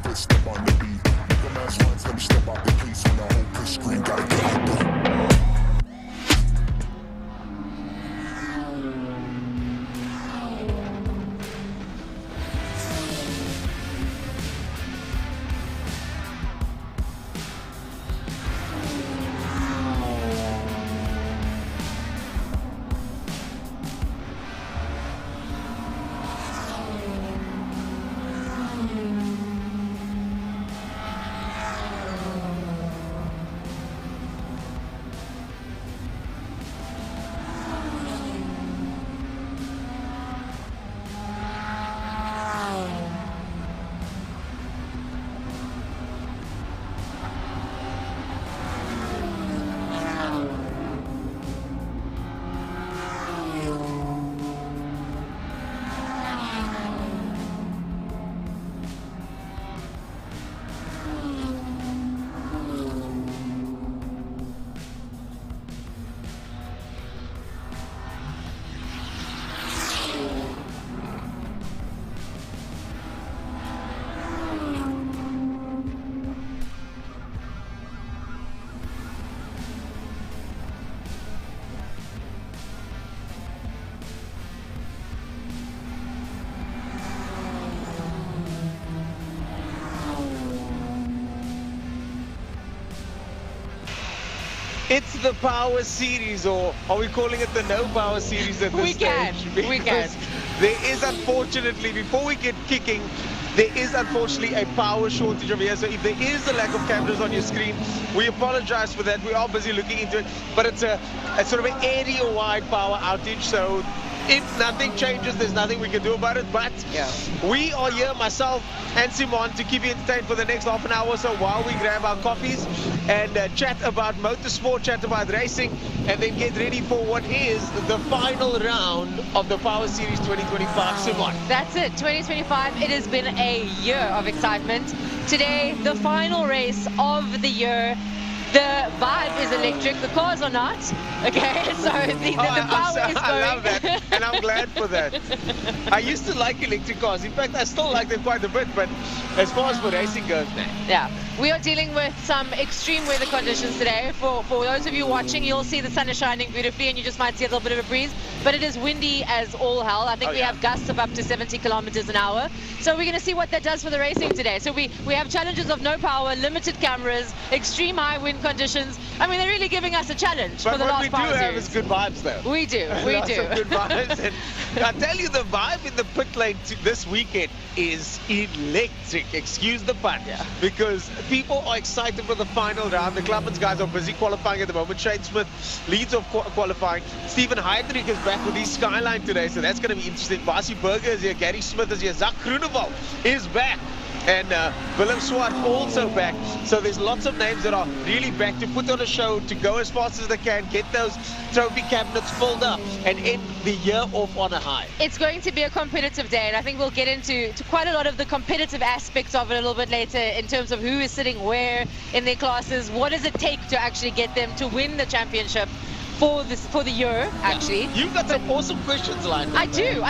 foot, step on the beat. Make a man's runs, let me step out the case when the whole push screen gotta get out there. It's the Power Series, or are we calling it the No Power Series at this stage? We can. There is, unfortunately, before we get kicking, there is unfortunately a power shortage over here. So if there is a lack of cameras on your screen, we apologize for that. We are busy looking into it, but it's a sort of an area-wide power outage. So if nothing changes, there's nothing we can do about it. But yeah, we are here, myself and Simon, to keep you entertained for the next half an hour or so while we grab our coffees and chat about motorsport, chat about racing, and then get ready for what is the final round of the Power Series 2025. Simon. That's it, 2025. It has been a year of excitement. Today, the final race of the year. The vibe is electric, the cars are not. Okay, so the power is going. I love that, and I'm glad for that. I used to like electric cars. In fact, I still like them quite a bit, but as far as for racing goes, man. Yeah, we are dealing with some extreme weather conditions today. For those of you watching, you'll see the sun is shining beautifully, and you just might see a little bit of a breeze, but it is windy as all hell. I think we have gusts of up to 70 kilometers an hour. So we're going to see what that does for the racing today. So we have challenges of no power, limited cameras, extreme high wind conditions. I mean, they're really giving us a challenge for the last Power Series. But what we do have is good vibes, though. We do, we do. Lots of good vibes. And I tell you, the vibe in the pit lane this weekend is electric. Excuse the pun. Yeah. Because people are excited for the final round. The Clubman's guys are busy qualifying at the moment. Shane Smith leads off qualifying. Stephen Heydrich is back with his Skyline today, so that's going to be interesting. Barcy Berger is here. Gary Smith is here. Zach Groenewald is back. And Willem Swart also back. So there's lots of names that are really back to put on a show, to go as fast as they can, get those trophy cabinets filled up, and end the year off on a high. It's going to be a competitive day, and I think we'll get into quite a lot of the competitive aspects of it a little bit later, in terms of who is sitting where in their classes, what does it take to actually get them to win the championship for the year, actually. You've got some awesome questions lined up. I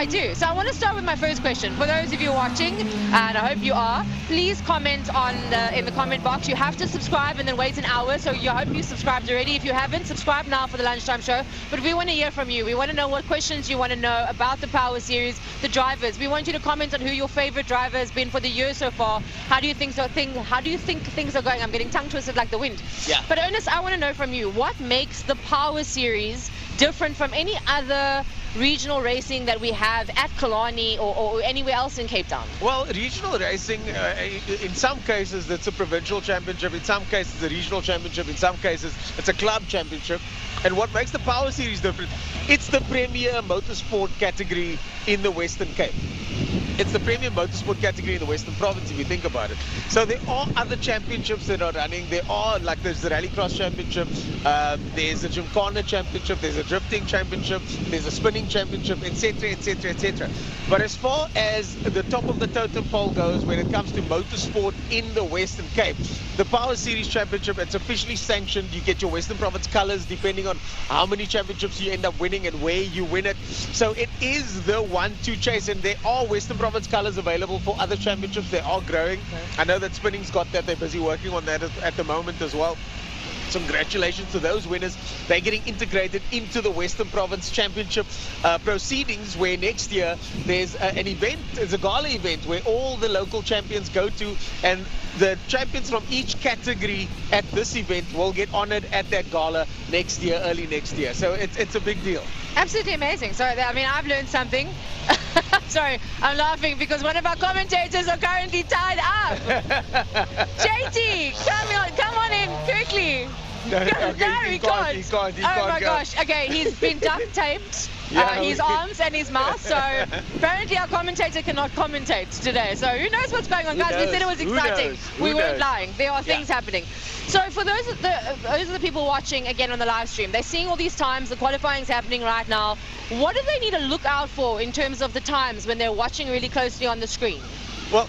do. So I want to start with my first question. For those of you watching, and I hope you are, please comment in the comment box. You have to subscribe and then wait an hour, so I hope you subscribed already. If you haven't, subscribe now for the lunchtime show. But we want to hear from you. We want to know what questions you want to know about the Power Series, the drivers. We want you to comment on who your favorite driver has been for the year so far. How do you think things are going? I'm getting tongue twisted like the wind. Yeah. But Ernest, I want to know from you, what makes the Power Series different from any other regional racing that we have at Killarney or anywhere else in Cape Town? Well, regional racing, in some cases it's a provincial championship, in some cases it's a regional championship, in some cases it's a club championship. And what makes the Power Series different, it's the premier motorsport category in the Western Cape. It's the premium motorsport category in the Western Province, if you think about it. So there are other championships that are running. There are, like, there's the Rallycross Championship, there's a Gymkhana Championship, there's a Drifting Championship, there's a Spinning Championship, etc., etc., etc. But as far as the top of the totem pole goes, when it comes to motorsport in the Western Cape, the Power Series Championship, it's officially sanctioned. You get your Western Province colours depending on how many championships you end up winning and where you win it. So it is the one to chase, and there are Western Province province colors available for other championships. They are growing. I know that Spinning's got that. They're busy working on that at the moment as well. So congratulations to those winners. They're getting integrated into the Western Province Championship proceedings, where next year there's an event, there's a gala event where all the local champions go to, and the champions from each category at this event will get honored at that gala next year, early next year. So it's a big deal. Absolutely amazing. So, I mean, I've learned something. Sorry, I'm laughing because one of our commentators are currently tied up. JT, come on in quickly. No, he can't. Oh my gosh. Okay, he's been duct taped. His arms and his mouth. So apparently our commentator cannot commentate today. So who knows what's going on, guys? We said it was exciting. We weren't lying. There are things happening. So for those are the people watching again on the live stream, they're seeing all these times. The qualifying is happening right now. What do they need to look out for in terms of the times when they're watching really closely on the screen? Well,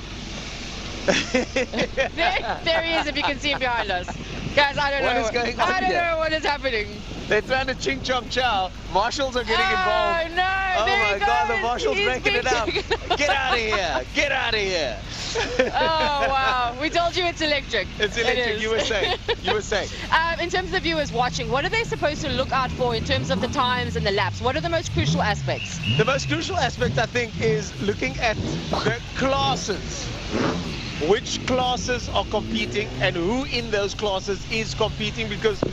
there he is, if you can see him behind us. Guys, I don't know. What is going on I don't here? know what is happening. They're trying to ching chong chow. Marshals are getting involved. Oh no! Oh there my he God, goes. the marshal's He's breaking it up. Get out of here! Get out of here! Oh wow! We told you it's electric. It's electric. It is. You were saying. You were saying. In terms of the viewers watching, what are they supposed to look out for in terms of the times and the laps? What are the most crucial aspects? The most crucial aspect, I think, is looking at the classes. Which classes are competing and who in those classes is competing, because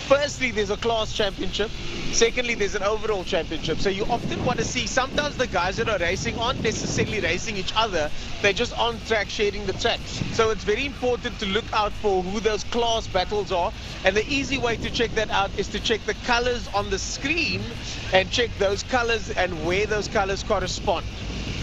firstly there's a class championship, secondly there's an overall championship. So you often want to see, sometimes the guys that are racing aren't necessarily racing each other, they're just on track sharing the track. So it's very important to look out for who those class battles are, and the easy way to check that out is to check the colors on the screen and check those colors and where those colors correspond.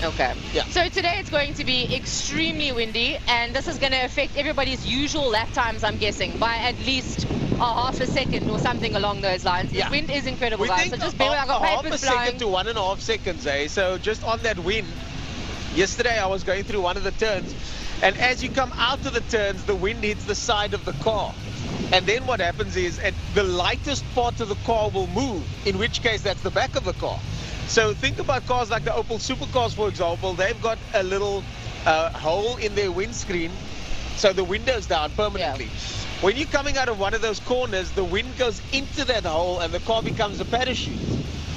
Okay. Yeah. So today it's going to be extremely windy, and this is going to affect everybody's usual lap times, I'm guessing, by at least half a second or something along those lines. Yeah. The wind is incredible, We guys. think So just bear with, I've got half a papers second flying. to 1.5 seconds, eh? So just on that wind, yesterday I was going through one of the turns, and as you come out of the turns, the wind hits the side of the car. And then what happens is, the lightest part of the car will move, in which case that's the back of the car. So think about cars like the Opel supercars, for example. They've got a little hole in their windscreen, so the window's down permanently. Yeah. When you're coming out of one of those corners, the wind goes into that hole and the car becomes a parachute.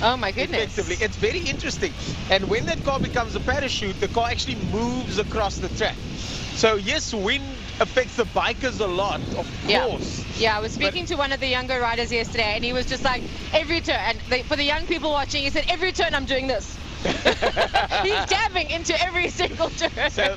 Oh my goodness. Effectively. It's very interesting. And when that car becomes a parachute, the car actually moves across the track. So yes, wind affects the bikers a lot, of course. Yeah, I was speaking to one of the younger riders yesterday, and he was just like, every turn, and for the young people watching, he said, every turn I'm doing this. He's dabbing into every single turn. So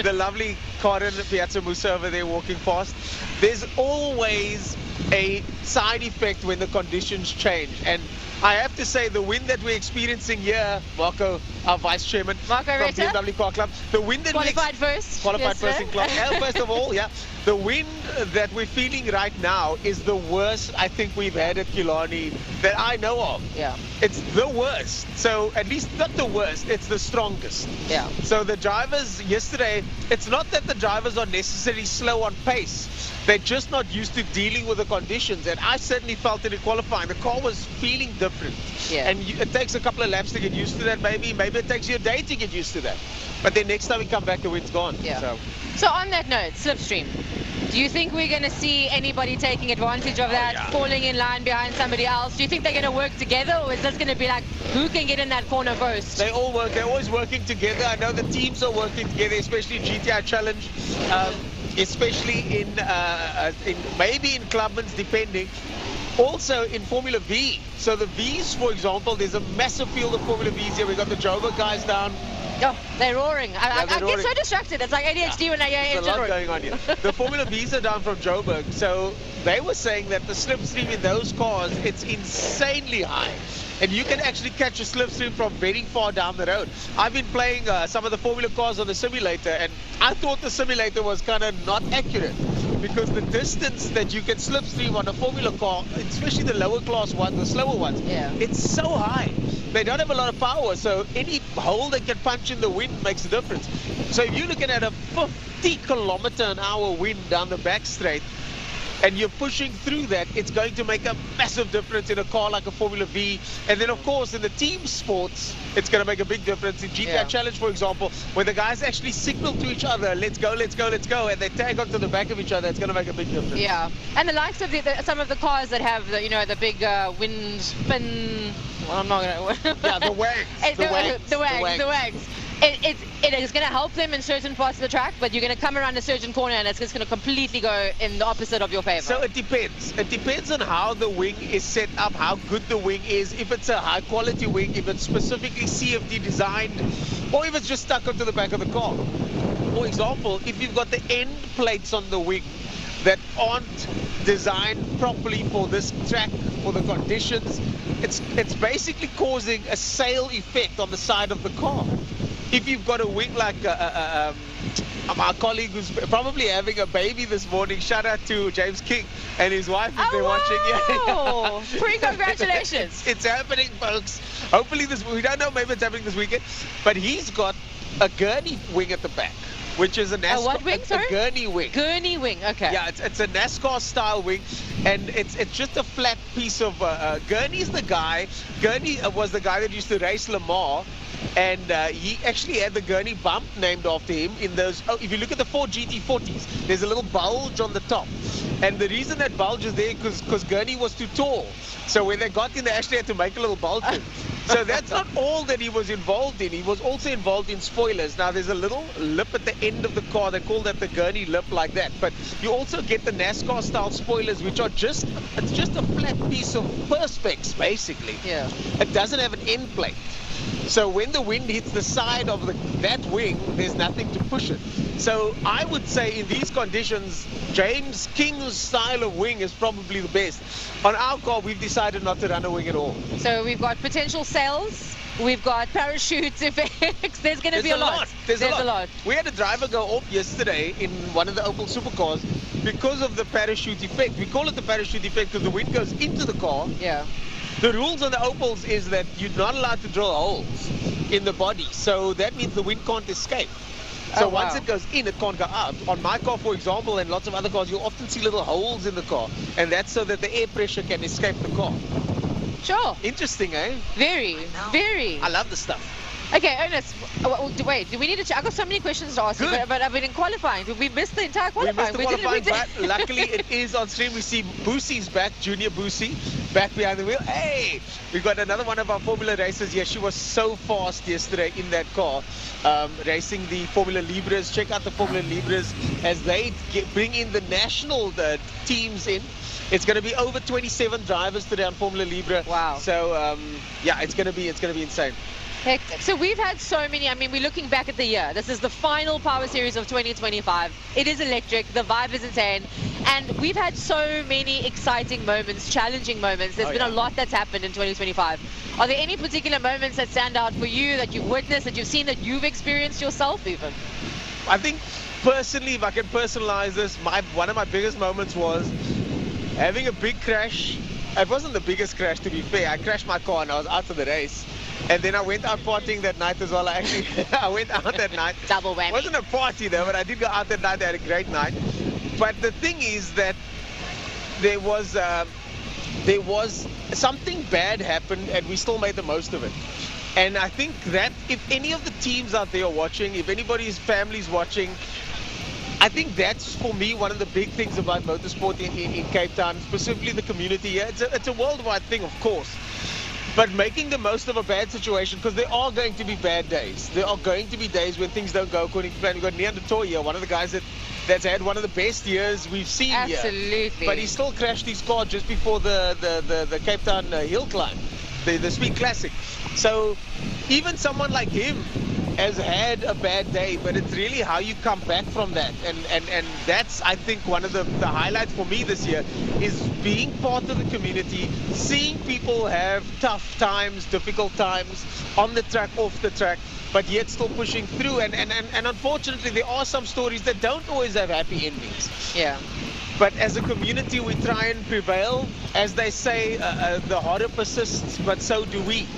the lovely Karen Piazza Musa over there walking past, there's always a side effect when the conditions change. And I have to say, the wind that we're experiencing here, Marco, our vice chairman from BMW Car Club, the wind that qualified first in class. First of all, yeah, the wind that we're feeling right now is the worst I think we've had at Killarney that I know of. Yeah, it's the worst. So at least not the worst, it's the strongest. Yeah. So the drivers yesterday, it's not that the drivers are necessarily slow on pace. They're just not used to dealing with the conditions, and I certainly felt it in qualifying. The car was feeling different, and it takes a couple of laps to get used to that. Maybe it takes you a day to get used to that. But then next time we come back, the wind's gone. Yeah. So on that note, slipstream. Do you think we're going to see anybody taking advantage of that, falling in line behind somebody else? Do you think they're going to work together, or is this going to be like, who can get in that corner first? They all work. They're always working together. I know the teams are working together, especially in GTI Challenge. Especially in maybe in Clubman's, depending. Also in Formula V. So the Vs, for example, there's a massive field of Formula Vs here. We've got the Joba guys down. Oh, they're roaring. I get so distracted. It's like ADHD when I hear There's a lot going on here. The Formula Vs are down from Joburg. So they were saying that the slipstream in those cars, it's insanely high. And you can actually catch a slipstream from very far down the road. I've been playing some of the Formula cars on the simulator, and I thought the simulator was kind of not accurate, because the distance that you can slipstream on a Formula car, especially the lower class ones, the slower ones, it's so high. They don't have a lot of power, so any hole they can punch in the wind makes a difference. So if you're looking at a 50 km/h wind down the back straight, and you're pushing through that, it's going to make a massive difference in a car like a Formula V. And then, of course, in the team sports, it's going to make a big difference. In GTI Challenge, for example, where the guys actually signal to each other, let's go, let's go, let's go, and they tag onto the back of each other, it's going to make a big difference. Yeah, and the likes of some of the cars that have the, the big wind spin. Well, I'm not gonna. Yeah, the wags. The wags. It is going to help them in certain parts of the track, but you're going to come around a certain corner and it's just going to completely go in the opposite of your favor. So it depends. It depends on how the wing is set up, how good the wing is, if it's a high quality wing, if it's specifically CFD designed, or if it's just stuck onto the back of the car. For example, if you've got the end plates on the wing that aren't designed properly for this track, for the conditions, it's basically causing a sail effect on the side of the car. If you've got a wing like my colleague who's probably having a baby this morning, shout out to James King and his wife if they're watching. Yeah. Congratulations. It's happening, folks. Hopefully we don't know, maybe it's happening this weekend, but he's got a gurney wing at the back, which is a NASCAR. What wing, sorry? A gurney wing. Gurney wing, okay. Yeah, it's a NASCAR style wing, and it's just a flat piece of Gurney's the guy. Gurney was the guy that used to race Le Mans, and he actually had the Gurney bump named after him in those. Oh, if you look at the 4 GT40s, there's a little bulge on the top, and the reason that bulge is there because Gurney was too tall. So when they got in, they actually had to make a little bulge. So that's not all that he was involved in. He was also involved in spoilers. Now there's a little lip at the end of the car. They call that the Gurney lip, like that. But you also get the NASCAR style spoilers, which are just a flat piece of perspex basically. Yeah. It doesn't have an end plate. So when the wind hits the side of that wing, there's nothing to push it. So I would say in these conditions, James King's style of wing is probably the best. On our car, we've decided not to run a wing at all. So we've got potential sails, we've got parachute effects, there's going to be a lot. There's a lot. We had a driver go off yesterday in one of the Opel supercars because of the parachute effect. We call it the parachute effect because the wind goes into the car. Yeah. The rules on the Opels is that you're not allowed to drill holes in the body. So that means the wind can't escape. So once it goes in, it can't go out. On my car, for example, and lots of other cars, you'll often see little holes in the car. And that's so that the air pressure can escape the car. Sure. Interesting, eh? Very, very. I love the stuff. Okay, Ernest, wait, do we need to I got so many questions to ask you, but I've been in qualifying. We missed the entire qualifying. We missed the qualifying, but luckily it is on stream. We see Boosie's back, Junior Boosie, back behind the wheel. Hey, we got another one of our Formula racers here. She was so fast yesterday in that car, racing the Formula Libres. Check out the Formula Libres as they bring in the national teams in. It's going to be over 27 drivers today on Formula Libre. Wow. So yeah, it's going to be insane. Hectic. So we've had so many, I mean, we're looking back at the year. This is the final Power Series of 2025. It is electric, the vibe is insane, and we've had so many exciting moments, challenging moments. There's been a lot that's happened in 2025. Are there any particular moments that stand out for you, that you've witnessed, that you've seen, that you've experienced yourself even? I think personally, if I can personalize this, one of my biggest moments was having a big crash. It wasn't the biggest crash, to be fair. I crashed my car and I was out of the race. And then I went out partying that night as well. I went out that night. Double whammy. It wasn't a party though, but I did go out that night. I had a great night. But the thing is that there was something bad happened and we still made the most of it. And I think that if any of the teams out there are watching, if anybody's family's watching, I think that's, for me, one of the big things about motorsport in Cape Town, specifically the community here. It's a worldwide thing, of course. But making the most of a bad situation, because there are going to be bad days. There are going to be days when things don't go according to plan. We've got Neanderthal here, one of the guys that's had one of the best years we've seen here. Absolutely. But he still crashed his car just before the Cape Town hill climb, the Speed Classic. So even someone like him has had a bad day, but it's really how you come back from that. And that's, I think, one of the highlights for me this year is being part of the community, seeing people have tough times, difficult times, on the track, off the track, but yet still pushing through. And unfortunately, there are some stories that don't always have happy endings. Yeah. But as a community, we try and prevail. As they say, the harder persists, but so do we.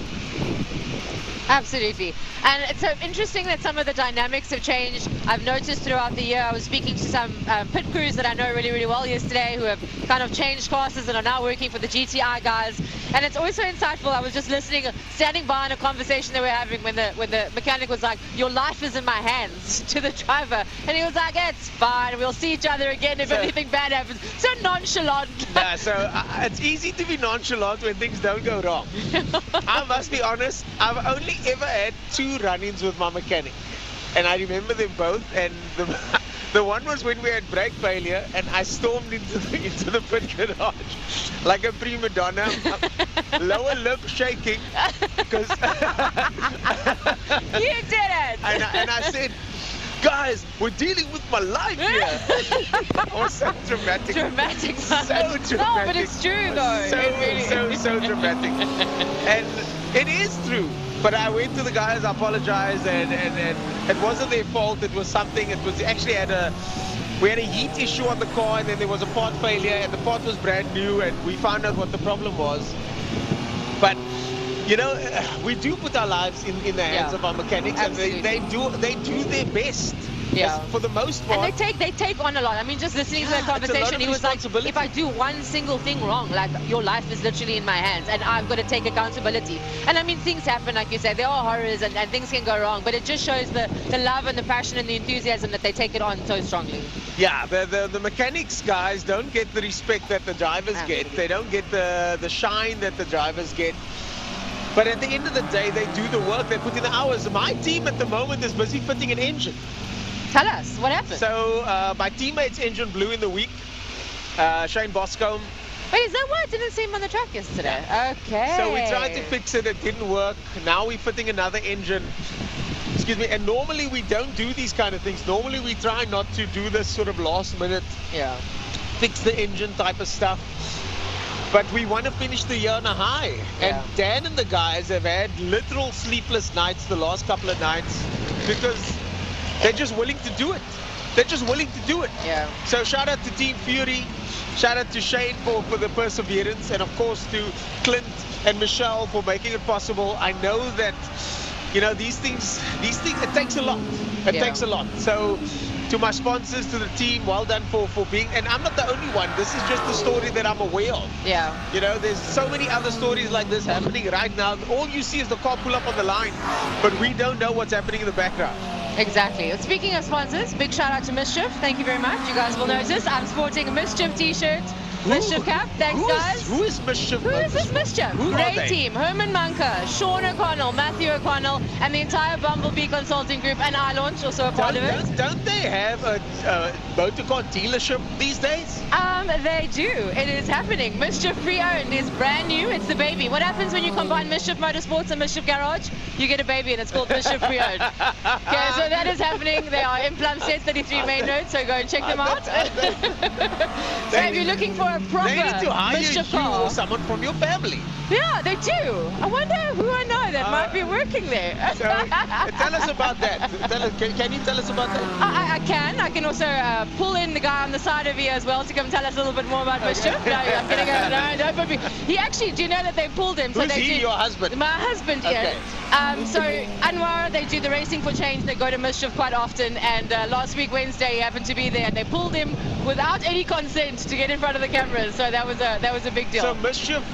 Absolutely. And it's so interesting that some of the dynamics have changed. I've noticed throughout the year, I was speaking to some pit crews that I know really, really well yesterday who have kind of changed classes and are now working for the GTI guys. And it's always so insightful. I was just listening, standing by in a conversation they were having when the mechanic was like, your life is in my hands, to the driver. And he was like, it's fine, we'll see each other again if anything bad happens. So nonchalant. Yeah, so it's easy to be nonchalant when things don't go wrong. I must be honest, I've only ever had 2 run-ins with my mechanic. And I remember them both. And the one was when we had brake failure and I stormed into the pit garage like a prima donna, lower lip shaking. Because You did it! And I said, guys, we're dealing with my life here. It was so dramatic. Dramatic. So dramatic. No, but it's true though. So dramatic. And it is true. But I went to the guys, I apologized, and it wasn't their fault. It was something. It was actually we had a heat issue on the car, and then there was a part failure, and the part was brand new, and we found out what the problem was. But you know, we do put our lives in the hands of our mechanics, Absolutely. and they do their best. Yeah. For the most part. And they take on a lot. I mean, just listening to that conversation, he was like, if I do one single thing wrong, like, your life is literally in my hands and I've got to take accountability. And I mean, things happen, like you said, there are horrors and things can go wrong, but it just shows the love and the passion and the enthusiasm that they take it on so strongly. Yeah, the mechanics guys don't get the respect that the drivers get. They don't get the shine that the drivers get. But at the end of the day, they do the work, they put in the hours. My team at the moment is busy fitting an engine. Tell us, what happened? So my teammate's engine blew in the week, Shane Boscombe. Wait, is that why I didn't see him on the track yesterday? Yeah. Okay. So we tried to fix it, it didn't work. Now we're fitting another engine. Excuse me, and normally we don't do these kind of things. Normally we try not to do this sort of last minute, fix the engine type of stuff. But we want to finish the year on a high. Yeah. And Dan and the guys have had literal sleepless nights the last couple of nights because they're just willing to do it. They're just willing to do it. Yeah. So shout out to Team Fury. Shout out to Shane for the perseverance. And of course to Clint and Michelle for making it possible. I know that, you know, these things, it takes a lot. It takes a lot. So to my sponsors, to the team, well done for being, and I'm not the only one. This is just the story that I'm aware of. Yeah. You know, there's so many other stories like this happening right now. All you see is the car pull up on the line, but we don't know what's happening in the background. Exactly. Speaking of sponsors, big shout out to Mischief. Thank you very much. You guys will notice I'm sporting a Mischief t-shirt. Mischief cap. Thanks, guys. Who is Mischief? Who is this Mischief? Who are Great they? team. Herman Munker, Sean O'Connell, Matthew O'Connell, and the entire Bumblebee Consulting Group, and iLaunch also a part of it. Don't they have a motor car dealership these days? They do. It is happening. Mischief Pre-Owned is brand new. It's the baby. What happens when you combine Mischief Motorsports and Mischief Garage? You get a baby, and it's called Mischief Pre-Owned. Okay, so that is happening. They are in Plumstead 33 Main Road, so go and check them out. So if you're looking for a proper They need to hire Mischief you car, or someone from your family. yeah, they do. I wonder who I know that might be working there. So tell us about that. Can you tell us about that? I can. I can also pull in the guy on the side of here as well to come tell us a little bit more about Mischief. No, I'm going to go. No, but he actually, do you know that they pulled him? So Who's they he, did, your husband? My husband, Okay. yes. So Anwar, they do the Racing for Change. They go to Mischief quite often. And last week, Wednesday, he happened to be there. And they pulled him without any consent to get in front of the cameras. So that was a big deal. So Mischief,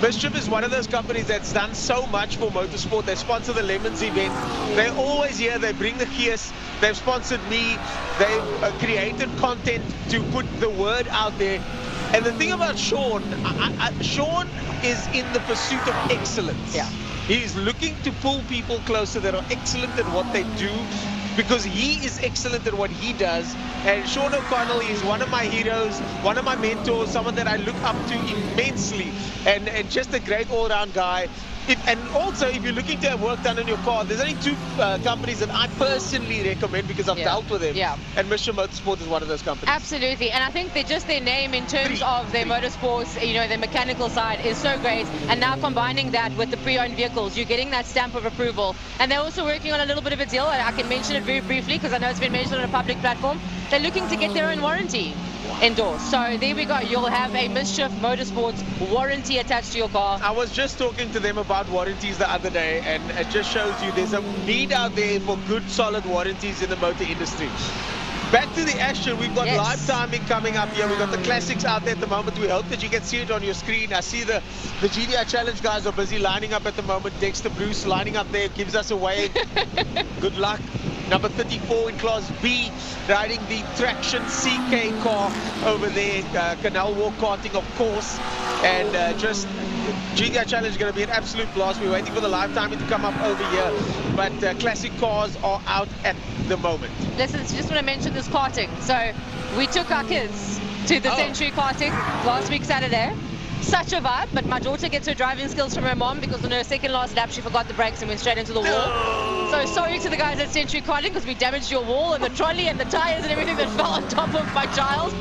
Mischief is one of those companies that's done so much for motorsport. They sponsor the Lemons event. They're always here. They bring the Kias. They've sponsored me. They've created content to put the word out there. And the thing about Sean, Sean is in the pursuit of excellence. Yeah. He's looking to pull people closer that are excellent at what they do, because he is excellent at what he does. And Sean O'Connell is one of my heroes, one of my mentors, someone that I look up to immensely, and just a great all-round guy. And also, if you're looking to have work done on your car, there's only 2 companies that I personally recommend because I've dealt with them. Yeah. And Mission Motorsport is one of those companies. Absolutely, and I think just their name in terms of their motorsports, you know, their mechanical side is so great. And now combining that with the pre-owned vehicles, you're getting that stamp of approval. And they're also working on a little bit of a deal. I can mention it very briefly because I know it's been mentioned on a public platform. They're looking to get their own warranty. endorsed. So there we go. You'll have a Mischief Motorsports warranty attached to your car. I was just talking to them about warranties the other day, and it just shows you there's a need out there for good, solid warranties in the motor industry. Back to the action, we've got live timing coming up here. We've got the classics out there at the moment. We hope that you can see it on your screen. I see the GDI Challenge guys are busy lining up at the moment. Dexter Bruce lining up there, gives us a wave. Good luck. Number 34 in Class B, riding the Traction CK car over there. Canal Walk karting, of course. And just GDI Challenge is going to be an absolute blast. We're waiting for the live timing to come up over here. But classic cars are out at the moment. Listen, just want to mention this karting. So we took our kids to the Century karting last week Saturday. Such a vibe, but my daughter gets her driving skills from her mom because on her second last lap she forgot the brakes and went straight into the wall. So sorry to the guys at Century Karting because we damaged your wall and the trolley and the tires and everything that fell on top of my child.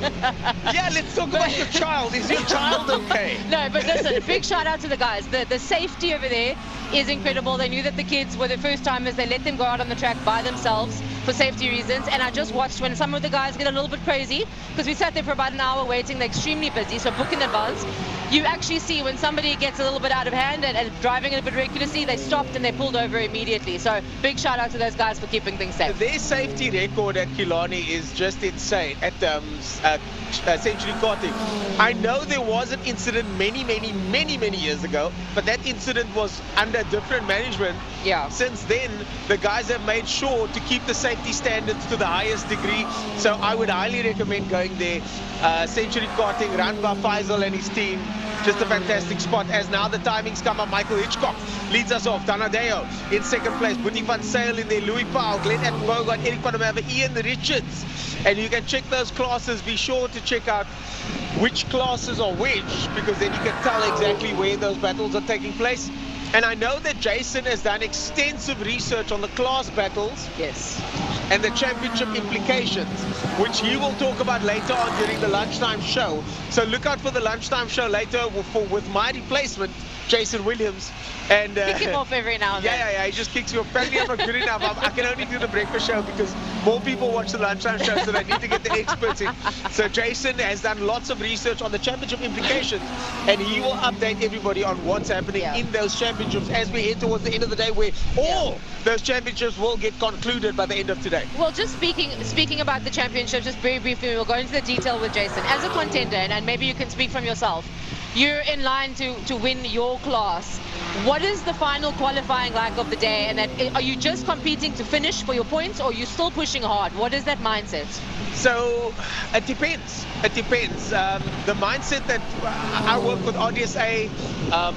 Yeah, let's talk about your child. Is your child okay? No, but listen, a big shout out to the guys. The safety over there is incredible. They knew that the kids were the first timers. They let them go out on the track by themselves for safety reasons. And I just watched when some of the guys get a little bit crazy because we sat there for about an hour waiting. They're extremely busy, so book in advance. You actually see when somebody gets a little bit out of hand and driving a bit recklessly, they stopped and they pulled over immediately. So big shout out to those guys for keeping things safe. Their safety record at Killarney is just insane at Century Karting. I know there was an incident many years ago, but that incident was under different management. Yeah. Since then, the guys have made sure to keep the safety standards to the highest degree. So I would highly recommend going there. Century Karting, run by Faisal and his team. Just a fantastic spot. As now the timings come up, Michael Hitchcock leads us off. Danadeo in second place. Boetie van Sail in there. Louis Powell, Glenn Attenborough, Eric van der Merwe, Ian Richards. And you can check those classes. Be sure to check out which classes are which, because then you can tell exactly where those battles are taking place. And I know that Jason has done extensive research on the class battles. Yes. And the championship implications, which he will talk about later on during the lunchtime show. So look out for the lunchtime show later with my replacement, Jason Williams. And kick him off every now and then. Yeah, he just kicks me off. Apparently I'm not good enough. I can only do the breakfast show because more people watch the lunchtime show, so they need to get the experts in. So Jason has done lots of research on the championship implications, and he will update everybody on what's happening in those championships as we head towards the end of the day, where all those championships will get concluded by the end of today. Well, just speaking about the championship, just very briefly, we'll go into the detail with Jason. As a contender, and maybe you can speak from yourself, you're in line to win your class. What is the final qualifying like of the day? And are you just competing to finish for your points, or are you still pushing hard? What is that mindset? So it depends. It depends. The mindset that I work with RDSA,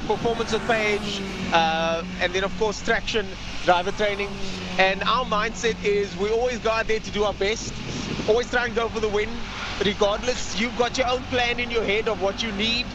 performance at Page, and then of course traction, driver training. And our mindset is we always go out there to do our best. Always try and go for the win. Regardless, you've got your own plan in your head of what you need,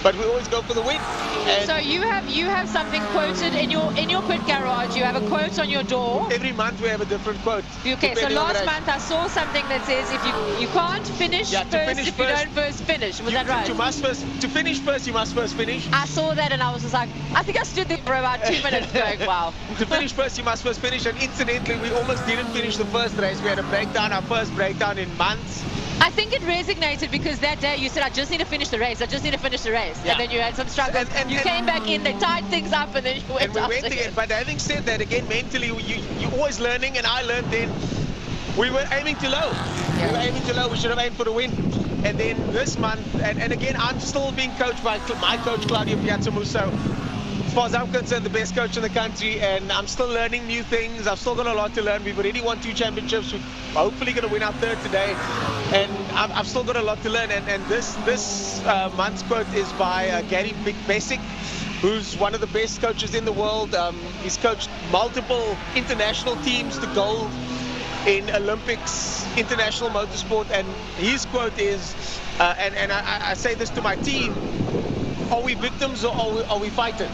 but we always go for the win. And so you have something quoted in your pit garage. You have a quote on your door. Every month we have a different quote. Okay, so last month I saw something that says if you can't finish first if you don't first finish. Was that right? To finish first, you must first finish. I saw that and I was just like, I think I stood there for about 2 minutes going, wow. To finish first, you must first finish. And incidentally, we almost didn't finish the first race. We had a breakdown, our first breakdown in months. I think it resonated because that day you said, I just need to finish the race. I just need to finish the race. Yeah. And then you had some struggles. And you came back in, they tied things up, and then you went and we went again. But having said that, again, mentally, you're always learning, and I learned then we were aiming too low. Yeah. We were aiming too low. We should have aimed for the win. And then this month, and again, I'm still being coached by my coach, Claudio Piazzamusso. As far as I'm concerned, the best coach in the country, and I'm still learning new things. I've still got a lot to learn. We've already won 2 championships. We're hopefully going to win our 3rd today, and I've still got a lot to learn. And this month's quote is by Gary Basic, who's one of the best coaches in the world. He's coached multiple international teams to gold in Olympics, international motorsport, and his quote is, and I say this to my team, are we victims or are we fighters?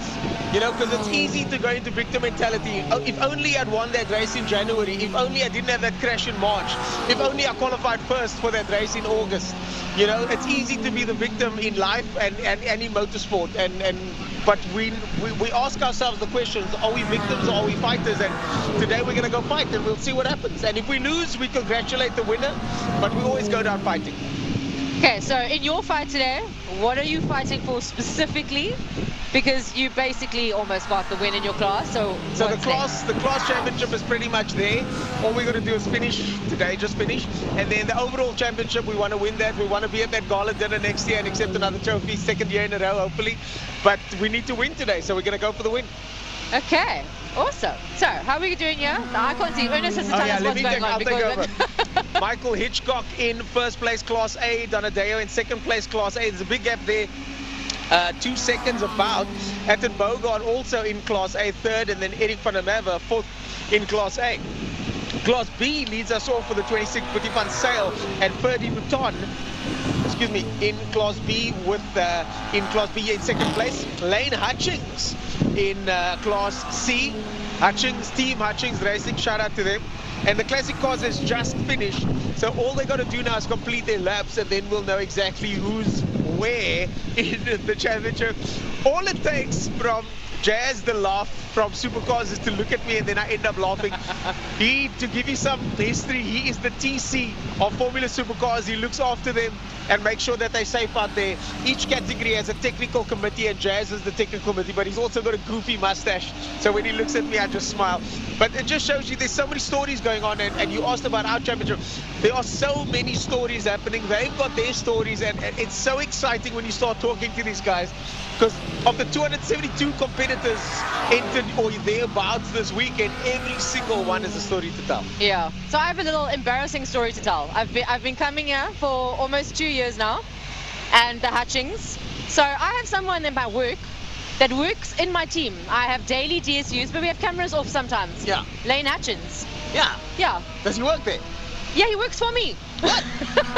You know, because it's easy to go into victim mentality. If only I'd won that race in January. If only I didn't have that crash in March. If only I qualified first for that race in August. You know, it's easy to be the victim in life and in motorsport. But we ask ourselves the questions, are we victims or are we fighters? And today we're going to go fight and we'll see what happens. And if we lose, we congratulate the winner. But we always go down fighting. Okay, so in your fight today, what are you fighting for specifically? Because you basically almost got the win in your class. So So the what's next? class championship is pretty much there. All we're going to do is finish today, just finish. And then the overall championship, we want to win that. We want to be at that gala dinner next year and accept another trophy, second year in a row, hopefully. But we need to win today, so we're going to go for the win. Okay, awesome. So how are we doing here? I can't see. Ernest has to tell us what's going on. I'll take over. Michael Hitchcock in first place, Class A. Donadeo in second place, Class A. There's a big gap there. 2 seconds about. Etten Bogart also in Class A, third, and then Eric van der Merwe, fourth in Class A. Class B leads us off for the 26 Putty van Sail and Ferdy Mouton, excuse me, in Class B with in Class B in second place. Lane Hutchings in Class C. Hutchings, Team Hutchings Racing, shout out to them. And the classic cars is just finished, so all they got to do now is complete their laps, and then we'll know exactly who's where in the championship. All it takes from Jazz the laugh from Supercars is to look at me and then I end up laughing. To give you some history, he is the TC of Formula Supercars. He looks after them and makes sure that they're safe out there. Each category has a technical committee, and Jazz is the technical committee, but he's also got a goofy mustache. So when he looks at me, I just smile. But it just shows you there's so many stories going on, and you asked about our championship. There are so many stories happening. They've got their stories, and it's so exciting when you start talking to these guys. Because of the 272 competitors entered or thereabouts this weekend, every single one is a story to tell. Yeah. So I have a little embarrassing story to tell. I've been coming here for almost 2 years now, and the Hutchings. So I have someone in my work that works in my team. I have daily DSUs, but we have cameras off sometimes. Yeah. Lane Hutchins. Yeah. Yeah. Does he work there? Yeah, he works for me. What?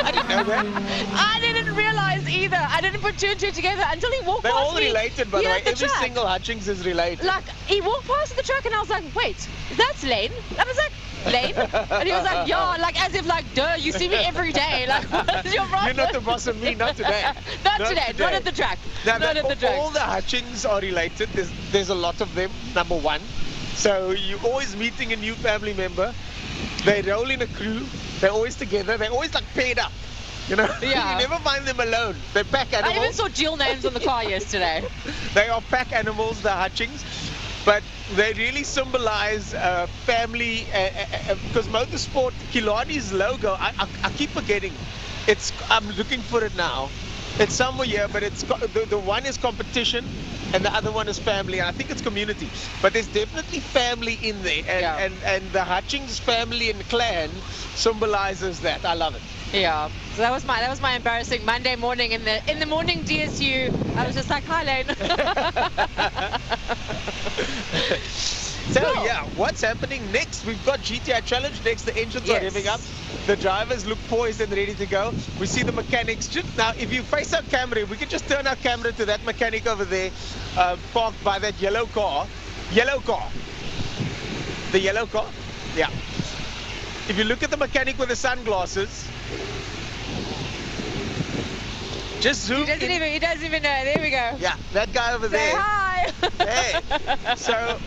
I didn't know that. I didn't realize either. I didn't put two and two together until he walked They're past all me. related, by the way. Every single Hutchings is related. Like, he walked past the truck and I was like, wait, that's Lane? I was like, Lane? And he was like, yeah, like as if like, duh, you see me every day. Like, what is your problem? You're not the boss of me, not today. not today, not at the track. Now, not at the track. All the Hutchings are related. There's a lot of them, number one. So you're always meeting a new family member. They roll in a crew. They're always together. They're always like paired up. You know? Yeah. You never find them alone. They're pack animals. I even saw dual names on the car yesterday. They are pack animals, the Hutchings. But they really symbolize family, because motorsport, Killarney's logo, I keep forgetting. I'm looking for it now. It's somewhere here, but it's the one is competition and the other one is family, and I think it's community. But there's definitely family in there, and the Hutchings family and clan symbolizes that. I love it. Yeah. So that was my embarrassing Monday morning in the morning DSU. I was just like, hi Lane. So Cool. yeah, what's happening next? We've got GTI Challenge next. The engines are Yes. revving up. The drivers look poised and ready to go. We see the mechanics. Now, if you face our camera, we can just turn our camera to that mechanic over there, parked by that yellow car. Yellow car. The yellow car? Yeah. If you look at the mechanic with the sunglasses, just zoom in. He doesn't even know. There we go. Yeah, that guy over Say there. hi. Hey. So,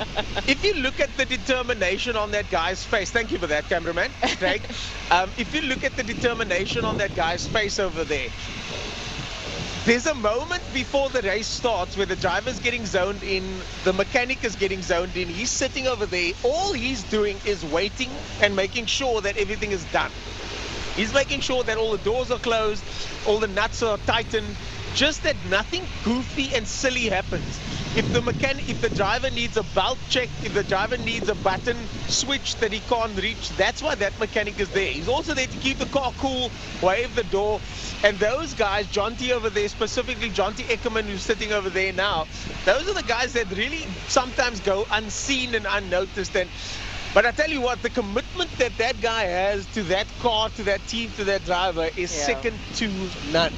if you look at the determination on that guy's face, thank you for that, cameraman, Craig. If you look at the determination on that guy's face over there, there's a moment before the race starts where the driver's getting zoned in, the mechanic is getting zoned in, he's sitting over there, all he's doing is waiting and making sure that everything is done. He's making sure that all the doors are closed, all the nuts are tightened, just that nothing goofy and silly happens. If the driver needs a belt check, if the driver needs a button switch that he can't reach, that's why that mechanic is there. He's also there to keep the car cool, wave the door. And those guys, John T over there, specifically John T Eckerman, who's sitting over there now, those are the guys that really sometimes go unseen and unnoticed. But I tell you what, the commitment that that guy has to that car, to that team, to that driver is second to none.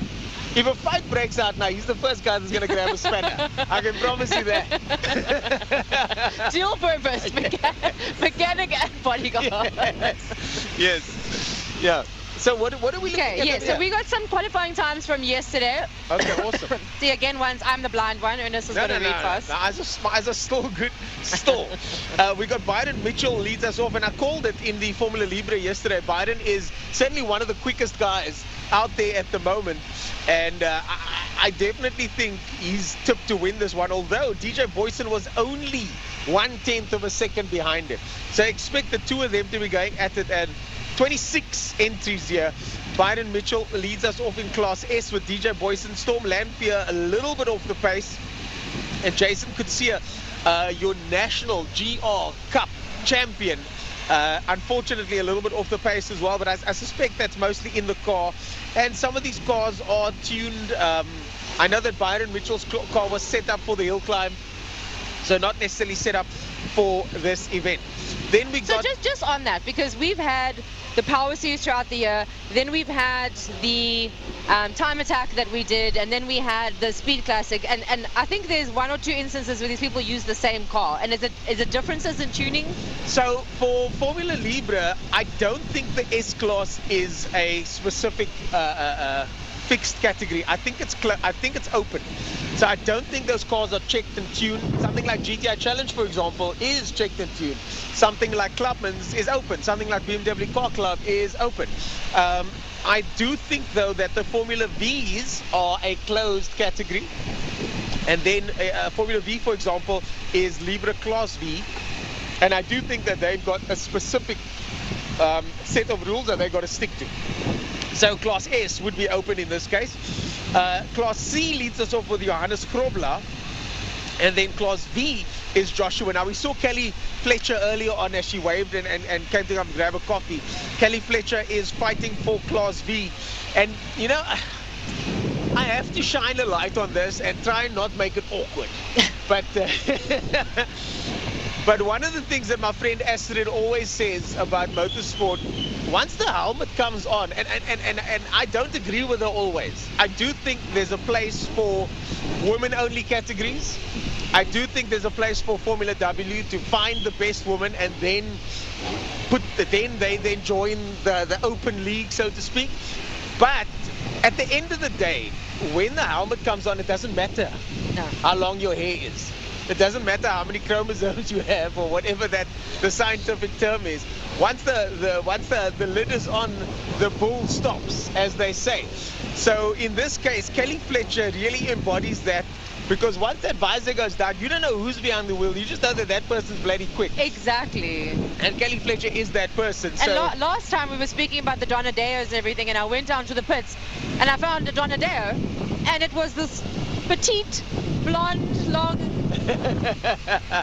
If a fight breaks out now, he's the first guy that's going to grab a spanner. I can promise you that. Dual purpose, mechanic and bodyguard. Yes. Yeah. So what are we looking at? Okay, so we got some qualifying times from yesterday. Okay, awesome. See, again, once I'm the blind one, Ernest was going to read first. No, as a still good stall. We got Byron Mitchell leads us off, and I called it in the Formula Libre yesterday. Byron is certainly one of the quickest guys out there at the moment. And I definitely think he's tipped to win this one, although DJ Boyson was only 1/10 of a second behind him. So expect the two of them to be going at it, and 26 entries here. Byron Mitchell leads us off in Class S with DJ Boyson. Storm Lamphere a little bit off the pace. And Jason Kutsia, your National GR Cup champion, unfortunately a little bit off the pace as well, but I suspect that's mostly in the car. And some of these cars are tuned. I know that Byron Mitchell's car was set up for the hill climb, so not necessarily set up for this event. Then we got... So just on that, because we've had the Power Series throughout the year, then we've had the Time Attack that we did, and then we had the Speed Classic, and I think there's 1 or 2 instances where these people use the same car. And is it differences in tuning? So for Formula Libre, I don't think the S-Class is a specific fixed category. I think it's open. So I don't think those cars are checked and tuned. Something like GTI Challenge, for example, is checked and tuned. Something like Clubman's is open. Something like BMW Car Club is open. I do think, though, that the Formula Vs are a closed category. And then Formula V, for example, is Libre Class V. And I do think that they've got a specific set of rules that they've got to stick to. So Class S would be open in this case. Class C leads us off with Johannes Krobler. And then Class V is Joshua. Now, we saw Kelly Fletcher earlier on as she waved and came to come grab a coffee. Kelly Fletcher is fighting for Class V. And, you know, I have to shine a light on this and try and not make it awkward. But but one of the things that my friend Astrid always says about motorsport, once the helmet comes on, and I don't agree with her always, I do think there's a place for women-only categories. I do think there's a place for Formula W to find the best woman and then they join the open league, so to speak. But at the end of the day, when the helmet comes on, it doesn't matter how long your hair is. It doesn't matter how many chromosomes you have or whatever that the scientific term is. Once the lid is on, the bull stops, as they say. So in this case, Kelly Fletcher really embodies that, because once that visor goes down, you don't know who's behind the wheel. You just know that that person's bloody quick. Exactly. And Kelly Fletcher is that person. And last time we were speaking about the Donadeos and everything, and I went down to the pits and I found a Donadeo, and it was this petite, blonde, long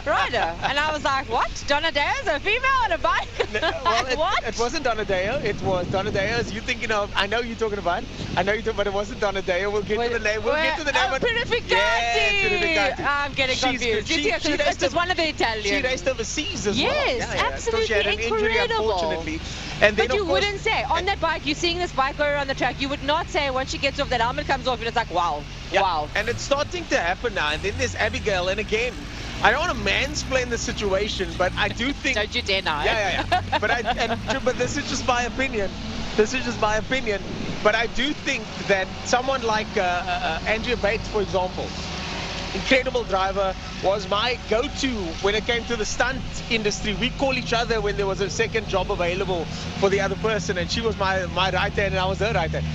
rider. And I was like, what? Donadeo's a female on a bike? Well, what? It wasn't Donadeo. It was Donadeo's. You thinking of? I know you're talking about. I know you're talking, but it wasn't Donadeo. We'll get to the name. We'll get to the name. Oh, Purificati. Yeah, Purificati. I'm getting confused. It's just one of the Italians. She raced overseas as well. Yes, absolutely So she had an injury, unfortunately. And then, but you wouldn't say, on that bike, you're seeing this bike go around the track, you would not say once she gets off, that helmet comes off, and it's like, wow, wow. And it's starting to happen now. And then there's Abigail, and again, I don't want to mansplain the situation, but I do think... Don't you dare now. Yeah. But this is just my opinion. This is just my opinion. But I do think that someone like Andrea Bates, for example, incredible driver, was my go-to when it came to the stunt industry. We call each other when there was a second job available for the other person, and she was my right hand and I was her right hand.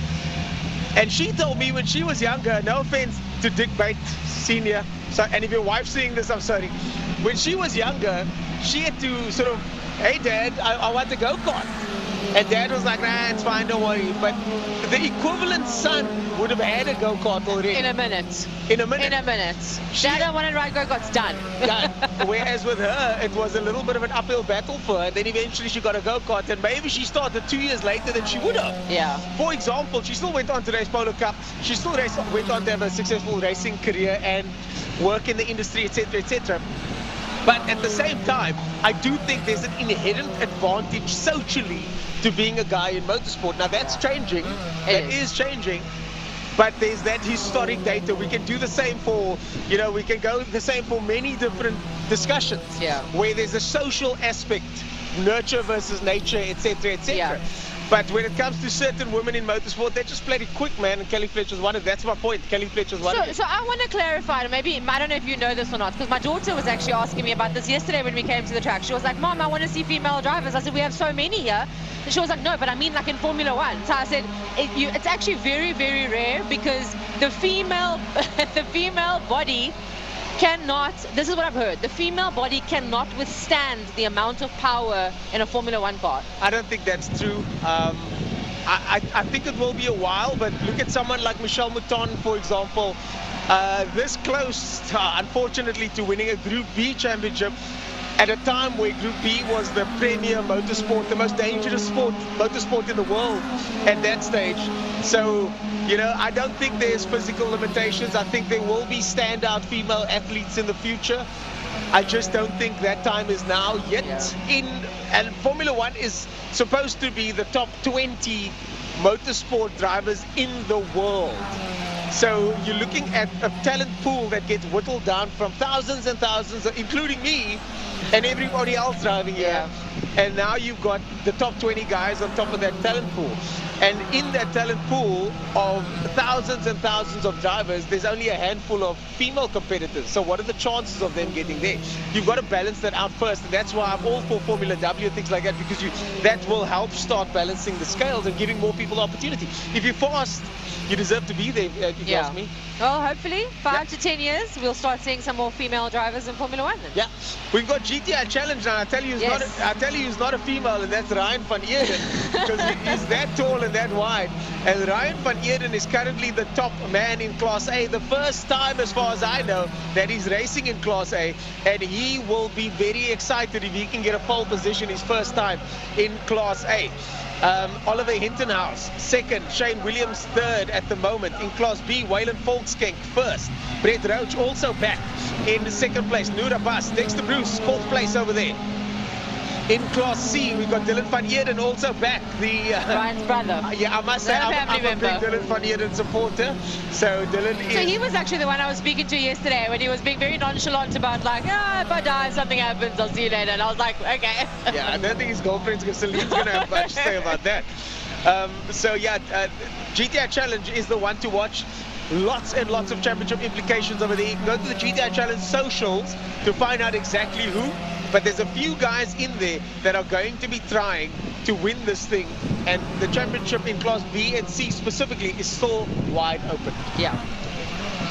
And she told me when she was younger, no offense to Dick Bates Senior, so, and if your wife's seeing this, I'm sorry. When she was younger, she had to sort of, hey Dad, I want a go-kart. And Dad was like, nah, it's fine, don't worry. But the equivalent son would have had a go-kart already. In a minute. In a minute. In a minute. Dad, I want to ride go-karts, done. Done. Whereas with her, it was a little bit of an uphill battle for her. And then eventually she got a go-kart, and maybe she started 2 years later than she would have. Yeah. For example, she still went on to race Polo Cup. She still went on to have a successful racing career and work in the industry, etc., etc. But at the same time, I do think there's an inherent advantage socially to being a guy in motorsport. Now that's changing. That is changing. But there's that historic data. We can do the same for, we can go the same for many different discussions. Yeah. Where there's a social aspect, nurture versus nature, etc., etc. Yeah. But when it comes to certain women in motorsport, they're just bloody quick, man. And Kelly Fletcher's one of. That's my point. Kelly Fletcher's one of them. So I want to clarify, maybe, I don't know if you know this or not, because my daughter was actually asking me about this yesterday when we came to the track. She was like, Mom, I want to see female drivers. I said, we have so many here. And she was like, no, but I mean like in Formula One. So I said, it's actually very, very rare because the female, the female body cannot, this is what I've heard, the female body cannot withstand the amount of power in a Formula One car. I don't think that's true. I think it will be a while, but look at someone like Michelle Mouton, for example, this close, unfortunately, to winning a Group B championship at a time where Group B was the premier motorsport, the most dangerous motorsport in the world at that stage. So, you know, I don't think there's physical limitations. I think there will be standout female athletes in the future. I just don't think that time is now yet. And Formula One is supposed to be the top 20 motorsport drivers in the world. So you're looking at a talent pool that gets whittled down from thousands and thousands, including me and everybody else driving here. And now you've got the top 20 guys on top of that talent pool. And in that talent pool of thousands and thousands of drivers, there's only a handful of female competitors. So what are the chances of them getting there? You've got to balance that out first. And that's why I'm all for Formula W and things like that, because that will help start balancing the scales and giving more people opportunity. If you're fast, you deserve to be there, if you ask me. Well, hopefully, 5 to 10 years, we'll start seeing some more female drivers in Formula One then. Yeah, we've got GTI Challenge now. I tell you, he's not a female, and that's Ryan van Eerden, because he's that tall and that wide. And Ryan van Eerden is currently the top man in Class A. The first time, as far as I know, that he's racing in Class A, and he will be very excited if he can get a pole position his first time in Class A. Oliver Hintenhouse, second. Shane Williams, third at the moment. In Class B, Waylon Volkskenk, first. Brett Roach also back in second place. Noor Abbas, Dexter Bruce, fourth place over there. In Class C, we've got Dylan van Eerden also back. Ryan's brother. Yeah, I must say, I'm a big Dylan van Eerden supporter. So Dylan is... So he was actually the one I was speaking to yesterday when he was being very nonchalant about like, if I die, if something happens, I'll see you later. And I was like, okay. Yeah, I don't think his girlfriend's going to, Celine's going to have much to say about that. So yeah, GTI Challenge is the one to watch. Lots and lots of championship implications over there. Go to the GTI Challenge socials to find out exactly who. But there's a few guys in there that are going to be trying to win this thing. And the championship in Class B and C specifically is still wide open. Yeah.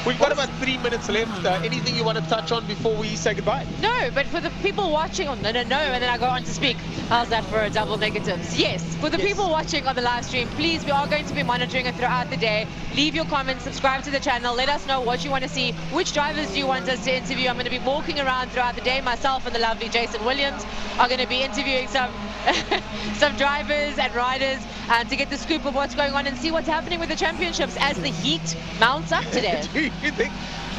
We've got about 3 minutes left. Anything you want to touch on before we say goodbye? No, but for the people watching on no, and then I go on to speak. How's that for a double negatives? Yes, for the people watching on the live stream, please, we are going to be monitoring it throughout the day. Leave your comments, subscribe to the channel, let us know what you want to see, which drivers do you want us to interview. I'm going to be walking around throughout the day. Myself and the lovely Jason Williams are going to be interviewing some drivers and riders to get the scoop of what's going on and see what's happening with the championships as the heat mounts up today.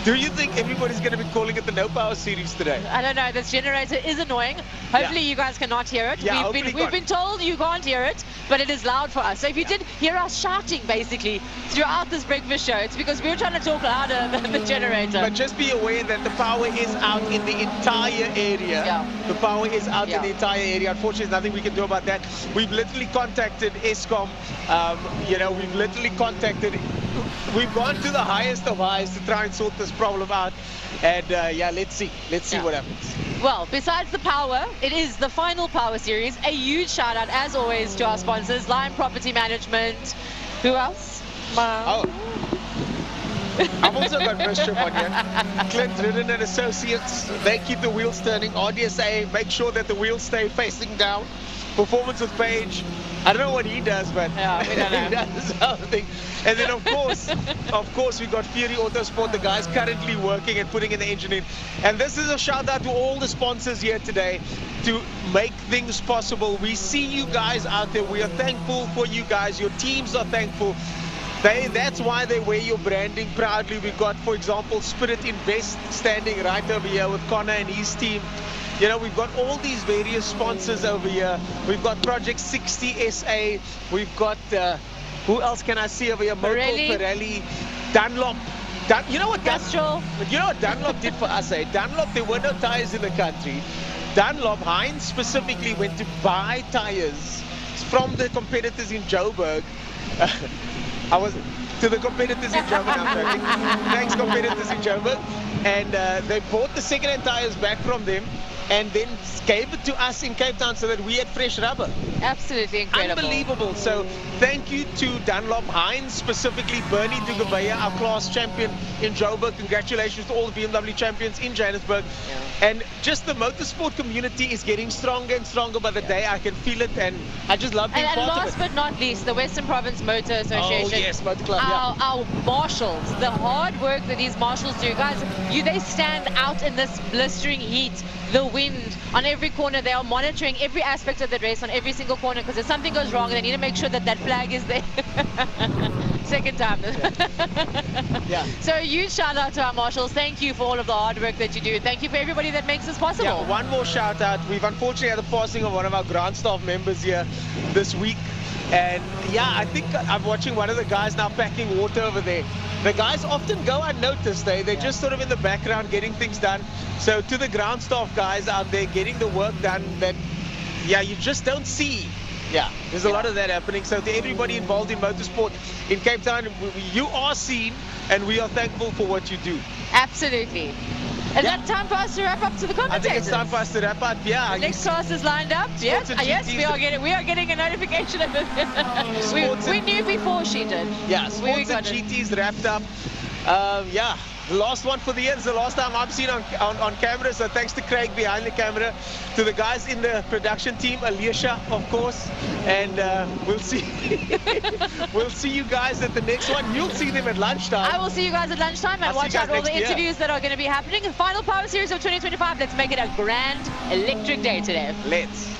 Do you think everybody's going to be calling it the No Power Series today? I don't know. This generator is annoying. Hopefully you guys cannot hear it. Yeah, we've been told you can't hear it, but it is loud for us. So if you did hear us shouting basically throughout this breakfast show, it's because we were trying to talk louder than the generator. But just be aware that the power is out in the entire area. Yeah. The power is out in the entire area. Unfortunately, there's nothing we can do about that. We've literally contacted ESCOM. We've literally contacted... We've gone to the highest of highs to try and sort this problem out. And let's see what happens. Well, besides the power, it is the final Power Series. A huge shout out, as always, to our sponsors, Lion Property Management. Who else? I've also got Mischief on here. Clint Ridden and Associates. They keep the wheels turning. RDSA, make sure that the wheels stay facing down. Performance with Page. I don't know what he does, but we don't know. He does something. And then of course, we got Fury Autosport, the guys currently working and putting in the engine in. And this is a shout out to all the sponsors here today to make things possible. We see you guys out there. We are thankful for you guys. Your teams are thankful. That's why they wear your branding proudly. We've got, for example, Spirit Invest standing right over here with Connor and his team. You know, we've got all these various sponsors over here. We've got Project 60 SA. We've got, who else can I see over here? Pirelli, Dunlop. You know what Dunlop did for us, eh? Dunlop, there were no tires in the country. Dunlop, Heinz specifically went to buy tires from the competitors in Joburg. I was to the competitors in Joburg. I'm joking. Thanks, competitors in Joburg. And they bought the second-hand tires back from them and then gave it to us in Cape Town so that we had fresh rubber. Absolutely incredible. Unbelievable. So thank you to Dunlop Hines, specifically Bernie Dugabeya, our class champion in Joburg. Congratulations to all the BMW champions in Johannesburg. Yeah. And just the motorsport community is getting stronger and stronger by the day. I can feel it, and I just love being And part of last it. but not least, the Western Province Motor Association. Oh yes, Motor Club. Yeah. Our marshals, the hard work that these marshals do, guys, they stand out in this blistering heat, the wind on every corner. They are monitoring every aspect of the race on every single corner, because if something goes wrong, they need to make sure that that flag is there. Second time. Yeah. So huge shout out to our marshals. Thank you for all of the hard work that you do. Thank you for everybody that makes this possible. Yeah, one more shout out. We've unfortunately had the passing of one of our ground staff members here this week. And yeah, I think I'm watching one of the guys now packing water over there. The guys often go unnoticed. They're just sort of in the background getting things done. So to the ground staff guys out there getting the work done that, yeah, you just don't see. Yeah, there's a lot of that happening. So to everybody involved in motorsport in Cape Town, you are seen, and we are thankful for what you do. Absolutely. Is that time for us to wrap up to the I commentators? think it's time for us to wrap up. Yeah. The next class is lined up. Yes, and yes, GTs. we are getting a notification of it. we knew before she did. Yeah, We sports got and it. GTs wrapped up. Yeah, the last one for the year. It's the last time I've seen on camera. So thanks to Craig behind the camera, to the guys in the production team, Alicia, of course, and we'll see. We'll see you guys at the next one. You'll see them at lunchtime. I will see you guys at lunchtime, and I'll see watch you out guys all the next year. interviews that are going to be happening. The final Power Series of 2025. Let's make it a grand electric day today. Let's.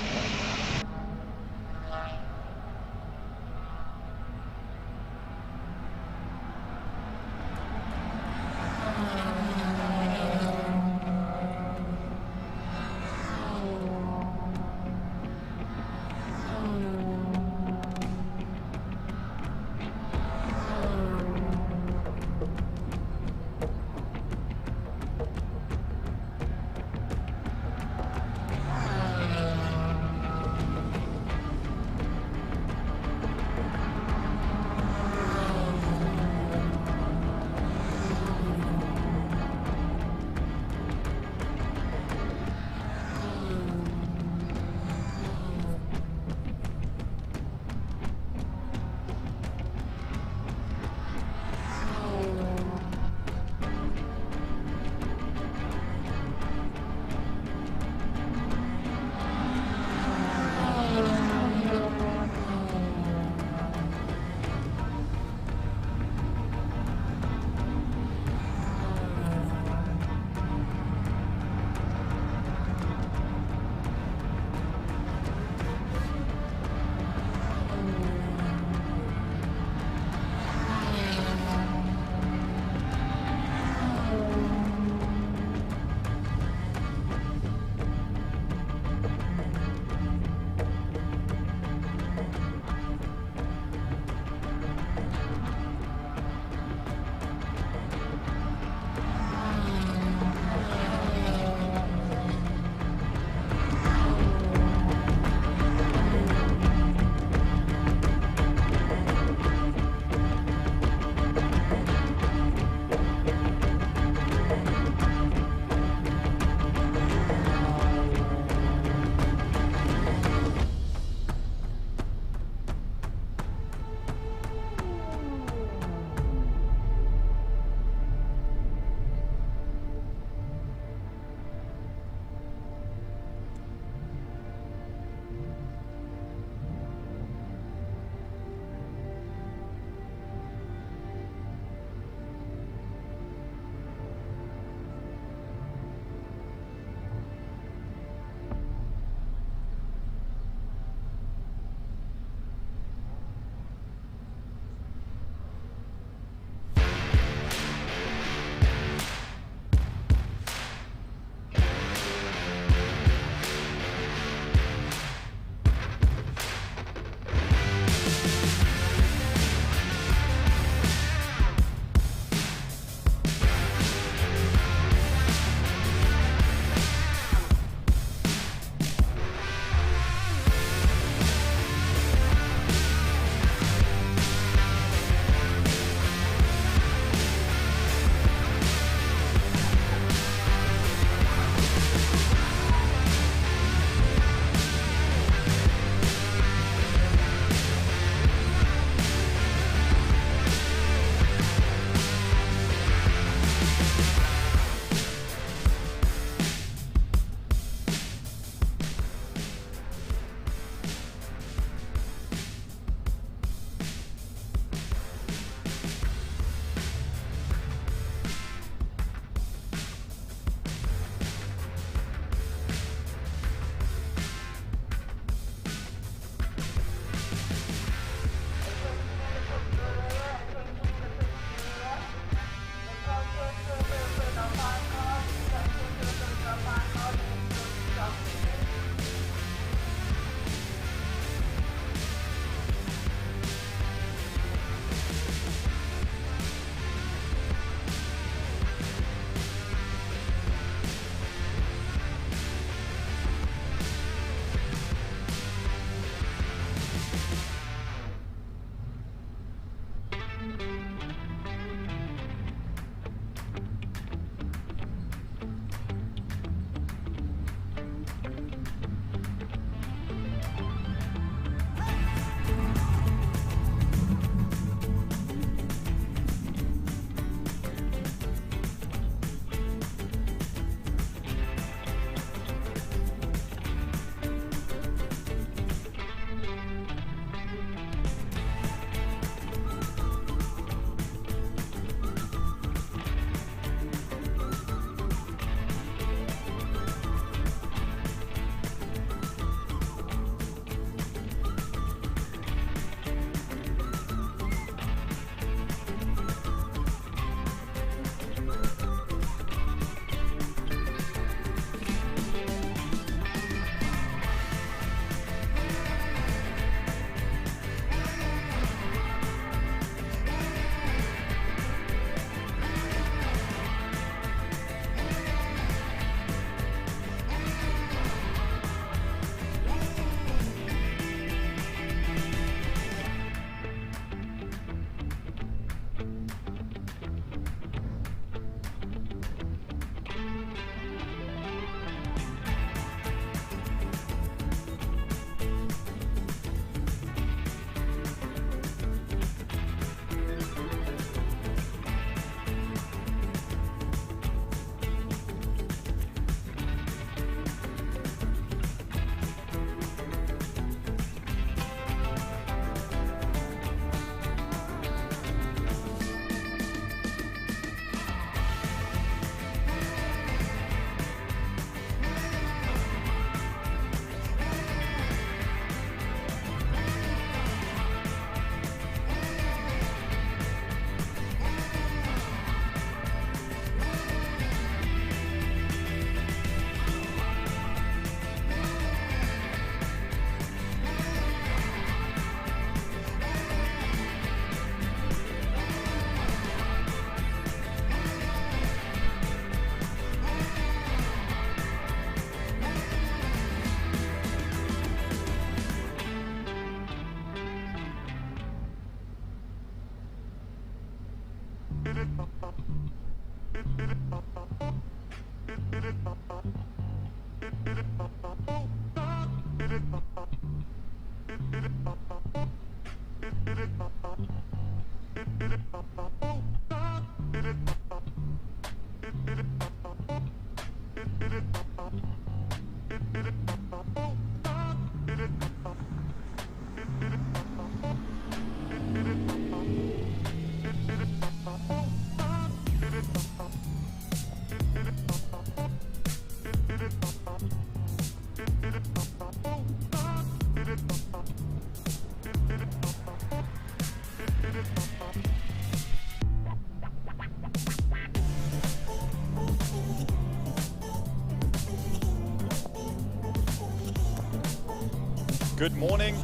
Good morning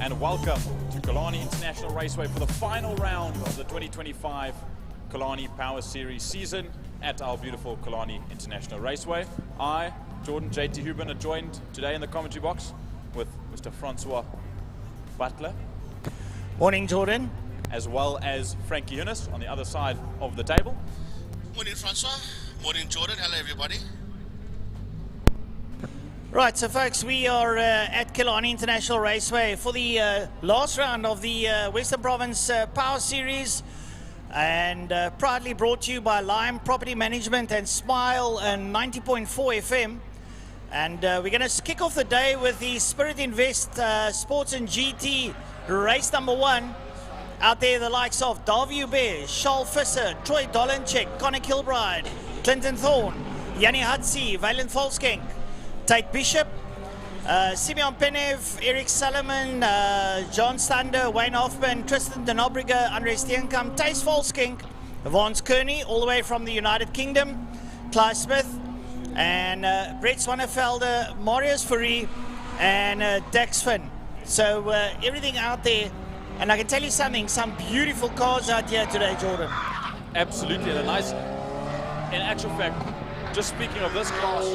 and welcome to Killarney International Raceway for the final round of the 2025 Killarney Power Series season at our beautiful Killarney International Raceway. I, Jordan JT Huben, are joined today in the commentary box with Mr. Francois Butler. Morning, Jordan. As well as Frankie Yunus on the other side of the table. Morning, Francois. Morning, Jordan. Hello, everybody. Right, so folks, we are at Killarney International Raceway for the last round of the Western Province Power Series, and proudly brought to you by Libre Property Management and Smile and 90.4 FM. And we're going to kick off the day with the Spirit Invest Sports and GT race number 1. Out there, the likes of Davy Bear, Charles Visser, Troy Dolenchek, Connor Kilbride, Clinton Thorne, Yanni Hudsi, Valen Volskenk, Tate Bishop, Simeon Penev, Eric Solomon, John Stander, Wayne Hoffman, Tristan de Nobrega, Andres Steenkamp, Thijs Volskink, Vance Kearney, all the way from the United Kingdom, Clive Smith, and Brett Swanevelde, Marius Fourie, and Dax Finn. So everything out there, and I can tell you something, some beautiful cars out here today, Jordan. Absolutely, and a nice, in actual fact, just speaking of this class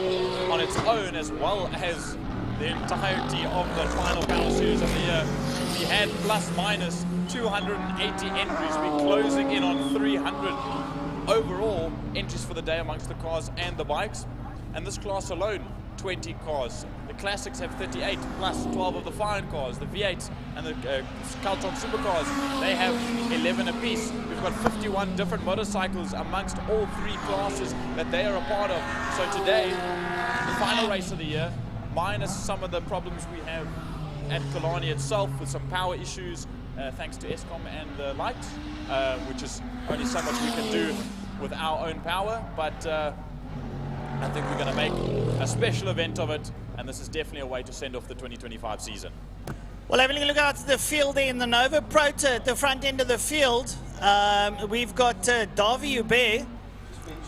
on its own, as well as the entirety of the final Power Series of the year, we had plus minus 280 entries. We're closing in on 300 overall entries for the day amongst the cars and the bikes. And this class alone, 20 cars. The Classics have 38, plus 12 of the fine cars. The V8s and the Calton Supercars, they have 11 apiece. We've got 51 different motorcycles amongst all three classes that they are a part of. So today, the final race of the year, minus some of the problems we have at Killarney itself with some power issues, thanks to Eskom and the lights, which is only so much we can do with our own power, but I think we're going to make a special event of it, and this is definitely a way to send off the 2025 season. Well, having a look out at the field there in the Nova Proto at the front end of the field, we've got Davy Hubert,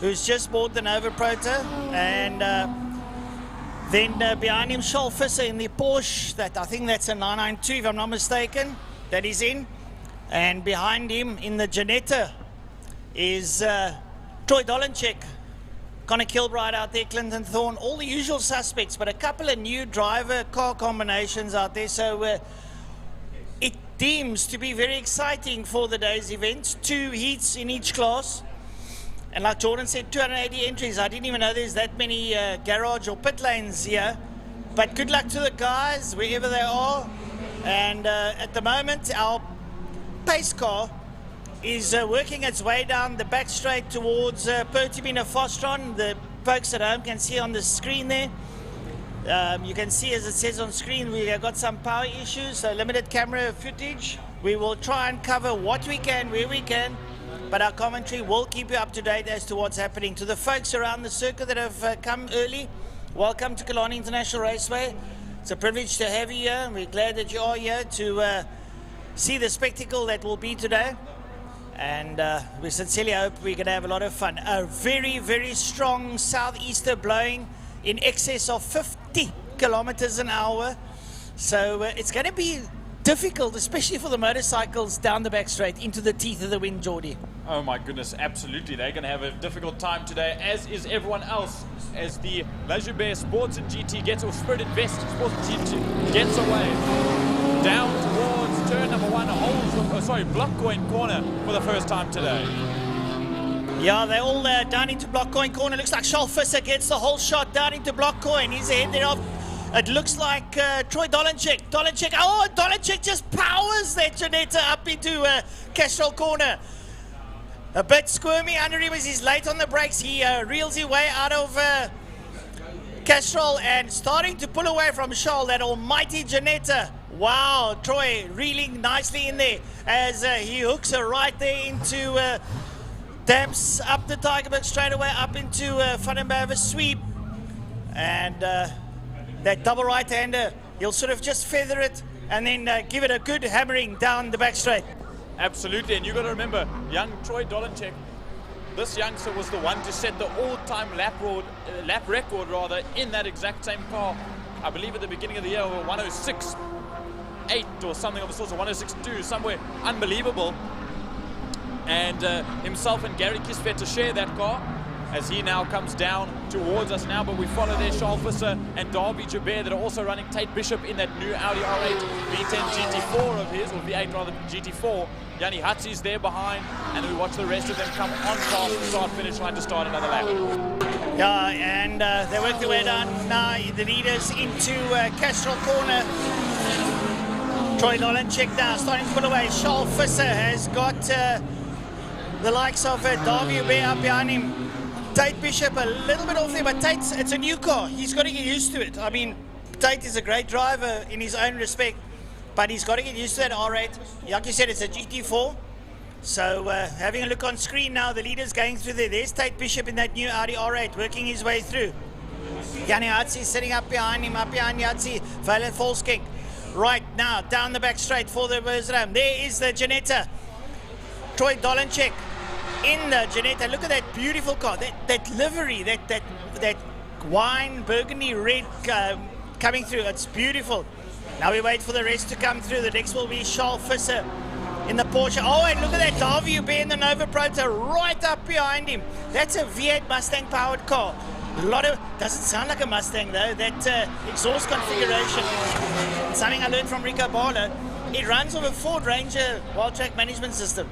who's just bought the Nova Proto, and then behind him, Charles Visser in the Porsche, that I think that's a 992 if I'm not mistaken, that he's in. And behind him in the Janetta is Troy Dolenchek, Connor Kilbride out there, Clinton Thorne, all the usual suspects, but a couple of new driver car combinations out there. So it deems to be very exciting for the day's events. 2 heats in each class. And like Jordan said, 280 entries. I didn't even know there's that many garage or pit lanes here. But good luck to the guys, wherever they are. And at the moment, our pace car is working its way down the back straight towards Pertamina Fostron. The folks at home can see on the screen there. You can see, as it says on screen, we have got some power issues, so limited camera footage. We will try and cover what we can, where we can, but our commentary will keep you up to date as to what's happening. To the folks around the circuit that have come early, welcome to Killarney International Raceway. It's a privilege to have you here. We're glad that you are here to see the spectacle that will be today. And we sincerely hope we're going to have a lot of fun. A very, very strong southeaster blowing in excess of 50 kilometers an hour. So it's going to be difficult, especially for the motorcycles down the back straight into the teeth of the wind, Geordie. Oh my goodness, absolutely. They're going to have a difficult time today, as is everyone else, as the Libre Sports and GT gets, or Spirit Invest Sports and GT gets away. Down towards turn number 1, Blockcoin corner for the first time today. Yeah, they're all down into block coin corner. Looks like Charles Visser gets the whole shot down into block coin. He's ahead thereof. It looks like Troy Dolenchek. Oh, Dolenchek just powers that Janetta up into Castrol corner. A bit squirmy under him as he's late on the brakes. He reels his way out of Castrol and starting to pull away from Charles, that almighty Janetta. Wow, Troy reeling nicely in there as he hooks her right there into damps up the Tigerberg straight away up into Van den Berg's sweep. And that double right-hander, he'll sort of just feather it and then give it a good hammering down the back straight. Absolutely, and you got to remember, young Troy Dolenchek, this youngster was the one to set the all-time lap record rather in that exact same car. I believe at the beginning of the year, over 106.8 or something of the sort, or 106.2, somewhere unbelievable. And himself and Gary Kisvet to share that car as he now comes down towards us now, but we follow there Charles Visser and Darby Jabir that are also running Tate Bishop in that new Audi R8 V10 GT4 of his, or V8 rather, GT4. Yanni Hatzi's there behind, and we watch the rest of them come on past the start-finish line to start another lap. Yeah, and they work their way down now, the leaders into Castrol corner. Troy Dolenchek now starting to pull away. Charles Visser has got the likes of Darby Jabir up behind him. Tate Bishop a little bit off there, but it's a new car. He's got to get used to it. I mean, Tate is a great driver in his own respect, but he's got to get used to that R8. Like you said, it's a GT4. So having a look on screen now, the leader's going through there. There's Tate Bishop in that new Audi R8, working his way through. Yanni Hatzi sitting up behind him, up behind Yatzi. Valen Volskink. Right now, down the back straight for the Versram. There is the Janetta. Troy Dolenchek in the Janetta. Look at that beautiful car, that livery, that wine burgundy red coming through. It's beautiful. Now we wait for the rest to come through. The next will be Charles Visser in the Porsche. Oh, and look at that Darby Jabir in the Nova Proto right up behind him. That's a V8 Mustang powered car. Doesn't sound like a Mustang though, that exhaust configuration. Something I learned from Rico Barlow. It runs off a Ford Ranger Wild Track Management System.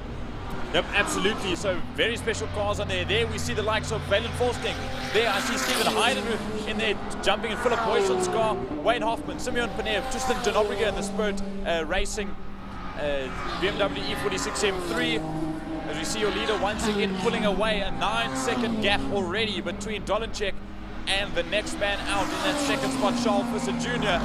Yep, absolutely. So very special cars on there. There we see the likes of Valen Volskink. There I see Stephen Hayden in there jumping in Philip Boysen's car. Wayne Hoffman, Simeon Panev, Tristan Denobriga in the Spirit Racing BMW E46 M3. As we see your leader once again pulling away, a 9-second gap already between Dolenchek and the next man out in that second spot, Charles Visser Jr.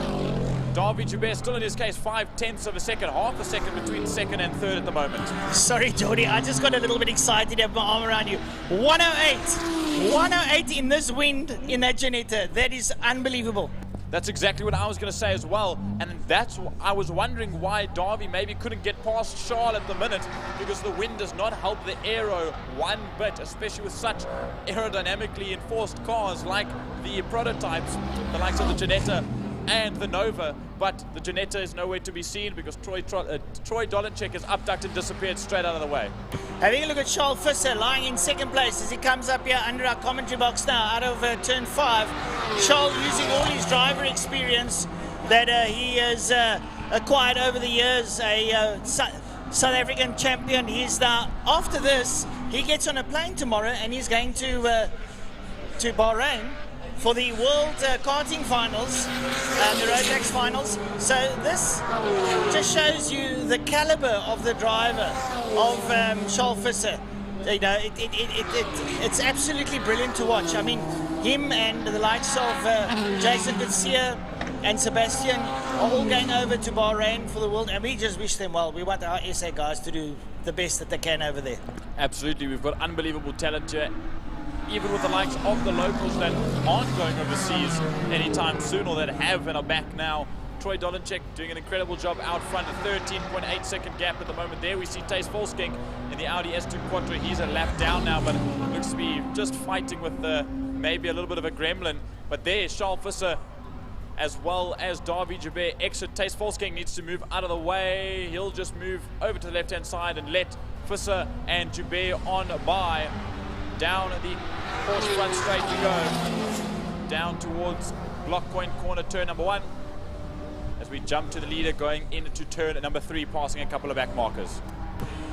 Darby Jabir still in his case 0.5 of a second, half a second between second and third at the moment. Sorry, Jody, I just got a little bit excited, have my arm around you. 108 in this wind in that Janetta. That is unbelievable. That's exactly what I was going to say as well, and I was wondering why Darby maybe couldn't get past Charles at the minute, because the wind does not help the aero one bit, especially with such aerodynamically enforced cars like the prototypes, the likes of the Janetta and the Nova. But the Janetta is nowhere to be seen because Troy Dolenchek has abducted and disappeared straight out of the way. Having a look at Charles Visser lying in second place as he comes up here under our commentary box now out of turn 5. Charles using all his driver experience that he has acquired over the years, a South African champion. He's now, after this, he gets on a plane tomorrow and he's going to Bahrain for the World Karting Finals and the Rotax Finals. So this just shows you the caliber of the driver of Charles Visser. You know, it's absolutely brilliant to watch. I mean, him and the likes of Jason Garcia and Sebastian are all going over to Bahrain for the World, and we just wish them well. We want our SA guys to do the best that they can over there. Absolutely, we've got unbelievable talent here, even with the likes of the locals that aren't going overseas anytime soon, or that have and are back now. Troy Dolenchek doing an incredible job out front, a 13.8 second gap at the moment. There we see Tate Volskink in the Audi S2 Quattro. He's a lap down now, but looks to be just fighting with maybe a little bit of a gremlin. But there, Charles Visser as well as Darby Jabir exit. Tate Volskink needs to move out of the way. He'll just move over to the left-hand side and let Visser and Jabir on by. Down the Porsche front straight we go. Down towards Block Point corner, turn number 1. As we jump to the leader going into turn number 3, passing a couple of back markers.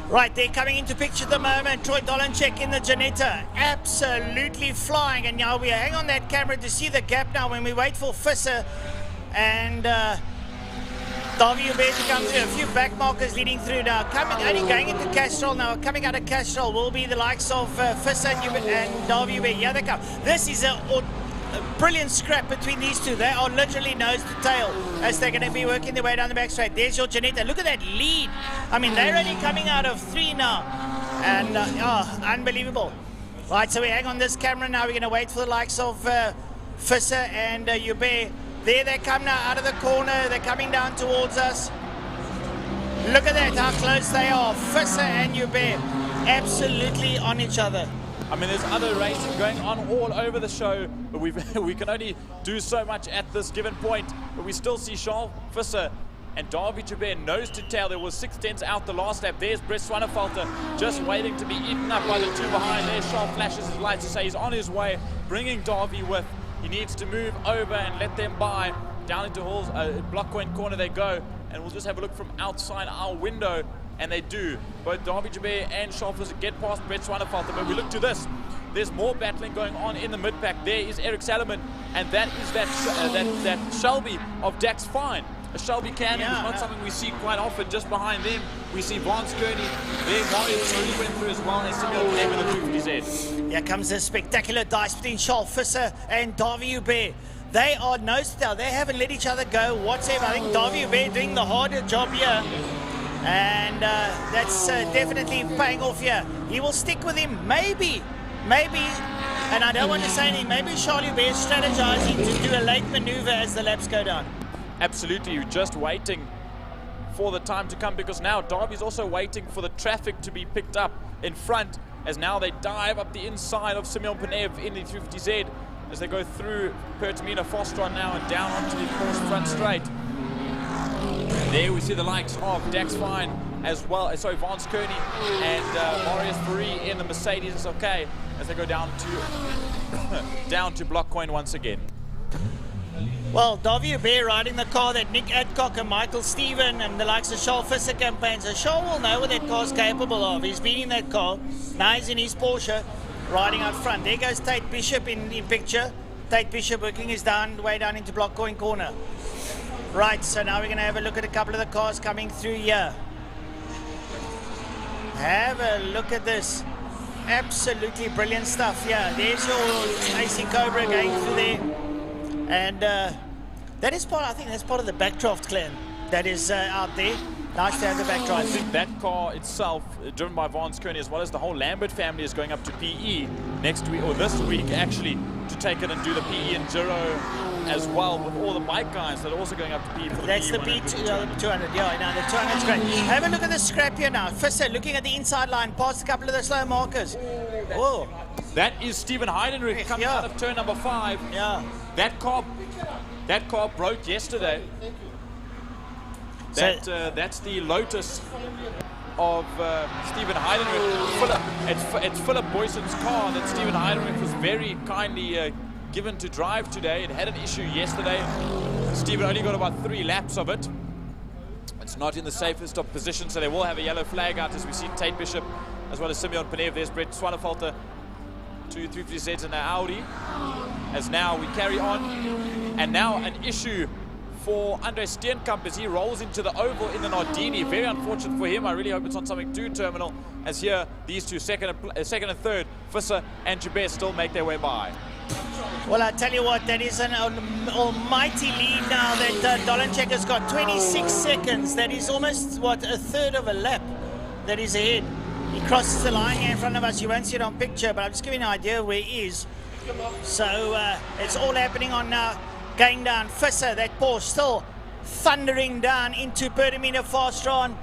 Right, they're coming into picture at the moment. Troy Dolenchek in the Janetta, absolutely flying. And now we hang on that camera to see the gap now when we wait for Visser and Davy Hubert to come through. A few back markers leading through now. Only going into Castrol now. Coming out of Castrol will be the likes of Visser and Davy Hubert. Here they come. This is a brilliant scrap between these two. They are literally nose to tail as they're going to be working their way down the back straight. There's your Janetta. Look at that lead. I mean, they're only coming out of 3 now. And, unbelievable. Right, so we hang on this camera now. We're going to wait for the likes of Visser and Hubert. There they come now out of the corner. They're coming down towards us. Look at that, how close they are. Visser and Hubert absolutely on each other. I mean, there's other racing going on all over the show, but we can only do so much at this given point. But we still see Charles Visser and Davy Hubert nose to tail. There was 6/10 out the last lap. There's Brett Swanefelter just waiting to be eaten up by the two behind. There, Charles flashes his lights to say he's on his way, bringing Davy with. He needs to move over and let them by. Down into Hall's block point corner they go, and we'll just have a look from outside our window. And they do. Both Davy Hubert and Charles get past Brett Swanefelter. But we look to this. There's more battling going on in the mid-pack. There is Eric Salomon, and that is that Shelby of Dax Fine. A Shelby Cannon is not something we see quite often. Just behind them, we see Vance Kearney. There, Mario Tony went through as well, and Simeon came with the 250Z. Here comes a spectacular dice between Charles Visser and Davy Hubert. They are nose to tail. They haven't let each other go whatsoever. I think Davy Hubert doing the harder job here. And that's definitely paying off here. He will stick with him, maybe, and I don't want to say anything, maybe Charlie Hubert is strategizing to do a late maneuver as the laps go down. Absolutely, you're just waiting for the time to come, because now Darby's also waiting for the traffic to be picked up in front, as now they dive up the inside of Simeon Panev in the 350Z as they go through Pertamina Fostron now and down onto the course front straight. There we see the likes of Dax Fine as well, sorry, Vance Kearney and Marius Fourie in the Mercedes SLK as they go down to down to block coin once again. Well, Davy Hubert riding the car that Nick Adcock and Michael Stephen and the likes of Charles Visser campaigns. So Charles will know what that car's capable of. He's been in that car. Now he's in his Porsche riding out front. There goes Tate Bishop in picture. Tate Bishop working his way down into block coin corner. Right, so now we're going to have a look at a couple of the cars coming through here. Have a look at this. Absolutely brilliant stuff here. There's your AC Cobra going through there. And that is part, I think that's part of the Backdraft clan that is out there. Nice to have the backdraft. I think that car itself, driven by Vance Kearney, as well as the whole Lambert family, is going up to PE next week, or this week actually, to take it and do the PE and Giro as well, with all the bike guys that are also going up to PE for the That's PE the P200, yeah, no, the 200 is great. Have a look at the scrap here now. Visser looking at the inside line, past a couple of the slow markers. Oh, that is Stephen Heidenreich coming out of turn number 5. Yeah. That car broke yesterday. That's the Lotus of Stephen Heidenreich. It's Philip Boyson's car that Stephen Heidenreich was very kindly given to drive today. It had an issue yesterday. Stephen only got about 3 laps of it. It's not in the safest of positions, so they will have a yellow flag out as we see Tate Bishop as well as Simeon Panev. There's Brett Swanefelter, 2 350Zs in the Audi. As now we carry on, and now an issue for Andre Steenkamp as he rolls into the oval in the Nardini. Very unfortunate for him. I really hope it's not something too terminal, as here these two, second and third, Visser and Joubert, still make their way by. Well, I tell you what, that is an almighty lead now that Dolenchek has got. 26 seconds. That is almost, what, a third of a lap that is ahead. He crosses the line here in front of us. You won't see it on picture, but I'm just giving you an idea where he is. So it's all happening on now. Going down, Visser, that Porsche still thundering down into Pertamina Fastron.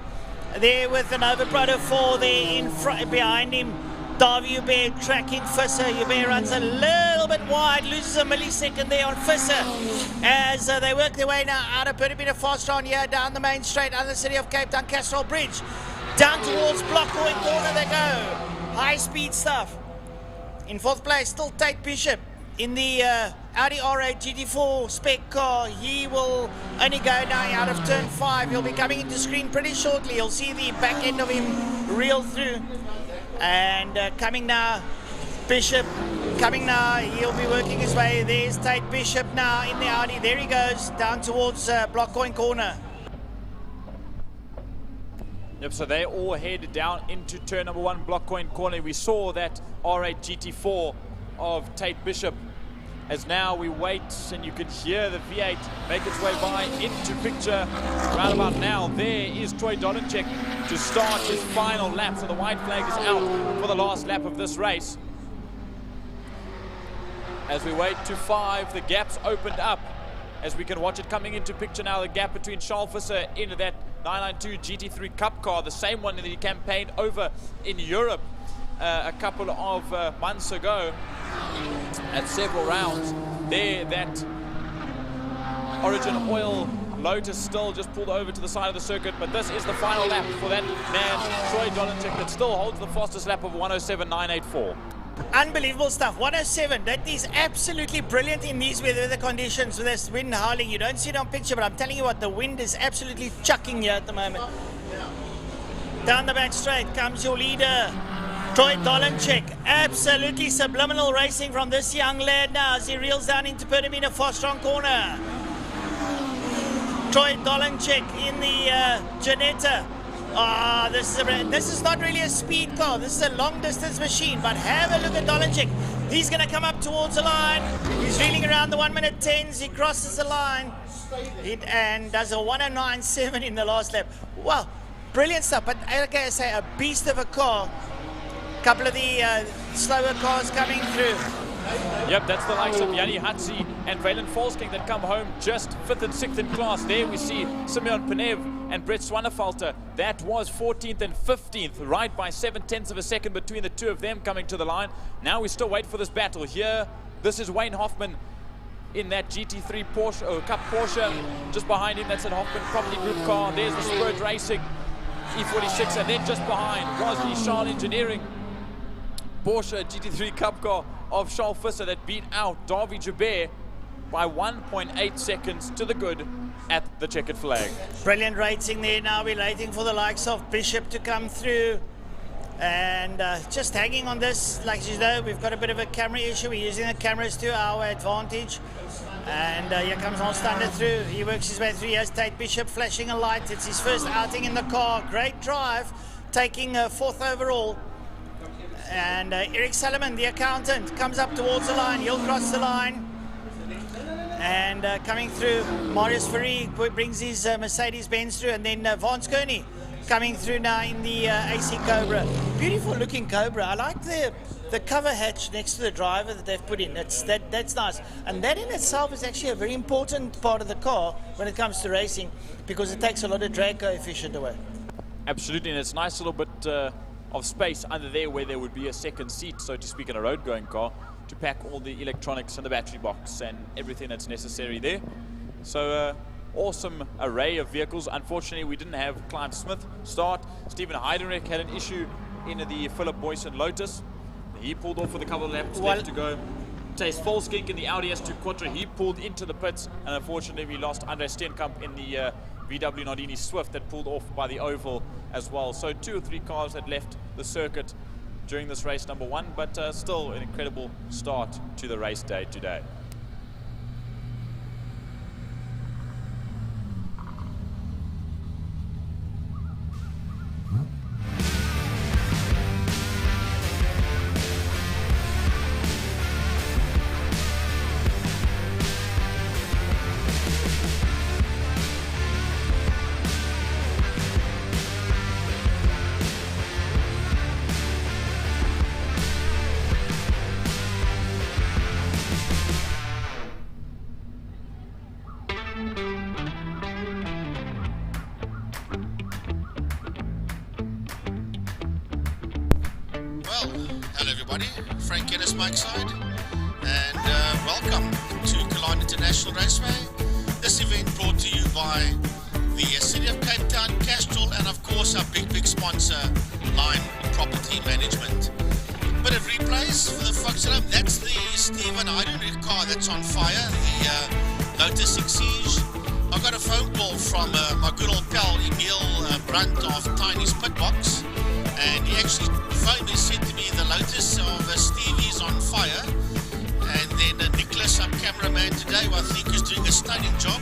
There with the Nova Proto 4 there in front, behind him. Davy Hubert tracking Visser. Hubert runs a little bit wide, loses a millisecond there on Visser as they work their way now out of Pertamina Fastron here down the main straight under the city of Cape Town, Castrol Bridge. Down towards block coin corner they go. High speed stuff. In 4th place, still Tate Bishop. In the Audi R8 GT4 spec car. He will only go now out of turn 5. He'll be coming into screen pretty shortly. You'll see the back end of him reel through. And coming now, Bishop. Coming now, he'll be working his way. There's Tate Bishop now in the Audi. There he goes, down towards Block Coin Corner. Yep, so they all head down into turn number 1, Block Coin Corner. We saw that R8 GT4 of Tate Bishop. As now we wait, and you can hear the V8 make its way by into picture. Right about now, there is Troy Dolenchek to start his final lap. So the white flag is out for the last lap of this race. As we wait to 5, the gap's opened up. As we can watch it coming into picture now, the gap between Charles Visser into that 992 GT3 Cup car, the same one that he campaigned over in Europe a couple of months ago at several rounds. There, that Origin Oil Lotus still just pulled over to the side of the circuit, but this is the final lap for that man, Troy Dolenchek, that still holds the fastest lap of 107.984. Unbelievable stuff. 107. That is absolutely brilliant in these weather conditions with this wind howling. You don't see it on picture, but I'm telling you what, the wind is absolutely chucking here at the moment. Down the back straight comes your leader, Troy Dolenchek. Absolutely subliminal racing from this young lad now as he reels down into Pertamina Fostron corner. Troy Dolenchek in the Janetta. This is not really a speed car. This is a long distance machine, but have a look at Dolenchek. He's going to come up towards the line. He's reeling around the 1 minute 10s. He crosses the line and does a 109.7 in the last lap. Wow, brilliant stuff. But like I say, a beast of a car. A couple of the slower cars coming through. Yep, that's the likes of Yanni Hatzi and Valen Volsking that come home just 5th and 6th in class. There we see Simeon Penev and Brett Swanefelter. That was 14th and 15th, right by 7/10 of a second between the two of them coming to the line. Now we still wait for this battle here. This is Wayne Hoffman in that GT3 Porsche, Cup Porsche. Just behind him, that's an Hoffman Property Group car. There's the Spurge Racing E46, and then just behind was the Charles Engineering Porsche GT3 Cup car of Charles Visser that beat out Davy Joubert by 1.8 seconds to the good at the checkered flag. Brilliant racing there. Now we're waiting for the likes of Bishop to come through. And just hanging on this, like you know, we've got a bit of a camera issue. We're using the cameras to our advantage. And here comes Holstander through. He works his way through. Here's Tate Bishop flashing a light. It's his first outing in the car. Great drive, taking 4th overall. And Eric Salomon, the accountant, comes up towards the line. He'll cross the line. And coming through, Marius Farid brings his Mercedes-Benz through. And then Vance Kearney coming through now in the AC Cobra. Beautiful looking Cobra. I like the cover hatch next to the driver that they've put in. That's nice. And that in itself is actually a very important part of the car when it comes to racing, because it takes a lot of drag coefficient away. Absolutely, and it's a nice little bit of space under there where there would be a second seat, so to speak, in a road-going car to pack all the electronics and the battery box and everything that's necessary there. So awesome array of vehicles. Unfortunately, we didn't have Clive Smith start. Stephen Heidenreich had an issue in the Philip Boyson Lotus. He pulled off with a couple of laps left to go. Tace Volskink in the Audi S2 Quattro, he pulled into the pits, and unfortunately we lost Andre Steenkamp in the VW Nardini Swift that pulled off by the oval as well. So 2 or 3 cars had left the circuit during this race number 1, but still an incredible start to the race day today. Frank Ennis Mike side, and welcome to Killarney International Raceway. This event brought to you by the City of Cape Town, Castrol, and of course our big sponsor, Line Property Management. Bit of replays for the folks at home. That's the Stephen Hydrenrich car that's on fire, the Lotus Exige. I got a phone call from my good old pal Emil Brunt of Tiny's Pitbox, and he actually phoned me and said to me the Lotus of Stevie's on fire. And then Nicholas, our cameraman today, who I think is doing a stunning job.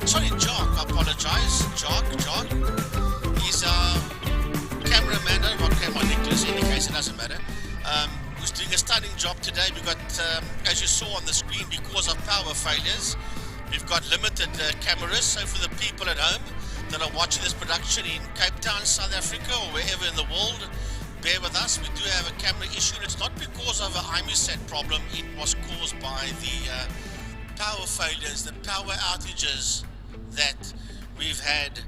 Sorry, Jock, I apologize. Jock. He's our cameraman. I don't know what came on Nicholas, in any case, it doesn't matter. Who's doing a stunning job today. We've got, as you saw on the screen, because of power failures, we've got limited cameras. So for the people at home that are watching this production in Cape Town, South Africa, or wherever in the world, bear with us. We do have a camera issue, and it's not because of an IMUSAT problem. It was caused by the power failures, the power outages that we've had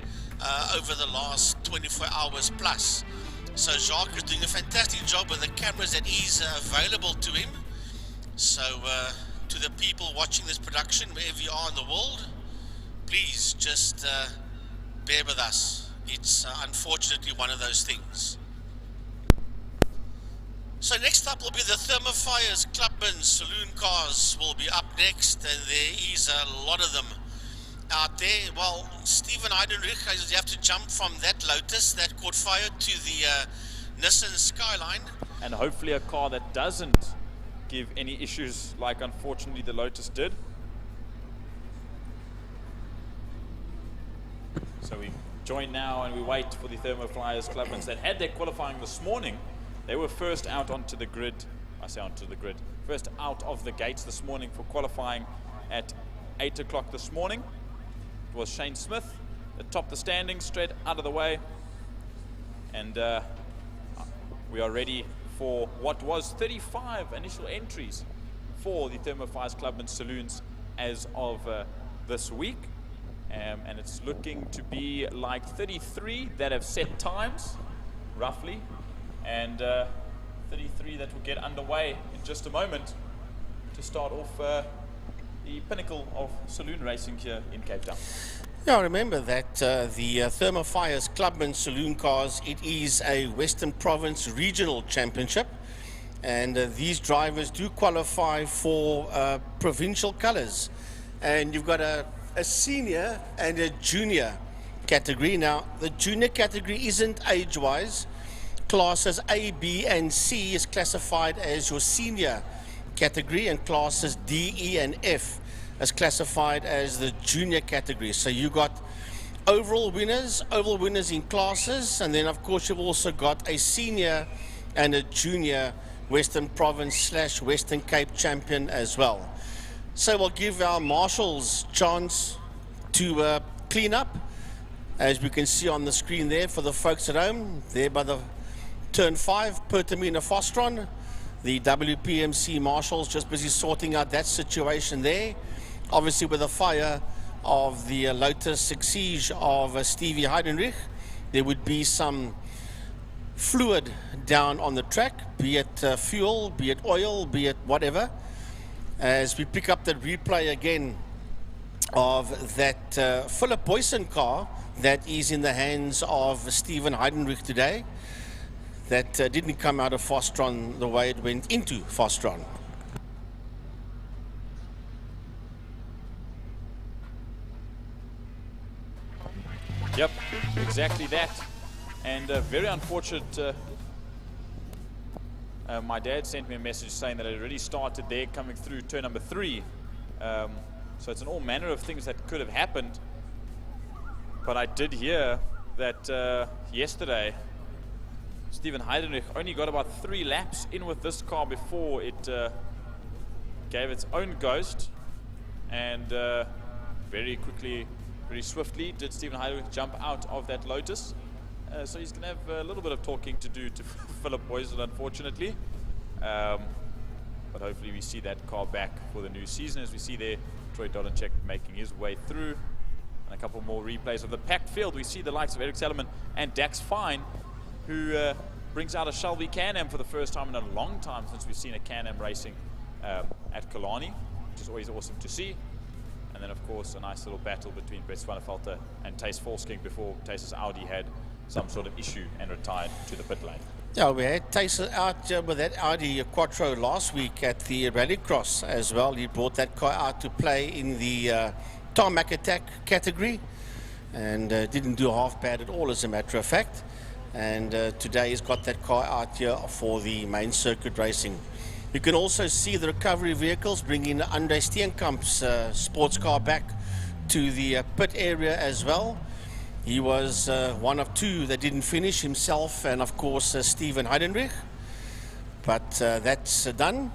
over the last 24 hours plus. So Jacques is doing a fantastic job with the cameras that is available to him. So to the people watching this production, wherever you are in the world, please just bear with us. It's unfortunately one of those things. So next up will be the Thermofires Clubman saloon cars will be up next, and there is a lot of them out there. Well, Stephen Hydrenrich, you have to jump from that Lotus that caught fire to the Nissan Skyline. And hopefully a car that doesn't give any issues like unfortunately the Lotus did. So we join now and we wait for the Thermofires Clubmans that had their qualifying this morning. They were first out onto the grid. I say onto the grid. First out of the gates this morning for qualifying at 8 o'clock this morning. It was Shane Smith that topped the standings straight out of the way. And we are ready for what was 35 initial entries for the Thermofires Clubman Saloons as of this week. And it's looking to be like 33 that have set times, roughly. And 33 that will get underway in just a moment to start off the pinnacle of saloon racing here in Cape Town. Now remember that the Thermofires Clubman saloon cars, it is a Western Province regional championship, and these drivers do qualify for provincial colours, and you've got a senior and a junior category. Now the junior category isn't age-wise. Classes A, B, and C is classified as your senior category, and classes D, E, and F is classified as the junior category. So you got overall winners in classes, and then of course you've also got a senior and a junior Western Province / Western Cape champion as well. So we'll give our marshals chance to clean up, as we can see on the screen there for the folks at home, there by the Turn 5, Pertamina Fostron. The WPMC marshals just busy sorting out that situation there. Obviously with the fire of the Lotus Exige of Stevie Hydrenrich, there would be some fluid down on the track, be it fuel, be it oil, be it whatever. As we pick up the replay again of that Philip Boyson car that is in the hands of Stephen Hydrenrich today, that didn't come out of Fostron the way it went into Fostron. Yep, exactly that. And very unfortunate. My dad sent me a message saying that it already started there coming through turn number 3. So it's an all manner of things that could have happened. But I did hear that yesterday Stephen Hydrenrich only got about 3 laps in with this car before it gave its own ghost, and very quickly, very swiftly did Stephen Hydrenrich jump out of that Lotus. So he's going to have a little bit of talking to do to Philip Boyson, unfortunately. But hopefully we see that car back for the new season. As we see there, Troy Dolenchek making his way through. And a couple more replays of the packed field. We see the likes of Eric Sellerman and Dax Fine, who brings out a Shelby Can-Am for the first time in a long time since we've seen a Can-Am racing at Killarney, which is always awesome to see. And then, of course, a nice little battle between Brett Swanefelter and Tace Volsking before Tace's Audi had some sort of issue and retired to the pit lane. Yeah, we had Tyson out with that Audi Quattro last week at the Rallycross as well. He brought that car out to play in the tarmac attack category and didn't do half bad at all, as a matter of fact. And today he's got that car out here for the main circuit racing. You can also see the recovery vehicles bringing Andre Steenkamp's sports car back to the pit area as well. He was one of two that didn't finish, himself and of course Steven Heidenrich. But that's done.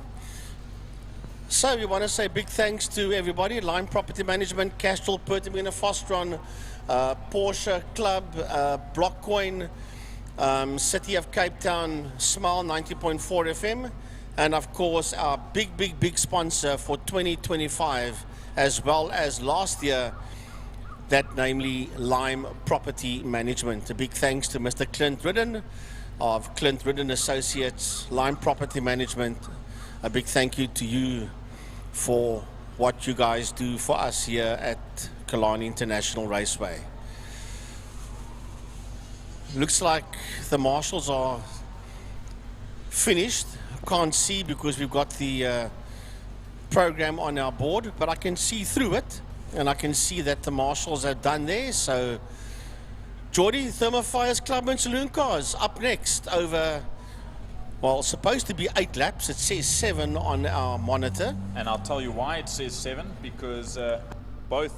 So we want to say big thanks to everybody: Lime Property Management, Castrol, Pertamina, Fostron, Porsche Club, Blockcoin, City of Cape Town, Smile 90.4 FM, and of course our big sponsor for 2025 as well as last year, that namely Lime Property Management. A big thanks to Mr. Clint Ridden of Clint Ridden Associates, Lime Property Management. A big thank you to you for what you guys do for us here at Killarney International Raceway. Looks like the marshals are finished. Can't see because we've got the program on our board, but I can see through it. And I can see that the marshals are done there. So, Geordie, Thermofires, Clubman, Saloon Cars up next over, well, supposed to be 8 laps. It says 7 on our monitor. And I'll tell you why it says 7, because both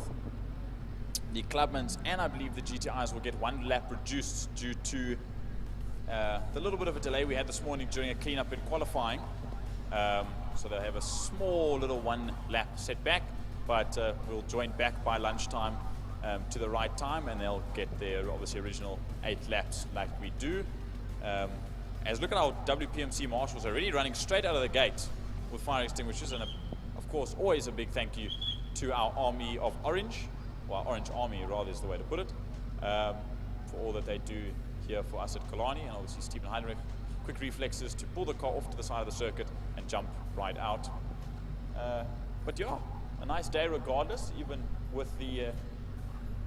the Clubmans and I believe the GTIs will get 1 lap reduced due to the little bit of a delay we had this morning during a cleanup in qualifying. So they'll have a small little 1 lap setback. But we'll join back by lunchtime to the right time, and they'll get their obviously original 8 laps like we do. As look at our WPMC marshals already running straight out of the gate with fire extinguishers, and of course always a big thank you to our army of orange, well, Orange Army rather is the way to put it, for all that they do here for us at Killarney. And obviously Stephen Heinrich, quick reflexes to pull the car off to the side of the circuit and jump right out. But yeah, a nice day regardless, even with the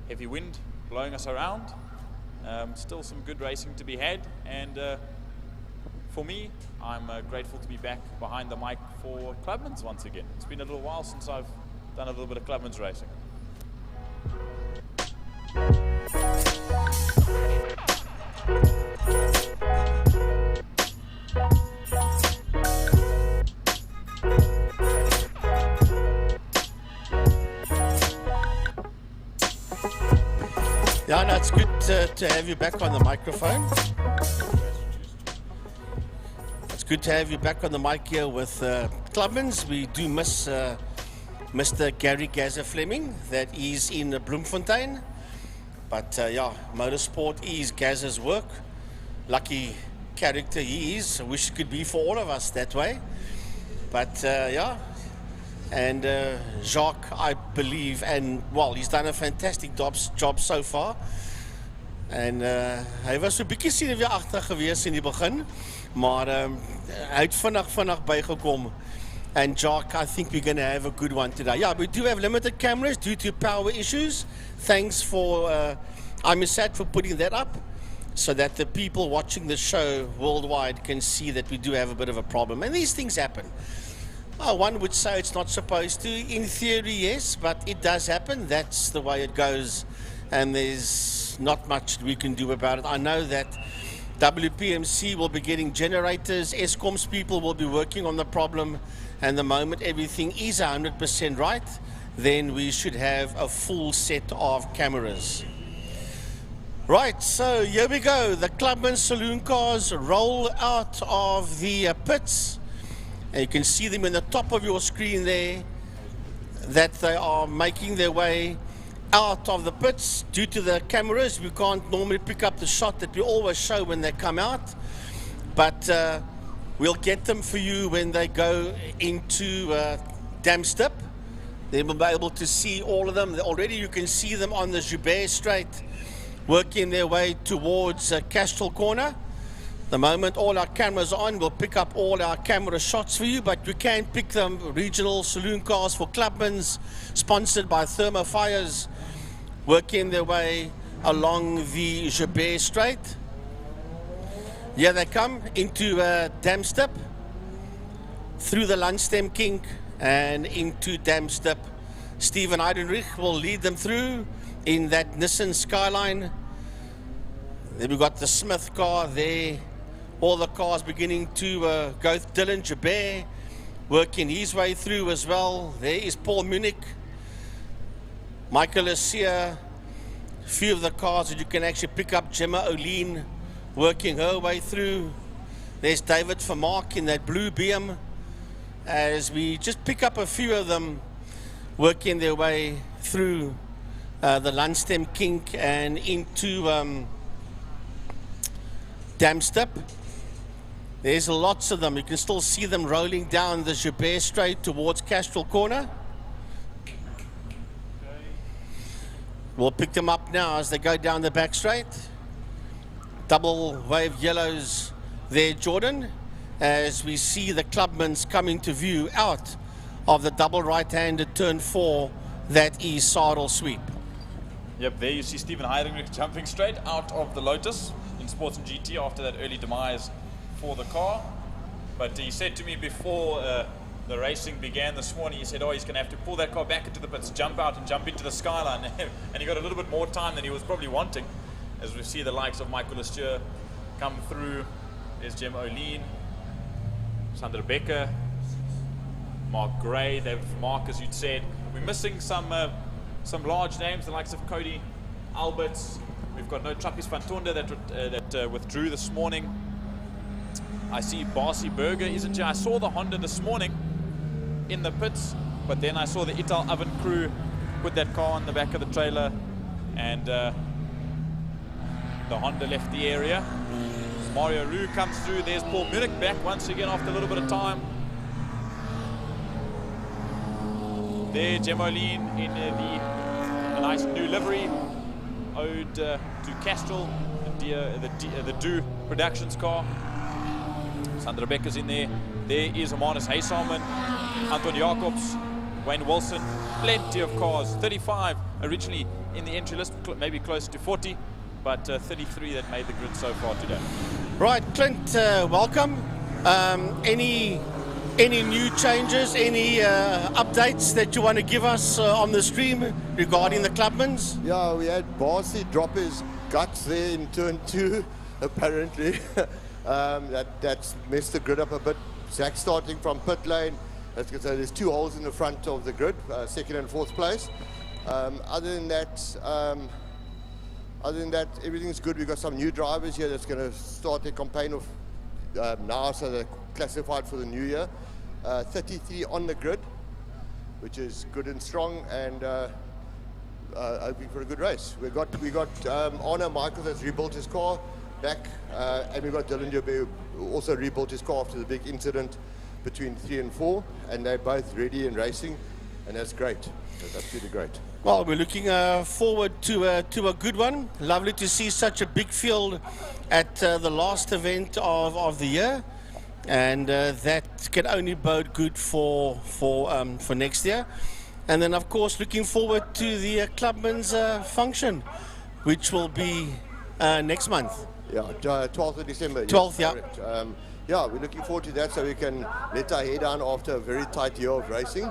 heavy wind blowing us around. Still some good racing to be had, and for me, I'm grateful to be back behind the mic for Clubman's once again. It's been a little while since I've done a little bit of Clubman's racing. Yeah, no, it's good to have you back on the microphone. It's good to have you back on the mic here with Clubmans. We do miss Mr. Gary Gaza Fleming, that is in Bloemfontein. But yeah, motorsport is Gaza's work. Lucky character he is. I wish it could be for all of us that way. But yeah. And Jacques, I believe, and well, he's done a fantastic job so far. En hy was so 'n bietjie senuweeagtig geweest in die begin, maar hy het vinnig bygekom. And Jacques, I think we're going to have a good one today. Yeah, we do have limited cameras due to power issues. Thanks for IMUSAT for putting that up, so that the people watching the show worldwide can see that we do have a bit of a problem. And these things happen. One would say it's not supposed to. In theory, yes, but it does happen. That's the way it goes, and there's not much we can do about it. I know that WPMC will be getting generators. Eskom's people will be working on the problem, and the moment everything is 100% right, then we should have a full set of cameras. Right, so here we go. The Clubman saloon cars roll out of the pits. And you can see them in the top of your screen there, that they are making their way out of the pits. Due to the cameras, we can't normally pick up the shot that we always show when they come out. But we'll get them for you when they go into Damstip. Then we'll be able to see all of them. Already you can see them on the Joubert Straight, working their way towards Castrol Corner. The moment all our cameras are on, we'll pick up all our camera shots for you, but we can pick them regional saloon cars for Clubmans, sponsored by Thermofires, working their way along the Joubert Straight. Here they come into Damstep, through the Lundstem Kink and into Damstep. Steven Heidenrich will lead them through in that Nissan Skyline. Then we've got the Smith car there. All the cars beginning to go. Dylan Jabert working his way through as well. There is Paul Munich, Michael Assia. A few of the cars that you can actually pick up. Gemma O'Lean working her way through. There's David Vermaak in that blue BM. As we just pick up a few of them working their way through the Lundstem Kink and into Damstep. There's lots of them. You can still see them rolling down the Joubert Straight towards Castrol Corner. We'll pick them up now as they go down the back straight. Double wave yellows there, Jordan, as we see the Clubmans coming to view out of the double right-handed turn 4, that is Sadel Sweep. Yep, there you see Steven Heidenrich jumping straight out of the Lotus in Sports and GT after that early demise for the car. But he said to me before the racing began this morning, he said, oh, he's going to have to pull that car back into the pits, jump out and jump into the Skyline. And he got a little bit more time than he was probably wanting, as we see the likes of Michael Asture come through. There's Gemma O'Lean, Sandra Becker, Mark Gray, David Vermaak, as you'd said. We're missing some large names, the likes of Cody Alberts. We've got no Trappis van Tonder that withdrew this morning. I see Barcy Berger isn't here. I saw the Honda this morning in the pits, but then I saw the Ital Oven crew put that car on the back of the trailer, and the Honda left the area. Mario Roux comes through. There's Paul Munich back once again after a little bit of time. There, Gemma O'Lean in a nice new livery, ode to Castrol, the Do Productions car. Sandra Becker's in there. There is Amanus Haysalman, Anton Jacobs, Wayne Wilson. Plenty of cars. 35 originally in the entry list, maybe close to 40, but 33 that made the grid so far today. Right, Clint, welcome. Any new changes, any updates that you want to give us on the stream regarding the Clubmans? Yeah, we had Barcy drop his guts there in turn 2, apparently. That's messed the grid up a bit. Zach starting from pit lane. So there's 2 holes in the front of the grid, 2nd and 4th place. Other than that, everything's good. We've got some new drivers here that's going to start their campaign of now, so they're classified for the new year. 33 on the grid, which is good and strong, and hoping for a good race. We got Arno Michael that's rebuilt his car back, and we've got Dylan Jabeur who also rebuilt his car after the big incident between 3 and 4, and they're both ready and racing, and that's great. That's really great. Well, we're looking forward to a good one. Lovely to see such a big field at the last event of the year, and that can only bode good for next year. And then, of course, looking forward to the Clubman's function, which will be next month. Yeah, 12th of December. 12th, yeah. Correct. Yeah, we're looking forward to that, so we can let our hair down after a very tight year of racing,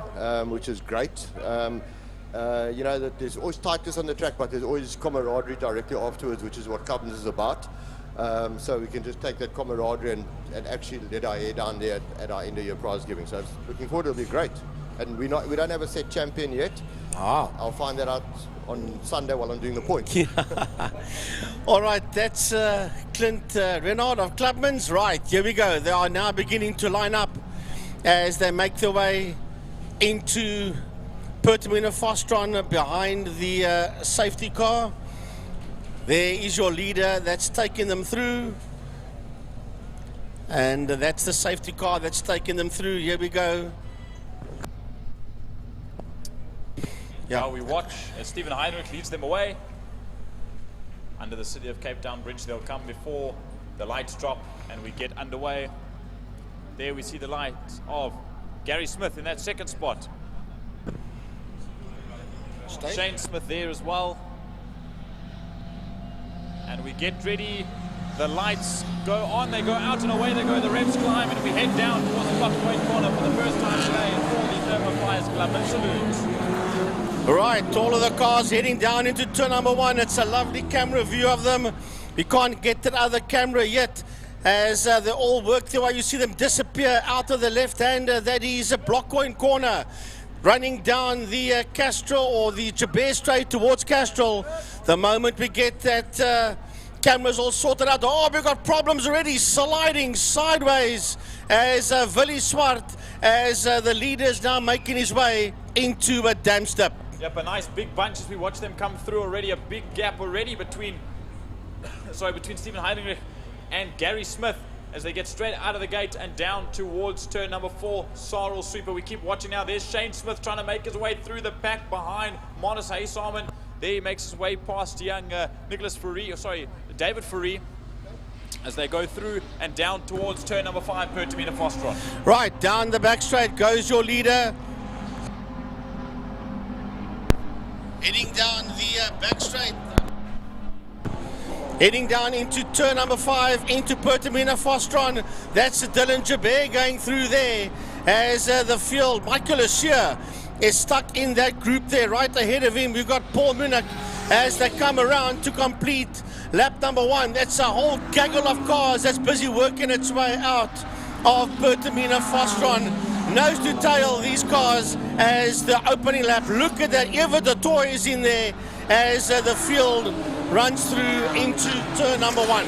which is great. You know that there's always tightness on the track, but there's always camaraderie directly afterwards, which is what Clubman is about. So we can just take that camaraderie and actually let our hair down there at our end of year prize giving. So looking forward, it'll be great. And we don't have a set champion yet. I'll find that out on Sunday while I'm doing the points. All right, that's Clint Renard of Clubman's. Right, here we go. They are now beginning to line up as they make their way into Pertamina Fostron behind the safety car. There is your leader that's taking them through. And that's the safety car that's taking them through. Here we go. Now we watch as Steven Heinrich leads them away. Under the City of Cape Town Bridge, they'll come before the lights drop and we get underway. There we see the lights of Gary Smith in that second spot. Shane Smith there as well. And we get ready. the lights go on, they go out and away they go, the revs climb, and we head down towards the Block Point corner for the first time today for the Thermo Fires Clubman Saloons. Right, all of the cars heading down into turn number 1. It's a lovely camera view of them. We can't get to the other camera yet as they all work their way. You see them disappear out of the left-hander. That is a Block Point corner. Running down the Castrol or the Jabez Straight towards Castrol. The moment we get that cameras all sorted out. Oh, we've got problems already. Sliding sideways as Willie Swart, as the leader is now making his way into a dam step. Yep, a nice big bunch as we watch them come through already. A big gap already between Stephen Heidenreich and Gary Smith as they get straight out of the gate and down towards turn number 4, Sarl Super. We keep watching now. There's Shane Smith trying to make his way through the pack behind Monis Haysamen. There he makes his way past young David Fourie as they go through and down towards turn number 5, Pertamina Fostron. Right, down the back straight goes your leader. Heading down the back straight. Heading down into turn number 5, into Pertamina Fostron. That's Dylan Jabez going through there as the field. Michael Ashear is stuck in that group there. Right ahead of him, we've got Paul Munich as they come around to complete lap number 1. That's a whole gaggle of cars that's busy working its way out of Pertamina Fostron. Nose to tail, these cars as the opening lap. Look at that, Eva de Toy is in there as the field runs through into turn number 1.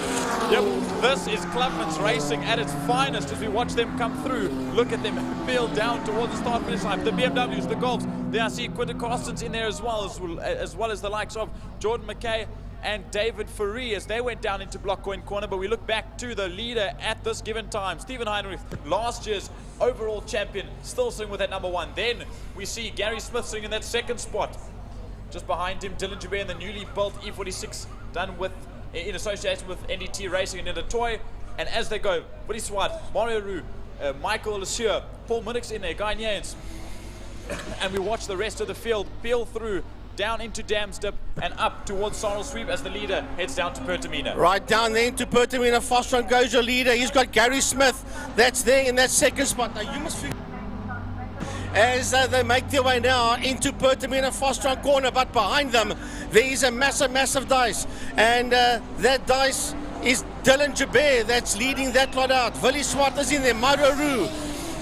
Yep, this is Clubman's racing at its finest as we watch them come through. Look at them field down towards the start finish line. The BMWs, the Golfs, there I see Quinton Carstens in there as well as the likes of Jordan McKay and David Fourie as they went down into Block Point corner. But we look back to the leader at this given time, Stephen Heinrich, last year's overall champion, still sitting with that number 1. Then we see Gary Smith sitting in that second spot. Just behind him, Dylan Jabez in the newly built E46 done in association with NDT Racing and Toy. And as they go, Willie Swart, Mario Roux, Michael Lesieur, Paul Munnick's in there, Guy Nyans. And we watch the rest of the field peel through down into Damstep and up towards Sarl Sweep as the leader heads down to Pertamina. Right down there into Pertamina Fostron goes your leader. He's got Gary Smith that's there in that second spot. Now you must figure as they make their way now into Pertamina Fostron corner, but behind them there is a massive dice, and that dice is Dylan Jabez that's leading that lot out. Willie Swart is in there, Mario Roux,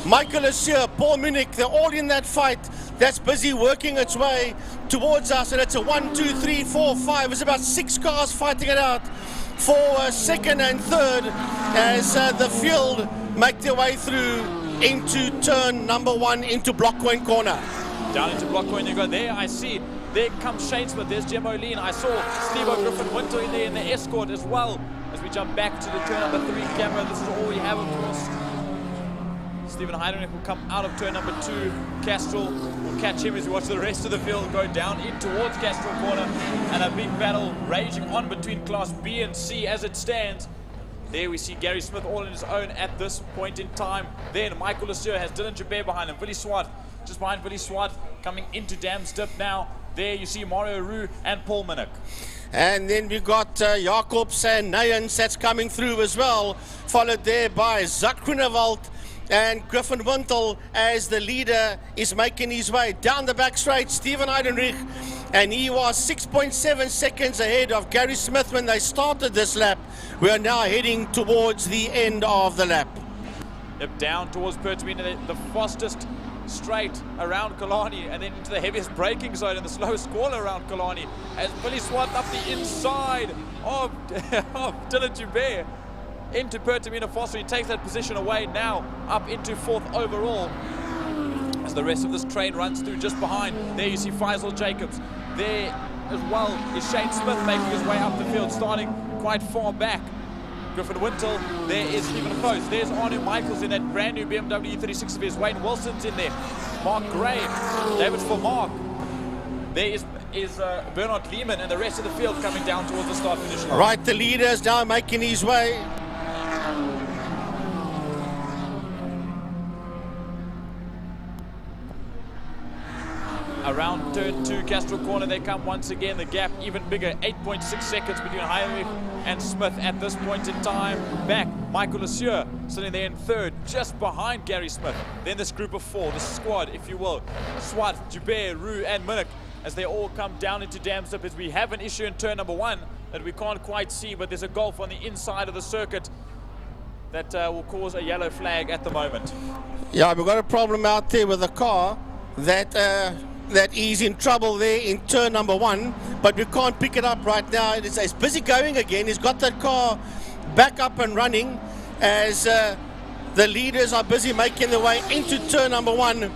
Michael Lesieur, Paul Munich, they're all in that fight that's busy working its way towards us, and it's a 1, 2, 3, 4, 5. There's about 6 cars fighting it out for second and third as the field make their way through into turn number 1 into Block Point corner. Down into Block Point you go. There I see, there comes Shane Smith, there's Jim O'Lean. I saw Steve Griffin Winter in there in the escort as well. As we jump back to the turn number 3 camera, this is all we have, of course. Stephen Heidenreich will come out of turn number 2. Castrol will catch him as we watch the rest of the field go down in towards Castrol corner. And a big battle raging on between Class B and C as it stands. There we see Gary Smith all on his own at this point in time. Then Michael Lesieur has Dylan Jabez behind him. Willie Swart just behind Willie Swart coming into Damstep now. There you see Mario Roux and Paul Munich. And then we've got Jacobs and Nayans that's coming through as well, followed there by Zak Groenewald and Griffin Wintel as the leader is making his way down the back straight. Stephen Heidenreich, and he was 6.7 seconds ahead of Gary Smith when they started this lap. We are now heading towards the end of the lap. Yep, down towards Pertamina, the fastest straight around Killarney, and then into the heaviest braking zone and the slowest corner around Killarney as Willie Swart up the inside of Dylan Jabez into Pertamina Foster. He takes that position away now, up into 4th overall as the rest of this train runs through just behind. There you see Faisal Jacobs. There as well is Shane Smith making his way up the field, starting quite far back. Griffin Wintel, there is Stephen Close, there's Arnie Michaels in that brand new BMW E36 of his, Wayne Wilson's in there, Mark Gray, David Mark. There is Bernard Lehman and the rest of the field coming down towards the start finish line. Right, the leader is now making his way. Around turn 2, Castro corner, they come once again. The gap even bigger, 8.6 seconds between Heinrich and Smith at this point in time. Back, Michael Lesieur sitting there in third, just behind Gary Smith. Then this group of 4, the squad, if you will. Swart, Joubert, Roux, and Minnick, as they all come down into Damstip, as we have an issue in turn number 1 that we can't quite see, but there's a gulf on the inside of the circuit that will cause a yellow flag at the moment. Yeah, we've got a problem out there with the car that that is in trouble there in turn number 1, but we can't pick it up right now. It's busy going again. He's got that car back up and running as the leaders are busy making their way into turn number 1.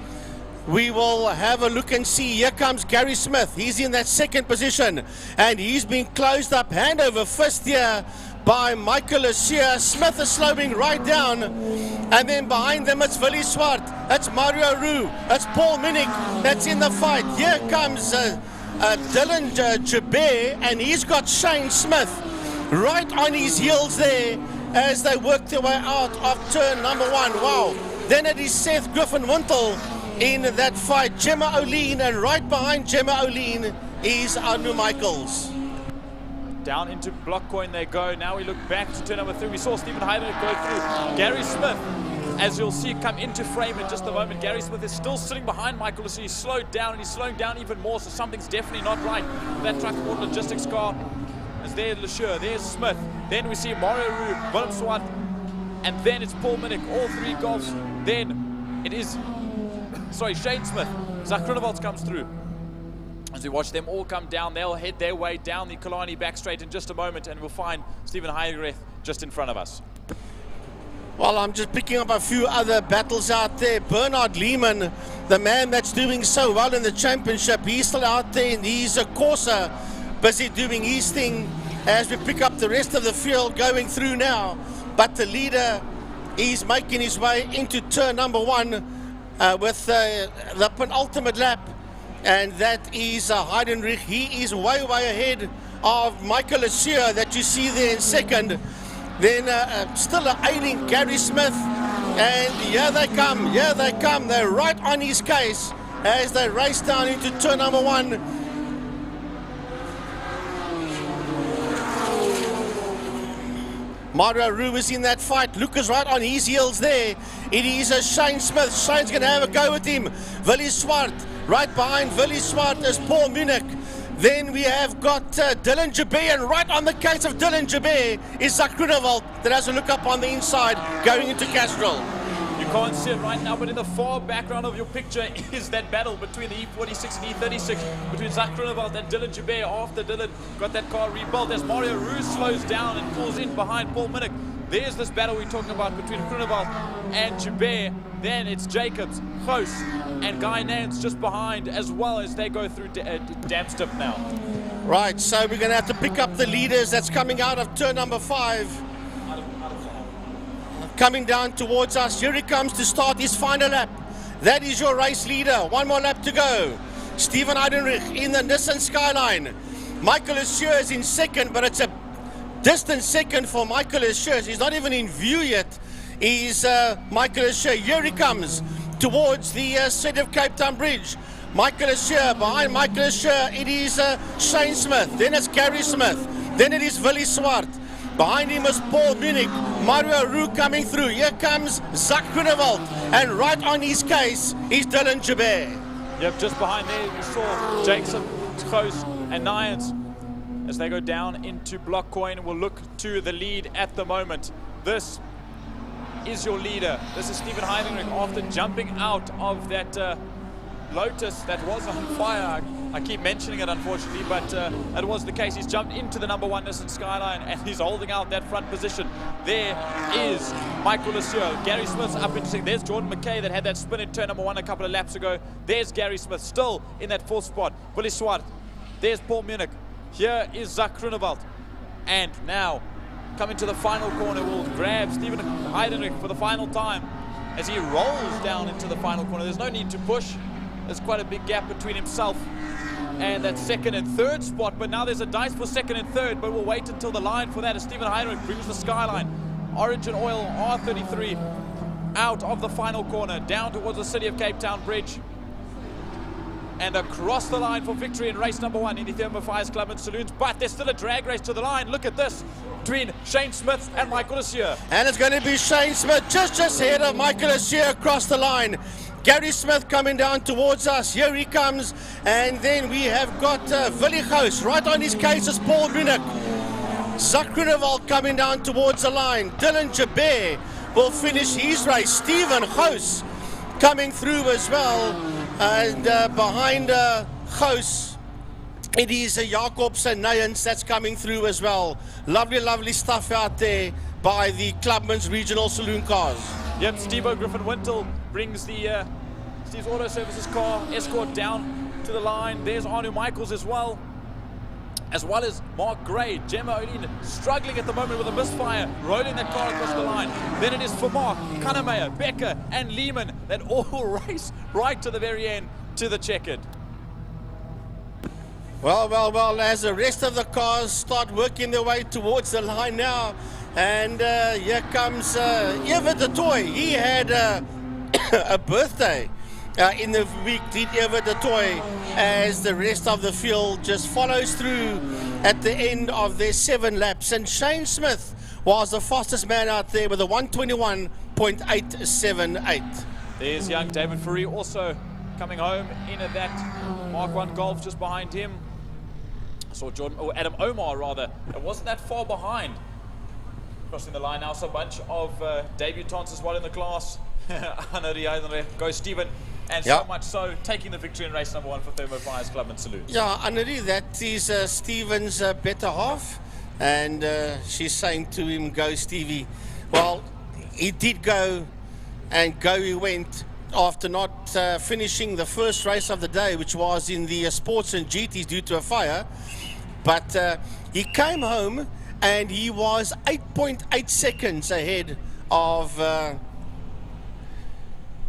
We will have a look and see. Here comes Gary Smith. He's in that second position, and he's been closed up hand over fist here by Michael Lesieur. Smith is slowing right down, and then behind them it's Willie Swart, that's Mario Roux, that's Paul Minnick that's in the fight. Here comes Dylan Joubert, and he's got Shane Smith right on his heels there as they work their way out of turn number 1. Wow. Then it is Seth Griffin-Wintle in that fight, Gemma O'Lean, and right behind Gemma O'Lean is Anu Michaels. Down into block coin they go. Now we look back to turn number 3. We saw Stephen Heinrich go through. Gary Smith, as you'll see, come into frame in just a moment. Gary Smith is still sitting behind Michael Lesieur. He's slowed down, and he's slowing down even more, so something's definitely not right with that truck board logistics car. As there's Lesieur, there's Smith. Then we see Mario Roux, Willem Swart, and then it's Paul Minnick, all 3 golfs. Then it is, Shane Smith. Zach Groenewald comes through. As we watch them all come down, they'll head their way down the Killarney back straight in just a moment, and we'll find Stephen Heinrich just in front of us. Well, I'm just picking up a few other battles out there. Bernard Lehman, the man that's doing so well in the championship, he's still out there, and he's a Corsa, busy doing his thing as we pick up the rest of the field going through now. But the leader is making his way into turn number 1 with the penultimate lap. And that is Heidenreich. He is way ahead of Michael Lesieur that you see there in second. Then still ailing Gary Smith. And here they come, They're right on his case as they race down into turn number 1. Mario Roux is in that fight. Lucas right on his heels there. It is Shane Smith. Shane's going to have a go with him. Willie Swart. Right behind Willie Swart is Paul Minnick. Then we have got Dylan Joubert, and right on the case of Dylan Joubert is Zach Groenewald that has a look up on the inside going into Castrol. You can't see it right now, but in the far background of your picture is that battle between the E46 and E36 between Zach Groenewald and Dylan Joubert after Dylan got that car rebuilt. As Mario Roux slows down and pulls in behind Paul Minnick. There's this battle we're talking about between Groenewald and Joubert. Then it's Jacobs, Goos, and Guy Nance just behind, as well as they go through Damstip now. Right, so we're going to have to pick up the leaders that's coming out of turn number 5. Coming down towards us. Here he comes to start his final lap. That is your race leader. 1 more lap to go. Stephen Heidenreich in the Nissan Skyline. Michael Lesieur is in second, but it's a distant second for Michael Lesieur. He's not even in view yet. He's Michael Lesieur. Here he comes towards the City of Cape Town Bridge. Michael Lesieur. Behind Michael Lesieur, it is Shane Smith. Then it's Gary Smith. Then it is Willie Swart. Behind him is Paul Minnick. Mario Roux coming through. Here comes Zach Groenewald. And right on his case is Dylan Joubert. Yep, just behind there we saw Jackson, Goos, and Nyans as they go down into block coin. We'll look to the lead at the moment. This is your leader. This is Stephen Heinrich after jumping out of that Lotus that was on fire. I keep mentioning it, unfortunately, but that was the case. He's jumped into the number 1 Nissan Skyline, and he's holding out that front position. There is Michael Lesieur. Gary Smith's up into second. There's Jordan McKay that had that spin in turn number 1 a couple of laps ago. There's Gary Smith still in that 4th spot. Willie Swart. There's Paul Minnick. Here is Zach Groenewald. And now, coming to the final corner, we'll grab Stephen Heidenreich for the final time as he rolls down into the final corner. There's no need to push. There's quite a big gap between himself and that 2nd and 3rd spot, but now there's a dice for 2nd and 3rd, but we'll wait until the line for that as Stephen Heinrich brings the Skyline. Origin Oil R33 out of the final corner, down towards the City of Cape Town Bridge. and across the line for victory in race number 1 in the Thermo Fires Clubman Saloons. But there's still a drag race to the line. Look at this between Shane Smith and Michael Asier. And it's going to be Shane Smith just ahead of Michael Asier across the line. Gary Smith coming down towards us. Here he comes. And then we have got Willie Gous right on his case as Paul Munich. Zak Groenewold coming down towards the line. Dylan Jabir will finish his race. Stephen Gous coming through as well. And behind Gous, it is Jacobs and Nayens that's coming through as well. Lovely, lovely stuff out there by the Clubman's Regional Saloon cars. Yep, Steve-O Griffin-Wintle brings the Steve's Auto Services car escort down to the line. There's Anu Michaels as well as Mark Gray. Gemma Olin struggling at the moment with a misfire, rolling that car across the line. Then it is for Mark, Kannemeyer, Becker and Lehman that all race right to the very end to the checkered. Well, as the rest of the cars start working their way towards the line now, and here comes Evert de Toy. He had a birthday in the week, did Evert de Toy, as the rest of the field just follows through at the end of their 7 laps. And Shane Smith was the fastest man out there with a 121.878. There's young David Fourie also coming home in at that Mark 1 Golf just behind him. I saw Adam Omar rather. It wasn't that far behind. Crossing the line now, so a bunch of debutants as well in the class. Go Stephen. And so much so, taking the victory in race number 1 for Thermo Fires Clubman Saloons. Yeah, Annelie, that is Stephen's better half. And she's saying to him, go Stevie. Well, he did go, and go he went after not finishing the first race of the day, which was in the sports and GTs due to a fire. But he came home and he was 8.8 seconds ahead of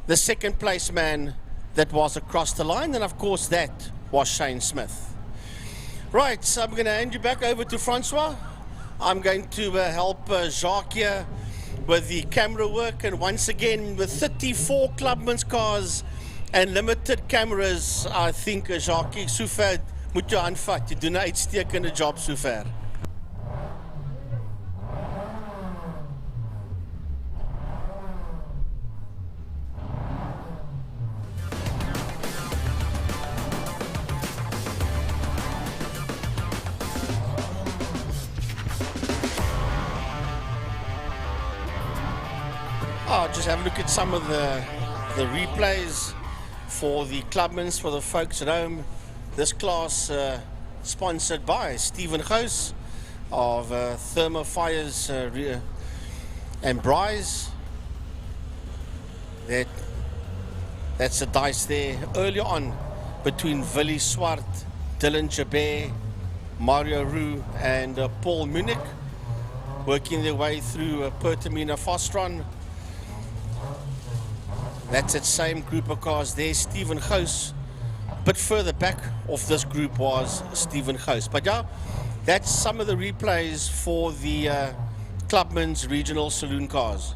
the second place man that was across the line, and of course that was Shane Smith. Right, so I'm going to hand you back over to Francois. I'm going to help Jacques here with the camera work, and once again with 34 Clubman's cars and limited cameras, I think Jacques, sover moet jy aanvat. Jy doen 'n uitstekende job sover. Just have a look at some of the replays for the Clubmans, for the folks at home. This class sponsored by Stephen Gous of Thermo Fires and Bryce. That's a dice there early on between Willie Swart, Dylan Jabir, Mario Roux and Paul Munich, working their way through Pertamina Fostron. That's that same group of cars there. Stephen Gous, a bit further back of this group was Stephen Gous. But yeah, that's some of the replays for the Clubman's Regional Saloon cars.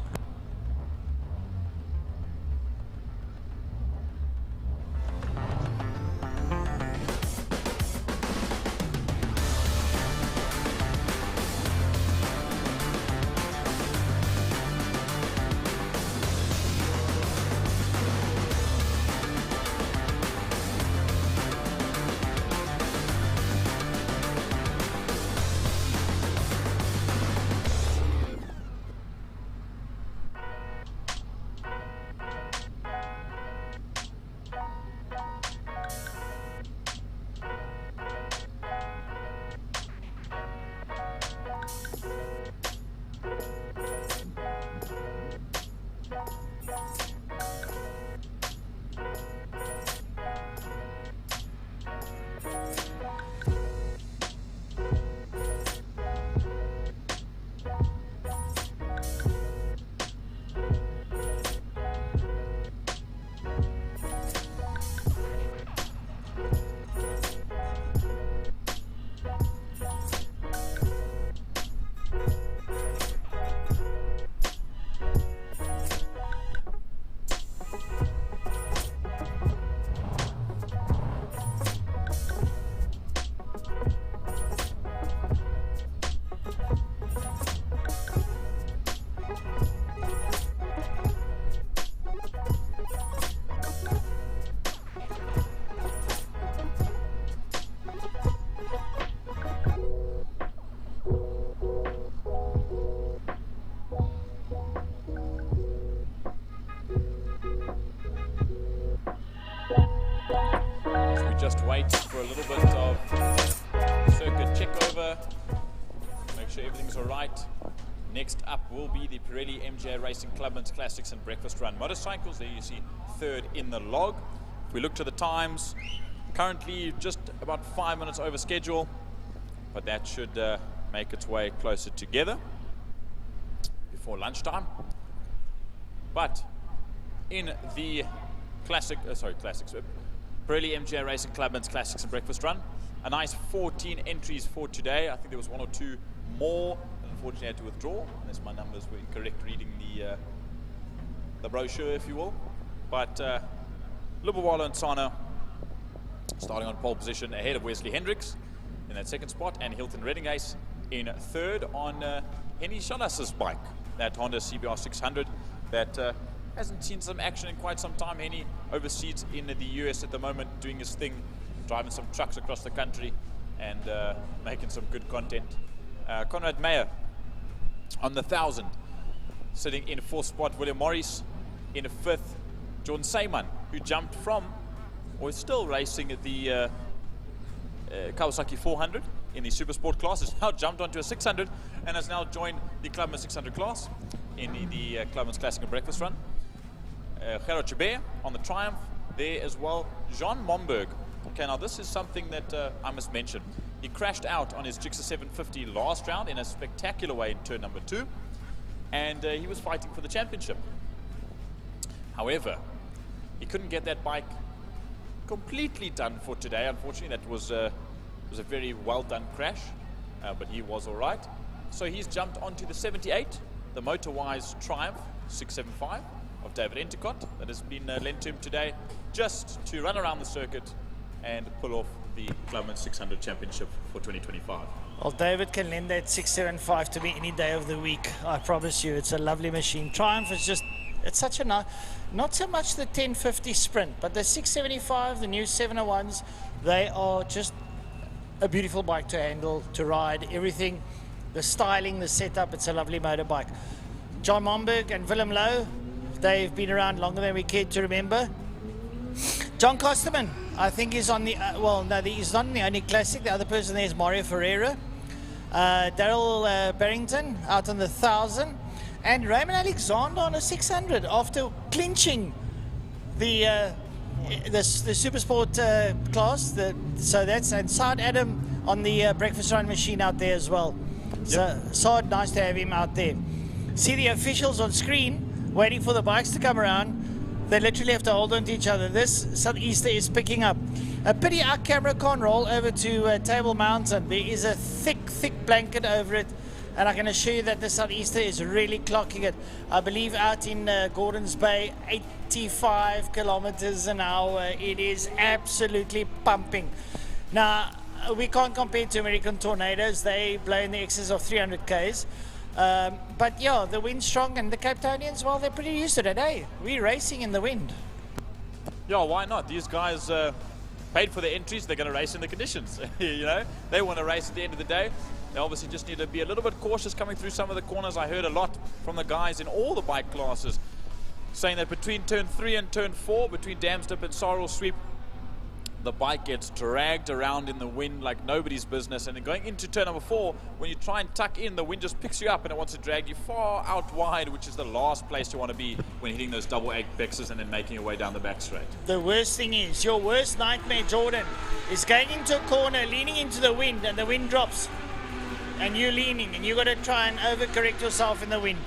just wait for a little bit of circuit check over, make sure everything's all right. Next up will be the Pirelli MGA Racing Clubman's Classics and Breakfast Run motorcycles. There you see third in the log. If we look to the times, currently just about 5 minutes over schedule, but that should make its way closer together before lunchtime. But in the Pirelli MGA Racing Clubman's Classics and Breakfast Run, a nice 14 entries for today. I think there was one or two more. Unfortunately, I had to withdraw, unless my numbers were incorrect reading the brochure, if you will. But Libre and Sana starting on pole position ahead of Wesley Hendricks in that second spot, and Hilton Reddingace in third on Henny Shalas's bike, that Honda CBR 600 that hasn't seen some action in quite some time. Henny overseas in the US at the moment, doing his thing, driving some trucks across the country and making some good content. Conrad Meyer on the 1000, sitting in fourth spot. William Morris in fifth. Jordan Seyman, who jumped from, or is still racing at the Kawasaki 400 in the Super Sport class, has now jumped onto a 600 and has now joined the Clubman 600 class in the Clubman's Classic and Breakfast Run. Gerard Chabert on the Triumph there as well. Jean Momberg. Okay, now this is something that I must mention. He crashed out on his Gixxer 750 last round in a spectacular way in turn number 2, and he was fighting for the championship. However, he couldn't get that bike completely done for today. Unfortunately, that was a very well done crash, but he was all right. So he's jumped onto the 78, the MotorWise Triumph 675 of David Entercott that has been lent to him today, just to run around the circuit and pull off the Clubman 600 Championship for 2025. Well, David can lend that 675 to me any day of the week. I promise you, it's a lovely machine. Triumph is just, it's such a nice, not so much the 1050 Sprint, but the 675, the new 701s, they are just a beautiful bike to handle, to ride, everything, the styling, the setup, it's a lovely motorbike. John Momberg and Willem Lowe, they've been around longer than we care to remember. John Kosterman, I think he's on the, well, no, he's not in the only classic. The other person there is Mario Ferreira. Daryl Barrington out on the 1000. And Raymond Alexander on a 600 after clinching the Super Sport class. So that's, and Saad Adam on the Breakfast Run machine out there as well. Yep. So Saad, nice to have him out there. See the officials on screen waiting for the bikes to come around. They literally have to hold on to each other. This Southeaster is picking up. A pity our camera can't roll over to Table Mountain. There is a thick blanket over it, and I can assure you that the Southeaster is really clocking it. I believe out in Gordons Bay, 85 kilometers an hour. It is absolutely pumping. Now, we can't compare to American Tornadoes. They blow in the excess of 300 Ks. But yeah, the wind's strong, and the Cape Townians, well, they're pretty used to it, eh? We're racing in the wind. Yeah, why not? These guys paid for the entries, they're going to race in the conditions. You know, they want to race at the end of the day. They obviously just need to be a little bit cautious coming through some of the corners. I heard a lot from the guys in all the bike classes saying that between turn 3 and turn 4, between Damstip and Sorrel Sweep, the bike gets dragged around in the wind like nobody's business. And then going into turn number 4, when you try and tuck in, the wind just picks you up and it wants to drag you far out wide, which is the last place you want to be when hitting those double apexes and then making your way down the back straight. The worst thing is, your worst nightmare, Jordan, is going into a corner, leaning into the wind, and the wind drops. And you're leaning, and you've got to try and overcorrect yourself in the wind.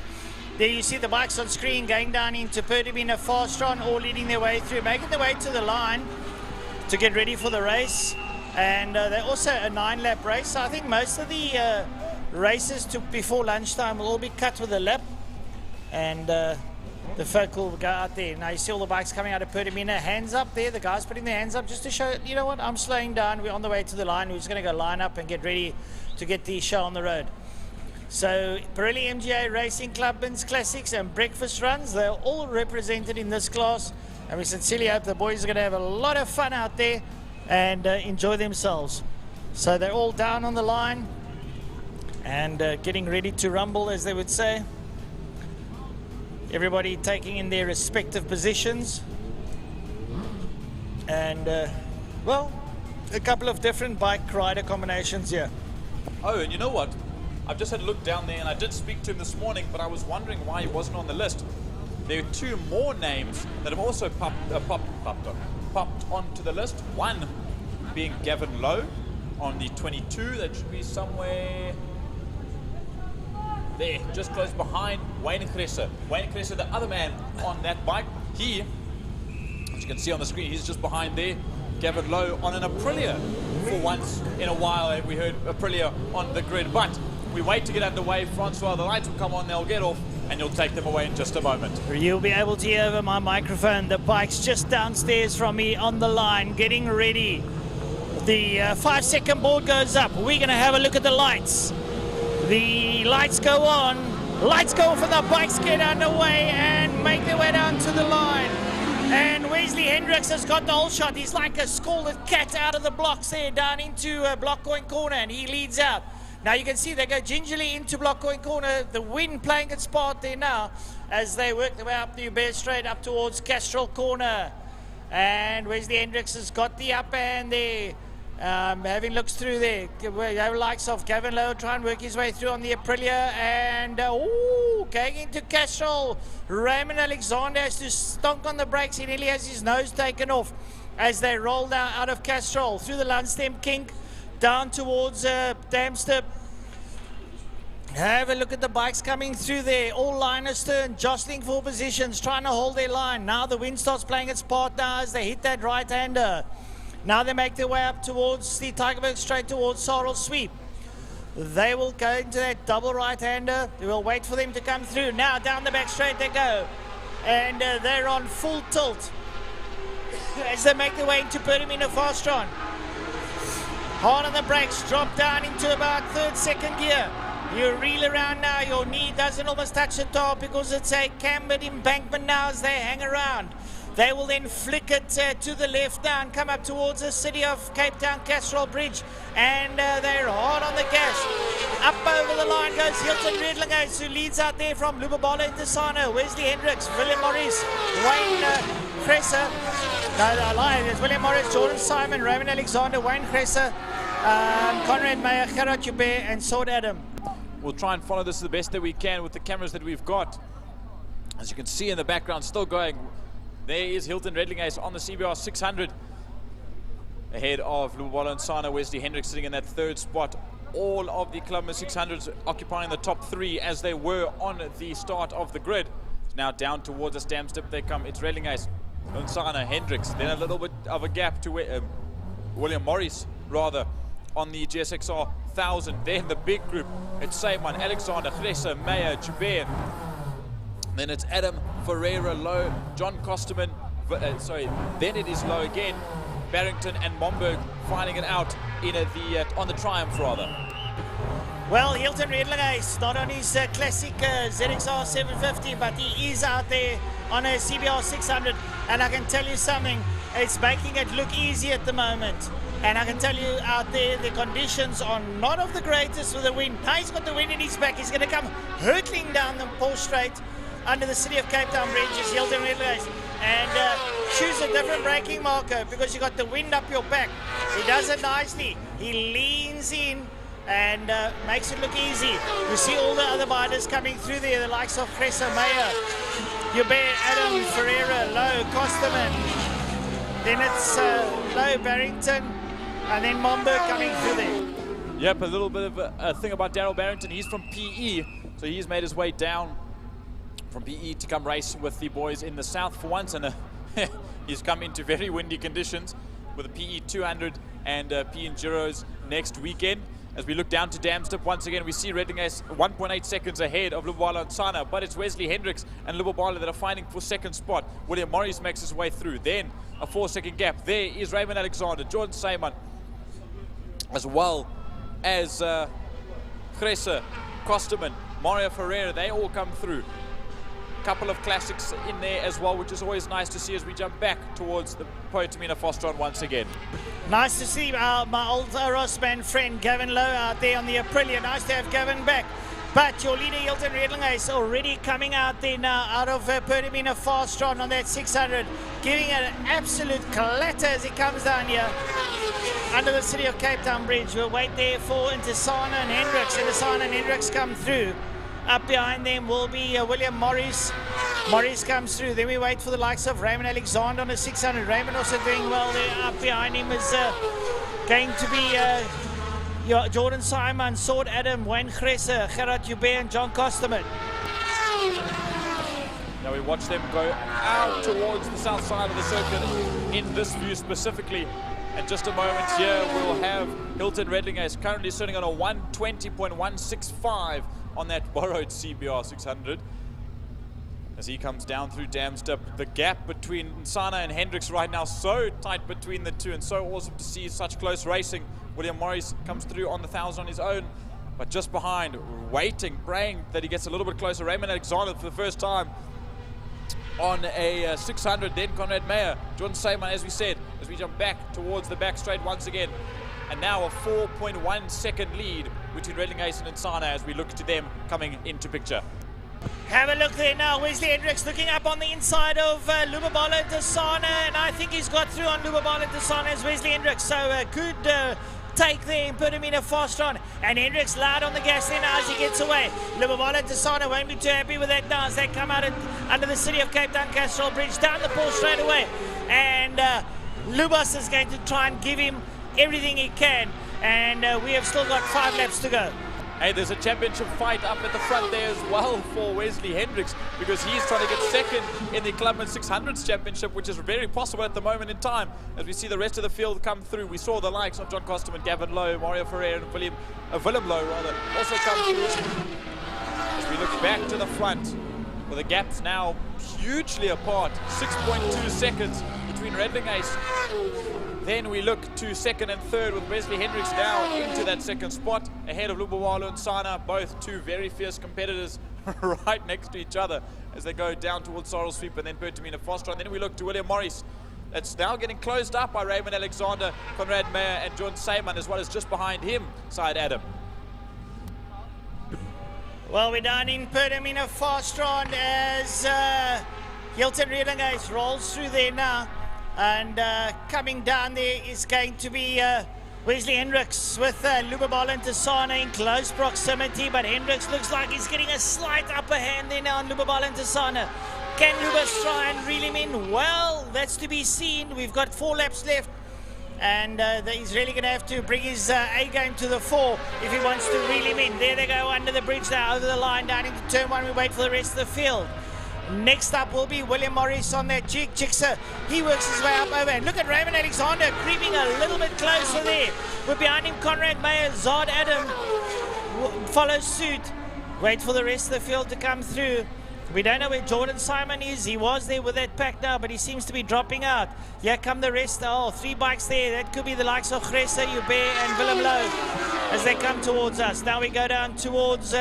There you see the bikes on screen going down into Pertamina, Fastron, all leading their way through, making their way to the line to get ready for the race. And they're also a 9-lap race. So I think most of the races before lunchtime will all be cut with a lap, and the folk will go out there. Now you see all the bikes coming out of Pertamina, hands up there, the guys putting their hands up just to show, you know what, I'm slowing down, we're on the way to the line, we're just going to go line up and get ready to get the show on the road. So Pirelli MGA Racing Clubman's Classics and Breakfast Runs, they're all represented in this class, and we sincerely hope the boys are going to have a lot of fun out there and enjoy themselves. So they're all down on the line and getting ready to rumble, as they would say. Everybody taking in their respective positions. And, well, a couple of different bike rider combinations here. Oh, and you know what? I've just had a look down there, and I did speak to him this morning, but I was wondering why he wasn't on the list. There are two more names that have also popped onto the list. One being Gavin Lowe on the 22. That should be somewhere there, just close behind Wayne Kresse. Wayne Kresse, the other man on that bike. He, as you can see on the screen, he's just behind there. Gavin Lowe on an Aprilia. For once in a while, we heard Aprilia on the grid, but we wait to get underway. Francois, the lights will come on, they'll get off, and you'll take them away in just a moment. You'll be able to hear over my microphone. The bike's just downstairs from me on the line, getting ready. The 5-second board goes up. We're going to have a look at the lights. The lights go on. Lights go off and the bikes get underway and make their way down to the line. And Wesley Hendricks has got the whole shot. He's like a scalded cat out of the blocks there, down into Block Coin Corner, and he leads out. Now you can see they go gingerly into Block Coin Corner. The wind playing its part there now as they work their way up the Uber straight up towards Castrol Corner. And Wesley Hendricks has got the upper hand there. Having looks through there, the likes of Gavin Lowe try and work his way through on the Aprilia, and going into Castrol. Raymond Alexander has to stonk on the brakes. He nearly has his nose taken off as they roll down out of Castrol through the Landstem kink down towards Damstep. Have a look at the bikes coming through there. All line astern, jostling for positions, trying to hold their line. Now the wind starts playing its part now as they hit that right-hander. Now they make their way up towards the Tygerberg straight towards Sorrel Sweep. They will go into that double right-hander. They will wait for them to come through. Now down the back straight they go. And they're on full tilt as they make their way into Pertamina Fastron. Hard on the brakes, drop down into about third, second gear. You reel around now, your knee doesn't almost touch the top because it's a cambered embankment now as they hang around. They will then flick it to the left now and come up towards the city of Cape Town Castrol Bridge. And they're hard on the gas. Up over the line goes Hilton Redlinghuyse, who leads out there from Lubabala into Sano. Wesley Hendricks, Willem Morris, Wayne Kresse. No, I lied. It's William Morris, Jordan Simon, Raymond Alexander, Wayne Kresse, Conrad Meyer, Gerard Joubert, and Sword Adam. We'll try and follow this the best that we can with the cameras that we've got. As you can see in the background, still going. There is Hilton Redlinghuyse on the CBR 600. Ahead of Lubabala and Sana, Wesley Hendricks sitting in that third spot. All of the Clubman 600s occupying the top three as they were on the start of the grid. Now down towards us, Damstep they come. It's Redlinghuyse, Sana, Hendricks. Then a little bit of a gap to William Morris, rather, on the GSXR 1000. Then the big group. It's Seymour, Alexander, Kresse, Meyer, Joubert. Then it's Adam, Ferreira, Lowe, John Kosterman, then it is Lowe again, Barrington and Momberg finding it out in on the Triumph rather. Well, Hilton Redlinghuyse, not on his classic ZXR 750, but he is out there on a CBR 600, and I can tell you something, it's making it look easy at the moment. And I can tell you out there, the conditions are not of the greatest with the wind. Now he's got the wind in his back, he's going to come hurtling down the Paul Straight under the city of Cape Town Bridge is Hilton Redlinghuyse, and choose a different braking marker because you got the wind up your back. He does it nicely. He leans in and makes it look easy. You see all the other riders coming through there, the likes of Kresse, Meyer, Joubert, Adam, Ferreira, Lowe, Kosterman. Then it's Lowe, Barrington, and then Momberg coming through there. Yep, a little bit of a thing about Daryl Barrington. He's from PE, so he's made his way down from PE to come race with the boys in the south for once, and he's come into very windy conditions with a PE 200 and PE Enduros next weekend. As we look down to Damstep, once again we see Redlinghuyse 1.8 seconds ahead of Lubabala and Sana, but it's Wesley Hendricks and Lubabala that are fighting for second spot. William Morris makes his way through. Then a 4-second gap. There is Raymond Alexander, Jordan Simon, as well as Kresse, Kosterman, Mario Ferreira. They all come through. Couple of classics in there as well, which is always nice to see as we jump back towards the Poetamina Fostron once again. Nice to see my old Rossman friend Gavin Lowe out there on the Aprilia. Nice to have Gavin back. But your leader, Hilton Redlinger, is already coming out there now out of Pertamina Fastron on that 600, giving it an absolute clatter as he comes down here under the City of Cape Town Bridge. We'll wait there for Intisana and Hendricks. Intisana and Hendricks come through. Up behind them will be William Morris. Morris comes through. Then we wait for the likes of Raymond Alexander on the 600. Raymond also doing well there. Up behind him is going to be Jordan Simon, Sword Adam, Wayne Gresser, Gerard Joubert and John Kosterman. Now we watch them go out towards the south side of the circuit in this view specifically. And just a moment here, we'll have Hilton Redlinger is currently sitting on a 120.165 on that borrowed CBR 600. As he comes down through Damstep, the gap between Nsana and Hendricks right now so tight between the two, and so awesome to see such close racing. William Morris comes through on the 1,000 on his own, but just behind, waiting, praying that he gets a little bit closer. Raymond Alexander for the first time on a 600, then Conrad Meyer, Jordan Seymour, as we said, as we jump back towards the back straight once again. And now a 4.1 second lead between Redling and Nsana as we look to them coming into picture. Have a look there now. Wesley Hendricks looking up on the inside of Lubabala and Nsana, and I think he's got through on Lubabala and Nsana as Wesley Hendricks. So a good take there in Pertamina Fastron, and Hendricks loud on the gas there now as he gets away. Lubabala and Nsana won't be too happy with that now as they come out under the City of Cape Town Castrol Bridge, down the pole straight away. And Lubas is going to try and give him everything he can, and we have still got 5 laps to go. Hey, there's a championship fight up at the front there as well for Wesley Hendricks, because he's trying to get second in the Clubman 600s championship, which is very possible at the moment in time. As we see the rest of the field come through, we saw the likes of John Kosterman, Gavin Lowe, Mario Ferreira, and Willem Lowe rather also come through. As we look back to the front, where the gap's now hugely apart, 6.2 seconds between Redling Ace. Then we look to second and third with Wesley Hendricks now into that second spot ahead of Lubawalo and Nsana, both two very fierce competitors right next to each other as they go down towards Sorrel Sweep and then Pertamina Fastron. Then we look to William Morris. That's now getting closed up by Raymond Alexander, Conrad Meyer and John Seymour, as well as just behind him, Side Adam. Well, we're down in Pertamina Fastron as Hilton Redlinger rolls through there now. And coming down there is going to be Wesley Hendricks with Lubabala and Nsana in close proximity, but Hendricks looks like he's getting a slight upper hand there now on Lubabala and Nsana. Can Lubas try and reel him in? Well, that's to be seen. We've got 4 laps left, and he's really going to have to bring his A game to the fore if he wants to reel him in. There they go under the bridge now, over the line, down into turn 1. We wait for the rest of the field. Next up will be William Morris on that Jigsaw. He works his way up over. And look at Raymond Alexander creeping a little bit closer there. We're behind him, Conrad Meyer, Zard Adam follows suit. Wait for the rest of the field to come through. We don't know where Jordan Simon is. He was there with that pack now, but he seems to be dropping out. Here come the rest. Oh, 3 bikes there. That could be the likes of Gresser, Joubert and Willem Lowe as they come towards us. Now we go down towards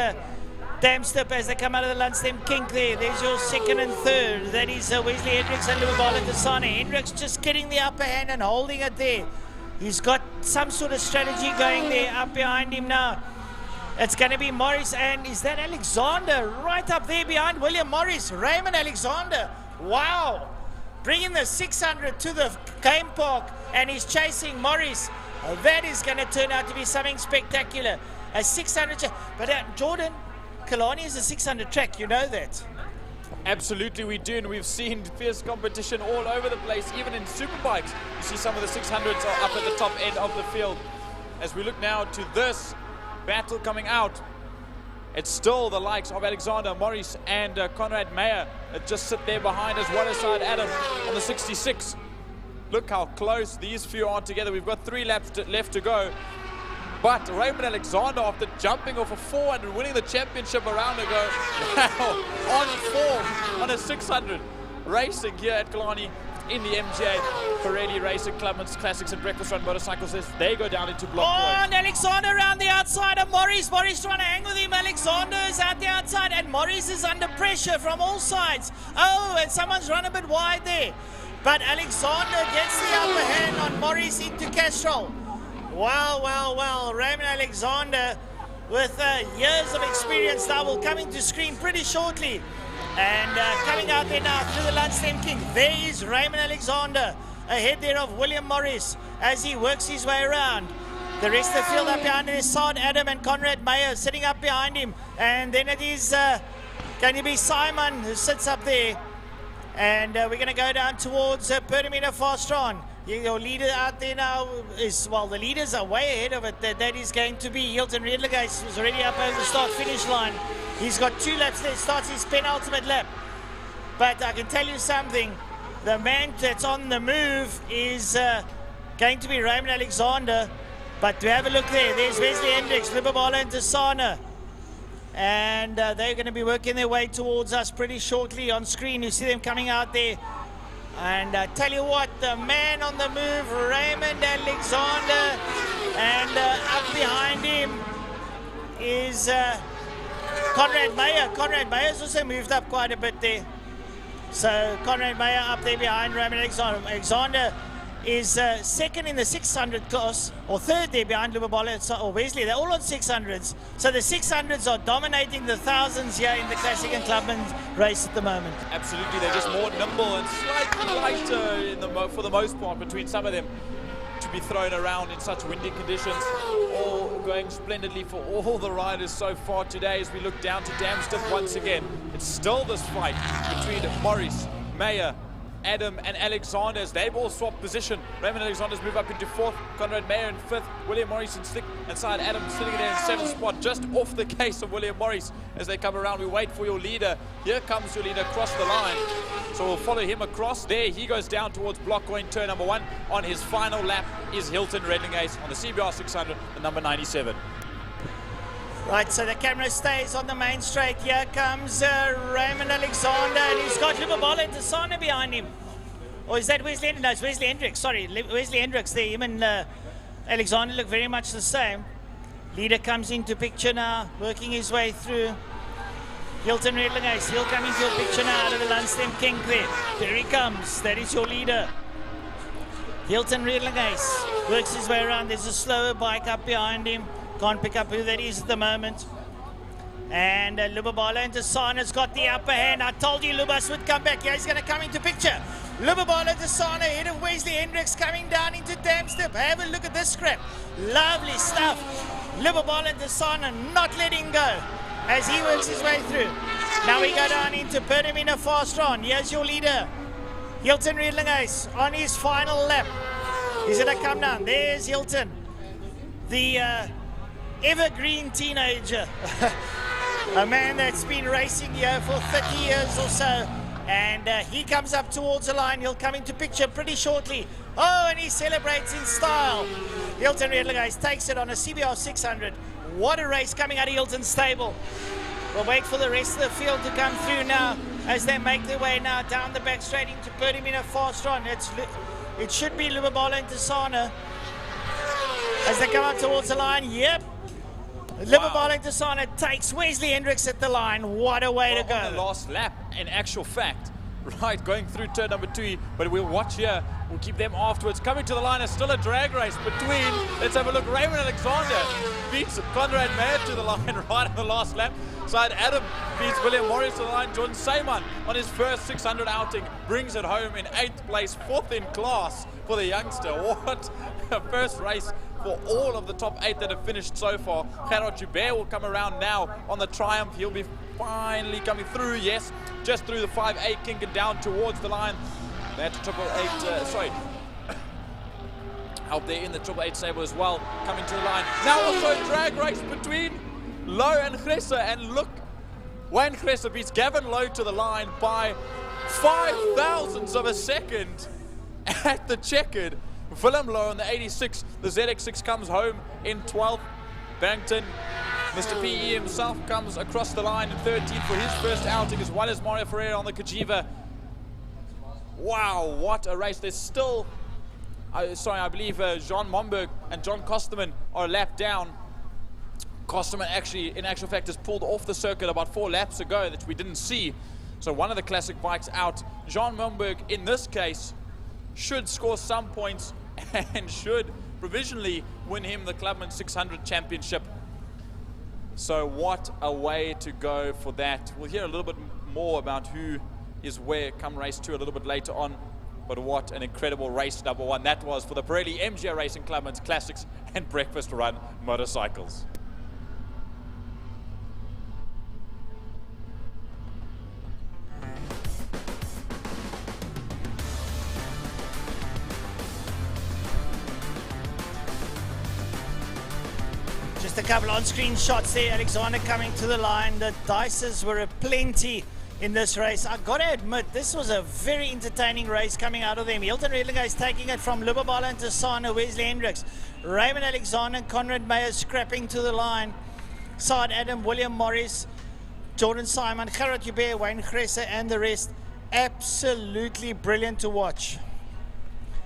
Damstep as they come out of the Lundstem kink there. There's your second and third. That is Wesley Hendricks and Lubabala and Nsana. Hendricks just getting the upper hand and holding it there. He's got some sort of strategy going there up behind him now. It's going to be Morris, and is that Alexander right up there behind William Morris? Raymond Alexander. Wow. Bringing the 600 to the game park, and he's chasing Morris. That is going to turn out to be something spectacular. A 600, but Jordan, Killarney is a 600 track, you know that. Absolutely we do, and we've seen fierce competition all over the place, even in superbikes. You see some of the 600s are up at the top end of the field. As we look now to this battle coming out, it's still the likes of Alexander, Morris and Conrad Meyer that just sit there behind, as well as Side Adam on the 66. Look how close these few are together. We've got 3 laps left to go. But Raymond Alexander, after jumping off a 400, winning the championship a round ago, now on form on a 600, racing here at Killarney in the MGA Pirelli Racing Clubman's Classics and Breakfast Run Motorcycles as they go down into block point. And Alexander around the outside of Morris. Morris trying to hang with him. Alexander is out the outside, and Morris is under pressure from all sides. Oh, and someone's run a bit wide there. But Alexander gets the upper hand on Morris into Castrol. Well, Raymond Alexander with years of experience now will come into screen pretty shortly. And coming out there now through the lunchtime king, there is Raymond Alexander, ahead there of William Morris as he works his way around. The rest of the field up behind him is Saad Adam and Conrad Meyer sitting up behind him. And then it is going to be Simon who sits up there. And we're going to go down towards Pertamina Fastron. Your leader out there now is, well, the leaders are way ahead of it. That is going to be Hilton Redlegate, who's already up over the start-finish line. He's got 2 laps there, starts his penultimate lap. But I can tell you something, the man that's on the move is going to be Raymond Alexander. But to have a look there, there's Wesley Hendricks, Libabala and Tasana. And they're going to be working their way towards us pretty shortly on screen. You see them coming out there. And tell you what, the man on the move, Raymond Alexander, and up behind him is Conrad Meyer. Conrad Meyer's also moved up quite a bit there. So Conrad Meyer up there behind Raymond Alexander. Alexander is second in the 600 class, or third there behind Lubabala or Wesley. They're all on 600s. So the 600s are dominating the thousands here in the Classic and Clubman race at the moment. Absolutely, they're just more nimble and slightly lighter for the most part between some of them to be thrown around in such windy conditions. All going splendidly for all the riders so far today as we look down to Damstep once again. It's still this fight between Morris, Meyer, Adam and Alexander as they've all swapped position. Raymond Alexander's moved up into 4th, Conrad Meyer in 5th, William Morris in 6th, and Side Adam sitting there in 7th spot, just off the case of William Morris as they come around. We wait for your leader. Here comes your leader across the line. So we'll follow him across. There he goes down towards block going turn number 1. On his final lap is Hilton Redlingase on the CBR 600, the number 97. Right, so the camera stays on the main straight. Here comes Raymond Alexander, and he's got Lubabala and Tasana behind him. Or is that Wesley Hendricks? No, it's Wesley Hendricks. Sorry, Wesley Hendricks there. Him and Alexander look very much the same. Leader comes into picture now, working his way through. Hilton Redlingase, he'll come into your picture now out of the Lundstem King there. There he comes. That is your leader. Hilton Redlingase works his way around. There's a slower bike up behind him. Can't pick up who that is at the moment. And Lubabala and Tasana's got the upper hand. I told you Lubas would come back. Yeah, he's going to come into picture. Lubabala and Tasana ahead of Wesley Hendricks coming down into Damstep. Have a look at this scrap. Lovely stuff. Lubabala and Tasana not letting go as he works his way through. Now we go down into Pertamina Fastron. Here's your leader, Hilton Redlingase, on his final lap. He's going to come down. There's Hilton, the evergreen teenager. A man that's been racing here for 30 years or so. And he comes up towards the line. He'll come into picture pretty shortly. Oh, and he celebrates in style. Hilton Redlingase takes it on a CBR 600. What a race coming out of Hilton's stable. We'll wait for the rest of the field to come through now as they make their way now down the back straight into Pertamina Fastron. It should be Lubabala and Tasana as they come up towards the line. Yep. Lubabala and Tasana takes Wesley Hendricks at the line. What a way to go. On the last lap, in actual fact. Right, going through turn number 2, but we'll watch here. We'll keep them afterwards. Coming to the line is still a drag race between, let's have a look, Raymond Alexander beats Conrad Meyer to the line right on the last lap. Side Adam beats William Morris to the line. Jordan Seymour on his first 600 outing brings it home in 8th place, 4th in class for the youngster. What a first race for all of the top 8 that have finished so far. Gerard Joubert will come around now on the Triumph. He'll be finally coming through, yes, just through the 5A kink and down towards the line. That's 888, out there in the 888 Sable as well, coming to the line. Now also a drag race between Lowe and Gresse, and look, Wayne Gresse beats Gavin Lowe to the line by 5 thousandths of a second at the checkered. Willem Lowe on the 86, the ZX6 comes home in 12th. Barrington, Mr. PE himself comes across the line in 13th for his first outing, as well as Mario Ferreira on the Kajiva. Wow, what a race. There's still, I believe Jean Momberg and John Kosterman are a lap down. Kosterman actually, in actual fact, has pulled off the circuit about 4 laps ago that we didn't see. So one of the classic bikes out. Jean Momberg, in this case, should score some points and should provisionally win him the Clubman 600 championship. So what a way to go for that. We'll hear a little bit more about who is where come race 2 a little bit later on. But what an incredible race number 1 that was for the Pirelli MGO Racing Clubman's Classics and Breakfast Run motorcycles. Just a couple on-screen shots there. Alexander coming to the line. The dices were aplenty in this race. I got to admit, this was a very entertaining race coming out of them. Hilton Redlinger is taking it from Libre and Tassana, Wesley Hendricks, Raymond Alexander and Conrad Meyer scrapping to the line. Saad Adam, William Morris, Jordan Simon, Gerard Hubert, Wayne Gresse and the rest. Absolutely brilliant to watch.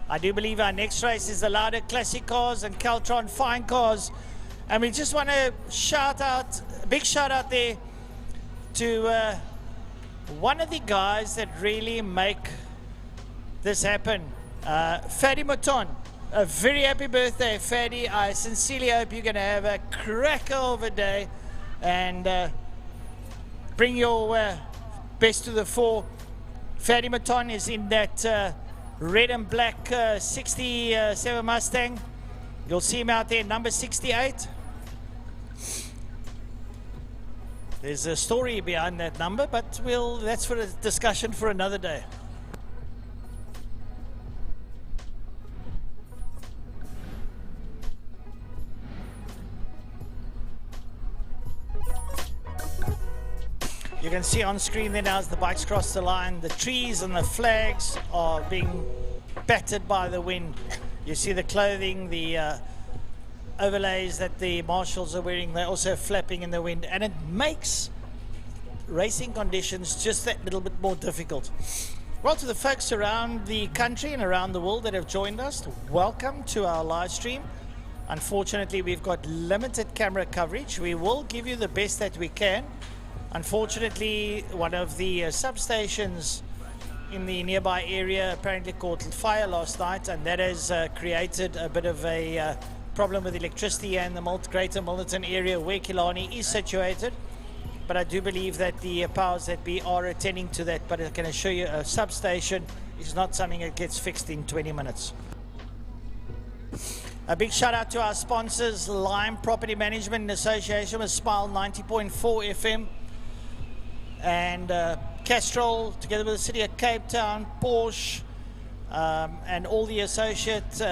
I do believe our next race is the Libre Classic Cars and Caltron Fine Cars. And we just want to shout out, a big shout out there to one of the guys that really make this happen, Fadi Mouton. A very happy birthday, Fadi. I sincerely hope you're going to have a cracker of a day and bring your best to the fore. Fadi Mouton is in that red and black 67 Mustang. You'll see him out there, number 68. There's a story behind that number, but that's for a discussion for another day. You can see on screen there now as the bikes cross the line, the trees and the flags are being battered by the wind. You see the clothing, the overlays that the marshals are wearing, they're also flapping in the wind, and it makes racing conditions just that little bit more difficult. Well, to the folks around the country and around the world that have joined us, welcome to our live stream. Unfortunately, we've got limited camera coverage. We will give you the best that we can. Unfortunately, one of the substations in the nearby area apparently caught fire last night, and that has created a bit of a problem with electricity in the greater Milnerton area where Killarney is situated. But I do believe that the powers that be are attending to that, but I can assure you a substation is not something that gets fixed in 20 minutes. A big shout out to our sponsors, Lime Property Management in association with Smile 90.4 FM and Castrol, together with the City of Cape Town, Porsche, and all the associate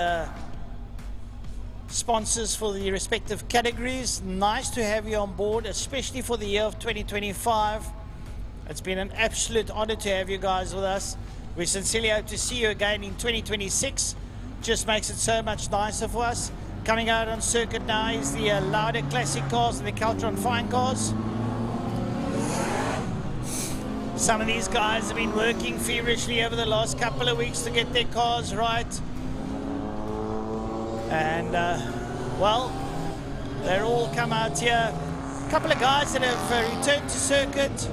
sponsors for the respective categories. Nice to have you on board, especially for the year of 2025. It's been an absolute honor to have you guys with us. We sincerely hope to see you again in 2026. Just makes it so much nicer for us. Coming out on circuit now is the Libre Classic Cars and the Caltron Fine Cars. Some of these guys have been working feverishly over the last couple of weeks to get their cars right. And, well, they're all come out here. A couple of guys that have returned to circuit.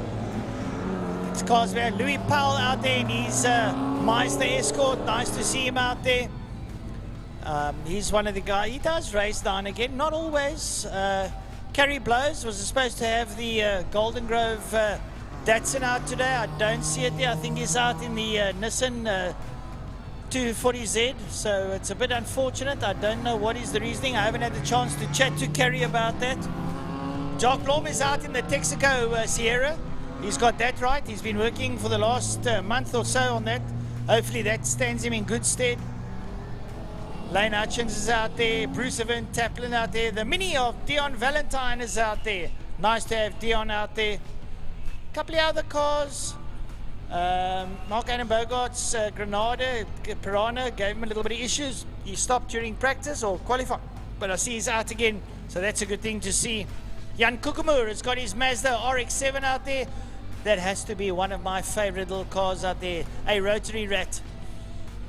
These cars, we have Louis Powell out there in his Meister Escort. Nice to see him out there. He's one of the guys. He does race now and again, not always. Kerry Blows was supposed to have the Golden Grove Datsun out today. I don't see it there. I think he's out in the Nissan 240Z, so it's a bit unfortunate. I don't know what is the reasoning. I haven't had the chance to chat to Kerry about that. Jock Blom is out in the Texaco Sierra. He's got that right. He's been working for the last month or so on that. Hopefully that stands him in good stead. Lane Hutchins is out there. Bruce Van Taplin out there. The mini of Dion Valentine is out there. Nice to have Dion out there. A couple of other cars. Mark Adam Bogart's Granada, Piranha gave him a little bit of issues. He stopped during practice or qualifying, but I see he's out again, so that's a good thing to see. Jan Kukumur has got his Mazda RX-7 out there. That has to be one of my favorite little cars out there, a rotary rat.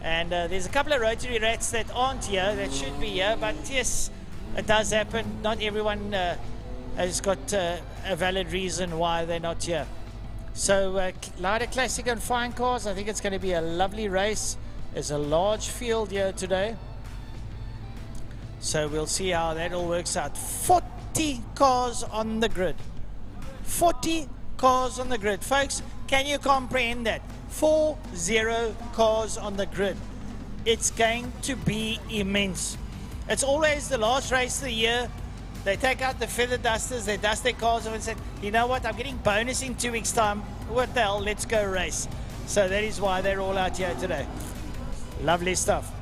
And there's a couple of rotary rats that aren't here, that should be here, but yes, it does happen. Not everyone has got a valid reason why they're not here. So Libre Classic and Fine Cars, I think it's going to be a lovely race. There's a large field here today, so we'll see how that all works out. 40 cars on the grid. 40 cars on the grid. Folks, can you comprehend that? 40 cars on the grid. It's going to be immense. It's always the last race of the year. They take out the feather dusters, they dust their cars off and say, you know what, I'm getting bonus in 2 weeks' time. What the hell, let's go race. So that is why they're all out here today. Lovely stuff.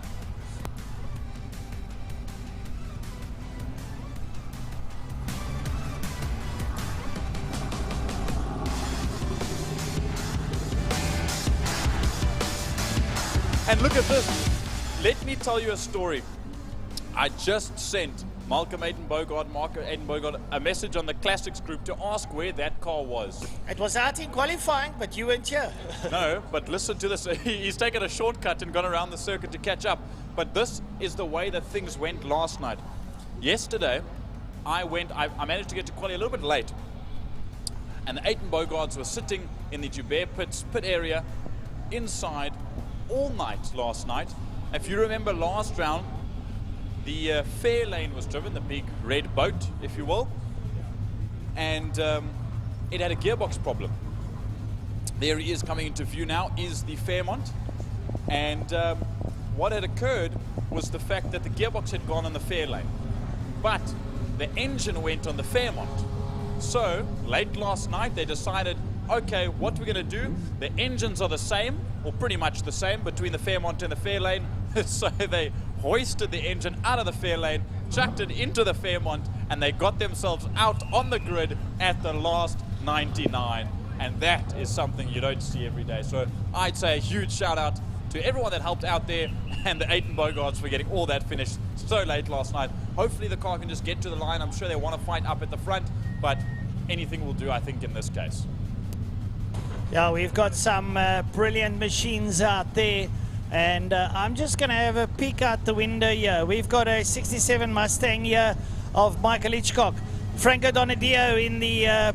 And look at this. Let me tell you a story. I just sent Malcolm Aiden Bogard, a message on the Classics group to ask where that car was. It was out in qualifying, but you weren't here. No, but listen to this. He's taken a shortcut and gone around the circuit to catch up. But this is the way that things went last night. Yesterday, I managed to get to quali a little bit late. And the Aiden Bogards were sitting in the Joubert pit area inside all night last night. If you remember last round, the fair lane was driven, the big red boat, if you will, and it had a gearbox problem. There he is coming into view now, is the Fairmont, and what had occurred was the fact that the gearbox had gone on the fair lane, but the engine went on the Fairmont. So late last night they decided, okay, what we're going to do, the engines are the same, or pretty much the same, between the Fairmont and the fair lane. So they hoisted the engine out of the fair lane, chucked it into the Fairmont, and they got themselves out on the grid at the last 99. And that is something you don't see every day. So I'd say a huge shout out to everyone that helped out there, and the Aiden Bogards for getting all that finished so late last night. Hopefully the car can just get to the line. I'm sure they want to fight up at the front, but anything will do, I think, in this case. Yeah, we've got some brilliant machines out there, and I'm just going to have a peek out the window here. We've got a 67 Mustang here of Michael Hitchcock, Franco Donadio in the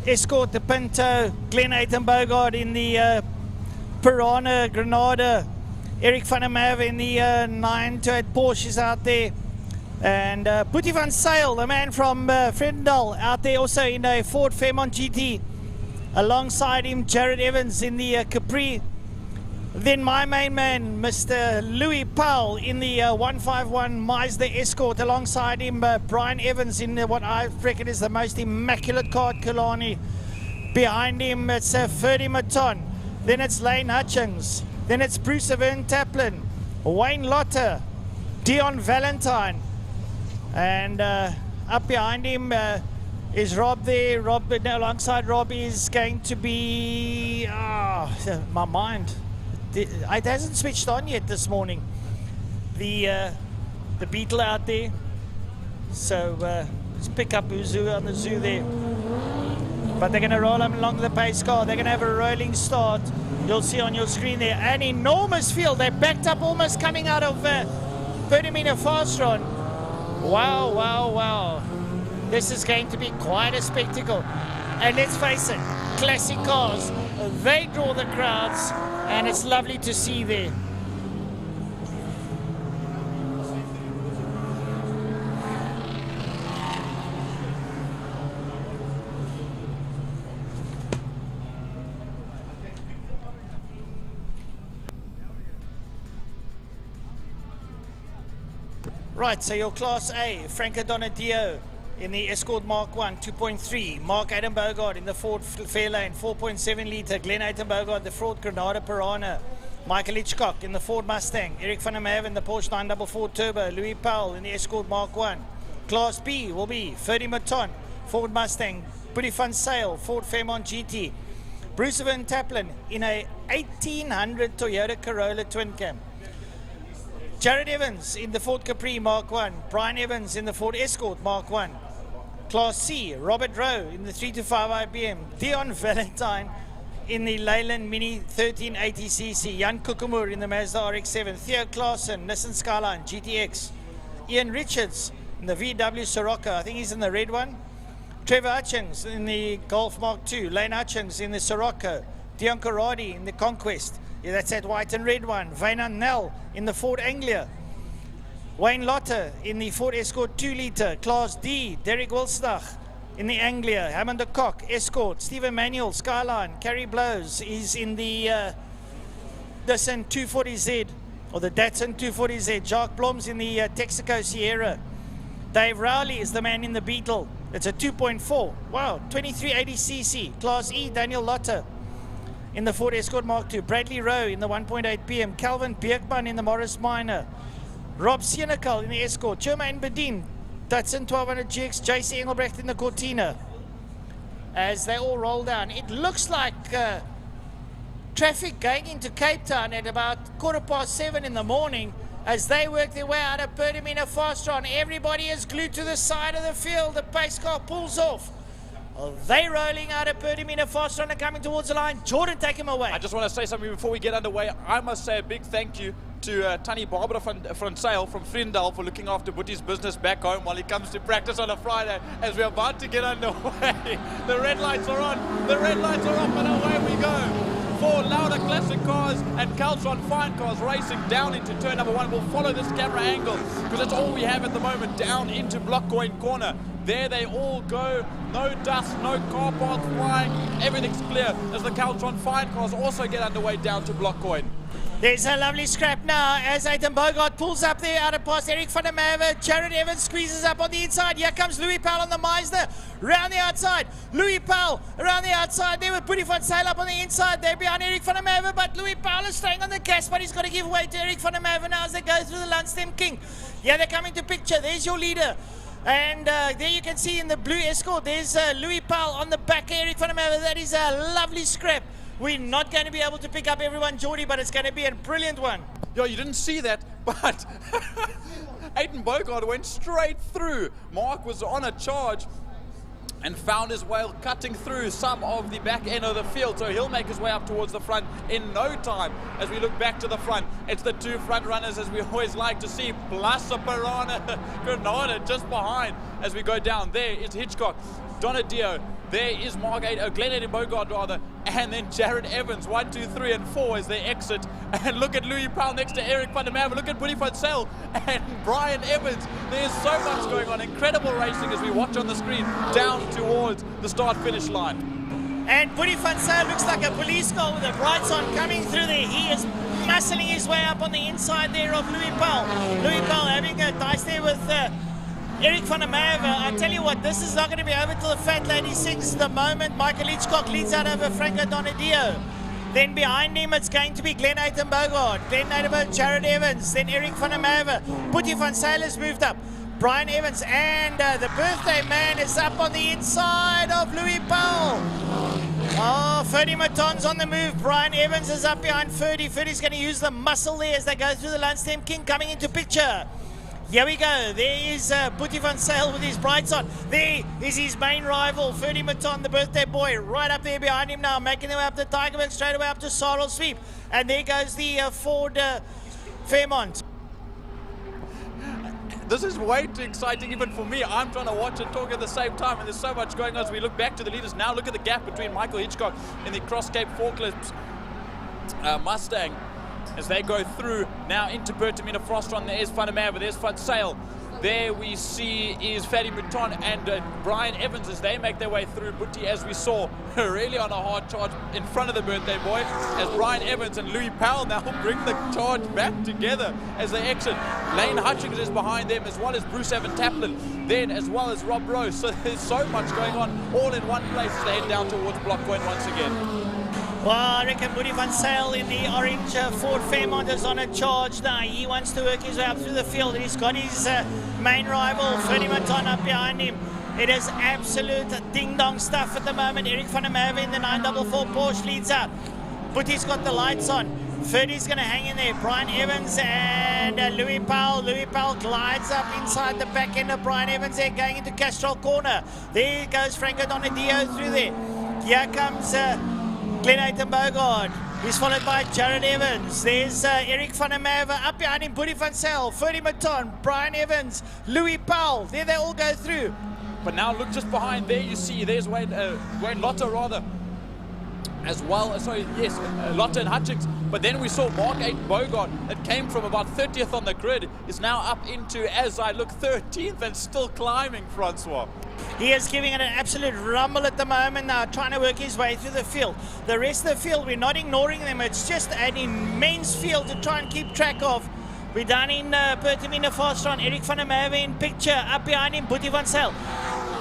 Escort, the Pinto, Glenn Aiton Bogard in the Piranha Granada, Eric van der Merwe in the 928 Porsche is out there, and Boetie van Sail, the man from Vredendal, out there also in a Ford Fairmont GT. Alongside him, Jared Evans in the Capri. Then my main man, Mr. Louis Powell in the 151 Mazda Escort. Alongside him, Brian Evans in what I reckon is the most immaculate car at Killarney. Behind him, it's Ferdy Maton. Then it's Lane Hutchings. Then it's Bruce Van Taplin, Wayne Lotter, Dion Valentine. And up behind him, is Rob there? Rob, alongside Rob is going to be, my mind, it hasn't switched on yet this morning. The Beetle out there. So let's pick up Uzu on the zoo there. But they're going to roll them along the pace car. They're going to have a rolling start. You'll see on your screen there an enormous field. They're backed up, almost coming out of Pertamina Fast Run. Wow, wow, wow. This is going to be quite a spectacle. And let's face it, classic cars, they draw the crowds, and it's lovely to see there. Right, so your Class A, Franco Donadio in the Escort Mark 1, 2.3. Mark Aiden Bogard in the Ford Fairlane, 4.7 litre. Glenn Aiton Bogard, the Ford Granada Piranha. Michael Hitchcock in the Ford Mustang. Eric van der Merwe in the Porsche 944 Turbo. Louis Powell in the Escort Mark 1. Class B will be Ferdy Maton, Ford Mustang. Boetie van Sail, Ford Fairmont GT. Bruce Van Taplin in a 1800 Toyota Corolla Twin Cam. Jared Evans in the Ford Capri Mark 1. Brian Evans in the Ford Escort Mark 1. Class C, Robert Rowe in the 325 IBM. Dion Valentine in the Leyland Mini 1380cc. Jan Kukumur in the Mazda RX-7. Theo Klaassen, Nissan Skyline GTX. Ian Richards in the VW Sirocco. I think he's in the red one. Trevor Hutchings in the Golf Mark II. Lane Hutchings in the Sirocco. Dion Corradi in the Conquest. Yeah, that's that white and red one. Wynand Nel in the Ford Anglia. Wayne Lotte in the Ford Escort 2 litre, Class D. Derek Wilstach in the Anglia. Hammond de Kock, Escort. Stephen Manuel, Skyline. Carrie Blows is in the Datsun 240Z, or the Datsun 240Z. Jacques Bloms in the Texaco Sierra. Dave Rowley is the man in the Beetle. It's a 2.4. Wow, 2380cc. Class E, Daniel Lotte in the Ford Escort Mark II. Bradley Rowe in the 1.8 PM. Calvin Bierkman in the Morris Minor. Rob Sienekal in the Escort. Jermaine Bedin, Datsun 1200 GX. JC Engelbrecht in the Cortina. As they all roll down, it looks like traffic going into Cape Town at about 7:15 in the morning. As they work their way out of Pertamina Fastron, everybody is glued to the side of the field. The pace car pulls off. They rolling out of Pertamina Fastron and coming towards the line. Jordan, take him away. I just want to say something before we get underway. I must say a big thank you to Tanny Barbara from Sale from Frindal for looking after Boetie's business back home while he comes to practice on a Friday as we're about to get underway. The red lights are on, the red lights are off, and away we go. 4 Lauda Classic cars and Caltron Fine cars racing down into turn number 1. We'll follow this camera angle because that's all we have at the moment, down into Blockcoin corner. There they all go, no dust, no car parts flying, everything's clear as the Caltron Fine cars also get underway down to Blockcoin. There's a lovely scrap now as Aidan Bogart pulls up there out of past Eric van der Merwe. Jared Evans squeezes up on the inside. Here comes Louis Powell on the Meisner. Round the outside. Louis Powell around the outside there with Boetie van Sail up on the inside. They're behind Eric van der Merwe, but Louis Powell is staying on the gas, but he's got to give way to Eric van der Merwe now as they go through the Lundstem King. Yeah, they're coming to picture. There's your leader. And there you can see in the blue Escort, there's Louis Powell on the back, Eric van der Merwe. That is a lovely scrap. We're not going to be able to pick up everyone, Geordie, but it's going to be a brilliant one. Yo, you didn't see that, but Aidan Bogart went straight through. Mark was on a charge and found his way cutting through some of the back end of the field, so he'll make his way up towards the front in no time. As we look back to the front, it's the 2 front runners as we always like to see, plus a Piranha Granada just behind as we go down. There is Hitchcock, Donadio, there is Glenn Aidan Bogart rather, and then Jared Evans, 1, 2, 3 and 4 as they exit. And look at Louis Powell next to Eric van der Merwe, look at Boetie van Sail and Brian Evans. There's so much going on, incredible racing as we watch on the screen down towards the start-finish line. And Boetie van Sail looks like a police car with the brights on coming through there. He is muscling his way up on the inside there of Louis Powell. Louis Powell having a dice there with Eric van der Merwe. I tell you what, this is not going to be over till the Fat Lady sings. The moment Michael Hitchcock leads out over Franco Donadio. Then behind him it's going to be Glenn Aidan Bogart, then Jared Evans, then Eric van der Merwe. Boetie van Sail has moved up. Brian Evans and the birthday man is up on the inside of Louis Powell. Oh, Ferdy Maton's on the move. Brian Evans is up behind Ferdy. Ferdy's going to use the muscle there as they go through the Lundstem King coming into picture. Here we go. There is Boetie van Sail with his brights on. There is his main rival, Ferdy Maton, the birthday boy, right up there behind him now, making their way up to Tigerberg, straight away up to Sarl Sweep. And there goes the Ford Fairmont. This is way too exciting even for me. I'm trying to watch and talk at the same time, and there's so much going on as we look back to the leaders. Now look at the gap between Michael Hitchcock in the Cross Cape Forklifts Mustang as they go through now into Pertamina Frostron. There's Van der Merwe, there's Van Sail. There we see is Ferdy Mouton and Brian Evans as they make their way through. Boetie, as we saw, really on a hard charge in front of the birthday boy, as Brian Evans and Louis Powell now bring the charge back together as they exit. Lane Hutchings is behind them, as well as Bruce Evan Taplin, then as well as Rob Rose. So there's so much going on all in one place as they head down towards Blockcoin once again. Well, I reckon Boetie van Sail in the orange Ford Fairmont is on a charge now. He wants to work his way up through the field. He's got his main rival, Ferdy Maton, up behind him. It is absolute ding-dong stuff at the moment. Eric van der Merwe in the 944 Porsche leads out. Boetie's got the lights on. Ferdy's going to hang in there. Brian Evans and Louis Powell. Louis Powell glides up inside the back end of Brian Evans there, going into Castrol Corner. There goes Franco Donadio through there. Here comes Glenn Aidan Bogart. He's followed by Jared Evans. There's Eric van der Merwe up behind him. Boetie van Sail, Ferdy Maton, Brian Evans, Louis Powell. There they all go through. But now look just behind there, you see there's Wayne Lotte rather, as well. Sorry, yes, Lotte and Hutchings But then we saw Mark Aiden Bogart that came from about 30th on the grid is now up into, as I look, 13th and still climbing, Francois. He is giving it an absolute rumble at the moment now, trying to work his way through the field. The rest of the field, we're not ignoring them. It's just an immense field to try and keep track of. We're down in Pertamina fast run. Eric van der Merwe in picture. Up behind him, Boetie van Zyl.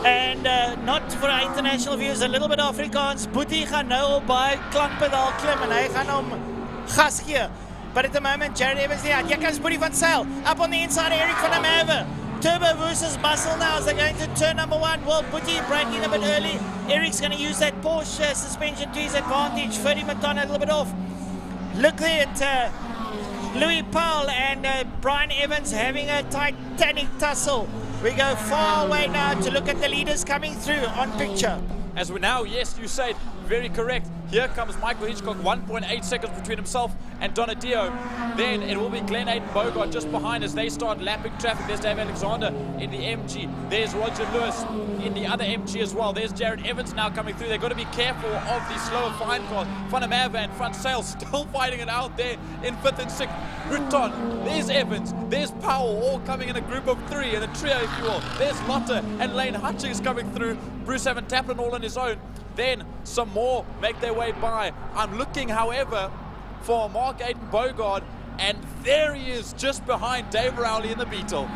And not for our international viewers, a little bit Afrikaans. Boetie gaan nou op baie klankpedaal klim en hy gaan hom gas gee. But at the moment, Jared Evans there. Here comes Boetie van Zyl. Up on the inside, Eric van der Merwe. Turbo versus muscle now as they're going to turn number one. Well, Boetie braking a bit early. Eric's going to use that Porsche suspension to his advantage. Ferdy Maton a little bit off. Look there at Louis Powell and Brian Evans having a titanic tussle. We go far away now to look at the leaders coming through on picture. As we now, yes, you say it, very correct. Here comes Michael Hitchcock, 1.8 seconds between himself and Donadio. Then it will be Glenn Aiden Bogart just behind as they start lapping traffic. There's Dave Alexander in the MG. There's Roger Lewis in the other MG as well. There's Jared Evans now coming through. They've got to be careful of the slower fine cars. Van der Merwe and Front Sail still fighting it out there in 5th and 6th. Ruton, there's Evans, there's Powell, all coming in a group of three, in a trio if you will. There's Lotte and Lane Hutchings coming through. Bruce Evan Taplin all on his own. Then some more make their way by. I'm looking, however, for Mark Aiden Bogart, and there he is just behind Dave Rowley in the Beetle.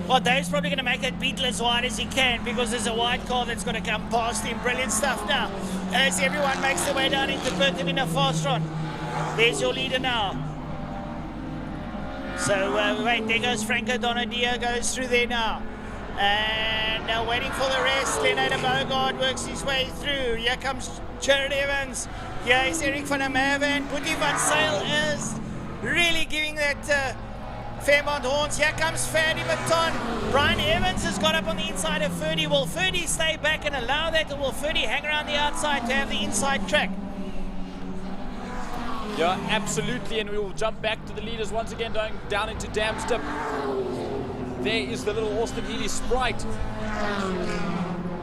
Well, Dave's probably going to make that Beetle as wide as he can because there's a wide car that's going to come past him. Brilliant stuff now as everyone makes their way down into Pertamina fast run. There's your leader now. So, wait, there goes Franco Donadio, goes through there now. And now waiting for the rest. Glenn Aiden Bogart works his way through. Here comes Jared Evans. Here is Eric van der Merwe, and Boetie van Zyl is really giving that Fairmont horns. Here comes Ferdy Maton. Brian Evans has got up on the inside of Ferdy. Will Ferdy stay back and allow that, or will Ferdy hang around the outside to have the inside track? Yeah, absolutely, and we will jump back to the leaders once again, going down into Damstep. There is the little Austin Healy Sprite.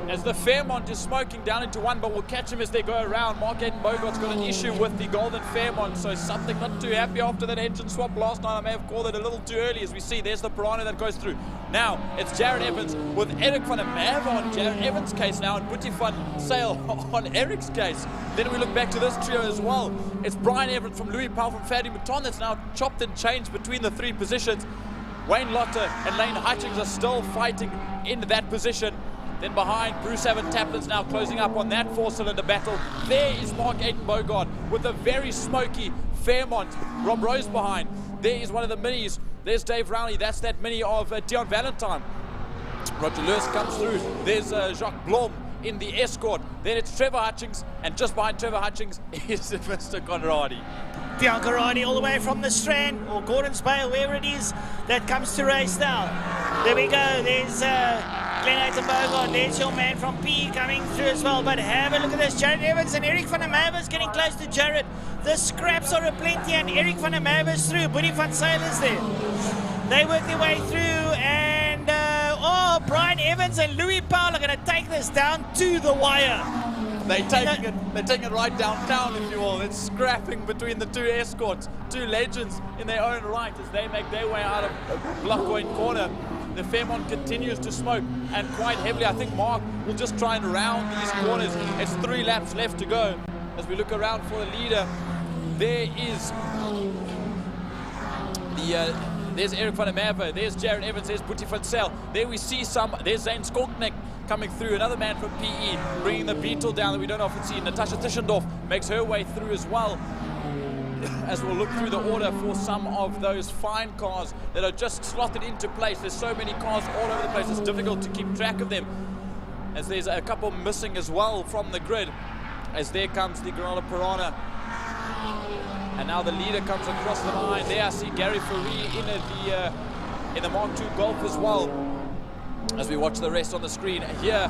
As the Fairmont is smoking down into one, but we'll catch him as they go around. Mark Aiden Bogart's got an issue with the Golden Fairmont, so something not too happy after that engine swap last night. I may have called it a little too early, as we see. There's the Piranha that goes through. Now, it's Jared Evans with Eric van der Merwe on Jared Evans' case now, and Boetie van Zyl on Eric's case. Then we look back to this trio as well. It's Brian Evans from Louis Powell from Ferdy Maton that's now chopped and changed between the three positions. Wayne Lotte and Lane Hutchings are still fighting in that position. Then behind, Bruce Evan Taplin's now closing up on that four-cylinder battle. There is Mark Aiden Bogart with a very smoky Fairmont. Rob Rose behind. There is one of the minis. There's Dave Rowley. That's that mini of Dion Valentine. Roger Lewis comes through. There's Jacques Blom in the Escort. Then it's Trevor Hutchings, and just behind Trevor Hutchings is Mr. Conradi. Dion Conradi all the way from the Strand, or Gordon's Bay, or wherever it is, that comes to race now. There we go. There's Glenn Aiden Bogart. There's your man from P coming through as well. But have a look at this. Jared Evans and Eric van der Merwe is getting close to Jared. The scraps are aplenty, and Eric van der Merwe is through. Boetie van Zyl is there. They work their way through, and Brian Evans and Louis Powell are going to take this down to the wire. They're taking it right downtown, if you will. It's scrapping between the two Escorts, two legends in their own right as they make their way out of Block Point Corner. The Fairmont continues to smoke, and quite heavily. I think Mark will just try and round these corners. It's 3 laps left to go. As we look around for the leader, there is there's Eric van der Merwe, there's Jared Evans, there's Boetie van Zyl. There we see there's Zane Skolknek coming through, another man from PE, bringing the Beetle down that we don't often see. Natasha Tischendorf makes her way through as well. As we'll look through the order for some of those fine cars that are just slotted into place. There's so many cars all over the place, it's difficult to keep track of them. As there's a couple missing as well from the grid. As there comes the Granada Piranha. And now the leader comes across the line. There I see Gary Ferree in the Mark II Golf as well. As we watch the rest on the screen here,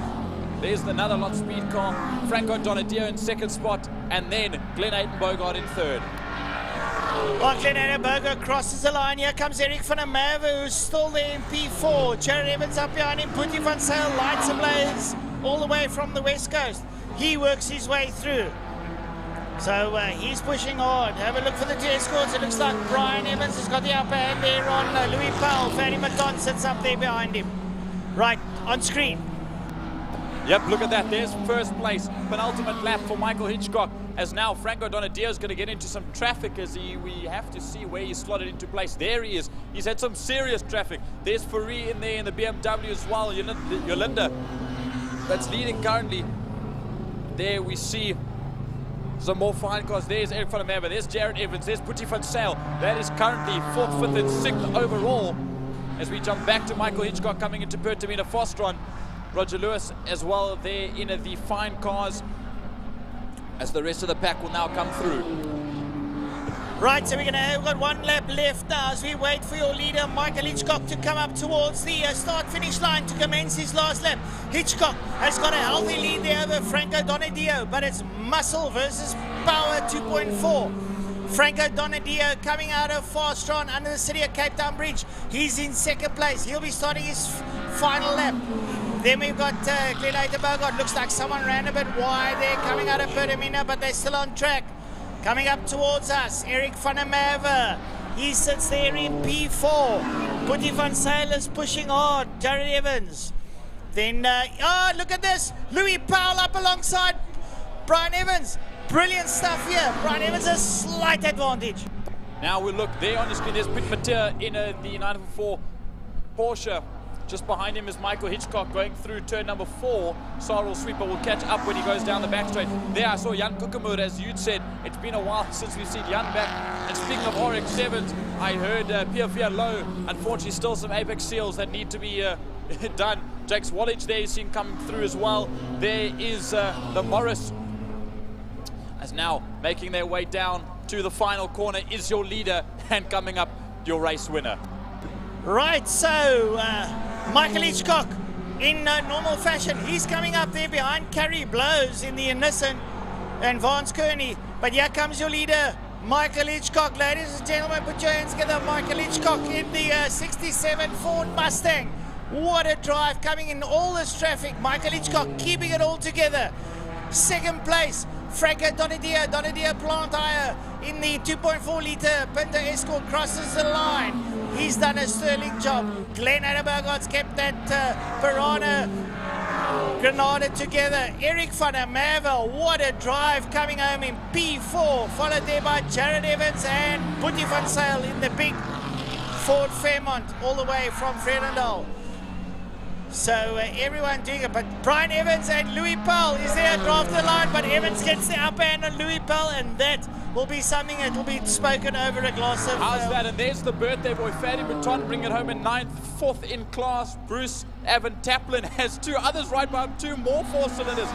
there's another lot speed car. Franco Donadio in second spot, and then Glenn Aiden Bogart in third. Well, Glenn Aiden Bogart crosses the line. Here comes Eric van der Merwe, who's still there in P4. Jared Evans up behind him. Boetie van Zyl, lights ablaze all the way from the west coast. He works his way through. So he's pushing hard. Have a look for the two escorts. It looks like Brian Evans has got the upper hand there on Louis Powell. Fanny Maton sits up there behind him. Right, on screen. Yep, look at that. There's first place. Penultimate lap for Michael Hitchcock. As now Franco Donadio is going to get into some traffic as we have to see where he's slotted into place. There he is. He's had some serious traffic. There's Fourie in there in the BMW as well. Yolinda, that's leading currently. There we see some more fine cars. There's Eric van der Merwe. There's Jared Evans. There's Putty van Sail. That is currently 4th, 5th and 6th overall. As we jump back to Michael Hitchcock coming into Pertamina Fostron. Roger Lewis as well there in the fine cars as the rest of the pack will now come through. Right, so we've got one lap left now as we wait for your leader Michael Hitchcock to come up towards the start-finish line to commence his last lap. Hitchcock has got a healthy lead there over Franco Donadio, but it's muscle versus power 2.4. Franco Donadio coming out of Fastron under the City of Cape Town Bridge. He's in second place. He'll be starting his final lap. Then we've got Glenn Bogart. Looks like someone ran a bit wide there coming out of Pertamina, but they're still on track. Coming up towards us, Eric van der Merwe. He sits there in P4. Putty van Sail is pushing hard. Jared Evans. Then, oh, look at this. Louis Powell up alongside Brian Evans. Brilliant stuff here. Brian Evans has a slight advantage. Now we look there on the screen. There's Piet Matea in the 944 Porsche. Just behind him is Michael Hitchcock going through turn number 4. Sarel Sweeper will catch up when he goes down the back straight. There I saw Jan Kukumur, as you'd said. It's been a while since we've seen Jan back. And speaking of RX-7s, I heard Pierre Fiallo, unfortunately still some Apex seals that need to be done. Jake's Wallage there, you see him coming through as well. There is the Morris. As now making their way down to the final corner is your leader and coming up your race winner. Right, so Michael Hitchcock in normal fashion. He's coming up there behind Carrie Blows in the Nissan and Vance Kearney. But here comes your leader, Michael Hitchcock. Ladies and gentlemen, put your hands together. Michael Hitchcock in the 67 Ford Mustang. What a drive coming in all this traffic. Michael Hitchcock keeping it all together. Second place, Franco Donadio. Donadio Plant Hire in the 2.4 litre Pinto Escort crosses the line. He's done a sterling job. Glenn Bogart's kept that Piranha Granada together. Eric van der Merwe, what a drive coming home in P4, followed there by Jared Evans and Putty van Sail in the big Ford Fairmont all the way from Vredendal. So everyone doing it, but Brian Evans and Louis Powell is there draft the line, but Evans gets the upper hand on Louis Powell, and that will be something that will be spoken over a glass of... How's that? And there's the birthday boy, Fadi Breton, bringing it home in 9th, 4th in class. Bruce Evan Taplin has 2 others right by him, 2 more 4-cylinders.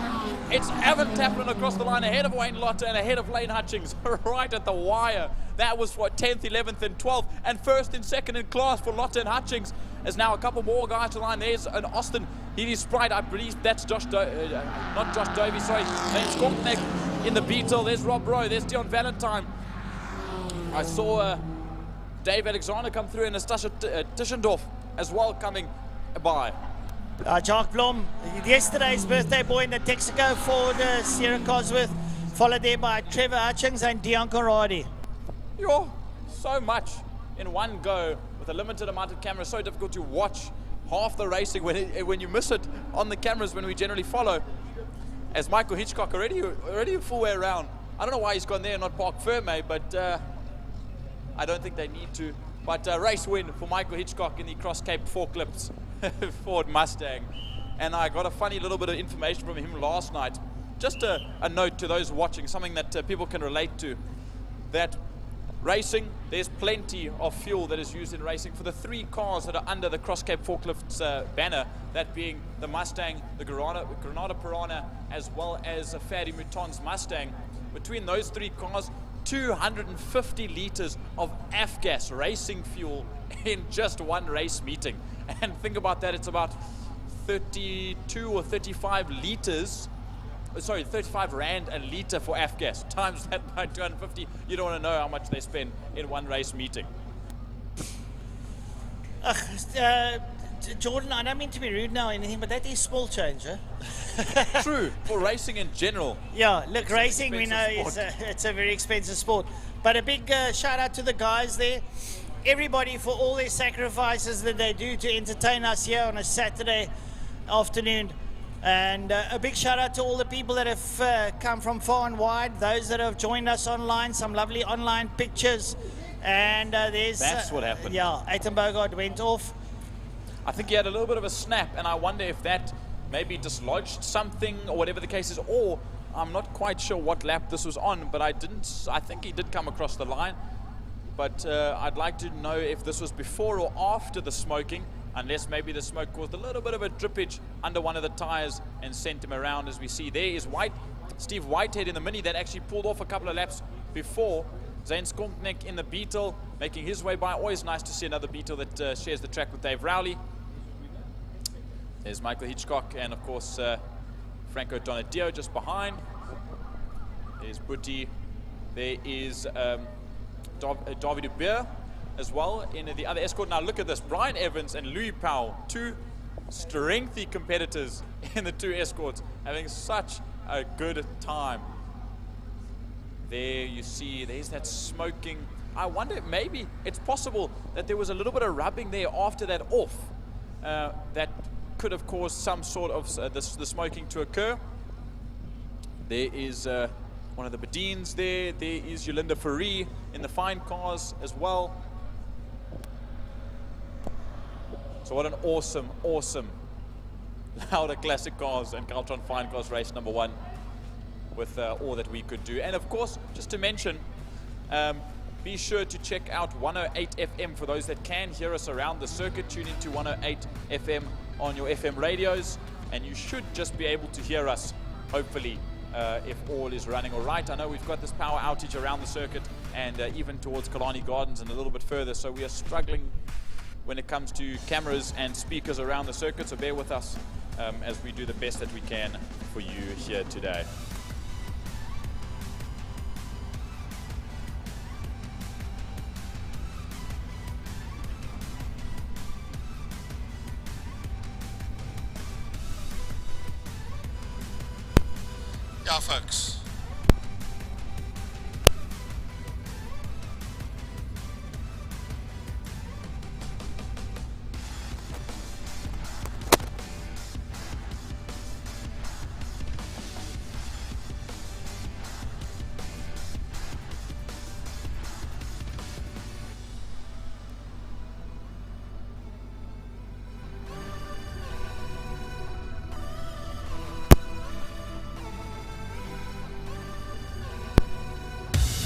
It's Evan Taplin across the line, ahead of Wayne Lotter and ahead of Lane Hutchings, right at the wire. That was for 10th, 11th and 12th, and 1st and 2nd in class for Lotter and Hutchings. There's now a couple more guys to line. There's an Austin Healy Sprite, I believe that's not Josh Dovey, sorry. It's Kortneck in the Beetle. There's Rob Rowe, there's Dion Valentine. I saw Dave Alexander come through and Nastasha Tischendorf as well coming by. Jacques Blom, yesterday's birthday boy in the Texaco Ford Sierra Cosworth, followed there by Trevor Hutchings and Dion Corradi. Yo, so much in one go with a limited amount of cameras. So difficult to watch half the racing when you miss it on the cameras when we generally follow. As Michael Hitchcock already a full way around. I don't know why he's gone there and not Park Ferme, but I don't think they need to. But race win for Michael Hitchcock in the Cross Cape Forklifts Ford Mustang. And I got a funny little bit of information from him last night. Just a note to those watching, something that people can relate to. That racing, there's plenty of fuel that is used in racing for the 3 cars that are under the Cross Cape Forklifts banner, that being the Mustang, the Granada Piranha, as well as Fadi Mouton's Mustang. Between those 3 cars, 250 litres of F-gas racing fuel in just one race meeting. And think about that, it's about 32 or 35 litres, sorry, 35 Rand a litre for F-gas. Times that by 250, you don't want to know how much they spend in one race meeting. Jordan, I don't mean to be rude now or anything, but that is small change, eh? True, for racing in general. Yeah, look, It's an racing, we know expensive it's a very expensive sport. But a big shout out to the guys there. Everybody for all their sacrifices that they do to entertain us here on a Saturday afternoon. And a big shout out to all the people that have come from far and wide, those that have joined us online, some lovely online pictures. And That's what happened. Yeah, Aiton Bogard went off. I think he had a little bit of a snap, and I wonder if that maybe dislodged something or whatever the case is, or I'm not quite sure what lap this was on, but I think he did come across the line. But I'd like to know if this was before or after the smoking, unless maybe the smoke caused a little bit of a drippage under one of the tires and sent him around. As we see, there is Steve Whitehead in the Mini that actually pulled off a couple of laps before. Zane Skonknek in the Beetle, making his way by. Always nice to see another Beetle that shares the track with Dave Rowley. There's Michael Hitchcock and, of course, Franco Donadio just behind. There's Butti. There is David Hubert as well in the other escort. Now look at this. Brian Evans and Louis Powell, two strengthy competitors in the two escorts, having such a good time. There you see, there's that smoking. I wonder, maybe it's possible that there was a little bit of rubbing there after that off. That could have caused some sort of the smoking to occur. There is one of the Bedines there. There is Yolinda Ferree in the fine cars as well. So what an awesome, awesome Lauda Classic Cars and Caltron Fine Cars race number 1 with all that we could do. And of course, just to mention, be sure to check out 108 FM for those that can hear us around the circuit. Tune into 108 FM on your FM radios, and you should just be able to hear us, hopefully, if all is running all right. I know we've got this power outage around the circuit and even towards Killarney Gardens and a little bit further, so we are struggling when it comes to cameras and speakers around the circuit, so bear with us as we do the best that we can for you here today. Yeah, folks.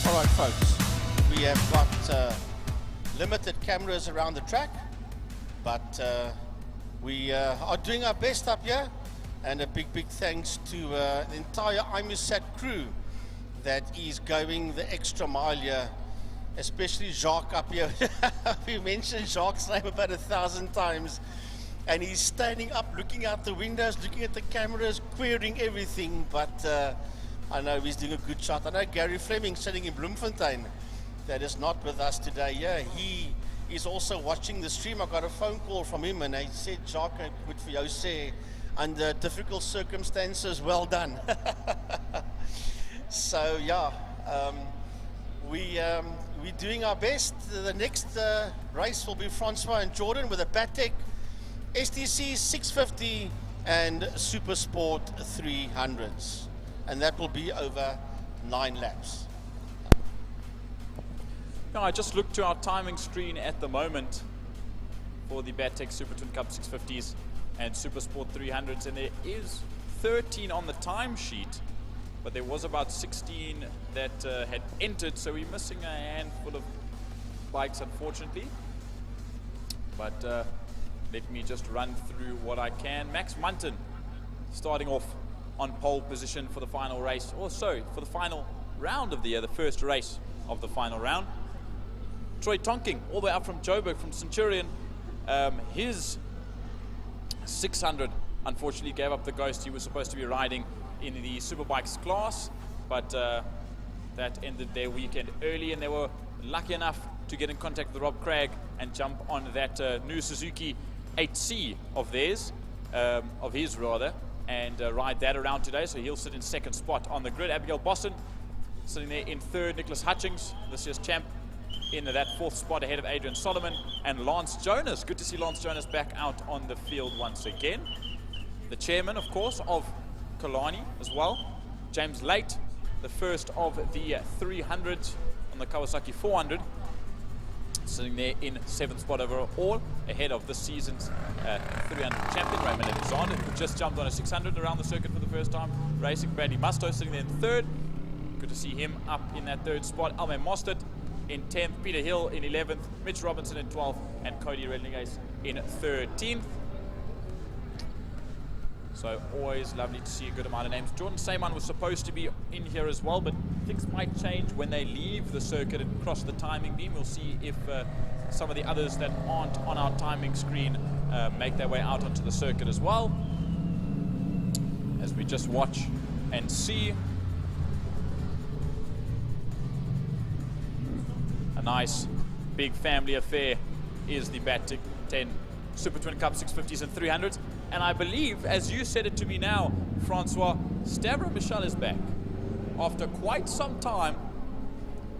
All right, folks, we have got limited cameras around the track, but we are doing our best up here, and a big thanks to the entire IMUSAT crew that is going the extra mile here, especially Jacques up here. We mentioned Jacques' name about 1,000 times, and he's standing up, looking out the windows, looking at the cameras, querying everything, but I know he's doing a good shot. I know Gary Fleming sitting in Bloemfontein that is not with us today. Yeah, he is also watching the stream. I got a phone call from him and he said, Jacques, good for you, say, under difficult circumstances, well done. So yeah, we're doing our best. The next race will be Francois and Jordan with a Patek STC 650 and Super Sport 300s. And that will be over 9 laps. Now, I just looked to our timing screen at the moment for the Patek Super Twin Cup 650s and Super Sport 300s, and there is 13 on the timesheet, but there was about 16 that had entered, so we're missing a handful of bikes, unfortunately. But let me just run through what I can. Max Munton starting off on pole position for the final race, also for the final round of the year, the first race of the final round. Troy Tonking, all the way up from Joburg, from Centurion. His 600 unfortunately gave up the ghost. He was supposed to be riding in the superbikes class, but that ended their weekend early, and they were lucky enough to get in contact with Rob Craig and jump on that new Suzuki 8C of theirs, of his rather, and ride that around today. So he'll sit in second spot on the grid. Abigail Boston sitting there in third. Nicholas Hutchings, this year's champ, in that fourth spot ahead of Adrian Solomon and Lance Jonas. Good to see Lance Jonas back out on the field once again. The chairman, of course, of Killarney as well, James Late, the first of the 300 on the Kawasaki 400, sitting there in seventh spot overall, ahead of this season's 300 champion, Raymond Alexander, who just jumped on a 600 around the circuit for the first time, racing. Bradley Musto sitting there in third. Good to see him up in that third spot. Alman Mostert in 10th, Peter Hill in 11th, Mitch Robinson in 12th, and Cody Redlingace in 13th. So always lovely to see a good amount of names. Jordan Sayman was supposed to be in here as well, but things might change when they leave the circuit and cross the timing beam. We'll see if some of the others that aren't on our timing screen make their way out onto the circuit as well, as we just watch and see. A nice big family affair is the Bat 10 Super Twin Cup 650s and 300s. And I believe, as you said it to me now, Francois, Stavro Michel is back. After quite some time,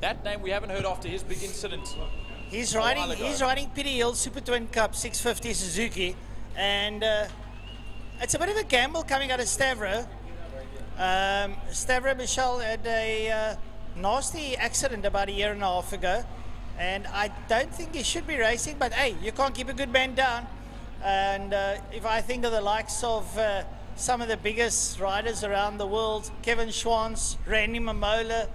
that name we haven't heard after his big incident. He's riding Peter Hill Super Twin Cup 650 Suzuki, and it's a bit of a gamble coming out of Stavro. Stavro Michel had a nasty accident about a year and a half ago, and I don't think he should be racing, but hey, you can't keep a good man down. And if I think of the likes of some of the biggest riders around the world, Kevin Schwantz, Randy Mamola,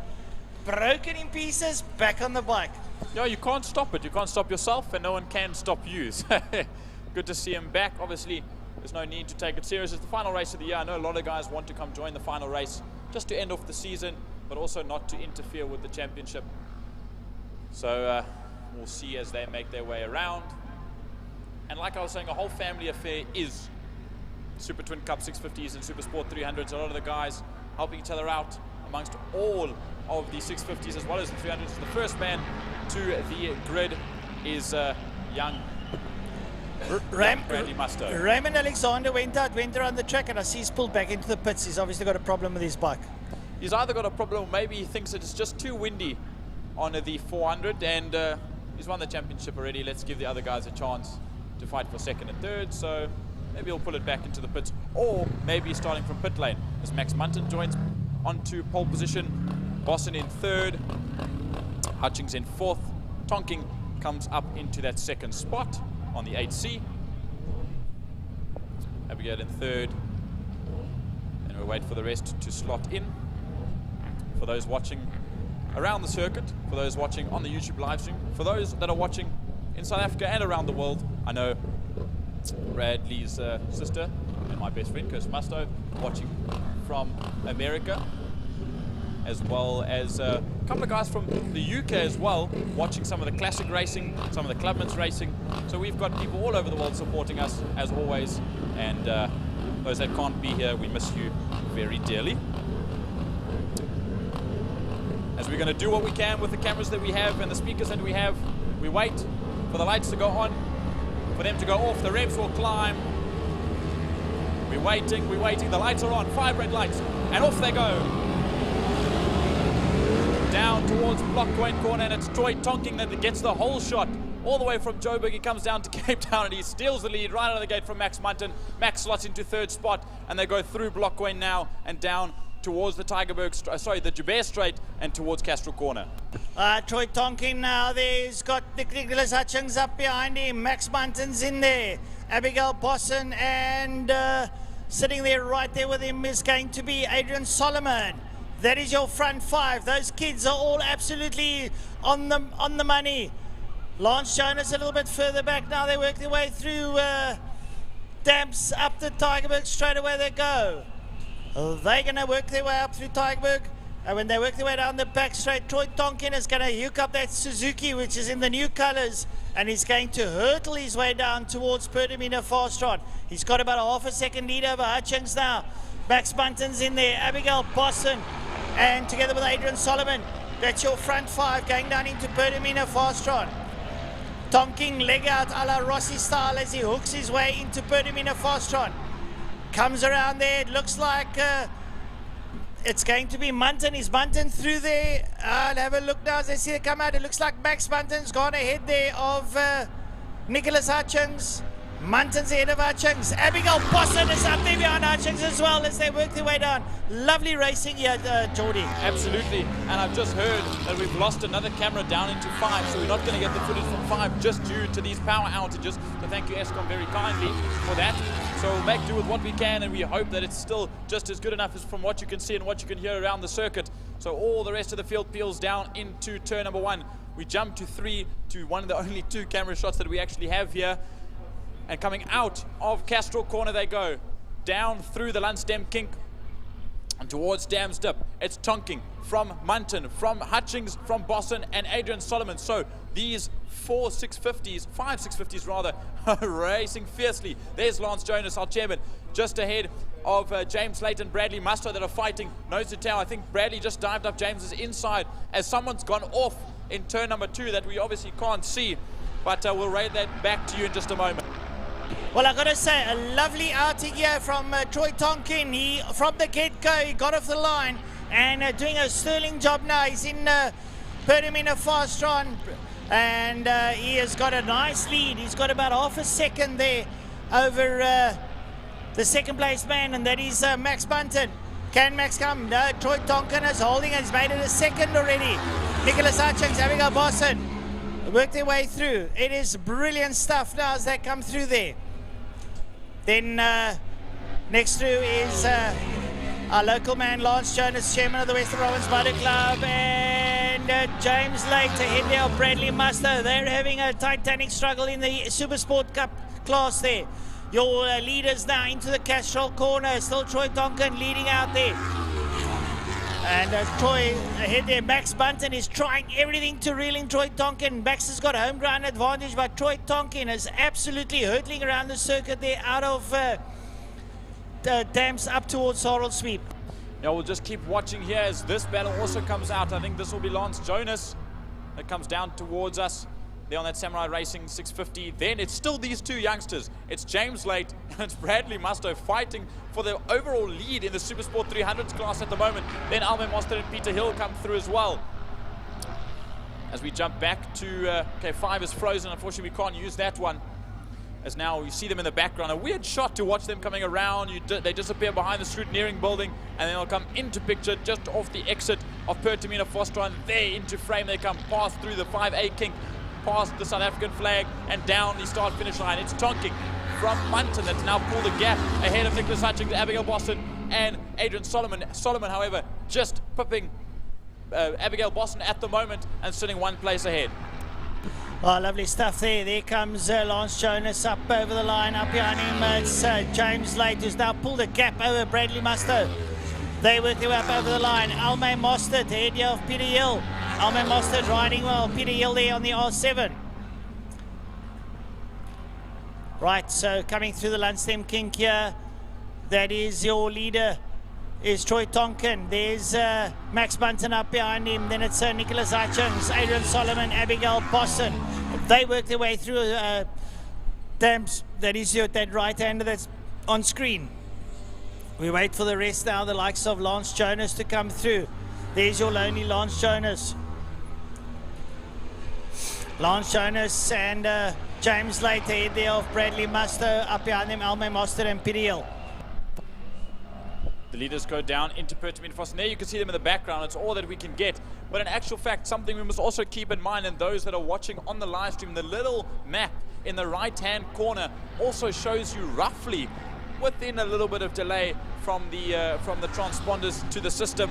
broken in pieces, back on the bike. No, you can't stop it. You can't stop yourself, and no one can stop you. Good to see him back. Obviously, there's no need to take it serious. It's the final race of the year. I know a lot of guys want to come join the final race just to end off the season, but also not to interfere with the championship. So we'll see as they make their way around. And like I was saying, a whole family affair is Super Twin Cup 650s and Super Sport 300s. A lot of the guys helping each other out amongst all of the 650s as well as the 300s. The first man to the grid is young Bradley Musto. Raymond Alexander went around the track, and I see he's pulled back into the pits. He's obviously got a problem with his bike. He's either got a problem or maybe he thinks it's just too windy on the 400, and he's won the championship already. Let's give the other guys a chance to fight for second and third, so maybe he'll pull it back into the pits, or maybe he's starting from pit lane as Max Munton joins onto pole position. Boston in third, Hutchings in fourth, Tonking comes up into that second spot on the 8C, Abigail in third, and we'll wait for the rest to slot in. For those watching around the circuit, for those watching on the YouTube live stream, for those that are watching in South Africa and around the world, I know Bradley's sister and my best friend, Kirsten Musto, watching from America, as well as a couple of guys from the UK as well, watching some of the classic racing, some of the Clubman's racing. So we've got people all over the world supporting us, as always, and those that can't be here, we miss you very dearly. As we're going to do what we can with the cameras that we have and the speakers that we have, we wait for the lights to go on, for them to go off, the revs will climb. We're waiting, the lights are on, 5 red lights, and off they go. Down towards Blockwain corner, and it's Troy Tonking that gets the whole shot. All the way from Joburg, he comes down to Cape Town, and he steals the lead right out of the gate from Max Munton. Max slots into third spot, and they go through Blockwain now, and down towards the the Joubert Straight and towards Castro Corner. Troy Tonkin now there. He's got Nicholas Hutchings up behind him. Max Munton's in there. Abigail Bosson, and sitting there right there with him is going to be Adrian Solomon. That is your front 5. Those kids are all absolutely on the money. Lance Jonas a little bit further back now. They work their way through Damps up to Tygerberg. Straight away they go. They're going to work their way up through Tygerberg, and when they work their way down the back straight, Troy Tonkin is going to hook up that Suzuki, which is in the new colors, and he's going to hurtle his way down towards Pertamina Fast Rod. He's got about a half a second lead over Hutchings now. Max Munton's in there, Abigail Bosson, and together with Adrian Solomon, that's your front 5 going down into Pertamina Fast Rod. Tonking leg out a la Rossi style as he hooks his way into Pertamina Fastron. Comes around there, it looks like it's going to be Munton. Is Munton through there? I'll have a look now as I see it come out. It looks like Max Munton's gone ahead there of Nicholas Hutchings. Munton's ahead of Hutchings. Abigail Boston is up there behind Hutchings as well as they work their way down. Lovely racing here, Geordie. Absolutely, and I've just heard that we've lost another camera down into 5, so we're not going to get the footage from 5 just due to these power outages. So thank you, Eskom, very kindly for that. So we'll make do with what we can, and we hope that it's still just as good enough as from what you can see and what you can hear around the circuit. So all the rest of the field peels down into turn number 1. We jump to 3, to one of the only 2 camera shots that we actually have here. And coming out of Castrol Corner they go, down through the Lunsdem Kink and towards Damsdip. It's Tonking from Munton, from Hutchings, from Boston and Adrian Solomon. So these 5 650s rather, racing fiercely. There's Lance Jonas, our chairman, just ahead of James Layton, Bradley Musto that are fighting nose to tail. I think Bradley just dived up James's inside as someone's gone off in turn number 2 that we obviously can't see, but we'll raid that back to you in just a moment. Well, I've got to say, a lovely outing here from Troy Tonkin. He, from the get-go, he got off the line and doing a sterling job now. He's in Pertamina Fastron and he has got a nice lead. He's got about half a second there over the second place man, and that is Max Bunton. Can Max come? No, Troy Tonkin is holding and he's made it a second already. Nicholas Hutchings having a Boston. Work their way through. It is brilliant stuff now as they come through there. Then next through is our local man Lance Jonas, chairman of the Western Province Motor Club, and James Late ahead there of Bradley Musto. They're having a titanic struggle in the Supersport Cup class there. Your leaders now into the Castrol Corner. Still Troy Tonkin leading out there. And Troy ahead there. Max Bunton is trying everything to reel in Troy Tonkin. Max has got home ground advantage, but Troy Tonkin is absolutely hurtling around the circuit there out of Dams up towards Harold Sweep. Now we'll just keep watching here as this battle also comes out. I think this will be Lance Jonas that comes down towards us. They're on that Samurai Racing 650. Then it's still these 2 youngsters. It's James Late and it's Bradley Musto fighting for the overall lead in the Supersport 300s class at the moment. Then Alman Monster and Peter Hill come through as well. As we jump back to, okay, 5 is frozen. Unfortunately, we can't use that one. As now you see them in the background. A weird shot to watch them coming around. They disappear behind the scrutineering building and then they'll come into picture just off the exit of Pertamina Fastron. There into frame they come, past through the 5A Kink, past the South African flag and down the start-finish line. It's Tonking from Munton that's now pulled a gap ahead of Nicholas Hutchings, Abigail Boston and Adrian Solomon. Solomon, however, just pipping Abigail Boston at the moment and sitting 1 place ahead. Oh, lovely stuff there. There comes Lance Jonas up over the line. Up behind him, it's James Late, who's now pulled a gap over Bradley Musto. They work their way up over the line. Almain Mostert, head here of Peter Hill. Almain Mostert riding well. Peter Hill there on the R7. Right, so coming through the Lunsdem Kink here, that is your leader, is Troy Tonkin. There's Max Bunton up behind him. Then it's Nicholas Hutchings, Adrian Solomon, Abigail Boston. They work their way through Dams. That is that right-hander that's on screen. We wait for the rest now, the likes of Lance Jonas to come through. There's your lonely Lance Jonas. Lance Jonas and James Late ahead there of Bradley Musto. Up behind them, Almain Mostert and Peter Hill. The leaders go down into Pertamina Fastron. There you can see them in the background. It's all that we can get. But in actual fact, something we must also keep in mind, and those that are watching on the live stream, the little map in the right-hand corner also shows you roughly within a little bit of delay from the transponders to the system.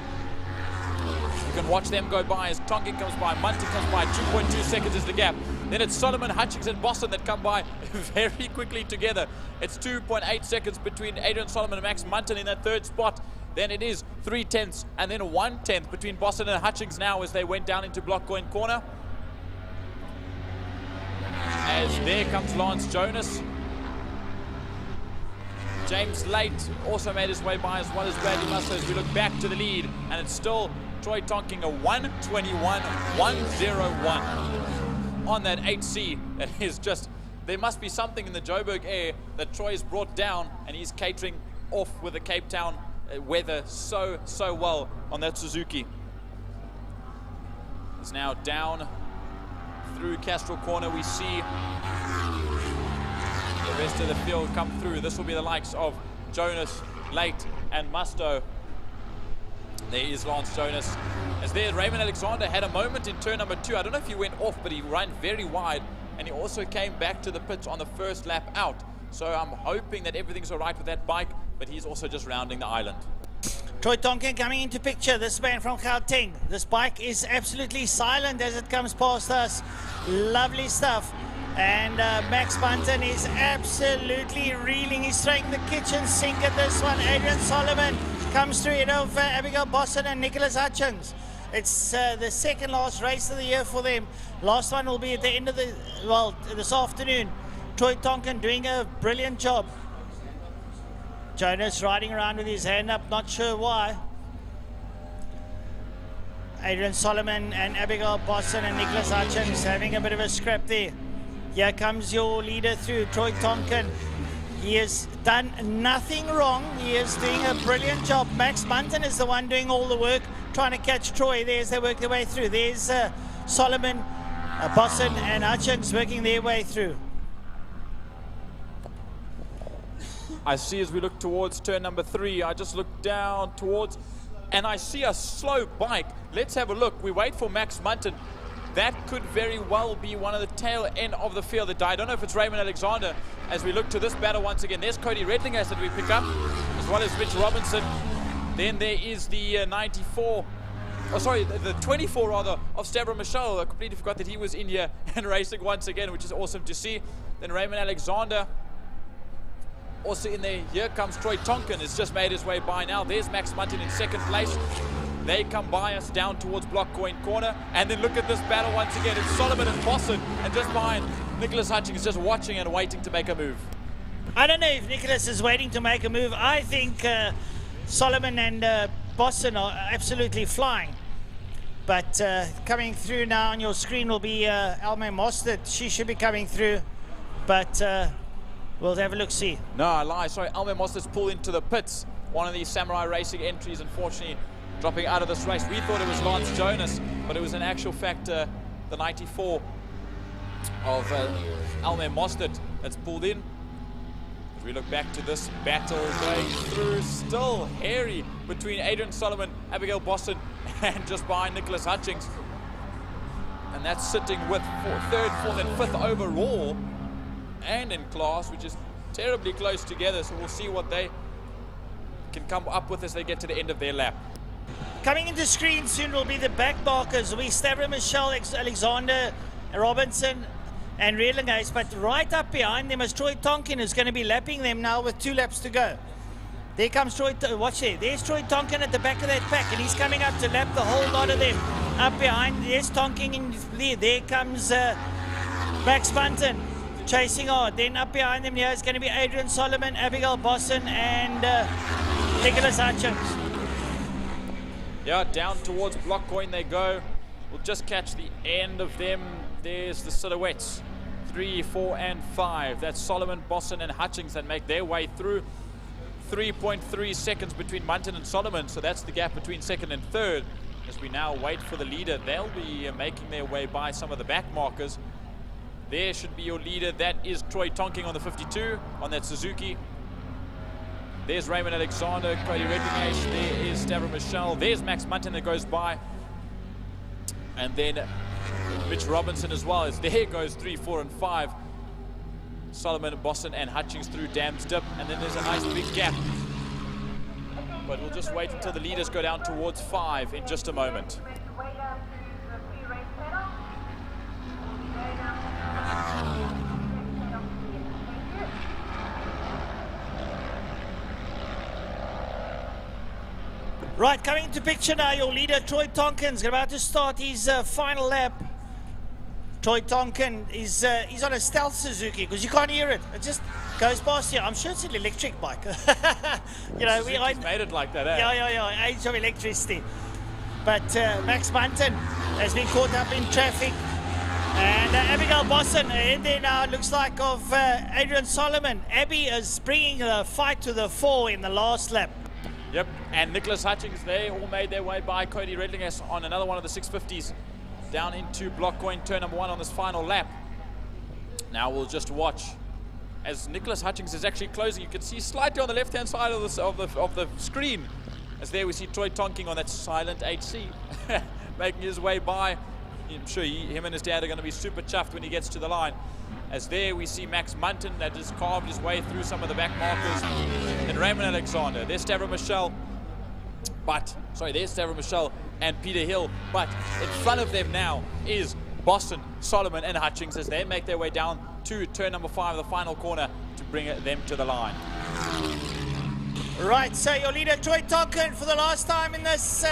You can watch them go by as Tonkin comes by, Munton comes by, 2.2 seconds is the gap. Then it's Solomon, Hutchings and Boston that come by very quickly together. It's 2.8 seconds between Adrian Solomon and Max Munton in that 3rd spot. Then it is 3/10 and then 1/10 between Boston and Hutchings now as they went down into Block Coin Corner. As there comes Lance Jonas. James Late also made his way by as well as Bradley Musto as we look back to the lead, and it's still Troy Tonking, a 1:21.101. on that 8C. That is just, there must be something in the Joburg air that Troy's brought down, and he's catering off with the Cape Town weather so well on that Suzuki. It's now down through Castro Corner. We see the rest of the field come through. This will be the likes of Jonas, Late, and Musto. There is Lance Jonas. As there, Raymond Alexander had a moment in turn number 2. I don't know if he went off, but he ran very wide, and he also came back to the pits on the first lap out. So I'm hoping that everything's all right with that bike, but he's also just rounding the island. Troy Tonkin coming into picture, this man from Gauteng. This bike is absolutely silent as it comes past us. Lovely stuff. And Max Bunton is absolutely reeling. He's throwing the kitchen sink at this one. Adrian Solomon comes through it of Abigail Bosson and Nicholas Hutchings. It's the second last race of the year for them. Last one will be at the end of the, well, this afternoon. Troy Tonkin doing a brilliant job. Jonas riding around with his hand up, not sure why. Adrian Solomon and Abigail Bosson and Nicholas Hutchins having a bit of a scrap there. Here comes your leader through, Troy Tonkin. He has done nothing wrong. He is doing a brilliant job. Max Bunton is the one doing all the work, trying to catch Troy. There's they work their way through. There's Solomon, Bosson and Hutchins working their way through. I see as we look towards turn number 3, I just look down towards, and I see a slow bike. Let's have a look. We wait for Max Bunton. That could very well be one of the tail end of the field that died. I don't know if it's Raymond Alexander as we look to this battle once again. There's Cody Redlinghurst that we pick up, as well as Mitch Robinson. Then there is the 94, oh sorry, the 24 rather, of Stavro Michel. I completely forgot that he was in here and racing once again, which is awesome to see. Then Raymond Alexander also in there. Here comes Troy Tonkin, has just made his way by now. There's Max Bunton in second place. They come by us down towards Block Coin Corner. And then look at this battle once again. It's Solomon and Bosson. And just behind, Nicholas Hutchings just watching and waiting to make a move. I don't know if Nicholas is waiting to make a move. I think Solomon and Bosson are absolutely flying. But coming through now on your screen will be Alme Mostert. She should be coming through. But we'll have a look-see. No, I lie. Sorry, Alme Mostert's pulled into the pits. One of these Samurai Racing entries, unfortunately, dropping out of this race. We thought it was Lance Jonas, but it was in actual fact the 94 of Alme Mostert that's pulled in. As we look back to this battle going through, still hairy between Adrian Solomon, Abigail Bosson, and just behind Nicholas Hutchings. And that's sitting with 3rd, 4th, and 5th overall, and in class, which is terribly close together. So we'll see what they can come up with as they get to the end of their lap. Coming into screen soon will be the back markers. We Stavro Michel, Alexander, Robinson and Redlinghurst, but right up behind them is Troy Tonkin, who's going to be lapping them now with 2 laps to go. There comes Troy, watch there, there's Troy Tonkin at the back of that pack, and he's coming up to lap the whole lot of them. Up behind, there's Tonkin in there comes Max Bunton chasing hard. Then up behind them here is going to be Adrian Solomon, Abigail Bosson and Nicholas Hutchins. Yeah, down towards Block Coin they go. We'll just catch the end of them. There's the silhouettes, 3, 4, and 5. That's Solomon, Bosson, and Hutchings that make their way through. 3.3 seconds between Bunton and Solomon, so that's the gap between 2nd and 3rd. As we now wait for the leader, they'll be making their way by some of the back markers. There should be your leader. That is Troy Tonkin on the 52 on that Suzuki. There's Raymond Alexander, Cody Redlinghurst, there is Stavro Michel, there's Max Bunton that goes by. And then Mitch Robinson as well, as there goes 3, 4, and 5. Solomon, Bosson, and Hutchings through Dam's Dip, and then there's a nice big gap. But we'll just wait until the leaders go down towards 5 in just a moment. Right, coming into picture now, your leader, Troy Tonkin's about to start his final lap. Troy Tonkin is he's on a stealth Suzuki because you can't hear it. It just goes past you. I'm sure it's an electric bike. You know, we made it like that, eh? Yeah, age of electricity. But Max Bunton has been caught up in traffic. And Abigail Bosson in there now, it looks like, of Adrian Solomon. Abby is bringing the fight to the fore in the last lap. Yep, and Nicholas Hutchings, they all made their way by Cody Redlingus on another one of the 650s down into block coin turn number 1 on this final lap. Now we'll just watch as Nicholas Hutchings is actually closing. You can see slightly on the left-hand side of the screen, as there we see Troy Tonking on that silent HC making his way by. I'm sure him and his dad are going to be super chuffed when he gets to the line. As there we see Max Munton that has carved his way through some of the back markers. Then Raymond Alexander. There's Stavro Michel. There's Stavro Michel and Peter Hill. But in front of them now is Boston, Solomon and Hutchings as they make their way down to turn number 5 of the final corner to bring them to the line. Right, so your leader Troy Tonkin for the last time in this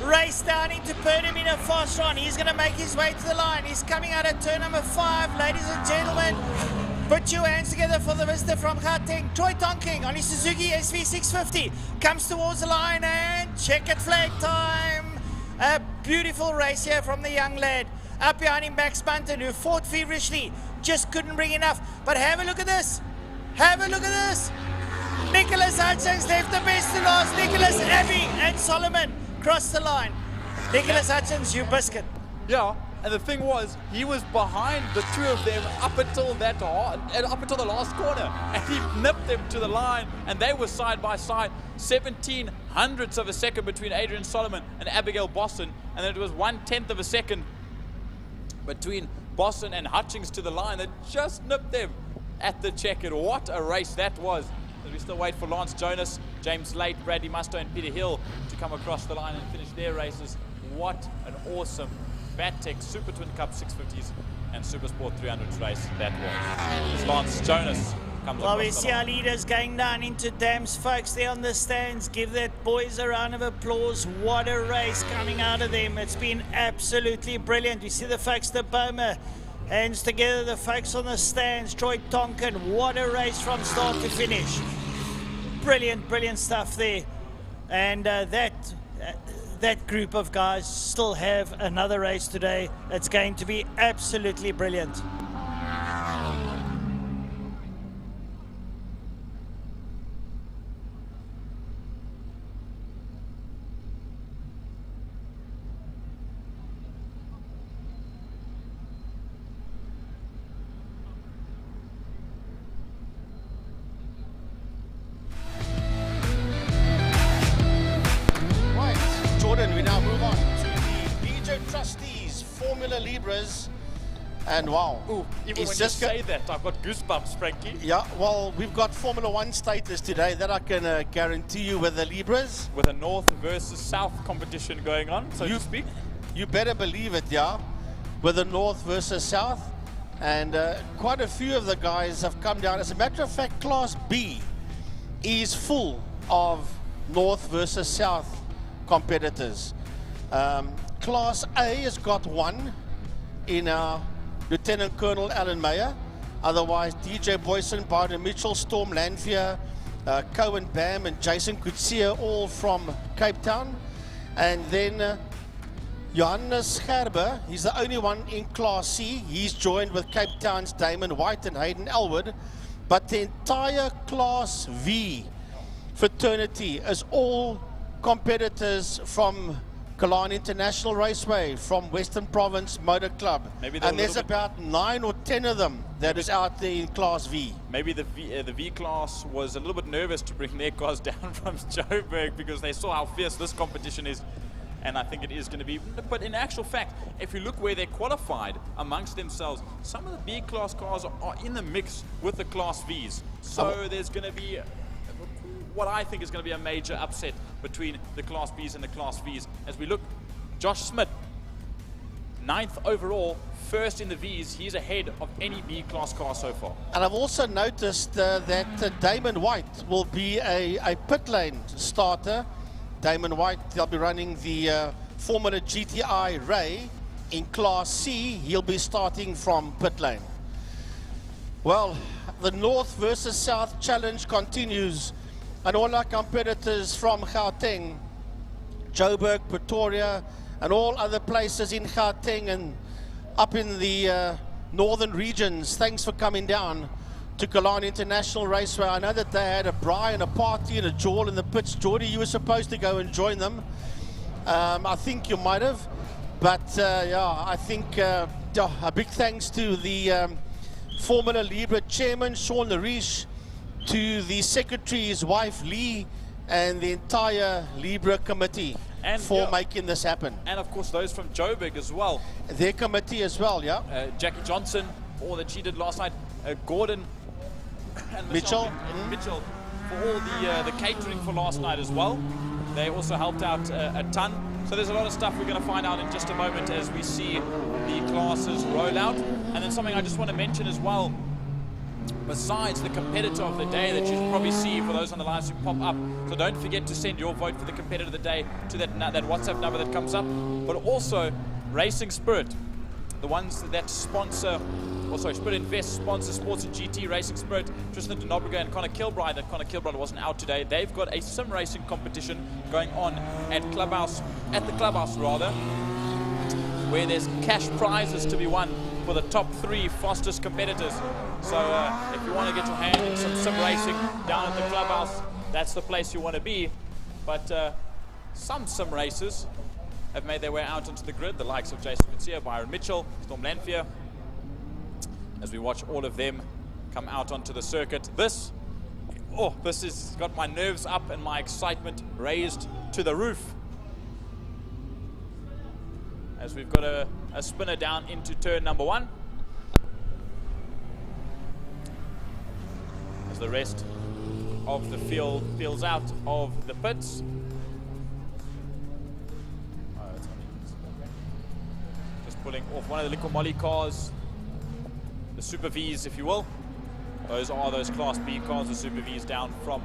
race down into Burnham in a fast run. He's going to make his way to the line. He's coming out at turn number 5. Ladies and gentlemen, put your hands together for the visitor from Gauteng. Troy Tonking on his Suzuki SV650 comes towards the line and checkered flag time. A beautiful race here from the young lad. Up behind him, Max Munton, who fought feverishly, just couldn't bring enough. But have a look at this. Have a look at this. Nicholas Hutchings left the best to last. Nicholas, Abby and Solomon crossed the line. Nicholas Hutchings, you biscuit. Yeah, and the thing was, he was behind the two of them up until the last corner, and he nipped them to the line, and they were side by side. 17 hundredths of a second between Adrian Solomon and Abigail Boston, and then it was 1/10 of a second between Boston and Hutchings to the line that just nipped them at the checkered. What a race that was. As we still wait for Lance Jonas, James Late, Bradley Musto and Peter Hill to come across the line and finish their races. What an awesome Battek Super Twin Cup 650s and Super Sport 300s race that was. As Lance Jonas comes Well, across we the see line. our leaders going down into dams, folks. They're on the stands. Give that boys a round of applause. What a race coming out of them. It's been absolutely brilliant. We see the folks, the Boma, hands together, the folks on the stands. Troy Tonkin, what a race from start to finish. Brilliant, brilliant stuff there. And that group of guys still have another race today. It's going to be absolutely brilliant. Jordan, we now move on to the DJ Trustees Formula Libres. And wow, Ooh, even it's when just you say that, I've got goosebumps, Frankie. yeah, well, we've got Formula 1 status today that I can guarantee you with the Libres. With a North versus South competition going on, so to speak. You better believe it, yeah, with the North versus South. And quite a few of the guys have come down. As a matter of fact, Class B is full of North versus South competitors. Class A has got one in our Lieutenant Colonel Alan Meyer. Otherwise, DJ Boyson, Biden Mitchell, Storm Lanfear, Cohen Bam and Jason Kutsia, all from Cape Town. And then Johannes Gerber, he's the only one in Class C. He's joined with Cape Town's Damon White and Hayden Elwood. But the entire Class V fraternity is all competitors from Killarney International Raceway, from Western Province Motor Club. And there's about 9 or 10 of them that is out there in Class V. Maybe the V class was a little bit nervous to bring their cars down from Joburg because they saw how fierce this competition is. And I think it is going to be. But in actual fact, if you look where they qualified amongst themselves, some of the B class cars are in the mix with the Class Vs. So there's going to be what I think is going to be a major upset between the Class Bs and the Class Vs. As we look, Josh Smith, 9th overall, first in the Vs. He's ahead of any B class car so far. And I've also noticed that Damon White will be a pit lane starter. Damon White, they'll be running the Formula GTI Ray in Class C. He'll be starting from pit lane. Well, the North versus South challenge continues. And all our competitors from Gauteng, Joburg, Pretoria, and all other places in Gauteng and up in the northern regions, thanks for coming down to Killarney International Raceway. I know that they had a braai and a party and a jawl in the pits. Geordie, you were supposed to go and join them. I think you might have, but yeah, I think a big thanks to the Formula Libre chairman, Sean Lariche, to the secretary's wife, Lee, and the entire Libre committee for making this happen. And of course those from Joburg as well. Their committee as well, yeah. Jackie Johnson, all that she did last night. Gordon and Mitchell. Mitchell for all the catering for last night as well. They also helped out a ton. So there's a lot of stuff we're going to find out in just a moment as we see the classes roll out. And then something I just want to mention as well, besides the competitor of the day that you'll probably see for those on the live stream pop up. So don't forget to send your vote for the competitor of the day to that WhatsApp number that comes up. But also Racing Spirit, the ones that sponsor, Spirit Invest sponsor Sports and GT, Racing Spirit, Tristan de Nobrega and Connor Kilbride. That Connor Kilbride wasn't out today. They've got a sim racing competition going on at the clubhouse where there's cash prizes to be won for the top 3 fastest competitors. So if you want to get your hand in some sim racing down at the clubhouse, that's the place you want to be. But some sim racers have made their way out onto the grid, the likes of Jason Garcia, Byron Mitchell, Storm Lanfear, as we watch all of them come out onto the circuit. This has got my nerves up and my excitement raised to the roof. As we've got a spinner down into turn number 1. As the rest of the field peels out of the pits. Just pulling off one of the Liqui Moly cars, the Super Vs, if you will. Those are those Class B cars, the Super Vs down from.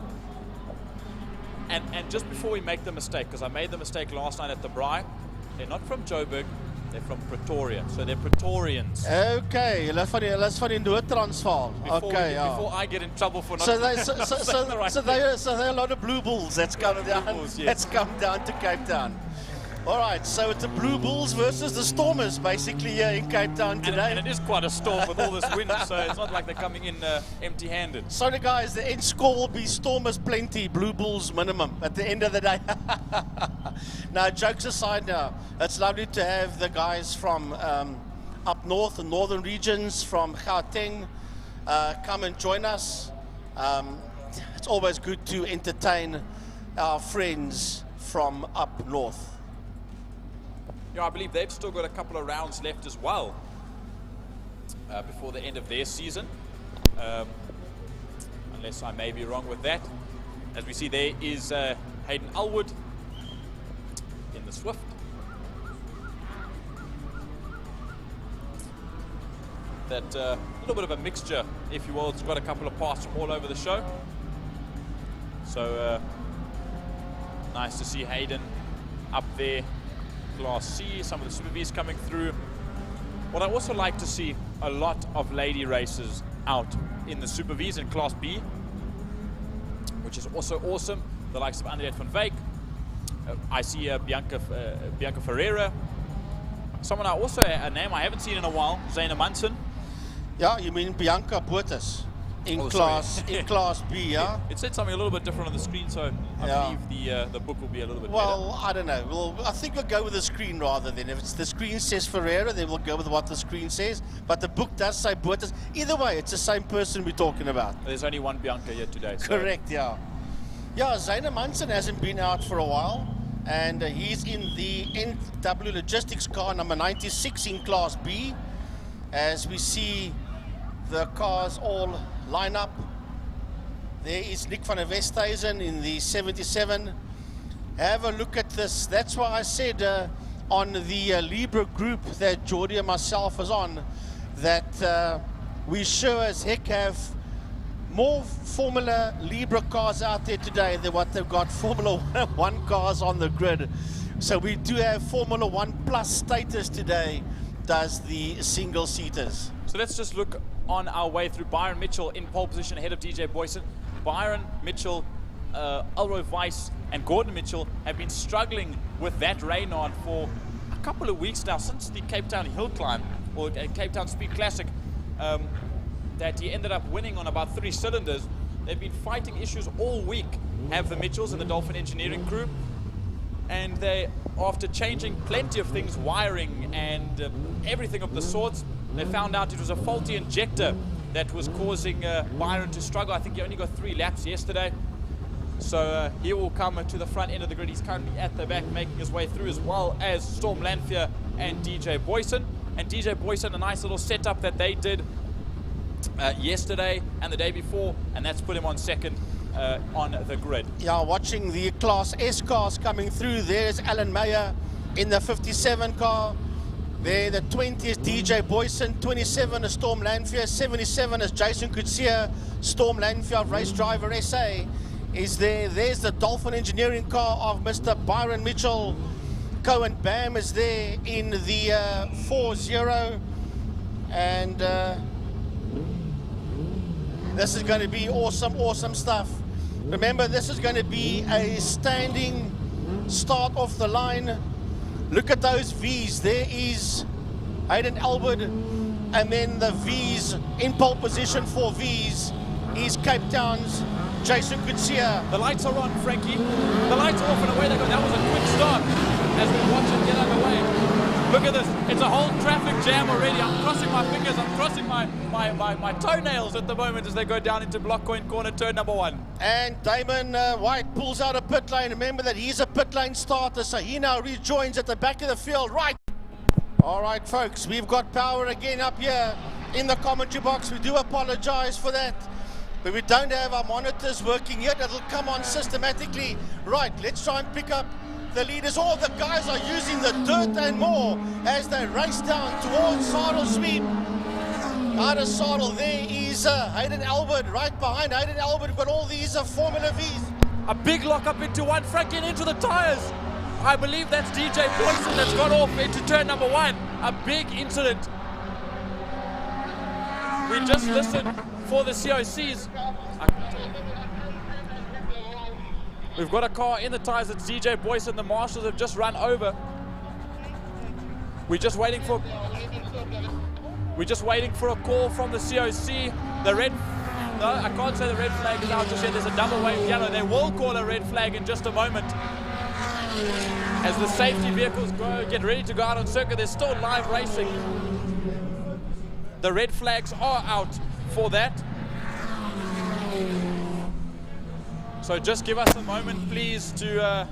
And just before we make the mistake, because I made the mistake last night at the braai, they're not from Joburg, they're from Pretoria, so they're Pretorians. Okay, let's find in Noord-Transvaal. Okay, before I get in trouble for not so they're a lot of blue bulls that's come down. Bulls, yes. That's come down to Cape Town. All right, so it's the Blue Bulls versus the Stormers, basically, here in Cape Town today. And it is quite a storm with all this wind, so it's not like they're coming in empty-handed. Sorry, guys, the end score will be Stormers plenty, Blue Bulls minimum at the end of the day. Now, jokes aside now, it's lovely to have the guys from up north, the northern regions, from Gauteng, come and join us. It's always good to entertain our friends from up north. Yeah, I believe they've still got a couple of rounds left as well before the end of their season, unless I may be wrong with that. As we see, there is Hayden Elwood in the Swift. That little bit of a mixture, if you will. It's got a couple of parts from all over the show. So nice to see Hayden up there. Class C, some of the Super Vs coming through. What I also like to see a lot of lady races out in the Super Vs in Class B, which is also awesome. The likes of Andriette van Wyk. I see Bianca Ferreira. Someone a name I haven't seen in a while, Zayna Munson. Yeah, you mean Bianca Boertes in Class B, yeah? It said something a little bit different on the screen, so I believe the book will be a little bit better. I don't know. Well, I think we'll go with the screen rather than if it's the screen says Ferreira, then we'll go with what the screen says. But the book does say Boertes. Either way, it's the same person we're talking about. There's only one Bianca here today. So. Correct, yeah. Yeah, Zayna Munson hasn't been out for a while, and he's in the NW Logistics car number 96 in Class B. As we see the cars all line up. There is Nick van der Westhuizen in the 77. Have a look at this. That's why I said on the Libre group that Geordie and myself was on, that we sure as heck have more Formula Libre cars out there today than what they've got Formula 1 cars on the grid. So we do have Formula 1 Plus status today, does the single-seaters. So let's just look on our way through. Byron Mitchell in pole position ahead of DJ Boyson. Byron Mitchell, Elroy Weiss and Gordon Mitchell have been struggling with that Reynard for a couple of weeks now, since the Cape Town hill climb. or Cape Town Speed Classic, that he ended up winning on about 3 cylinders. They've been fighting issues all week, have the Mitchells and the Dolphin engineering crew. And they, after changing plenty of things, wiring and everything of the sorts, they found out it was a faulty injector that was causing Byron to struggle. I think he only got 3 laps yesterday. So he will come to the front end of the grid. He's currently at the back making his way through, as well as Storm Lanfear and DJ Boyson. And DJ Boyson, a nice little setup that they did yesterday and the day before, and that's put him on second on the grid. Yeah, watching the Class S cars coming through. There's Alan Mayer in the 57 car. There, the 20 is DJ Boyson, 27 is Storm Lanfear, 77 is Jason Kutsia. Storm Lanfear of Race Driver SA is there. There's the Dolphin engineering car of Mr. Byron Mitchell. Cohen Bam is there in the 4-0. And this is going to be awesome, awesome stuff. Remember, this is going to be a standing start off the line. Look at those V's. There is Hayden Albert, and then the V's in pole position for V's is Cape Town's Jason Kutsia. The lights are on, Frankie. The lights are off and away they go. That was a quick start as we watch it get underway. Look at this. It's a whole traffic jam already. I'm crossing my fingers. I'm crossing my toenails at the moment as they go down into Block Coin Corner, turn number 1. And Damon White pulls out a pit lane. Remember that he's a pit lane starter, so he now rejoins at the back of the field. Right. All right, folks, we've got power again up here in the commentary box. We do apologize for that, but we don't have our monitors working yet. It'll come on systematically. Right, let's try and pick up the leaders. All the guys are using the dirt and more as they race down towards Saddle Sweep. Out of Saddle, there is Hayden Albert. Right behind Hayden Albert, we've got all these Formula V's. A big lock up into one, Frankie, and into the tires. I believe that's DJ Boyson that's got off into turn number 1. A big incident. We just listened for the COCs. We've got a car in the tires. It's DJ Boyson. The marshals have just run over. We're just waiting for a call from the COC. The red, no, I can't say the red flag is out just yet. There's a double wave yellow. They will call a red flag in just a moment. As the safety vehicles get ready to go out on circuit, there's still live racing. The red flags are out for that. So just give us a moment, please, to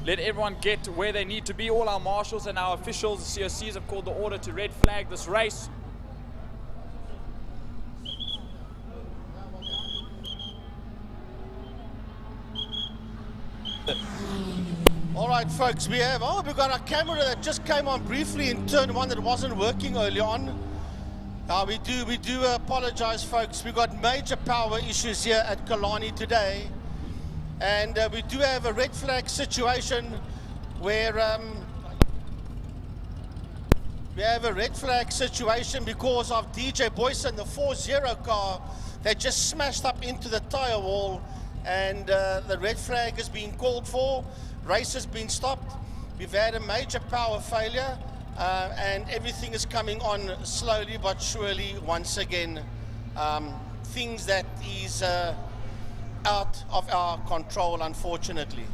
let everyone get where they need to be. All our marshals and our officials, the COCs, have called the order to red flag this race. All right, folks, we've got a camera that just came on briefly in turn 1 that wasn't working early on. We do apologize, folks. We've got major power issues here at Killarney today. And we do have a red flag situation where we have a red flag situation because of DJ Boyson, the 4-0 car that just smashed up into the tire wall, and the red flag is being called for. Race has been stopped. We've had a major power failure, and everything is coming on slowly but surely once again. Things that is out of our control, unfortunately.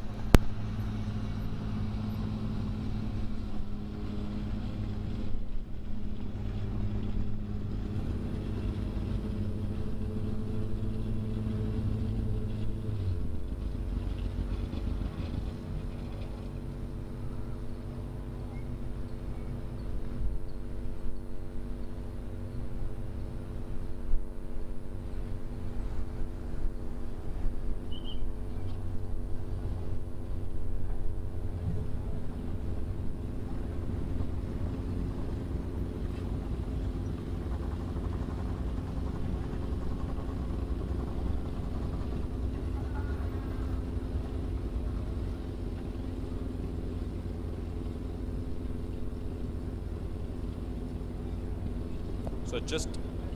So just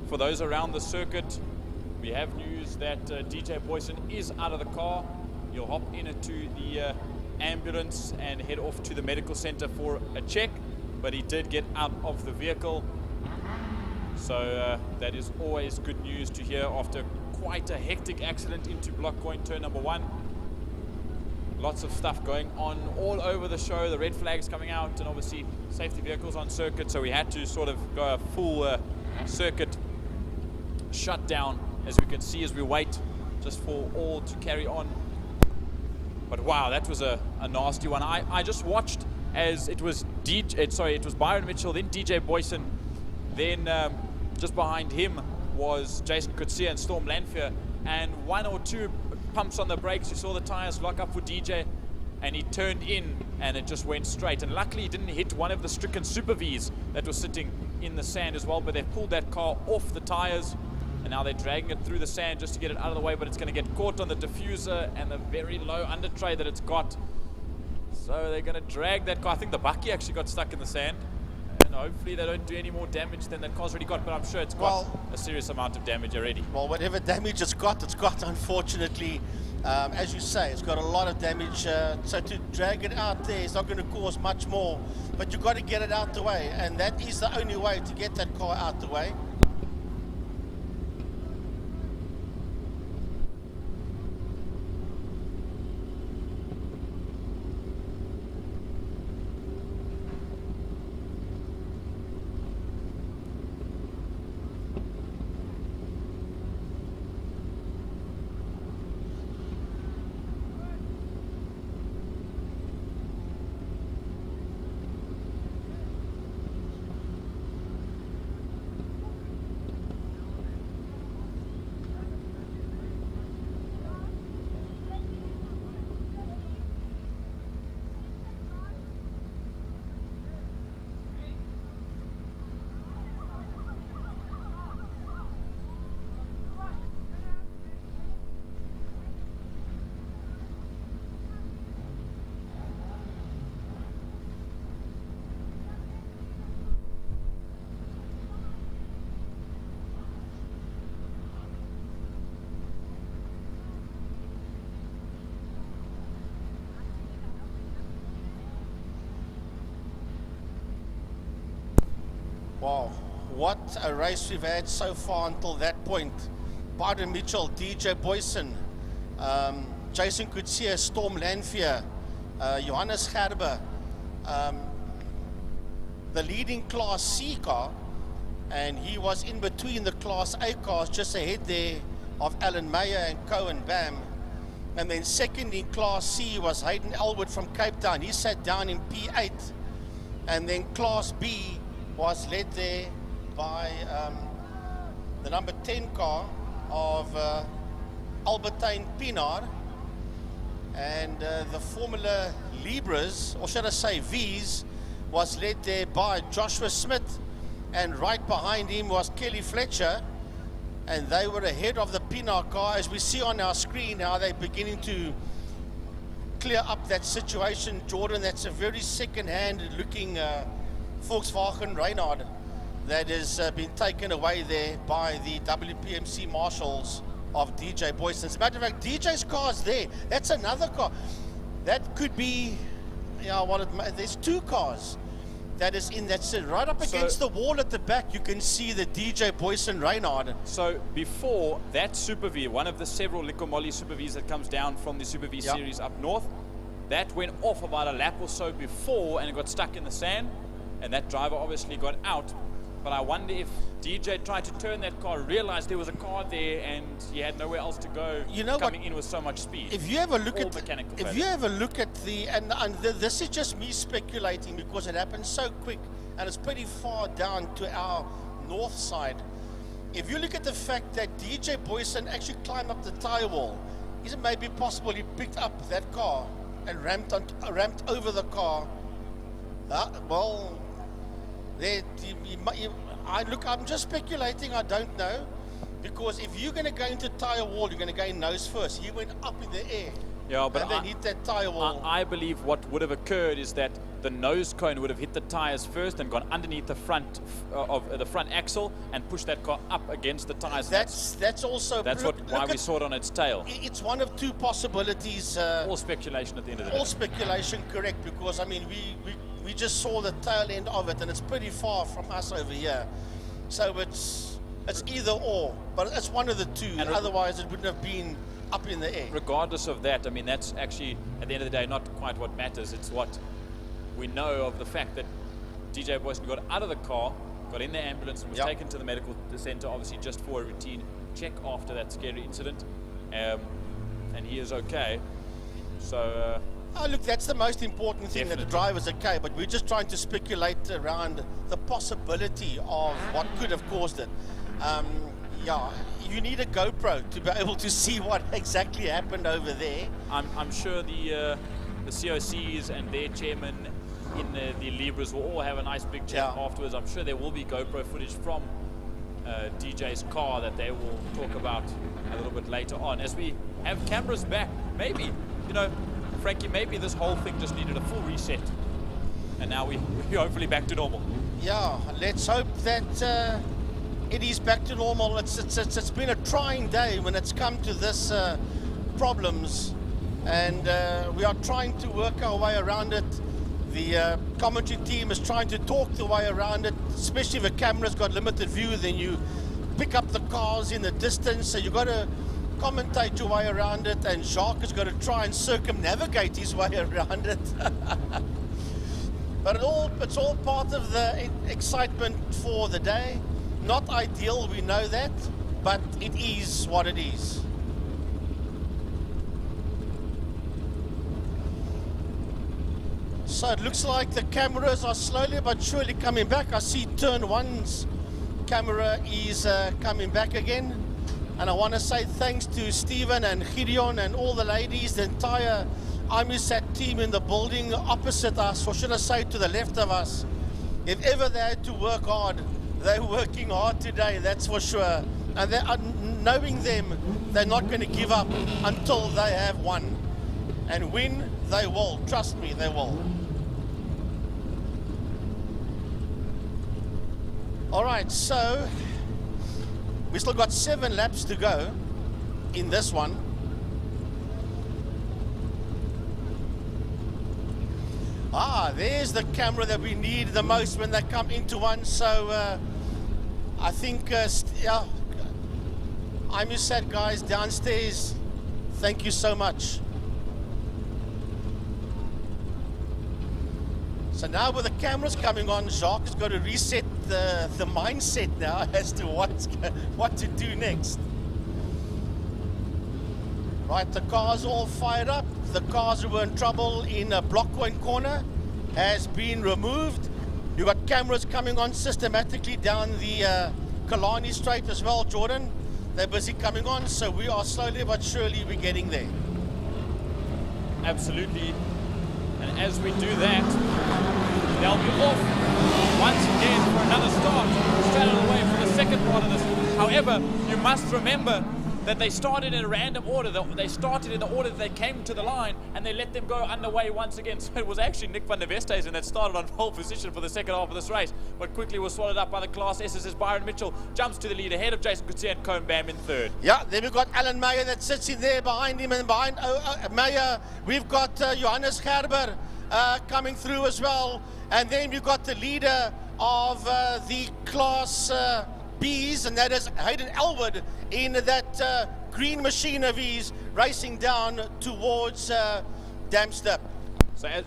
for those around the circuit, we have news that DJ Boyson is out of the car. He'll hop into the ambulance and head off to the medical center for a check, but he did get out of the vehicle. So that is always good news to hear after quite a hectic accident into block going turn number 1. Lots of stuff going on all over the show, the red flags coming out, and obviously safety vehicles on circuit, so we had to sort of go a full circuit shutdown, as we can see as we wait just for all to carry on. But wow, that was a nasty one. I just watched as it was it was Byron Mitchell, then DJ Boyson, then just behind him was Jason Coetzee and Storm Lanfear, and 1 or 2 pumps on the brakes. You saw the tires lock up for DJ, and he turned in and it just went straight. And luckily he didn't hit one of the stricken Super Vs that was sitting in the sand as well, but they pulled that car off the tires, and now they're dragging it through the sand just to get it out of the way, but it's going to get caught on the diffuser and the very low under tray that it's got. So they're going to drag that car. I think the bucky actually got stuck in the sand, and hopefully they don't do any more damage than that car's already got, but I'm sure it's got a serious amount of damage already. Well, whatever damage it's got, unfortunately. As you say, it's got a lot of damage, so to drag it out there is not going to cause much more, but you've got to get it out the way, and that is the only way to get that car out the way. Wow, what a race we've had so far until that point. Byron Mitchell, DJ Boyson, Jason Coetzee, Storm Lanfear, Johannes Gerber, the leading Class C car, and he was in between the Class A cars, just ahead there of Alan Meyer and Cohen Bam. And then second in Class C was Hayden Elwood from Cape Town. He sat down in P8. And then Class B was led there by the number 10 car of Albertine Pinar, and the Formula Libres, or should I say V's, was led there by Joshua Smith, and right behind him was Kelly Fletcher, and they were ahead of the Pinar car. As we see on our screen now, they're beginning to clear up that situation. Jordan, that's a very second-hand looking Volkswagen Reynard that has been taken away there by the WPMC marshals of DJ Boyson. As a matter of fact, DJ's car's there. That's another car. That could be, you know, there's 2 cars that is in that sit right up against the wall at the back. You can see the DJ Boyson Reynard. So before that Super V, one of the several Likomoli Super Vs that comes down from the Super V series up north, that went off about a lap or so before and it got stuck in the sand, and that driver obviously got out. But I wonder if DJ tried to turn that car, realized there was a car there, and he had nowhere else to go. You know, coming in with so much speed. If you have a look at the, and this is just me speculating because it happened so quick and it's pretty far down to our north side. If you look at the fact that DJ Boyson actually climbed up the tire wall, is it maybe possible he picked up that car and ramped over the car? Well, I'm just speculating. I don't know, because if you're going to go into tire wall, you're going to go in nose first. He went up in the air, yeah, but and then hit that tire wall. I believe what would have occurred is that the nose cone would have hit the tires first and gone underneath the front of the front axle and pushed that car up against the tires. That's also why we saw it on its tail. It's one of 2 possibilities. All speculation at the end of the day. All speculation, correct? Because I mean, we just saw the tail end of it, and it's pretty far from us over here. So it's either or, but it's one of the two. And otherwise, it wouldn't have been up in the air. Regardless of that, I mean, that's actually, at the end of the day, not quite what matters. It's what we know of the fact that DJ Boyson got out of the car, got in the ambulance, and was taken to the medical center, obviously just for a routine check after that scary incident. And he is okay. So... oh, look, that's the most important thing, definitely. that the driver's okay, but we're just trying to speculate around the possibility of what could have caused it. Yeah, you need a GoPro to be able to see what exactly happened over there. I'm sure the COCs and their chairman in the Libres will all have a nice big chat afterwards. I'm sure there will be GoPro footage from DJ's car that they will talk about a little bit later on. As we have cameras back, maybe, you know, Frankie, maybe this whole thing just needed a full reset. And now we're hopefully back to normal. Yeah, let's hope that it is back to normal. It's been a trying day when it's come to this problems, and we are trying to work our way around it. The commentary team is trying to talk the way around it, especially if a camera's got limited view, then you pick up the cars in the distance, so you've got to commentate your way around it, and Jacques has got to try and circumnavigate his way around it. But it's all part of the excitement for the day. Not ideal, we know that, but it is what it is. So it looks like the cameras are slowly but surely coming back. I see turn one's camera is coming back again. And I want to say thanks to Stephen and Gideon and all the ladies, the entire IMUSAT team in the building opposite us, or should I say to the left of us. If ever they had to work hard, they're working hard today, that's for sure. And knowing them, they're not going to give up until they have won. And win, they will. Trust me, they will. All right, so we still got 7 laps to go in this one. Ah, there's the camera that we need the most when they come into one. So I think, yeah, IMUSAT guys downstairs, thank you so much. So now with the cameras coming on, Jacques has got to reset the mindset now as to what to do next. Right, the car's all fired up. The cars who were in trouble in Block 1 corner has been removed. You've got cameras coming on systematically down the Killarney Straight as well, Jordan. They're busy coming on, so we are slowly but surely we're getting there. Absolutely. And as we do that, they'll be off once again for another start, straight away for the second part of this. However, you must remember that they started in a random order. They started in the order that they came to the line, and they let them go underway once again. So it was actually Nick van der Westhuizen that started on pole position for the second half of this race, but quickly was swallowed up by the Class S's as Byron Mitchell jumps to the lead ahead of Jason Coetzee and Clubman in third. Yeah, then we've got Alan Meyer that sits in there behind him, and behind Meyer, we've got Johannes Gerber coming through as well. And then we've got the leader of the Class B's, and that is Hayden Elwood in that green machine of his, racing down towards Damstep. So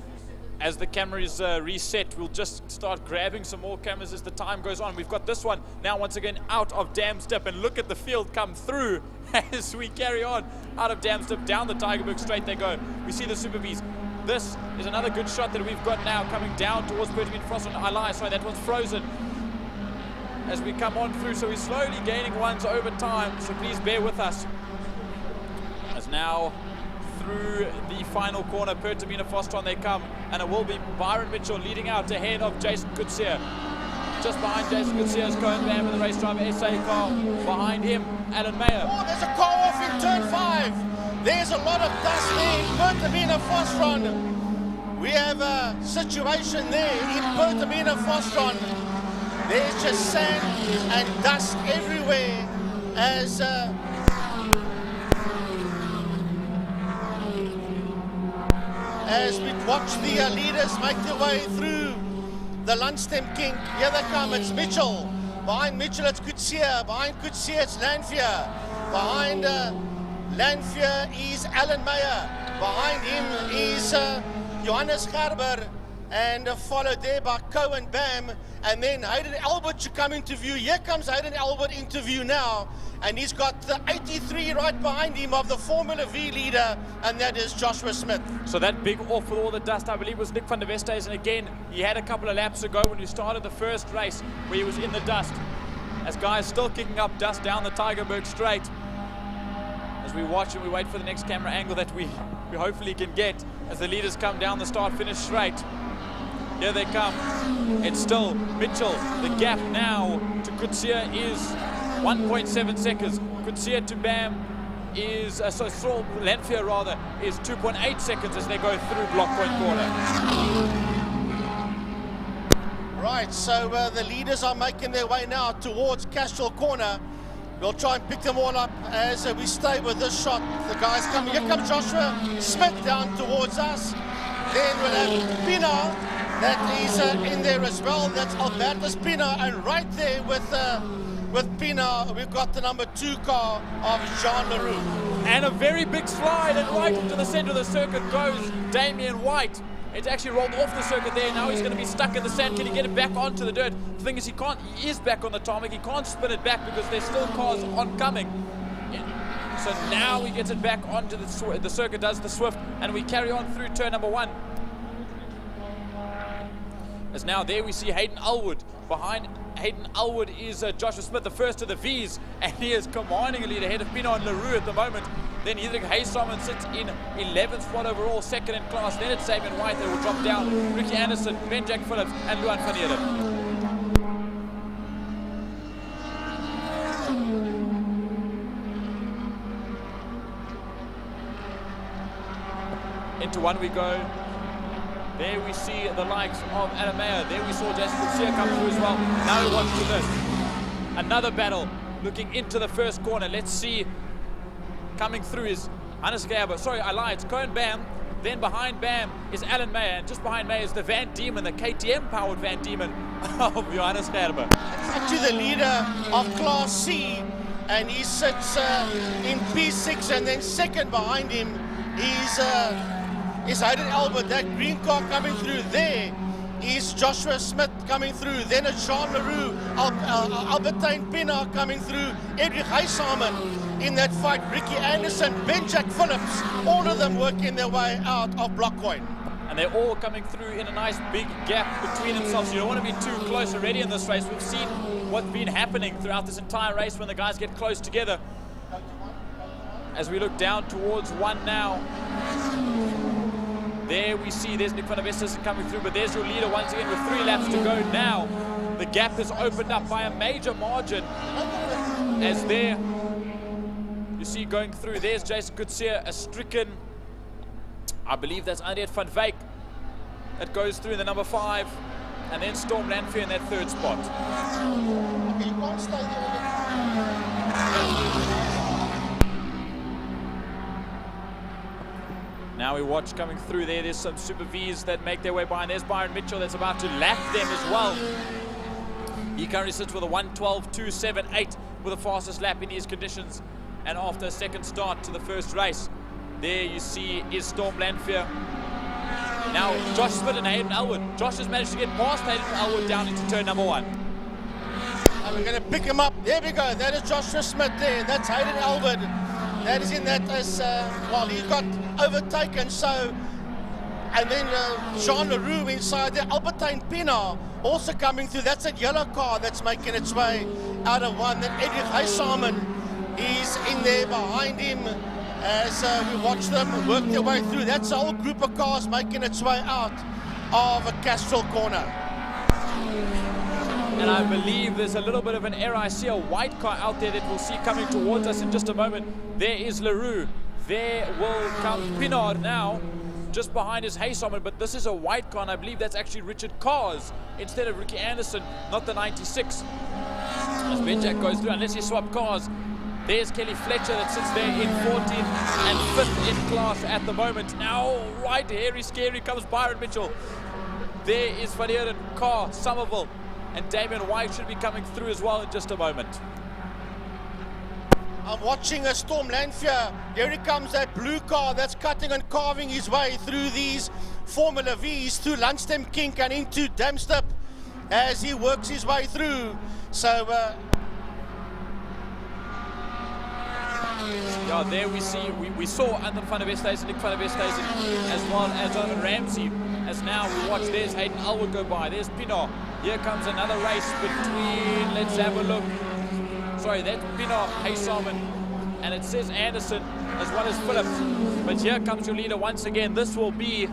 as the cameras reset, we'll just start grabbing some more cameras as the time goes on. We've got this one now once again out of Damstep, and look at the field come through as we carry on out of Damstep. Down the Tygerberg Straight they go. We see the Super B's. This is another good shot that we've got now coming down towards Pertamina Frost on Eli. Sorry, that one's frozen as we come on through. So we're slowly gaining ones over time, so please bear with us. As now through the final corner, Pertamina Fostron they come, and it will be Byron Mitchell leading out ahead of Jason Coetzee. Just behind Jason Coetzee is Cohen with the race driver SA car. Behind him, Alan Meyer. Oh, there's a car off in turn 5. There's a lot of dust there in Pertamina Fostron. We have a situation there in Pertamina Fostron. There's just sand and dust everywhere as we watch the leaders make their way through the lunchtime kink. Here they come, it's Mitchell Behind Mitchell, it's Kutsia. Behind Kutsia, it's Lanfear. Behind Lanfear is Alan Meyer. Behind him is Johannes Gerber. And followed there by Cohen Bam. And then Hayden Albert should come into view. Here comes Hayden Albert into view now. And he's got the 83 right behind him of the Formula V leader, and that is Joshua Smith. So that big off with all the dust, I believe, was Nick van der Westhuizen. And again, he had a couple of laps ago when we started the first race where he was in the dust. As guys still kicking up dust down the Tygerberg Straight. As we watch and we wait for the next camera angle that we hopefully can get as the leaders come down the start-finish straight. Here they come. It's still Mitchell. The gap now to Kutsia is 1.7 seconds. Kutsia to Bam is, Lanfear rather, is 2.8 seconds as they go through Block Point Corner. Right, so the leaders are making their way now towards Castrol Corner. We'll try and pick them all up as we stay with this shot. The guys coming. Here comes Joshua Smith down towards us. Then we'll have Pina. That is in there as well. That's Albertus Pina, and right there with Pina, we've got the number 2 car of Jean Leroux. And a very big slide, and right into the center of the circuit goes Damien White. It's actually rolled off the circuit there. Now he's going to be stuck in the sand. Can he get it back onto the dirt? The thing is, he is back on the tarmac. He can't spin it back because there's still cars oncoming. So now he gets it back onto the circuit, does the Swift, and we carry on through turn number 1. As now there we see Hayden Elwood. Behind Hayden Elwood is Joshua Smith, the first of the V's, and he is commanding a lead ahead of Pino and Leroux at the moment. Then Hendrik Haysalmon sits in 11th spot overall, second in class. Then it's Damien White that will drop down. Ricky Anderson, Ben-Jack Phillips, and Luan van Heerden. Into 1 we go. There we see the likes of Adam Mayer. There we saw Jason Kutsia come through as well. Now we watch this. Another battle looking into the first corner. Let's see. Coming through is Hannes Gerber. Sorry, I lied. It's Cohen Bam. Then behind Bam is Alan Mayer. And just behind Mayer is the Van Diemen, the KTM-powered Van Diemen of Johannes Gerber. To the leader of Class C. And he sits in P6. And then second behind him is Hayden Albert. That green car coming through there is Joshua Smith coming through. Then it's Jean Leroux, Albertine Pina coming through. Hendrik Haysalmon in that fight. Ricky Anderson, Ben-Jack Phillips, all of them working their way out of Block Point. And they're all coming through in a nice big gap between themselves. You don't want to be too close already in this race. We've seen what's been happening throughout this entire race when the guys get close together. As we look down towards 1 now. There we see there's Nick van der Westhuizen coming through, but there's your leader once again with 3 laps to go now. The gap has opened up by a major margin. As there, you see going through, there's Jason Kutsia, a stricken, I believe that's Annette van Wyk that goes through in the number 5, and then Storm Lanfear in that 3rd spot. Now we watch coming through there. There's some Super V's that make their way by, and there's Byron Mitchell that's about to lap them as well. He currently sits with a 1:12.278 with the fastest lap in these conditions. And after a second start to the first race, there you see is Storm Lanfear. Now Josh Smith and Hayden Elwood. Josh has managed to get past Hayden Elwood down into turn number 1. And we're going to pick him up. There we go. That is Joshua Smith there. That's Hayden Elwood. That is in that as, well, he got overtaken, so, and then Jean Leroux inside there. Albertine Pina also coming through. That's a yellow car that's making its way out of 1. Then Hendrik Haysalmon is in there behind him as we watch them work their way through. That's a whole group of cars making its way out of a Castrol Corner. And I believe there's a little bit of an error. I see a white car out there that we'll see coming towards us in just a moment. There is Leroux. There will come Pinard now, just behind his Haysalmon, but this is a white car, and I believe that's actually Richard Cars instead of Ricky Anderson, not the 96. As Ben-Jack goes through, unless he swap cars, there's Kelly Fletcher that sits there in 14th and 5th in class at the moment. Now, right, hairy, scary comes Byron Mitchell. There is Van Heerden, Carr, Somerville, and Damien White should be coming through as well in just a moment. I'm watching a Storm Lanfear. Here he comes, that blue car that's cutting and carving his way through these Formula Vs, through Lundstem Kink and into Damstep as he works his way through. So, yeah, there we see, we saw Anton van der Westhuizen, Nick van der Westhuizen, as well as Jonathan Ramsey. As now we watch, there's Hayden Elwood go by, there's Pienaar. Here comes another race between, let's have a look. Sorry, that's Pienaar, Haysalman, and it says Anderson as well as Phillips. But here comes your leader once again. This will be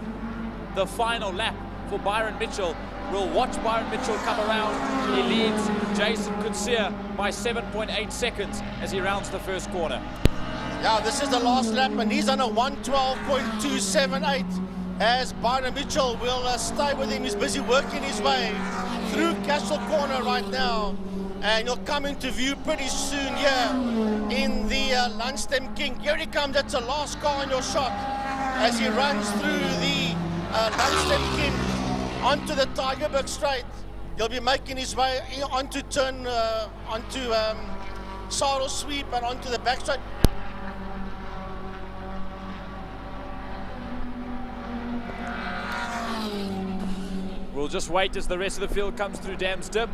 the final lap for Byron Mitchell. We'll watch Byron Mitchell come around. He leads Jason Kutsia by 7.8 seconds as he rounds the first corner. yeah, this is the last lap, and he's on a 1:12.278. As Byron Mitchell will stay with him. He's busy working his way through Castle Corner right now. And he'll come into view pretty soon here in the Lundstem King. Here he comes, that's the last car in your shot as he runs through the Lundstem King onto the Tigerberg Straight. He'll be making his way onto turn, onto Saddle Sweep and onto the back straight. We'll just wait as the rest of the field comes through Damstep.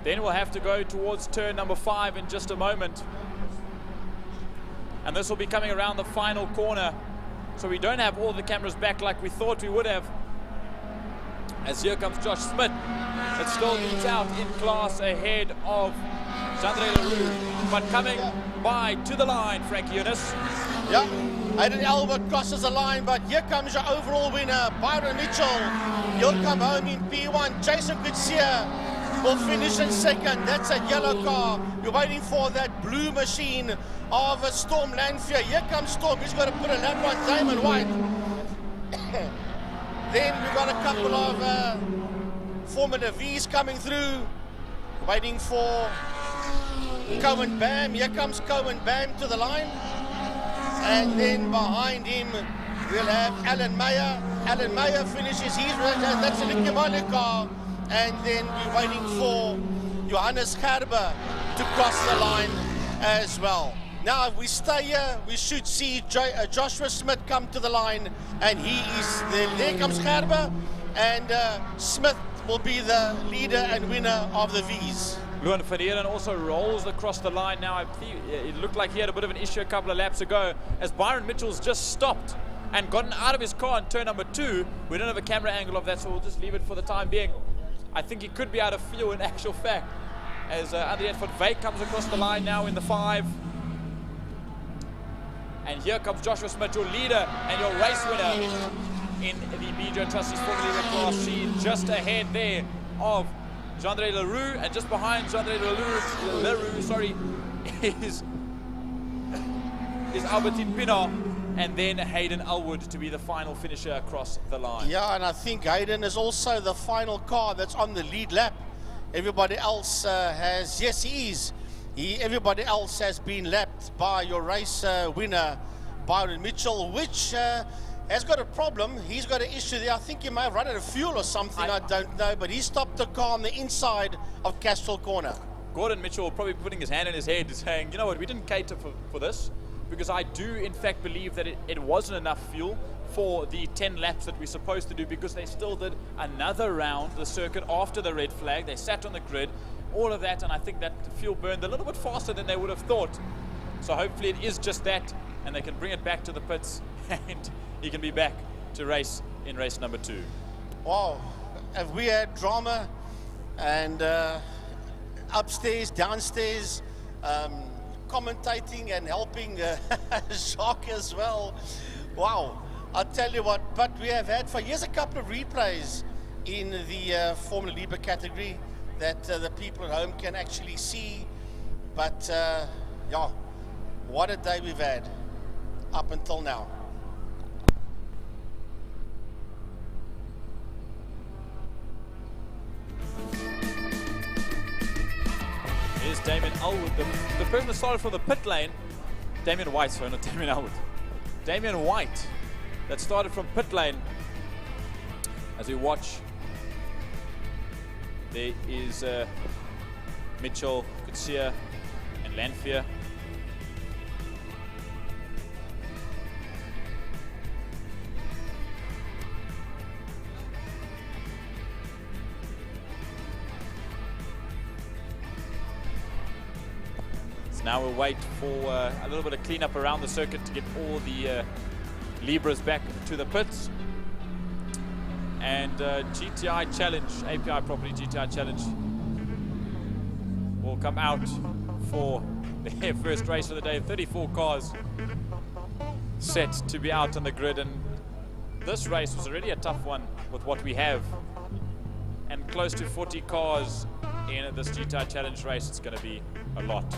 Then we'll have to go towards turn number 5 in just a moment. And this will be coming around the final corner. So we don't have all the cameras back like we thought we would have. As here comes Josh Smith. It still leads out in class ahead of Jandre Leroux. But coming by to the line, Frankie Eunice. Yeah, Hayden Elwood crosses the line, but here comes your overall winner, Byron Mitchell. He'll come home in P1. Jason Kutsia will finish in second. That's a yellow car. You're waiting for that blue machine of a Storm Lanfear. Here comes Storm. He's got to put a lap on Damon White. Then we've got a couple of Formula Vs coming through. Waiting for Cohen Bam. Here comes Cohen Bam to the line. And then behind him, we'll have Alan Meyer. Alan Meyer finishes his race. That's a Libre car. And then we're waiting for Johannes Gerber to cross the line as well. Now, if we stay here, we should see Joshua Smith come to the line. And he is there comes Gerber. And Smith will be the leader and winner of the Vs. Luan Verheeren also rolls across the line now. It looked like he had a bit of an issue a couple of laps ago as Byron Mitchell's just stopped and gotten out of his car in turn number 2. We don't have a camera angle of that, so we'll just leave it for the time being. I think he could be out of fuel in actual fact as Andriette van Wyk comes across the line now in the 5. And here comes Joshua Smith, your leader and your race winner in the BJ Trustees Formula Libre class C, just ahead there of Jandre Leroux, and just behind Jandre Leroux, is Albertine Pienaar, and then Hayden Elwood to be the final finisher across the line. Yeah, and I think Hayden is also the final car that's on the lead lap. Everybody else has, yes, he is. Everybody else has been lapped by your race winner, Byron Mitchell, which has got a problem. He's got an issue there. I think he may have run out of fuel or something, I don't know, but he stopped the car on the inside of Castrol Corner. Gordon Mitchell will probably be putting his hand in his head saying, you know what, we didn't cater for this, because I do in fact believe that it wasn't enough fuel for the 10 laps that we're supposed to do, because they still did another round the circuit after the red flag. They sat on the grid, all of that, and I think that fuel burned a little bit faster than they would have thought. So hopefully it is just that, and they can bring it back to the pits and he can be back to race in race number 2. Wow, have we had drama and upstairs, downstairs, commentating and helping Jacques as well. Wow, I'll tell you what, but we have had here's a couple of replays in the Formula Libre category that the people at home can actually see. But yeah, what a day we've had up until now. Here's Damien Elwood, the person that started from the pit lane. Damien White, sorry, not Damien Elwood. Damien White that started from pit lane as we watch There is Mitchell, Kutsia, and Lanfear. Now we'll wait for a little bit of cleanup around the circuit to get all the Libres back to the pits. And GTI Challenge, API Property GTI Challenge will come out for their first race of the day. 34 cars set to be out on the grid, and this race was already a tough one with what we have. And close to 40 cars in this GTI Challenge race, it's going to be a lot.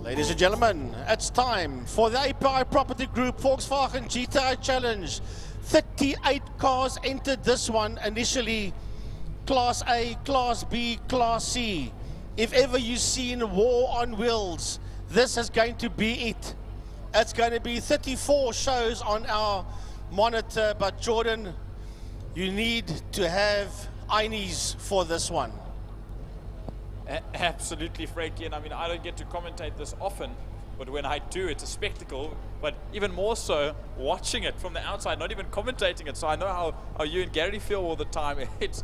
Ladies and gentlemen, it's time for the API Property Group Volkswagen GTI Challenge. 38 cars entered this one initially. Class A, Class B, Class C. If ever you've seen war on wheels, this is going to be it. It's going to be 34 shows on our monitor, but Jordan, you need to have einies for this one. Absolutely, Frankie, and I mean, I don't get to commentate this often, but when I do, it's a spectacle. But even more so, watching it from the outside, not even commentating it. So I know how you and Gary feel all the time. It's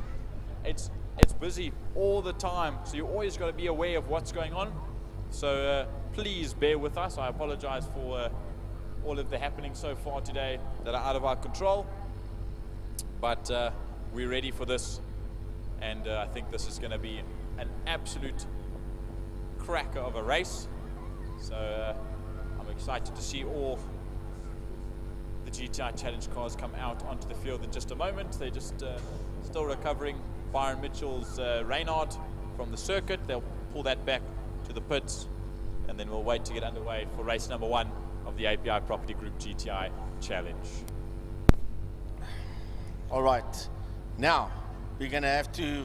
busy all the time, so you always got to be aware of what's going on. So please bear with us. I apologize for all of the happenings so far today that are out of our control, but we're ready for this, and I think this is going to be an absolute cracker of a race. So I'm excited to see all the GTI Challenge cars come out onto the field in just a moment. They're just still recovering Byron Mitchell's Reynard from the circuit. They'll pull that back to the pits, and then we'll wait to get underway for race number 1 of the API Property Group GTI Challenge. All right, now we're going to have to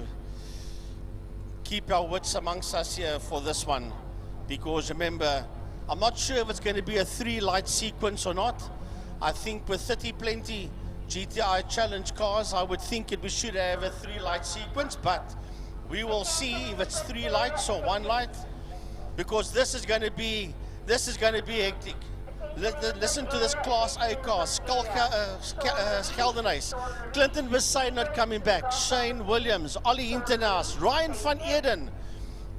keep our wits amongst us here for this one, because remember, I'm not sure if it's going to be a 3-light sequence or not. I think with 30 plenty GTI Challenge cars, I would think we should have a 3-light sequence, but We will see if it's 3 lights or 1 light, because this is going to be hectic. Listen to this Class A car. Geldenhuys, Clinton Bissay not coming back, Shane Williams, Ollie Hinternaas, Ryan van Eden,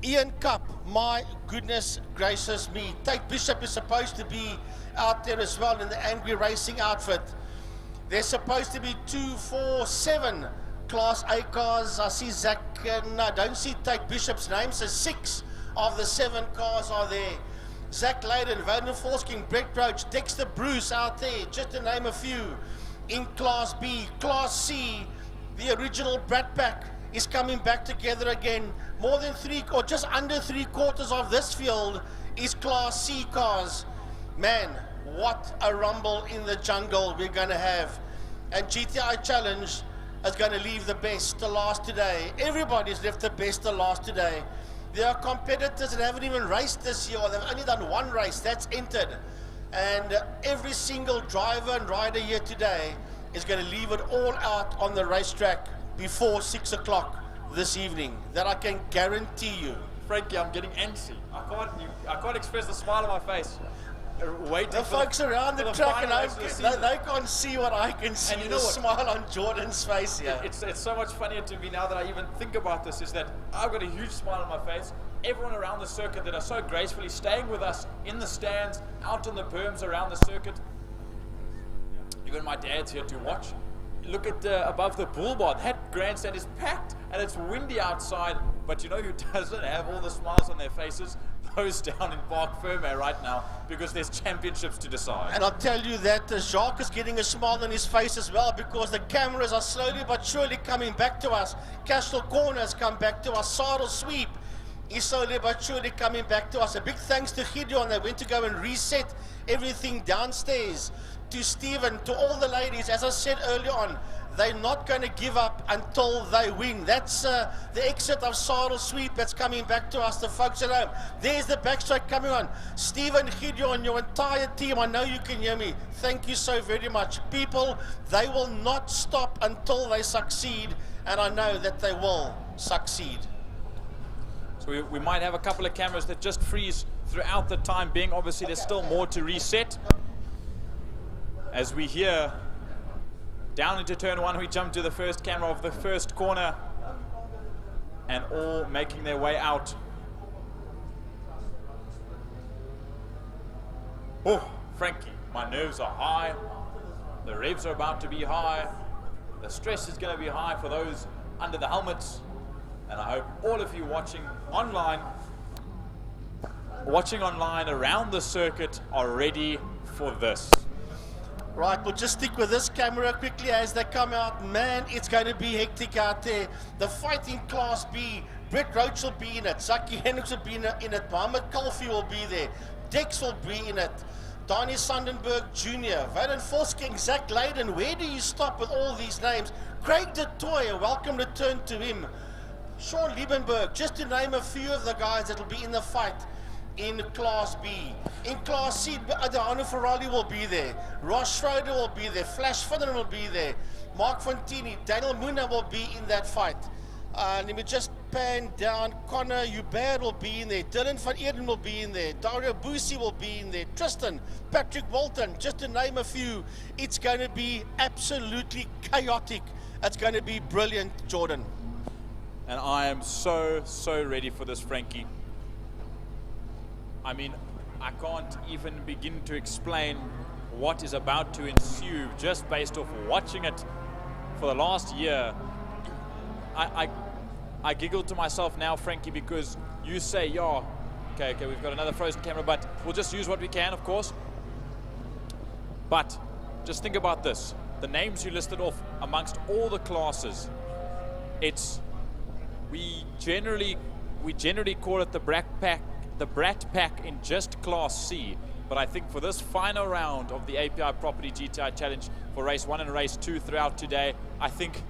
Ian Cup. My goodness gracious me. Tate Bishop is supposed to be out there as well in the Angry Racing outfit. There's supposed to be 2, 4, 7 Class A cars. I see Zach, no, I don't see Tate Bishop's name, so 6 of the 7 cars are there. Zach Layden, Van Forsking, Brett Roach, Dexter Bruce out there, just to name a few. In Class B, Class C, the original Brat Pack is coming back together again. More than 3 or just under 3/4 of this field is Class C cars. Man, what a rumble in the jungle we're going to have. And GTI Challenge is going to leave the best to last today. Everybody's left the best to last today. There are competitors that haven't even raced this year, or they've only done 1 race, that's entered. And every single driver and rider here today is going to leave it all out on the racetrack before 6 o'clock this evening. That I can guarantee you. Frankie, I'm getting antsy. I can't express the smile on my face. Waiting the folks around the track, and they can't see what I can see. And you the know what? Smile on Jordan's face here. It's so much funnier to me now that I even think about this, is that I've got a huge smile on my face. Everyone around the circuit that are so gracefully staying with us in the stands, out on the berms around the circuit. Even my dad's here to watch. Look at above the bull bar. That grandstand is packed and it's windy outside. But you know who doesn't have all the smiles on their faces? Those down in Park Ferme right now, because there's championships to decide. And I'll tell you that Jacques is getting a smile on his face as well, because the cameras are slowly but surely coming back to us. Castle Corner has come back to us. Saddle Sweep is slowly but surely coming back to us. A big thanks to Gideon. They went to go and reset everything downstairs. To Stephen, to all the ladies, as I said earlier on, they're not going to give up until they win. That's the exit of Saddle Sweep that's coming back to us, the folks at home. There's the backstroke coming on. Stephen, Gideon, your entire team, I know you can hear me. Thank you so very much. People, they will not stop until they succeed, and I know that they will succeed. So we might have a couple of cameras that just freeze throughout the time being. Obviously, there's still more to reset. As we hear down into turn 1, we jump to the first camera of the first corner, and all making their way out. Oh, Frankie, my nerves are high. The revs are about to be high. The stress is going to be high for those under the helmets. And I hope all of you watching online around the circuit are ready for this. Right, we'll just stick with this camera quickly as they come out. Man, it's going to be hectic out there. The fight in Class B, Brett Roach will be in it. Zaki Hendricks will be in it. Mohammed Kalfi will be there. Dex will be in it. Donnie Sandenberg Jr., Van Forsking, Zach Layden. Where do you stop with all these names? Craig de Toy, welcome return to him. Sean Liebenberg, just to name a few of the guys that will be in the fight in Class B. In Class C, Adriano Ferrari will be there. Ross Schroeder will be there. Flash Fidden will be there. Mark Fontini, Daniel Muna will be in that fight. Let me just pan down. Connor Hubert will be in there. Dylan van Eden will be in there. Dario Busi will be in there. Tristan, Patrick Walton, just to name a few. It's going to be absolutely chaotic. It's going to be brilliant, Jordan. And I am so ready for this, Frankie. I mean, I can't even begin to explain what is about to ensue just based off watching it for the last year. I giggle to myself now, Frankie, because you say, yeah, okay, we've got another frozen camera, but we'll just use what we can, of course. But just think about this. The names you listed off amongst all the classes, we generally call it the Brat Pack in just Class C. But I think for this final round of the API Property GTI Challenge for Race 1 and Race 2 throughout today, I think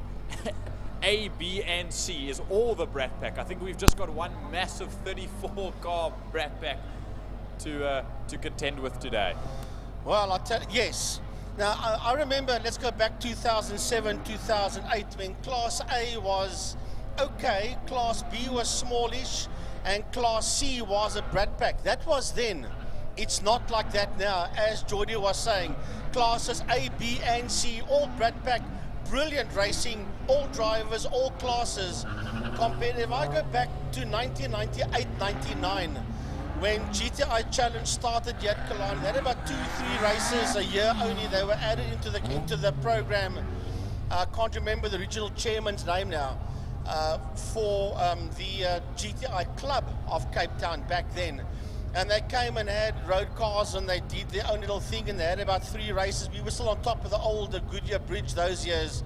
A, B, and C is all the Brat Pack. I think we've just got one massive 34-car Brat Pack to contend with today. Well, I'll tell you, yes. Now, I remember, let's go back 2007, 2008, when Class A was okay, Class B was smallish and Class C was a brat pack. That was then. It's not like that now, as Jordy was saying. Classes A, B, and C, all brat pack, brilliant racing, all drivers, all classes. Compared, if I go back to 1998-99, when GTI Challenge started here at Killarney, they had about 2-3 races a year only. They were added into the program. I can't remember the regional chairman's name now, for the GTI Club of Cape Town back then. And they came and had road cars and they did their own little thing and they had about 3 races. We were still on top of the old Goodyear Bridge those years.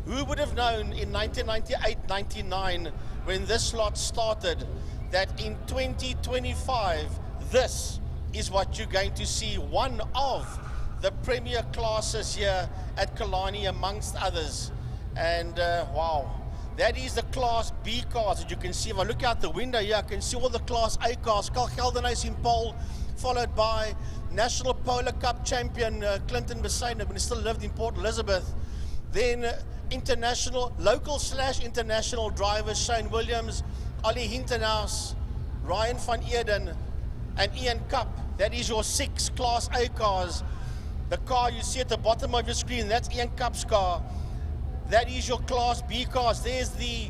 Who would have known in 1998-99 when this lot started that in 2025 this is what you're going to see, one of the premier classes here at Killarney amongst others. And wow, that is the Class B cars that you can see. If I look out the window here, I can see all the Class A cars. Killarney in pole, followed by National Polar Cup champion Clinton Besaidnout, but he still lived in Port Elizabeth. Then international, local/international drivers, Shane Williams, Ollie Hintenhuis, Ryan van Eerden, and Ian Cup. That is your 6 Class A cars. The car you see at the bottom of your screen, that's Ian Cup's car. That is your Class B cars. There's the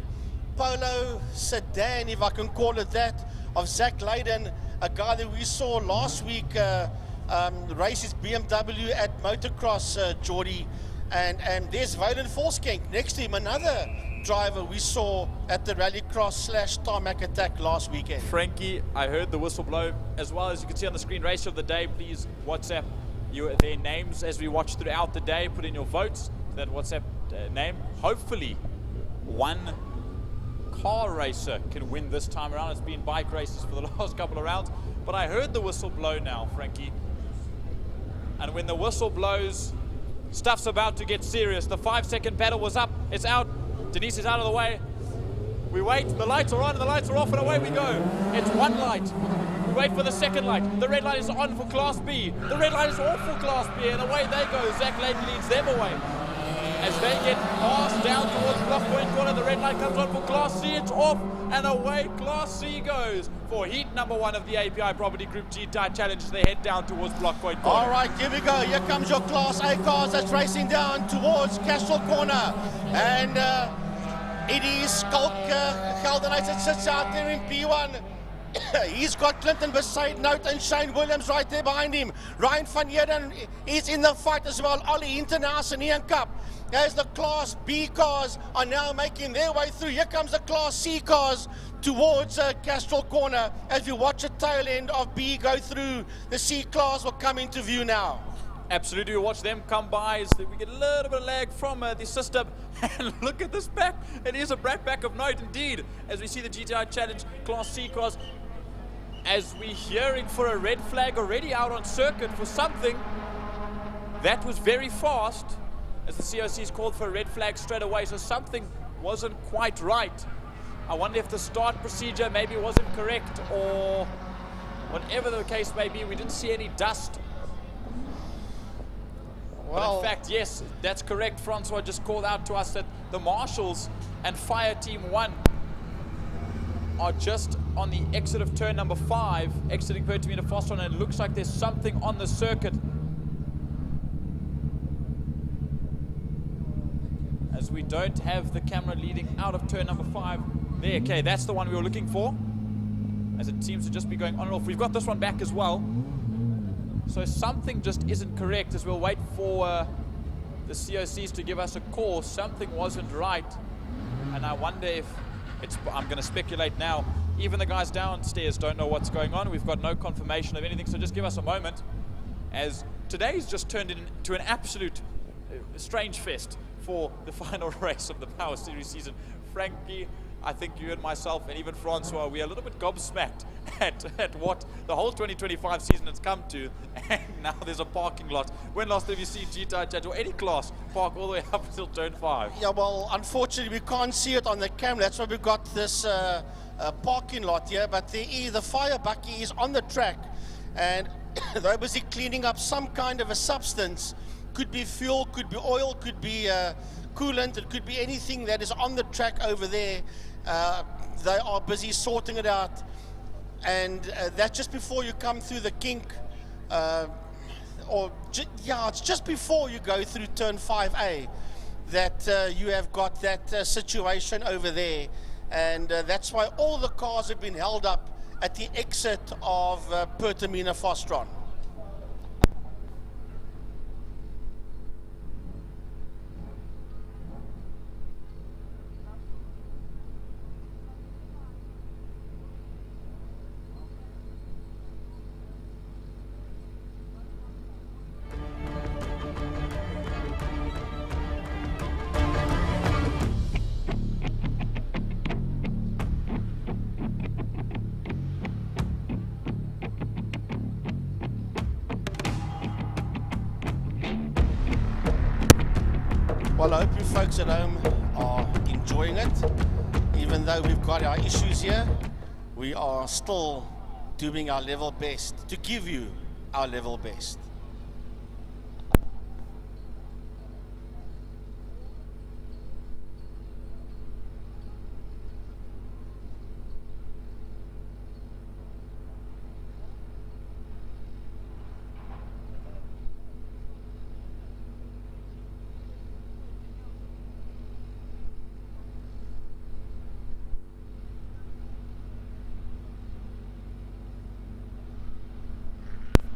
Polo sedan, if I can call it that, of Zach Leyden, a guy that we saw last week race his BMW at Motocross, Geordie. And there's Valen Volskenk next to him, another driver we saw at the Rallycross/Tarmac Attack last weekend. Frankie, I heard the whistle blow. As well as you can see on the screen, race of the day, please WhatsApp their names as we watch throughout the day. Put in your votes to that WhatsApp name. Hopefully one car racer can win this time around. It's been bike races for the last couple of rounds, but I heard the whistle blow now, Frankie. And when the whistle blows, stuff's about to get serious. The 5-second battle was up, it's out. Denise is out of the way. We wait, the lights are on and the lights are off and away we go. It's one light. We wait for the second light. The red light is on for Class B. The red light is off for Class B and away they go. Zach Leyden leads them away. As they get passed down towards Block Point Corner, the red light comes on for Class C, it's off, and away Class C goes for heat number 1 of the API Property Group GTI Challenge as they head down towards Block Point Corner. All right, here we go. Here comes your Class A cars that's racing down towards Castle Corner. And it is Skulk Geldenhuis that sits out there in P1. He's got Clinton Besaidnout and Shane Williams right there behind him. Ryan van Eerden is in the fight as well. Ollie Hintenhuis and Ian Cup. As the Class B cars are now making their way through. Here comes the Class C cars towards Castrol Corner. As we watch the tail end of B go through, the C class will come into view now. Absolutely, we watch them come by as we get a little bit of lag from the system. And look at this back. It is a brat back of note indeed. As we see the GTI Challenge Class C cars, as we're hearing for a red flag already out on circuit for something that was very fast, as the COC's called for a red flag straight away, so something wasn't quite right. I wonder if the start procedure maybe wasn't correct, or whatever the case may be. We didn't see any dust. Well, but in fact, yes, that's correct. Francois just called out to us that the Marshals and Fire Team 1 are just on the exit of turn number 5, exiting Pertamina Fostron, and it looks like there's something on the circuit. As we don't have the camera leading out of turn number 5 there. Okay, that's the one we were looking for, as it seems to just be going on and off. We've got this one back as well. So something just isn't correct as we'll wait for the COCs to give us a call. Something wasn't right. And I wonder if it's, I'm going to speculate now, even the guys downstairs don't know what's going on. We've got no confirmation of anything, so just give us a moment, as today's just turned into an absolute strange fest for the final race of the Power Series season. Frankie, I think you and myself and even Francois, we are a little bit gobsmacked at what the whole 2025 season has come to, and now there's a parking lot. When last have you seen GTI Challenge or any class park all the way up until turn 5? Yeah, well, unfortunately we can't see it on the camera. That's why we've got this parking lot here, but the fire bucky is on the track, and they're busy cleaning up some kind of a substance could be fuel, could be oil, could be coolant, it could be anything that is on the track over there. They are busy sorting it out, and that's just before you come through the kink, it's just before you go through turn 5A that you have got that situation over there, and that's why all the cars have been held up at the exit of Pertamina Fostron. Well, I hope you folks at home are enjoying it. Even though we've got our issues here, we are still doing our level best to give you our level best.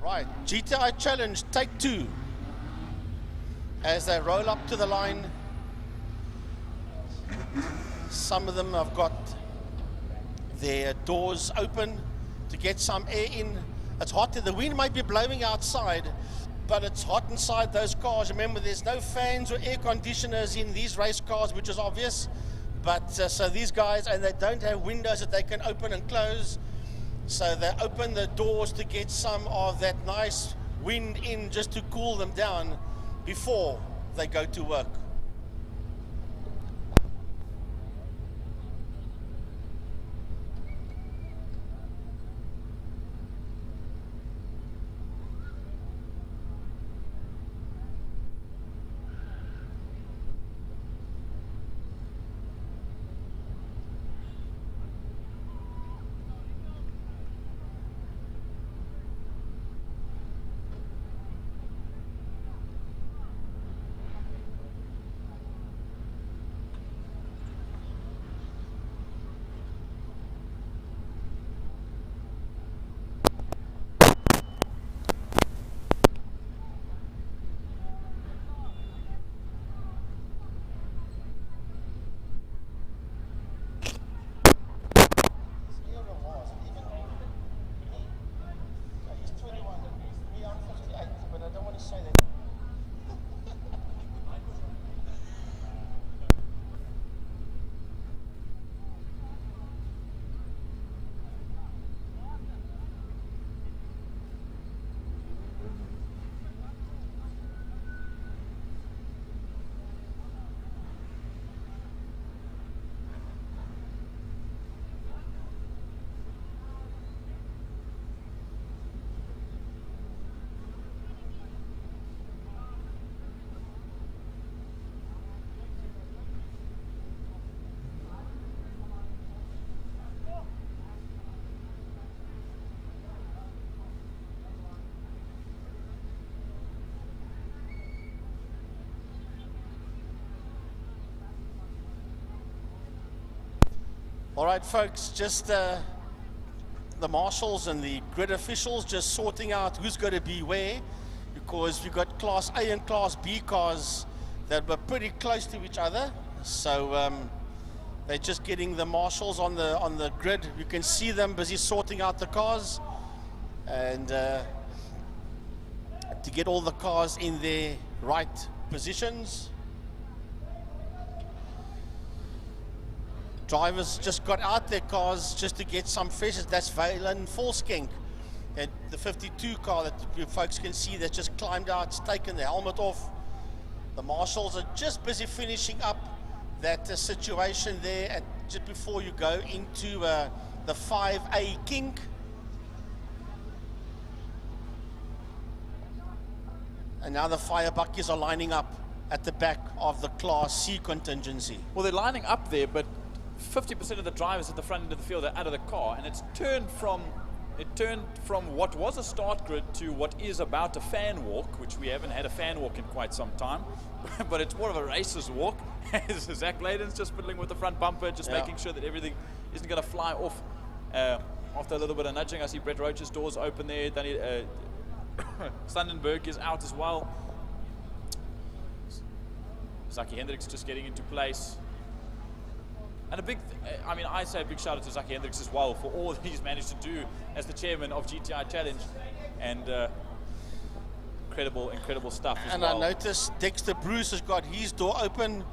Right, GTI Challenge, take 2. As they roll up to the line, some of them have got their doors open to get some air in. It's hot, the wind might be blowing outside, but it's hot inside those cars. Remember, there's no fans or air conditioners in these race cars, which is obvious. But so these guys, and they don't have windows that they can open and close. So they open the doors to get some of that nice wind in, just to cool them down before they go to work. All right, folks, just the marshals and the grid officials just sorting out who's going to be where, because you've got Class A and Class B cars that were pretty close to each other. So they're just getting the marshals on the grid. You can see them busy sorting out the cars, and to get all the cars in their right positions. Drivers just got out their cars just to get some freshness. That's Valen Volskenk, and the 52 car that you folks can see that just climbed out, it's taken the helmet off. The marshals are just busy finishing up that situation there just before you go into the 5A kink. And now the fire buckies are lining up at the back of the Class C contingency. Well, they're lining up there, but 50% of the drivers at the front end of the field are out of the car, and it turned from what was a start grid to what is about a fan walk, which we haven't had a fan walk in quite some time, but it's more of a racer's walk. Zach Layden's just fiddling with the front bumper, just making sure that everything isn't going to fly off. After a little bit of nudging, I see Brett Roach's doors open there. Sandenberg is out as well. Zaki Hendricks just getting into place. And I say a big shout out to Zaki Hendricks as well for all that he's managed to do as the chairman of GTI Challenge. And incredible stuff as and well. I noticed Dexter Bruce has got his door open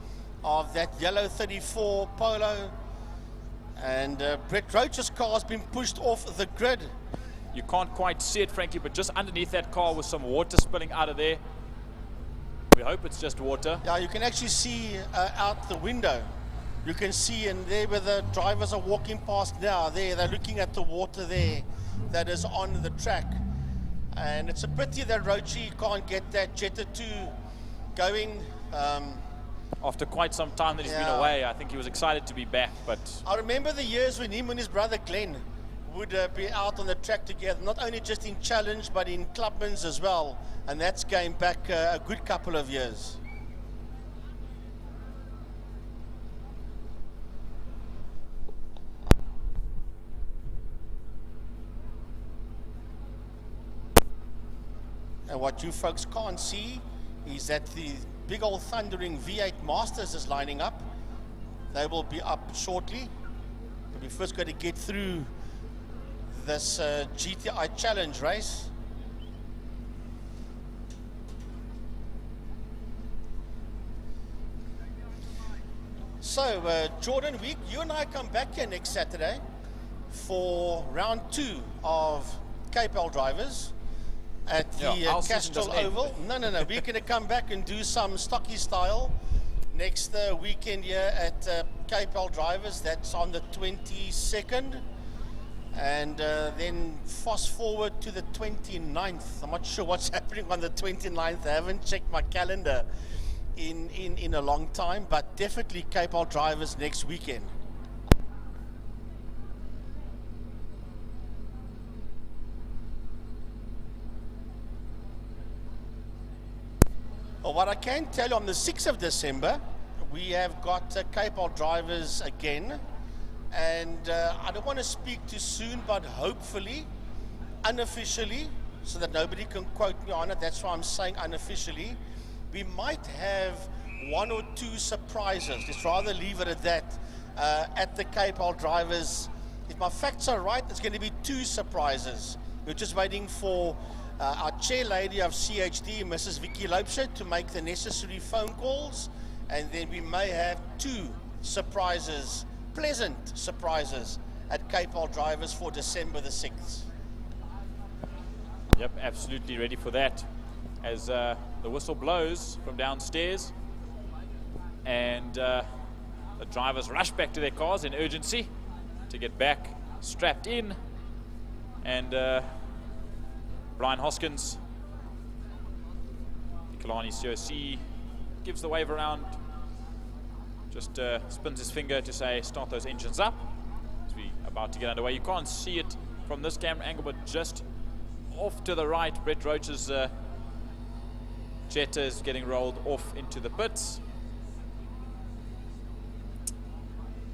of that yellow 34 Polo. And Brett Roach's car has been pushed off the grid. You can't quite see it, frankly, but just underneath that car was some water spilling out of there. We hope it's just water. Yeah, you can actually see out the window. You can see, and there where the drivers are walking past now, they're looking at the water there that is on the track. And it's a pity that Roachy can't get that Jetta 2 going. After quite some time that he's been away, I think he was excited to be back. But I remember the years when him and his brother Glenn would be out on the track together, not only just in Challenge, but in Clubman's as well. And that's going back a good couple of years. And what you folks can't see is that the big old thundering V8 Masters is lining up. They will be up shortly. But we first got to get through this GTI Challenge race. So, Jordan, you and I come back here next Saturday for round 2 of KPL drivers at the Castrol Oval. No. We're going to come back and do some stocky style next weekend here at KPL drivers. That's on the 22nd. And then fast forward to the 29th. I'm not sure what's happening on the 29th. I haven't checked my calendar in a long time, but definitely KPL drivers next weekend. Well, what I can tell you, on the 6th of December, we have got KPL drivers again. And I don't want to speak too soon, but hopefully, unofficially, so that nobody can quote me on it, that's why I'm saying unofficially, we might have 1 or 2 surprises. Let's rather leave it at that at the KPL drivers. If my facts are right, it's going to be 2 surprises. We're just waiting for our chair lady of CHD, Mrs. Vicky Loebscher, to make the necessary phone calls, and then we may have 2 surprises, pleasant surprises, at KPL drivers for December the 6th. Yep, absolutely ready for that. As the whistle blows from downstairs, and the drivers rush back to their cars in urgency to get back strapped in. And Brian Hoskins, the Killarney COC, gives the wave around, just spins his finger to say start those engines up as we're about to get underway. You can't see it from this camera angle, but just off to the right, Brett Roach's Jetta is getting rolled off into the pits.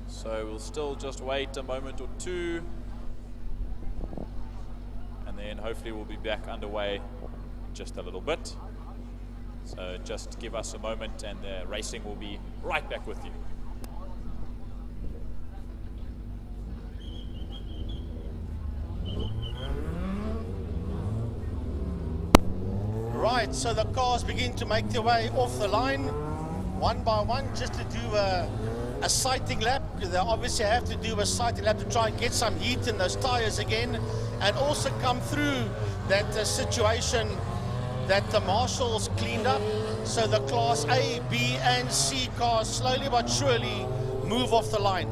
So we'll still just wait a moment or 2, and then hopefully we'll be back underway in just a little bit. So just give us a moment and the racing will be right back with you. Right, so the cars begin to make their way off the line, one by one, just to do a sighting lap. They obviously have to do a sighting lap to try and get some heat in those tires again, and also come through that situation that the marshals cleaned up. So the Class A, B, and C cars slowly but surely move off the line.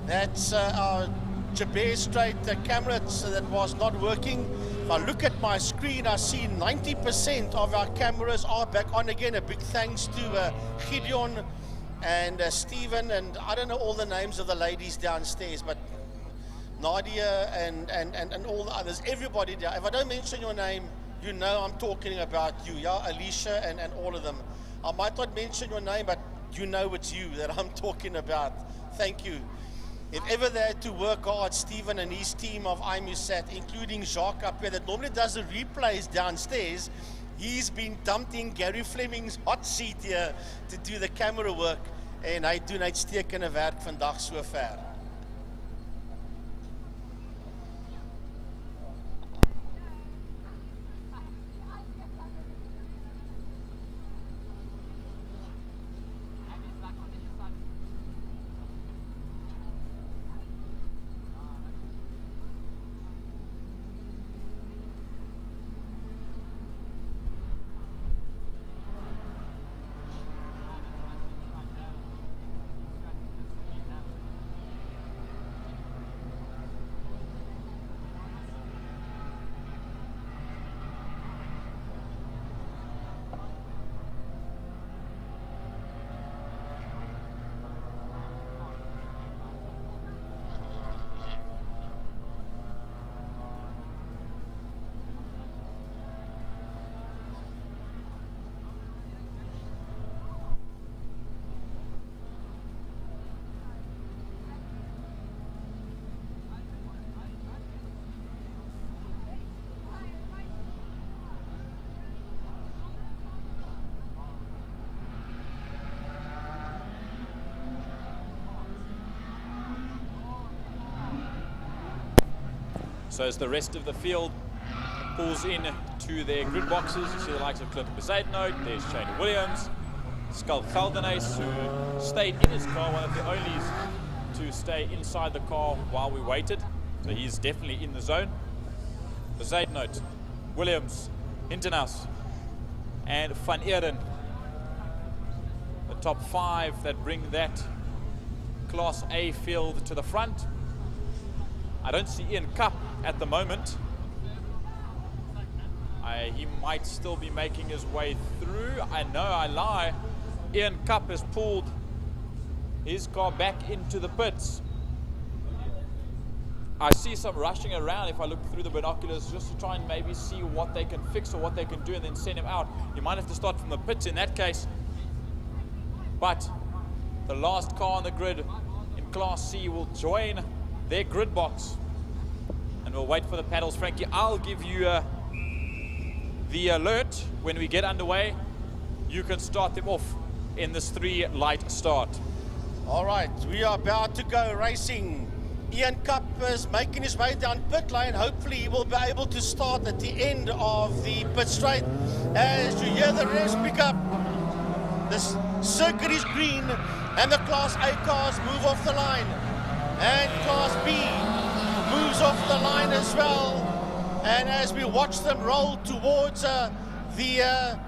That's our Jabez Straight camera that was not working. If I look at my screen, I see 90% of our cameras are back on again. A big thanks to Gideon and Stephen, and I don't know all the names of the ladies downstairs, but Nadia and all the others, everybody there. If I don't mention your name, you know I'm talking about you, yeah, Alicia and all of them. I might not mention your name, but you know it's you that I'm talking about. Thank you. If ever they had to work hard, Stephen and his team of IMUSAT, including Jacques up here, that normally does the replays downstairs, he's been dumped in Gary Fleming's hot seat here to do the camera work. En hy doen uitstekende werk vandag so ver. So as the rest of the field pulls in to their grid boxes, you see the likes of Clinton Bezuidenhout, there's Shane Williams, Skull Geldenhuys, who stayed in his car, one of the only to stay inside the car while we waited. So he's definitely in the zone. Bezuidenhout, Williams, Hintenhuis, and Van Eeren. The top 5 that bring that Class A field to the front. I don't see Ian Cup at the moment. He might still be making his way through. I know I lie. Ian Cup has pulled his car back into the pits. I see some rushing around if I look through the binoculars just to try and maybe see what they can fix or what they can do and then send him out. You might have to start from the pits in that case. But the last car on the grid in Class C will join their grid box. And we'll wait for the paddles. Frankie, I'll give you the alert when we get underway. You can start them off in this 3-light start. All right, we are about to go racing. Ian Cup is making his way down pit lane. Hopefully he will be able to start at the end of the pit straight. As you hear the rest pick up, this circuit is green and the Class A cars move off the line. And Class B moves off the line as well. And as we watch them roll towards the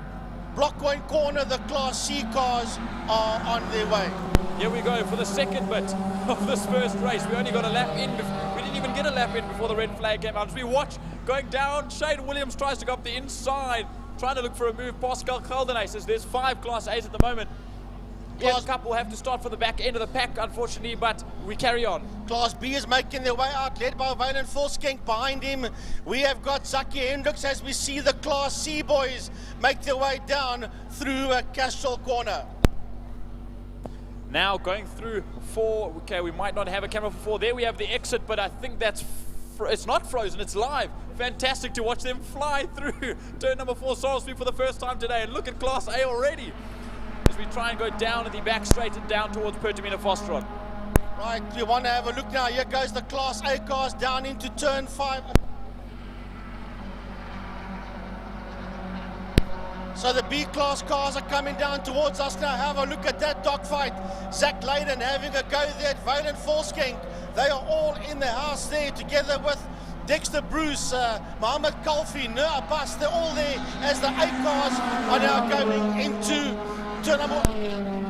block 1 corner, the Class C cars are on their way. Here we go for the second bit of this first race. We only got a lap in. We didn't even get a lap in before the red flag came out. As we watch going down, Shane Williams tries to go up the inside, trying to look for a move past Skull Geldenhuys. As there's 5 Class A's at the moment. Ian Cup will have to start for the back end of the pack, unfortunately, but we carry on. Class B is making their way out, led by Wayland Volskenk. Behind him, we have got Zaki Hendricks as we see the Class C boys make their way down through Castrol Corner. Now going through 4, okay, we might not have a camera for 4. There we have the exit, but I think that's, it's not frozen, it's live. Fantastic to watch them fly through turn number 4, Sarsfield for the first time today. And look at Class A already, as we try and go down at the back straight and down towards Pertamina Fosteron. Right, we want to have a look now. Here goes the Class A cars down into turn 5. So the B-class cars are coming down towards us now. Have a look at that dogfight. Zach Leyden having a go there at Wayland Volskenk. They are all in the house there together with Dexter Bruce, Mohammed Kalfi, Nur Abbas. They're all there as the A cars are now going into turn number 1.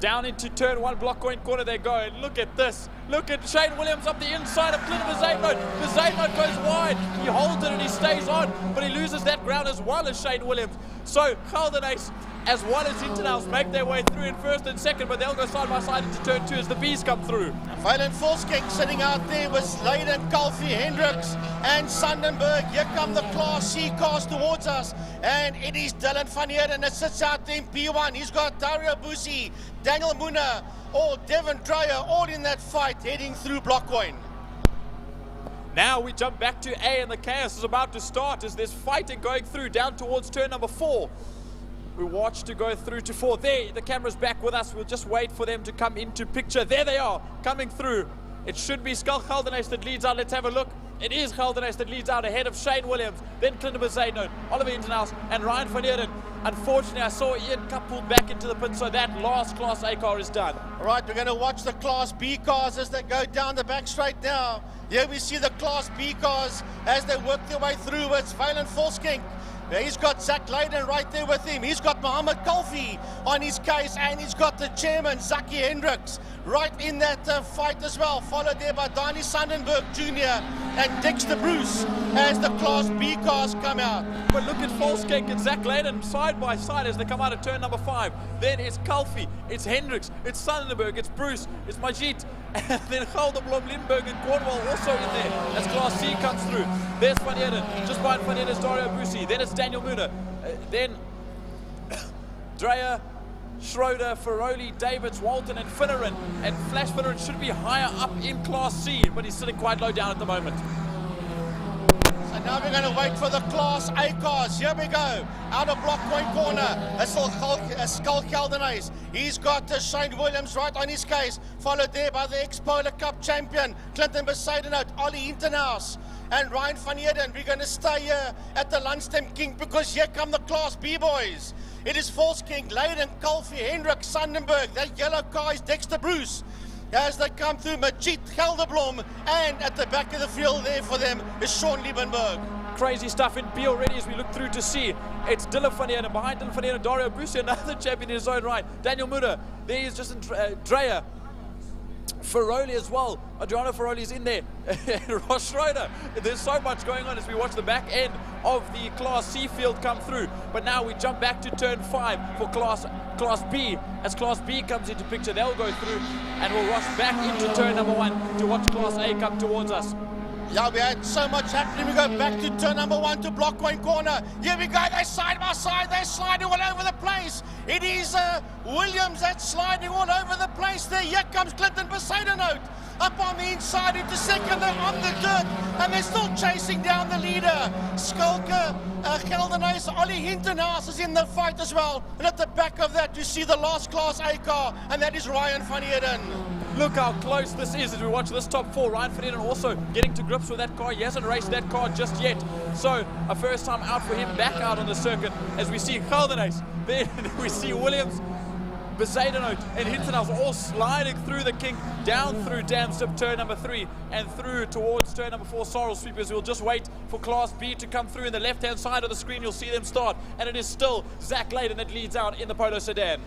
Down into turn 1, block point corner they go. And look at this. Look at Shane Williams up the inside of Clinton Mazano. Mazano goes wide. He holds it and he stays on, but he loses that ground as well as Shane Williams. So Gelderhuys as well as Internaus make their way through in first and second, but they'll go side by side into turn 2 as the Bees come through. Violent Volksking sitting out there with Leiden, Kalfi, Hendricks and Sandenberg. Here come the Class C cars towards us, and it is Dylan van Heerden that sits out there in P1. He's got Dario Busi, Daniel Muna, or Devon Dreyer all in that fight heading through Blockcoin. Now we jump back to A, and the chaos is about to start as there's fighting going through down towards turn number 4. We watch to go through to 4. There, the camera's back with us. We'll just wait for them to come into picture. There they are, coming through. It should be Skull Gelderhuys that leads out. Let's have a look. It is Gelderhuys that leads out ahead of Shane Williams, then Clinton Mazano, Oliver Internaus, and Ryan van Heerden. Unfortunately, I saw Ian Cup pulled back into the pit, so that last Class A car is done. All right, we're going to watch the Class B cars as they go down the back straight now. Here we see the Class B cars as they work their way through. It's Violent Volksking. He's got Zach Leiden right there with him. He's got Mohammed Kalfi on his case, and he's got the chairman, Zaki Hendricks, right in that fight as well, followed there by Donnie Sandenberg Jr. and Dexter Bruce as the Class B cars come out. But look at Volksking and Zach Leiden side by side as they come out of turn number 5. Then it's Kalfi, it's Hendricks, it's Sandenberg, it's Bruce, it's Majid, and then Gelderblom, Lindbergh and Cornwall also in there as Class C comes through. There's Van Heerden, just behind Van Heerden is Dario Busi, then it's Daniel Muna, then Dreyer, Schroeder, Ferroli, Davids, Walton and Finneran. And Flash Finneran should be higher up in Class C, but he's sitting quite low down at the moment. So now we're going to wait for the Class A cars. Here we go. Out of block point corner. That's Skull Gelderhuys. He's got Shane Williams right on his case, followed there by the ex-Polar Cup champion, Clinton Besaidenout, Ollie Internaus, and Ryan van Heerden. We're going to stay here at the Lunchtime King because here come the Class B boys. It is Volksking, Leiden, Kalfi, Hendrik, Sandenberg. That yellow car is Dexter Bruce. As they come through, Majid, Gelderblom, and at the back of the field there for them is Sean Liebenberg. Crazy stuff in B already as we look through to see. It's Dylan van Heerden, behind Dylan van Heerden, Dario Busi, another champion in his own right. Daniel Muda, there he is just in Dreyer. Ferroli as well. Adriano Ferroli's in there. Ross Schroeder. There's so much going on as we watch the back end of the Class C field come through. But now we jump back to turn 5 for Class B. As Class B comes into picture, they'll go through and we'll rush back into turn number 1 to watch Class A come towards us. Yeah, we had so much happening. We go back to turn number 1 to block point corner. Here we go. They're side by side. They're sliding all over the place. It is Williams that's sliding all over the place there. Here comes Clinton Besaidenout up on the inside into second. They're on the dirt and they're still chasing down the leader. Skulker, Gelderhuys, Ollie Hintenhaas is in the fight as well. And at the back of that, you see the last Class A car, and that is Ryan van Heerden. Look how close this is as we watch this top 4. Ryan van Heerden also getting to grips with that car. He hasn't raced that car just yet. So a first time out for him, back out on the circuit as we see Gelderhuys. Then we see Williams, Besaidenout and Hintenhaus all sliding through the kink, down through Damstip turn number 3 and through towards turn number 4 Sorrel Sweepers. We'll just wait for Class B to come through in the left hand side of the screen. You'll see them start, and it is still Zach Leiden that leads out in the Polo Sedan.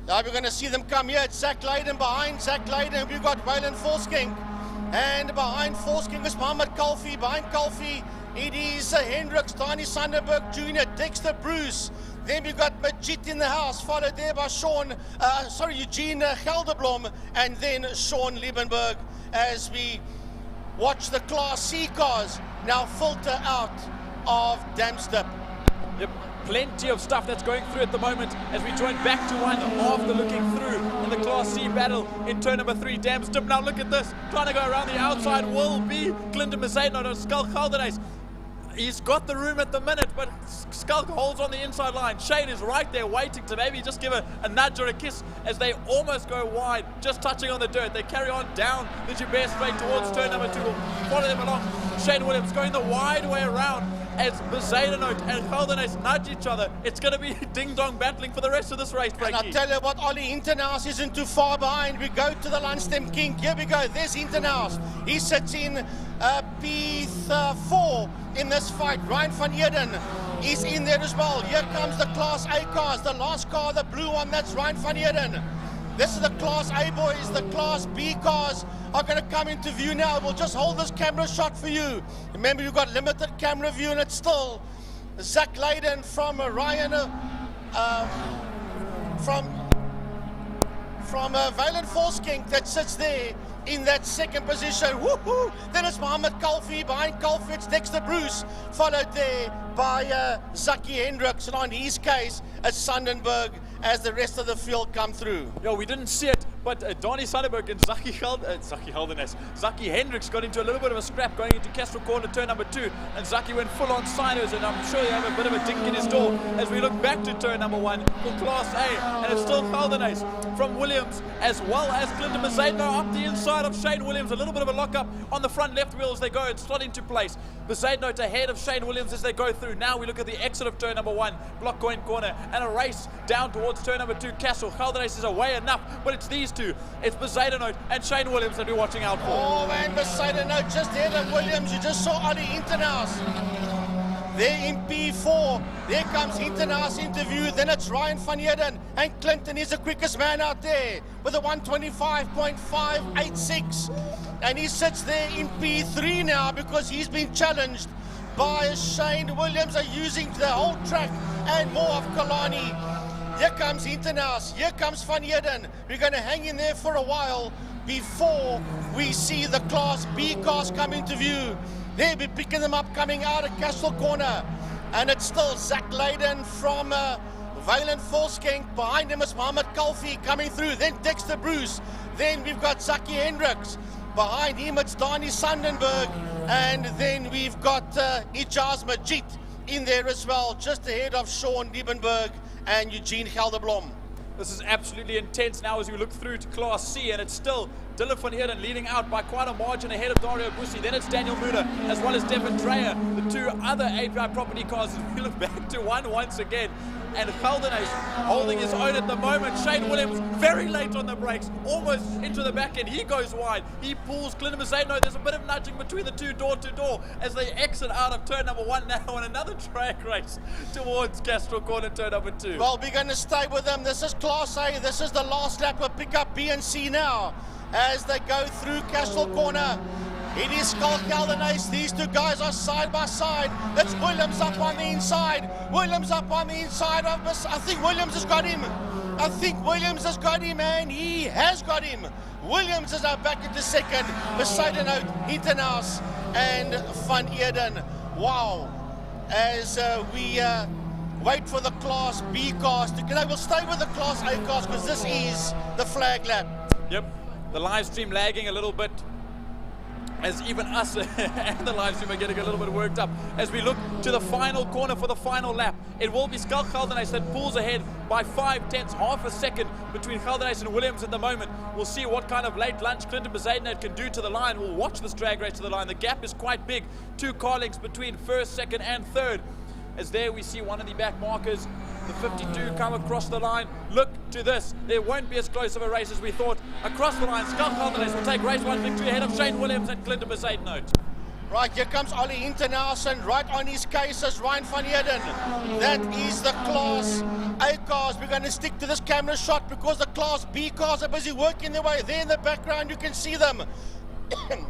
Now we're going to see them come here. It's Zach Leiden. Behind Zach Leiden, we've got Waylon Volksking. And behind Volksking is Mohammed Kalfi. Behind Kalfi, it is Hendricks, Donnie Sandenberg Jr., Dexter Bruce. Then we've got Majid in the house, followed there by Eugene Gelderblom, and then Sean Liebenberg as we watch the Class C cars now filter out of Damstip. Yep. Plenty of stuff that's going through at the moment as we join back to 1 after looking through in the Class C battle in turn number 3, Damstip. Now look at this, trying to go around the outside will be Clinton Besaidenout on Skull Gelderhuys. He's got the room at the minute, but Skulk holds on the inside line. Shane is right there waiting to maybe just give a nudge or a kiss as they almost go wide, just touching on the dirt. They carry on down the Joubert straight towards turn number 2. We'll follow them along. Shane Williams going the wide way around as Besaidenout and Gelderhuys nudge each other. It's going to be ding-dong battling for the rest of this race, Frankie. And I'll tell you what, Ollie Hintenhaus isn't too far behind. We go to the Lunchtime King. Here we go. There's Hintenhaus. He sits in P4 in this fight. Ryan van Heerden is in there as well. Here comes the Class A cars. The last car, the blue one, that's Ryan van Heerden. This is the Class A boys. The Class B cars are going to come into view now. We'll just hold this camera shot for you. Remember, you've got limited camera view, and it's still Zach Leyden from Ryan, from Valen Volskink that sits there in that second position. Woohoo! Then it's Mohammed Kalfi. Behind Kalfi, it's Dexter Bruce, followed there by Zaki Hendricks, and on his case, it's Sandenberg as the rest of the field come through. Yo, we didn't see it, but Donnie Sandenberg and Zaki Hendricks got into a little bit of a scrap going into Castro Corner, turn number 2, and Zaki went full on siders, and I'm sure they have a bit of a dink in his door as we look back to turn number 1 for Class A, and it's still Geldenhuys from Williams, as well as Clinton Bezuidenhout up the inside of Shane Williams. A little bit of a lock-up on the front left wheel as they go and slot into place. Bezuidenhout ahead of Shane Williams as they go through. Now we look at the exit of turn number 1, block going corner, and a race down towards turn number 2, Castle. Geldenhuys is away enough, but it's these two. It's Bezuidenhout and Shane Williams that we're watching out for. Oh man, Bezuidenhout just ahead of Williams. You just saw Ollie Hinternaas there in P4. There comes Hinternaas into view. Then it's Ryan van Heerden, and Clinton is the quickest man out there with a 125.586, and he sits there in P3 now because he's been challenged by Shane Williams. Are using the whole track and more of Killarney. Here comes Hinternaas, here comes Van Heerden. We're going to hang in there for a while before we see the Class B cars come into view. They'll be picking them up coming out of Castle Corner. And it's still Zach Leyden from Valen Volskink. Behind him is Mohammed Kalfi coming through. Then Dexter Bruce. Then we've got Zaki Hendricks. Behind him it's Donnie Sandenberg. And then we've got Ijaz Majid in there as well, just ahead of Sean Liebenberg and Eugene Gelderblom. This is absolutely intense now as we look through to Class C, and it's still Dylan van Heerden leading out by quite a margin ahead of Dario Bussi. Then it's Daniel Muda as well as Devin Dreyer, the two other API property cars. As we look back to one once again, and Geldenhuys holding his own at the moment. Shane Williams very late on the brakes, almost into the back end. He goes wide. He pulls Clinton Bezuidenhout. There's a bit of nudging between the two door to door as they exit out of turn number 1 now on another drag race towards Castro Corner turn number 2. Well, we're going to stay with them. This is Class A. This is the last lap. We'll pick up B and C now as they go through Castro Corner. It is Skull Geldenhuys. These two guys are side by side. That's Williams up on the inside. Williams up on the inside of us. I think Williams has got him. And he has got him. Williams is now back into second. Bezuidenhout, Hinternaas, and Van Heerden. Wow. As we wait for the Class B cars to... We'll stay with the Class A cars because this is the flag lap. Yep. The live stream lagging a little bit, as even us and the live stream are getting a little bit worked up. As we look to the final corner for the final lap, it will be Skull Geldenhuys that pulls ahead by 5/10, half a second between Geldenhuys and Williams at the moment. We'll see what kind of late lunch Clinton Bezuidenhout can do to the line. We'll watch this drag race to the line. The gap is quite big, 2 car lengths between first, second and third. As there we see one of the back markers, the 52 come across the line. Look to this. There won't be as close of a race as we thought. Across the line, Skull Geldenhuys will take race 1 victory ahead of Shane Williams and Clinton Bezuidenhout. Right, here comes Ollie Hinternaas, and right on his case is Ryan van Heerden. That is the Class A cars. We're going to stick to this camera shot because the Class B cars are busy working their way. There in the background, you can see them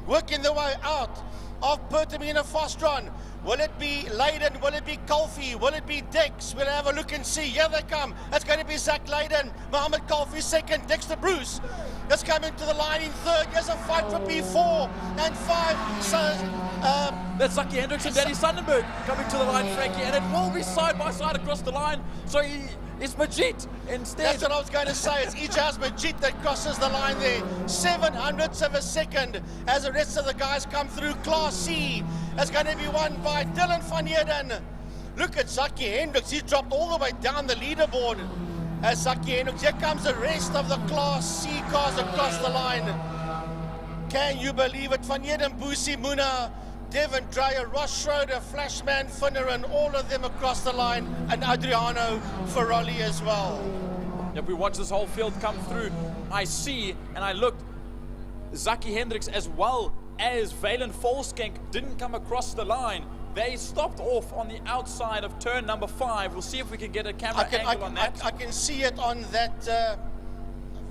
working their way out of Pertamina Fostron. Will it be Leyden? Will it be Kalfi? Will it be Dex? We'll have a look and see. Here they come. It's going to be Zach Leyden. Mohammed Kalfi second. Dexter Bruce is coming to the line in third. Here's a fight for P4 and 5. So, that's Zaki Hendricks and Danny Sandenberg coming to the line, Frankie, and it will be side by side across the line. So it's Majid instead. That's what I was going to say. It's Ijaz Majid that crosses the line there. 700ths of a second as the rest of the guys come through. Class C is going to be won by Dylan van Heerden. Look at Zaki Hendricks. He's dropped all the way down the leaderboard as Zaki Hendricks. Here comes the rest of the Class C cars across the line. Can you believe it? Van Heerden, Bussi, Muna, Devin Dreyer, Ross Schroeder, Flashman, Finner, and all of them across the line, and Adriano Ferroli as well. If we watch this whole field come through, I see, and I looked, Zaki Hendricks as well as Valen Volskink didn't come across the line. They stopped off on the outside of turn number 5. We'll see if we can get a camera angle on that. I can see it on that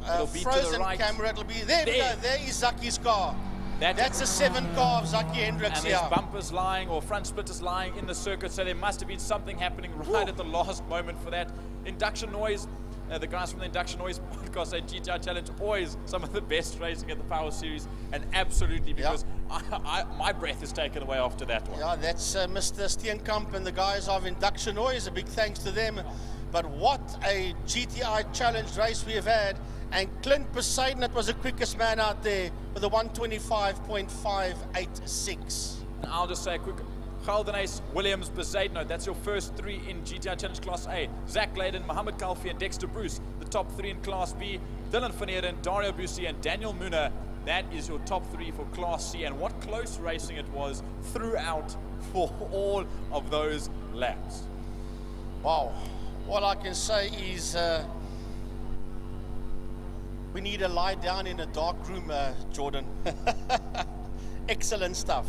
It'll be to the frozen right. camera. It'll be there. We There. go. There is Zaki's car. That's a 7 car of Zaki Hendricks And here. there's bumpers lying or front splitters lying in the circuit, so there must have been something happening right at the last moment for that. Induction noise, the guys from the Induction Noise podcast say GTI Challenge, always some of the best racing at the Power Series, and absolutely, because my breath is taken away after that one. Yeah, that's Mr. Steenkamp and the guys of Induction Noise. A big thanks to them. But what a GTI Challenge race we have had. And Clint Poseidon, that was the quickest man out there with a 125.586. And I'll just say a quick, Geldenace, Williams, Poseidon, that's your first 3 in GTI Challenge Class A. Zach Layden, Mohammed Kalfi and Dexter Bruce, the top 3 in Class B. Dylan Van Heerden, Dario Bussi and Daniel Muna. That is your top 3 for Class C, and what close racing it was throughout for all of those laps. Wow. All I can say is we need to lie down in a dark room, Jordan. Excellent stuff.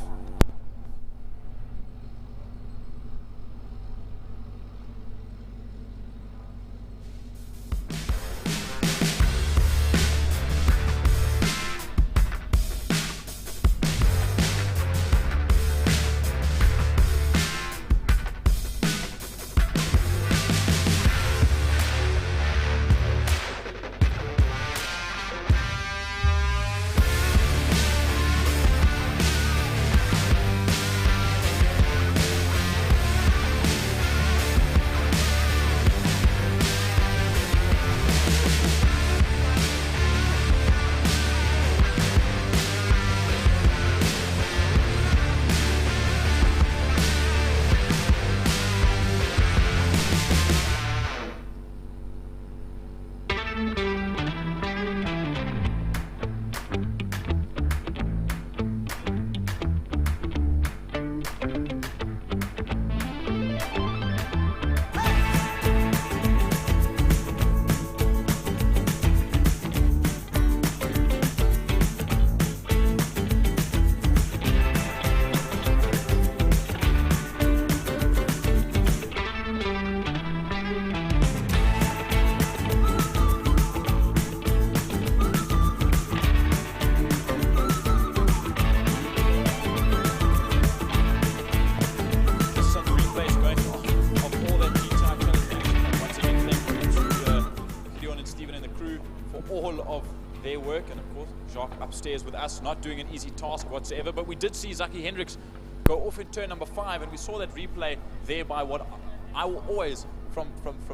Upstairs with us, not doing an easy task whatsoever, but we did see Zaki Hendricks go off in turn number 5, and we saw that replay there by what I will always, from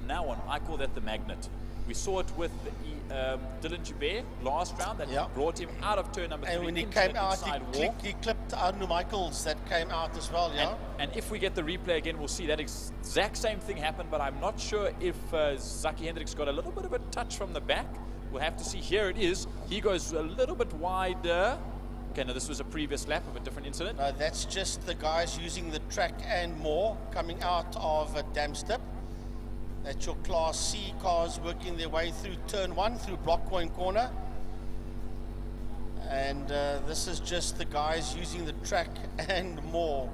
now on, I call that the magnet. We saw it with Dylan Joubert last round that brought him out of turn number 3. And when he came out, he clipped Arno Michaels that came out as well, And if we get the replay again, we'll see that exact same thing happen, but I'm not sure if Zaki Hendricks got a little bit of a touch from the back. We'll have to see. Here it is. He goes a little bit wider. Okay, now this was a previous lap of a different incident. That's just the guys using the track and more coming out of Damstep. That's your Class C cars working their way through turn 1, through Blockpoint Corner. And this is just the guys using the track and more.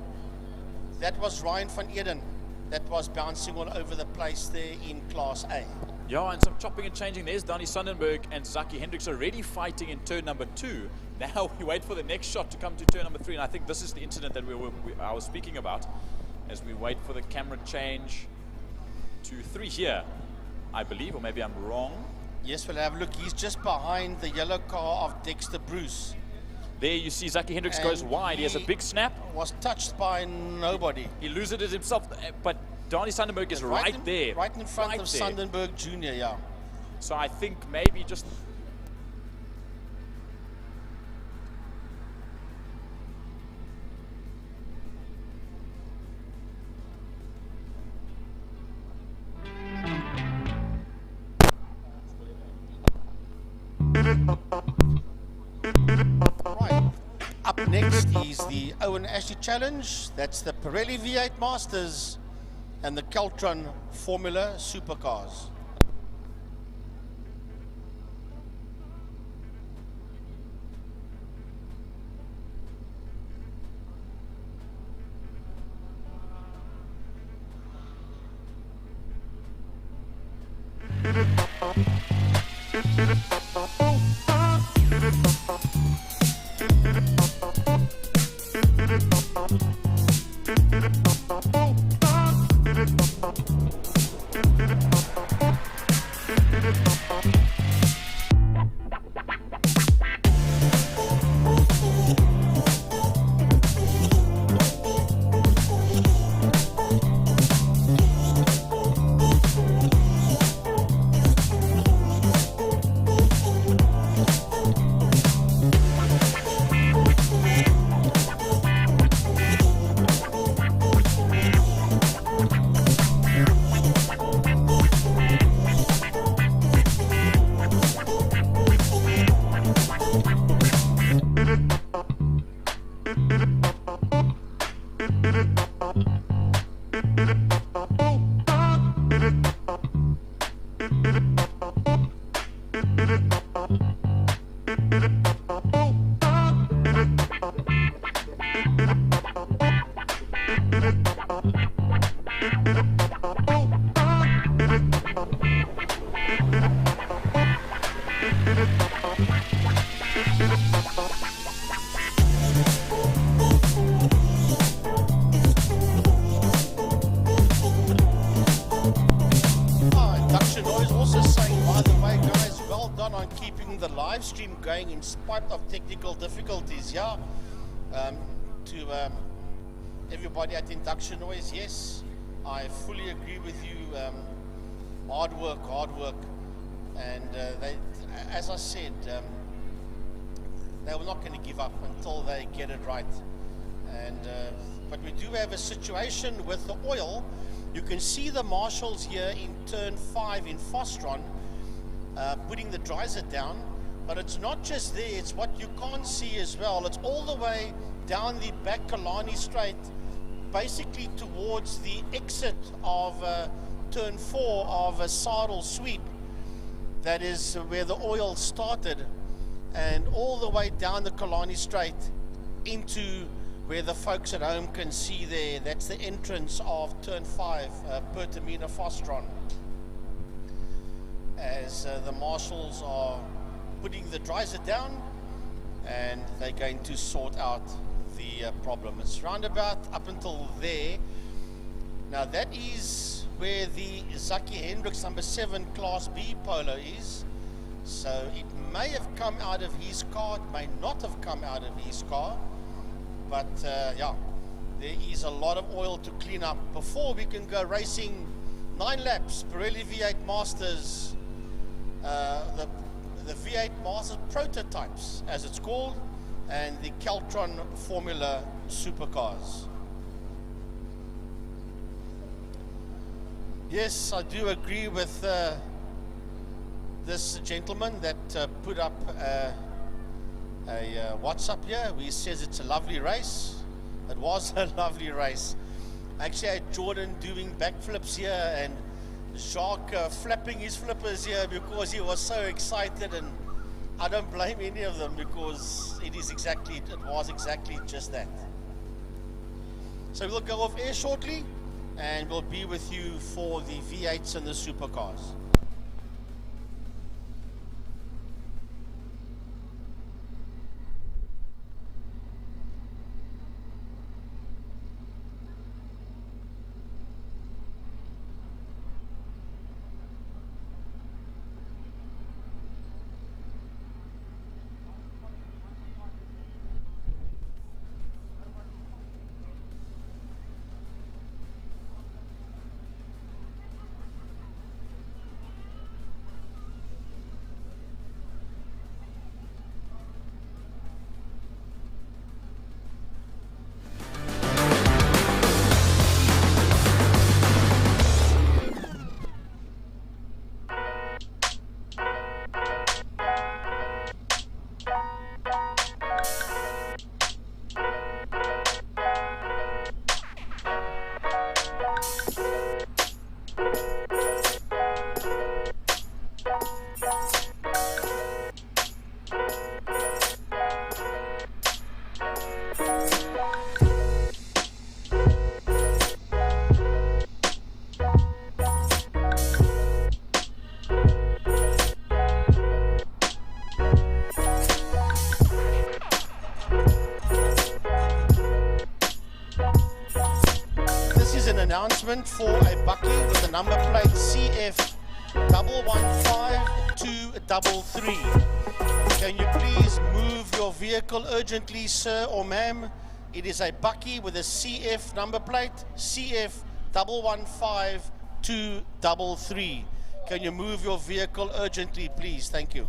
That was Ryan van Eden. That was bouncing all over the place there in Class A. Yeah, and some chopping and changing. There's Danny Sundenberg and Zaki Hendricks already fighting in turn number 2. Now we wait for the next shot to come to turn number 3, and I think this is the incident that I was speaking about as we wait for the camera change to 3 here, I believe, or maybe I'm wrong. Yes, we'll have a look. He's just behind the yellow car of Dexter Bruce. There you see Zaki Hendricks goes wide. He has a big snap. Was touched by nobody. He loses it himself, but Danny Sundenberg is right there. Right in front of Sundenberg Jr., yeah. So I think maybe just... Right. Up next is the Owen Ashley Challenge. That's the Pirelli V8 Masters and the Keltron Formula Supercars. Induction Noise also saying, by the way, guys, well done on keeping the live stream going in spite of technical difficulties. Yeah, to everybody at Induction Noise, yes, I fully agree with you. Hard work, and they, as I said, they were not going to give up until they get it right. And but we do have a situation with the oil. You can see the marshals here in turn 5 in Fostron putting the dryser down, but it's not just there, it's what you can't see as well. It's all the way down the back Killarney straight, basically towards the exit of turn 4 of a saddle sweep. That is where the oil started, and all the way down the Killarney straight into where the folks at home can see there. That's the entrance of turn 5, Pertamina Fostron. As the marshals are putting the dryser down, and they're going to sort out the problem. It's roundabout up until there. Now that is where the Zaki Hendricks number 7 Class B Polo is. So it may have come out of his car, it may not have come out of his car. But yeah, there is a lot of oil to clean up before we can go racing 9 laps, Pirelli V8 Masters, the V8 Masters prototypes, as it's called, and the Caltron Formula supercars. Yes, I do agree with this gentleman that put up a WhatsApp here. He says it's a lovely race. It was a lovely race. Actually, I had Jordan doing backflips here and Jacques flapping his flippers here because he was so excited, and I don't blame any of them because it was exactly just that. So we'll go off air shortly and we'll be with you for the V8s and the supercars. an announcement for a bucky with the number plate CF115233. Can you please move your vehicle urgently, sir or ma'am? It is a bucky with a CF number plate CF115233. Can you move your vehicle urgently, please? Thank you.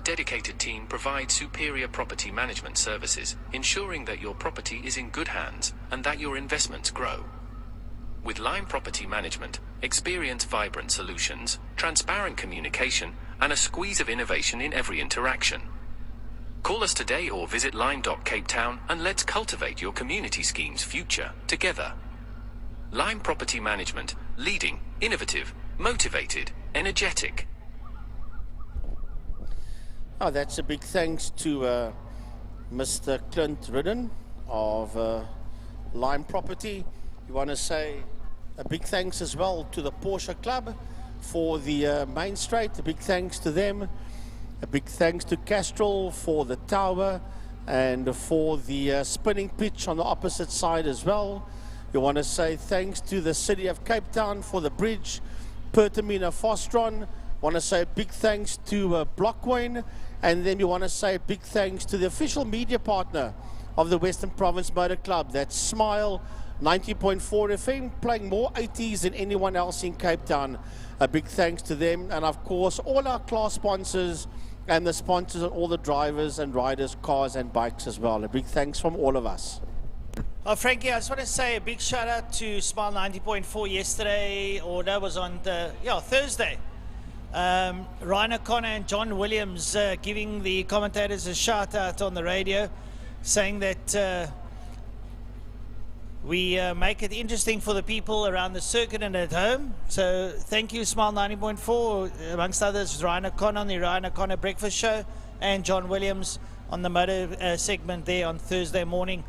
dedicated team provides superior property management services, ensuring that your property is in good hands and that your investments grow. With Libre Property Management, experience vibrant solutions, transparent communication, and a squeeze of innovation in every interaction. Call us today or visit lime.capetown and let's cultivate your community scheme's future together. Libre Property Management, leading, innovative, motivated, energetic. Oh, that's a big thanks to Mr. Clint Ridden of Libre Property. You want to say a big thanks as well to the Porsche Club for the main straight. A big thanks to them. A big thanks to Castrol for the tower and for the spinning pitch on the opposite side as well. You want to say thanks to the City of Cape Town for the bridge, Pertamina Fostron. Want to say a big thanks to Blockwayne, and then you want to say a big thanks to the official media partner of the Western Province Motor Club. That's Smile 90.4 FM, playing more 80s than anyone else in Cape Town. A big thanks to them, and of course all our class sponsors and the sponsors and all the drivers and riders, cars and bikes as well. A big thanks from all of us. Oh, Frankie, I just want to say a big shout out to Smile 90.4 yesterday, or that was on Thursday. Rainer Connor and John Williams giving the commentators a shout out on the radio, saying that We make it interesting for the people around the circuit and at home. So thank you, Smile 90.4, amongst others, Ryan O'Connor on the Ryan O'Connor Breakfast Show, and John Williams on the motor segment there on Thursday morning.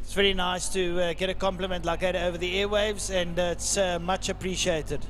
It's very nice to get a compliment like that over the airwaves, and it's much appreciated.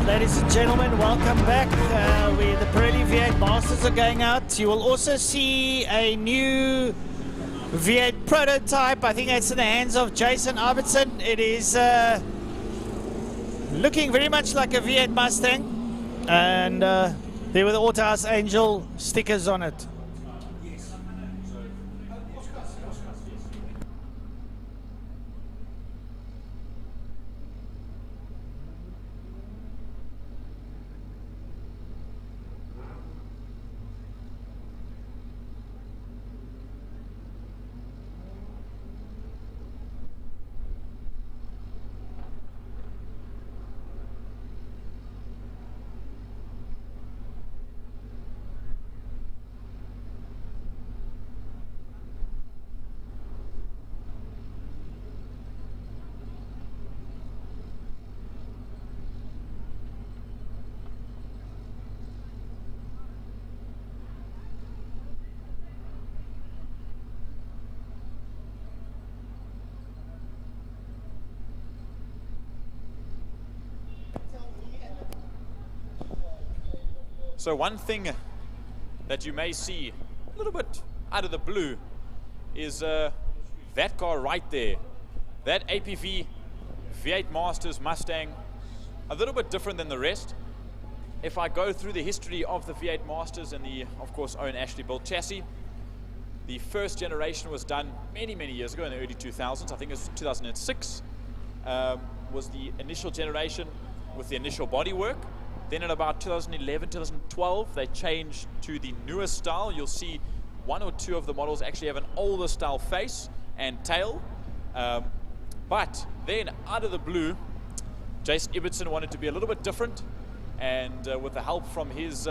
Ladies and gentlemen, welcome back. The Pirelli V8 Masters are going out. You will also see a new V8 prototype. I think it's in the hands of Jason Albertson. It is looking very much like a V8 Mustang, and there were the Autohouse Angel stickers on it. So one thing that you may see a little bit out of the blue is that car right there, that APV V8 Masters Mustang, a little bit different than the rest. If I go through the history of the V8 Masters and the, of course, Owen Ashley built chassis, the first generation was done many, many years ago in the early 2000s. I think it was 2006 was the initial generation with the initial bodywork. Then in about 2011, 2012, they changed to the newer style. You'll see one or two of the models actually have an older style face and tail. But then out of the blue, Jason Ibbotson wanted to be a little bit different, and with the help from his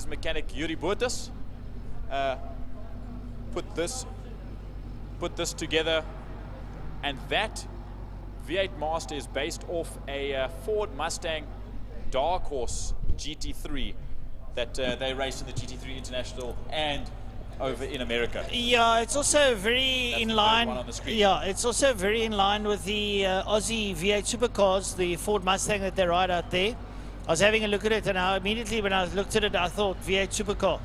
mechanic Yuri Boertes, put this together, and that V8 Master is based off a Ford Mustang Dark Horse GT3 that they raced in the GT3 International and over in America. Yeah, it's also very in line. Yeah, it's also very in line with the Aussie V8 supercars, the Ford Mustang that they ride out there. I was having a look at it, and immediately when I looked at it, I thought V8 supercar.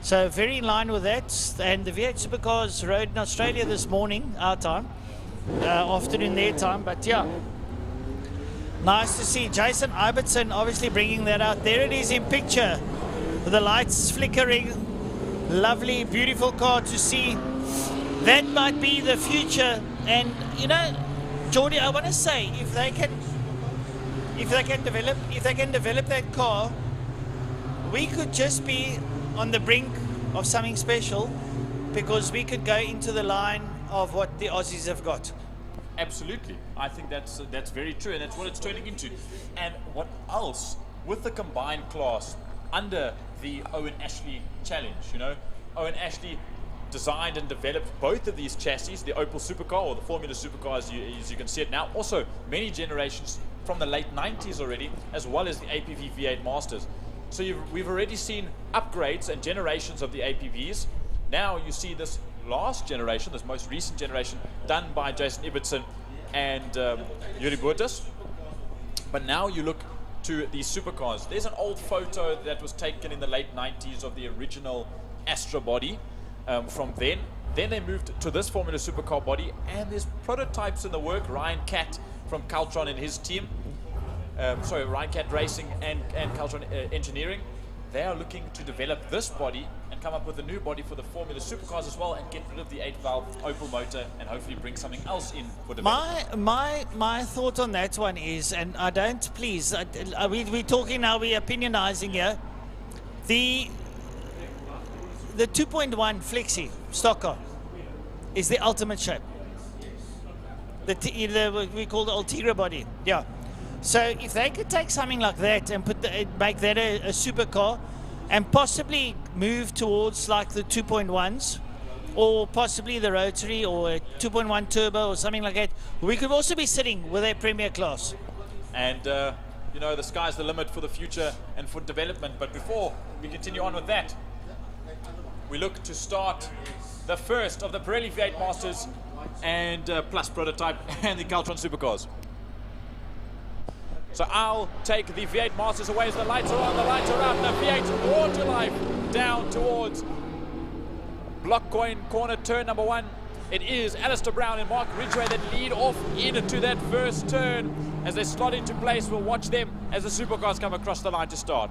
So very in line with that. And the V8 supercars rode in Australia this morning, our time, afternoon their time. But yeah, nice to see Jason Ibbotson obviously bringing that out. There it is in picture, with the lights flickering. Lovely, beautiful car to see. That might be the future. And you know, Jordy, I want to say, if they can develop that car, we could just be on the brink of something special, because we could go into the line of what the Aussies have got. Absolutely, I think that's very true, and that's what it's turning into. And what else with the combined class under the Owen Ashley challenge? You know, Owen Ashley designed and developed both of these chassis, the Opel Supercar or the Formula Supercar as you can see it now, also many generations from the late 90s already, as well as the APV V8 Masters. So we've already seen upgrades and generations of the APVs. Now you see this last generation, this most recent generation, done by Jason Ibbotson and Yuri Boertes. But now you look to these supercars. There's an old photo that was taken in the late 90s of the original Astra body from then. Then they moved to this Formula Supercar body, and there's prototypes in the work. Ryan Catt from Caltron and his team, Ryan Catt Racing and Caltron Engineering, they are looking to develop this body and come up with a new body for the Formula Supercars as well, and get rid of the 8-valve Opel motor and hopefully bring something else in for development. My thought on that one is, and I don't, please, we're talking now, we're opinionizing here, the 2.1 Flexi stock car is the ultimate shape. We call the Ultegra body, yeah. So if they could take something like that and make that a supercar, and possibly move towards like the 2.1s, or possibly the rotary, or a 2.1 turbo, or something like that, we could also be sitting with a premier class. And you know, the sky's the limit for the future and for development. But before we continue on with that, we look to start the first of the Pirelli V8 Masters and Plus prototype and the Caltron Supercars. So I'll take the V8 Masters away as the lights are on, the lights are up, the V8 Waterlife down towards Blockcoin corner, turn number 1. It is Alistair Brown and Mark Ridgway that lead off into that first turn. As they slot into place, we'll watch them as the supercars come across the line to start.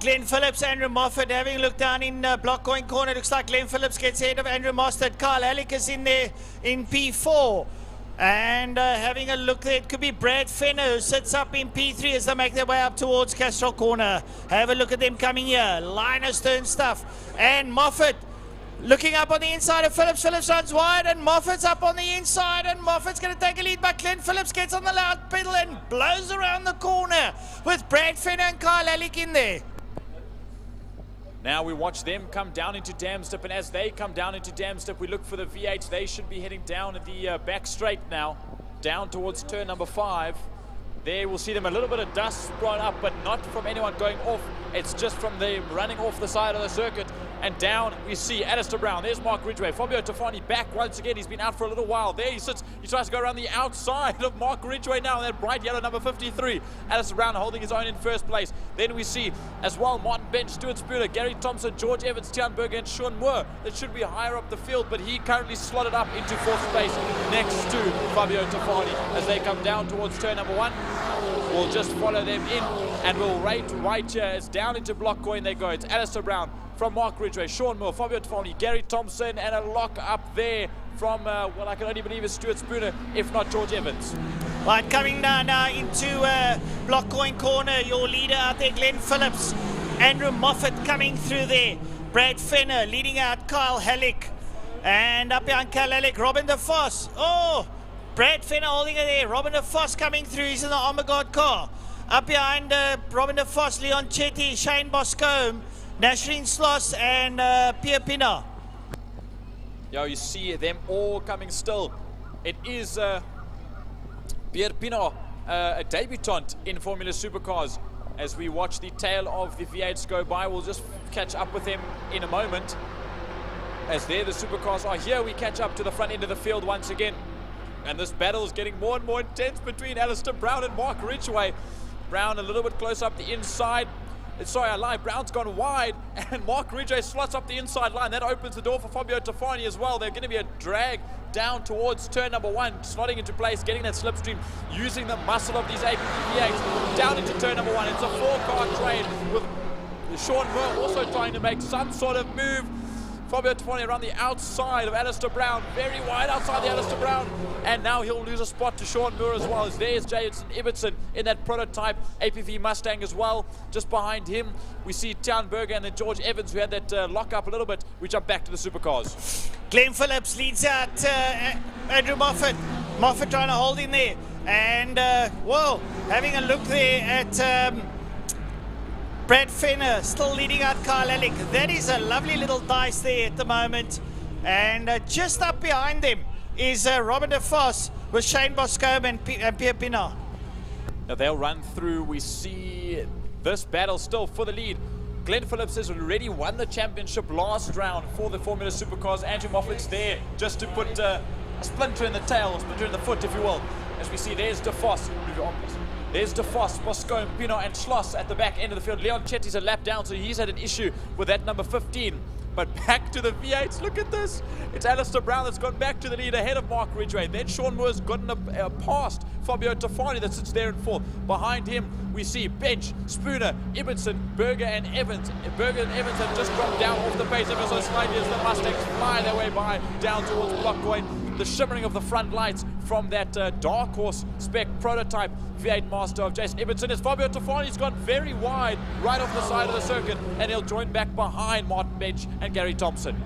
Glenn Phillips, Andrew Moffat, having a look down in Blockcoin corner. Looks like Glenn Phillips gets ahead of Andrew Moffat. Kyle Alec is in there in P4. And having a look there, it could be Brad Fenner, who sits up in P3 as they make their way up towards Castrol corner. Have a look at them coming here. Linus turn stuff. And Moffat looking up on the inside of Phillips. Phillips runs wide, and Moffat's up on the inside, and Moffat's going to take a lead, but Glenn Phillips gets on the loud pedal and blows around the corner with Brad Fenner and Kyle Alec in there. Now we watch them come down into Damstip, and as they come down into Damstip, we look for the V8s. They should be heading down at the back straight now, down towards turn number 5. There we'll see them a little bit of dust thrown up, but not from anyone going off. It's just from them running off the side of the circuit. And down we see Alistair Brown. There's Mark Ridgway. Fabio Tofani back once again. He's been out for a little while. There he sits. He tries to go around the outside of Mark Ridgway now. That bright yellow number 53. Alistair Brown holding his own in first place. Then we see as well Martin Bench, Stuart Spooner, Gary Thompson, George Evans, Tian Berger and Sean Moore. That should be higher up the field, but he currently slotted up into fourth place next to Fabio Tofani as they come down towards turn number 1. We'll just follow them in and we'll rate right here. It's down into block coin they go. It's Alistair Brown from Mark Ridgway, Sean Moore, Fabio Tofani, Gary Thompson, and a lock up there from, well, I can only believe it's Stuart Spooner, if not George Evans. Right, coming now into block coin corner, your leader out there, Glenn Phillips. Andrew Moffat coming through there. Brad Fenner leading out Kyle Halleck. And up behind Kyle Halleck, Robin de Vos. Oh, Brad Fenner holding it there. Robin de Vos coming through. He's in the Armour Guard car. Up behind Robin de Vos, Leon Chetty, Shane Boscombe, Nashreen Sloss, and Pierre Pina. Yeah, you see them all coming still. It is Pierre Pina, a debutant in Formula Supercars. As we watch the tail of the V8s go by, we'll just catch up with them in a moment. As there the supercars are here, we catch up to the front end of the field once again. And this battle is getting more and more intense between Alistair Brown and Mark Ridgway. Brown a little bit close up the inside. Sorry, I lied. Brown's gone wide, and Mark Ridgway slots up the inside line. That opens the door for Fabio Tofani as well. They're going to be a drag down towards turn number 1, slotting into place, getting that slipstream, using the muscle of these APV8s down into turn number 1. It's a 4-car trade with Sean Moore also trying to make some sort of move. Fabio Tofani around the outside of Alistair Brown, very wide outside the Alistair Brown, and now he'll lose a spot to Sean Moore as well. As there's Jason Ibbotson in that prototype APV Mustang as well. Just behind him we see Tian Berger and then George Evans, who had that lock up a little bit. We jump back to the supercars. Glenn Phillips leads out Andrew Moffat. Moffat trying to hold him there, and well, having a look there at Brad Fenner still leading out Kyle Halleck. That is a lovely little dice there at the moment. And just up behind them is Robin de Vos with Shane Boscombe and Pierre Pina. Now they'll run through. We see this battle still for the lead. Glenn Phillips has already won the championship last round for the Formula Supercars. Andrew Moffat's there just to put a splinter in the tail, a splinter in the foot, if you will. As we see, there's de Vos. Move your arm, please. There's de Vos, Boscombe, Pino and Schloss at the back end of the field. Leon Chetty's a lap down, so he's had an issue with that number 15. But back to the V8s, look at this. It's Alistair Brown that's gone back to the lead ahead of Mark Ridgway. Then Sean Moore's gotten past Fabio Tofani that sits there in fourth. Behind him, we see Bench, Spooner, Ibbotson, Berger and Evans. Berger and Evans have just dropped down off the pace ever so slightly as the Mustangs fly their way by down towards block coin. The shimmering of the front lights from that Dark Horse spec prototype V8 Master of Jason Ibbotson as Fabio Tofani's gone very wide right off the side of the circuit, and he'll join back behind Martin Bench and Gary Thompson.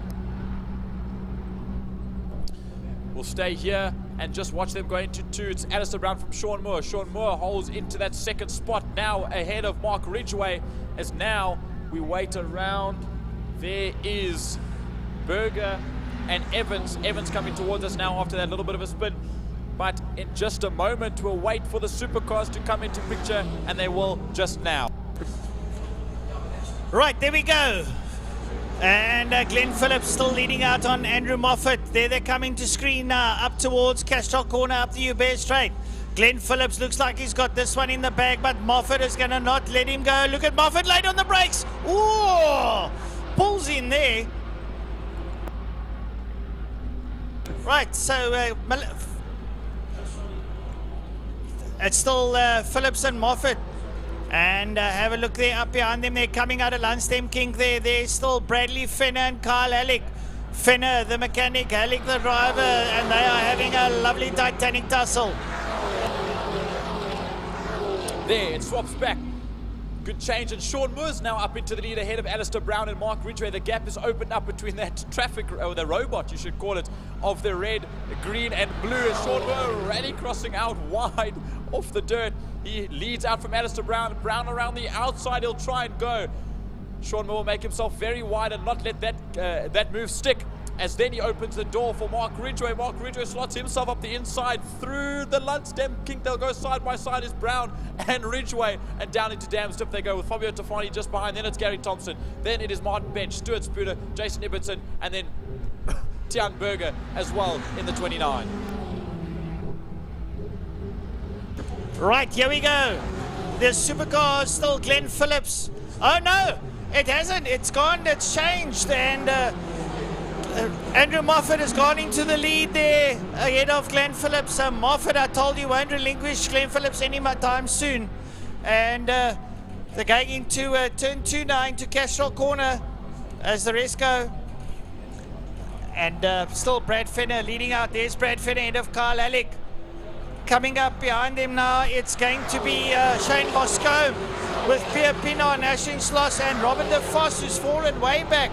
We'll stay here and just watch them go into 2. It's Alistair Brown from Sean Moore. Sean Moore holds into that second spot now ahead of Mark Ridgway, as now we wait around. There is Berger and Evans. Evans coming towards us now after that little bit of a spin. But in just a moment, we'll wait for the supercars to come into picture, and they will just now. Right, there we go. And Glenn Phillips still leading out on Andrew Moffat. There they're coming to screen now, up towards Castrol Corner, up the Uber Straight. Glenn Phillips looks like he's got this one in the bag, but Moffat is going to not let him go. Look at Moffat late on the brakes. Ooh, pulls in there. Right, so it's still Phillips and Moffat. And have a look there up behind them. They're coming out of Lunstem King there. There's still Bradley Fenner and Kyle Halleck. Fenner, the mechanic, Halleck, the driver, and they are having a lovely Titanic tussle. There, it swaps back. Good change, and Sean Moore's now up into the lead ahead of Alistair Brown and Mark Ridgway. The gap is opened up between that traffic, or the robot, you should call it, of the red, green, and blue. As Sean Moore rally crossing out wide off the dirt. He leads out from Alistair Brown. Brown around the outside, he'll try and go. Sean Moore will make himself very wide and not let that move stick. As then he opens the door for Mark Ridgway. Mark Ridgway slots himself up the inside through the Lundstem King. They'll go side by side as Brown and Ridgway, and down into Damstip they go with Fabio Tafani just behind. Then it's Gary Thompson. Then it is Martin Bench, Stuart Spooner, Jason Ibbotson, and then Tian Berger as well in the 29. Right, here we go. The supercar is still Glenn Phillips. Oh no, it hasn't. It's gone. It's changed. And Andrew Moffat has gone into the lead there ahead of Glenn Phillips. Moffat, I told you, won't relinquish Glenn Phillips any time soon. And they're going into turn 2 now into Castrol Corner as the rest go. And still Brad Fenner leading out. There's Brad Fenner ahead of Kyle Alec. Coming up behind them now, it's going to be Shane Bosco with Pierre Pinot, Ashling Schloss, and Robin de Vos, who's fallen way back.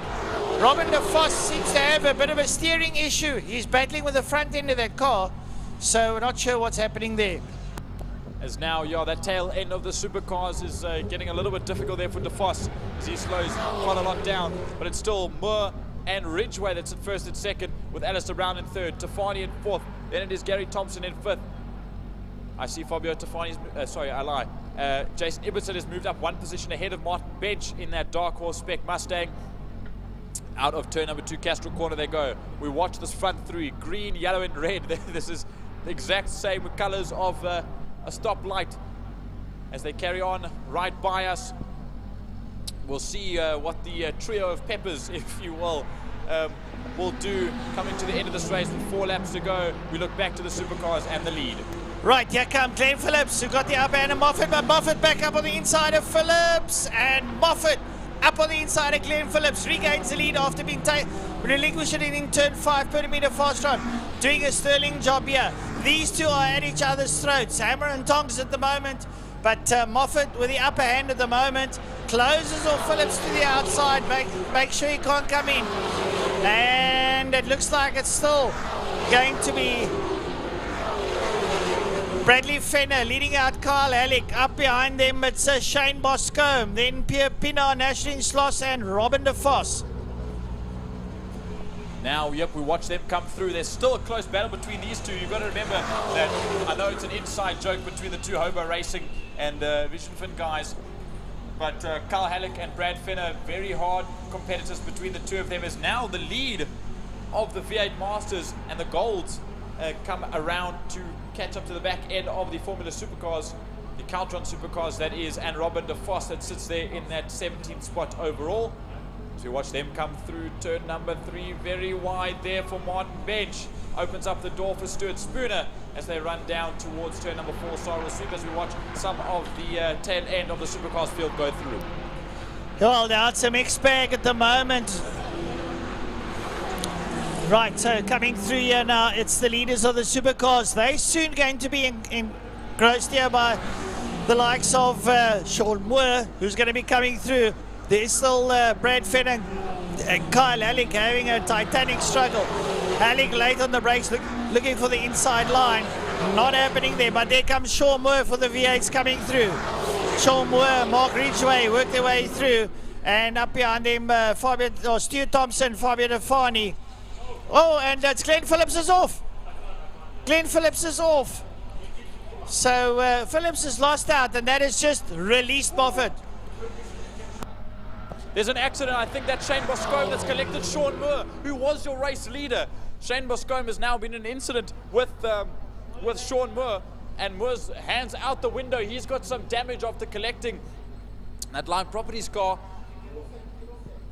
Robin de Vos seems to have a bit of a steering issue. He's battling with the front end of that car, so we're not sure what's happening there. As now, yeah, that tail end of the supercars is getting a little bit difficult there for de Vos as he slows quite a lot down, but it's still Moore and Ridgway that's at first and second, with Alistair Brown in third, Tafani in fourth, then it is Gary Thompson in fifth. I see Fabio Tafani's, sorry, I lie. Jason Ibbotson has moved up one position ahead of Martin Bench in that Dark Horse Spec Mustang. Out of turn number 2, Castrol Corner they go. We watch this front three, green, yellow and red. This is the exact same colors of a stoplight as they carry on right by us. We'll see what the trio of peppers, if you will do coming to the end of this race with 4 laps to go. We look back to the supercars and the lead. Right, here come Glenn Phillips, who got the upper hand of Moffat, but Moffat back up on the inside of Phillips, and Moffat up on the inside of Glenn Phillips, regains the lead after being relinquished in turn 5, perimeter fast run, doing a sterling job here. These two are at each other's throats, hammer and tongs at the moment, but Moffat with the upper hand at the moment, closes off Phillips to the outside, make sure he can't come in, and it looks like it's still going to be Bradley Fenner leading out Kyle Alec. Up behind them it's Shane Boscombe, then Pierre Pinot, Ashling Schloss and Robin de Vos. Now, yep, we watch them come through. There's still a close battle between these two. You've got to remember that I know it's an inside joke between the two Hobo Racing and Vision Fin guys, but Kyle Alec and Brad Fenner, very hard competitors between the two of them, as now the lead of the V8 Masters and the Golds come around to catch up to the back end of the Formula Supercars, the Caltron Supercars that is, and Robin de Vos that sits there in that 17th spot overall. So we watch them come through turn number 3, very wide there for Martin Bench. Opens up the door for Stuart Spooner as they run down towards turn number 4. So we'll see as we watch some of the tail end of the Supercars field go through. Well, now it's a mixed bag at the moment. Right, so coming through here now, it's the leaders of the supercars. They're soon going to be engrossed here by the likes of Sean Moore, who's going to be coming through. There's still Brad Fenner and Kyle Alec having a titanic struggle. Alec late on the brakes, looking for the inside line. Not happening there, but there comes Sean Moore for the V8s coming through. Sean Moore, Mark Ridgway work their way through. And up behind him, Stuart Thompson, Fabio Tafani. Oh, and it's Glenn Phillips is off. Glenn Phillips is off. So Phillips is lost out, and that has just released Moffat. There's an accident. I think that's Shane Boscombe that's collected Sean Moore, who was your race leader. Shane Boscombe has now been in an incident with Sean Moore, and Moore's hands out the window. He's got some damage after collecting that Line Properties car,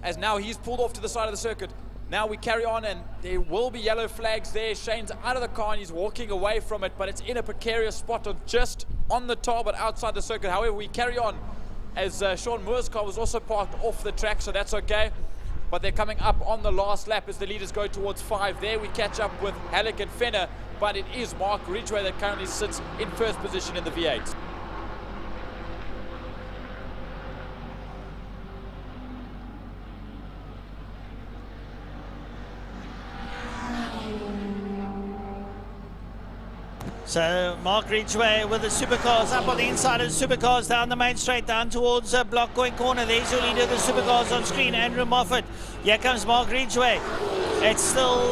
as now he's pulled off to the side of the circuit. Now we carry on, and there will be yellow flags there. Shane's out of the car and he's walking away from it, but it's in a precarious spot of just on the tar but outside the circuit. However, we carry on as Sean Moore's car was also parked off the track, so that's okay. But they're coming up on the last lap as the leaders go towards 5. There we catch up with Alec and Fenner, but it is Mark Ridgway that currently sits in first position in the V8. So Mark Ridgway with the supercars up on the inside of the supercars, down the main straight, down towards block going corner. There's your leader of the supercars on screen, Andrew Moffat. Here comes Mark Ridgway. It's still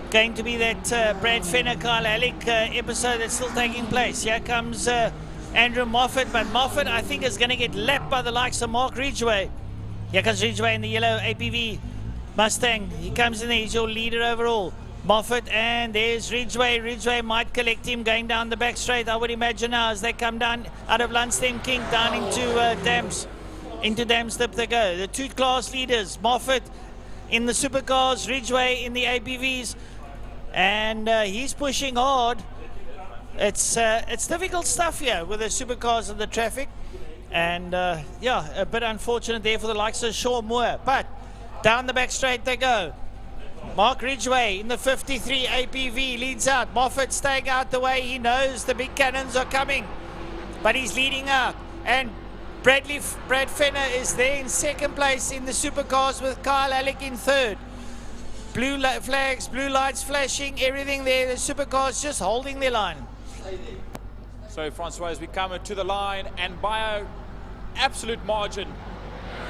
going to be that Brad Fenner, Kyle Alec episode that's still taking place. Here comes Andrew Moffat, but Moffat I think is going to get lapped by the likes of Mark Ridgway. Here comes Ridgway in the yellow APV Mustang. He comes in there, he's your leader overall. Moffat, and there's Ridgway. Ridgway might collect him going down the back straight, I would imagine now, as they come down out of Lundstem King down into Dams. Into Damstip they go. The two class leaders, Moffat in the supercars, Ridgway in the APVs, and he's pushing hard. It's difficult stuff here with the supercars and the traffic, and yeah, a bit unfortunate there for the likes of Sean Moore, but down the back straight they go. Mark Ridgway in the 53 APV leads out. Moffat staying out the way. He knows the big cannons are coming, but he's leading out. And Brad Fenner is there in second place in the supercars with Kyle Alec in third. Blue flags, blue lights flashing, everything there. The supercars just holding their line. So Francois, as we come to the line, and by an absolute margin,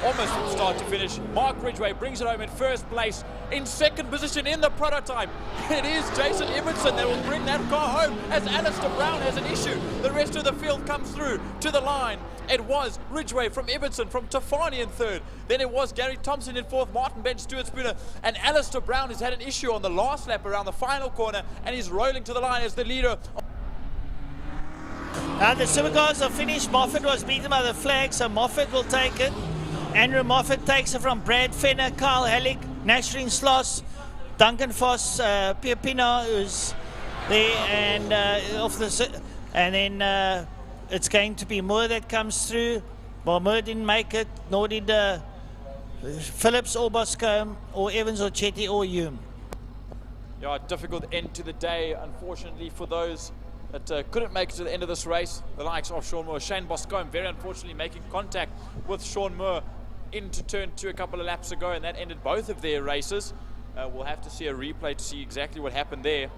almost from start to finish, Mark Ridgway brings it home in first place. In second position in the prototype, it is Jason Ibbotson that will bring that car home as Alistair Brown has an issue. The rest of the field comes through to the line. It was Ridgway from Ibbotson, from Tafani in third. Then it was Gary Thompson in fourth, Martin Bench, Stuart Spooner, and Alistair Brown has had an issue on the last lap around the final corner, and he's rolling to the line as the leader. The supercars are finished. Moffat was beaten by the flag, so Moffat will take it. Andrew Moffat takes it from Brad Fenner, Kyle Halleck, Nashrin Sloss, Duncan Foss, Pierre Pina, who's there, and then it's going to be Moore that comes through. Well, Moore didn't make it, nor did Phillips or Boscombe or Evans or Chetty or Hume. Yeah, difficult end to the day, unfortunately, for those that couldn't make it to the end of this race. The likes of Sean Moore, Shane Boscombe, very unfortunately making contact with Sean Moore into turn 2 a couple of laps ago, and that ended both of their races. We'll have to see a replay to see exactly what happened there.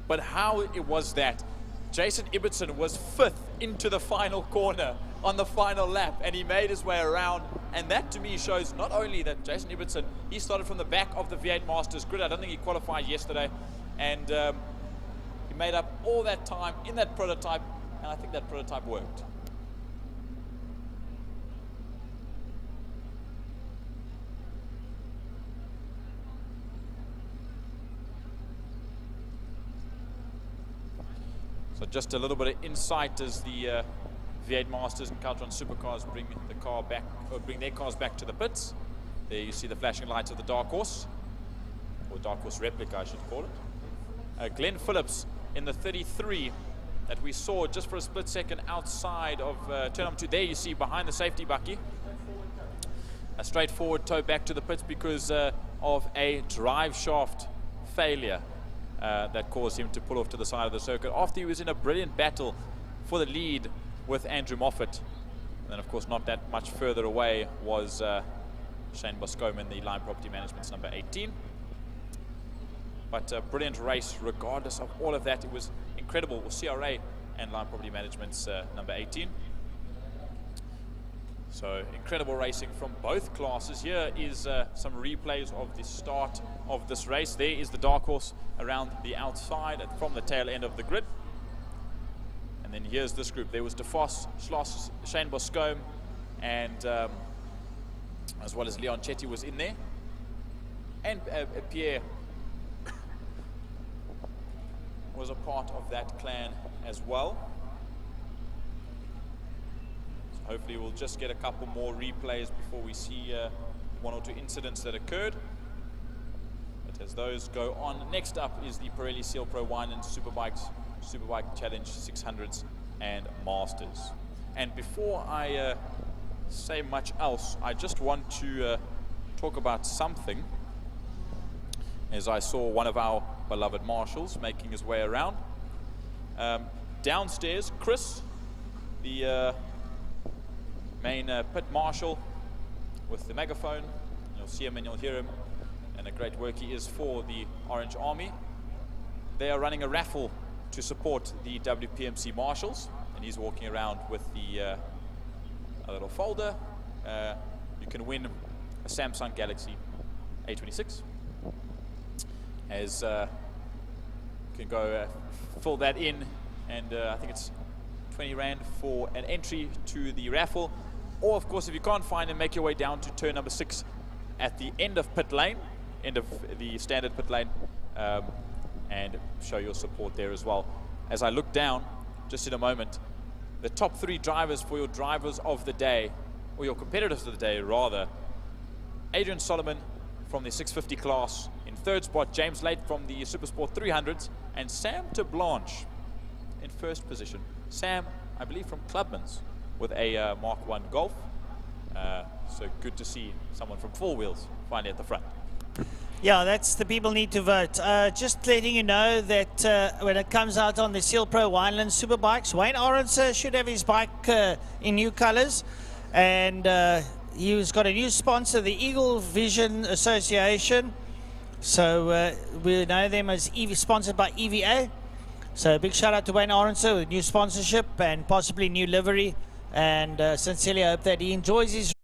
But how it was that Jason Ibbotson was 5th into the final corner on the final lap, and he made his way around, and that to me shows not only that Jason Ibbotson, he started from the back of the V8 Masters grid. I don't think he qualified yesterday, and he made up all that time in that prototype, and I think that prototype worked. So just a little bit of insight as the V8 Masters and Caltron Supercars bring the car back, or bring their cars back to the pits. There you see the flashing lights of the Dark Horse, or Dark Horse replica, I should call it. Glenn Phillips in the 33 that we saw just for a split second outside of turn number 2. There you see behind the safety bucky. A straightforward tow back to the pits because of a drive shaft failure. That caused him to pull off to the side of the circuit after he was in a brilliant battle for the lead with Andrew Moffat. And then, of course, not that much further away was Shane Boscombe in the Line Property Management's number 18. But a brilliant race regardless of all of that. It was incredible with CRA and Line Property Management's number 18. So incredible racing from both classes. Here is some replays of the start of this race. There is the Dark Horse around the outside from the tail end of the grid. And then here's this group. There was De Vos, Schloss, Shane Boscombe, and as well as Leon Chetty was in there. And Pierre was a part of that clan as well. Hopefully we'll just get a couple more replays before we see 1 or 2 incidents that occurred. But as those go on, next up is the Pirelli Seal Pro Wine and Superbike Challenge 600s and Masters. And before I say much else, I just want to talk about something. As I saw one of our beloved marshals making his way around. Downstairs, Chris, the main pit marshal with the megaphone. You'll see him and you'll hear him, and a great work he is for the Orange Army. they are running a raffle to support the WPMC Marshals, and he's walking around with the a little folder. You can win a Samsung Galaxy A26. As you can go fill that in, and I think it's 20 Rand for an entry to the raffle. Or of course, if you can't find it, make your way down to turn number 6 at the end of pit lane, end of the standard pit lane, and show your support there as well. As I look down, just in a moment, the top 3 drivers for your drivers of the day, or your competitors of the day rather. Adrian Solomon from the 650 class in 3rd spot, James Late from the Supersport 300s, and Sam de Blanche in 1st position. Sam, I believe, from Clubman's with a Mark 1 Golf. So good to see someone from 4 wheels finally at the front. Yeah, that's the people need to vote. Just letting you know that when it comes out on the Seal Pro Wineland Superbikes, Wayne Orenser should have his bike in new colors. And he's got a new sponsor, the Eagle Vision Association. So we know them as sponsored by EVA. So big shout out to Wayne Orenser with new sponsorship and possibly new livery. And sincerely hope that he enjoys his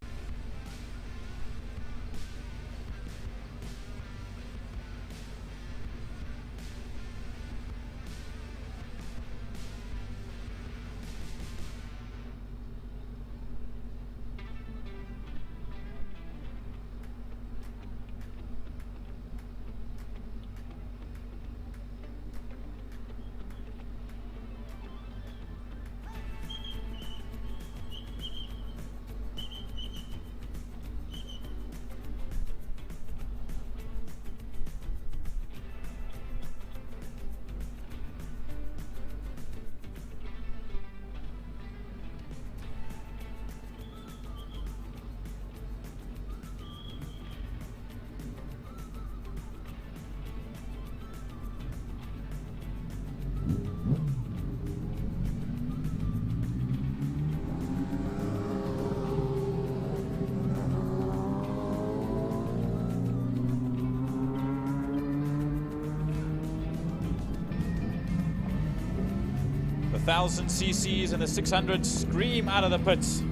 The 1000 cc's and the 600 scream out of the pits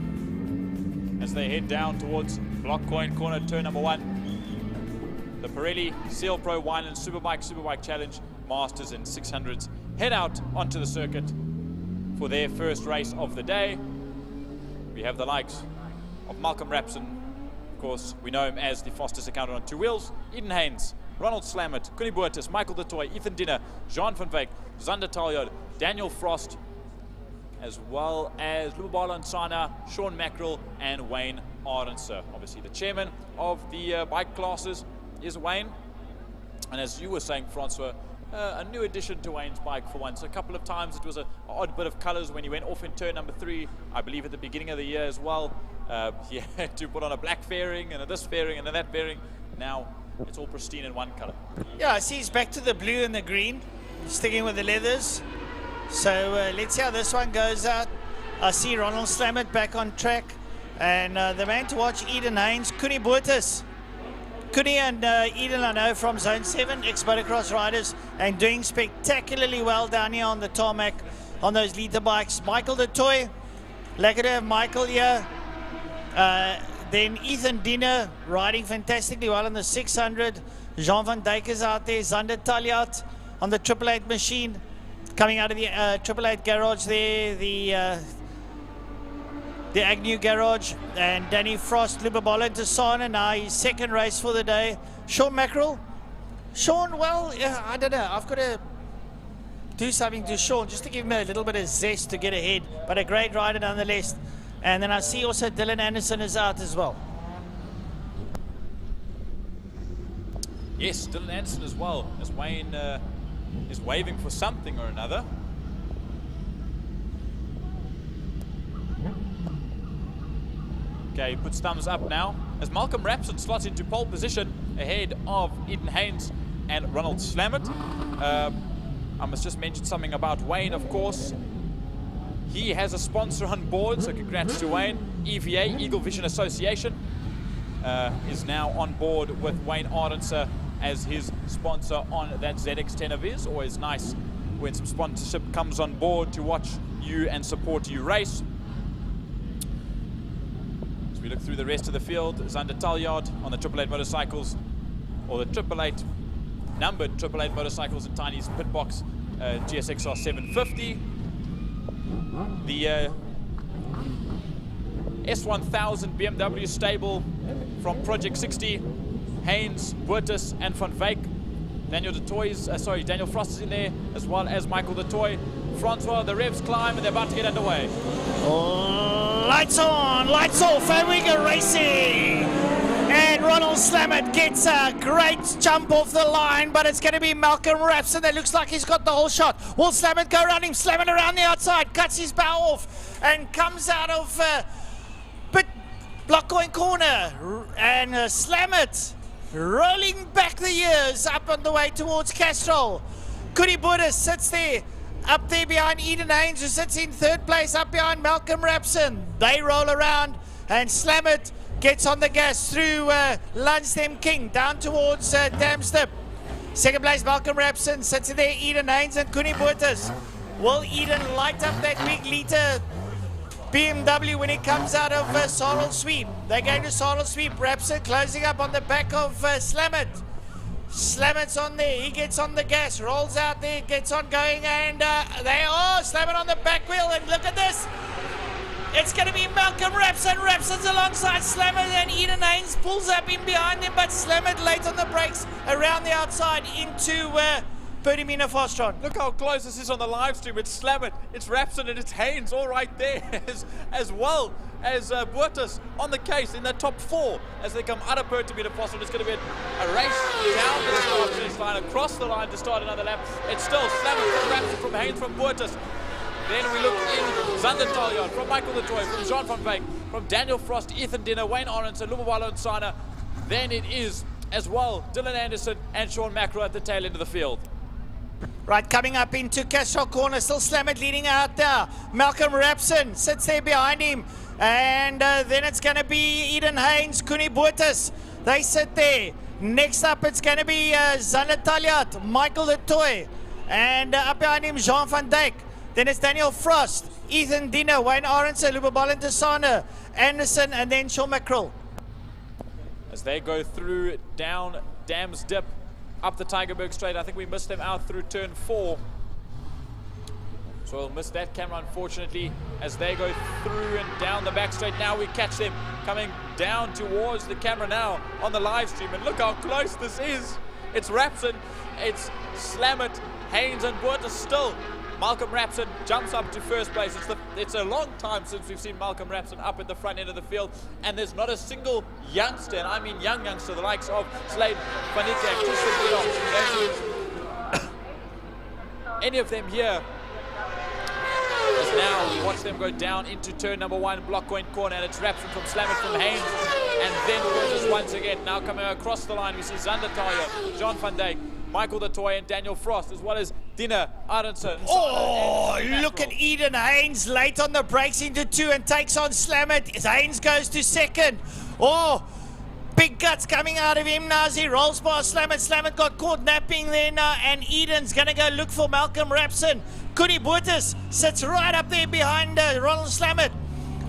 as they head down towards Block Coin Corner, turn number 1. The Pirelli Seal Pro Wineland Superbike Challenge Masters and 600s head out onto the circuit for their first race of the day. We have the likes of Malcolm Rapson. Of course, we know him as the fastest accountant on 2 wheels. Eden Haynes, Ronald Slammert, Connie Boertes, Michael de Toy, Ethan Dinner, Jean van Wyk, Zander Taljard, Daniel Frost, as well as Lubabala Nsana, Sean Mackerel, and Wayne Ardenser. Obviously, the chairman of the bike classes is Wayne. And as you were saying, Francois, a new addition to Wayne's bike for once. A couple of times it was an odd bit of colors when he went off in turn number 3, I believe at the beginning of the year as well. He had to put on a black fairing and a this fairing and a that fairing. Now it's all pristine in one color. Yeah, I see he's back to the blue and the green, sticking with the leathers. So let's see how this one goes out. I see Ronald Slammert back on track. And the man to watch, Eden Haynes, Connie Boertes. Connie and Eden, I know from Zone 7, ex-motocross riders, and doing spectacularly well down here on the tarmac on those liter bikes. Michael de Toy, lucky to have Michael here. Then Ethan Dinner riding fantastically well on the 600. Jean van Dijk is out there. Zander Taljard on the 888 machine. Coming out of the 888 garage there, the Agnew garage. And Danny Frost, Lubabala Nsana, now his second race for the day. Sean Mackerel. Sean, well, I don't know. I've got to do something to Sean just to give him a little bit of zest to get ahead. But a great rider nonetheless. And then I see also Dylan Anderson is out as well. Yes, Dylan Anderson as well, as Wayne is waving for something or another. Okay, he puts thumbs up now as Malcolm Rapson slots into pole position ahead of Eden Haynes and Ronald Slammert. I must just mention something about Wayne, of course. He has a sponsor on board, so congrats to Wayne. EVA, Eagle Vision Association, is now on board with Wayne Ardenser as his sponsor on that ZX10 of his. Always nice when some sponsorship comes on board to watch you and support you race. As we look through the rest of the field, Zander Taljaard on the 888 motorcycles, or the 888 numbered 888 motorcycles in Tiny's pit box, GSXR 750. The S1000 BMW stable from Project 60, Haynes, Burtis and Van Wyk. Daniel Frost is in there, as well as Michael de Toy. Francois, the revs climb and they're about to get underway. Lights on, lights off, and we go racing. And Ronald Slamet gets a great jump off the line, but it's going to be Malcolm Rapson that looks like he's got the whole shot. Will Slamet go around him? Slamet around the outside, cuts his bow off, and comes out of block going corner. And Slamet rolling back the years up on the way towards Castrol. Goody Buddha sits there, up there behind Eden Haynes, who sits in third place, up behind Malcolm Rapson. They roll around, and Slamet gets on the gas through Lansdowne King, down towards Damstip. Second place, Malcolm Rapson, sits in there, Eden Haynes and Cooney Burtis. Will Eden light up that big liter BMW when he comes out of Sarl Sweep? They're going to Sarl Sweep. Rapson closing up on the back of Slamet. Slamet's on there, he gets on the gas, rolls out there, gets on going, and Slamet on the back wheel, and look at this. It's going to be Malcolm Rapson. Rapson's alongside Slamet, and Eden Haynes pulls up in behind him, but Slamet late on the brakes around the outside into Pertamina Fostron. Look how close this is on the live stream. It's Slamet, it's Rapson, and it's Haynes all right there, as well as Burtis on the case in the top 4 as they come out of Pertamina Fostron. It's going to be a race down the start finish line, across the line to start another lap. It's still Slamet from Rapson, from Haynes, from Burtis. Then we look in Zander Taljaard, from Michael de Toy, from Jean van Wyk, from Daniel Frost, Ethan Dinner, Wayne Orenson, Lubawalo Nsana. Then it is, as well, Dylan Anderson and Sean Macro at the tail end of the field. Right, coming up into Castrol corner, still Slamet leading out there. Malcolm Rapson sits there behind him. And then it's going to be Eden Haynes, Cooney Burtis. They sit there. Next up, it's going to be Zander Taljaard, Michael de Toy. And up behind him, Jean van Dijk. Then it's Daniel Frost, Ethan Dinner, Wayne Orenson, Lubabal Ntasana, Anderson, and then Sean Mackrell. As they go through down Dam's Dip, up the Tygerberg Straight. I think we missed them out through turn 4. So we'll miss that camera, unfortunately, as they go through and down the back straight. Now we catch them coming down towards the camera now on the live stream. And look how close this is. It's Rapson, it's Slamet, Haynes and Burtis still. Malcolm Rapson jumps up to first place. It's a long time since we've seen Malcolm Rapson up at the front end of the field, and there's not a single youngster, and I mean young youngster, the likes of Slade Vanika, any of them here. As now we watch them go down into turn number 1, block going corner, and it's Rapson from Slamet, from Haynes, and then Burtis once again. Now coming across the line, we see Zander Taljaard, Jean van Dijk, Michael de Toy and Daniel Frost, as well as Dinner, Aronson. Oh, look at Eden Haynes late on the brakes into 2 and takes on Slamet. Haynes goes to second. Oh, big guts coming out of him now as he rolls past Slamet. Slamet got caught napping there now, and Eden's going to go look for Malcolm Rapson. Cooney Burtis sits right up there behind Ronald Slamet.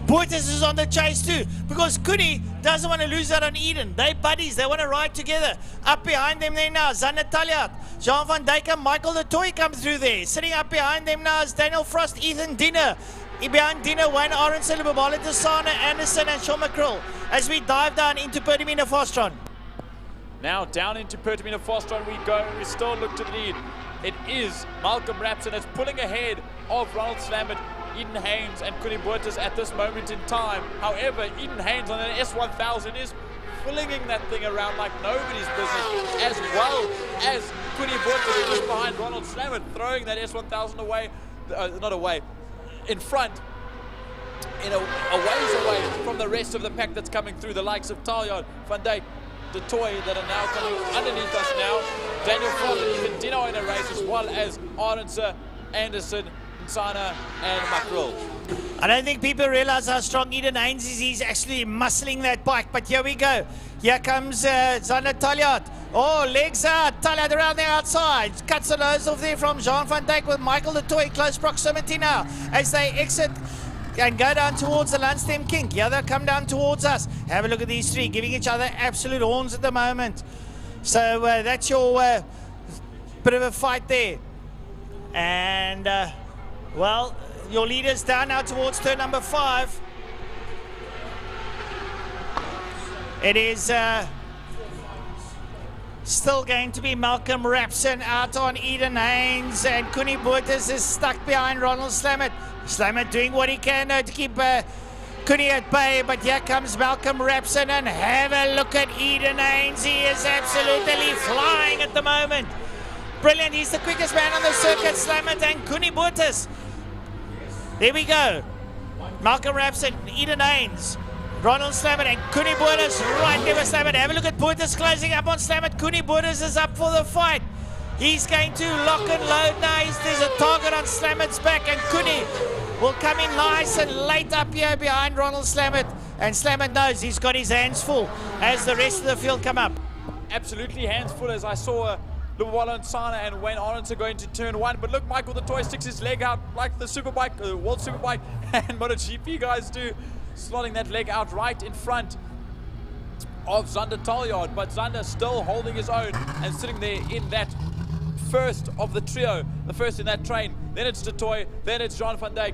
Burtis is on the chase too, because Cooney doesn't want to lose out on Eden. They buddies, they want to ride together. Up behind them there now, Zander Taljaard, Jean van Dijk and Michael de Toy comes through there. Sitting up behind them now is Daniel Frost, Ethan Dinner. Behind Dinner, Wayne Orenson, Lubabal Ntasana, Anderson and Sean Mackrell. As we dive down into Pertamina Fostron. Now down into Pertamina Fostron we go. We still look to the lead. It is Malcolm Rapson that's pulling ahead of Ronald Slamet, Eden Haynes and Cooney Burtis at this moment in time. However, Eden Haynes on an S1000 is flinging that thing around like nobody's business, as well as Cooney Burtis just behind Ronald Slamet, throwing that S1000 away, not away, in front, a ways away from the rest of the pack that's coming through, the likes of Taljaard, Van Dijk, de Toy that are now coming underneath us now. Daniel Frost and even Dino in a race, as well as Arendse, Anderson, Nsana and Mackrell. I don't think people realize how strong Eden Haynes is. He's actually muscling that bike, but here we go. Here comes Zander Taljaard. Oh, legs out. Talad around the outside. Cuts the nose off there from Jean van Dijk with Michael de Toy. Close proximity now as they exit and go down towards the Lundstem kink. Yeah, they'll come down towards us. Have a look at these three, giving each other absolute horns at the moment. So that's your bit of a fight there. And, well, your leaders down now towards turn number 5. It is still going to be Malcolm Rapson out on Eden Haynes, and Koenie Botha is stuck behind Ronald Slamet. Slamet doing what he can to keep Koenie at bay, but here comes Malcolm Rapson, and have a look at Eden Haynes. He is absolutely flying at the moment. Brilliant, he's the quickest man on the circuit, Slamet and Koenie Botha. There we go. Malcolm Rapson, Eden Haynes, Ronald Slamet and Koenie Botha right there with Slamet. Have a look at Botha closing up on Slamet. Koenie Botha is up for the fight. He's going to lock and load now. There's a target on Slamet's back, and Koenie will come in nice and late up here behind Ronald Slamet. And Slamet knows he's got his hands full as the rest of the field come up. Absolutely hands full, as I saw Luwala and Sana and went on to go into turn 1. But look, Michael the Toy sticks his leg out like the Superbike, World Superbike and MotoGP guys do, slotting that leg out right in front of Zander Taljaard. But Zander still holding his own and sitting there in that first of the trio, the first in that train. Then it's de Toy, then it's Jean van Dijk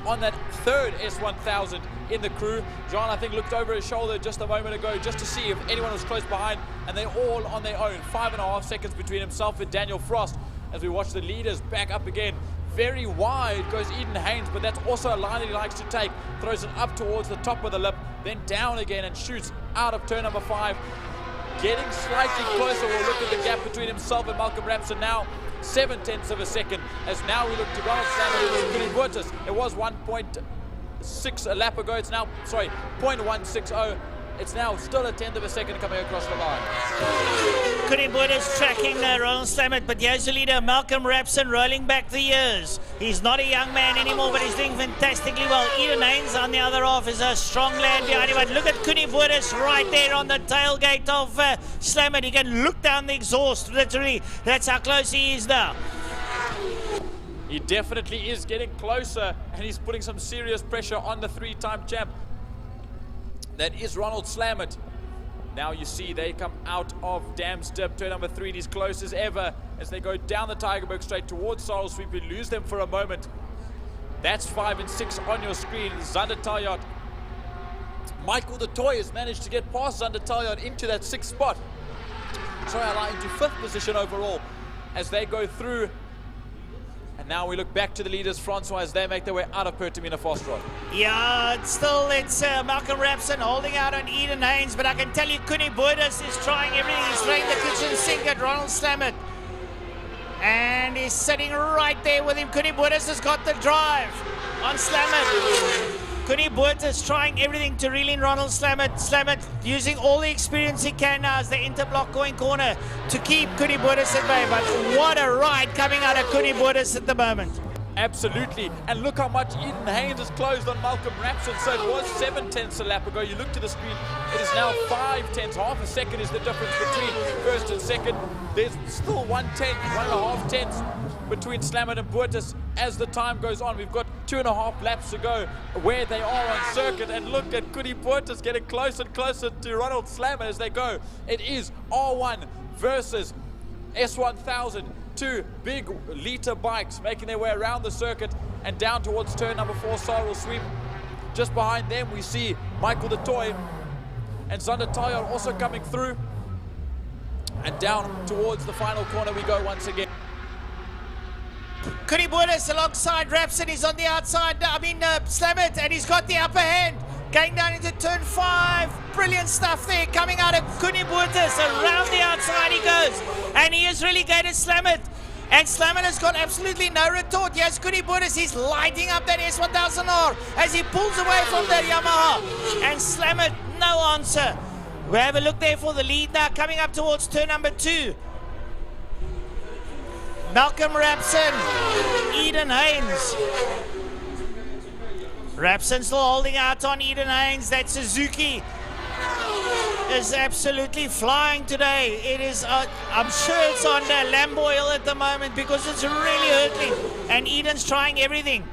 on that third S1000 in the crew. Jean, I think, looked over his shoulder just a moment ago just to see if anyone was close behind, and they're all on their own. 5.5 seconds between himself and Daniel Frost as we watch the leaders back up again. Very wide goes Eden Haynes, but that's also a line that he likes to take. Throws it up towards the top of the lip, then down again and shoots out of turn number 5. Getting slightly closer. We'll look at the gap between himself and Malcolm Rapson now. 0.7 of a second, as now we look to Ronald Slamet and Koenie Botha. It was 1.6 a lap ago. It's now, sorry, 0.160. It's now still a 1/10 of a second coming across the line. Koenie Botha is tracking Ronald Slamet, but here's the leader, Malcolm Rapson, rolling back the years. He's not a young man anymore, but he's doing fantastically well. Eden Haynes on the other half is a strong lad behind him. But look at Koenie Botha right there on the tailgate of Slamet. He can look down the exhaust, literally. That's how close he is now. He definitely is getting closer, and he's putting some serious pressure on the 3-time champ. That is Ronald Slamet. Now you see they come out of Dam's Dip, turn number 3, he's close as ever as they go down the Tygerberg straight towards Sorrel Sweep. We lose them for a moment. That's 5 and 6 on your screen. Zander Taljaard. Michael the Toy has managed to get past Zander Taljaard into that 6th spot. Sorry, into 5th position overall as they go through. And now we look back to the leaders, Francois, as they make their way out of Pertamina Fast Rod. Yeah, it's Malcolm Rapson holding out on Eden Haynes, but I can tell you Koenie Botha is trying everything. He's throwing the kitchen sink at Ronald Slamet. And he's sitting right there with him. Koenie Botha has got the drive on Slamet. Koenie Botha is trying everything to reel in Ronald Slamet. Slamet using all the experience he can now as the interblock going corner to keep Koenie Botha at bay. But what a ride coming out of Koenie Botha at the moment. Absolutely. And look how much Eden Haynes has closed on Malcolm Rapson. So it was 0.7 a lap ago. You look to the screen, it is now 0.5. Half a second is the difference between first and second. There's still 1/10, 1.5 tenths between Slamet and Botha as the time goes on. We've got 2.5 laps to go where they are on circuit. And look at Koenie Botha getting closer and closer to Ronald Slamet as they go. It is R1 versus S1000. 2 big liter bikes making their way around the circuit and down towards turn number 4, Sorrel Sweep. Just behind them we see Michael the Toy and Zander Taljaard also coming through. And down towards the final corner we go once again. Koenie Botha alongside Rapson. He's on the outside, Slamet, and he's got the upper hand. Going down into turn 5. Brilliant stuff there coming out of Koenie Botha. Around the outside he goes. And he is relegated Slamet. And Slamet has got absolutely no retort. Yes, Koenie Botha, he's lighting up that S1000R as he pulls away from the Yamaha. And Slamet, no answer. We have a look there for the lead now, coming up towards turn number 2. Malcolm Rapson, Eden Haynes. Rapson still holding out on Eden Haynes. That Suzuki is absolutely flying today. It is, I'm sure it's on lamb oil at the moment because it's really hurtling. And Eden's trying everything.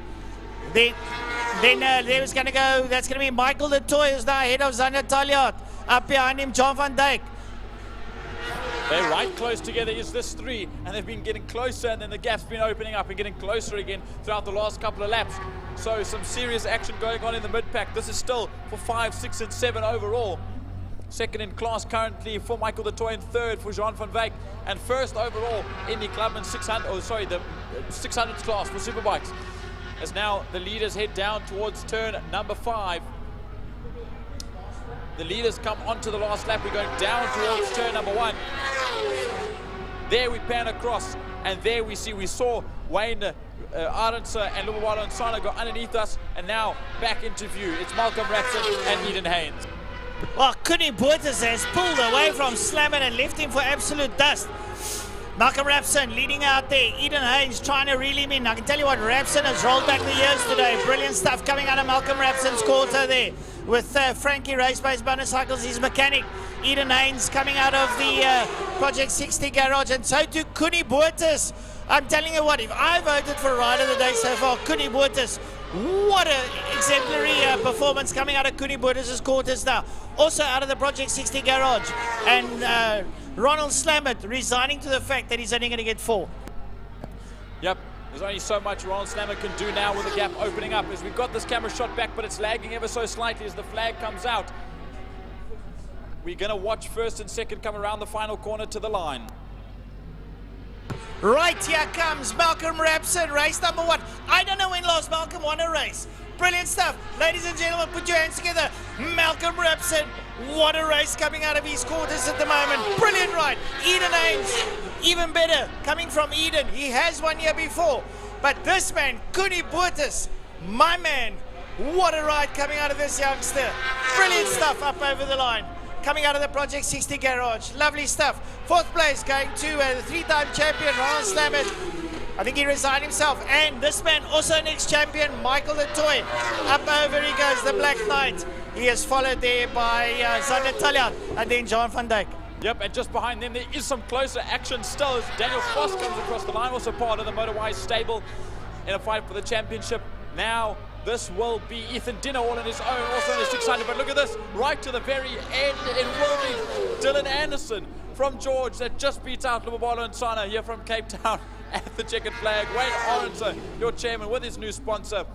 Then there's going to go, that's going to be Michael de Toy, who's now ahead of Zander Talliot. Up behind him, John van Dijk. They're right close together. Is this three? And they've been getting closer, and then the gap's been opening up and getting closer again throughout the last couple of laps. So some serious action going on in the mid-pack. This is still for 5, 6, and 7 overall. Second in class currently for Michael de Toy, and third for Jean van Wyk, and first overall in the Clubman 600, the 600 class for superbikes. As now the leaders head down towards turn number 5. The leaders come onto the last lap. We're going down towards turn number 1. There we pan across, and there we saw Wayne Arendse and Lubabalo and Sana go underneath us, and now back into view. It's Malcolm Rapson and Eden Haynes. Well, Connie Bottas has pulled away from Slammen and left him for absolute dust. Malcolm Rapson leading out there. Eden Haynes trying to reel him in. I can tell you what, Rapson has rolled back the years today. Brilliant stuff coming out of Malcolm Rapson's quarter there. With Frankie Race-Based Motorcycles, his mechanic. Eden Haynes coming out of the Project 60 garage. And so too Connie Bottas. I'm telling you what, if I voted for Rider of the Day so far, Connie Bottas. What an exemplary performance coming out of Connie Bottas' quarters now. Also out of the Project 60 garage. And Ronald Slammert resigning to the fact that he's only going to get 4. Yep, there's only so much Ronald Slammert can do now with the gap opening up, as we've got this camera shot back, but it's lagging ever so slightly as the flag comes out. We're going to watch first and second come around the final corner to the line. Right, here comes Malcolm Rapson, race number 1. I don't know when last Malcolm won a race. Brilliant stuff. Ladies and gentlemen, put your hands together. Malcolm Rapson, what a race coming out of his quarters at the moment. Brilliant ride. Eden Haynes, even better, coming from Eden. He has won here before. But this man, Connie Bottas, my man, what a ride coming out of this youngster. Brilliant stuff up over the line. Coming out of the Project 60 garage. Lovely stuff. 4th place going to the 3-time champion, Ronald Slammert. I think he resigned himself. And this man, also an ex-champion, Michael de Toy. Up over he goes, the Black Knight. He is followed there by Zander Talliot and then John van Dijk. Yep, and just behind them there is some closer action still as Daniel Foss comes across the line, also part of the Motorwise stable in a fight for the championship. Now this will be Ethan Dinner all on his own, also in the 600, but look at this, right to the very end, it will be Dylan Anderson from George that just beats out Lubabalo and Sana here from Cape Town at the checkered flag. Wayne Arendse, your chairman with his new sponsor,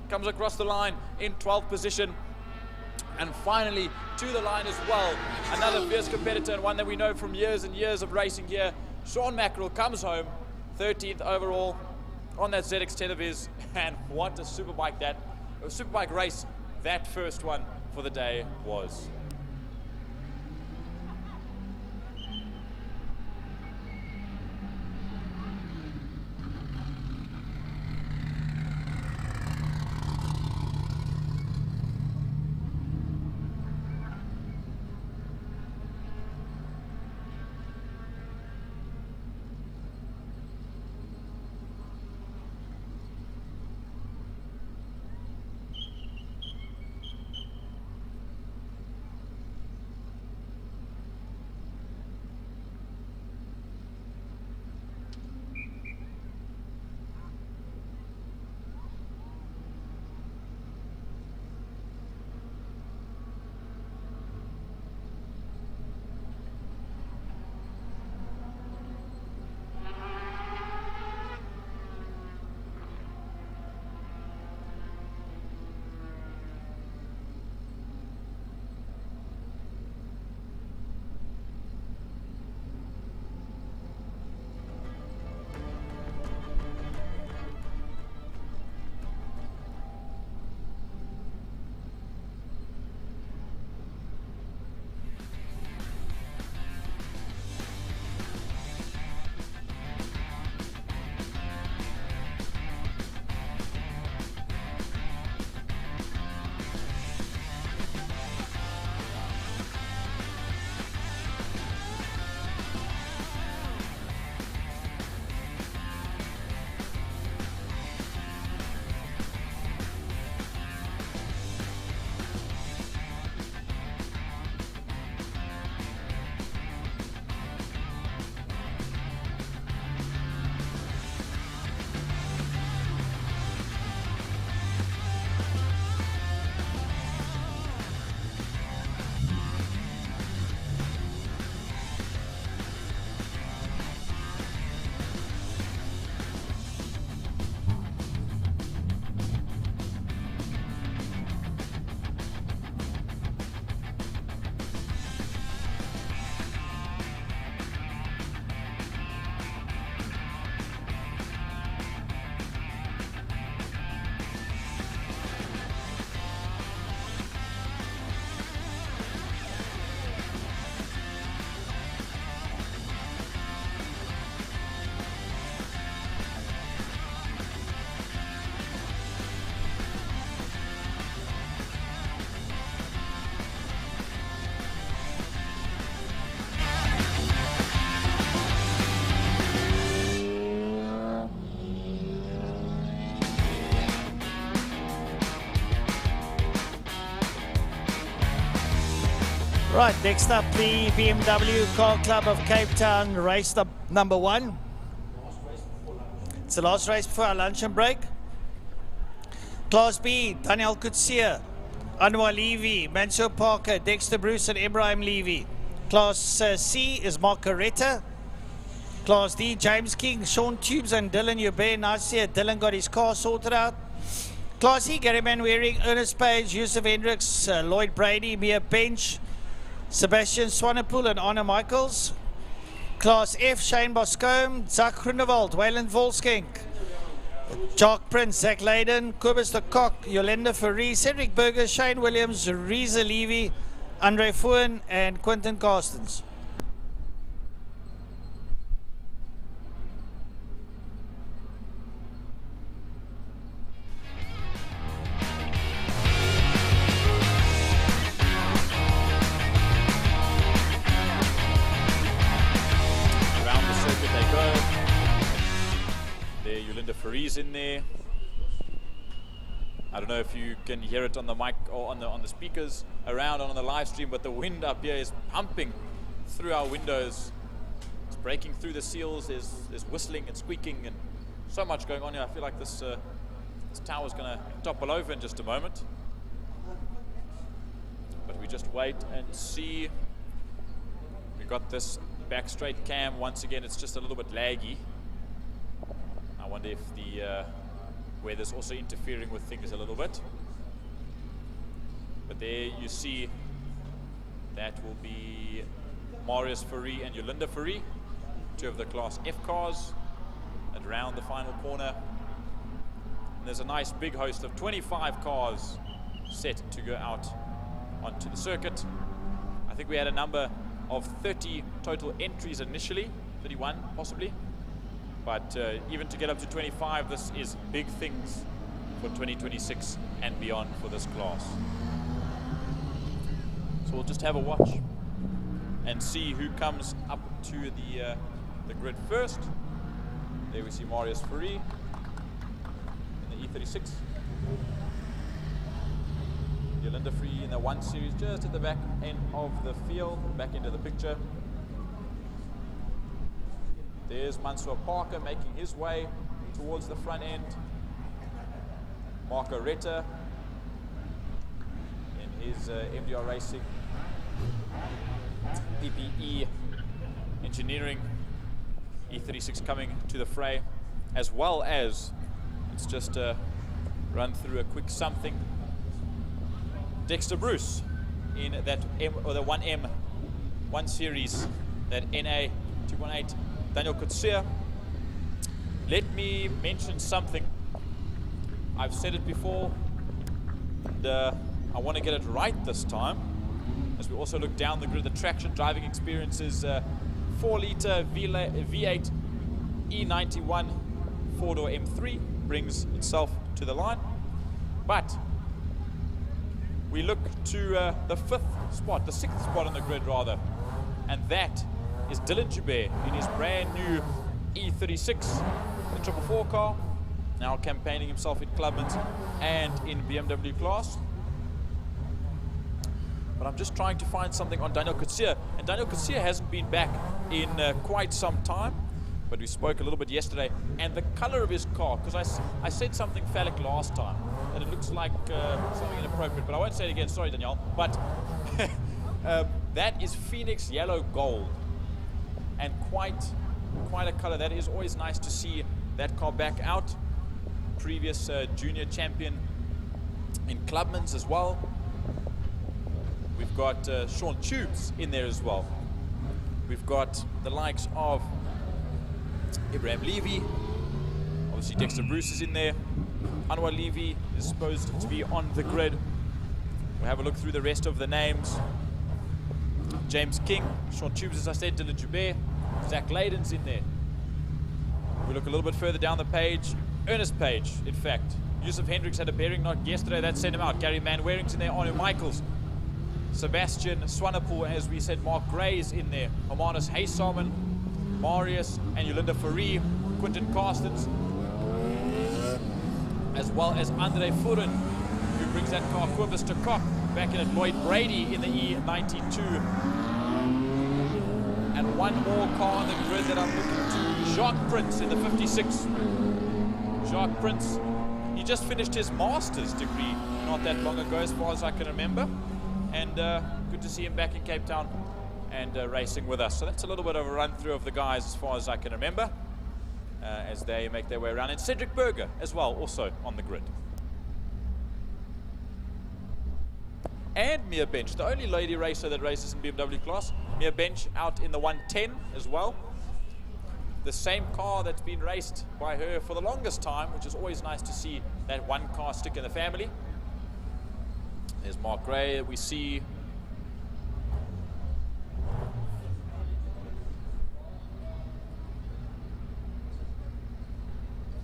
comes across the line in 12th position. And finally to the line as well, another fierce competitor and one that we know from years and years of racing here. Sean Mackerel comes home 13th overall on that ZX10 of his, and what a superbike race that first one for the day was. Right, next up the BMW Car Club of Cape Town race number 1. It's the last race before our luncheon break. Class B, Daniel Coetzee, Anwar Levy, Mansour Parker, Dexter Bruce and Ibrahim Levy. Class C is Mark Coretta. Class D, James King, Sean Tubes and Dylan Ube. Nice here, Dylan got his car sorted out. Class E, Gary Manwaring, Ernest Page, Yusuf Hendricks, Lloyd Brady, Mia Bench, Sebastian Swanepoel and Anna Michaels. Class F, Shane Boscombe, Zach Groenewald, Wayland Volskink, Jock Prince, Zach Leyden, Kobus de Kok, Yolanda Ferrie, Cedric Berger, Shane Williams, Reza Levy, Andre Foon and Quentin Carstens. Ferrie's in there. I don't know if you can hear it on the mic or on the speakers around on the live stream, but the wind up here is pumping through our windows. It's breaking through the seals. There's whistling and squeaking and so much going on here. I feel like this tower's going to topple over in just a moment. But we just wait and see. We got this back straight cam. Once again, it's just a little bit laggy. I wonder if the weather's also interfering with things a little bit. But there you see that will be Marius Ferrie and Yolanda Ferrie, 2 of the Class F cars, and around the final corner. And there's a nice big host of 25 cars set to go out onto the circuit. I think we had a number of 30 total entries initially, 31 possibly. But even to get up to 25, this is big things for 2026 and beyond for this class. So we'll just have a watch and see who comes up to the grid first. There we see Marius Ferrie in the E36. Yolanda Ferrie in the 1 Series, just at the back end of the field, back into the picture. There's Mansour Parker making his way towards the front end. Mark Coretta in his MDR Racing PPE Engineering E36 coming to the fray, as well as, let's just run through a quick something. Dexter Bruce in that M, or the 1M 1 Series, that NA 218. Daniel Coetzee. Let me mention something. I've said it before, and I want to get it right this time. As we also look down the grid, the traction driving experience is 4-litre V8 E91 4-door M3 brings itself to the line. But we look to the 5th spot, the 6th spot on the grid rather, and that is Dylan Joubert in his brand new E36, the 444 car, now campaigning himself in Clubman and in BMW class. But I'm just trying to find something on Daniel Coetzee, and Daniel Coetzee hasn't been back in quite some time, but we spoke a little bit yesterday, and the color of his car, because I said something phallic last time, that it looks like something inappropriate, but I won't say it again, sorry Daniel, but that is Phoenix yellow gold. And quite a color. That is always nice to see that car back out. Previous junior champion in Clubman's as well. We've got Sean Tubes in there as well. We've got the likes of Ibrahim Levy. Obviously Dexter Bruce is in there. Anwar Levy is supposed to be on the grid. We'll have a look through the rest of the names. James King, Sean Tubes, as I said, Dylan Joubert, Zach Leyden's in there. We look a little bit further down the page. Ernest Page, in fact. Yusuf Hendricks had a bearing knock yesterday, that sent him out. Gary Manwaring's in there, Arno Michaels. Sebastian Swanepoel, as we said, Mark Gray's in there. Hermanus Haysamen, Marius and Yolanda Ferrie, Quentin Carstens, as well as Andre Foeren, who brings that car Quibus to Cock, back in at Lloyd Brady in the E92. And one more car on the grid that I'm looking to, Jacques Prince in the 56. Jacques Prince, he just finished his master's degree not that long ago, as far as I can remember. And good to see him back in Cape Town and racing with us. So that's a little bit of a run through of the guys as far as I can remember as they make their way around. And Cedric Berger as well, also on the grid. And Mia Bench, the only lady racer that races in BMW class. Mia Bench out in the 110 as well. The same car that's been raced by her for the longest time, which is always nice to see that one car stick in the family. There's Mark Gray that we see.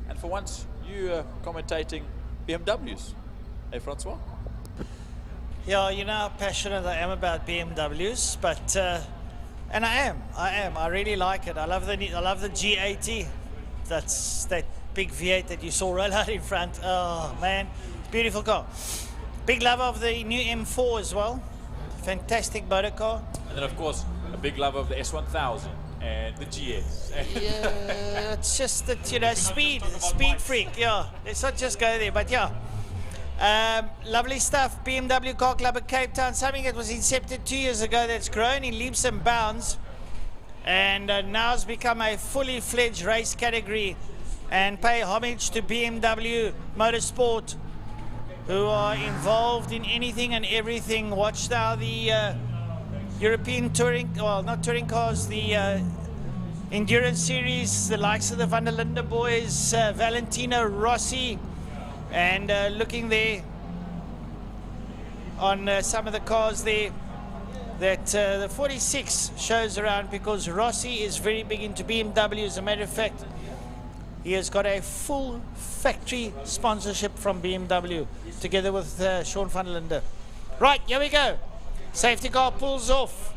And for once, you commentating BMWs. Hey, Francois? Yeah, you know how passionate I am about BMWs, but and I am. I really like it. I love the G80. That's that big V8 that you saw roll out in front. Oh man, beautiful car. Big love of the new M4 as well. Fantastic motor car. And then of course a big love of the S1000 and the GS. Yeah, it's just that, you know, speed freak. Yeah, let's not just go there, but yeah. Lovely stuff. BMW Car Club at Cape Town, something that was incepted 2 years ago, that's grown in leaps and bounds, and now has become a fully fledged race category. And pay homage to BMW Motorsport, who are involved in anything and everything. Watch now the European touring, well, not touring cars, the endurance series, the likes of the Van der Linde boys, Valentino Rossi. And looking there on some of the cars there, that the 46 shows around, because Rossi is very big into BMW. As a matter of fact, he has got a full factory sponsorship from BMW, together with Sean van der Linde. Right, here we go. Safety car pulls off.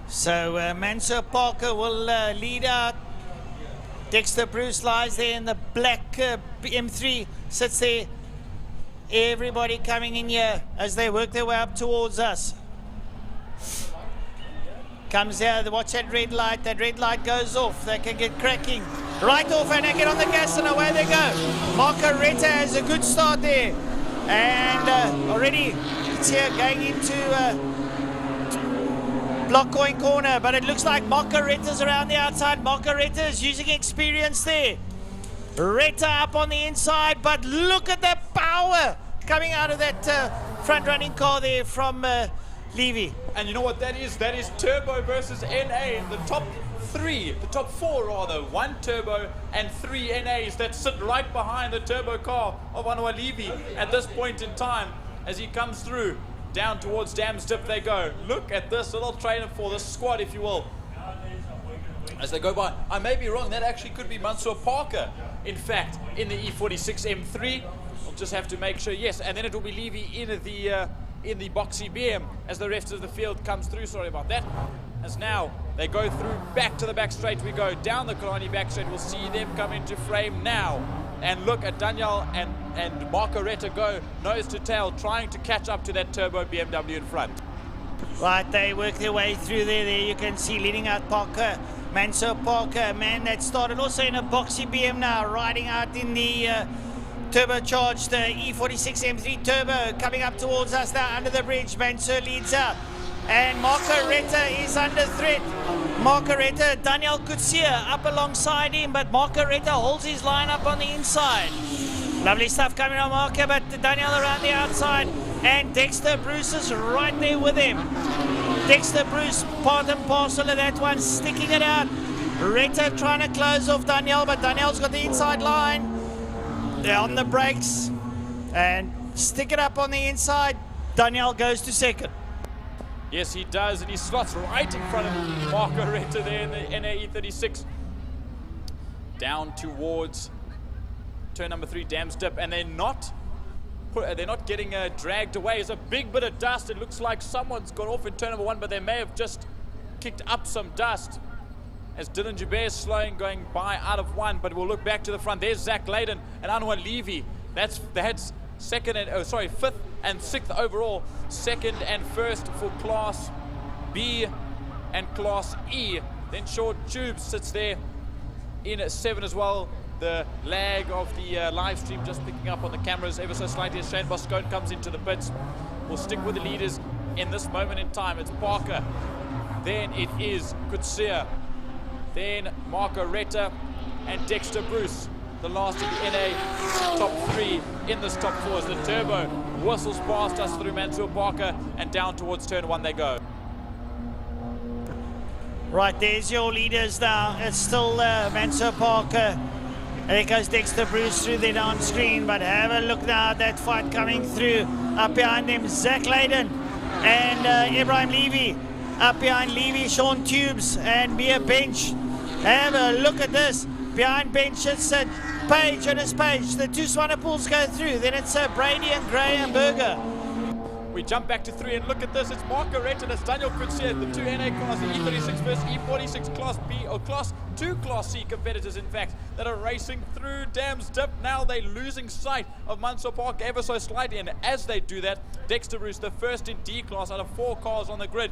So Mansur Parker will lead out. Dexter Bruce lies there in the black M3, sits there. Everybody coming in here as they work their way up towards us. Comes here, watch that red light goes off. They can get cracking. Right off, and they get on the gas and away they go. Marco Retta has a good start there. And already it's here going into Block Coin corner, but it looks like Marco Retta's around the outside. Marco Retta is using experience there. Retta up on the inside, but look at the power coming out of that front-running car there from Levy. And you know what that is? That is turbo versus NA. The top four rather, one turbo and 3 NAs that sit right behind the turbo car of Anwar Levy at this point in time as he comes through. Down towards Dam's Dip they go. Look at this little trainer for this squad, if you will. As they go by, I may be wrong, that actually could be Mansour Parker, in fact, in the E46 M3. We'll just have to make sure, yes, and then it will be Levy in the boxy BM as the rest of the field comes through. Sorry about that. As now they go through, back to the back straight we go, down the Killarney back straight. We'll see them come into frame now. And look at Daniel and Marco Retta go nose to tail, trying to catch up to that turbo BMW in front. Right, they work their way through there. There you can see leading out Parker, Mansur Parker, a man that started also in a boxy BM now, riding out in the turbocharged E46 M3 Turbo, coming up towards us now under the bridge. Mansur leads out. And Marco Retta is under threat. Marco Retta, Daniel Kutsia up alongside him, but Marco Retta holds his line up on the inside. Lovely stuff coming on Marco, but Daniel around the outside. And Dexter Bruce is right there with him. Dexter Bruce, part and parcel of that one, sticking it out. Retta trying to close off Daniel, but Daniel's got the inside line. They're on the brakes and stick it up on the inside. Daniel goes to second. Yes, he does, and he slots right in front of Marco Retta there in the NAE36. Down towards turn number 3, Dam's Dip, and they're not getting dragged away. There's a big bit of dust. It looks like someone's gone off in turn number 1, but they may have just kicked up some dust as Dylan Joubert is slowing, going by out of 1, but we'll look back to the front. There's Zach Layden and Anwar Levy That's second and fifth and sixth overall. Second and first for Class B and Class E. Then Short Tubes sits there in 7 as well. The lag of the live stream just picking up on the cameras ever so slightly as Shane Boscone comes into the pits. We'll stick with the leaders in this moment in time. It's Parker, then it is Kutsia, then Marco Retta and Dexter Bruce, the last of the NA top 3 in this top 4 as the turbo whistles past us through Mansour Parker and down towards turn 1 they go. Right, there's your leaders now. It's still Mansour Parker. There goes Dexter Bruce through there on screen, but have a look now at that fight coming through. Up behind them, Zach Leyden and Ibrahim Levy. Up behind Levy, Sean Tubes and Mia Bench. Have a look at this. Behind Bench, it's Page and it's Page. The two Swanepoels go through. Then it's Brady and Gray and Berger. We jump back to 3 and look at this. It's Marco Retta and it's Daniel Kutsia, the two NA class, the E36 versus E46 Class B, or Class 2 Class C competitors, in fact, that are racing through Dam's Dip. Now they're losing sight of Mansour Park ever so slightly, and as they do that, Dexter Bruce, the first in D class out of 4 cars on the grid,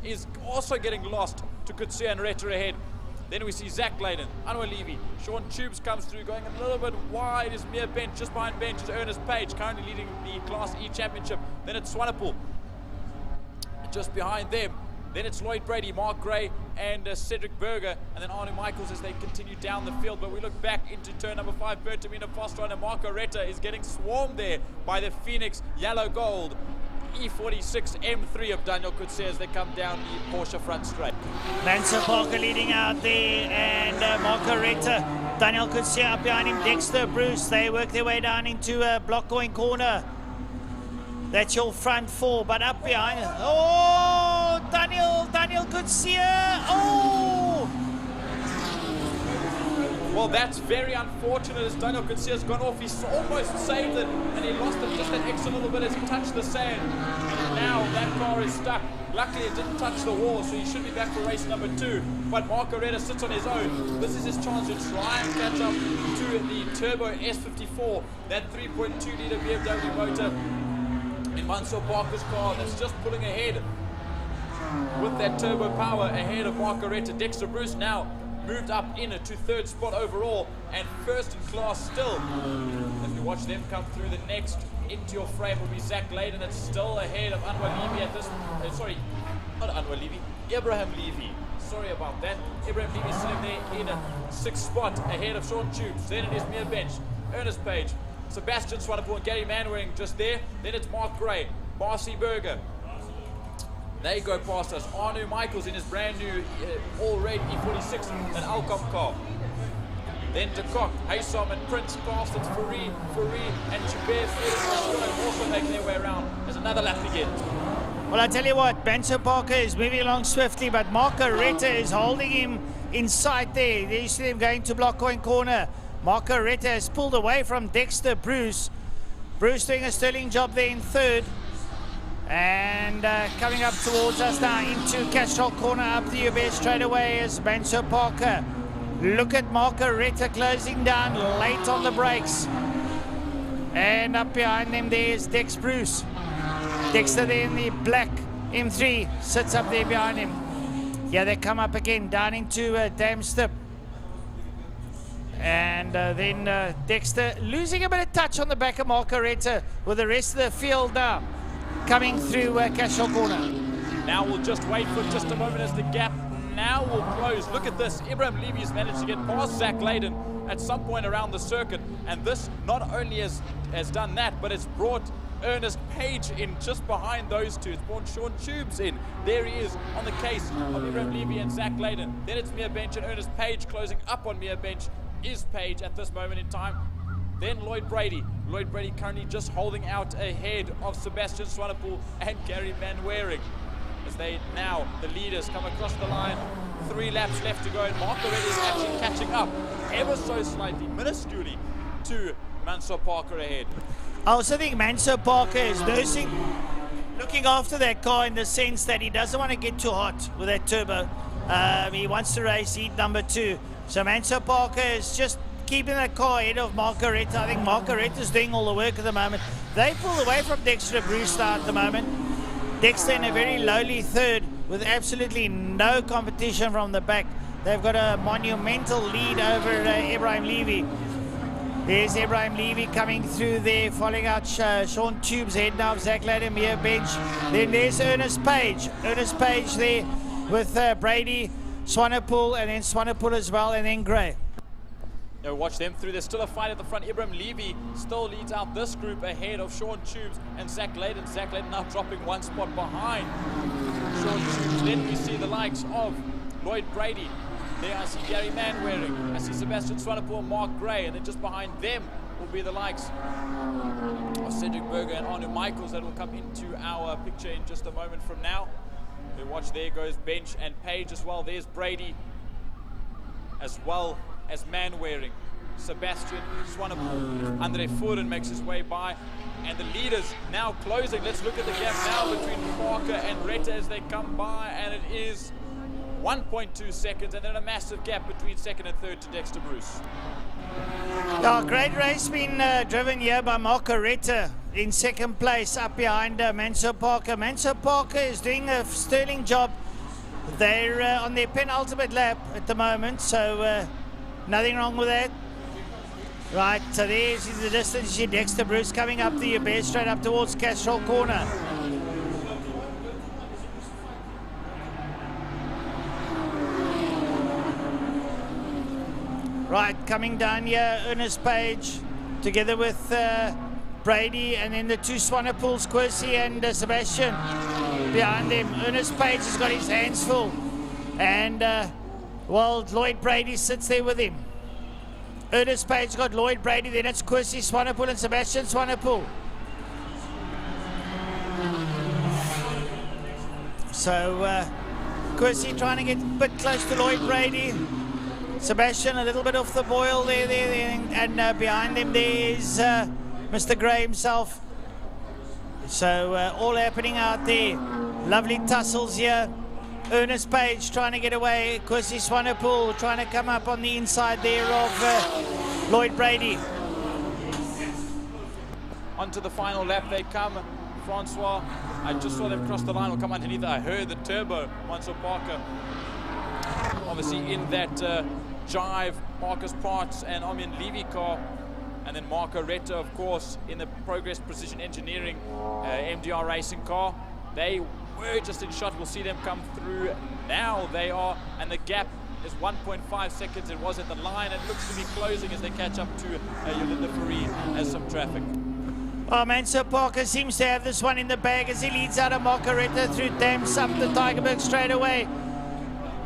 is also getting lost to Kutsia and Retta ahead. Then we see Zach Leyden, Anwar Levy, Sean Tubes comes through, going a little bit wide is Mia Bench. Just behind Bench is Ernest Page, currently leading the Class E Championship. Then it's Swanepoel, just behind them. Then it's Lloyd Brady, Mark Gray, and Cedric Berger, and then Arnie Michaels as they continue down the field. But we look back into turn number 5, Bertamina Foster, and Marco Retta is getting swarmed there by the Phoenix Yellow Gold E46 M3 of Daniel Kutsia as they come down the Porsche front straight. Mansour Parker leading out there, and Marco Retta, Daniel Kutsia up behind him, Dexter Bruce. They work their way down into block going corner. That's your front 4, but up behind, oh, Daniel Kutsia, oh! Well, that's very unfortunate as Daniel Kutsia's gone off. He's almost saved it, and he lost it just an extra little bit as he touched the sand. And now that car is stuck. Luckily, it didn't touch the wall, so he should be back for race number 2. But Marco Retta sits on his own. This is his chance to try and catch up to the Turbo S54, that 3.2-litre BMW motor in Mansour Parker's car that's just pulling ahead with that turbo power ahead of Marco Retta. Dexter Bruce now moved up in to 3rd spot overall and 1st in class still. If you watch them come through, the next into your frame will be Zach Leyden. It's still ahead of Anwar Levy at this, sorry, not Anwar Levy, Ibrahim Levy. Sorry about that. Ibrahim Levy sitting there in a 6th spot ahead of Sean Tubes. Then it is Mia Bench, Ernest Page, Sebastian Swanepoel and Gary Manwaring just there. Then it's Mark Gray, Marcy Berger. They go past us. Arnu Michaels in his brand new all-red E46 and Alcom car. Then De Kock, Haysom and Prince, Carstens, Fourie, and Joubert also making their way around. There's another lap begin. Well, I tell you what, Mansour Parker is moving along swiftly, but Marco Retta is holding him in sight there. You see him going to block going corner. Marco Retta has pulled away from Dexter Bruce. Bruce doing a sterling job there in 3rd. And coming up towards us now into Castrol corner up the UBS straight away is Mansour Parker. Look at Marco Retta closing down late on the brakes. And up behind them there's Dex Bruce. Dexter there in the black M3 sits up there behind him. Yeah, they come up again down into Dam's Dip. And then Dexter losing a bit of touch on the back of Marco Retta with the rest of the field now coming through Castrol corner. Now we'll just wait for just a moment as the gap now will close. Look at this. Ibrahim Levy has managed to get past Zach Leyden at some point around the circuit. And this not only has done that, but it's brought Ernest Page in just behind those two. It's brought Sean Tubes in. There he is on the case of Ibrahim Levy and Zach Leyden. Then it's Mia Bench and Ernest Page closing up on Mia Bench is Page at this moment in time. Then Lloyd Brady. Lloyd Brady currently just holding out ahead of Sebastian Swanepoel and Gary Manwaring. As they now, the leaders, come across the line. 3 laps left to go, and Marco Retta is actually catching up ever so slightly, minusculely, to Mansour Parker ahead. I also think Mansour Parker is looking after that car in the sense that he doesn't want to get too hot with that turbo. He wants to race heat number 2. So Mansour Parker is just keeping that car ahead of Margaretta. I think Margaretta's doing all the work at the moment. They pull away from Dexter Brewster at the moment. Dexter in a very lowly third with absolutely no competition from the back. They've got a monumental lead over Ibrahim Levy. There's Ibrahim Levy coming through there, following out Sean Tube's head now of Zach Lademir bench. Then there's Ernest Page. Ernest Page there with Brady, Swanepoel, and then Swanepoel as well, and then Gray. Watch them through. There's still a fight at the front. Ibrahim Levy still leads out this group ahead of Sean Tubes and Zach Layden. Zach Layden now dropping one spot behind Sean Tubes. Then we see the likes of Lloyd Brady. There I see Gary Manwaring. I see Sebastian Swanepoel, Mark Gray, and then just behind them will be the likes of Cedric Berger and Arno Michaels that will come into our picture in just a moment from now. We watch, there goes Bench and Page as well. There's Brady as well as Manwaring. Sebastian Swanepoel. Andre Furen makes his way by, and the leaders now closing. Let's look at the gap now between Parker and Retta as they come by, and it is 1.2 seconds, and then a massive gap between second and third to Dexter Bruce. Great race being driven here by Marco Retta in second place, up behind Manso Parker. Manso Parker is doing a sterling job. They're on their penultimate lap at the moment, so nothing wrong with that. Right, so there's in the distance, you see Dexter Bruce coming up the Bear straight up towards Castrol Corner. Right, coming down here, Ernest Page, together with Brady, and then the two Swanepoels, Quercy and Sebastian behind them. Ernest Page has got his hands full, and well, Lloyd Brady sits there with him. Ernest Page got Lloyd Brady, then it's Quercy Swanepoel and Sebastian Swanepoel. So Quercy trying to get a bit close to Lloyd Brady. Sebastian a little bit off the boil there, and behind them there's Mr. Gray himself. So all happening out there. Lovely tussles here. Ernest Page trying to get away. Quercy Swanepoel trying to come up on the inside there of Lloyd Brady. Onto the final lap they come. Francois, I just saw them cross the line or come underneath. I heard the turbo. Manso Parker obviously in that Jive, Marcus Parts and Armin Levy car, and then Marco Retta, of course, in the Progress Precision Engineering MDR racing car. They were just in shot. We'll see them come through now. They are, and the gap is 1.5 seconds. It was at the line. It looks to be closing as they catch up to Yolinda Farid as some traffic. Oh, Manso Parker seems to have this one in the bag as he leads out of Marco Retta through Dams up the Tigerberg straight away.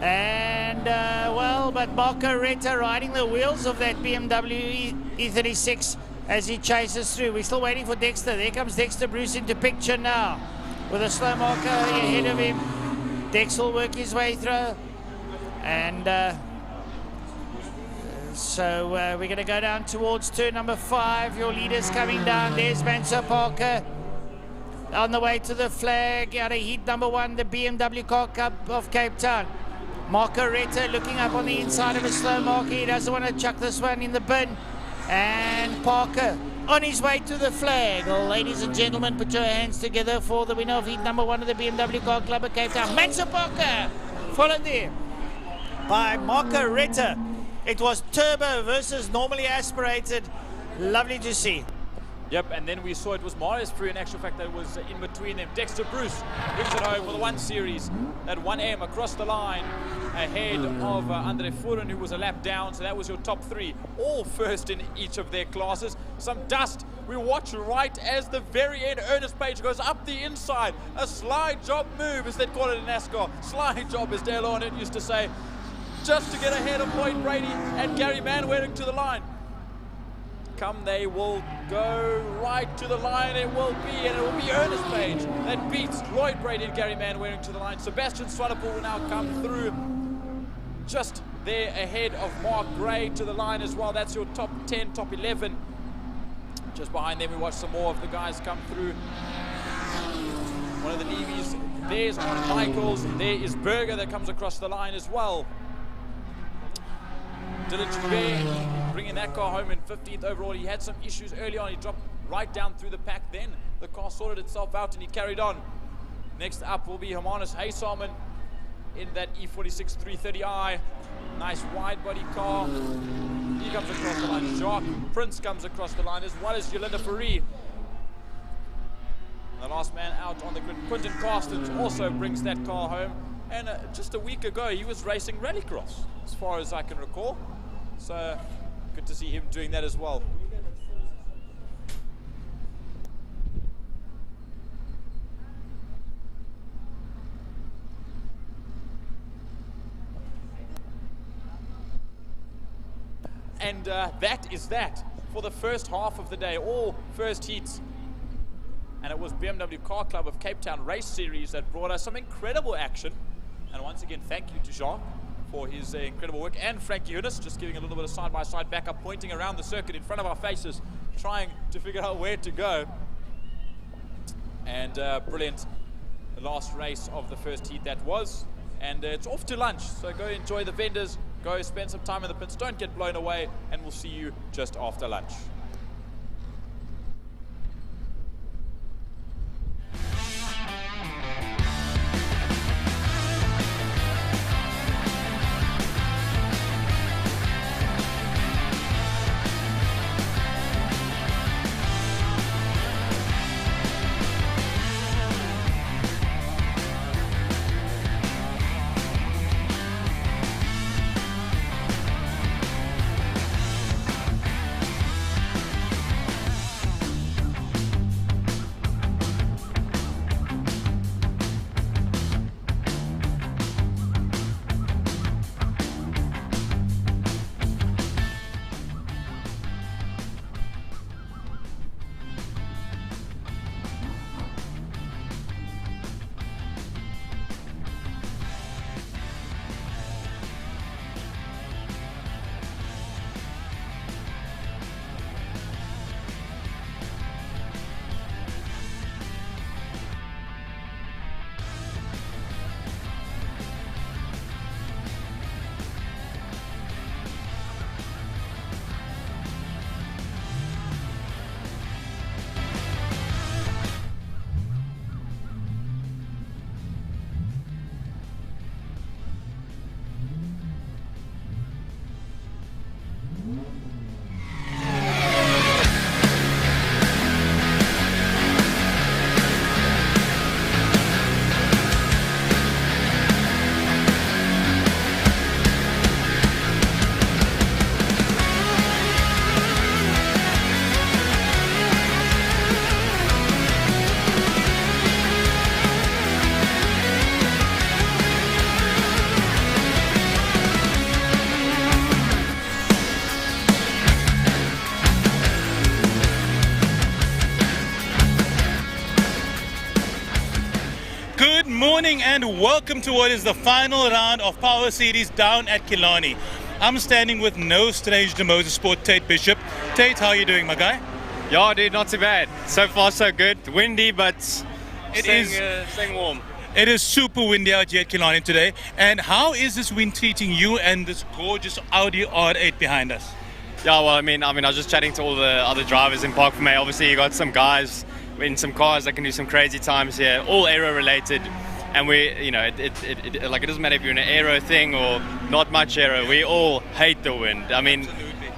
And well, but Marco Retta riding the wheels of that BMW E36 as he chases through. We're still waiting for Dexter. There comes Dexter Bruce into picture now with a slow marker ahead of him. Dex will work his way through, and so we're going to go down towards turn number 5. Your leader's coming down. There's Manso Parker on the way to the flag out of heat number 1, the BMW Car Cup of Cape Town. Marco Retta looking up on the inside of a slow marker. He doesn't want to chuck this one in the bin. And Parker on his way to the flag. Well, ladies and gentlemen, put your hands together for the winner of heat number 1 of the BMW Car Club of Cape Town, Manso Parker, followed there by Marco Retta. It was turbo versus normally aspirated. Lovely to see. Yep, and then we saw it was Marius Free, in actual fact, that was in between them. Dexter Bruce brings it home with the 1 Series. That 1M across the line ahead of Andre Furen, who was a lap down. So that was your top 3, all first in each of their classes. Some dust. We watch right as the very end. Ernest Page goes up the inside. A slide job move, as they'd call it in NASCAR. Slide job, as Dale Arnott used to say. Just to get ahead of Lloyd Brady and Gary Manwaring to the line. Come, they will go right to the line. It will be, and it will be Ernest Page that beats Lloyd Brady and Gary Manwaring to the line. Sebastian Swanepoel will now come through just there ahead of Mark Gray to the line as well. That's your top 10, top 11. Just behind them, we watch some more of the guys come through. One of the Levies, there's on Michaels. There is Berger that comes across the line as well. Dylan Joubert bringing that car home in 15th overall. He had some issues early on. He dropped right down through the pack. Then the car sorted itself out and he carried on. Next up will be Hermanus Haysalman in that E46 330i. Nice wide body car. He comes across the line. Jacques Prince comes across the line, as well as Yolanda Fourie. The last man out on the grid, Quentin Carstens, also brings that car home. And just a week ago, he was racing rallycross, as far as I can recall. So good to see him doing that as well. And that is that for the first half of the day, all first heats. And it was BMW Car Club of Cape Town Race Series that brought us some incredible action. And once again, thank you to Jacques for his incredible work, and Frankie Hunis just giving a little bit of side-by-side backup, pointing around the circuit in front of our faces, trying to figure out where to go. And brilliant, the last race of the first heat that was. And it's off to lunch, so go enjoy the vendors, go spend some time in the pits, don't get blown away, and we'll see you just after lunch. Morning and welcome to what is the final round of Power Series down at Killarney. I'm standing with no stranger to motorsport, Tate Bishop. Tate, how are you doing, my guy? Yeah, dude, not too bad. So far, so good. Windy, but staying warm. It is super windy out here at Killarney today. And how is this wind treating you and this gorgeous Audi R8 behind us? Yeah, well, I mean, I was just chatting to all the other drivers in Park for May. Obviously, you got some guys in some cars that can do some crazy times here, all aero related. And we, you know, it doesn't matter if you're in an aero thing or not much aero. We all hate the wind. I mean,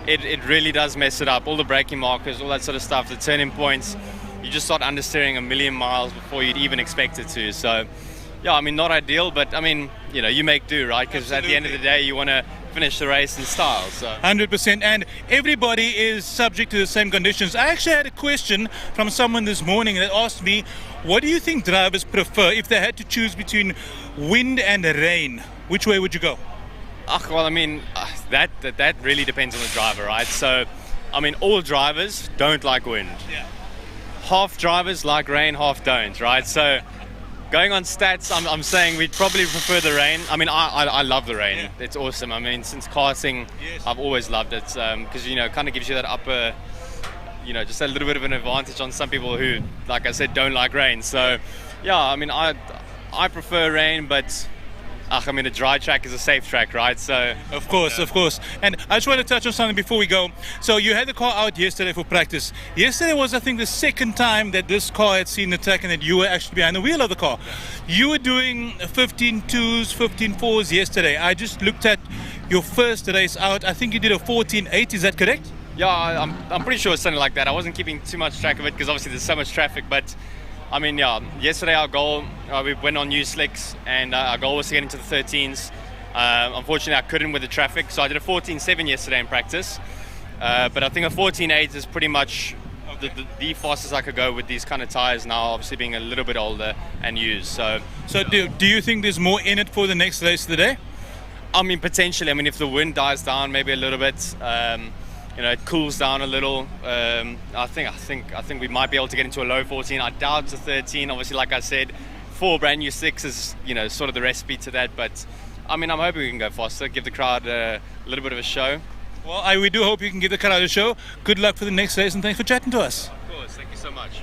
it really does mess it up. All the braking markers, all that sort of stuff, the turning points, you just start understeering a million miles before you'd even expect it to. So, yeah, I mean, not ideal, but I mean, you know, you make do, right? Because at the end of the day, you want to finish the race in style. So 100%, and everybody is subject to the same conditions. I actually had a question from someone this morning that asked me, what do you think drivers prefer if they had to choose between wind and rain? Which way would you go? Well, I mean, that really depends on the driver, right? So, I mean, all drivers don't like wind. Yeah. Half drivers like rain, half don't, right? So, going on stats, I'm saying we'd probably prefer the rain. I mean, I love the rain. Yeah. It's awesome. I mean, since karting, yes, I've always loved it because, you know, it kind of gives you that upper, you know, just a little bit of an advantage on some people who, like I said, don't like rain. So, yeah, I mean, I prefer rain, but I mean, a dry track is a safe track, right? So Of course, of course. And I just want to touch on something before we go. So you had the car out yesterday for practice. Yesterday was, I think, the second time that this car had seen the track and that you were actually behind the wheel of the car. You were doing 15.2s, 15.4s yesterday. I just looked at your first race out. I think you did a 14.8. Is that correct? yeah, I'm pretty sure it's something like that. I wasn't keeping too much track of it because obviously there's so much traffic. But I mean, yeah, yesterday our goal, we went on new slicks, and our goal was to get into the 13s. Unfortunately, I couldn't with the traffic, so I did a 14.7 yesterday in practice. But I think a 14.8 is pretty much the fastest I could go with these kind of tires now, obviously being a little bit older and used. So do you think there's more in it for the next race today? I mean, potentially. I mean, if the wind dies down maybe a little bit, you know, it cools down a little. I think we might be able to get into a low 14. I doubt it's a 13. Obviously, like I said, 4 brand new 6 is, you know, sort of the recipe to that. But I mean, I'm hoping we can go faster, give the crowd a little bit of a show. Well, we do hope you can give the crowd a show. Good luck for the next race, and thanks for chatting to us. Of course, thank you so much.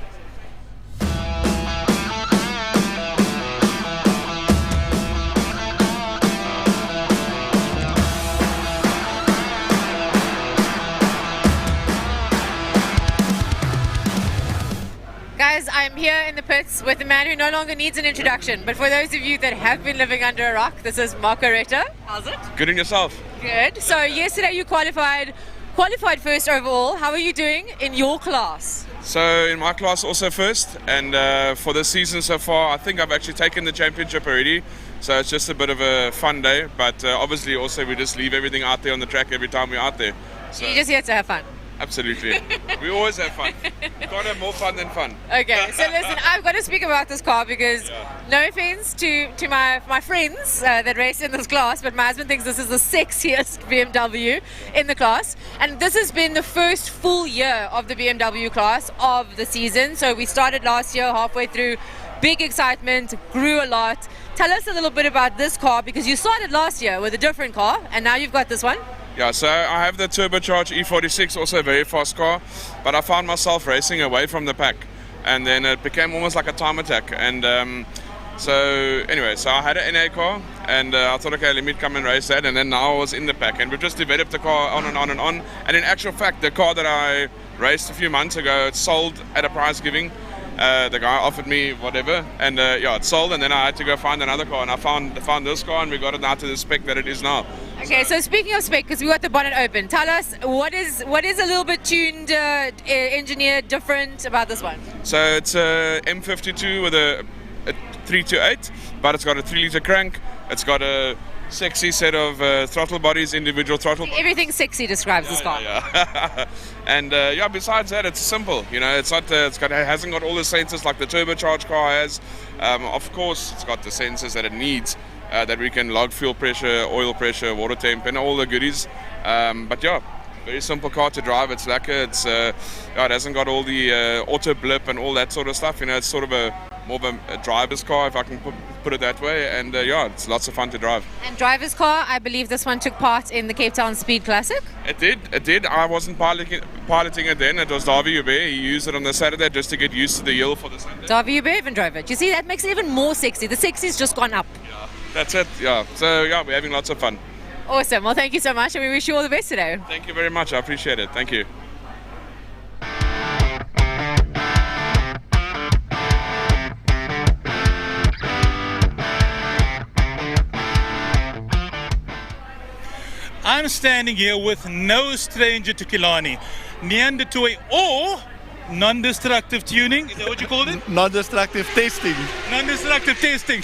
Guys, I'm here in the pits with a man who no longer needs an introduction. But for those of you that have been living under a rock, this is Marco Retta. How's it? Good in yourself. Good. So yesterday you qualified first overall. How are you doing in your class? So in my class also first, and for this season so far I think I've actually taken the championship already, so it's just a bit of a fun day, but obviously also we just leave everything out there on the track every time we're out there. So You're just here to have fun. absolutely. We always have fun. Can't have more fun than fun. Okay, so listen, I've got to speak about this car because no offense to my friends that race in this class, but my husband thinks this is the sexiest BMW in the class. And this has been the first full year of the BMW class of the season. So we started last year, halfway through, big excitement, grew a lot. Tell us a little bit about this car, because you started last year with a different car and now you've got this one. Yeah, so I have the turbocharged E46, also a very fast car, but I found myself racing away from the pack, and then it became almost like a time attack. And so anyway, so I had an NA car, and I thought, okay, let me come and race that, and then now I was in the pack, and we just developed the car on and on and on. And in actual fact, the car that I raced a few months ago, it sold at a price giving. The guy offered me whatever, and yeah, it sold, and then I had to go find another car, and I found this car, and we got it now to the spec that it is now. Okay, so speaking of spec, because we got the bonnet open, tell us what is a little bit tuned, engineered, different about this one? So it's a M52 with a 328, but it's got a 3-liter crank. It's got a sexy set of throttle bodies, individual throttle bodies. Everything sexy describes this car. Yeah. And yeah, besides that, it's simple. You know, it's not. It hasn't got all the sensors like the turbocharged car has. Of course, it's got the sensors that it needs. That we can log fuel pressure, oil pressure, water temp, and all the goodies. But yeah, very simple car to drive. It's lekker. It's yeah, it hasn't got all the auto blip and all that sort of stuff. You know, it's sort of more of a driver's car, if I can put it that way. And yeah, it's lots of fun to drive. And driver's car, I believe this one took part in the Cape Town Speed Classic. It did. I wasn't piloting it then. It was Davy Hubert. He used it on the Saturday just to get used to the hill for the Sunday. Davy Hubert even drove it. You see, that makes it even more sexy. The sexy's just gone up. Yeah, that's it. Yeah. So yeah, we're having lots of fun. Awesome. Well, thank you so much, and we wish you all the best today. Thank you very much. I appreciate it. Thank you. I'm standing here with no stranger to Killarney, Neanderthal or non-destructive tuning. Is that what you called it? Non-destructive testing. Non-destructive testing.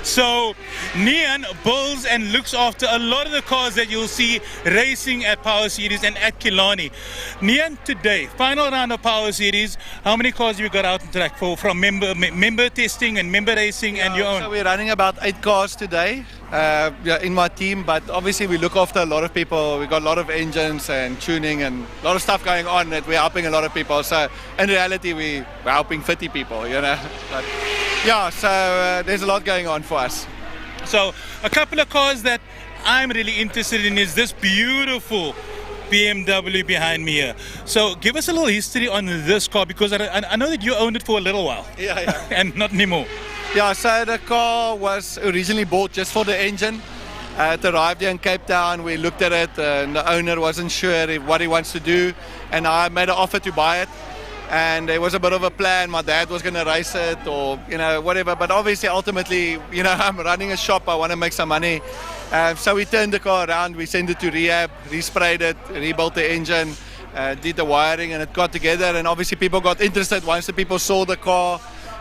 So Nian builds and looks after a lot of the cars that you'll see racing at Power Series and at Killarney. Nian, today, final round of Power Series, how many cars have you got out on track for from member testing and member racing and your own? So we're running about 8 cars today in my team, but obviously we look after a lot of people. We've got a lot of engines and tuning and a lot of stuff going on that we're helping a lot of people. So in reality, we're helping 50 people, you know. But yeah, so there's a lot going on for us. So a couple of cars that I'm really interested in is this beautiful BMW behind me here. So give us a little history on this car, because I know that you owned it for a little while. Yeah. And not anymore. Yeah, so the car was originally bought just for the engine. It arrived here in Cape Town, we looked at it, and the owner wasn't sure what he wants to do, and I made an offer to buy it. And there was a bit of a plan, my dad was going to race it or, whatever, but obviously ultimately, I'm running a shop, I want to make some money. So we turned the car around, we sent it to rehab, resprayed it, rebuilt the engine, did the wiring, and it got together, and obviously people got interested once the people saw the car.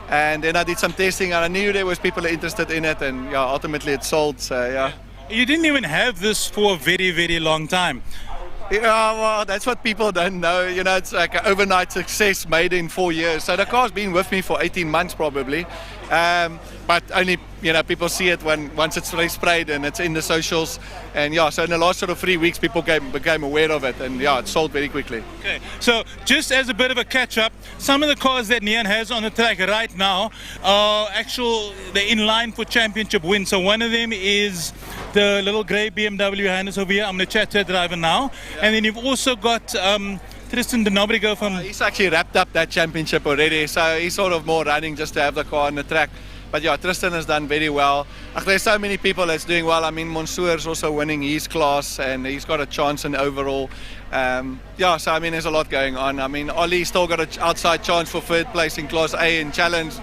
And then I did some testing, and I knew there was people interested in it, and yeah, ultimately it sold, so yeah. You didn't even have this for a very, very long time. Yeah, well, that's what people don't know. It's like an overnight success made in 4 years. So the car's been with me for 18 months probably. But only, people see it once it's sprayed and it's in the socials. And yeah, so in the last sort of 3 weeks, people became aware of it. And yeah, it sold very quickly. Okay, so just as a bit of a catch-up, some of the cars that Nian has on the track right now are they're in line for championship wins. So one of them is the little grey BMW behind us over here. I'm going to chat to the driver now. Yeah. And then you've also got Tristan de Nobrigo from... He's actually wrapped up that championship already, so he's sort of more running just to have the car on the track. But yeah, Tristan has done very well. There's so many people that's doing well. I mean, Monsoor's also winning his class, and he's got a chance in overall. Yeah, so I mean, there's a lot going on. I mean, Ollie's still got an outside chance for third place in Class A in Challenge.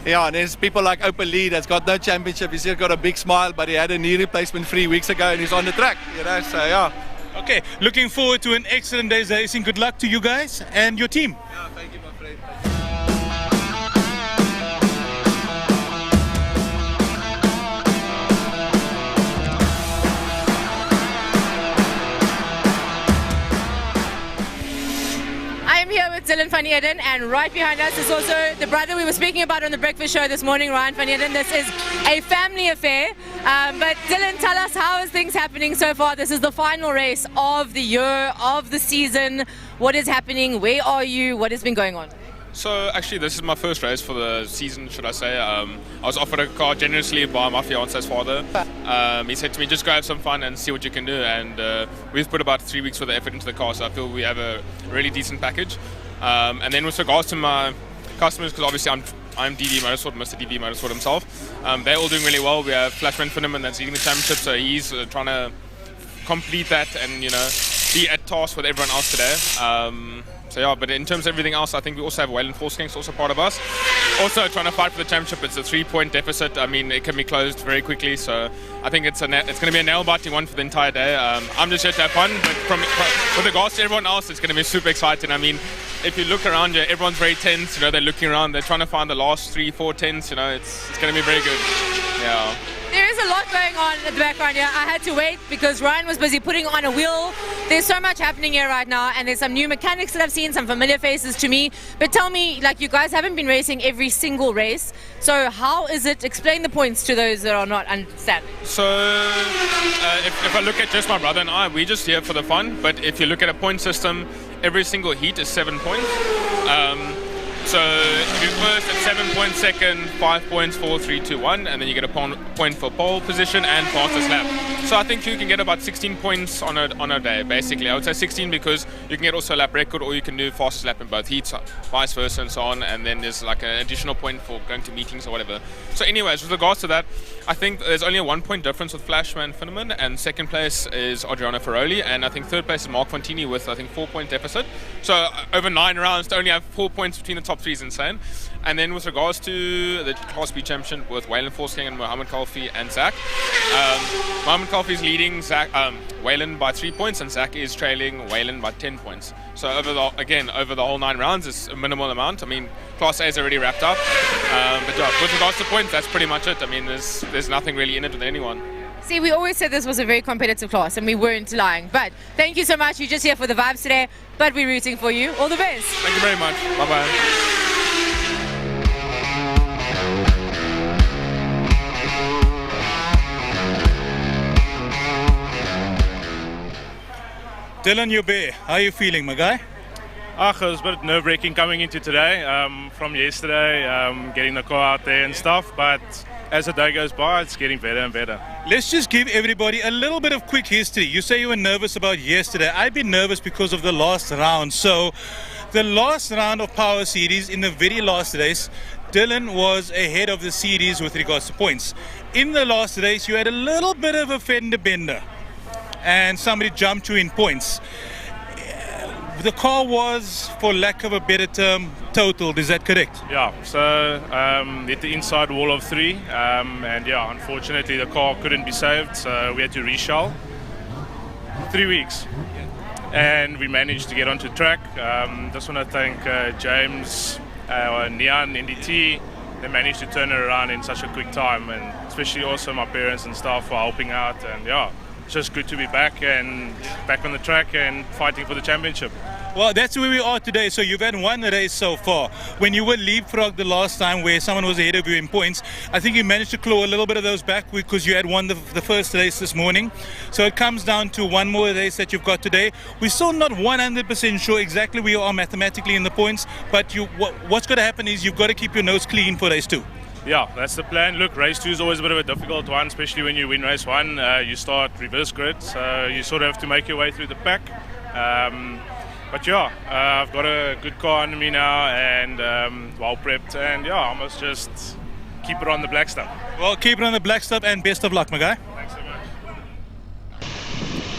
Yeah, and there's people like Open Lee that's got no championship. He's still got a big smile, but he had a knee replacement 3 weeks ago, and he's on the track, so yeah. Okay, looking forward to an excellent day's racing. Good luck to you guys and your team. Yeah, thank you, my friend. I'm here with Dylan van Eden, and right behind us is also the brother we were speaking about on the breakfast show this morning, Ryan van Eden. This is a family affair. But Dylan, tell us, how is things happening so far? This is the final race of the year, of the season. What is happening? Where are you? What has been going on? So actually this is my first race for the season, should I say. I was offered a car generously by my fiance's father. He said to me, just go have some fun and see what you can do, and we've put about 3 weeks worth of effort into the car, so I feel we have a really decent package. And then with regards to my customers, because obviously I'm DV Motorsport, Mr. DV Motorsport himself, they're all doing really well. We have Flashman Finneman that's leading the championship, so he's trying to complete that and be at task with everyone else today. So yeah, but in terms of everything else, I think we also have Wayland Forsking also part of us. Also trying to fight for the championship. It's a 3-point deficit. I mean, it can be closed very quickly. So I think it's going to be a nail-biting one for the entire day. I'm just here to have fun, but with regards to everyone else, it's going to be super exciting. I mean, if you look around you, everyone's very tense. They're looking around. They're trying to find the last 3-4 tenths. It's going to be very good. Yeah. There is a lot going on in the background here. I had to wait because Ryan was busy putting on a wheel. There's so much happening here right now, and there's some new mechanics that I've seen, some familiar faces to me. But tell me, you guys haven't been racing every single race, so how is it? Explain the points to those that are not understanding. So if I look at just my brother and I, we're just here for the fun. But if you look at a point system, every single heat is 7 points. So if you're first at 7 points, second, 5 points, 4, 3, 2, 1, and then you get a point for pole position and fastest lap. So I think you can get about 16 points on a day, basically. I would say 16 because you can get also a lap record, or you can do fastest lap in both heats, vice versa, and so on. And then there's like an additional point for going to meetings or whatever. So anyways, with regards to that, I think there's only a 1 point difference with Flashman Finneman, and second place is Adriano Ferroli, and I think third place is Mark Fontini with, I think, 4 point deficit. So over 9 rounds to only have 4 points between the top 3 is insane. And then with regards to the Class B championship with Wayland Forsking and Mohammed Kalfi and Zach, Mohammed Kalfi is leading Wayland by 3 points, and Zach is trailing Wayland by 10 points. So over the whole 9 rounds, it's a minimal amount. I mean, Class A is already wrapped up, but yeah, with regards to points, that's pretty much it. I mean, there's nothing really in it with anyone. See, we always said this was a very competitive class, and we weren't lying. But thank you so much. You're just here for the vibes today, but we're rooting for you. All the best. Thank you very much. Bye-bye. Dylan Joubert, how are you feeling, my guy? It was a bit nerve-wracking coming into today, from yesterday, getting the car out there and stuff, but as the day goes by, it's getting better and better. Let's just give everybody a little bit of quick history. You say you were nervous about yesterday. I've been nervous because of the last round. So the last round of Power Series, in the very last race, Dylan was ahead of the series with regards to points. In the last race, you had a little bit of a fender bender, and somebody jumped you in points. The car was, for lack of a better term, totaled. Is that correct? Yeah, so hit the inside wall of 3, and yeah, unfortunately the car couldn't be saved, so we had to reshell. 3 weeks, and we managed to get onto track. Just want to thank James, Nian, NDT. They managed to turn it around in such a quick time, and especially also my parents and staff for helping out. And yeah, it's just good to be back on the track and fighting for the championship. Well, that's where we are today. So you've had one race so far. When you were leapfrog the last time where someone was ahead of you in points, I think you managed to claw a little bit of those back because you had won the first race this morning. So it comes down to one more race that you've got today. We're still not 100% sure exactly where you are mathematically in the points, but what's going to happen is you've got to keep your nose clean for race 2. Yeah, that's the plan. Look, race 2 is always a bit of a difficult one, especially when you win race 1. You start reverse grid, so you sort of have to make your way through the pack. But yeah, I've got a good car under me now and well prepped, and yeah, I must just keep it on the black stuff. Well, keep it on the black stuff and best of luck, my guy. Thanks so much.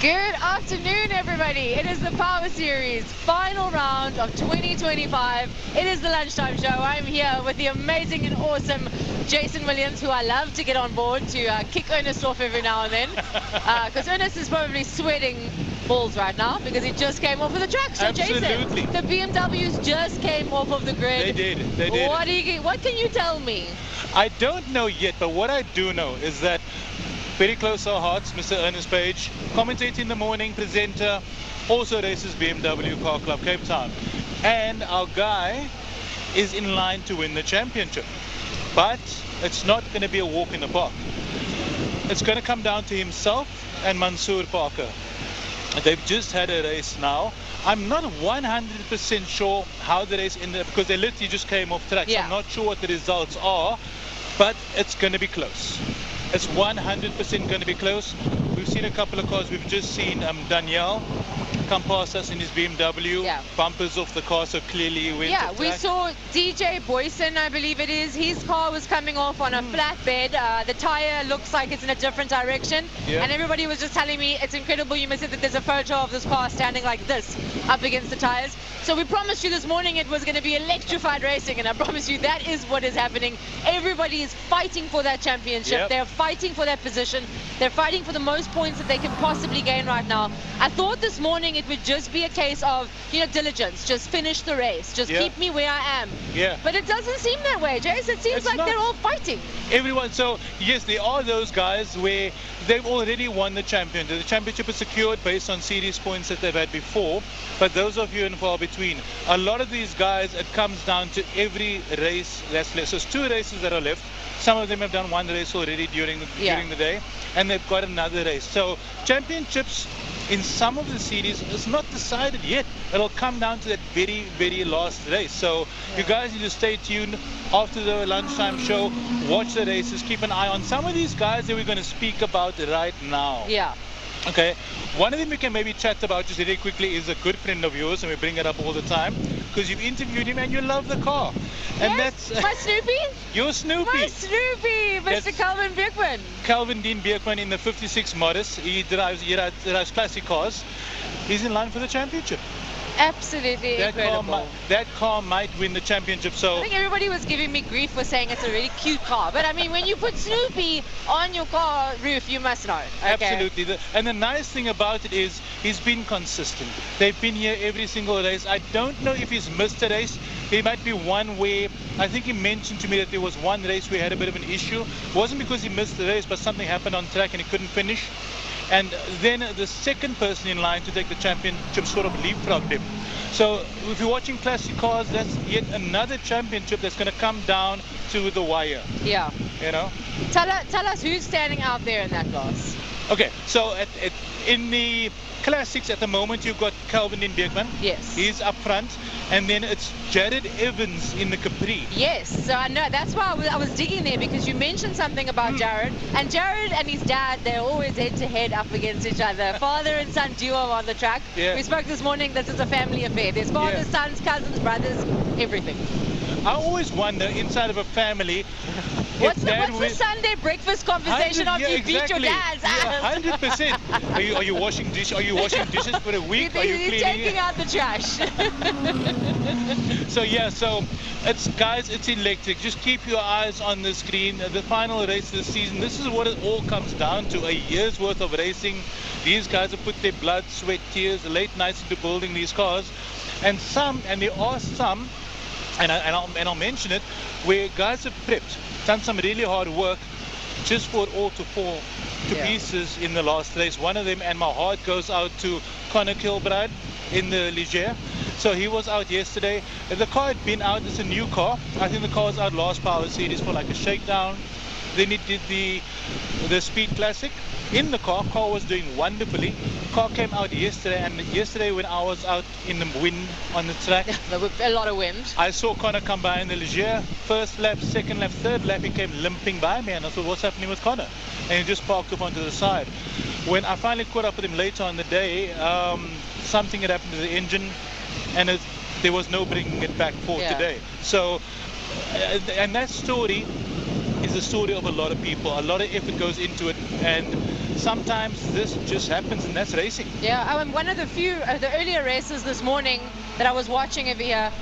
Good afternoon, everybody. It is the Power Series final round of 2025. It is the lunchtime show. I'm here with the amazing and awesome Jason Williams, who I love to get on board to kick Ernest off every now and then, because Ernest is probably sweating balls right now because he just came off of the track. So Absolutely. Jason, the BMWs just came off of the grid. They did. What can you tell me? I don't know yet, but what I do know is that very close to our hearts, Mr. Ernest Page, commentator in the morning, presenter, also races BMW Car Club Cape Town. And our guy is in line to win the championship. But it's not going to be a walk in the park. It's going to come down to himself and Mansour Parker. They've just had a race now. I'm not 100% sure how the race ended up because they literally just came off track. So I'm not sure what the results are, but it's going to be close. It's 100% going to be close. We've seen a couple of cars. We've just seen Danielle come past us in his BMW. Bumpers off the car, so clearly he went to we track. saw DJ Boyson, I believe it is. His car was coming off on a flatbed. The tire looks like it's in a different direction. And everybody was just telling me it's incredible. You must say that there's a photo of this car standing like this up against the tires. So we promised you this morning it was going to be electrified racing, and I promise you that is what is happening. Everybody is fighting for that championship. They're fighting for that position. They're fighting for the most points that they can possibly gain right now. I thought this morning it would just be a case of, diligence. Just finish the race. Just keep me where I am. But it doesn't seem that way, Jace. It seems like they're all fighting. Everyone, so yes, there are those guys where they've already won the championship. The championship is secured based on series points that they've had before, but those are few and far between. A lot of these guys, it comes down to every race that's left. So it's 2 races that are left. Some of them have done 1 race already during the day, and they've got another race. So championships in some of the series is not decided yet. It'll come down to that very, very last race. So you guys need to stay tuned after the lunchtime show. Watch the races. Keep an eye on some of these guys that we're going to speak about right now. Okay, one of them we can maybe chat about just very quickly is a good friend of yours, and we bring it up all the time because you've interviewed him and you love the car. And that's my Snoopy. Your Snoopy. My Snoopy, Mr. Calvin Bierkman. Calvin Dean Bierkman in the 56 Modus. He drives classic cars. He's in line for the championship. Absolutely incredible. That car might win the championship. So I think everybody was giving me grief for saying it's a really cute car. But I mean, when you put Snoopy on your car roof, you must know. Absolutely. And the nice thing about it is he's been consistent. They've been here every single race. I don't know if he's missed a race. There might be one where, I think he mentioned to me that there was one race where he had a bit of an issue. It wasn't because he missed the race, but something happened on track and he couldn't finish. And then the second person in line to take the championship sort of leapfrogged him. So if you're watching classic cars, that's yet another championship that's going to come down to the wire. Tell us who's standing out there in that class. Okay, so in the classics at the moment you've got Calvin Dean Bierkman. Yes. He's up front, and then it's Jared Evans in the Capri. Yes, so I know that's why I was digging there, because you mentioned something about Jared, and his dad, they're always head to head up against each other. Father and son duo on the track. We spoke this morning, this is a family affair. There's fathers, sons, cousins, brothers, everything. I always wonder inside of a family. What's the Sunday breakfast conversation after you beat your dad's ass? 100%. Are you washing dishes? Are you washing dishes for a week? Are you He's cleaning taking out the trash. So yeah, so it's guys, it's electric. Just keep your eyes on the screen. The final race of the season. This is what it all comes down to. A year's worth of racing. These guys have put their blood, sweat, tears, late nights into building these cars, and there are some, and I'll mention it, where guys have prepped, done some really hard work, just for it all to fall to pieces in the last race. One of them, and my heart goes out to Conor Kilbride in the Libre. So he was out yesterday. The car had been out. It's a new car. I think the car was out last Power Series for like a shakedown. Then he did the Speed Classic. In the car was doing wonderfully. Car came out yesterday, and yesterday when I was out in the wind on the track, there was a lot of wind. I saw Conor come by in the Libre. First lap, second lap, third lap, he came limping by me, and I thought, what's happening with Conor? And he just parked up onto the side. When I finally caught up with him later on the day, something had happened to the engine, and there was no bringing it back for today. So, and that story is the story of a lot of people. A lot of effort goes into it, and sometimes this just happens, and that's racing. Yeah, I'm one of the few, the earlier races this morning that I was watching over here.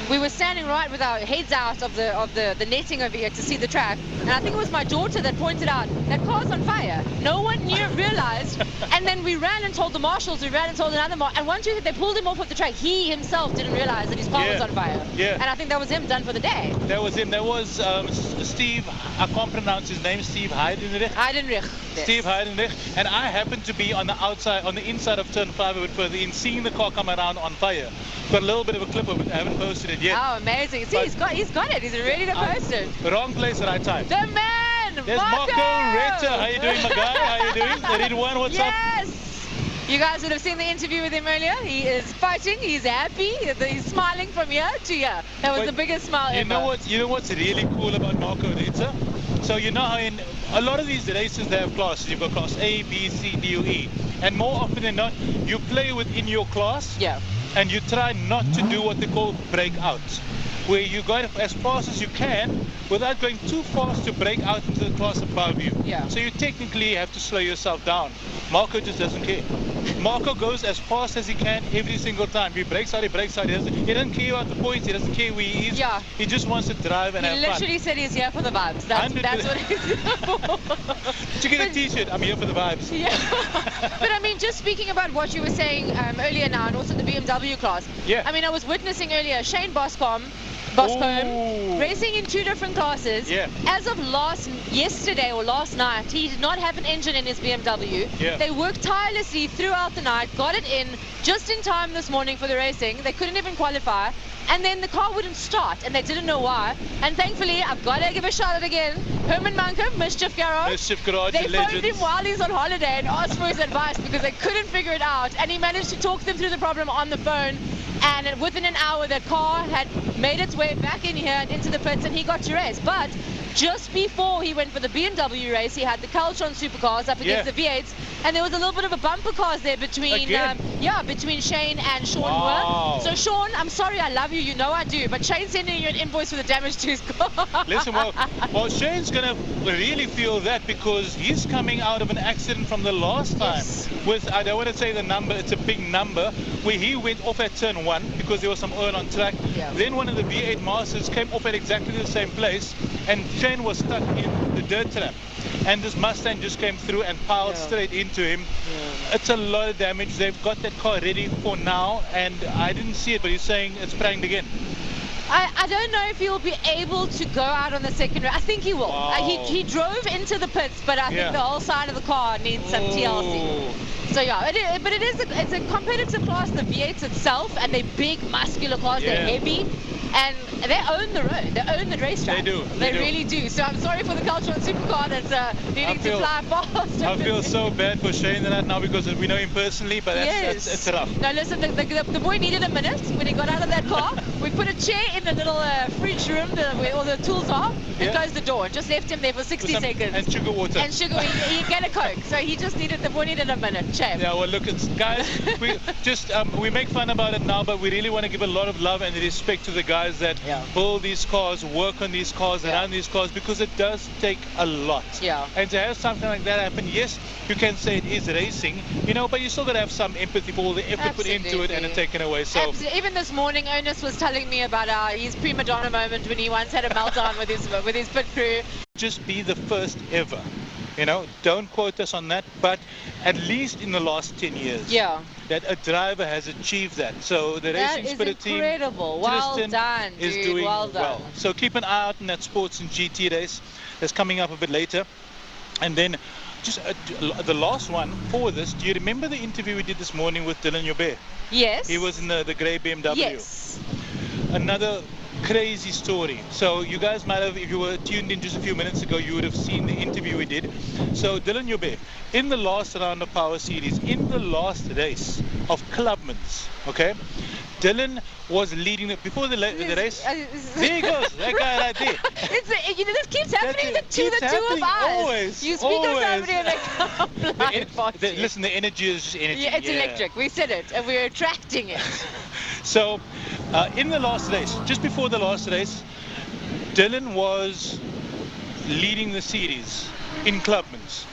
We were standing right with our heads out of the netting over here to see the track, and I think it was my daughter that pointed out that car's on fire. No one realized, and then we ran and told the marshals, we ran and told another and once they pulled him off of the track, he himself didn't realize that his car was on fire. Yeah. And I think that was him, done for the day. That was him. That was Steve, I can't pronounce his name, Steve Heidenreich. Yes. Steve Heidenreich. And I happened to be on the outside, on the inside of turn 5 a bit further in, seeing the car come around on fire. Got a little bit of a clip of it. I haven't posted it yet. Oh, amazing. See, he's got it. He's ready to post it. Wrong place, right time. The man, There's Marco Retta. How you doing, my guy? How you doing? The red one, what's up? Yes. You guys would have seen the interview with him earlier. He is fighting. He's happy. He's smiling from here to here. That was the biggest smile ever. You know what's really cool about Marco Retta? So you know how in a lot of these races they have classes. You've got class A, B, C, D, or E. And more often than not, you play within your class. Yeah. And you try not to do what they call breakouts, where you go as fast as you can without going too fast to break out into the class above you. Yeah. So you technically have to slow yourself down. Marco just doesn't care. Marco goes as fast as he can every single time. He breaks out, he breaks out. He doesn't care about the points. He doesn't care where he is. Yeah. He just wants to drive and have fun. He literally said he's here for the vibes. That's what he's here for. To get a t-shirt, I'm here for the vibes. Yeah. But I mean, just speaking about what you were saying earlier now, and also the BMW class. Yeah. I mean, I was witnessing earlier Shane Boscombe racing in 2 different classes. Yeah. As of yesterday or last night, he did not have an engine in his BMW. Yeah. They worked tirelessly throughout the night, got it in just in time this morning for the racing. They couldn't even qualify. And then the car wouldn't start, and they didn't know why. And thankfully, I've got to give a shout out again. Herman Mankum, Mischief Garage. Mischief Garage, They phoned legends. him while he's on holiday and asked for his advice because they couldn't figure it out. And he managed to talk them through the problem on the phone. And within an hour, the car had made its way back in here and into the pits, and he got to race. But just before he went for the BMW race, he had the Caltron supercars up against the V8s, and there was a little bit of a bumper cars there between between Shane and Sean Moore. So Sean, I'm sorry, I love you, you know I do, but Shane's sending you an invoice for the damage to his car. Listen, well, Shane's gonna really feel that because he's coming out of an accident from the last time with, I don't want to say the number, it's a big number, where he went off at turn 1 because there was some oil on track. Then one of the V8 Masters came off at exactly the same place, and Shane was stuck in the dirt trap, and this Mustang just came through and piled straight into him. It's a lot of damage. They've got that car ready for now, and I didn't see it, but he's saying it's pranked again. I don't know if he'll be able to go out on the second race. I think he will. He drove into the pits, but I think the whole side of the car needs some TLC. So yeah, it's a competitive class, the V8s itself, and they're big, muscular cars, they're heavy, and they own the road, they own the racetrack. They do. They really do. So I'm sorry for the Caltron supercar that's needing to fly fast. I feel so bad for Shane right now because we know him personally, but it's rough. Now listen, the boy needed a minute when he got out of that car. We put a chair in the little fridge room where all the tools are and closed the door. Just left him there for 60 seconds. And sugar water. And sugar, he get a Coke. So he just needed, the boy needed a minute. Shame. Yeah, well look, guys, we make fun about it now, but we really want to give a lot of love and respect to the guys guys that build these cars, work on these cars, run these cars, because it does take a lot. Yeah. And to have something like that happen, yes, you can say it is racing, you know, but you still got to have some empathy for all the effort put into it and it taken away. So Absolutely. Even this morning, Ernest was telling me about his prima donna moment when he once had a meltdown with his pit crew. Just be the first ever. You know, don't quote us on that, but at least in the last 10 years, that a driver has achieved that. So the Racing Spirit team, incredible. Well done, is dude. doing well done. So keep an eye out on that sports and GT race that's coming up a bit later. And then just the last one for this, do you remember the interview we did this morning with Dylan Joubert? Yes. He was in the grey BMW. Yes. Another crazy story. So you guys might have, if you were tuned in just a few minutes ago, you would have seen the interview we did. So Dylan Joubert, in the last round of Power Series, in the last race of Clubman's, okay, Dylan was leading before the race. There he goes, that guy right there. This keeps happening to the two of us. Always. You speak of somebody and they come listen, the energy is just energy. Yeah, it's electric. We said it, and we're attracting it. So, in the last race, just before the last race, Dylan was leading the series in Clubman's.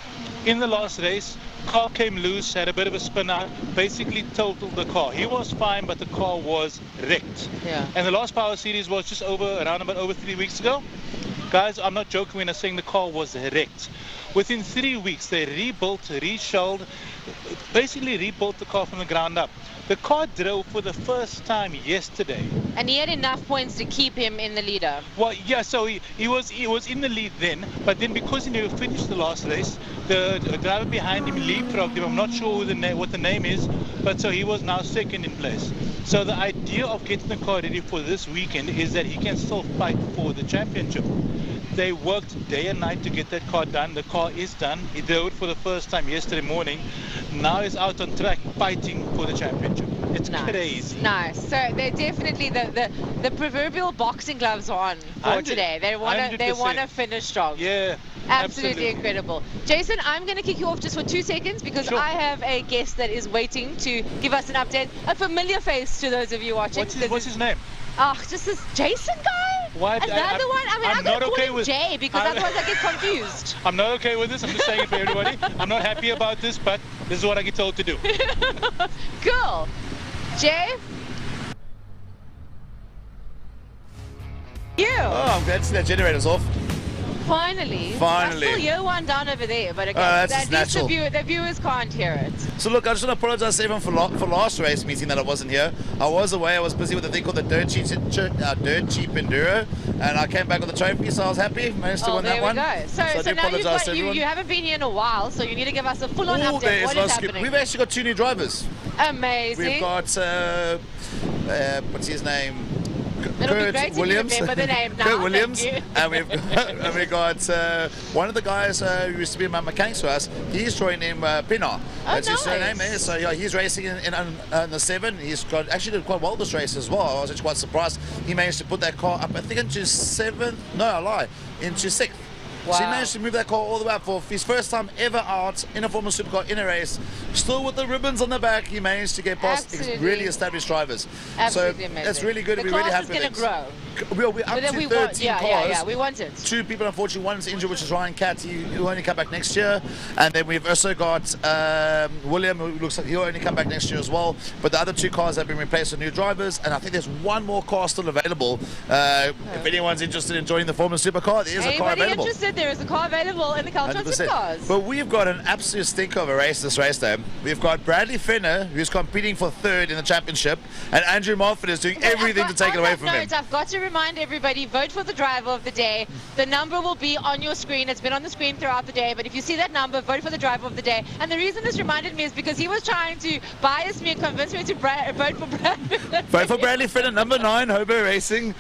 In the last race, car came loose, had a bit of a spin out, basically totaled the car. He was fine, but the car was wrecked. Yeah. And the last Power Series was just around about over 3 weeks ago. Guys, I'm not joking when I'm saying the car was wrecked. Within 3 weeks, they rebuilt, reshelled, basically rebuilt the car from the ground up. The car drove for the first time yesterday. And he had enough points to keep him in the leader. Well, yeah, so he was in the lead then, but then because he never finished the last race, the driver behind him leapfrogged him. I'm not sure what the name is, but so he was now second in place. So the idea of getting the car ready for this weekend is that he can still fight for the championship. They worked day and night to get that car done. The car is done. He drove it for the first time yesterday morning. Now he's out on track fighting for the championship. It's crazy. Nice. So they're definitely the proverbial boxing gloves are on for today. They want to finish strong. Yeah. Absolutely incredible. Jason, I'm going to kick you off just for 2 seconds because I have a guest that is waiting to give us an update. A familiar face to those of you watching. What's his name? Oh, just this Jason guy? What? Another one? I mean, I'm going to call him Jay because otherwise I get confused. I'm not okay with this. I'm just saying it for everybody. I'm not happy about this, but this is what I get told to do. Cool. Jay? You? Oh, I'm glad to see that generator's off. Finally. Finally. That's still year one down over there, but again, that's natural. The viewers can't hear it. So look, I just want to apologise to everyone for last race meeting that I wasn't here. I was away. I was busy with a thing called the Dirt Cheap Enduro, and I came back with the trophy, so I was happy. Managed to win that one. There we go. So I do now apologise to everyone. you haven't been here in a while, so you need to give us a full-on update. What is happening? We've actually got 2 new drivers. Amazing. We've got what's his name? It'll be great if you remember the name now. Kurt Williams, and we've got one of the guys who used to be my mechanics for us. He's joined him Pinar. That's his surname. So yeah, he's racing in the 7. He's actually did quite well this race as well. I was actually quite surprised. He managed to put that car up, I think, into 7th. No, I lie, into 6th. Wow. So he managed to move that car all the way up for his first time ever out in a Formula Supercar in a race. Still with the ribbons on the back, he managed to get past really established drivers. Absolutely so amazing. That's really good. The We're really happy with it. The class is going to grow. We're up to 13 cars. Yeah, we want it. 2 people, unfortunately, one is injured, which is Ryan Catt. He'll only come back next year. And then we've also got William, who looks like he'll only come back next year as well. But the other 2 cars have been replaced with new drivers. And I think there's one more car still available. If anyone's interested in joining the Formula Supercar, there is a car available. Anybody interested, there is a car available in the Caltron Supercars. But we've got an absolute stinker of a race this race day. We've got Bradley Fenner, who's competing for 3rd in the championship. And Andrew Moffat is doing everything to take it away from him. I've got to remind everybody, vote for the driver of the day. The number will be on your screen. It's been on the screen throughout the day, but if you see that number, vote for the driver of the day. And the reason this reminded me is because he was trying to bias me and convince me to vote for Bradley. Vote for Bradley Fenner, number 9, Hobo Racing.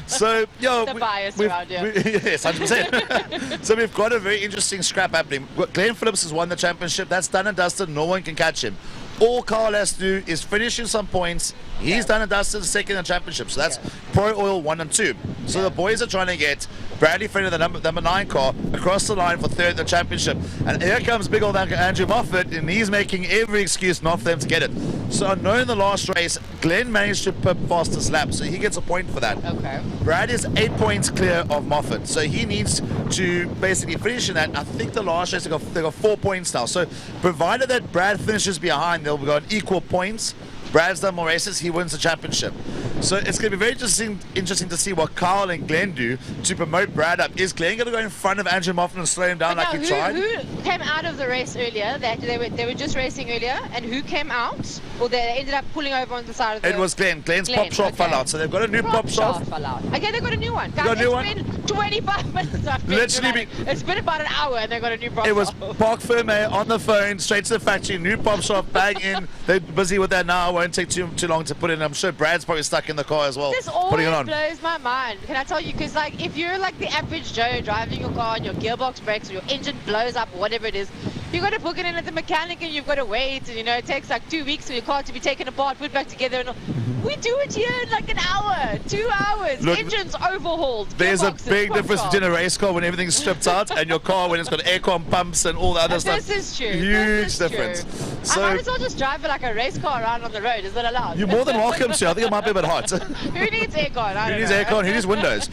So, yo, the bias around here. Yes, 100%. So we've got a very interesting scrap happening. Glenn Phillips has won the championship. That's done and dusted. No one can catch him. All Carl has to do is finish in some points. He's done and dusted 2nd in the championship. So that's Pro Oil 1 and 2. So the boys are trying to get Bradley Fenner, the number 9 car, across the line for 3rd in the championship. And here comes big old Andrew Moffat, and he's making every excuse not for them to get it. So I know in the last race, Glenn managed to pip fastest lap, so he gets a point for that. Okay. Brad is 8 points clear of Moffat, so he needs to basically finish in that. I think the last race they got 4 points now. So provided that Brad finishes behind, they'll go on equal points. Brad's done more races, he wins the championship. So it's going to be very interesting to see what Carl and Glenn do to promote Brad up. Is Glenn going to go in front of Andrew Moffat and slow him down like he tried? Who came out of the race earlier? They were just racing earlier, and who came out? Or they ended up pulling over on the side of the... It was Glenn. Glenn's pop shot fell out, so they've got a new pop shot. Fell out. Okay, they've got a new one. Got a new one? It's been 25 minutes. Literally, it's been about an hour, and they've got a new pop shot. it was Park Firme on the phone, straight to the factory, new pop shot, bag in. They're busy with that now. It won't take too long to put in. I'm sure Brad's probably stuck in the car as well. This putting always it on. blows my mind. Can I tell you? Because like, if you're like the average Joe driving your car and your gearbox breaks or your engine blows up, or whatever it is, you've got to book it in at the mechanic and you've got to wait. And you know, it takes like 2 weeks for your car to be taken apart, put back together. And we do it here in like an hour, 2 hours. Look, engines overhauled. There's a gearboxes, big pop difference shop. between a race car when everything's stripped out and your car when it's got aircon pumps and all the other stuff. This is true. Huge This is difference. True. So I might as well just drive it like a race car around on the road. Is that allowed? you're more than welcome to. I think it might be a bit hot. Who needs aircon? I Who don't needs know. aircon? Who needs windows?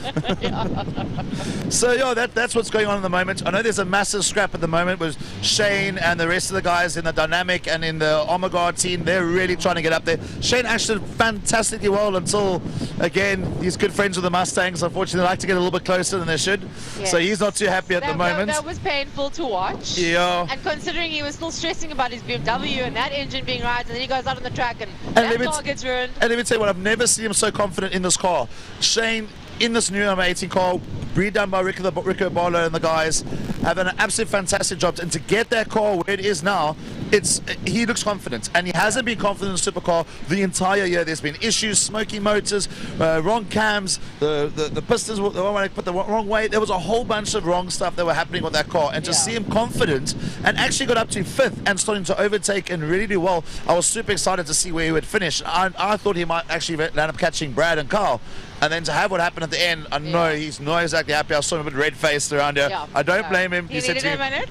So yeah, that's what's going on at the moment. I know there's a massive scrap at the moment with Shane and the rest of the guys in the Dynamic and in the Armor Guard team. They're really trying to get up there. Shane actually did fantastically well until, again, he's good friends with the Mustangs. Unfortunately, they like to get a little bit closer than they should. Yes. So he's not too happy at the moment. That was painful to watch. Yeah. And considering he was still stressing about his BMW and that engine being right, and then he goes out on the track and let that me car gets ruined. And let me tell you what, I've never seen him so confident in this car. Shane, in this new number 18 car, redone by Rico Barlow and the guys, have done an absolutely fantastic job. And to get that car where it is now, he looks confident. And he hasn't been confident in the supercar the entire year. There's been issues, smoky motors, wrong cams, the pistons were put the wrong way. There was a whole bunch of wrong stuff that were happening with that car. And to see him confident and actually got up to 5th and starting to overtake and really do well, I was super excited to see where he would finish. I thought he might actually land up catching Brad and Carl. And then to have what happened at the end, I know he's not exactly happy. I saw him a bit red-faced around here. Yeah, I don't blame him. He needed a minute.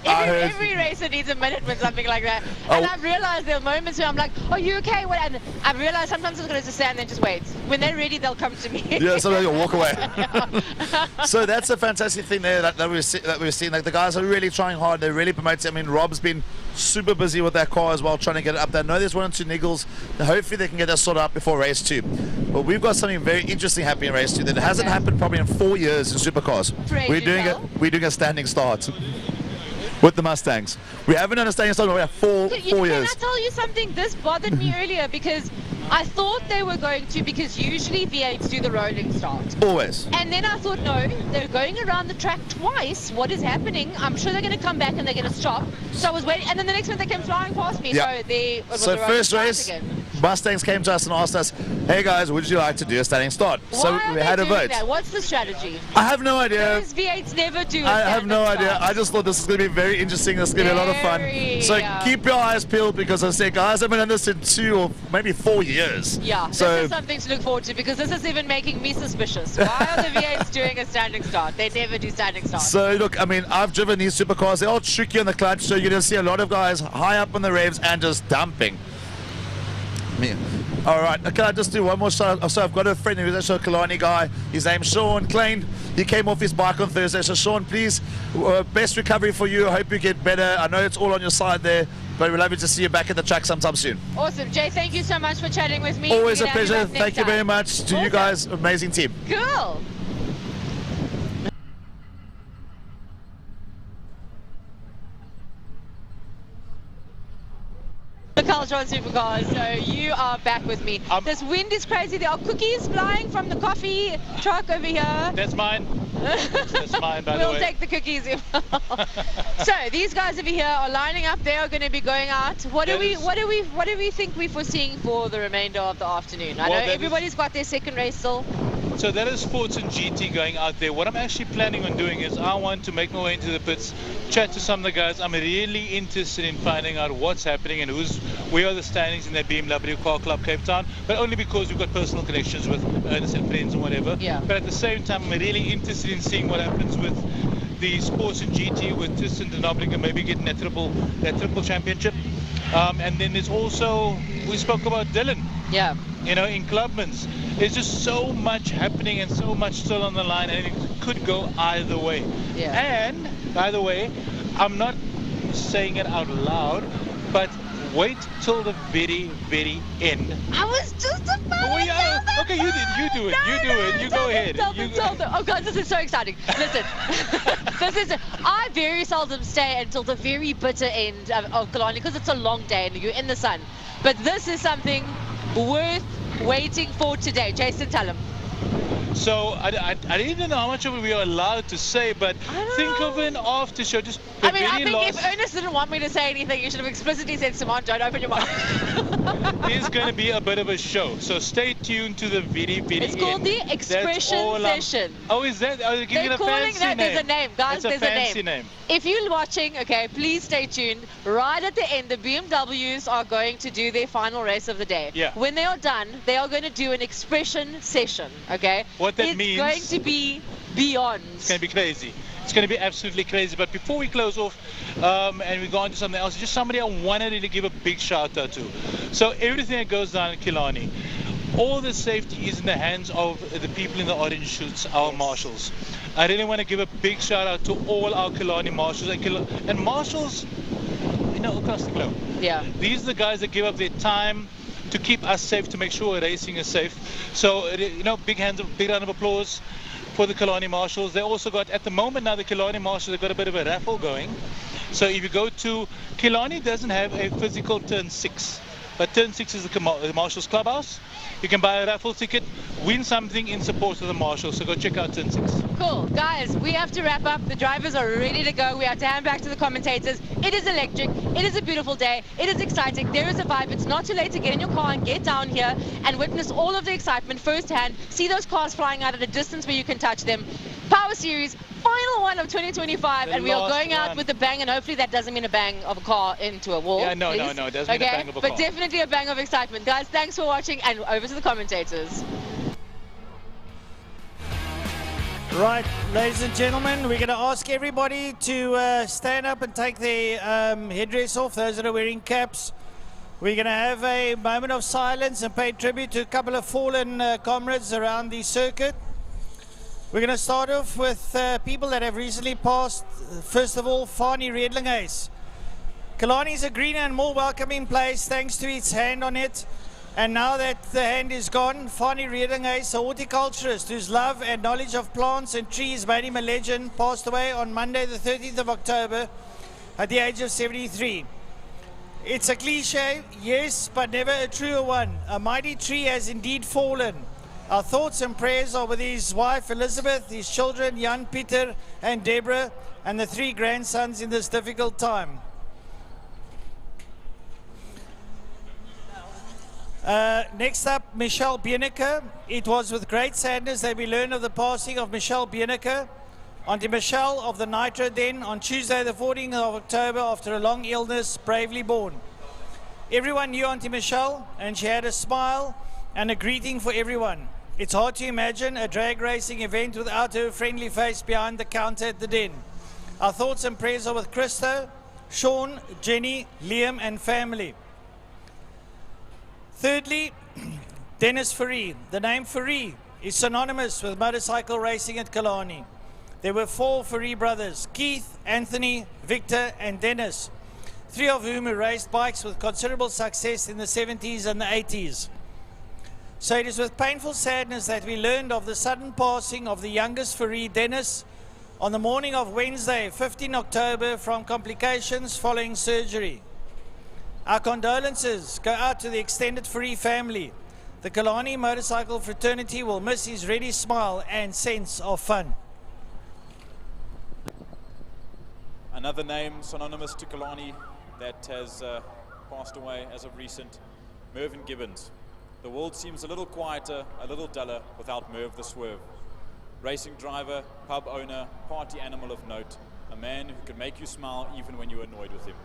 Every racer needs a minute with something like that. Oh. And I've realized there are moments where I'm like, are you okay? And I've realized sometimes I'm going to just stand there and just wait. When they're ready, they'll come to me. Yeah, sometimes you'll walk away. So that's a fantastic thing there that we're seeing. Like, the guys are really trying hard. They're really promoting. I mean, Rob's been super busy with that car as well, trying to get it up there. I know there's 1 or 2 niggles. Hopefully they can get that sorted out before race 2. But we've got something very interesting happening in race 2 that hasn't happened probably in 4 years in supercars. We're doing a standing start with the Mustangs. We haven't done a standing start in 4 years. Can I tell you something? This bothered me earlier because I thought they were going to, because usually V8s do the rolling start. Always. And then I thought, no, they're going around the track twice. What is happening? I'm sure they're going to come back and they're going to stop. So I was waiting, and then the next one they came flying past me. Yeah. So first race, Mustangs came to us and asked us, hey guys, would you like to do a standing start? So we had a vote. That? What's the strategy? I have no idea. Those V8s never do. I have no idea. I just thought this is going to be very interesting. This is going to be a lot of fun. So keep your eyes peeled, because I said, guys, I've been in this in 2 or maybe 4 years. Yeah, so this is something to look forward to, because this is even making me suspicious. Why are the V8s doing a standing start? They never do standing starts. So look, I mean, I've driven these supercars. They're all tricky on the clutch, so you're going to see a lot of guys high up on the revs and just dumping. All right, can I just do one more shot? So I've got a friend who's actually a Killarney guy. His name's Sean Klein. He came off his bike on Thursday. So Sean, please, best recovery for you. I hope you get better. I know it's all on your side there, but we'd love you to see you back at the track sometime soon. Awesome. Jay, thank you so much for chatting with me. Always a pleasure. Thank you very much to you guys. Amazing team. Cool. The Culture on Supercars, so you are back with me. This wind is crazy. There are cookies flying from the coffee truck over here. That's mine. That's mine, by the way. We'll take the cookies. So these guys over here are lining up. They are going to be going out. What do we think we're foreseeing for the remainder of the afternoon? I know everybody's got their second race still. So that is Sports and GT going out there. What I'm actually planning on doing is I want to make my way into the pits, chat to some of the guys. I'm really interested in finding out what's happening and where are the standings in that BMW Car Club Cape Town, but only because we've got personal connections with Ernest and friends and whatever. Yeah. But at the same time, I'm really interested in seeing what happens with the Sports and GT with Tristan de Nobling and maybe getting that triple championship. And then there's also, we spoke about Dylan. Yeah. You know, in Clubman's. There's just so much happening and so much still on the line, and it could go either way. Yeah. And, by the way, I'm not saying it out loud, but wait till the very, very end. I was just about to Okay, you do it. You go ahead. Oh God, this is so exciting. Listen, I very seldom stay until the very bitter end of Killarney because it's a long day and you're in the sun. But this is something worth waiting for today. Jason, tell him. So I didn't know how much of it we are allowed to say, but think of an after show. Just the I mean, I very think last. if Ernest didn't want me to say anything, you should have explicitly said, Simon, don't open your mouth. It's going to be a bit of a show, so stay tuned to the very, very It's called the Expression Session. Oh, is that? Oh, give it a fancy name. There's a name, guys. It's a fancy name. If you're watching, okay, please stay tuned. Right at the end, the BMWs are going to do their final race of the day. Yeah. When they are done, they are going to do an expression session, okay? What that means... It's going to be beyond. It's going to be crazy. It's going to be absolutely crazy. But before we close off and we go on to something else, just somebody I wanted to give a big shout out to. So everything that goes down in Killarney, all the safety is in the hands of the people in the orange suits, our marshals. I really want to give a big shout out to all our Killarney marshals and marshals, you know, across the globe. Yeah. These are the guys that give up their time to keep us safe, to make sure racing is safe. So, you know, big round of applause for the Killarney marshals. They also got, at the moment now, the Killarney marshals have got a bit of a raffle going. So if you go to, Killarney doesn't have a physical turn 6, but turn 6 is the Marshals Clubhouse. You can buy a raffle ticket, win something in support of the marshals. So go check out turn 6. Cool. Guys, we have to wrap up. The drivers are ready to go. We have to hand back to the commentators. It is electric. It is a beautiful day. It is exciting. There is a vibe. It's not too late to get in your car and get down here and witness all of the excitement firsthand. See those cars flying out at a distance where you can touch them. Power Series, final one of 2025, and we are going out with a bang, and hopefully that doesn't mean a bang of a car into a wall. Yeah, no, it doesn't mean a bang of a car. But definitely a bang of excitement. Guys, thanks for watching, and over to the commentators. Right, ladies and gentlemen, we're going to ask everybody to stand up and take their headdress off, those that are wearing caps. We're going to have a moment of silence and pay tribute to a couple of fallen comrades around the circuit. We're going to start off with people that have recently passed. First of all, Fani Redlinghuis. Killarney is a greener and more welcoming place thanks to its hand on it. And now that the hand is gone, Fani Redlinghuis, a horticulturist whose love and knowledge of plants and trees made him a legend, passed away on Monday the 13th of October at the age of 73. It's a cliche, yes, but never a truer one. A mighty tree has indeed fallen. Our thoughts and prayers are with his wife Elizabeth, his children Jan, Peter and Deborah, and the 3 grandsons in this difficult time. Next up, Michelle Bieneke. It was with great sadness that we learned of the passing of Michelle Bieneke. Auntie Michelle of the Nitro Den on Tuesday the 14th of October after a long illness, bravely born. Everyone knew Auntie Michelle, and she had a smile and a greeting for everyone. It's hard to imagine a drag racing event without her friendly face behind the counter at the Den. Our thoughts and prayers are with Christo, Sean, Jenny, Liam and family. Thirdly, Dennis Fourie. The name Fourie is synonymous with motorcycle racing at Killarney. There were 4 Fourie brothers, Keith, Anthony, Victor and Dennis, 3 of whom raced bikes with considerable success in the 70s and the 80s. So it is with painful sadness that we learned of the sudden passing of the youngest Fourie, Dennis, on the morning of Wednesday, 15 October, from complications following surgery. Our condolences go out to the extended Fourie family. The Killarney motorcycle fraternity will miss his ready smile and sense of fun. Another name synonymous to Killarney that has passed away as of recent, Mervyn Gibbons. The world seems a little quieter, a little duller without Merv the Swerve. Racing driver, pub owner, party animal of note, a man who could make you smile even when you were annoyed with him.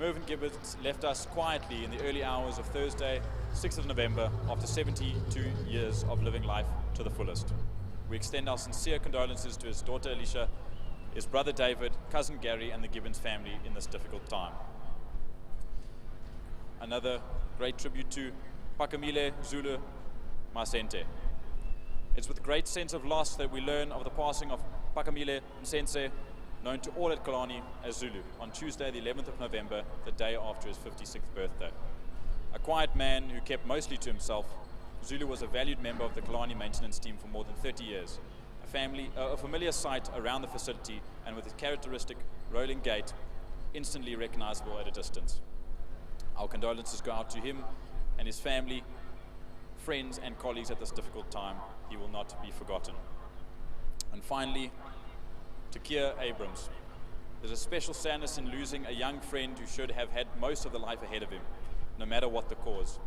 Mervyn Gibbons left us quietly in the early hours of Thursday, 6th of November, after 72 years of living life to the fullest. We extend our sincere condolences to his daughter Alicia, his brother David, cousin Gary and the Gibbons family in this difficult time. another great tribute to Pakamile Zulu Masente. It's with great sense of loss that we learn of the passing of Pakamile Msense, known to all at Killarney as Zulu, on Tuesday the 11th of November, the day after his 56th birthday. A quiet man who kept mostly to himself, Zulu was a valued member of the Killarney maintenance team for more than 30 years. A familiar sight around the facility, and with his characteristic rolling gait, instantly recognizable at a distance. Our condolences go out to him and his family, friends and colleagues at this difficult time. He will not be forgotten. And finally, to Keir Abrams. There's a special sadness in losing a young friend who should have had most of the life ahead of him, no matter what the cause.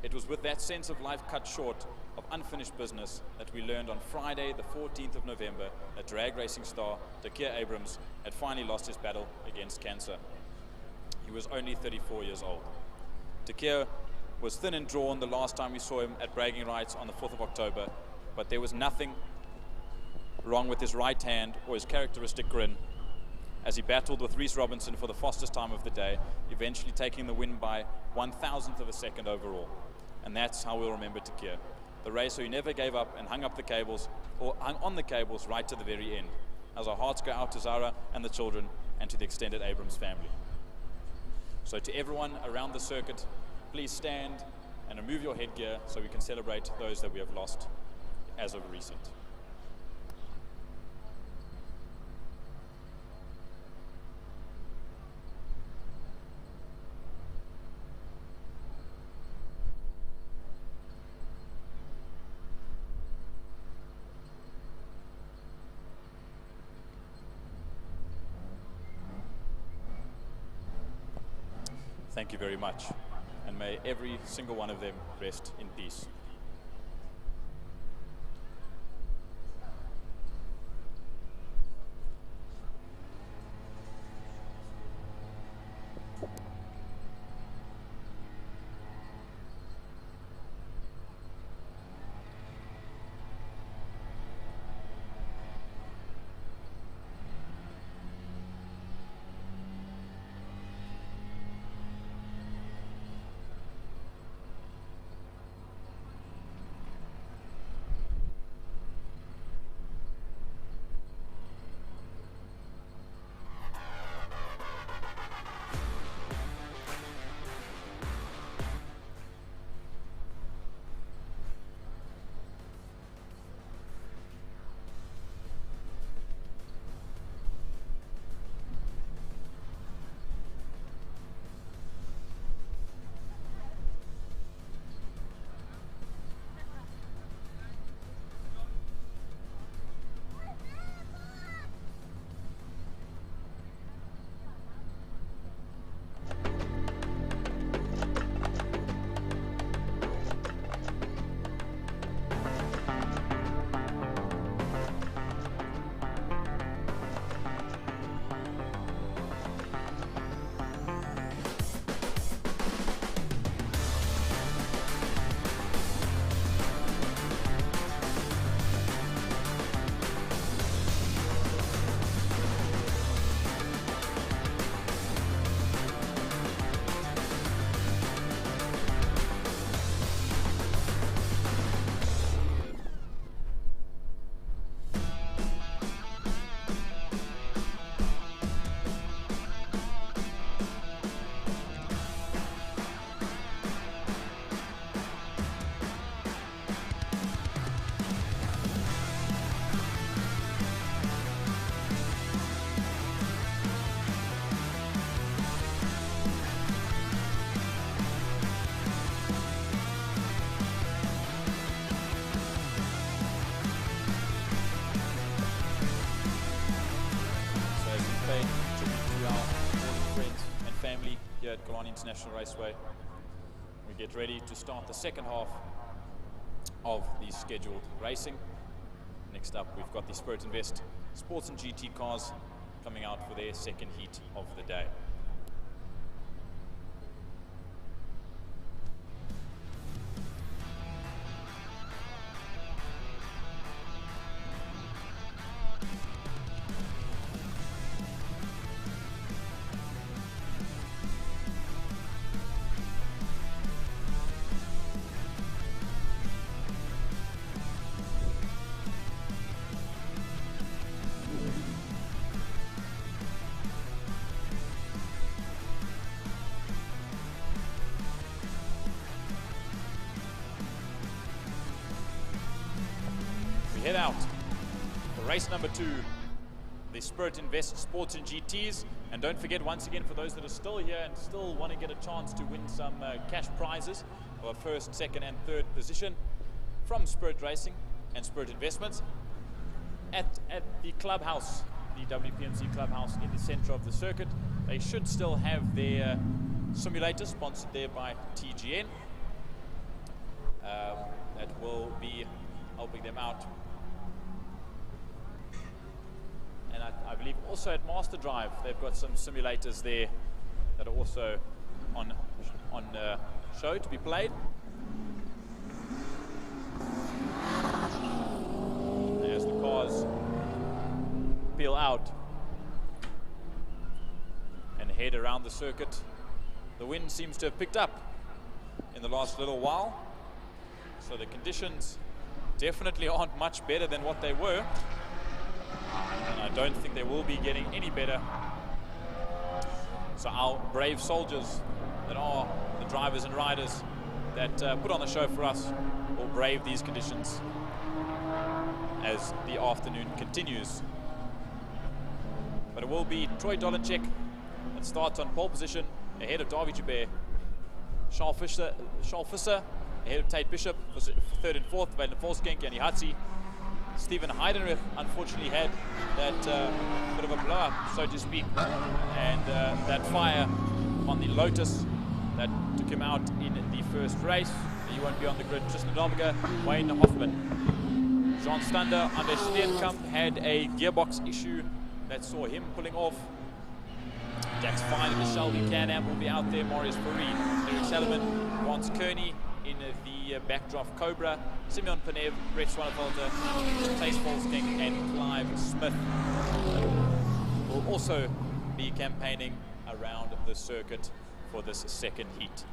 It was with that sense of life cut short, of unfinished business, that we learned on Friday, the 14th of November, that drag racing star Keir Abrams had finally lost his battle against cancer. He was only 34 years old. Keir was thin and drawn the last time we saw him at bragging rights on the 4th of October, but there was nothing wrong with his right hand or his characteristic grin as he battled with Rhys Robinson for the fastest time of the day, eventually taking the win by 1,000th of a second overall. And that's how we'll remember Keir, the racer who never gave up and hung up the cables, or hung on the cables right to the very end, as our hearts go out to Zara and the children and to the extended Abrams family. So to everyone around the circuit, please stand and remove your headgear so we can celebrate those that we have lost as of recent. Thank you very much, and may every single one of them rest in peace. Here at Killarney International Raceway. We get ready to start the second half of the scheduled racing. Next up, we've got the Spirit Invest Sports and GT cars coming out for their second heat of the day. race number 2, the Spirit Invest Sports and GTs. And don't forget, once again, for those that are still here and still want to get a chance to win some cash prizes of a first, second and third position from Spirit Racing and Spirit Investments at the clubhouse, the WPMC clubhouse in the center of the circuit. They should still have their simulator sponsored there by TGN that will be helping them out. And I believe also at Master Drive they've got some simulators there that are also on show to be played. As the cars peel out and head around the circuit, the wind seems to have picked up in the last little while, so the conditions definitely aren't much better than what they were, and I don't think they will be getting any better. So our brave soldiers that are the drivers and riders that put on the show for us will brave these conditions as the afternoon continues. But it will be Troy Dolenchek that starts on pole position ahead of Davy Joubert. Charles Visser ahead of Tate Bishop for third and fourth, Valen Volskenk and Ihatsi. Stephen Heidenreich unfortunately had that bit of a blow up, so to speak, and that fire on the Lotus that took him out in the first race. He won't be on the grid. Tristan Dalberger, Wayne Hoffman. Jean Stander, Anders Steenkamp had a gearbox issue that saw him pulling off. Dax Fine of the Shelby Can-Am will be out there. Marius Farid, Eric Salomon, Vance Kearney in the backdraft Cobra, Simeon Panev, Brett Swanefelter, Chase Volsking and Clive Smith will also be campaigning around the circuit for this second heat.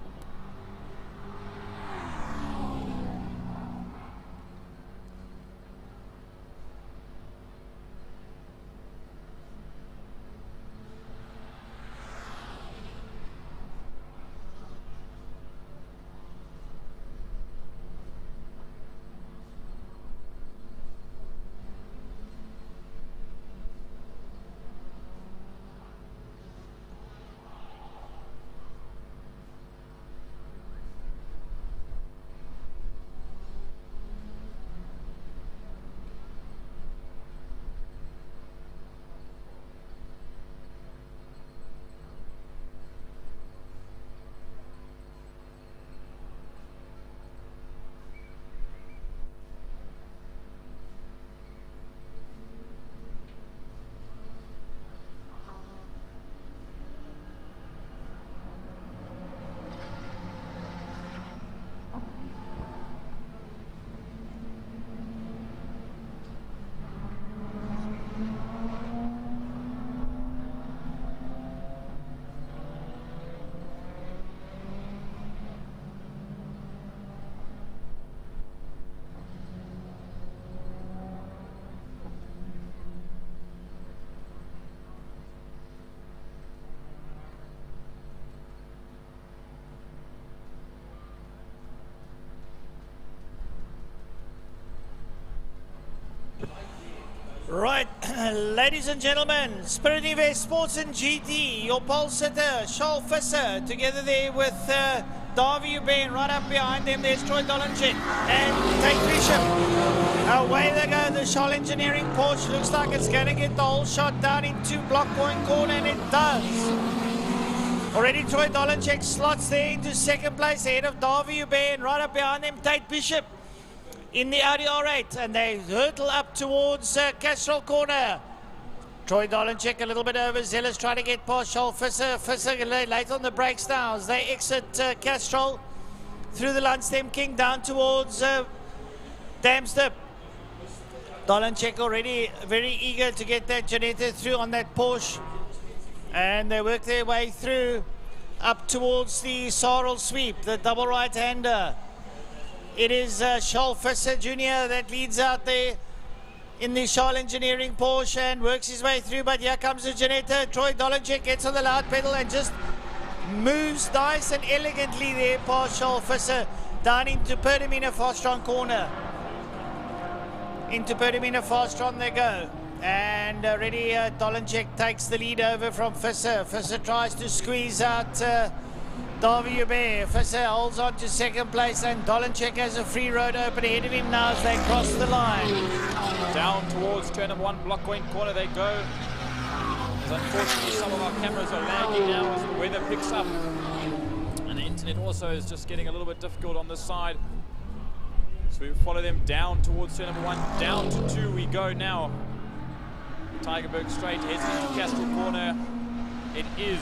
Right, ladies and gentlemen, Spirit Invest Sports and GT, your pole sitter, Charles Visser, together there with Davy Joubert, right up behind them, there's Troy Dolenchek and Tate Bishop. Away they go, the Charles Engineering Porsche, looks like it's going to get the whole shot down into Block Point Corner, and it does. Already Troy Dolenchek slots there into second place, ahead of Davy Joubert, and right up behind them, Tate Bishop in the Audi R8, and they hurtle up towards Castrol Corner. Troy Dolenchek a little bit overzealous, trying to get past Charles Visser. Visser late on the brakes now as they exit Castrol through the Lundstem King down towards Damstep. Dolenchek already very eager to get that Janetta through on that Porsche, and they work their way through up towards the Sarl sweep, the double right-hander. It is Charles Visser Jr. that leads out there in the Charles Engineering Porsche and works his way through, but here comes the Janetta. Troy Dolenchek gets on the loud pedal and just moves nice and elegantly there past Charles Visser down into Pertamina Fastron Corner. Into Pertamina Fastron they go. And already Dolenchek takes the lead over from Visser. Visser tries to squeeze out Davy Hubert. Visser holds on to second place, and Dolenchek has a free road open ahead of him now as they cross the line. Down towards turn number 1, block point corner they go. As unfortunately some of our cameras are lagging now as the weather picks up. And the internet also is just getting a little bit difficult on this side. So we follow them down towards turn number 1, down to 2 we go now. Tigerberg straight heads into Castle Corner. It is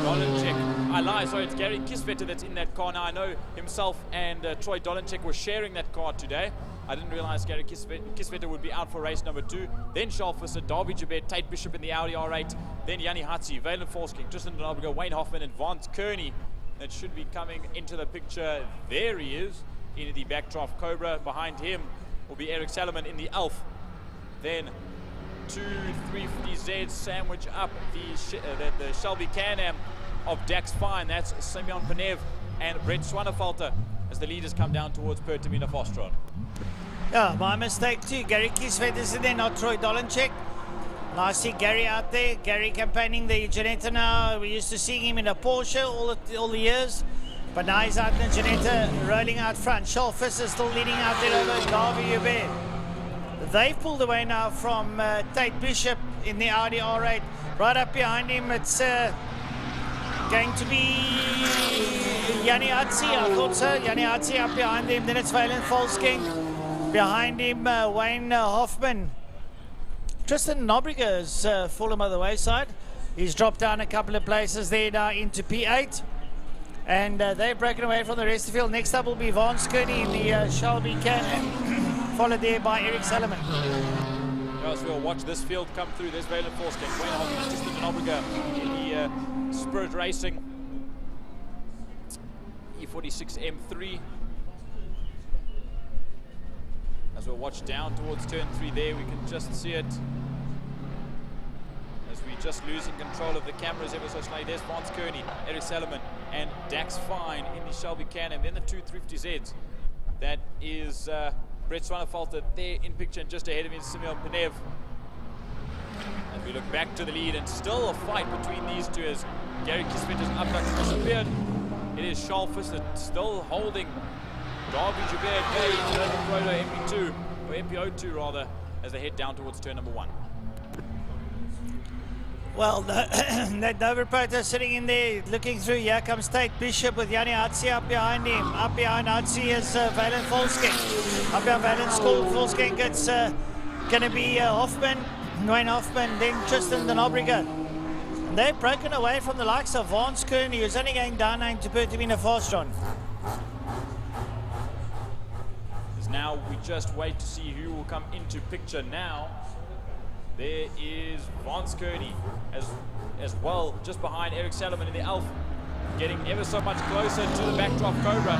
Dolenchek. I lie, sorry, it's Gary Kisvetter that's in that car now. I know himself and Troy Dolenchek were sharing that car today. I didn't realize Gary Kisvetter would be out for race number 2. Then Charles Visser, Davy Jabet, Tate Bishop in the Audi R8. Then Yanni Hatzi, Valen Forsking, Tristan Donabrigo, Wayne Hoffman, and Vance Kearney. That should be coming into the picture. There he is in the backdraft Cobra. Behind him will be Eric Salomon in the Alf. Then 2 350Z sandwich up the Shelby Can-Am of Dax Fine. That's Simeon Panev and Brett Swanefalter as the leaders come down towards Pertamina Fastron. Yeah, my mistake too. Gary Kisvetter is there, not Troy Dolenchek. Now I see Gary out there. Gary campaigning the Janetta now. We used to see him in a Porsche all the years. But now he's out in the Janetta rolling out front. Charles Visser still leading out there over Davy Hubert. They've pulled away now from Tate Bishop in the Audi R8. Right up behind him, it's going to be Yanni Hatzi, I thought so. Yanni Hatzi up behind him. Then it's Valen Volsking. Behind him, Wayne Hoffman. Tristan Nobriger has fallen by the wayside. He's dropped down a couple of places there now into P8. And they've broken away from the rest of the field. Next up will be Vance Kearney in the Shelby Can-Am. Followed there by Eric Salomon. Yes, we'll watch this field come through. There's Valen Forsking, Wayne Hoffman, Tristan Donabrigo in the Spirit Racing E46 M3. As we'll watch down towards turn 3 there, we can just see it. As we just losing control of the cameras ever so slightly. There's Vance Kearney, Eric Salomon, and Dax Fine in the Shelby Can-Am. Then the 2 350Zs. That is Brett Swanefalter there in picture, and just ahead of him is Simeon Panev. As we look back to the lead, and still a fight between these two as Gary Kisvetter's upduck disappeared. It is Charles Visser still holding Davy Jabert MP2, or MPO2 rather, as they head down towards turn number 1. Well, that Dover Proto sitting in there, looking through. Here comes Tate Bishop with Yanni Hatzi up behind him. Up behind Hatzi is Valen Volsking. Up behind Valen Volsking, it's going to be Hoffman, Wayne Hoffman, then Tristan Donabrigo. And they've broken away from the likes of Vance Kearney, who's only going down into Pertamina Fastron. Now we just wait to see who will come into picture now. There is Vance Kearney as well, just behind Eric Salomon in the Alf, getting ever so much closer to the backdrop Cobra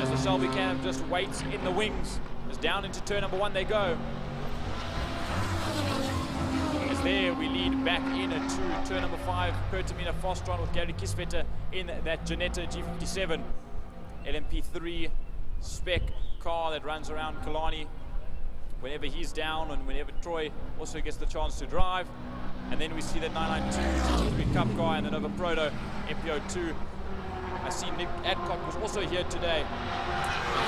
as the Shelby Can-Am just waits in the wings. As down into turn number 1 they go. As there we lead back in to turn number 5, Pertamina Fastron with Gary Kisvetter in that Janetta G57 LMP3 spec car that runs around Killarney whenever he's down and whenever Troy also gets the chance to drive. And then we see that 992 GT3 Cup car and the Nova Proto MPO2. I see Nick Adcock was also here today.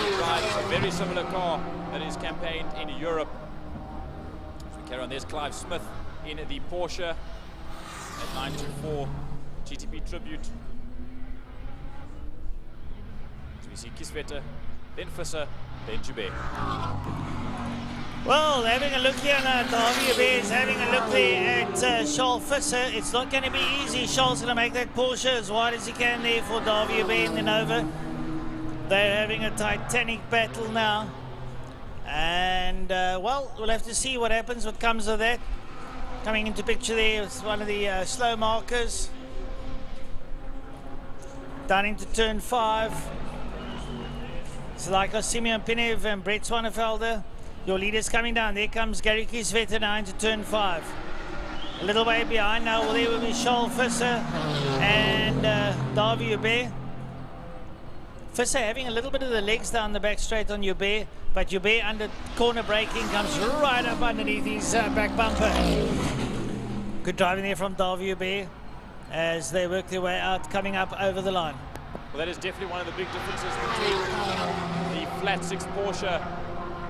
He drives a very similar car that is campaigned in Europe. As we carry on, there's Clive Smith in the Porsche at 924 GTP Tribute. So we see Kisvetter, then Visser, then Jubé. Well, having a look here now, Davy Hubert is having a look there at Charles Visser. It's not going to be easy. Charles going to make that Porsche as wide as he can there for Davy Hubert in the Nova. They're having a titanic battle now. And, well, we'll have to see what happens, what comes of that. Coming into picture there is one of the slow markers. Down into turn 5. So like Simeon Panev and Brett Swanefalter. Your leaders coming down. There comes Gary Kisvetter now into turn 5. A little way behind now. Well, there will be Charles Visser and Davy Hubert. Visser having a little bit of the legs down the back straight on Hubert, but Hubert under corner braking comes right up underneath his back bumper. Good driving there from Davy Hubert as they work their way out, coming up over the line. Well, that is definitely one of the big differences between the flat six Porsche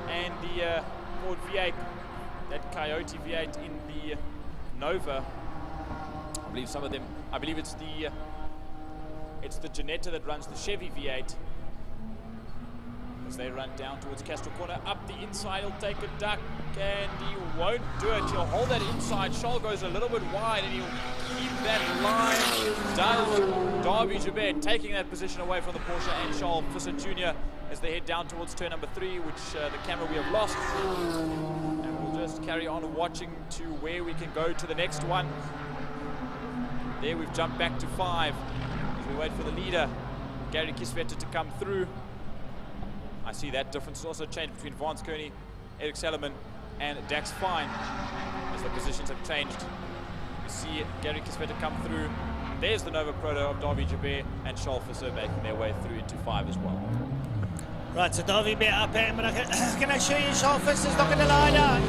and the Ford V8, that Coyote V8 in the Nova. I believe some of them, I believe it's the Ginetta that runs the Chevy V8. As they run down towards Castro Corner, up the inside, he'll take a duck, and he won't do it. He'll hold that inside. Scholl goes a little bit wide, and he'll keep that line. Does Davy Joubert, taking that position away from the Porsche and Scholl Visser Jr. as they head down towards turn number 3, which the camera we have lost. And we'll just carry on watching to where we can go to the next one. There we've jumped back to 5 as we wait for the leader, Gary Kisvetter, to come through. I see that difference has also changed between Vance Kearney, Eric Salomon, and Dax Fine as the positions have changed. You see Gary Kisvetter come through. There's the Nova Proto of Davy Joubert and Scholl Visser making their way through into 5 as well. Right, so Davy Joubert up here, but can I show you Scholl Visser's not going to lie down.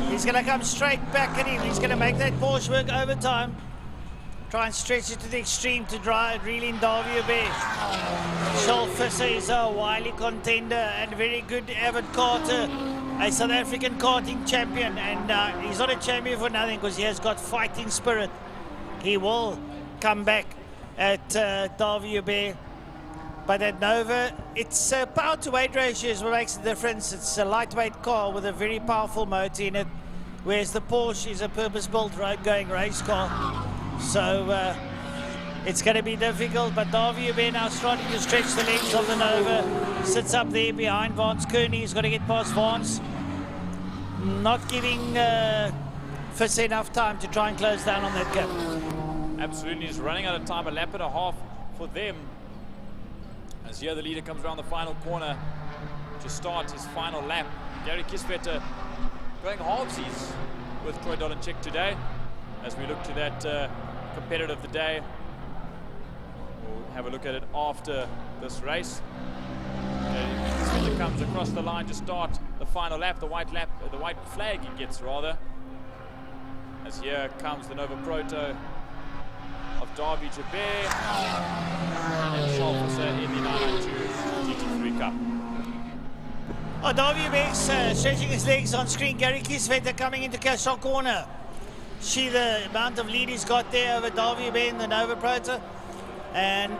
He's going to come straight back at him. He's going to make that Porsche work overtime. Try and stretch it to the extreme to reel in Davy Joubert. Scholl Visser is a wily contender and very good avid karter, a South African karting champion, and he's not a champion for nothing because he has got fighting spirit. He will come back at Davy Joubert. But at Nova, it's power to weight ratio is what makes the difference. It's a lightweight car with a very powerful motor in it, whereas the Porsche is a purpose-built road-going race car. So it's going to be difficult, but Davy Joubert now starting to stretch the legs of the Nova. Sits up there behind Vance Kearney. He's got to get past Vance. Not giving Visser enough time to try and close down on that gap. Absolutely, he's running out of time, a lap and a half for them. As here the leader comes around the final corner to start his final lap. Gary Kisvetter going halvesies with Troy Dolanchik today. As we look to that competitor of the day, we'll have a look at it after this race. Kisvetter comes across the line to start the final lap, the white flag he gets rather. As here comes the Nova Proto of Davy Joubert and Scholl Visser in the 992 GT3 Cup. Oh, Davy Joubert's stretching his legs on screen. Gary Kisvetter coming into Castro Corner. See the amount of lead he's got there over Davy Joubert in the Nova Proto. And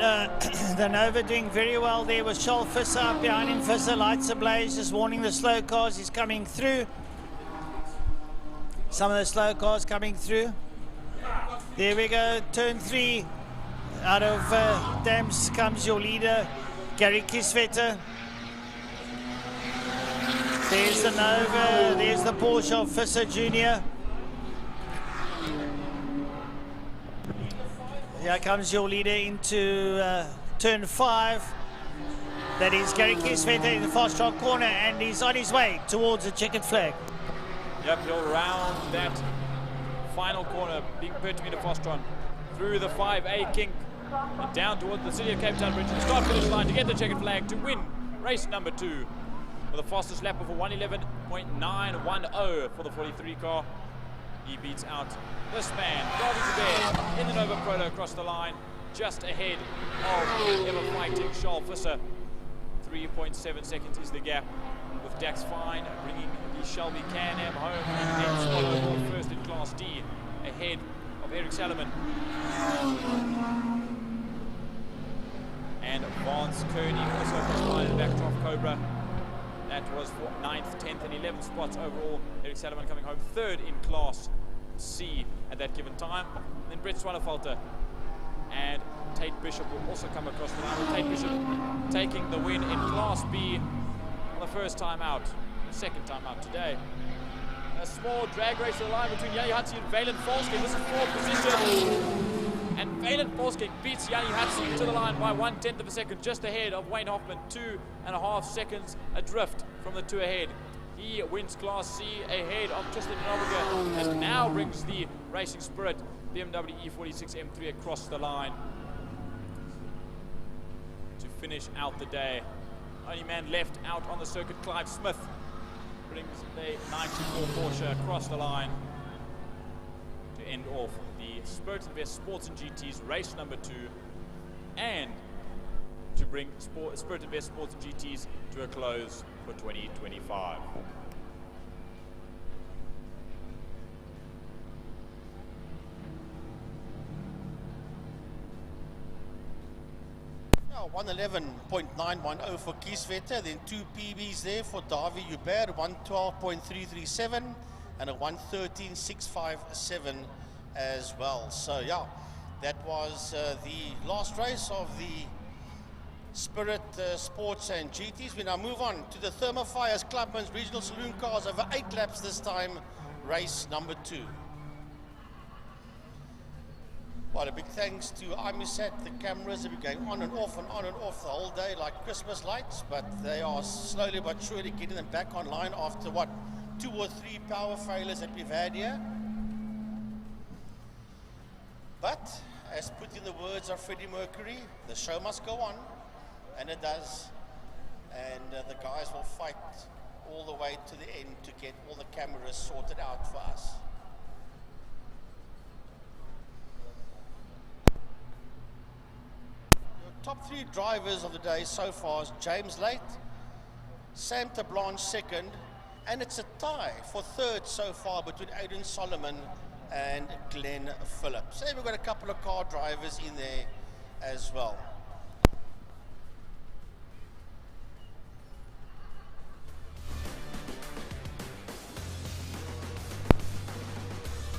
the Nova doing very well there with Scholl Visser up behind him. Visser lights ablaze, just warning the slow cars. He's coming through. Some of the slow cars coming through. There we go, turn 3. Out of Dams comes your leader, Gary Kisvetter. There's the Nova, there's the Porsche of Visser Jr. Here comes your leader into turn 5. That is Gary Kisvetter in the fast track corner, and he's on his way towards the checkered flag. Yep, he'll round that final corner, being put into Fostron, through the 5A kink, and down towards the City of Cape Town Bridge to the start finish line to get the checkered flag to win race number 2 with a fastest lap of a 1:11.910 for the 43 car. He beats out this man, Davy Joubert, in the Nova Proto across the line, just ahead of ever fighting Scholl Visser. 3.7 seconds is the gap, with Dax Fine bringing the Shelby Can-Am home and then spot overall first in Class D, ahead of Eric Salomon. And Vance Kearney also across the line in the backdrop Cobra. That was for 9th, 10th and 11th spots overall. Eric Salomon coming home 3rd in Class C at that given time. Then Brett Swallerfelter and Tate Bishop will also come across the line, with Tate Bishop taking the win in Class B for the first time out, second time out today. A small drag race to the line between Jannie Hatsi and Valen Volsking. This is 4th position. And Valen Volsking beats Jannie Hatsi to the line by 1/10 of a second, just ahead of Wayne Hoffman, 2.5 seconds adrift from the 2 ahead. He wins Class C ahead of Tristan Noviga, and now brings the Racing Spirit BMW E46 M3 across the line to finish out the day. Only man left out on the circuit, Clive Smith, brings the 94 Porsche across the line to end off the Spirit Invest Sports and GT's race number 2, and to bring Spirit Invest Sports and GT's to a close for 2025. Now 111.910 for Kieswetter, then 2 PBs there for Davi Hubert, 112.337 and a 113.657 as well. So yeah, that was the last race of the Spirit Sports and GTs. We now move on to the Thermofires Clubman's Regional Saloon Cars over 8 laps this time, race number 2. Well, a big thanks to IMUSAT. The cameras have been going on and off the whole day like Christmas lights, but they are slowly but surely getting them back online after what, 2 or 3 power failures that we've had here. But as put in the words of Freddie Mercury, the show must go on, and it does. And the guys will fight all the way to the end to get all the cameras sorted out for us. Top 3 drivers of the day so far is James Late, Sam Tablanche second, and it's a tie for third so far between Aidan Solomon and Glenn Phillips. So we've got a couple of car drivers in there as well.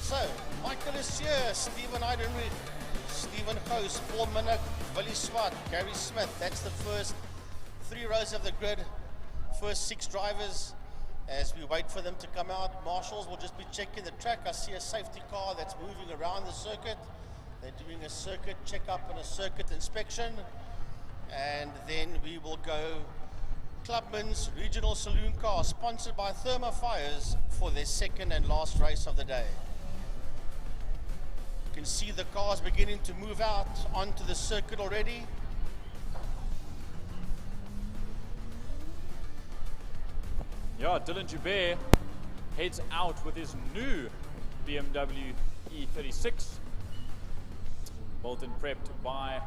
So, Michael is here, Stephen Eidenrich, Stephen House, Paul Minnick, Willie Swart, Gary Smith. That's the first 3 rows of the grid, first 6 drivers. As we wait for them to come out, marshals will just be checking the track. I see a safety car that's moving around the circuit. They're doing a circuit checkup and a circuit inspection. And then we will go Clubman's Regional Saloon Car, sponsored by Thermofires, for their second and last race of the day. You can see the cars beginning to move out onto the circuit already. Yeah, Dylan Joubert heads out with his new BMW E36, built and prepped by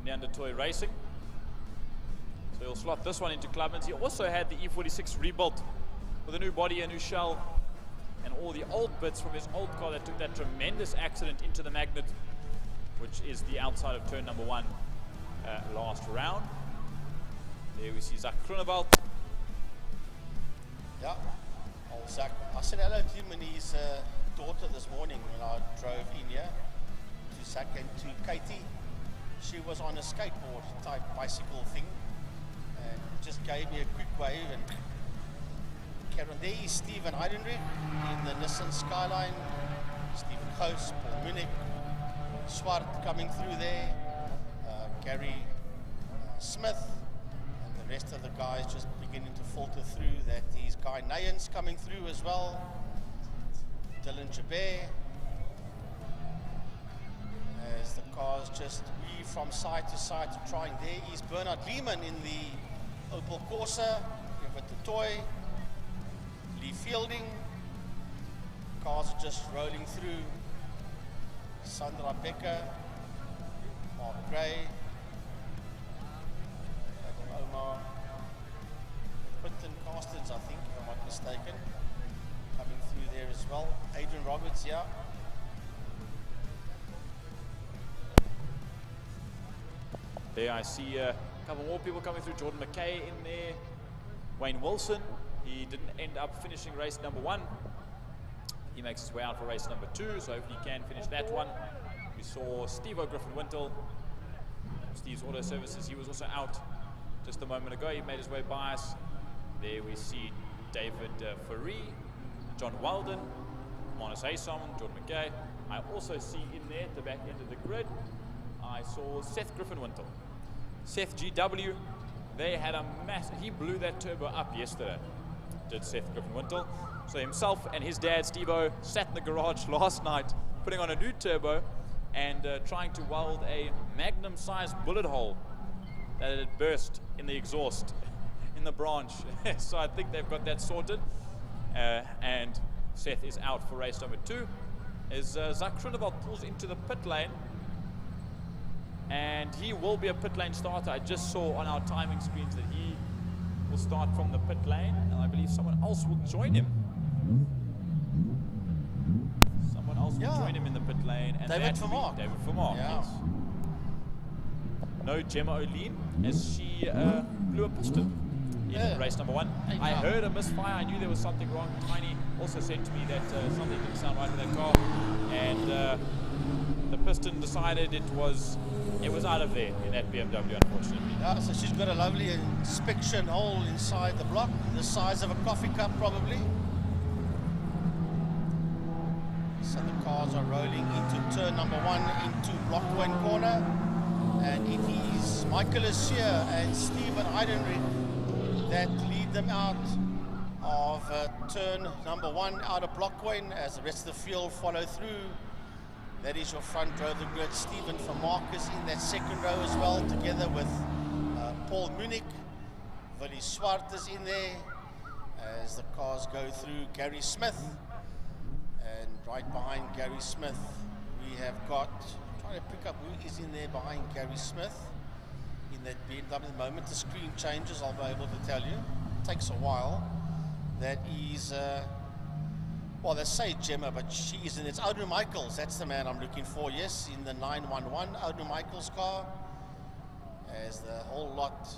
Neanderthal Racing. So he'll slot this one into Clubman's. He also had the E46 rebuilt with a new body, a new shell, and all the old bits from his old car that took that tremendous accident into the magnet, which is the outside of turn number 1 last round. There we see Zach Groenewald. Yeah, old Zach. I said hello to him and his daughter this morning when I drove in here to Zach and to Katie. She was on a skateboard type bicycle thing and just gave me a quick wave. And Karen, there is Stephen Eidenrich in the Nissan Skyline, Stephen House, Paul Munich, Swart coming through there, Gary Smith, and the rest of the guys just beginning to filter through. That is Guy Nayans coming through as well, Dylan Joubert, as the cars just weave from side to side to trying. There is Bernard Lehman in the Opel Corsa, Everett the Toy, Lee Fielding. Cars are just rolling through. Sandra Becker, Mark Gray, Adam Omar, Quinton Carstens, I think, if I'm not mistaken, coming through there as well. Adrian Roberts, yeah. There I see a couple more people coming through. Jordan McKay in there. Wayne Wilson. He didn't end up finishing race number 1. He makes his way out for race number 2, so hopefully he can finish that one. We saw Steve O'Griffin-Wintle, Steve's Auto Services. He was also out just a moment ago. He made his way by us. There we see David Faree, John Walden, Manus Haysom, Jordan McKay. I also see in there at the back end of the grid, I saw Seth Griffin-Wintle. Seth GW, they had a massive, he blew that turbo up yesterday, did Seth Griffin-Wintle. So himself and his dad, Steve-O, sat in the garage last night, putting on a new turbo and trying to weld a Magnum-sized bullet hole that it had burst in the exhaust in the branch. So I think they've got that sorted. And Seth is out for race number 2. As Zach Groenewald pulls into the pit lane, and he will be a pit lane starter. I just saw on our timing screens that he will start from the pit lane, and I believe someone else will join him. Someone else will join him in the pit lane, and David Vermaak. David Vermaak, yes. No Gemma O'Lean, as she blew a piston in race number 1. I heard a misfire. I knew there was something wrong. Tiny also said to me that something didn't sound right with that car, and the piston decided it was out of there in that BMW, unfortunately. Yeah, so she's got a lovely inspection hole inside the block, the size of a coffee cup probably. So the cars are rolling into turn number 1 into block 1 corner, and it is Michael Asier and Stephen Heidenreich that lead them out of turn number 1 out of block 1 as the rest of the field follow through. That is your front row of the grid. Stephen Vermaak is in that second row as well, together with Paul Munich. Willie Swart is in there as the cars go through. Gary Smith, and right behind Gary Smith we have got, trying to pick up who is in there behind Gary Smith in that BMW. The moment the screen changes I'll be able to tell you. It takes a while. That is well, they say Gemma, but she isn't. It's Audrey Michaels. That's the man I'm looking for, yes, in the 911 Audrey Michaels car, as the whole lot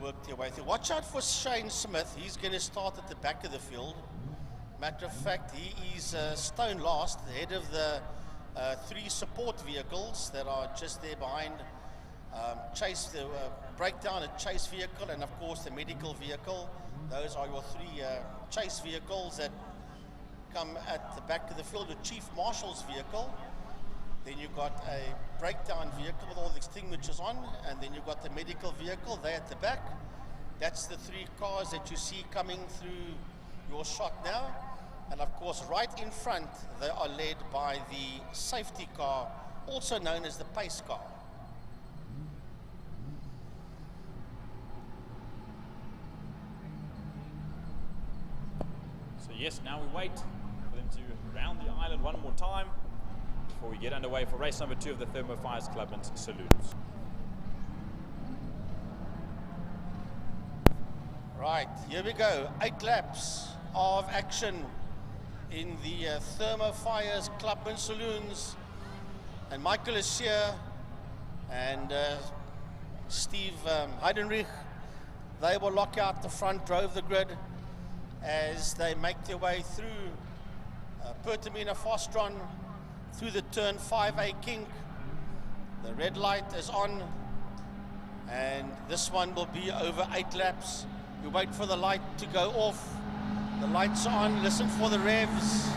work their way through. Watch out for Shane Smith. He's going to start at the back of the field. Matter of fact, he is stone last, the head of the 3 support vehicles that are just there behind Chase, the breakdown, a chase vehicle, and of course the medical vehicle. Those are your 3 chase vehicles that come at the back of the field. With Chief Marshal's vehicle, then you've got a breakdown vehicle with all the extinguishers on, and then you've got the medical vehicle there at the back. That's the 3 cars that you see coming through your shot now, and of course right in front they are led by the safety car, also known as the pace car. So yes, now we wait for them to round the island one more time before we get underway for race number 2 of the Thermo Fires Clubman's Saloons. Right, here we go. 8 laps of action in the Thermo Fires Clubman Saloons, and Michael Asier and Steve Heidenreich, they will lock out the front row of the grid as they make their way through Pertamina Fostron, through the turn 5A kink. The red light is on, and this one will be over 8 laps. You wait for the light to go off. The lights are on, listen for the revs,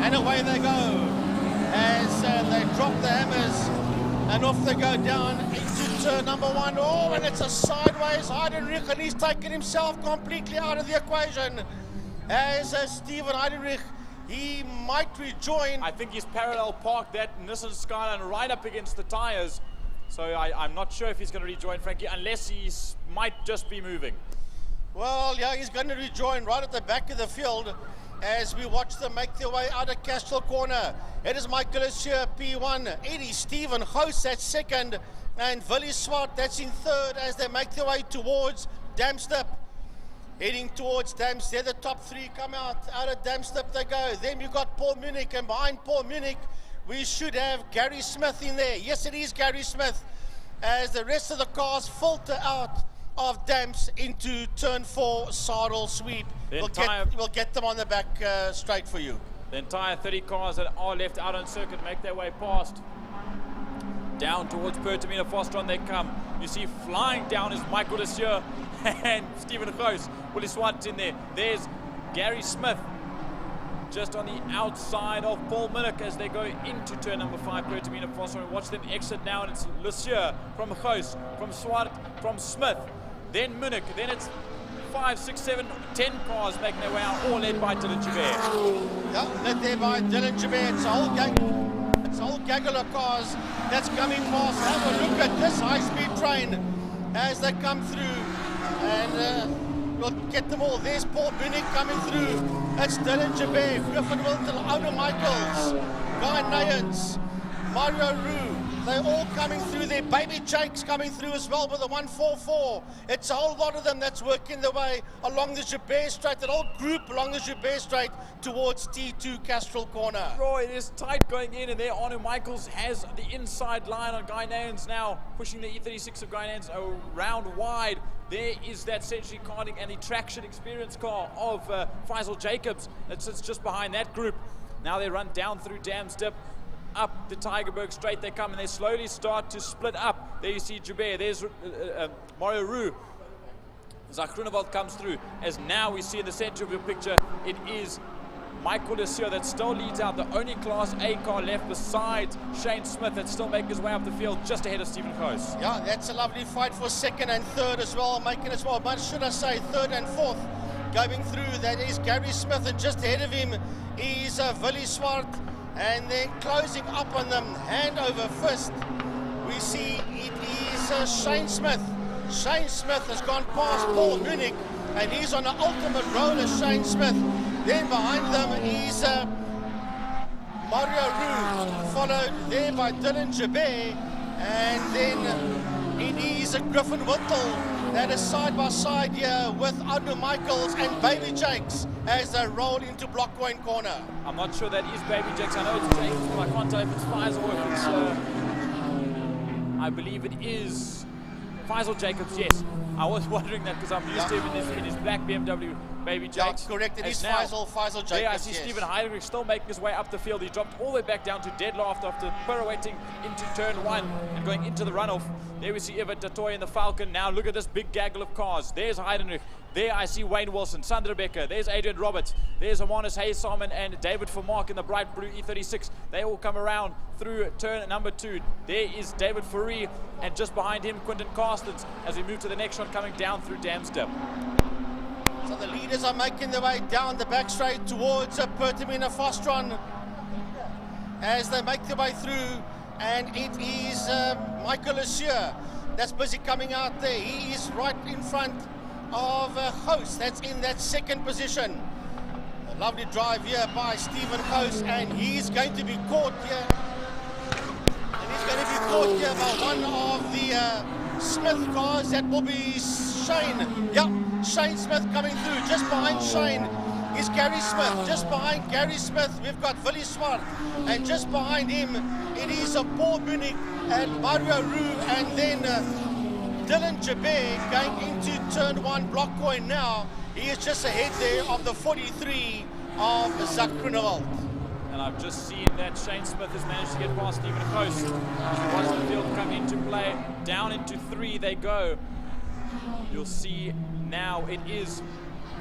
and away they go as they drop the hammers, and off they go down into turn number 1. Oh, and it's a sideways Heidenreich, and he's taken himself completely out of the equation as Stephen Heidenreich, he might rejoin. I think he's parallel parked that Nissan Skyline right up against the tires, so I'm not sure if he's going to rejoin, Frankie, unless he might just be moving. Well, yeah, he's going to rejoin right at the back of the field as we watch them make their way out of Castile Corner. It is Michael Asier, P1. It is Stephen House at second, and Willie Swart, that's in third, as they make their way towards Damstep. Heading towards Damstep, the top 3 come out of Damstep they go. Then you've got Paul Munich, and behind Paul Munich, we should have Gary Smith in there. Yes, it is Gary Smith, as the rest of the cars filter out of Damps into turn 4 saddle sweep. We'll get them on the back straight for you. The entire 30 cars that are left out on circuit make their way past. Down towards Pertamina Fostron they come. You see flying down is Michael Asier and Stephen House. Willie Swat's in there. There's Gary Smith just on the outside of Paul Munich as they go into turn number 5, Pertamina Fostron. Watch them exit now, and it's Asier from House, from Swart, from Smith, then Munich, then it's 5, 6, 7, 10 cars making their way out, all led by Dylan Joubert. Yeah, led there by Dylan Joubert. It's a whole gang. It's a whole gaggle of cars that's coming past. Have a look at this high-speed train as they come through. And we'll get them all. There's Paul Munich coming through. It's Dylan Jabez, Griffin Wilton, Oda Michaels, Guy Nayans, Mario Roux. They're all coming through there. Baby Jake's coming through as well with a 144. It's a whole lot of them that's working their way along the Jabez Straight, that whole group along the Jabez Straight towards T2 Castrol Corner. Roy, it is tight going in, and there Arno Michaels has the inside line on Guy Nayans now, pushing the E36 of Guy Nayans around wide. There is that Century Karting and the traction experience car of Faisal Jacobs that sits just behind that group. Now they run down through Dams Dip, up the Tigerberg Straight they come, and they slowly start to split up. There you see Jabez, there's Mario Roux. Zach Groenewald comes through, as now we see in the center of your picture, it is Michael Lussier that still leads out, the only Class A car left besides Shane Smith that's still making his way up the field just ahead of Stephen Coase. Yeah, that's a lovely fight for second and third as well, making as well, but should I say third and fourth going through. That is Gary Smith, and just ahead of him is Willie Swart. And then closing up on them, hand over fist, we see it is Shane Smith. Shane Smith has gone past Paul Munich, and he's on the ultimate roller, Shane Smith. Then behind them is Mario Roux, followed there by Dylan Jabez, and then it is Griffin Whittle that is side by side here with Ando Michaels and Baby Jakes as they roll into Blockwain Corner. I'm not sure that is Baby Jakes. I know it's Jakes, but I can't tell if it's Faisal or if it's... I believe it is Faisal Jacobs, yes. I was wondering that because I'm used to him in his black BMW Baby Jakes. Yeah, correct. It is now, Faisal Jacobs, there I see yes. Stephen Heinrich still making his way up the field. He dropped all the way back down to dead last after pirouetting into turn one and going into the runoff. There we see Everett Tatoy in the Falcon. Now look at this big gaggle of cars. There's Heinrich. There I see Wayne Wilson, Sandra Becker. There's Adrian Roberts. There's Amanus Hayes-Salmon and David Vermark in the bright blue E36. They all come around through turn number 2. There is David Fourie, and just behind him, Quinton Carstens, as we move to the next one, coming down through Dams Dip. So the leaders are making their way down the back straight towards Pertamina Fostron as they make their way through, and it is Michael Lussier that's busy coming out there. He is right in front of Coase, that's in that second position. A lovely drive here by Stephen Coase, and he's going to be caught here. And he's going to be caught here by one of the Smith cars. That will be Shane. Yeah, Shane Smith coming through. Just behind Shane is Gary Smith. Just behind Gary Smith, we've got Willie Swart. And just behind him, it is Paul Munich and Mario Roux, and then Dylan Jabez going into turn 1 Blockcoin now. He is just ahead there of the 43 of Zach Groenewald. And I've just seen that Shane Smith has managed to get past Stephen Coase. As we watch the field come into play, down into 3 they go. You'll see now it is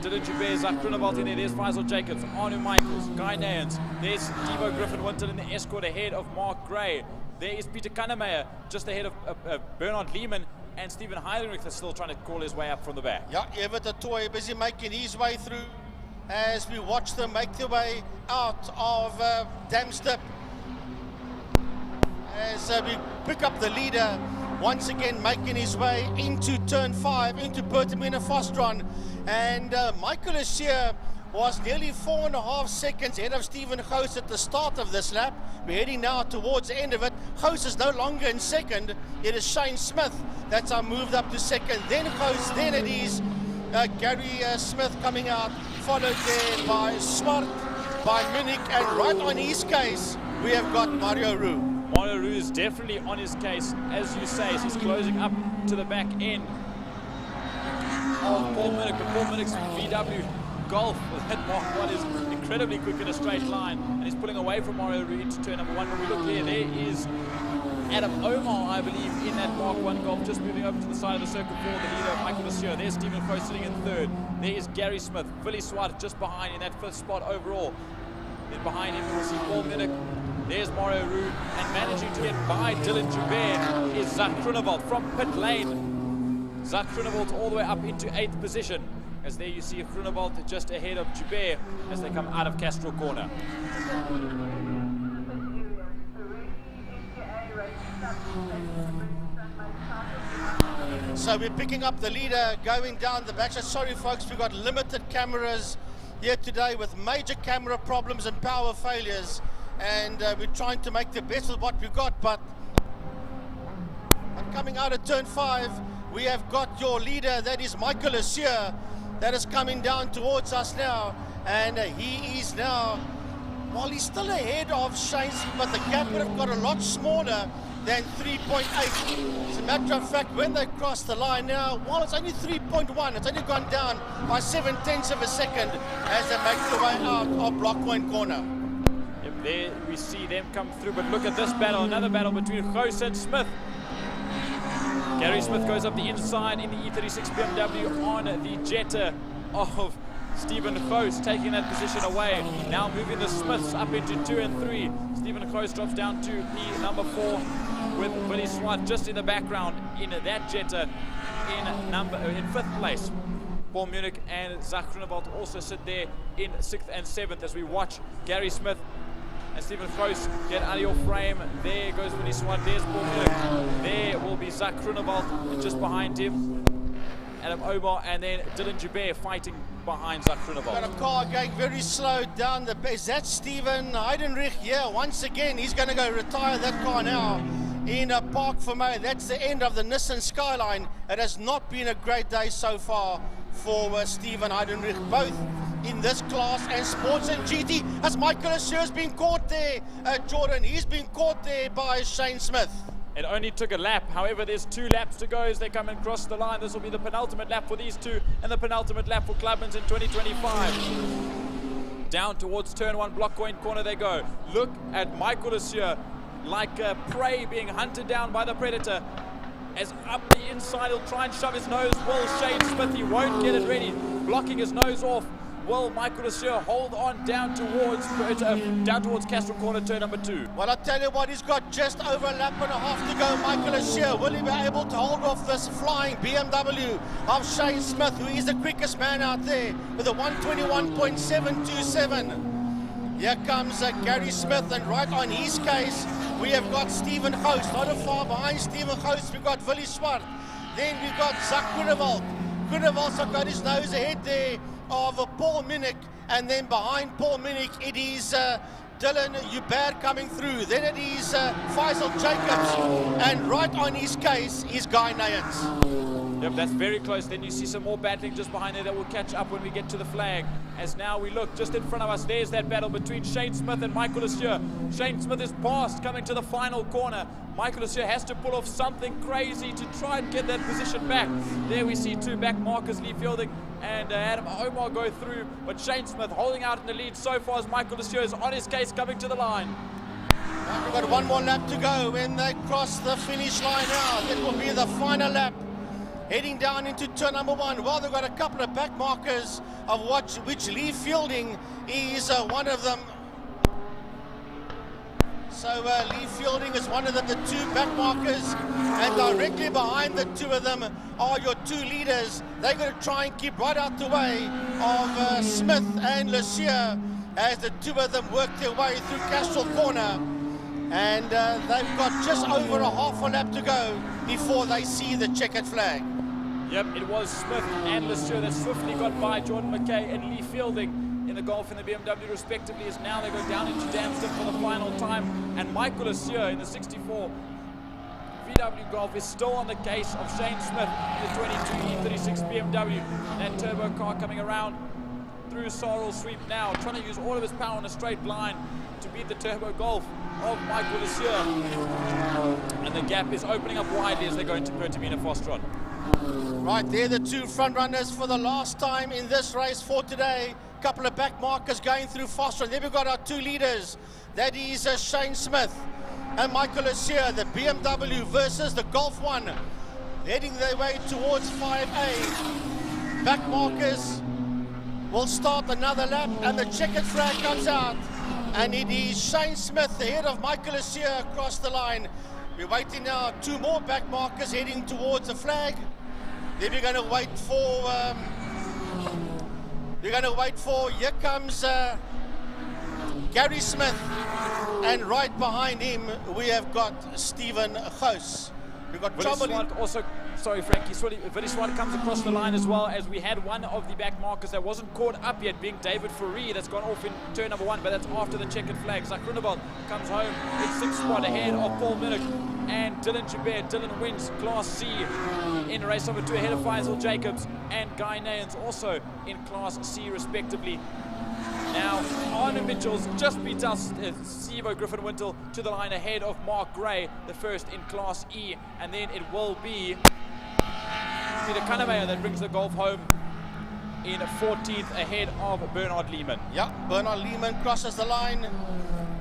Dylan Jabez, Zach Groenewald in there. There's Faisal Jacobs, Arno Michaels, Guy Nayans. There's Devo Griffin Winton in the escort ahead of Mark Gray. There is Peter Kannemeyer just ahead of Bernard Lehman, and Stephen Heinrich is still trying to call his way up from the back. Yeah, Everett Tatoy busy making his way through as we watch them make their way out of Dams Dip. As we pick up the leader, once again making his way into turn 5, into Pertamina Fostron. And Michael Lussier was nearly 4.5 seconds ahead of Stephen Coase at the start of this lap. We're heading now towards the end of it. Coase is no longer in second. It is Shane Smith that's moved up to second. Then Coase, then it is Gary Smith coming out, followed there by Swart, by Munich, and right on his case, we have got Mario Roux. Mario Roux is definitely on his case, as you say, as he's closing up to the back end of Paul Munich. Paul Munich's VW Golf that Mark 1 is incredibly quick in a straight line, and he's pulling away from Mario Roux into turn number 1. When we look here, there is Adam Omar, I believe, in that Mark 1 Golf, just moving over to the side of the circle for the leader, Michael Lussier. There's Stephen Coase sitting in third. There is Gary Smith, Willie Swart just behind in that 5th spot overall. Then behind him we'll see Paul Munich. There's Mario Roux, and managing to get by Dylan Jabez is Zach Groenewald from pit lane. Zach Groenewald all the way up into 8th position. As there you see Groenewald just ahead of Jabez as they come out of Castrol Corner. So we're picking up the leader going down the back. Sorry folks, we've got limited cameras here today with major camera problems and power failures, and we're trying to make the best of what we've got. But coming out of turn 5, we have got your leader, that is Michael Asier, that is coming down towards us now, and he is now, while he's still ahead of Shane, but the gap would have got a lot smaller than 3.8. As a matter of fact, when they cross the line now, while it's only 3.1, it's only gone down by 0.7 of a second as they make their way out of Block Point Corner. Yep, there we see them come through, but look at this battle, another battle between Gous and Smith. Gary Smith goes up the inside in the E36 BMW on the Jetta of Stephen Gous, taking that position away. Now moving the Smiths up into 2 and 3. Stephen Gous drops down to P number 4 with Willie Swart just in the background in that Jetta in 5th place. Paul Munich and Zach Groenewald also sit there in 6th and 7th as we watch Gary Smith and Stephen Gous get out of your frame. There goes Willie Swart, there's Paul Munich. There will be Zach Groenewald just behind him. Adam Omar and then Dylan Joubert fighting behind Zach Groenewald. Got a car going very slow down the base. That's Stephen Heidenrich. Yeah, once again, he's going to go retire that car now in a Park Vermeer. That's the end of the Nissan Skyline. It has not been a great day so far for Stephen Heidenrich, both in this class and sports and GT, as Michael Asier's been caught there, Jordan. He's been caught there by Shane Smith. It only took a lap. However, there's 2 laps to go as they come and cross the line. This will be the penultimate lap for these two and the penultimate lap for Clubman's in 2025. Down towards turn 1, Block Point Corner they go. Look at Michael Asier, like prey being hunted down by the Predator. As up the inside, he'll try and shove his nose. Will Shane Smith, he won't get it ready. Blocking his nose off. Will Michael Asier hold on down towards Castro Corner, turn number 2? Well, I tell you what, he's got just over a lap and a half to go. Michael Asier, will he be able to hold off this flying BMW of Shane Smith, who is the quickest man out there with a 121.727? Here comes Gary Smith, and right on his case, we have got Stephen Gous. Not far behind Stephen Gous, we've got Willie Swart. Then we've got Zach Groenewald. Groenewald's got his nose ahead there of Paul Munich, and then behind Paul Munich it is Dylan Joubert coming through. Then it is Faisal Jacobs, and right on his case is Guy Nayans. Yep, that's very close. Then you see some more battling just behind there that will catch up when we get to the flag. As now we look just in front of us, there's that battle between Shane Smith and Michael Asier. Shane Smith is past, coming to the final corner. Michael Asier has to pull off something crazy to try and get that position back. There we see 2 back markers, Lee Fielding and Adam Omar go through, but Shane Smith holding out in the lead so far as Michael Asier is on his case coming to the line. We've got 1 more lap to go when they cross the finish line now. That will be the final lap. Heading down into turn number 1. Well, they've got a couple of back markers of which Lee Fielding is one of them. So Lee Fielding is one of them, the 2 back markers, and directly behind the 2 of them are your 2 leaders. They're going to try and keep right out the way of Smith and Asier as the 2 of them work their way through Castro Corner. And they've got just over a half a lap to go before they see the checkered flag. Yep, it was Smith and Asier that swiftly got by Jordan McKay and Lee Fielding in the Golf and the BMW respectively, as now they go down into Damston for the final time, and Michael Asier in the 64 VW Golf is still on the case of Shane Smith in the 22 E36 BMW. That turbo car coming around through Sorrel Sweep now, trying to use all of his power on a straight line to beat the turbo Golf of Michael Asier. And the gap is opening up widely as they go into Pertamina Fostron. Right there, the 2 front runners for the last time in this race for today. Couple of back markers going through Fostron. There we've got our 2 leaders. That is Shane Smith and Michael Asier, the BMW versus the Golf 1. Heading their way towards 5A. Back markers will start another lap, and the checkered flag comes out. And it is Shane Smith ahead of Michael Asier across the line. We're waiting now, 2 more back markers heading towards the flag. Then we're going to wait for, here comes Gary Smith. And right behind him, we have got Stephen Gous. We've got Willie Chomoli. Swart also, sorry Frankie, Willie Swart comes across the line as well, as we had one of the back markers that wasn't caught up yet, being David Fourie, that's gone off in turn number 1, but that's after the checkered flag. Zach Groenewald comes home in 6th spot ahead of Paul Minnick and Dylan Joubert. Dylan wins Class C in race number 2 ahead of Faisal Jacobs and Guy Nayans also in Class C respectively. Now, Arne Mitchell's just beat us, Sivo Griffin-Wintle, to the line ahead of Mark Gray, the first in Class E. And then it will be Peter Kannemeyer that brings the golf home in 14th ahead of Bernard Lehman. Yeah, Bernard Lehman crosses the line.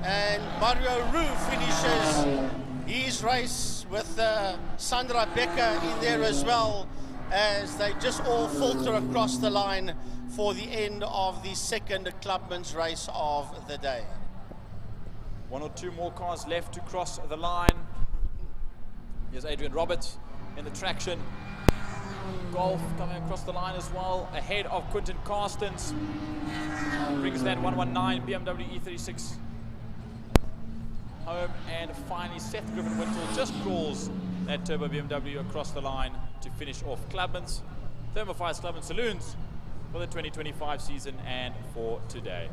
And Mario Roux finishes his race with Sandra Becker in there as well, as they just all filter across the line for the end of the second Clubman's race of the day. 1 or 2 more cars left to cross the line. Here's Adrian Roberts in the traction. Golf coming across the line as well, ahead of Quinton Carstens. Brings that 119 BMW E36 home. And finally, Seth Griffin-Wintle just crawls that turbo BMW across the line to finish off Clubman's. Thermophire's Clubman Saloons for the 2025 season and for today.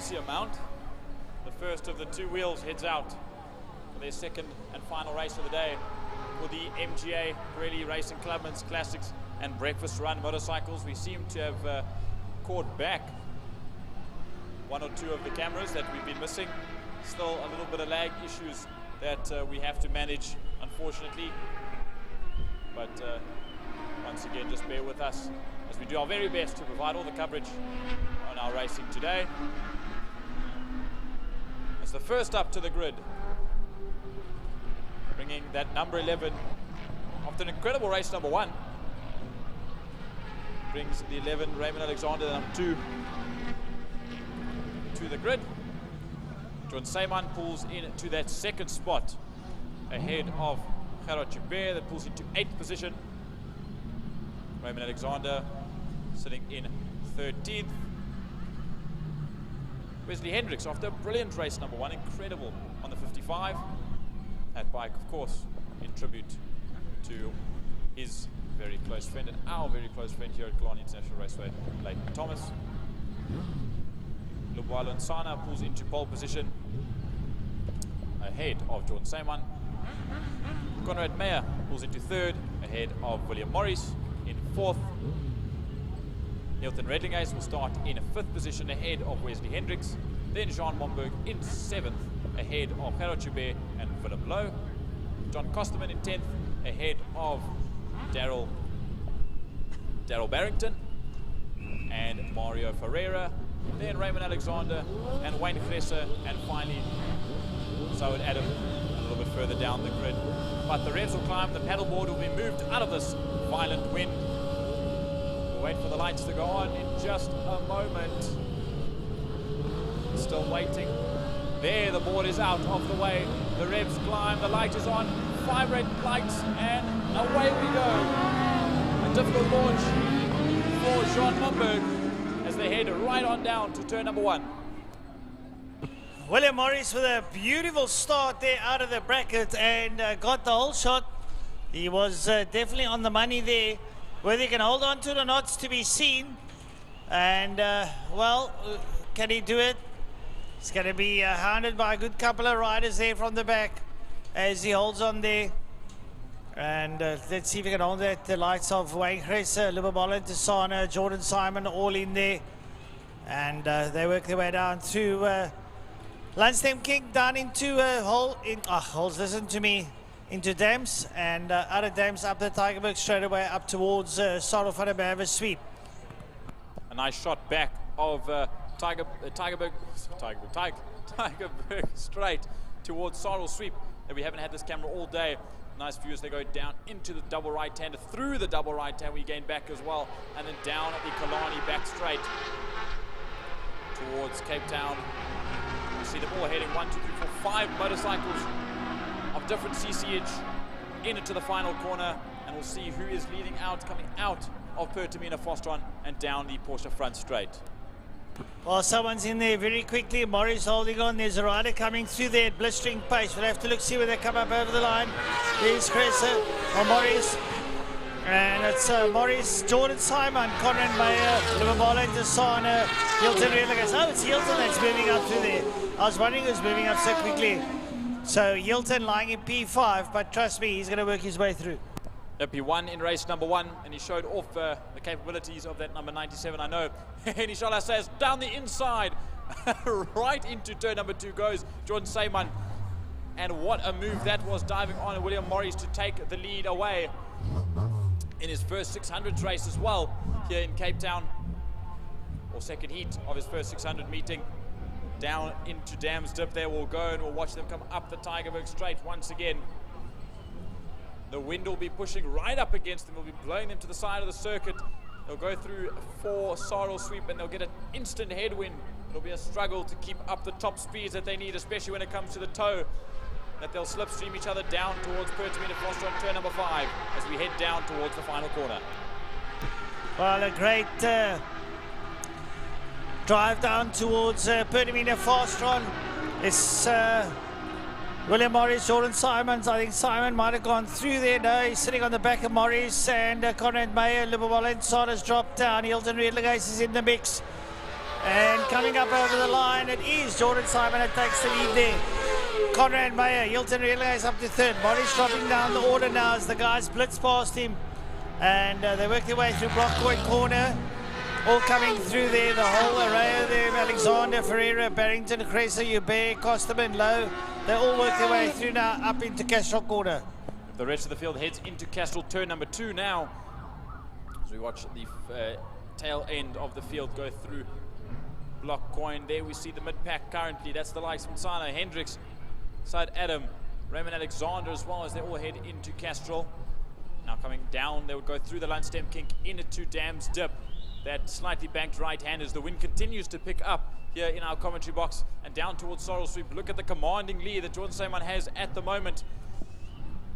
see a mount. The first of the two wheels heads out for their second and final race of the day for the MGA Pirelli Racing Clubman's Classics and Breakfast Run motorcycles. We seem to have caught back one or two of the cameras that we've been missing. Still a little bit of lag issues that we have to manage, unfortunately. But once again, just bear with us as we do our very best to provide all the coverage on our racing today. As the first up to the grid, bringing that number 11 after an incredible race number 1, brings the 11 Raymond Alexander, the number 2, to the grid. John Seyman pulls into that second spot ahead of Gerard Joubert, that pulls into 8th position. Raymond Alexander sitting in 13th. Wesley Hendricks, after a brilliant race number 1, incredible on the 55. That bike, of course, in tribute to his very close friend and our very close friend here at Killarney International Raceway, Leighton Thomas. Lubwalo Nsana pulls into pole position ahead of Jordan Seyman. Conrad Meyer pulls into 3rd ahead of William Morris in 4th. Hilton Redlingays will start in 5th position ahead of Wesley Hendricks. Then Jean Momberg in 7th ahead of Gerard Joubert and Philip Lowe. John Kosterman in 10th ahead of Daryl Barrington and Mario Ferreira. Then Raymond Alexander and Wayne Gresser, and finally Zoe Adam a little bit further down the grid. But the revs will climb, the paddleboard will be moved out of this violent wind. We'll wait for the lights to go on in just a moment. Still waiting. There, the board is out of the way. The revs climb, the light is on, 5 red lights, and away we go. A difficult launch for Jean Momberg as they head right on down to turn number 1. William Morris with a beautiful start there out of the bracket and got the whole shot. He was definitely on the money there. Whether he can hold on to it or not is to be seen. And, well, can he do it? He's going to be hounded by a good couple of riders there from the back as he holds on there. And let's see if he can hold that. The lights of Wayne Gresser, Libre Tisana, Jordan Simon all in there. And they work their way down through Lansdowne King, down into holes, listen to me, into Dams. And out of Dams up the Tigerberg straight away up towards Sorrel van der Merwe sweep. A nice shot back of Tigerberg straight towards Sorrel sweep. And we haven't had this camera all day. Nice view as they go down into the double right-hander, through the double right-hand we gain back as well, and then down at the Killarney back straight towards Cape Town. You see them all heading 1, 2, 3, 4, 5 motorcycles of different cc'age into the final corner, and we'll see who is leading out, coming out of Pertamina Fostron and down the Porsche front straight. Well, someone's in there very quickly. Morris holding on. There's a rider coming through there at blistering pace. We'll have to look, see where they come up over the line. There's Gresser, or Morris. And it's Morris, Jordan Simon, Conrad Meyer, Libre Tisana, Hilton Redlingays. Oh, it's Hilton that's moving up through there. I was wondering who's moving up so quickly. So Hilton lying in P5, but trust me, he's going to work his way through. Yep, he won in race number 1, and he showed off the capabilities of that number 97, I know. And Inshallah says, down the inside, right into turn number 2 goes Jordan Seyman. And what a move that was, diving on William Morris to take the lead away in his first 600 race as well here in Cape Town, or second heat of his first 600 meeting. Down into Dams Dip there we'll go, and we'll watch them come up the Tigerberg straight once again. The wind will be pushing right up against them. We'll be blowing them to the side of the circuit. They'll go through 4 Sorrel sweep and they'll get an instant headwind. It'll be a struggle to keep up the top speeds that they need, especially when it comes to the toe, that they'll slipstream each other down towards Pertamina Foster on turn number 5 as we head down towards the final corner. Well, a great drive down towards Pertamina Fostron. It's William Morris, Jordan Simons. I think Simon might have gone through there. No, he's sitting on the back of Morris, and Conrad Meyer, Libre has dropped down. Hilton Redlingays is in the mix. And coming up over the line, it is Jordan Simon that takes the lead there. Conrad Meyer, Hilton Relays up to third. Morris dropping down the order now as the guys blitz past him. And they work their way through Blockpoint Corner. All coming through there, the whole array of them. Alexander, Ferreira, Barrington, Cresa, Hubert, Costerman, Lowe. They all work their way through now up into Castrol Corner. The rest of the field heads into Castrol turn number 2 now. As we watch the tail end of the field go through Block Coin. There we see the mid-pack currently. That's the likes of Msana, Hendricks, Side Adam, Raymond Alexander as well as they all head into Castrol. Now coming down, they would go through the Lundstem Kink into Dams Dip. That slightly banked right hand as the wind continues to pick up here in our commentary box and down towards Sorrel Sweep. Look at the commanding lead that Jordan Simon has at the moment.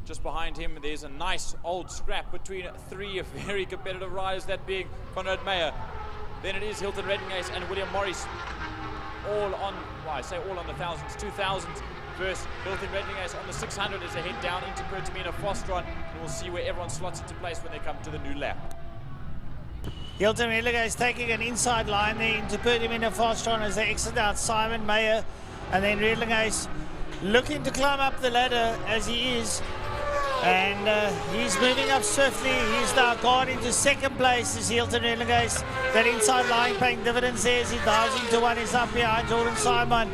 Just behind him, there's a nice old scrap between 3 very competitive riders, that being Conrad Meyer. Then it is Hilton Reddingace and William Morris. All on, well, I say all on the thousands, 2000s versus Hilton Reddingace on the 600 as they head down into Pertamina Fostron. We'll see where everyone slots into place when they come to the new lap. Hilton Reddingace taking an inside line there into Pertamina Fostron as they exit out Simon Meyer. And then Reddingace looking to climb up the ladder as he is. And he's moving up swiftly. He's now gone into second place as Hilton Reddingace. That inside line paying dividends there as he dives into one. He's up behind Jordan Simon.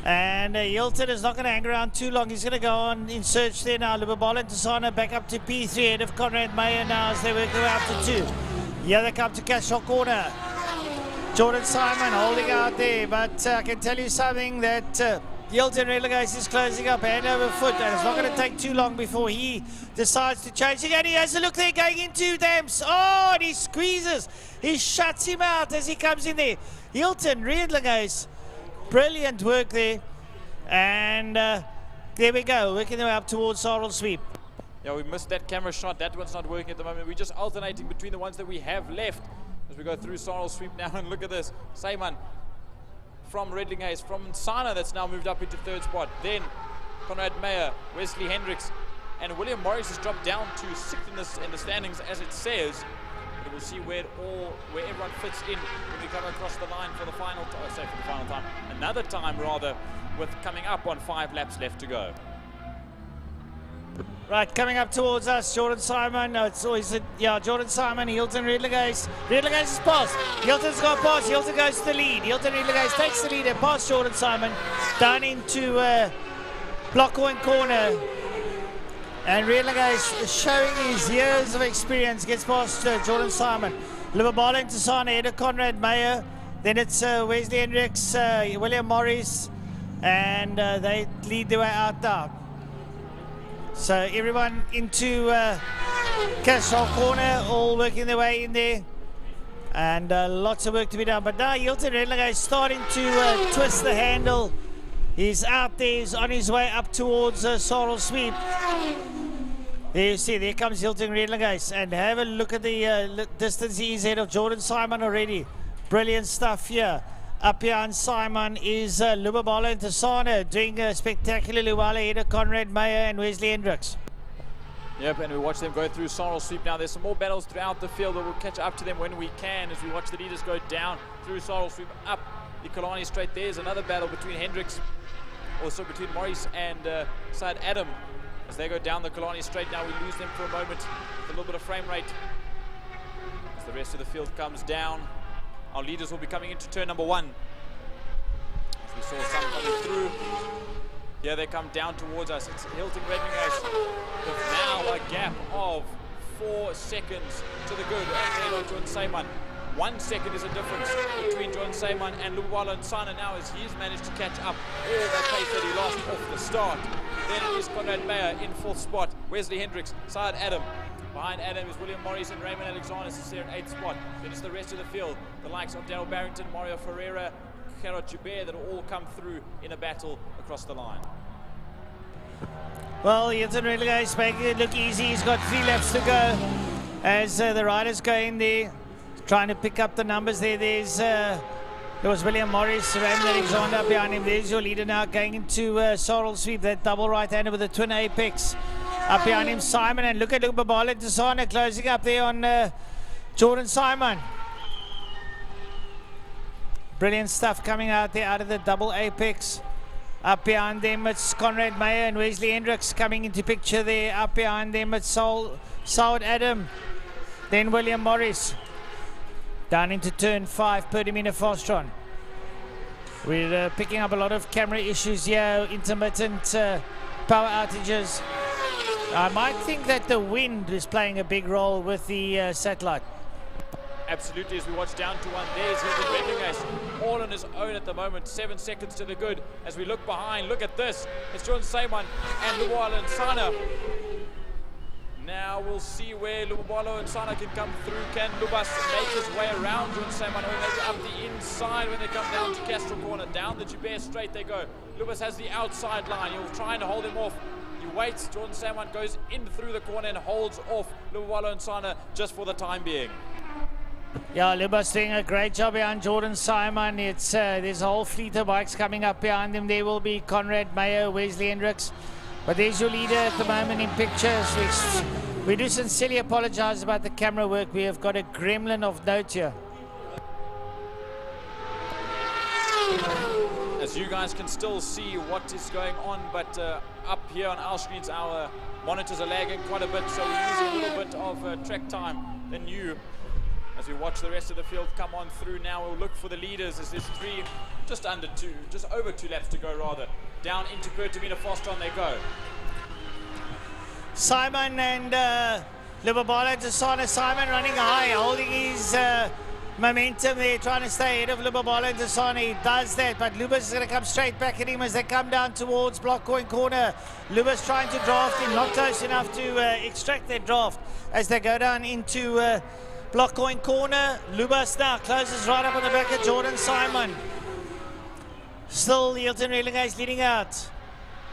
And Hilton is not going to hang around too long. He's going to go on in search there now. Lubabala and Tasana back up to P3 ahead of Conrad Meyer now as they work their way up to 2. Here they come to Castrol Corner. Jordan Simon holding out there, but I can tell you something that Hilton Reddingace is closing up hand over foot, and it's not going to take too long before he decides to change again. He has a look there going into Dams. Oh, and he squeezes. He shuts him out as he comes in there. Hilton Reddingace, brilliant work there. And there we go, working their way up towards Sorrel Sweep. Yeah, we missed that camera shot. That one's not working at the moment. We're just alternating between the ones that we have left as we go through Sorrel Sweep now. And look at this. Simon from Reddingace, from Sana that's now moved up into third spot. Then Conrad Meyer, Wesley Hendricks, and William Morris has dropped down to 6th in the standings as it says. But we'll see where everyone fits in when we come across the line for the final time. Another time rather, with coming up on 5 laps left to go. Right, coming up towards us, Jordan Simon. No, it's always, Jordan Simon, Hilton Reddingace. Reddingace is past. Hilton's got past. Hilton goes to the lead. Hilton Reddingace takes the lead and past Jordan Simon down into Blockpoint Corner. And Reddingace, showing his years of experience, gets past Jordan Simon. Lubabala and Tasana ahead of Conrad Meyer. Then it's Wesley Hendricks, William Morris, and they lead their way out now. So everyone into Castrol Corner, all working their way in there. And lots of work to be done. But now Hilton Reddingace is starting to twist the handle. He's out there, he's on his way up towards Sorrel Sweep. There you see, there comes Hilton Reddingace. And have a look at the distance he's ahead of Jordan Simon already. Brilliant stuff here. Up here on Simon is Lubabala and Tasana doing spectacularly well ahead of Conrad Meyer and Wesley Hendricks. Yep, and we watch them go through Sorrel Sweep now. There's some more battles throughout the field, but we'll catch up to them when we can as we watch the leaders go down through Sorrel Sweep up the Killarney Straight. There's another battle between Hendricks, also between Morris and Side Adam. As they go down the Killarney Straight now, we lose them for a moment with a little bit of frame rate. As the rest of the field comes down, our leaders will be coming into turn number 1. As we saw some coming through. Here they come down towards us. It's Hilton Reddingace with now a gap of 4 seconds to the good. And Jordan Simon. 1 second is a difference between Jordan Simon and Lubawala and Sana now as he's managed to catch up all that pace that he lost off the start. Then it is Conrad Meyer in 4th spot. Wesley Hendricks, Side Adam. Behind Adam is William Morris and Raymond Alexander is there at 8th spot. Then it's the rest of the field. The likes of Daryl Barrington, Mario Ferreira, Gerard Joubert that will all come through in a battle across the line. Well, Hilton Reddingace making it look easy. He's got 3 laps to go as the riders go in there, trying to pick up the numbers there. There was William Morris, Raymond Alexander behind him. There's your leader now going into Sorrel Sweep, that double right-hander with the twin apex. Up behind him, Simon, and look at Lubabala and Tasana closing up there on Jordan Simon. Brilliant stuff coming out there out of the double apex. Up behind them, it's Conrad Meyer and Wesley Hendricks coming into picture there. Up behind them, it's Saud Adam. Then William Morris. Down into turn 5, Perdamina Fostron. We're picking up a lot of camera issues here, intermittent power outages. I might think that the wind is playing a big role with the satellite. Absolutely, as we watch down to one, there's Hilton Redlinghurst, all on his own at the moment, 7 seconds to the good. As we look behind, look at this, it's Jordan Saiman and Luwalo Nsana. Now we'll see where Luwalo Nsana can come through. Can Lubas make his way around Jordan Saiman, or maybe up the inside when they come down to Castro Corner? Down the Joubert straight they go. Lubas has the outside line, he'll try and hold him off. He waits, Jordan Saiman goes in through the corner and holds off Luwalo Nsana just for the time being. Yeah, Lubas doing a great job behind Jordan Simon. It's there's a whole fleet of bikes coming up behind them. There will be Conrad Meyer, Wesley Hendricks. But there's your leader at the moment in pictures. We do sincerely apologize about the camera work. We have got a gremlin of note here. As you guys can still see what is going on, but up here on our screens, our monitors are lagging quite a bit, so we're using a little bit of track time than you. As we watch the rest of the field come on through now, we'll look for the leaders as there's just over two laps to go rather. Down into Perdamina Fostron they go. Simon and Libabala Desana. Simon running high, holding his momentum there, trying to stay ahead of Libabala Desana. He does that, but Lubas is going to come straight back at him as they come down towards Block Coin Corner. Lubas trying to draft him, not close enough to extract their draft as they go down into Block Coin Corner. Lubas now closes right up on the back of Jordan Simon. Still Hilton Redlinghurst leading out.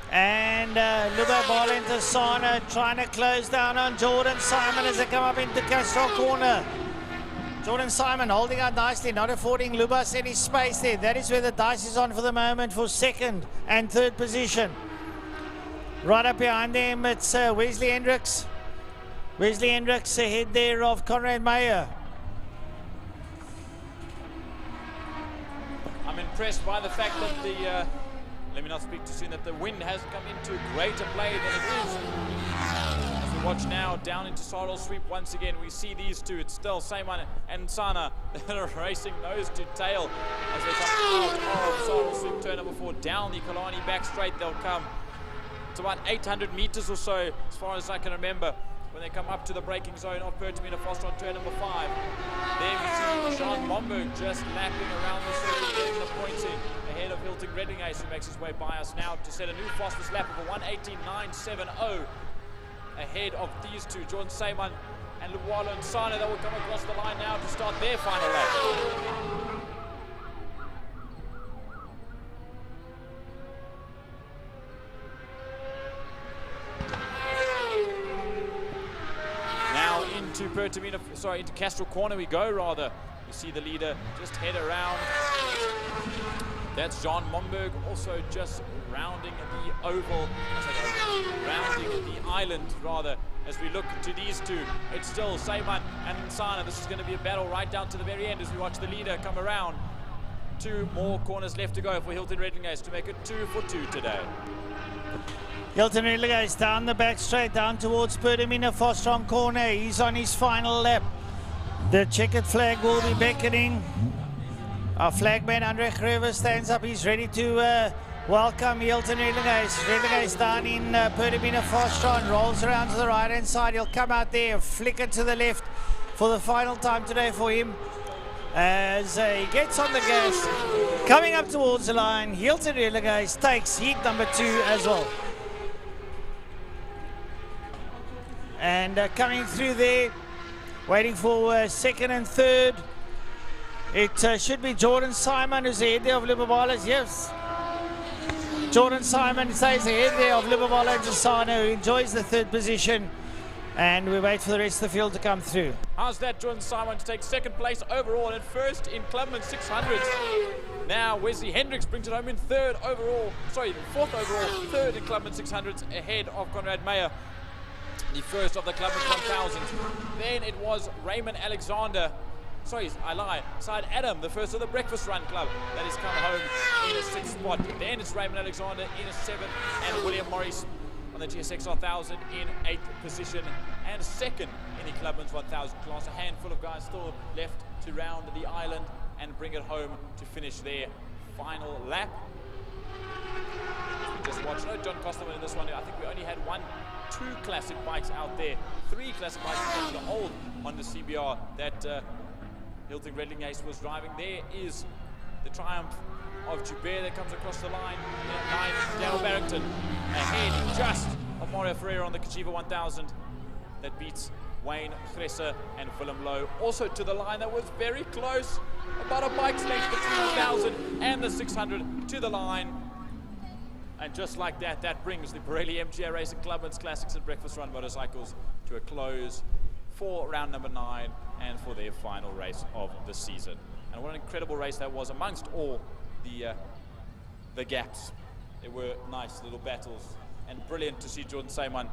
And Libabala Desana trying to close down on Jordan Simon as they come up into Castro Corner. Jordan Simon holding out nicely, not affording Lubas any space there. That is where the dice is on for the moment for second and third position. Right up behind them, it's Wesley Hendricks. Wesley Hendricks ahead there of Conrad Meyer. I'm impressed by the fact that the, let me not speak too soon, that the wind hasn't come into greater play than it is. As we watch now down into Sorrel Sweep once again, we see these two. It's still Saiman and Nsana that are racing nose to tail as they come out of Sorrel Sweep turn number 4. Down the Killarney back straight they'll come. It's about 800 meters or so as far as I can remember when they come up to the braking zone of Perdamina Foster on turn number 5. There we see Jean Momberg just lapping around the circle, getting the points in ahead of Hilton Redlinghurst, who makes his way by us now to set a new fastest lap of a 1:18.970 ahead of these two, Jordan Saiman and Luwalo Nsana, that will come across the line now to start their final lap. Now into into Castro Corner we go rather. You see the leader just head around. That's Jean Momberg also just rounding the oval, rounding the island rather. As we look to these two, it's still Saiman and Nsana. This is going to be a battle right down to the very end as we watch the leader come around. 2 more corners left to go for Hilton Redlinghurst to make it 2 for 2 today. Hilton Redlinghurst down the back straight, down towards Perdamina Fostron Corner. He's on his final lap. The checkered flag will be beckoning. Our flagman Andre Grewe stands up. He's ready to welcome Hilton Redlinghurst. Redlinghurst down in Perdamina Fostron, rolls around to the right hand side. He'll come out there, flicker to the left for the final time today for him. As he gets on the gas, coming up towards the line, Hilton Redlinghurst takes heat number 2 as well. And coming through there, waiting for second and third. It should be Jordan Simon who's ahead there of Libabala's. Yes. Jordan Simon stays ahead there of Libabala and Nsana, who enjoys the third position. And we wait for the rest of the field to come through. How's that, Jordan Simon to take second place overall and first in Clubman 600s. Now Wesley Hendricks brings it home in fourth overall, third in Clubman 600s ahead of Conrad Meyer, the first of the Clubman 1000s. Then it was Raymond Alexander sorry, I lie. Side Adam, the first of the Breakfast Run Club, that has come home in a 6th spot. Then it's Raymond Alexander in a 7th, and William Morris on the GSX 1000 in 8th position, and 2nd in the Clubman's 1000 class. A handful of guys still left to round the island and bring it home to finish their final lap. We just watched John Costerman in this one. I think we only had 2 classic bikes out there. 3 classic bikes on the old Honda CBR that Hilton Redling Ace was driving. There is the triumph of Joubert that comes across the line. Daniel Barrington ahead just of Mario Ferreira on the Kachiva 1000 that beats Wayne Gresser and Willem Lowe. Also to the line that was very close, about a bike's length between the 1000 and the 600 to the line. And just like that, that brings the Pirelli MGA Racing Clubman's Classics and Breakfast Run Motorcycles to a close for round number 9 and for their final race of the season. And what an incredible race that was amongst all the gaps. There were nice little battles, and brilliant to see Jordan Seymour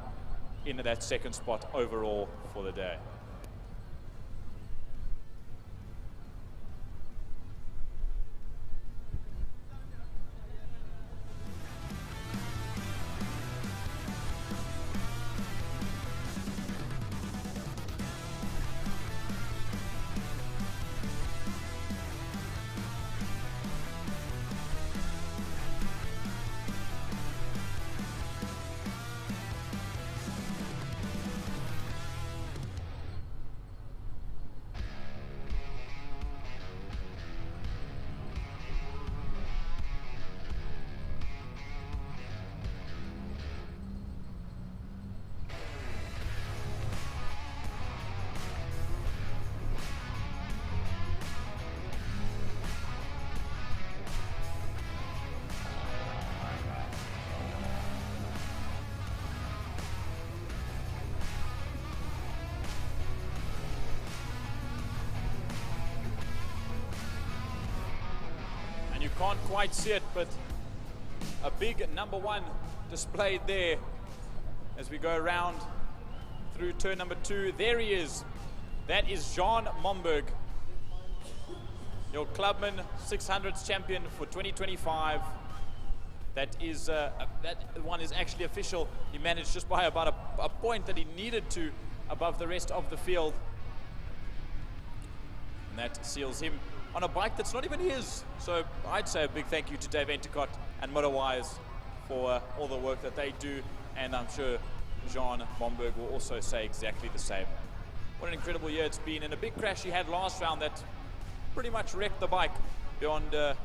in that 2nd spot overall for the day. Can't quite see it, but a big number 1 displayed there as we go around through turn number 2. There he is. That is Jean Momberg, your Clubman 600s champion for 2025. That is that one is actually official. He managed just by about a point that he needed to above the rest of the field, and that seals him on a bike that's not even his. So I'd say a big thank you to Dave Entercott and Motorwise for all the work that they do, and I'm sure Jean Momberg will also say exactly the same. What an incredible year it's been, and a big crash he had last round that pretty much wrecked the bike beyond a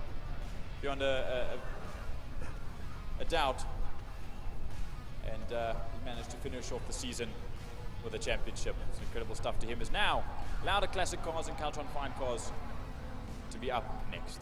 doubt, and he managed to finish off the season with a championship. It's incredible stuff to him. Is now Lauda Classic Cars and Caltron Fine Cars to be up next.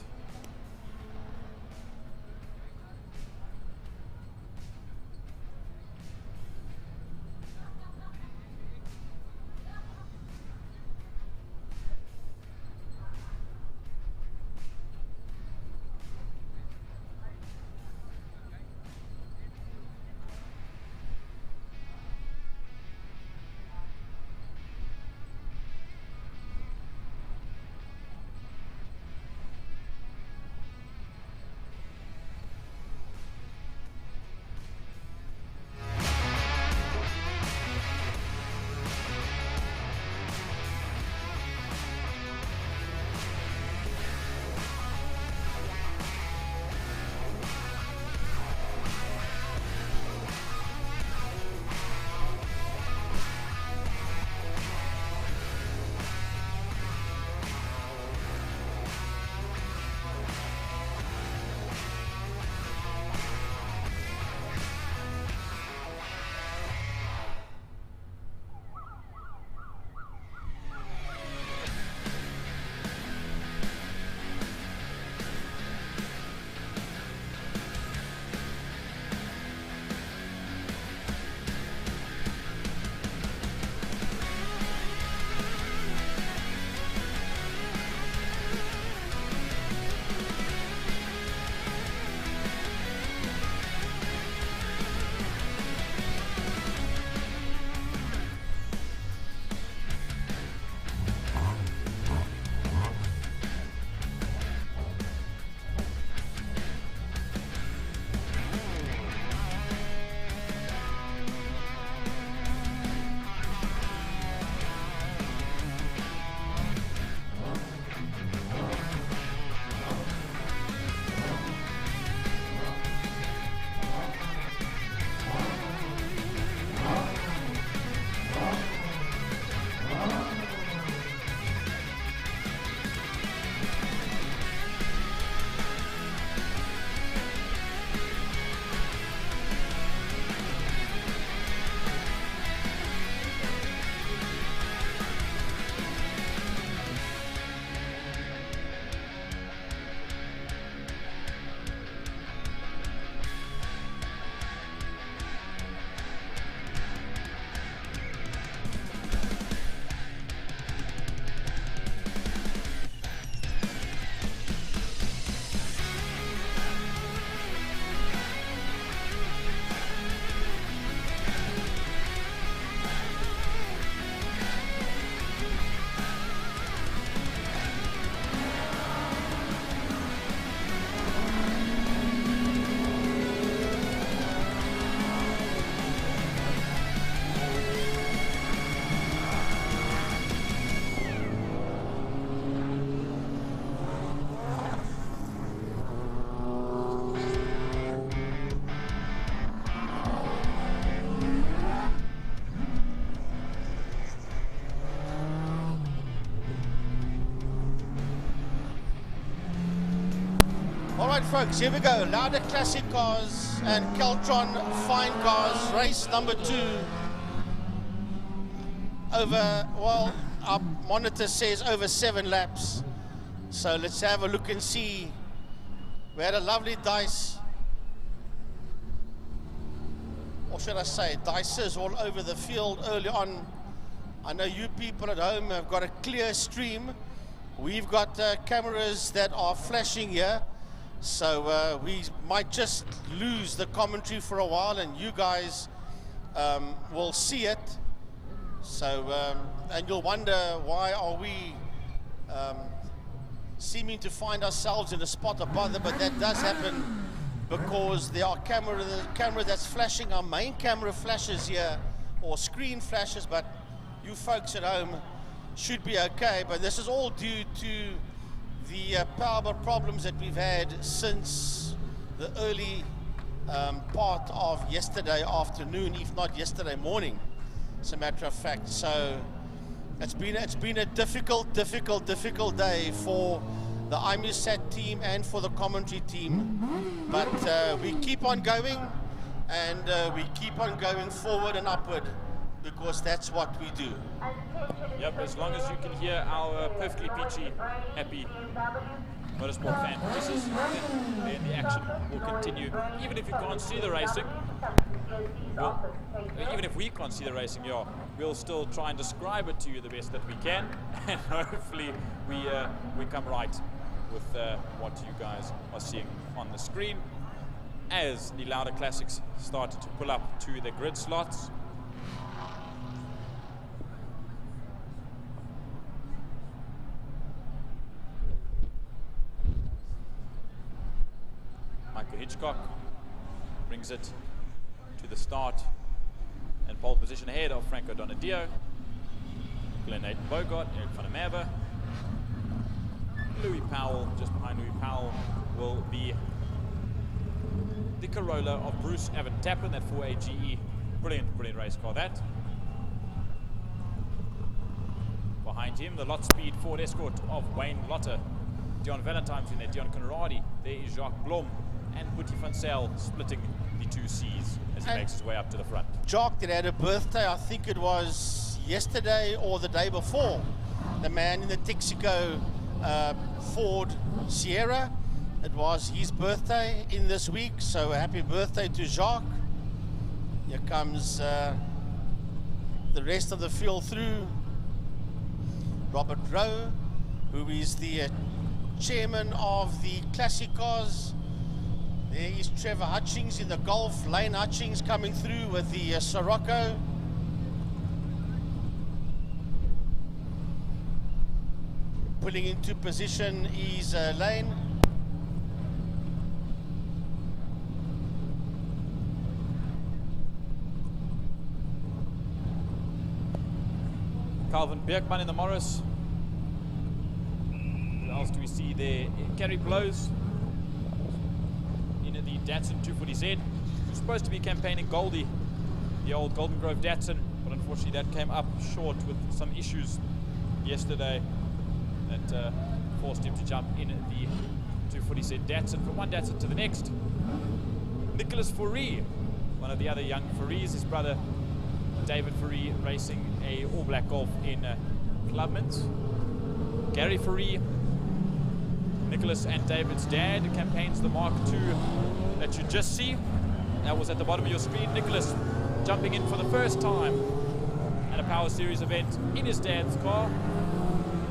folks, here we go. Libre Classic cars and Keltron Fine cars, race number 2. Over, well, our monitor says over 7 laps. So let's have a look and see. We had a lovely dice, or should I say, dices all over the field early on. I know you people at home have got a clear stream. We've got cameras that are flashing here. So we might just lose the commentary for a while, and you guys will see it. So, and you'll wonder, why are we seeming to find ourselves in a spot of bother? But that does happen because there are the camera that's flashing, our main camera flashes here, or screen flashes, but you folks at home should be okay. But this is all due to the power problems that we've had since the early part of yesterday afternoon, if not yesterday morning, as a matter of fact. So it's been a difficult day for the IMUSAT team and for the commentary team, but we keep on going, and we keep on going forward and upward, because that's what we do. Yep, as long as you can hear our perfectly peachy, happy motorsport fan voices, then the action will continue. Even if you can't see the racing, even if we can't see the racing, we'll still try and describe it to you the best that we can, and hopefully we come right with what you guys are seeing on the screen as the Libre Classics started to pull up to the grid slots. Michael Hitchcock brings it to the start and pole position ahead of Franco Donadio, Glenn Nathan Bogart, Eric van der Merwe. Louis Powell, just behind Louis Powell, will be the Corolla of Bruce Evan Tappen, that 4AGE. Brilliant race car, that. Behind him, the lot speed Ford Escort of Wayne Lotter. Dion Valentine's in there, Dion Conradi. There is Jacques Blom and Boetie van Zyl splitting the 2 C's as he makes his way up to the front. Jacques that had a birthday, I think it was yesterday or the day before. The man in the Texaco Ford Sierra. It was his birthday in this week, so happy birthday to Jacques. Here comes the rest of the field through. Robert Rowe, who is the chairman of the Classic Cars. There is Trevor Hutchings in the Golf, Lane Hutchings coming through with the Sirocco. Pulling into position is Lane. Calvin Birkman in the Morris. Who else do we see there? Kerry Blows in the Datsun 240Z. Who's supposed to be campaigning Goldie, the old Golden Grove Datsun, but unfortunately that came up short with some issues yesterday that forced him to jump in the 240Z Datsun from one Datsun to the next. Nicholas Fourie, one of the other young Fouries, his brother David Fourie racing a All Black Golf in Clubman's. Gary Fourie, Nicholas and David's dad, campaigns the Mark II that you just see. That was at the bottom of your screen. Nicholas jumping in for the first time at a Power Series event in his dad's car.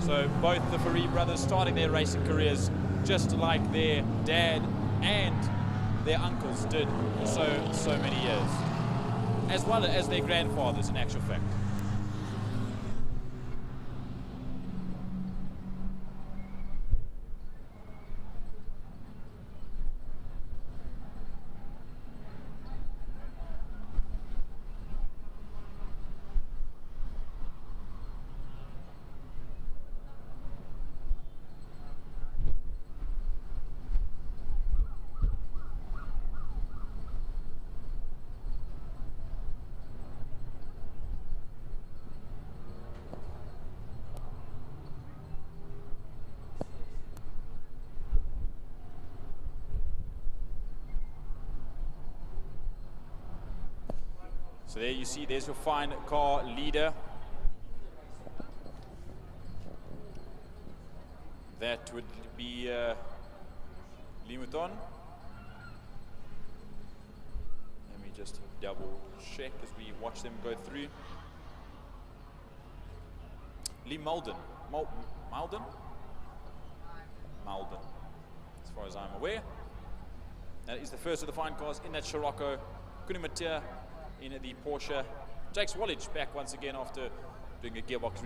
So both the Fourie brothers starting their racing careers just like their dad and their uncles did for so many years, as well as their grandfathers in actual fact. So there you see, there's your fine car leader. That would be Limuton. Let me just double check as we watch them go through. Lee Malden. Malden? Malden, as far as I'm aware. That is the first of the fine cars in that Scirocco. Kunimatia in the Porsche. Jakes Wallage back once again after doing a gearbox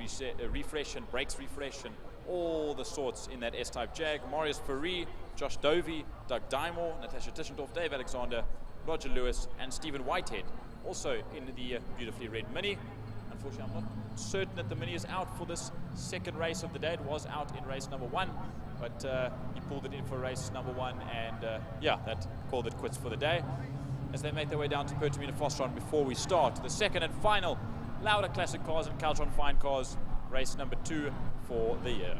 refresh and brakes refresh and all the sorts in that S-Type Jag. Marius Ferree, Josh Dovey, Doug Dymore, Natasha Tischendorf, Dave Alexander, Roger Lewis, and Stephen Whitehead, also in the beautifully red Mini. Unfortunately, I'm not certain that the Mini is out for this second race of the day. It was out in race number 1, but he pulled it in for race number 1, and yeah, that called it quits for the day. As they make their way down to Pertamina Fostron before we start the second and final Lauda Classic Cars and Caltron Fine Cars, race number 2 for the year.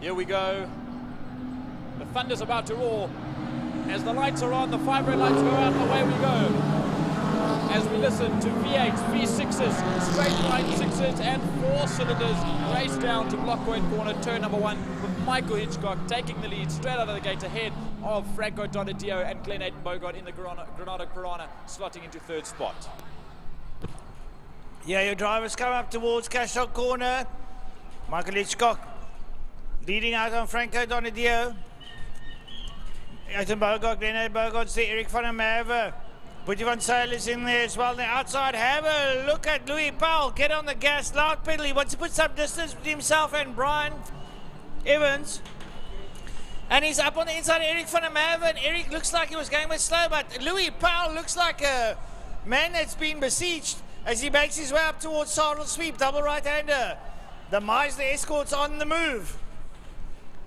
Here we go. The thunder's about to roar. As the lights are on, the 5 red lights go out, and away we go. As we listen to V8s, V6s, straight line 6s, and 4 cylinders race down to Blockpoint Corner, turn number 1, with Michael Hitchcock taking the lead straight out of the gate ahead of Franco Donadio and Glenn Aiden Bogart in the Granada Piranha, slotting into 3rd spot. Yeah, your drivers come up towards Cashel Corner. Michael Hitchcock leading out on Franco Donadio. Aiden Bogart, Glenn Aiden Bogart's there, Eric van der Merwe. Boetie van Zyl is in there as well. On the outside, have a look at Louis Powell. Get on the gas, loud pedal. He wants to put some distance between himself and Brian Evans. And he's up on the inside of Eric van der Merwe. And Eric looks like he was going a bit slow, but Louis Powell looks like a man that's been besieged as he makes his way up towards Saddle Sweep, double right-hander. The Meisner Escorts on the move.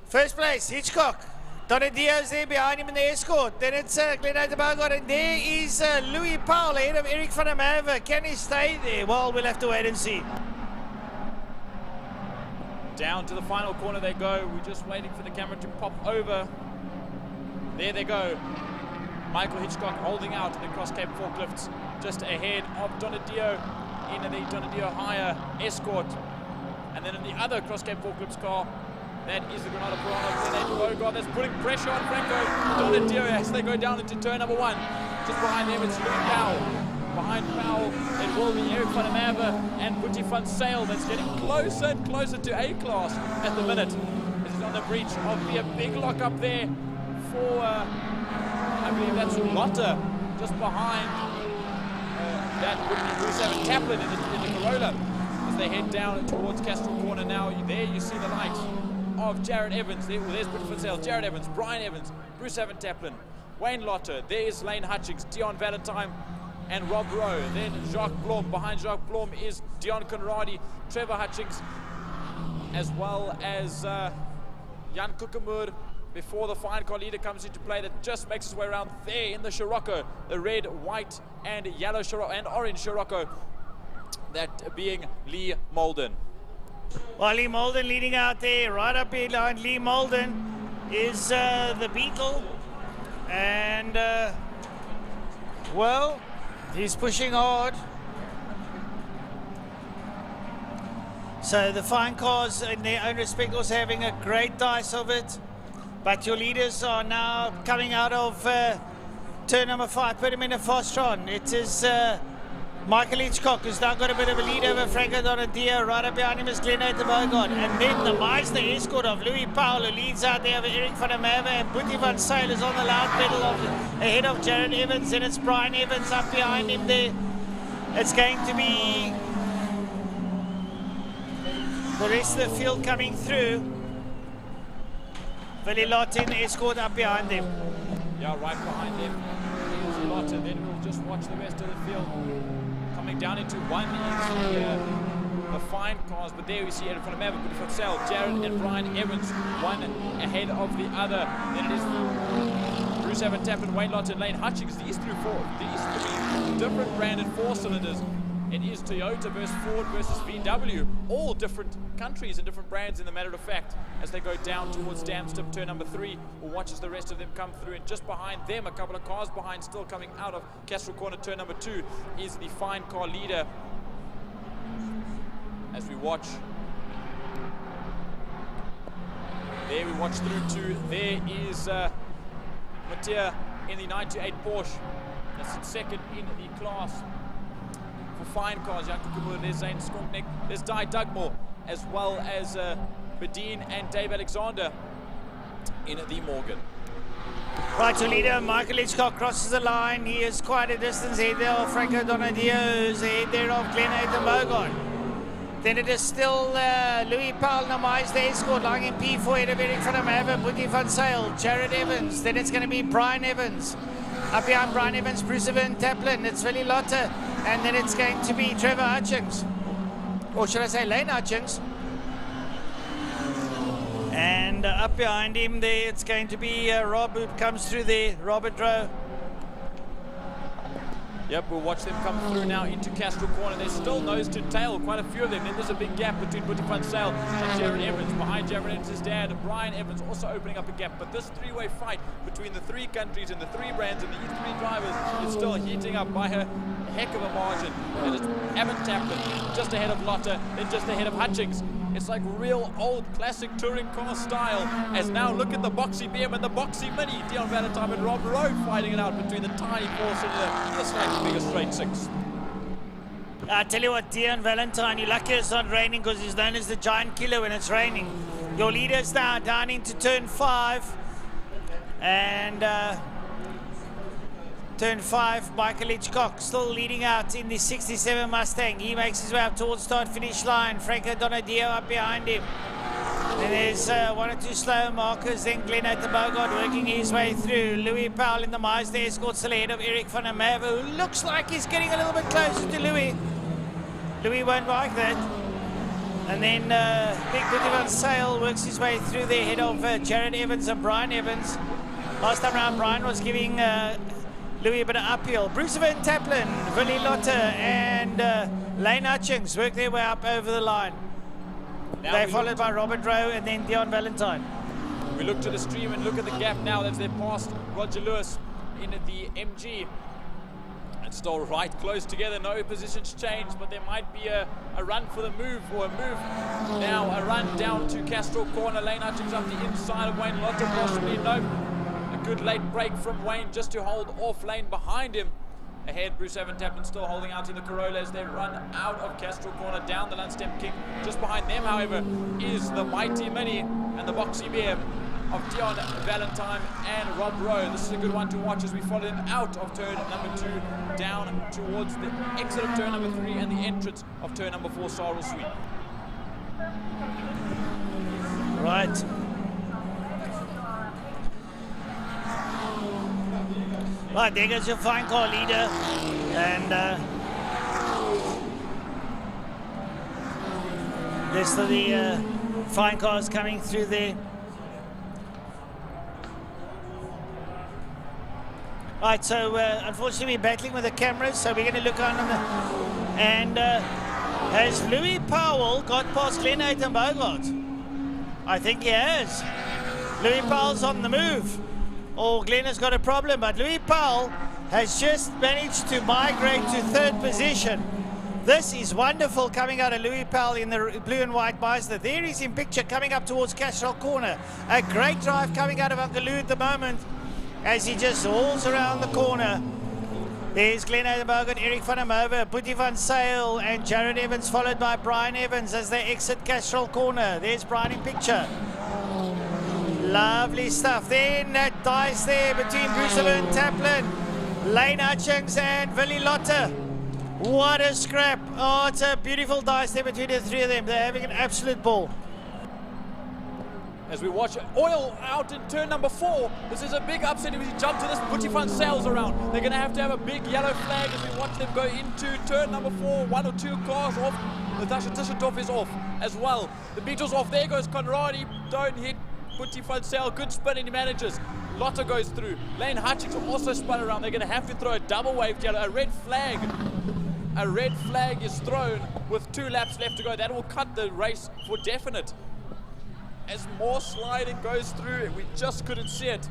First place, Hitchcock. Donadio's there behind him in the Escort. Then it's Glenn Aiden Bogart, and there is Louis Powell ahead of Eric van der Merwe. Can he stay there? Well, we'll have to wait and see. Down to the final corner they go. We're just waiting for the camera to pop over. There they go. Michael Hitchcock holding out in the Cross Cape forklifts, just ahead of Donadio in the Donadio Higher Escort. And then in the other Cross Cape forklifts car, that is the Granada Piranha. Bogart that's putting pressure on Franco Donadio as they go down into turn number 1. Just behind them it's Louis Powell. Behind Powell it will be Eric van der Merwe and Boetie van Zyl that's getting closer and closer to A-class at the minute. This is on the breach of a big lock up there for, I believe that's Lotte, just behind. That would be Bruce Evan Kaplan in the Corolla as they head down towards Castro Corner now. There you see the lights of Jared Evans. There's Boetie van Zyl, Jared Evans, Brian Evans, Bruce Evan Taplin, Wayne Lotte. There is Lane Hutchings, Dion Valentine, and Rob Rowe. Then Jacques Blom. Behind Jacques Blom is Dion Conradi, Trevor Hutchings, as well as Jan Kukamur. Before the fine car leader comes into play, that just makes his way around there in the Scirocco, the red, white, and yellow Scirocco and orange Scirocco. That being Lee Malden. Well, Lee Malden leading out there, right up behind Lee Malden is the Beetle. And, well, he's pushing hard. So the fine cars, in their own respect, also having a great dice of it. But your leaders are now coming out of turn number 5, Pertamina Fostron. It is Michael Hitchcock, who's now got a bit of a lead over Franco Donadio. Right up behind him is Glenn Aiden Bogart. And then the Meisner Escort of Louis Powell, who leads out there over Eric van der Merwe. And Boetie van Zyl is on the loud pedal ahead of Jared Evans. And it's Brian Evans up behind him there. It's going to be the rest of the field coming through. Willie Lotte in the Escort up behind them. Yeah, right behind them is Lotte. Then we'll just watch the rest of the field. Coming down into one is the fine cars, but there we see Eric van der Merwe, Boetie van Zyl, Jared and Brian Evans, one ahead of the other. Then it is Bruce Van Tappen, Wayne Lotte and Lane Hutchings. These three different branded four-cylinders. It is Toyota versus Ford versus VW, all different countries and different brands in the matter of fact, as they go down towards Damstip, turn number 3. We'll watch as the rest of them come through, and just behind them, a couple of cars behind, still coming out of Castro Corner, turn number 2, is the fine car leader. As we watch, there we watch through to, there is Mattia in the 98 Porsche, that's in second in the class. For fine cars, Jan Kukumula, there's Zane Skonknek, there's Di Dugmore, as well as Bedeen and Dave Alexander in the Morgan. Right, so leader Michael Hitchcock crosses the line. He is quite a distance ahead there of Franco Donadio, who's ahead there of Glenn Bogart. Then it is still Louis Paul Namais, the escort, lying in P4 ahead of Eric van der Merwe, Boetie van Zyl, Jared Evans. Then it's going to be Brian Evans. Up behind Brian Evans, Bruce Van Tappen, it's Willie Lotte, and then it's going to be Trevor Hutchings. Or should I say Lane Hutchings. And up behind him there, it's going to be Rob, who comes through there, Robert Rowe. Yep, we'll watch them come through now into Castro Corner. They're still nose to tail, quite a few of them. Then there's a big gap between Boetie van Zyl and Jared Evans. Behind Jared Evans, his dad, and Brian Evans also opening up a gap. But this three-way fight between the three countries and the three brands and these three drivers is still heating up by a heck of a margin. And it's Van Tappen just ahead of Lotte, then just ahead of Hutchings. It's like real old classic touring car style, as now look at the boxy BM and the boxy Mini. Dion Valentine and Rob Rowe fighting it out between the tiny four-cylinder and the slightly bigger straight 6. I tell you what, Dion Valentine, you're lucky it's not raining, because he's known as the giant killer when it's raining. Your leaders now down into turn 5, and turn 5, Michael Hitchcock still leading out in the 67 Mustang. He makes his way up towards start-finish line. Franco Donadio up behind him. And there's one or two slow markers. Then Glenn Bogart working his way through. Louis Powell in the Mazda escort still ahead of Eric van der Merwe, who looks like he's getting a little bit closer to Louis. Louis won't like that. And then Big Boetie van Zyl works his way through there, ahead of Jared Evans and Brian Evans. Last time around, Brian was giving Louis a bit of uphill. Bruce Van Tappen, Willie Lotte, and Lane Hutchings work their way up over the line. Now they're followed by Robert Rowe and then Dion Valentine. We look to the stream and look at the gap now as they've passed Roger Lewis in the MG. And still right close together, no positions changed, but there might be a run for the move, or a move now, a run down to Castro Corner. Lane Hutchings up the inside of Wayne Lotte, possibly no. A good late break from Wayne just to hold off Lane behind him. Ahead, Bruce Van Tappen still holding out in the Corolla as they run out of Castro Corner down the Landstem King. Just behind them, however, is the Mighty Mini and the Boxy Bear of Dion Valentine and Rob Rowe. This is a good one to watch as we follow them out of turn number 2, down towards the exit of turn number 3 and the entrance of turn number 4, Sarl Sweet. Right. Right, there goes your fine car leader, and rest of the fine cars coming through there. Right, so unfortunately we're battling with the cameras, so we're going to look on the... And has Louis Powell got past Glenn Bogart? I think he has. Louis Powell's on the move. Or Glenn has got a problem, but Louis Powell has just managed to migrate to 3rd position. This is wonderful coming out of Louis Powell in the blue and white Mazda. There he's in picture coming up towards Castro Corner. A great drive coming out of Uncle Lou at the moment as he just hauls around the corner. There's Glenn Bogart, Eric van der Merwe, Boetie van Zyl, and Jared Evans, followed by Brian Evans as they exit Castro Corner. There's Brian in picture. Lovely stuff. Then that dice there between Bruce Van Tappen, Lane Hutchings, and Willie Lotte. What a scrap. Oh, it's a beautiful dice there between the three of them. They're having an absolute ball. As we watch Oil out in turn number 4. This is a big upset if he jumps to this Boetie van Sails around. They're going to have a big yellow flag as we watch them go into turn number 4. 1 or 2 cars off. Natasha Tischendorf is off as well. The Beatles off. There goes Conradi. Don't hit Boetie van Sail. Good spin and he manages. Lotta goes through. Lane Hutchings also spun around. They're going to have to throw a double wave yellow. A red flag. A red flag is thrown with 2 laps left to go. That will cut the race for definite. As more sliding goes through, we just couldn't see it.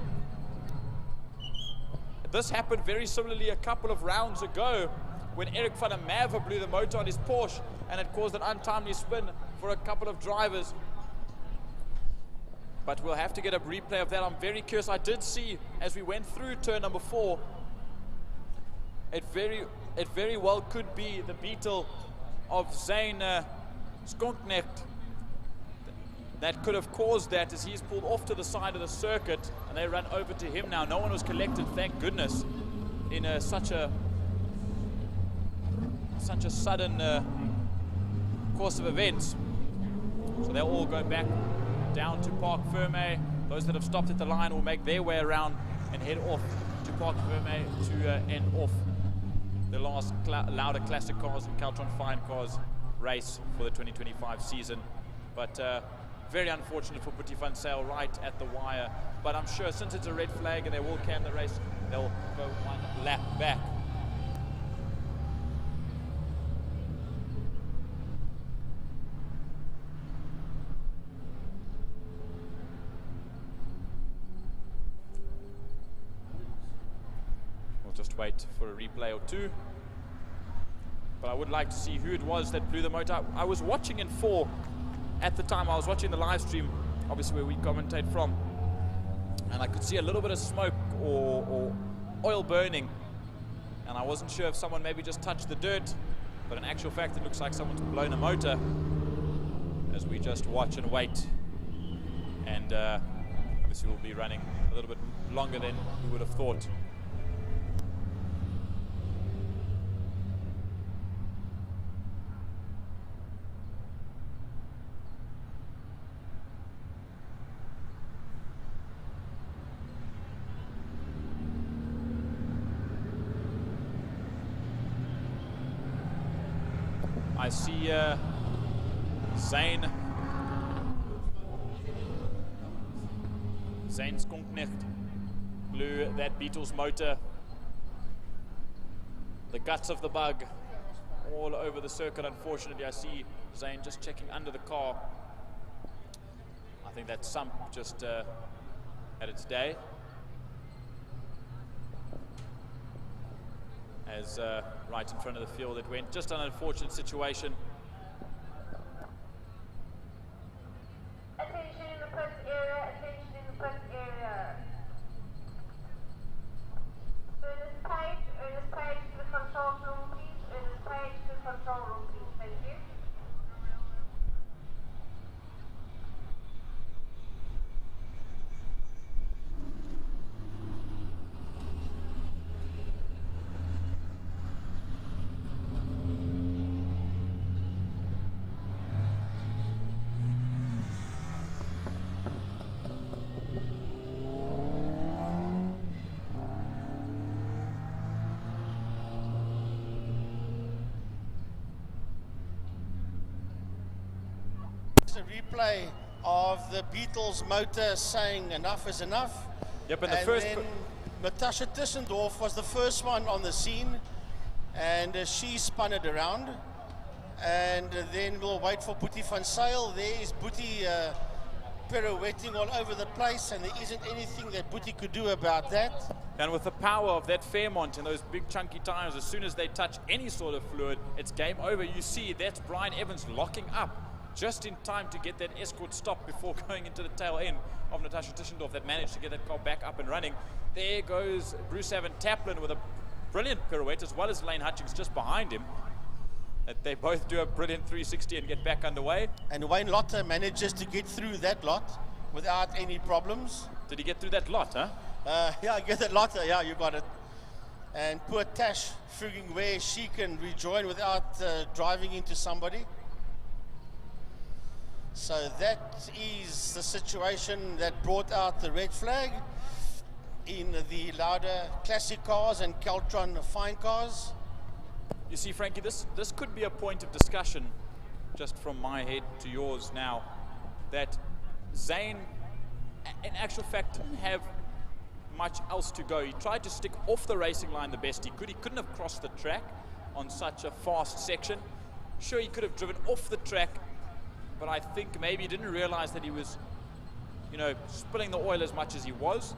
This happened very similarly a couple of rounds ago when Eric van der Merwe blew the motor on his Porsche and it caused an untimely spin for a couple of drivers. But we'll have to get a replay of that. I'm very curious. I did see as we went through turn number 4, it very well could be the Beetle of Zane Skonknecht that could have caused that, as he's pulled off to the side of the circuit and they run over to him now. No one was collected, thank goodness, in such a sudden course of events. So they'll all go back down to Park Ferme. Those that have stopped at the line will make their way around and head off to Park Ferme to end off the last Lauda Classic Cars and Caltron Fine Cars race for the 2025 season. But very unfortunate for Boetie van Sail right at the wire. But I'm sure since it's a red flag and they will can the race, they'll go 1 lap back. We'll just wait for a replay or 2. But I would like to see who it was that blew the motor. I was watching in 4 at the time. I was watching the live stream, obviously where we commentate from, and I could see a little bit of smoke or oil burning, and I wasn't sure if someone maybe just touched the dirt, but in actual fact it looks like someone's blown a motor as we just watch and wait. And obviously we'll be running a little bit longer than we would have thought. I see Zane Skonknecht blew that Beetles motor. The guts of the bug all over the circuit. Unfortunately, I see Zane just checking under the car. I think that sump just had its day. As right in front of the field it went. Just an unfortunate situation. Attention in the press area, attention in the press area. Ernest Page to the control room, please. Ernest Page to the control room, please. Thank you. A replay of the Beatles motor saying enough is enough. Yep, and the and first then Natasha Tischendorf was the first one on the scene, and she spun it around. And then we'll wait for Boetie van Sail. There is Boetie pirouetting all over the place, and there isn't anything that Boetie could do about that. And with the power of that Fairmont and those big chunky tires, as soon as they touch any sort of fluid, it's game over. You see that's Brian Evans locking up just in time to get that escort stop before going into the tail end of Natasha Tischendorf that managed to get that car back up and running. There goes Bruce Van Taplin with a brilliant pirouette, as well as Lane Hutchings just behind him. That they both do a brilliant 360 and get back underway. And Wayne Lotter manages to get through that lot without any problems. Did he get through that lot, huh? Yeah, get that Lotter, yeah, you got it. And poor Tash figuring where she can rejoin without driving into somebody. So that is the situation that brought out the red flag in the Libre classic cars and Keltron fine cars. You see, Frankie, this could be a point of discussion, just from my head to yours now, that Zane, in actual fact, didn't have much else to go. He tried to stick off the racing line the best he could. He couldn't have crossed the track on such a fast section. Sure, he could have driven off the track, but I think maybe he didn't realize that he was, you know, spilling the oil as much as he was.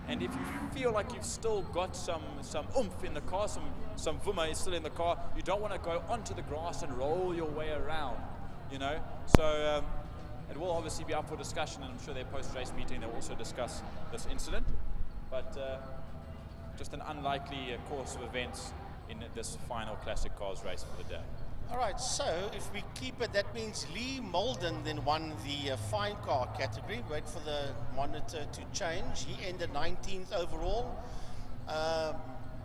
And if you feel like you've still got some oomph in the car, some vuma is still in the car, you don't want to go onto the grass and roll your way around, you know. So it will obviously be up for discussion, and I'm sure their post-race meeting they'll also discuss this incident. But just an unlikely course of events in this final classic cars race for the day. All right, so if we keep it, that means Lee Molden then won the fine car category. Wait for the monitor to change. He ended 19th overall.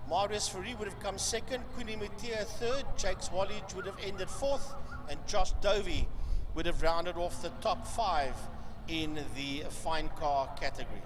Marius Fourie would have come second, Queenie Matia third, Jakes Wallage would have ended fourth, and Josh Dovey would have rounded off the top 5 in the fine car category.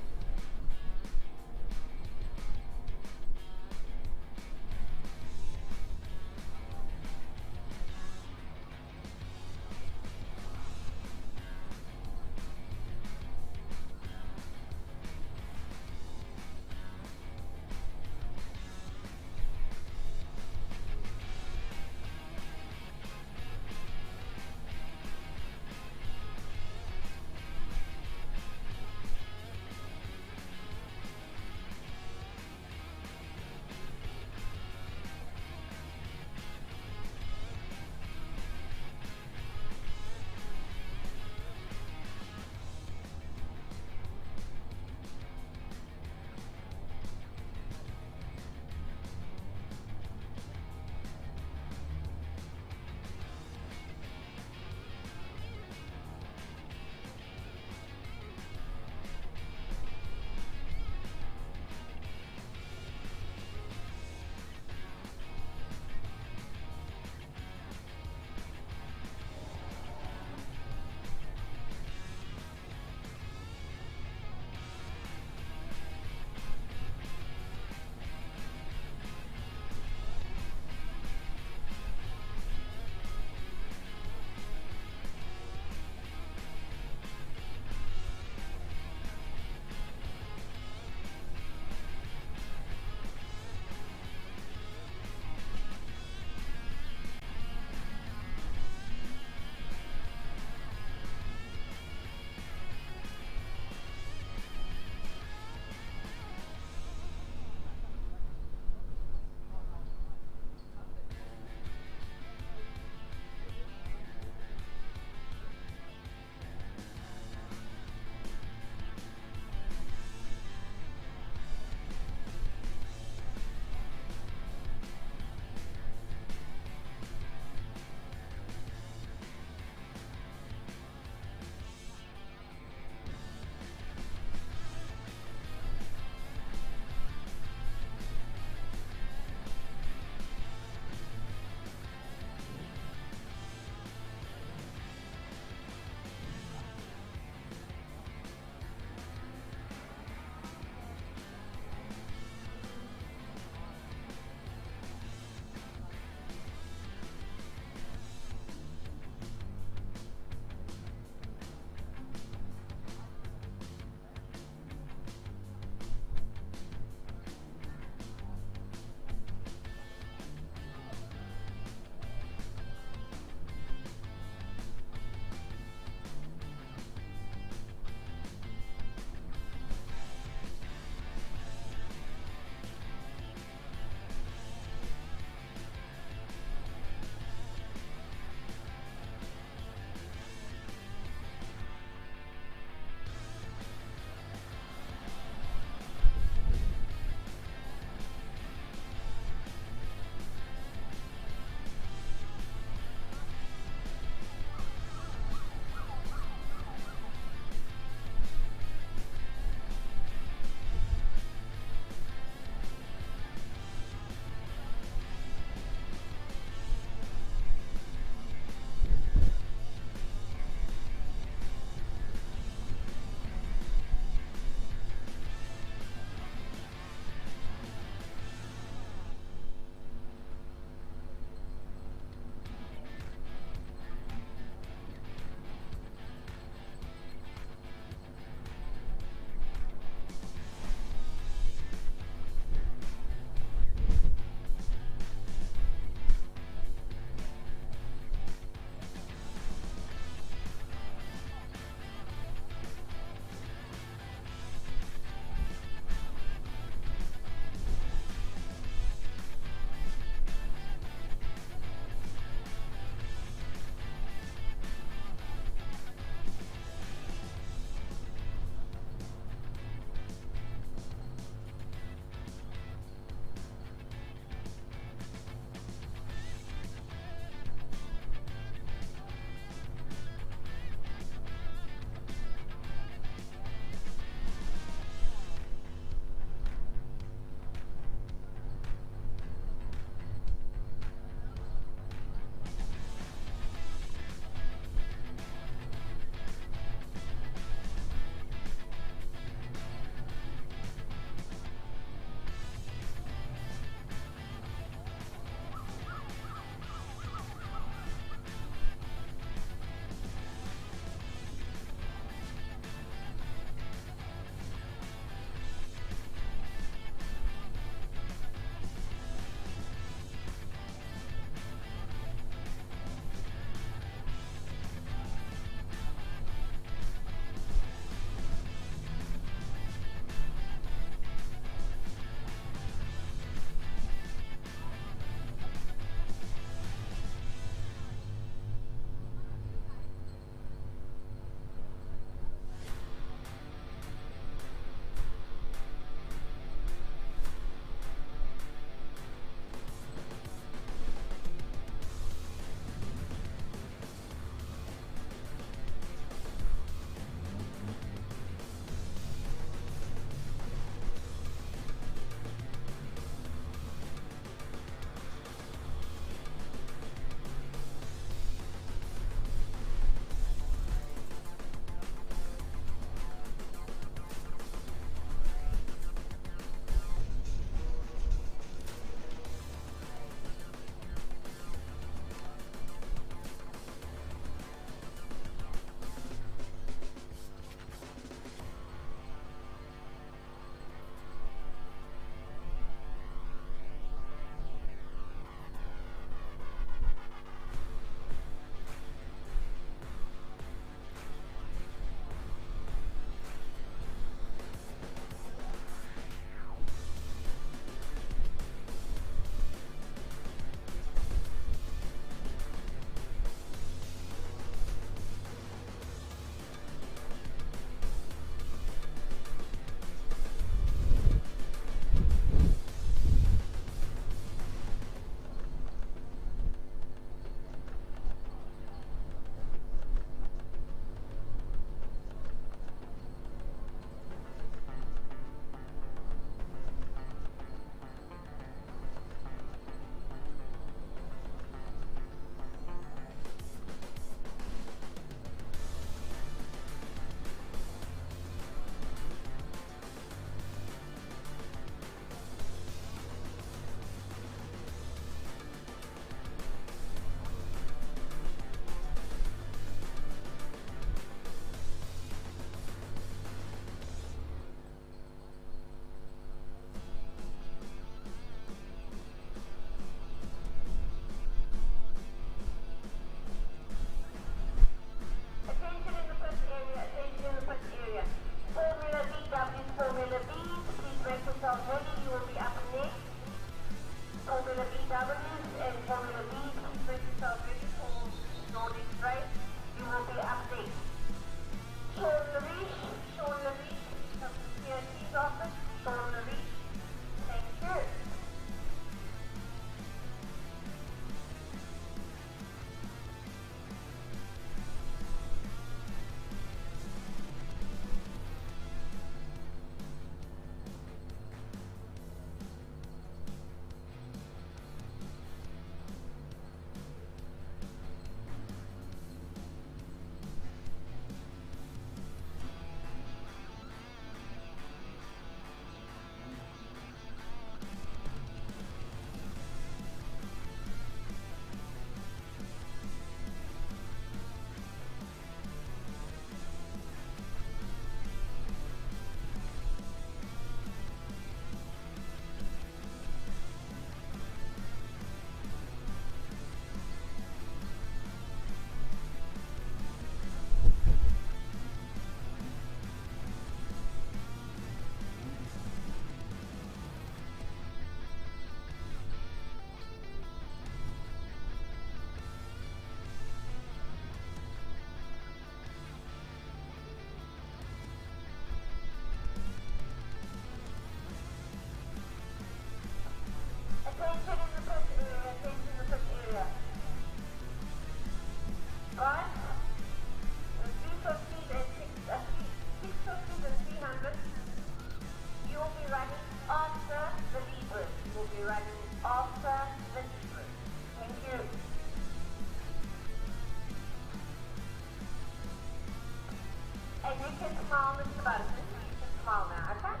And you can smile, Mr. Butterton. You can smile now, okay?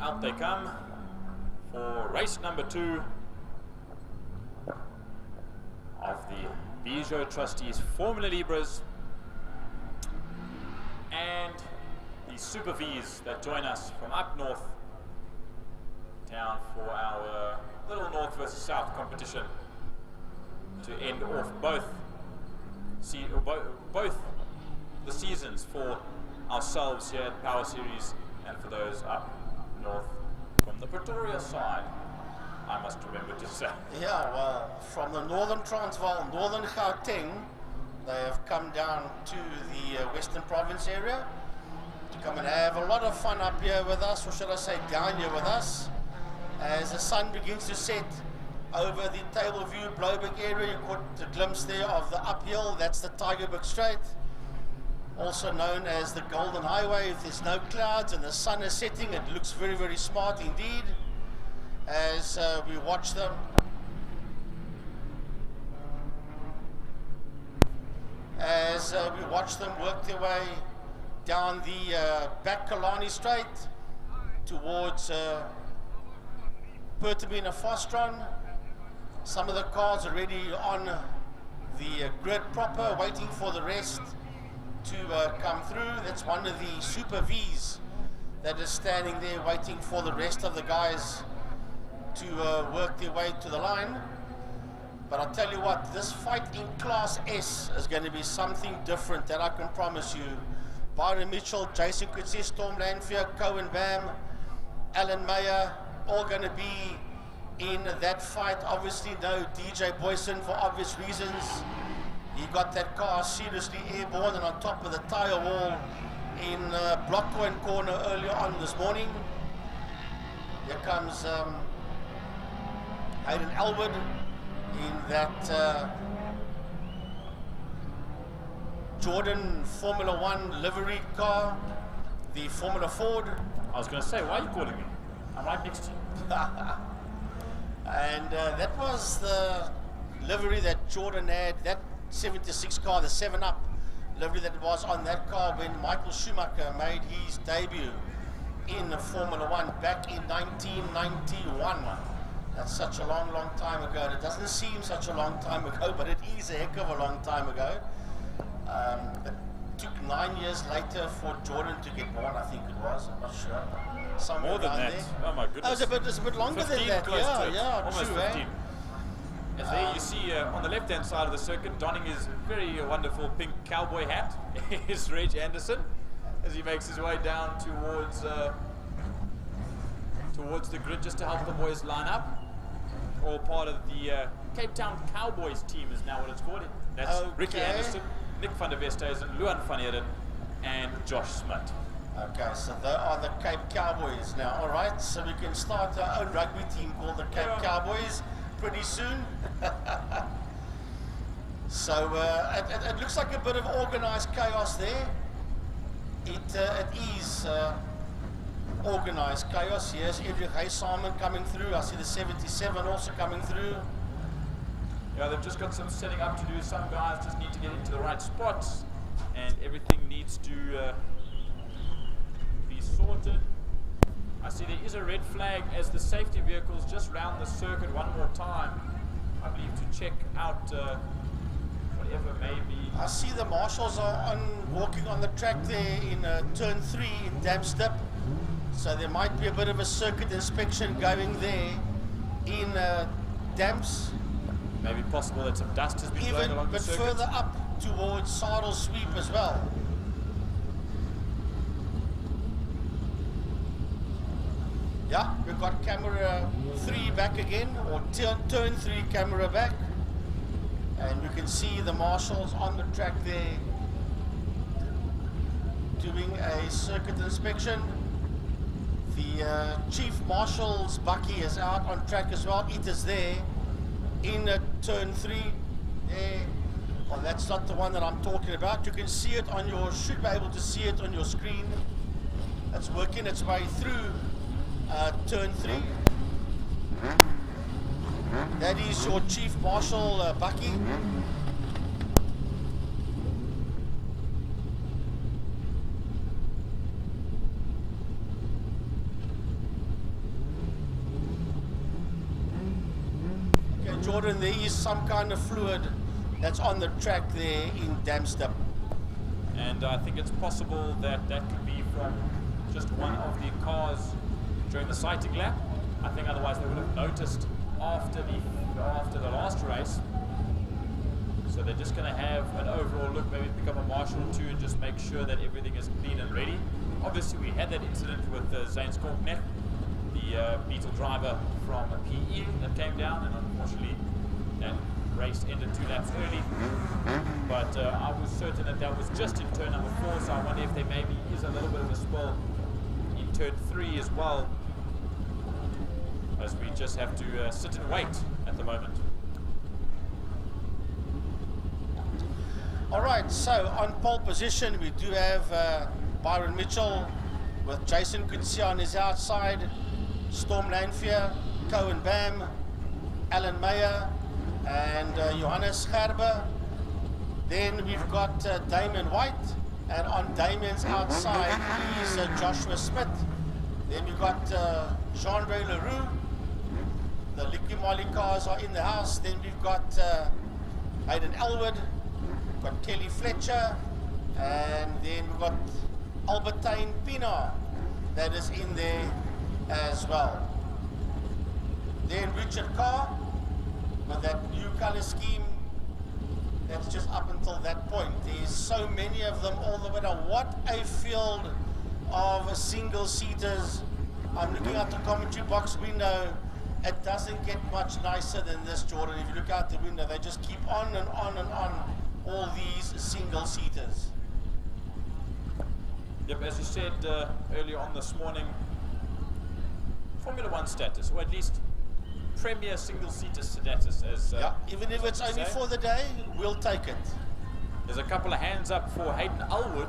out they come for race number 2 of the Bijou Trustees Formula Libres and the Super Vs that join us from up north town for our little north versus south competition to end off both the seasons for ourselves here at Power Series and for those up north from the Pretoria side, I must remember to say. Yeah, well, from the northern Transvaal, northern Gauteng, they have come down to the Western Province area to come and have a lot of fun up here with us, or should I say down here with us, as the sun begins to set over the Table View, Blouberg area. You caught a glimpse there of the uphill, that's the Tygerberg Strait, also known as the Golden Highway. If there's no clouds and the sun is setting, it looks very, very smart indeed as we watch them. As we watch them work their way down the back Killarney Strait towards Pertamina Fostron. Some of the cars are already on the grid proper, waiting for the rest to come through. That's one of the Super Vs that is standing there waiting for the rest of the guys to work their way to the line. But I'll tell you what, this fight in Class S is going to be something different, that I can promise you. Byron Mitchell, Jason Coetzee, Storm Lanfear, Cohen Bam, Alan Meyer, all going to be in that fight. Obviously no DJ Boyson for obvious reasons. He got that car seriously airborne and on top of the tyre wall in Blockcoin corner earlier on this morning. Here comes Hayden Elwood in that Jordan Formula 1 livery car, the Formula Ford. I was going to say, why are you calling me? I'm right next to you. And that was the livery that Jordan had, that 76 car, the 7-Up livery that was on that car when Michael Schumacher made his debut in the Formula 1 back in 1991. That's such a long, long time ago. And it doesn't seem such a long time ago, but it is a heck of a long time ago. It took 9 years later for Jordan to get born, I think it was. I'm not sure. Somewhere more than around that. there. Oh my goodness. Oh, it's a bit longer than that. Yeah, almost true, 15. eh? As there you see on the left-hand side of the circuit, donning his very wonderful pink cowboy hat, is Reg Anderson, as he makes his way down towards the grid just to help the boys line up. All part of the Cape Town Cowboys team is now what it's called. That's Ricky Anderson, Nick van der Westhuizen, Luan van Heerden, and Josh Smit. Okay, so they are the Cape Cowboys now. All right, so we can start our own rugby team called the Cape Cowboys pretty soon. So it looks like a bit of organized chaos there. It is organized chaos. Here's Edric Haysalmon coming through. I see the 77 also coming through. Yeah, they've just got some setting up to do. Some guys just need to get into the right spots, and everything needs to be sorted. I see there is a red flag as the safety vehicles just round the circuit one more time, I believe, to check out whatever may be. I see the marshals are walking on the track there in turn 3 in Damstip. So there might be a bit of a circuit inspection going there in Damps. Maybe possible that some dust has been blown along the circuit. But further up towards Saddle Sweep as well. Yeah, we've got camera 3 back again, or turn 3 camera back. And you can see the marshals on the track there doing a circuit inspection. The Chief Marshal's Bucky is out on track as well. It is there in turn 3 there. Well, that's not the one that I'm talking about. You can see it on your, should be able to see it on your screen. It's working its way through turn 3. That is your Chief Marshal Bucky. Jordan, there is some kind of fluid that's on the track there in Damstep. And I think it's possible that that could be from just one of the cars during the sighting lap. I think otherwise they would have noticed after the last race. So they're just going to have an overall look, maybe pick up a marshal or two and just make sure that everything is clean and ready. Obviously we had that incident with Zane Skorknecht, the Beetle driver from PE that came down, and unfortunately that race ended 2 laps early. But I was certain that that was just in turn number 4, so I wonder if there maybe is a little bit of a spill in turn 3 as well, as we just have to sit and wait at the moment. All right, so on pole position, we do have Byron Mitchell with Jason Kutsia on his outside, Storm Lanfear, Cohen Bam, Alan Meyer, and Johannes Gerber. Then we've got Damien White, and on Damien's outside is Joshua Smith. Then we've got Jean-Ray Leroux. The Licky Molly cars are in the house. Then we've got Hayden Elwood, we've got Kelly Fletcher, and then we've got Albertine Pina that is in there as well. Then Richard Carr with that new color scheme. That's just up until that point. There's so many of them all the way down. What a field of single-seaters. I'm looking out the commentary box window. It doesn't get much nicer than this, Jordan. If you look out the window, they just keep on and on and on, all these single-seaters. Yep, as you said earlier on this morning, Formula 1 status, or at least Premier single-seater status. As, yeah, even if it's only for the day, we'll take it. There's a couple of hands up for Hayden Elwood.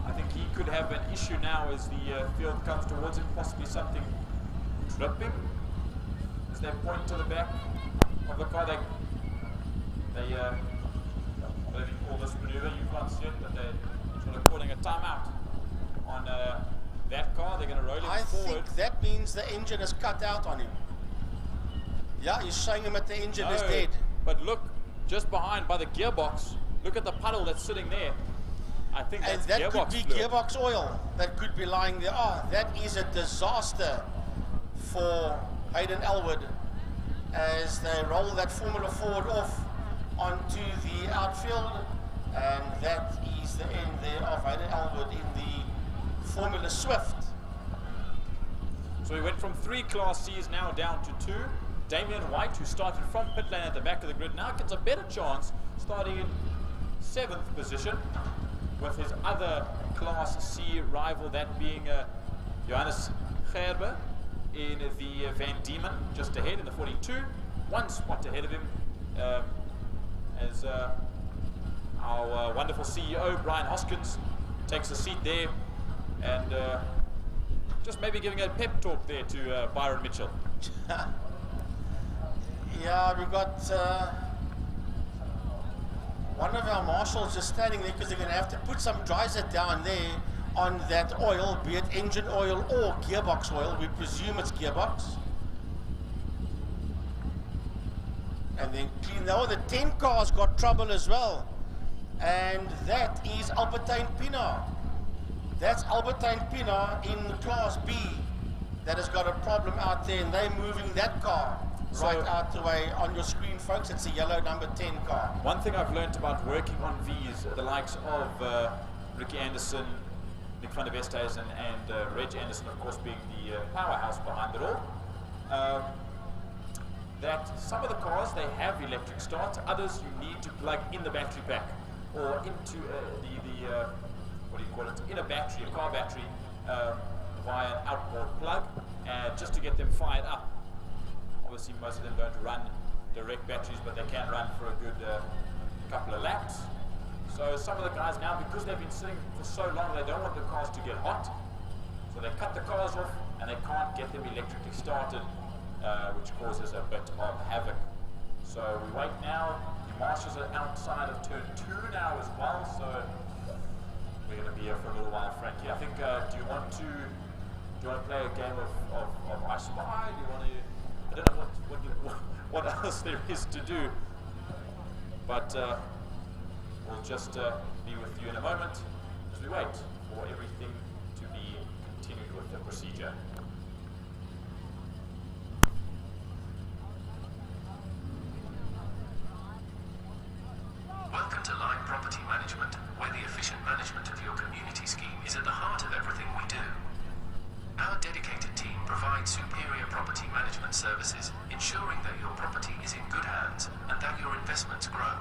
I think he could have an issue now as the field comes towards him, possibly something tripping. As they point to the back of the car, they what do you call this maneuver? You can't see it, but they're sort of calling a timeout on that car. They're going to roll him forward. I think that means the engine is cut out on him. Yeah, he's showing him that the engine is dead. But look, just behind by the gearbox, look at the puddle that's sitting there. I think that's that gearbox could be fluid. gearbox oil that could be lying there. Oh, that is a disaster for Hayden Elwood as they roll that Formula Ford off onto the outfield, and that is the end there of Hayden Elwood in the Formula Swift. So we went from 3 Class C's now down to 2. Damien White, who started from pit lane at the back of the grid, now gets a better chance, starting in 7th position, with his other Class C rival, that being Johannes Gerber in the Van Diemen, just ahead in the 42, 1 spot ahead of him, as our wonderful CEO, Brian Hoskins, takes a seat there, and just maybe giving a pep talk there to Byron Mitchell. Yeah, we've got one of our marshals just standing there because they're going to have to put some dryzer down there on that oil, be it engine oil or gearbox oil. We presume it's gearbox. And then clean. Now the 10 cars got trouble as well. And that is Albertine Pina. That's Albertine Pina in Class B that has got a problem out there, and they're moving that car right out the way. On your screen, folks, it's a yellow number 10 car. One thing I've learned about working on V's, the likes of Ricky Anderson, Nick van der Westhuizen, and Reg Anderson, of course, being the powerhouse behind it all, that some of the cars, they have electric start. Others, you need to plug in the battery pack or into what do you call it, in a battery, a car battery, via an outboard plug, just to get them fired up. Obviously, most of them don't run direct batteries, but they can run for a good couple of laps. So some of the guys now, because they've been sitting for so long, they don't want the cars to get hot. So they cut the cars off, and they can't get them electrically started, which causes a bit of havoc. So we wait now. The marshals are outside of turn 2 now as well, so we're going to be here for a little while, Frankie. I think, do you want to play a game of I Spy? Do you want to? I don't know what else there is to do. But we'll just be with you in a moment as we wait for everything to be continued with the procedure. Welcome to Libre Property Management, where the efficient management of your community scheme is at the heart of everything we do. Our dedicated team provides superior property management services, ensuring that your property is in good hands and that your investments grow.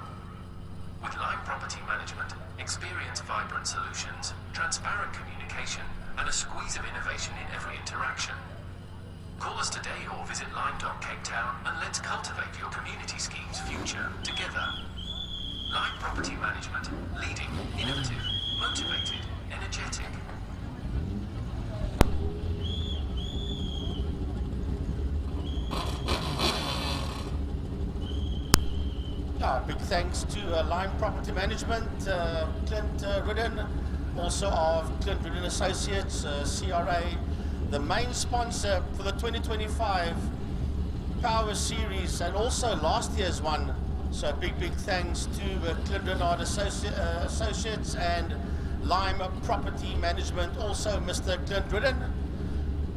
With Libre Property Management, experience vibrant solutions, transparent communication, and a squeeze of innovation in every interaction. Call us today or visit Lime.Cape Town and let's cultivate your community scheme's future together. Libre Property Management, leading, innovative, motivated, energetic. Big thanks to Libre Property Management, Clint Ridden, also of Clint Ridden Associates, CRA, the main sponsor for the 2025 Power Series and also last year's one. So big thanks to Clint Ridden Associates and Libre Property Management, also Mr. Clint Ridden.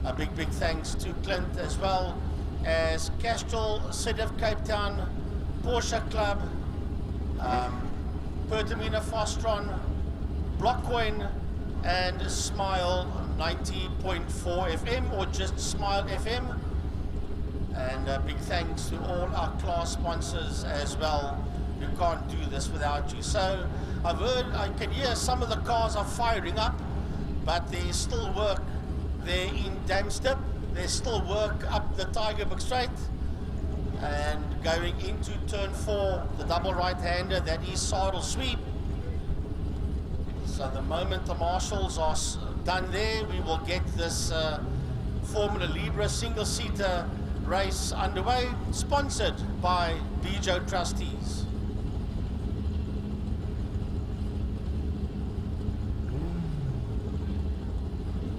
A big thanks to Clint as well as Castrol, City of Cape Town, Porsche Club, Pertamina Fostron, Blockcoin, and Smile 90.4 FM or just Smile FM. And big thanks to all our class sponsors as well. We can't do this without you. So I've heard, I can hear some of the cars are firing up, but there's still work there in Damstip. There's still work up the Tygerberg Straight. And going into turn 4, the double right-hander, that is saddle sweep. So the moment the marshals are done there, we will get this Formula Libre single-seater race underway, sponsored by Bijo Trustees.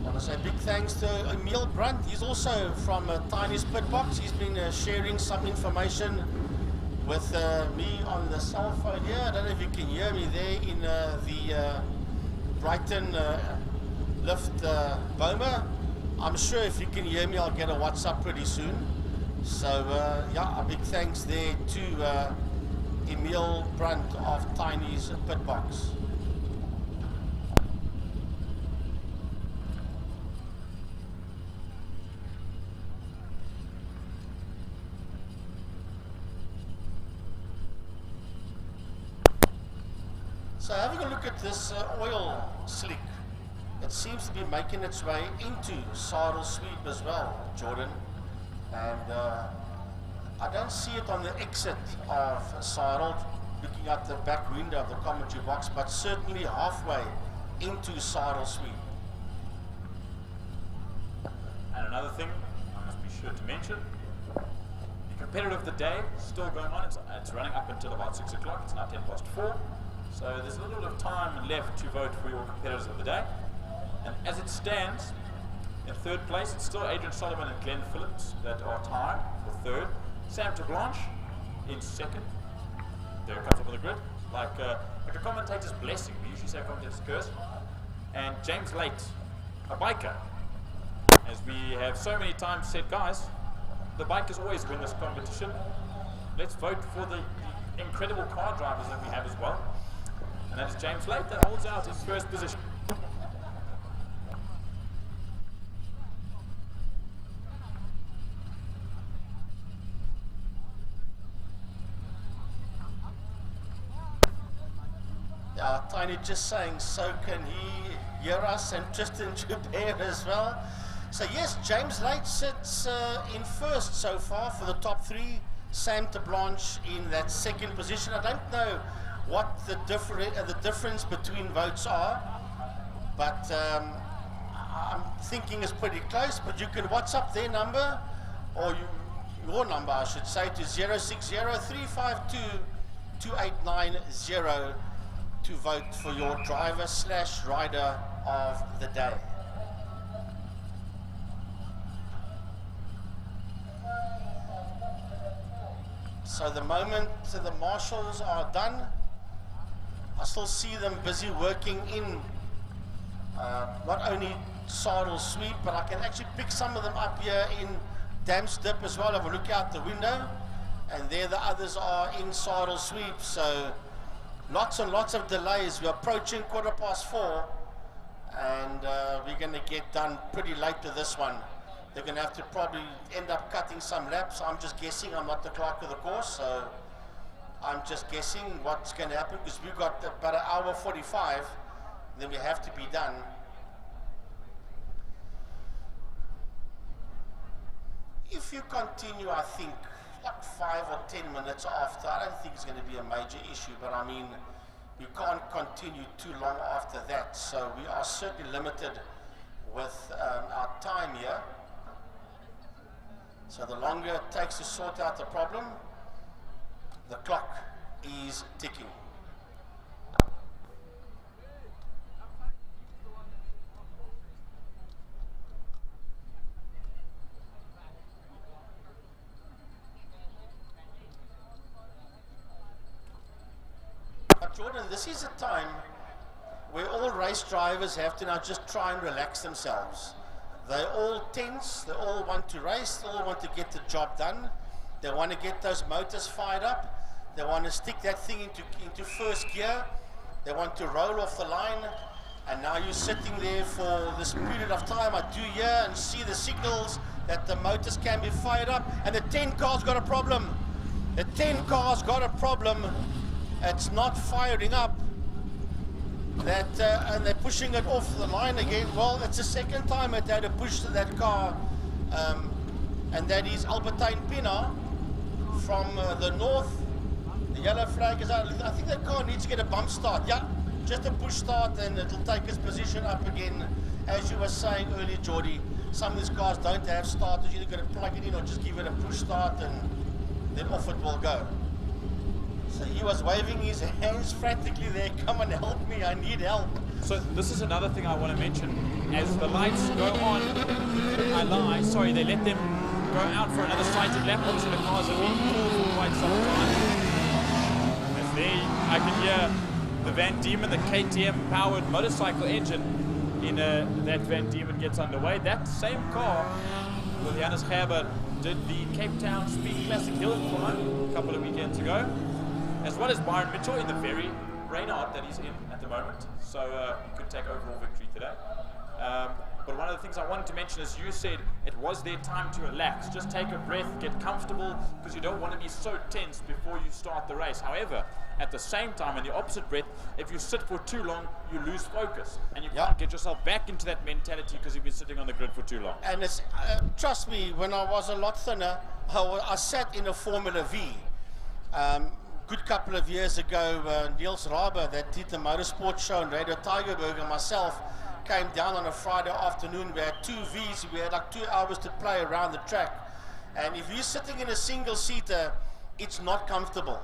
I want to say big thanks to Emil Brandt. He's also from Tiny's Pit Box. He's been sharing some information with me on the cell phone here. I don't know if you can hear me there in the Brighton lift Boma. I'm sure if you can hear me, I'll get a WhatsApp pretty soon. So yeah, a big thanks there to Emil Brandt of Tiny's Pit Box. So having a look at this oil slick, it seems to be making its way into saddle sweep as well, Jordan. And I don't see it on the exit of saddle, looking out the back window of the commentary box, but certainly halfway into saddle sweep. And another thing I must be sure to mention, the competitive of the day is still going on. It's running up until about 6 o'clock. It's now 4:10. So there's a little bit of time left to vote for your competitors of the day. And as it stands, in third place, it's still Adrian Solomon and Glenn Phillips that are tied for third. Sam Blanche in second. There it comes up on the grid. Like a commentator's blessing. We usually say a commentator's curse. And James Late, a biker. As we have so many times said, guys, the bikers always win this competition. Let's vote for the incredible car drivers that we have as well. And that is James Late that holds out in first position. Yeah, Tiny just saying, so can he hear us, and Tristan Joubert as well. So yes, James Late sits in first so far for the top 3. Sam Blanche in that second position. I don't know what the difference between votes are, but I'm thinking it's pretty close. But you can WhatsApp their number, or your number I should say, to 060-352-2890 to vote for your driver/rider of the day. So the moment the marshals are done, I still see them busy working in not only saddle sweep, but I can actually pick some of them up here in Dam's Dip as well. Have a look out the window, and there the others are in saddle sweep. So lots and lots of delays. We're approaching 4:15, and we're going to get done pretty late to this one. They're going to have to probably end up cutting some laps. I'm just guessing. I'm not the clerk of the course, so I'm just guessing what's going to happen, because we've got about an hour 45, then we have to be done. If you continue, I think, like 5 or 10 minutes after, I don't think it's going to be a major issue, but I mean, we can't continue too long after that, so we are certainly limited with our time here. So the longer it takes to sort out the problem, the clock is ticking. But Jordan, this is a time where all race drivers have to now just try and relax themselves. They're all tense, they all want to race, they all want to get the job done. They want to get those motors fired up. They want to stick that thing into first gear. They want to roll off the line. And now you're sitting there for this period of time. I do hear and see the signals that the motors can be fired up. And the 10 car's got a problem. The 10 car's got a problem. It's not firing up. And they're pushing it off the line again. Well, it's the second time it had to push that car, and that is Albertine Pina from the north. The yellow flag is out. I think that car needs to get a bump start. Yeah, just a push start, and it'll take its position up again. As you were saying earlier, Geordie, some of these cars don't have starters. You're either going to plug it in or just give it a push start, and then off it will go. So he was waving his hands frantically there. Come and help me, I need help. So this is another thing I want to mention. As the lights go on, they let them go out for another sighted lap. Obviously the cars have been pulled for quite some time. As there, I can hear the Van Diemen, the KTM powered motorcycle engine in that Van Diemen gets underway. That same car with Janus Gerber did the Cape Town Speed Classic Hill Climb a couple of weekends ago, as well as Byron Mitchell in the very Reynard that he's in at the moment. So he could take overall victory today. But one of the things I wanted to mention is you said it was their time to relax. Just take a breath, get comfortable, because you don't want to be so tense before you start the race. However, at the same time, in the opposite breath, if you sit for too long, you lose focus. And you can't get yourself back into that mentality because you've been sitting on the grid for too long. And it's, trust me, when I was a lot thinner, I sat in a Formula V. Good couple of years ago, Niels Raber, that did the motorsport show on Radio Tigerberg, and myself came down on a Friday afternoon. We had 2 Vs, we had like 2 hours to play around the track. And if you're sitting in a single-seater, it's not comfortable.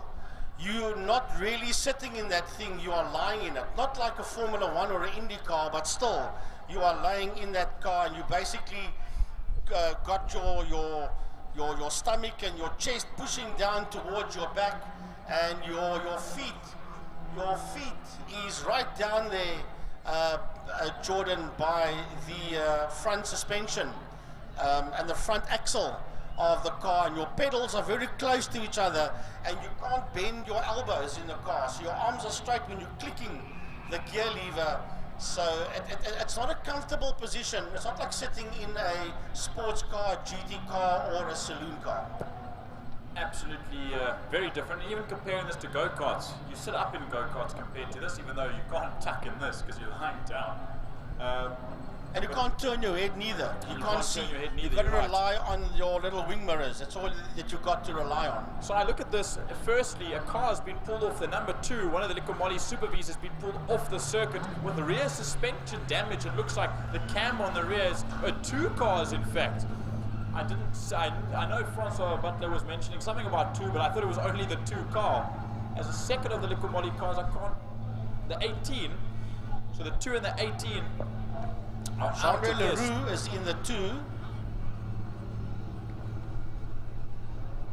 You're not really sitting in that thing, you are lying in it. Not like a Formula 1 or an Indy car, but still, you are lying in that car, and you basically got your stomach and your chest pushing down towards your back, and your feet is right down there, Jordan, by the front suspension and the front axle of the car, and your pedals are very close to each other, and you can't bend your elbows in the car, so your arms are straight when you're clicking the gear lever. So it's not a comfortable position. It's not like sitting in a sports car, GT car, or a saloon car. Absolutely very different. Even comparing this to go-karts, you sit up in go-karts compared to this, even though you can't tuck in this because you're lying down. And you can't turn your head neither. You can't see. Turn your head neither. You've got to rely on your little wing mirrors. That's all that you've got to rely on. So I look at this. Firstly, a car has been pulled off the number 2. One of the Liqui Super Vs has been pulled off the circuit with the rear suspension damage. It looks like the cam on the rear is 2 cars, in fact. I know Francois Butler was mentioning something about 2, but I thought it was only the 2 car. As a second of the Liqui cars, the 18. So the 2 and the 18. Jean Leroux is in the 2.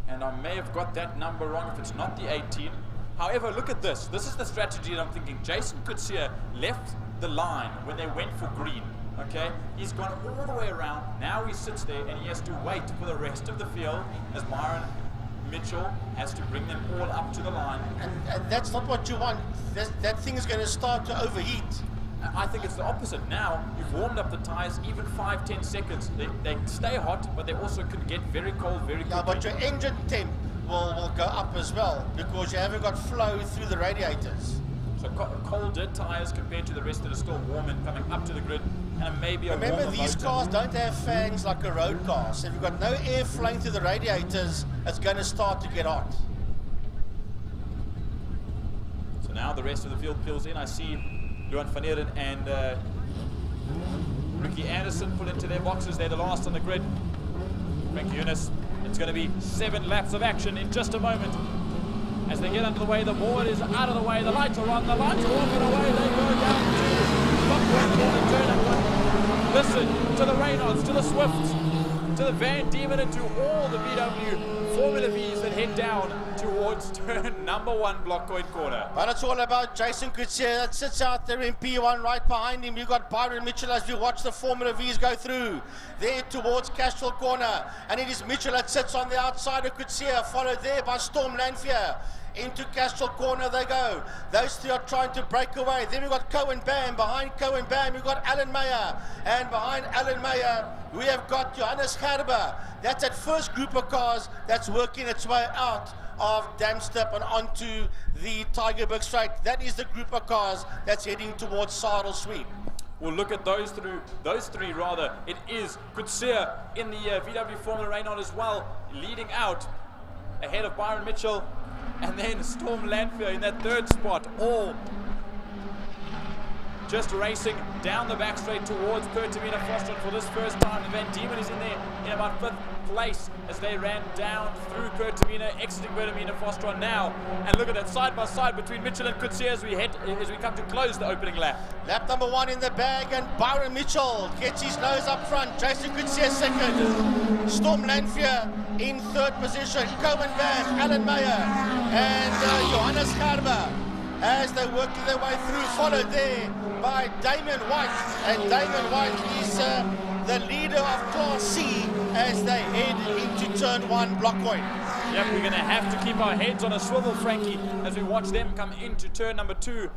and I may have got that number wrong if it's not the 18. However, look at this. This is the strategy that I'm thinking. Jason Kutsia left the line when they went for green. Okay, he's gone all the way around. Now he sits there and he has to wait for the rest of the field as Byron Mitchell has to bring them all up to the line. And that's not what you want. That thing is going to start to overheat. I think it's the opposite. Now you've warmed up the tires, even 5-10 seconds. They stay hot, but they also can get very cold very quickly. Yeah, but your engine temp will go up as well because you haven't got flow through the radiators. So colder tires compared to the rest that are still warm and coming up to the grid, and maybe a Remember, warmer these motor. cars don't have fans like a road car, so if you've got no air flowing through the radiators, it's going to start to get hot. So now the rest of the field fills in. I see Luan van Eeren and Ricky Anderson pull into their boxes. They're the last on the grid. Frank Eunice. It's going to be 7 laps of action in just a moment. As they get under the way, the board is out of the way, the lights are on, the lights are off and away they go down to turn one. Listen to the Reynolds, to the Swifts, to the Van Diemen, and to all the VW Formula Vs that head down towards turn number 1, Block Point Corner. But it's all about Jason Kutsia that sits out there in P1 right behind him. You've got Byron Mitchell as we watch the Formula Vs go through. There towards Castrol Corner. And it is Mitchell that sits on the outside of Kutsia, followed there by Storm Lanfear. Into Castrol Corner they go. Those 3 are trying to break away. Then we've got Cohen Bam. Behind Cohen Bam, we've got Alan Meyer. And behind Alan Meyer, we have got Johannes Gerber. That's that first group of cars that's working its way out of Damstep and onto the Tygerberg Straight. That is the group of cars that's heading towards Saddle Sweep. We'll look at those three rather. It is Kutsia in the VW Formula Renault as well, leading out ahead of Byron Mitchell. And then Storm Lanfear in that 3rd spot, all just racing down the back straight towards Pertamina Frostron for this first time. The Van Diemen is in there in about 5th place as they ran down through Pertamina, exiting Pertamina Frostron now. And look at that side by side between Mitchell and Kutsia as we come to close the opening lap. Lap number 1 in the bag, and Byron Mitchell gets his nose up front. Jason Kutsia 2nd. Storm Lanfear in 3rd position. Cohen Bam, Alan Meyer, and Johannes Gerber as they work their way through, followed there by Damon White. And Damon White is the leader of Class C as they head into turn 1, Block Point. Yep, we're going to have to keep our heads on a swivel, Frankie, as we watch them come into turn number 2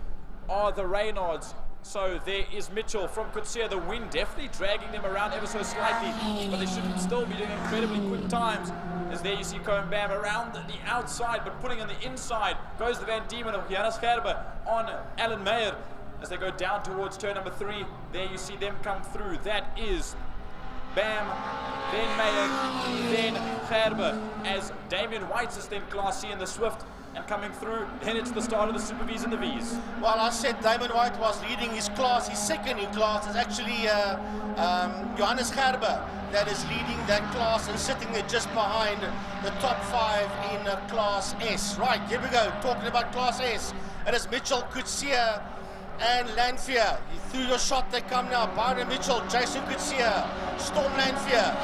are the Reynolds. So there is Mitchell from Kutsia. The wind definitely dragging them around ever so slightly, but they should still be doing incredibly quick times. As there you see Cohen Bam around the outside, but putting on the inside goes the Van Diemen of Johannes Gerber on Alan Meyer. As they go down towards turn number 3, there you see them come through. That is Bam, then Meyer, then Gerber, as Damien White's is then Class C in the Swift. And coming through, then it's the start of the Super Vs and the Vs. Well, I said Damon White was leading his class. His 2nd in class is actually Johannes Gerber that is leading that class and sitting there just behind the top 5 in Class S. Right, here we go, talking about Class S. It is Mitchell, Kutsia, and Lanfear. Through your shot they come now. Byron Mitchell, Jason Kutsia, Storm Lanfear.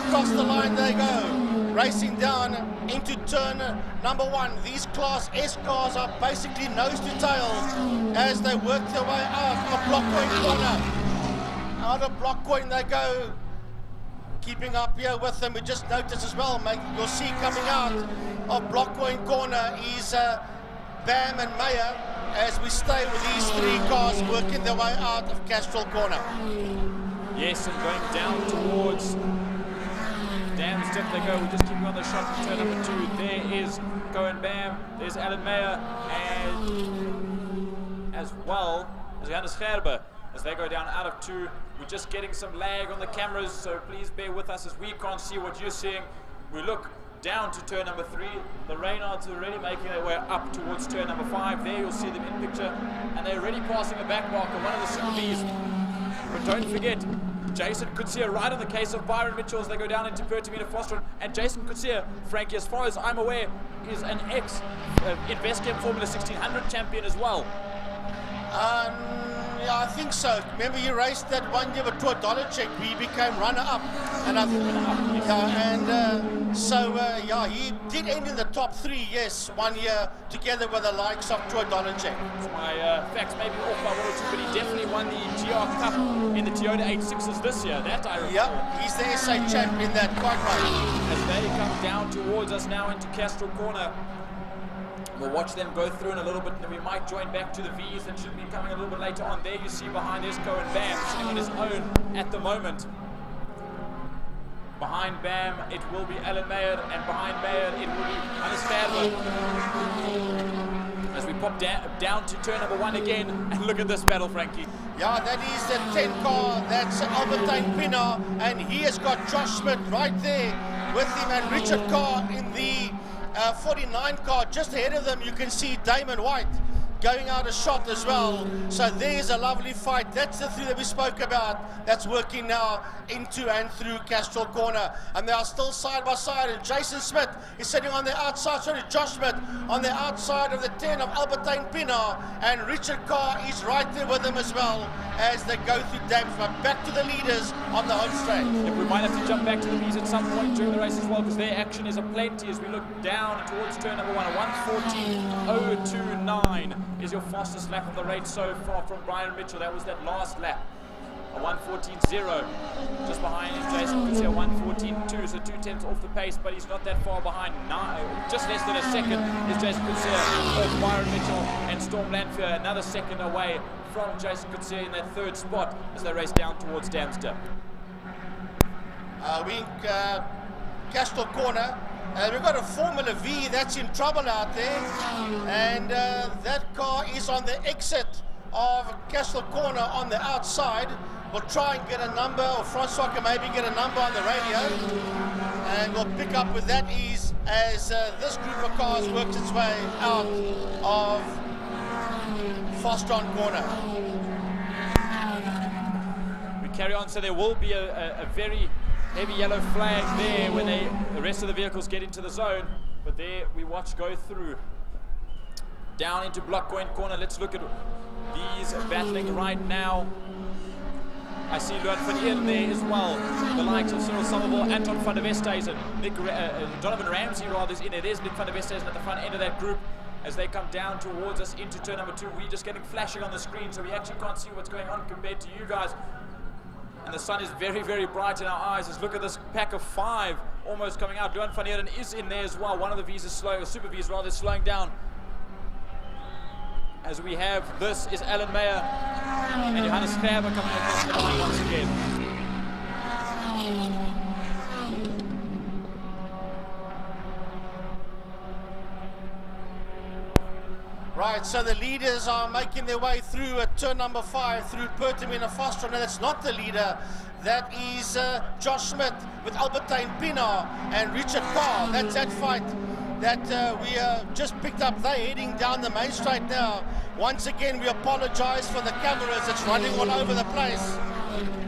Across the line they go. Racing down into turn number 1. These Class S cars are basically nose to tail as they work their way out of Block Point Corner. Out of Block Point they go. Keeping up here with them, we just noticed as well, mate, you'll see coming out of Block Point Corner is Bam and Meyer as we stay with these 3 cars working their way out of Castrol Corner. Yes, and going down towards Damstep they go. We're just keeping on the shot for turn number 2. There is Cohen Bam, there's Alan Meyer, and as well as Johannes Gerber as they go down out of 2. We're just getting some lag on the cameras, so please bear with us as we can't see what you're seeing. We look down to turn number 3. The Reynolds are already making their way up towards turn number 5. There you'll see them in picture, and they're already passing the back marker, one of the Super Vs. But don't forget, Jason Kutsia right in the case of Byron Mitchell as they go down into Pertamina Frostron. And Jason Kutsia, Frankie, as far as I'm aware, is an ex-Investchem Formula 1600 champion as well. Yeah, Yeah, I think so. Remember, you raced that one year with Dolicek. We became runner-up, and yeah, he did end in the top 3. Yes, 1 year together with the likes of Dolicek. My facts may be off by 1 or 2, but he definitely won the GR Cup in the Toyota 86s this year. That I recall. Yeah, he's the SA champ in that, quite right. As they come down towards us now into Castro Corner. We'll watch them go through in a little bit, and then we might join back to the V's that should be coming a little bit later on. There you see behind is Cohen Bam sitting on his own at the moment. Behind Bam, it will be Alan Mayer, and behind Mayer, it will be Hannes Verber. As we pop down to turn number 1 again, and look at this battle, Frankie. Yeah, that is the 10 car, that's Albertine Pienaar, and he has got Josh Schmidt right there with him, and Richard Carr in the 49 car. Just ahead of them, you can see Damon White going out a shot as well. So there's a lovely fight. That's the 3 that we spoke about. That's working now into and through Castrol Corner. And they are still side by side. And Jason Smith is sitting on the outside. Sorry, Josh Smith on the outside of the 10 of Albertine Pienaar. And Richard Carr is right there with them as well as they go through dams. But back to the leaders on the home straight. Yeah, we might have to jump back to the V's at some point during the race as well, because their action is aplenty as we look down towards turn number 1. A 1:14.029 is your fastest lap of the race so far from Brian Mitchell. That was that last lap. A 1:14.0. Just behind him, Jason could see a 1:14.2, so 2/10 off the pace, but he's not that far behind. Just less than a second is Jason Kutsia of Byron Mitchell, and Storm Lanfear another second away from Jason Kutsia in that 3rd spot as they race down towards Damster. Castrol Corner. We've got a Formula V that's in trouble out there, and that car is on the exit of Castrol Corner on the outside. We'll try and get a number, or Francois can maybe get a number on the radio, and we'll pick up with that ease as this group of cars works its way out of Fostron Corner. We carry on, so there will be a very heavy yellow flag there when the rest of the vehicles get into the zone. But there we watch go through. Down into Block Point Corner. Let's look at these battling right now. I see Luan van Eeren there as well. The likes of Cyril Somerville, Anton van der Westhuizen, Donovan Ramsey rather is in it. There's Nick van der Westhuizen at the front end of that group. As they come down towards us into turn number 2, we're just getting flashing on the screen, so we actually can't see what's going on compared to you guys. And the sun is very, very bright in our eyes. Let's look at this pack of 5 almost coming out. Luan van Eeren is in there as well. One of the V's is slow, or Super V's rather, is slowing down. As we have, this is Alan Mayer and Johannes Gerber coming across the line once again. Right, so the leaders are making their way through at turn number 5 through Pertamina Fostron. Now that's not the leader. That is Josh Schmidt with Albertine Pienaar and Richard Carr. That's that fight that we just picked up. They're heading down the main straight now. Once again, we apologize for the cameras. It's running all over the place.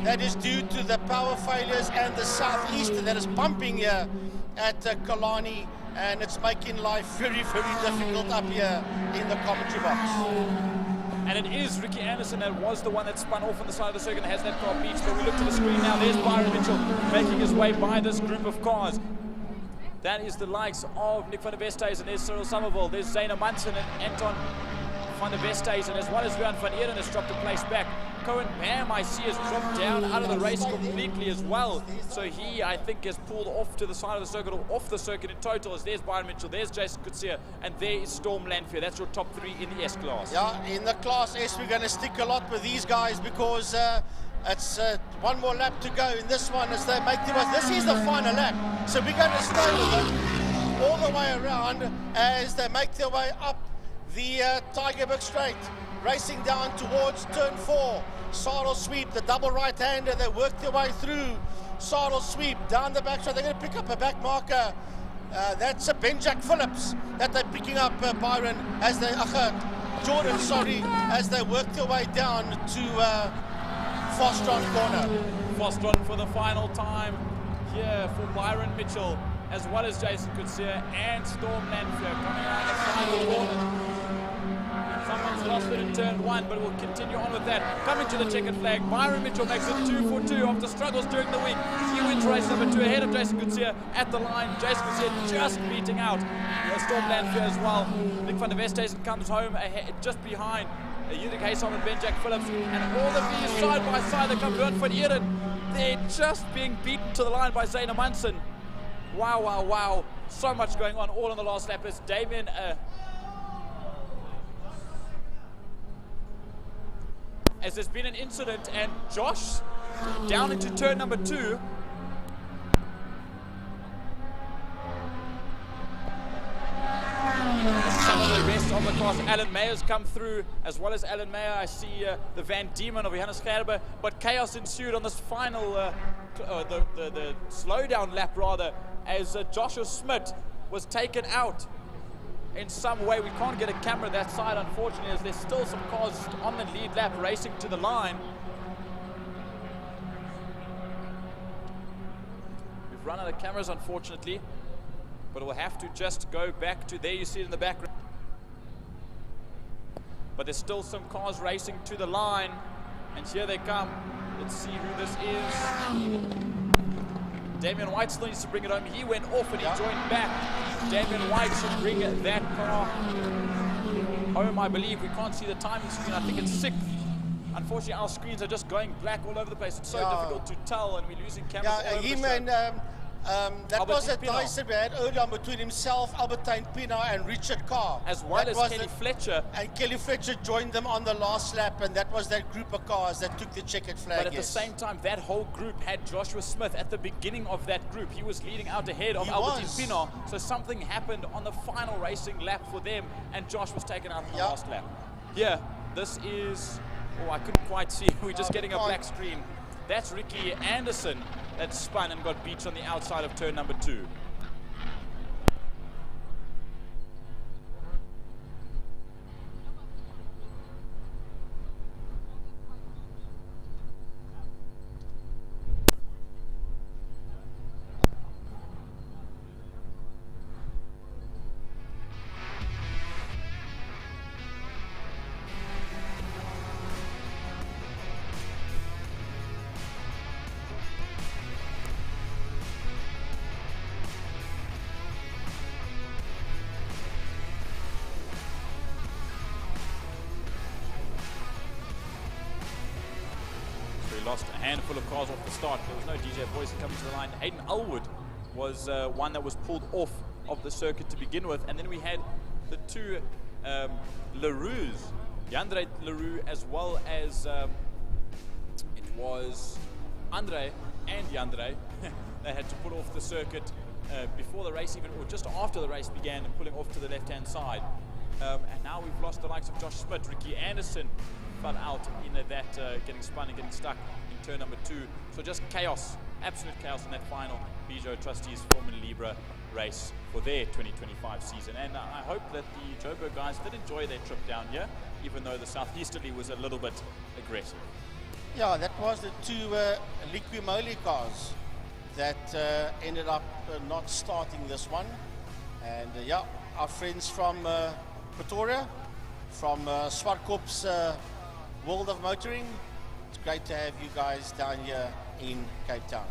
That is due to the power failures and the southeaster that is pumping here at Killarney, and it's making life very, very difficult up here in the commentary box. And it is Ricky Anderson that was the one that spun off on the side of the circuit and has that car beat. But we look to the screen now. There's Byron Mitchell making his way by this group of cars. That is the likes of Nick van der Westhuizen. There's Cyril Somerville. There's Zayna Munson and Anton van der Westhuizen, as well as Luan van Eeren has dropped a place back. Cohen Bam, I see, has dropped down out of the race completely as well. So he, I think, has pulled off to the side of the circuit, or off the circuit in total. As there's Byron Mitchell, there's Jason Kutsia, and there is Storm Lanfear. That's your top 3 in the S class. Yeah, in the class S, we're going to stick a lot with these guys because it's one more lap to go in this one as they make their way. This is the final lap, so we're going to stay with them all the way around as they make their way up the Tygerberg Straight, racing down towards turn 4. Saddle sweep, the double right-hander, they work their way through. Saddle sweep, down the back straight. They're going to pick up a back marker. That's a Benjack Phillips that they're picking up, Byron, as they, Jordan, sorry, as they work their way down to Fostron Corner. Fostron for the final time here for Byron Mitchell, as well as Jason Kutsia and Storm Lanfear coming around the final corner. Someone's lost it in turn 1, but we'll continue on with that. Coming to the checkered flag, Byron Mitchell makes it 2 for 2 after struggles during the week. He wins race number 2 ahead of Jason Gutierrez at the line. Jason Gutierrez just beating out Stormland Fear as well. Nick van der Westhuizen comes home ahead, just behind Judith Haysom and Ben Jack Phillips, and all the V's side by side. They come Björn van Eden. They're just being beaten to the line by Zayna Munson. Wow, wow, wow. So much going on all on the last lap as Damien as there's been an incident and Josh down into turn number 2. Some of the rest of the class. Alan Mayer's come through, as well as Alan Mayer. I see the Van Diemen of Johannes Gerber, but chaos ensued on this final, the slowdown lap rather, as Joshua Smith was taken out in some way. We can't get a camera that side, unfortunately, as there's still some cars on the lead lap racing to the line. We've run out of cameras, unfortunately, but we'll have to just go back to there. You see it in the background. But there's still some cars racing to the line, and here they come. Let's see who this is. Damien White still needs to bring it home. He went off and he joined back. Damien White should bring that car home, I believe. We can't see the timing screen. I think it's 6th. Unfortunately, our screens are just going black all over the place. It's so difficult to tell, and we're losing cameras all over the show. That was a Dyson we had earlier on between himself, Albertine Pina, and Richard Carr. As well as Kelly Fletcher. And Kelly Fletcher joined them on the last lap, and that was that group of cars that took the checkered flag. But at the same time, that whole group had Joshua Smith at the beginning of that group. He was leading out ahead of Albertine Pina. So something happened on the final racing lap for them, and Josh was taken out in the last lap. Yeah, this is... Oh, I couldn't quite see. We're just getting a black screen. That's Ricky Anderson that spun and got beached on the outside of turn number 2. Lost a handful of cars off the start. There was no DJ Boyce coming to the line. Hayden Elwood was one that was pulled off of the circuit to begin with. And then we had the two Leroux's, Yandre Leroux, as well as it was Andre and Yandre. They had to pull off the circuit before the race even, or just after the race began, and pulling off to the left-hand side. And now we've lost the likes of Josh Smith. Ricky Anderson fell out in that, getting spun and getting stuck in turn number 2. So just chaos, absolute chaos in that final Peugeot Trustees Formula Libre race for their 2025 season. And I hope that the Joburg guys did enjoy their trip down here, even though the southeasterly was a little bit aggressive. Yeah, that was the two Liqui cars that ended up not starting this one. And yeah, our friends from Pretoria, from Swartkorp's World of Motoring. It's great to have you guys down here in Cape Town.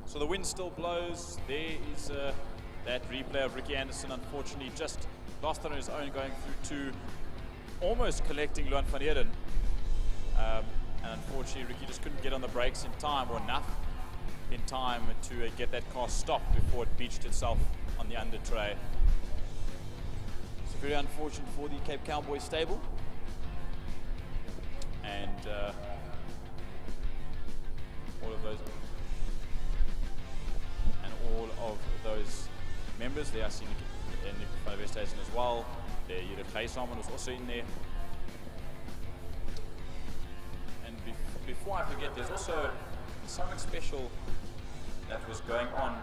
So the wind still blows. There is that replay of Ricky Anderson, unfortunately, just lost on his own, going through to almost collecting Luan van Heerden. And unfortunately, Ricky just couldn't get on the brakes in time, or enough in time to get that car stopped before it beached itself on the under tray. So very unfortunate for the Cape Cowboy stable. And all of those members, there I see Nick van der Westhuizen as well. There Judith Gijshamen was also in there. And before I forget, there's also something special that was going on.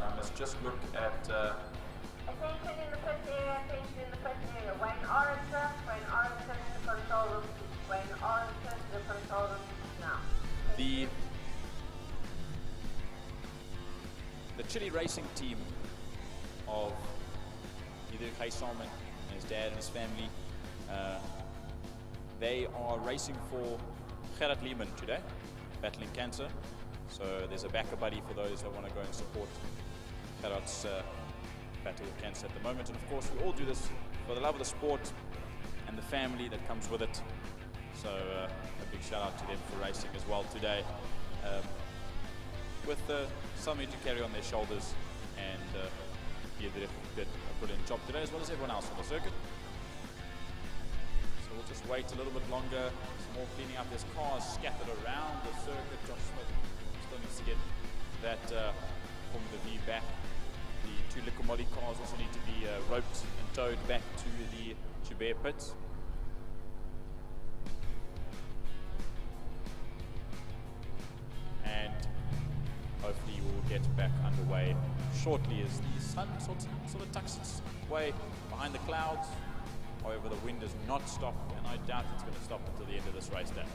I must just look at Attention in the pit area, attention in the pit area. Wayne Orenson in the control room. Wayne Orenson in the control room now. the Chile racing team of either Gijshamen and his dad and his family. They are racing for Gerard Lehman today, battling cancer. So there's a backer buddy for those that want to go and support Gerard's battle with cancer at the moment. And of course, we all do this for the love of the sport and the family that comes with it. So a big shout out to them for racing as well today, with something to carry on their shoulders. And yeah, they did a brilliant job today, as well as everyone else on the circuit. So we'll just wait a little bit longer. Some more cleaning up. There's cars scattered around the circuit. Josh Smith still needs to get that Formula V back. The two Liquimoli cars also need to be roped and towed back to the Joubert pits. And hopefully we'll get back underway shortly as the sun sort of tucks its way behind the clouds. However, the wind does not stop, and I doubt it's going to stop until the end of this race day.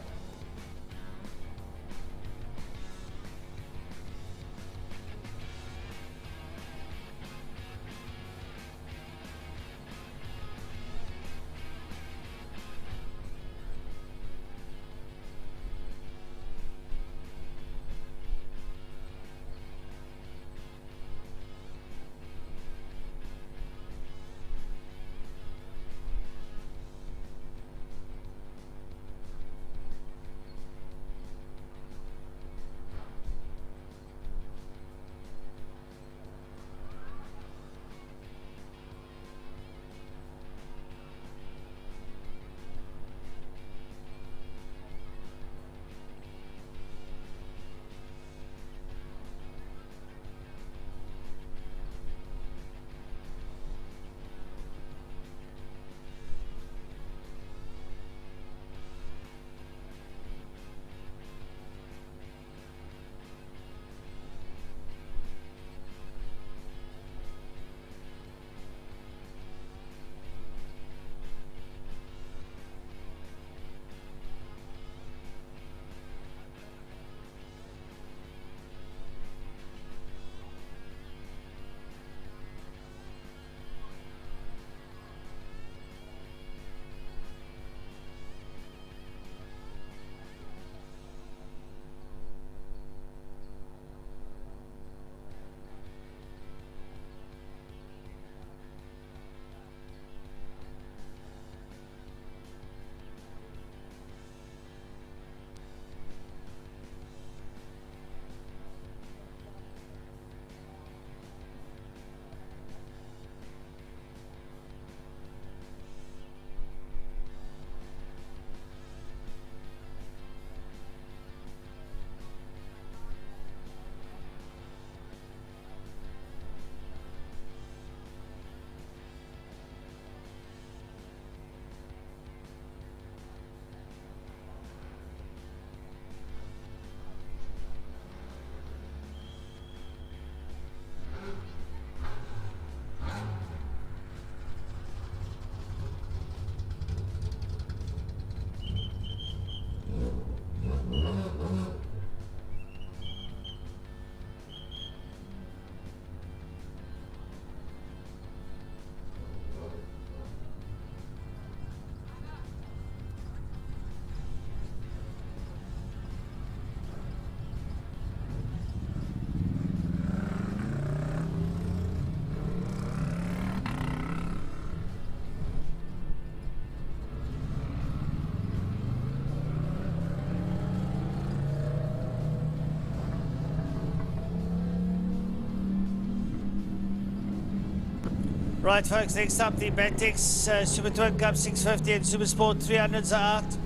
Right, folks, next up, the Batex Super Twin Cup 650 and Super Sport 300s are out.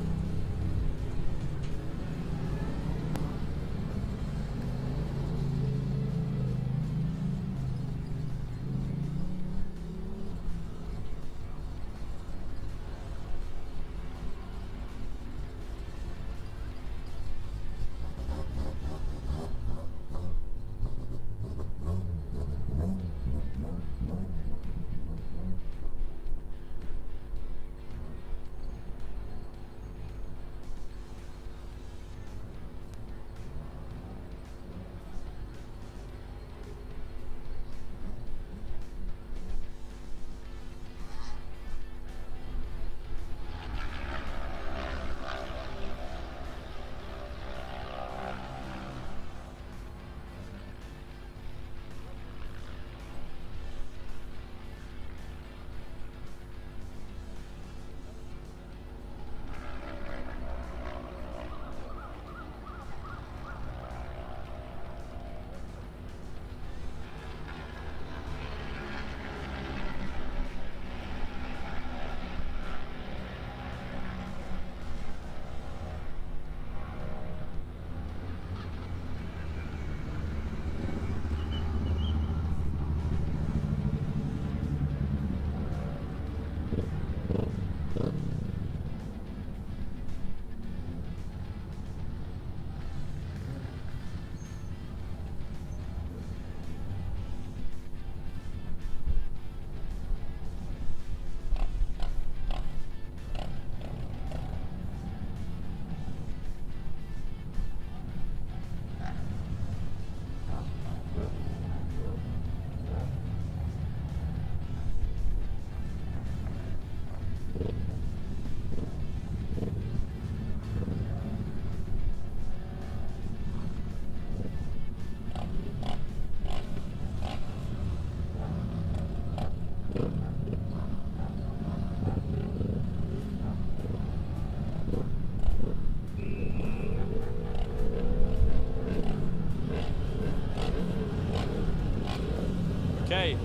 Okay.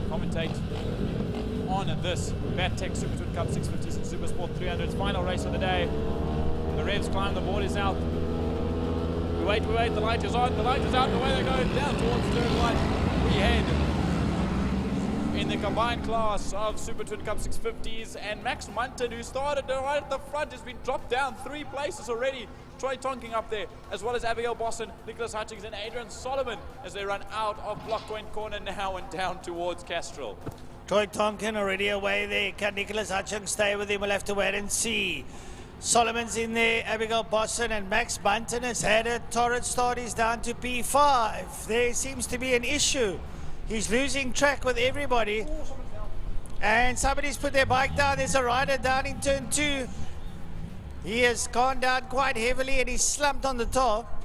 Commentate on this Batex Super Twin Cup 650s and Super Sport 300s. Final race of the day. The revs climb, the board is out. We wait, the light is on, the light is out, and away they go down towards the third line. We head in the combined class of Super Twin Cup 650s, and Max Munton, who started right at the front, has been dropped down 3 places already. Troy Tonking up there, as well as Abigail Bosson, Nicholas Hutchings, and Adrian Solomon as they run out of Block Point Corner now and down towards Castrol. Troy Tonkin already away there. Can Nicholas Hutchings stay with him? We'll have to wait and see. Solomon's in there, Abigail Bosson, and Max Bunton has had a torrid start. He's down to P5. There seems to be an issue. He's losing track with everybody. And somebody's put their bike down. There's a rider down in turn 2. He has gone down quite heavily and he's slumped on the top.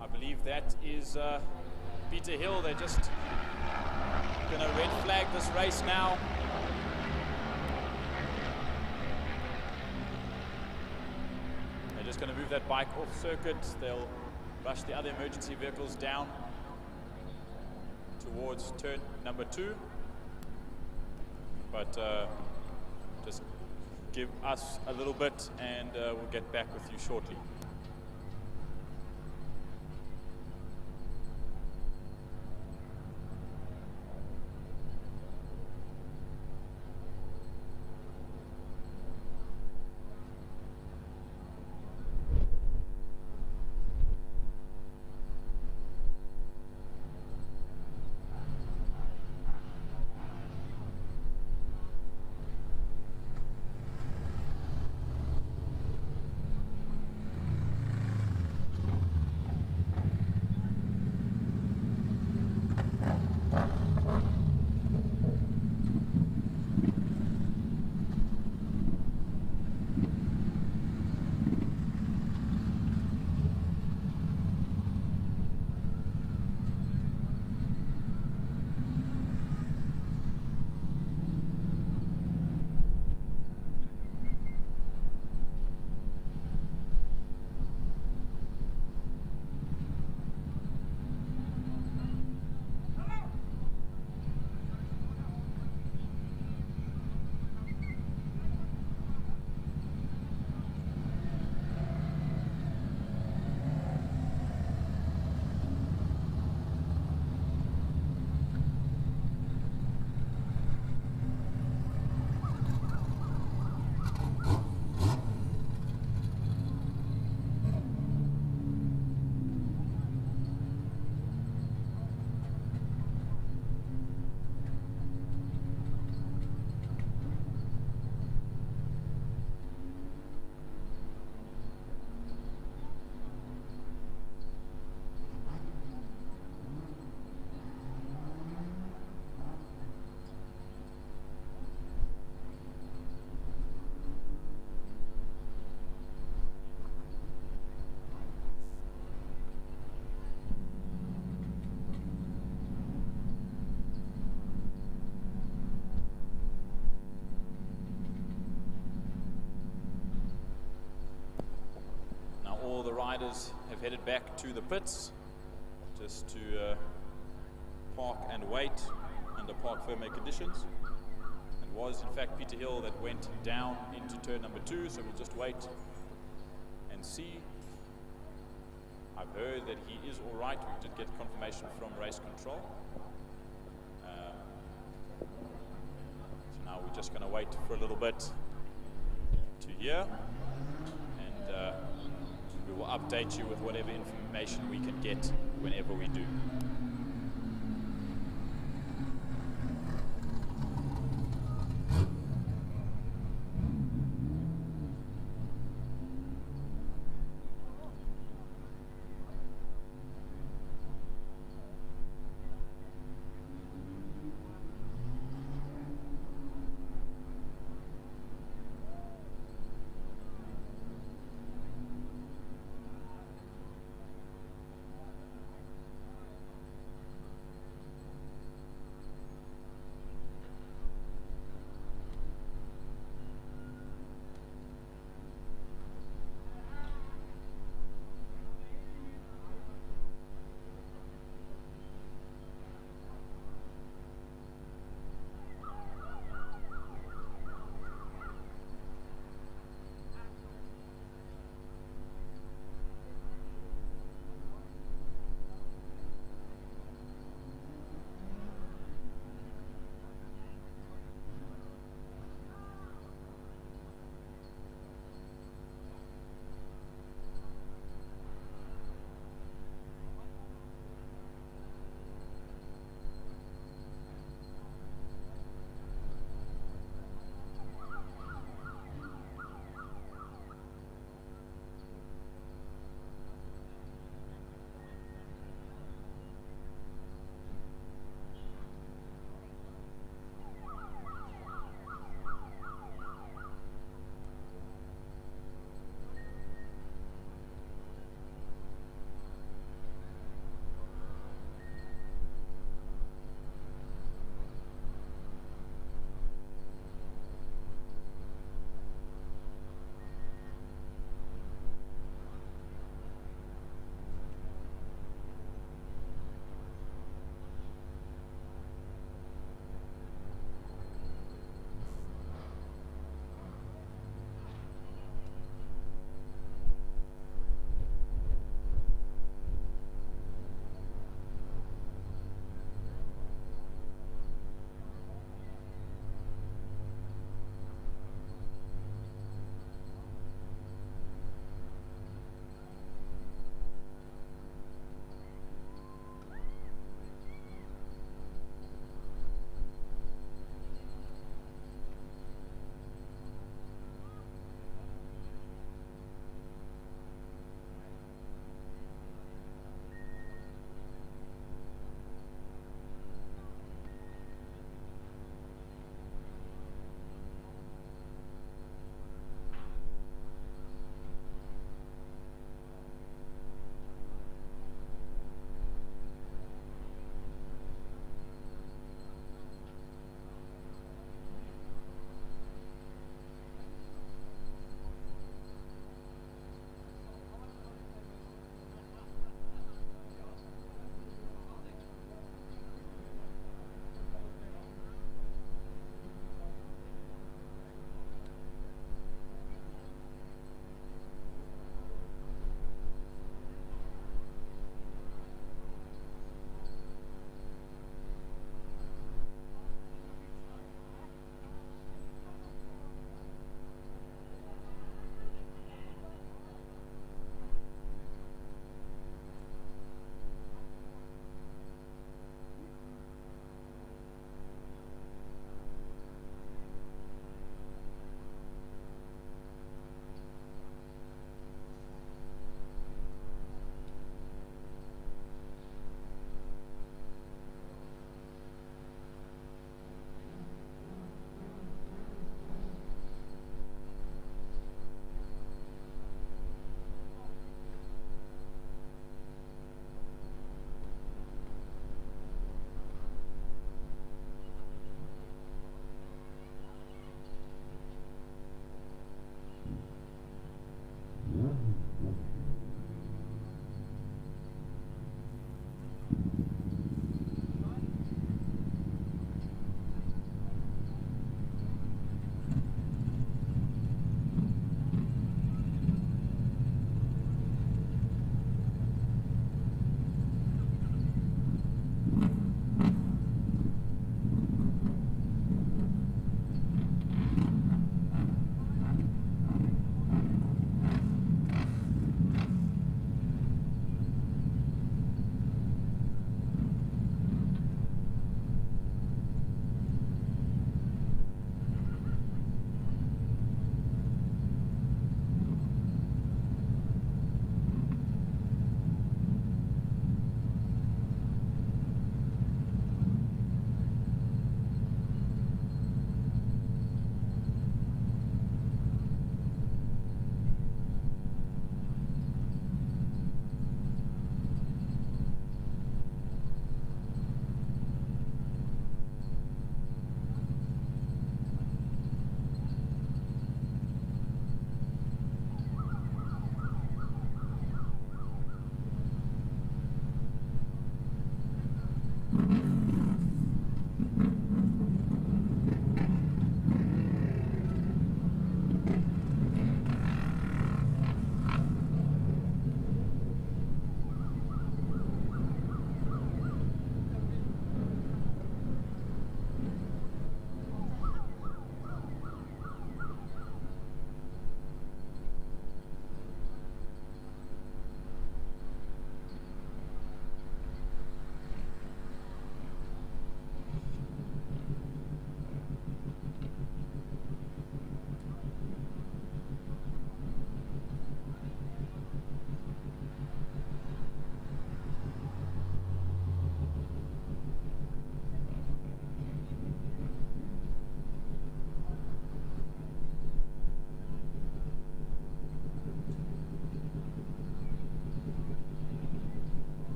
I believe that is Peter Hill. They're just going to red flag this race now. They're just going to move that bike off circuit. They'll rush the other emergency vehicles down towards turn number 2. But just give us a little bit and we'll get back with you shortly. riders have headed back to the pits just to park and wait under park firmware conditions. It was in fact Peter Hill that went down into turn number 2, so we'll just wait and see. I've heard that he is all right. We did get confirmation from race control. So now we're just going to wait for a little bit to hear, and we will update you with whatever information we can get whenever we do.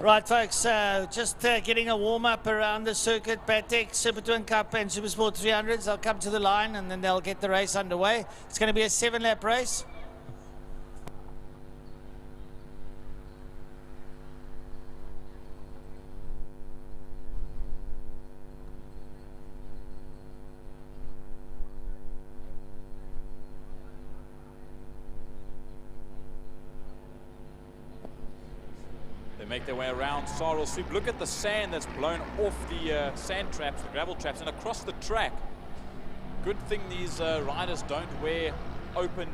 Right, folks, just getting a warm-up around the circuit. Patek, Super Twin Cup and Super Sport 300s. They'll come to the line and then they'll get the race underway. It's going to be a 7-lap race. Make their way around Sorrel Sweep. Look at the sand that's blown off the sand traps, the gravel traps, and across the track. Good thing these riders don't wear open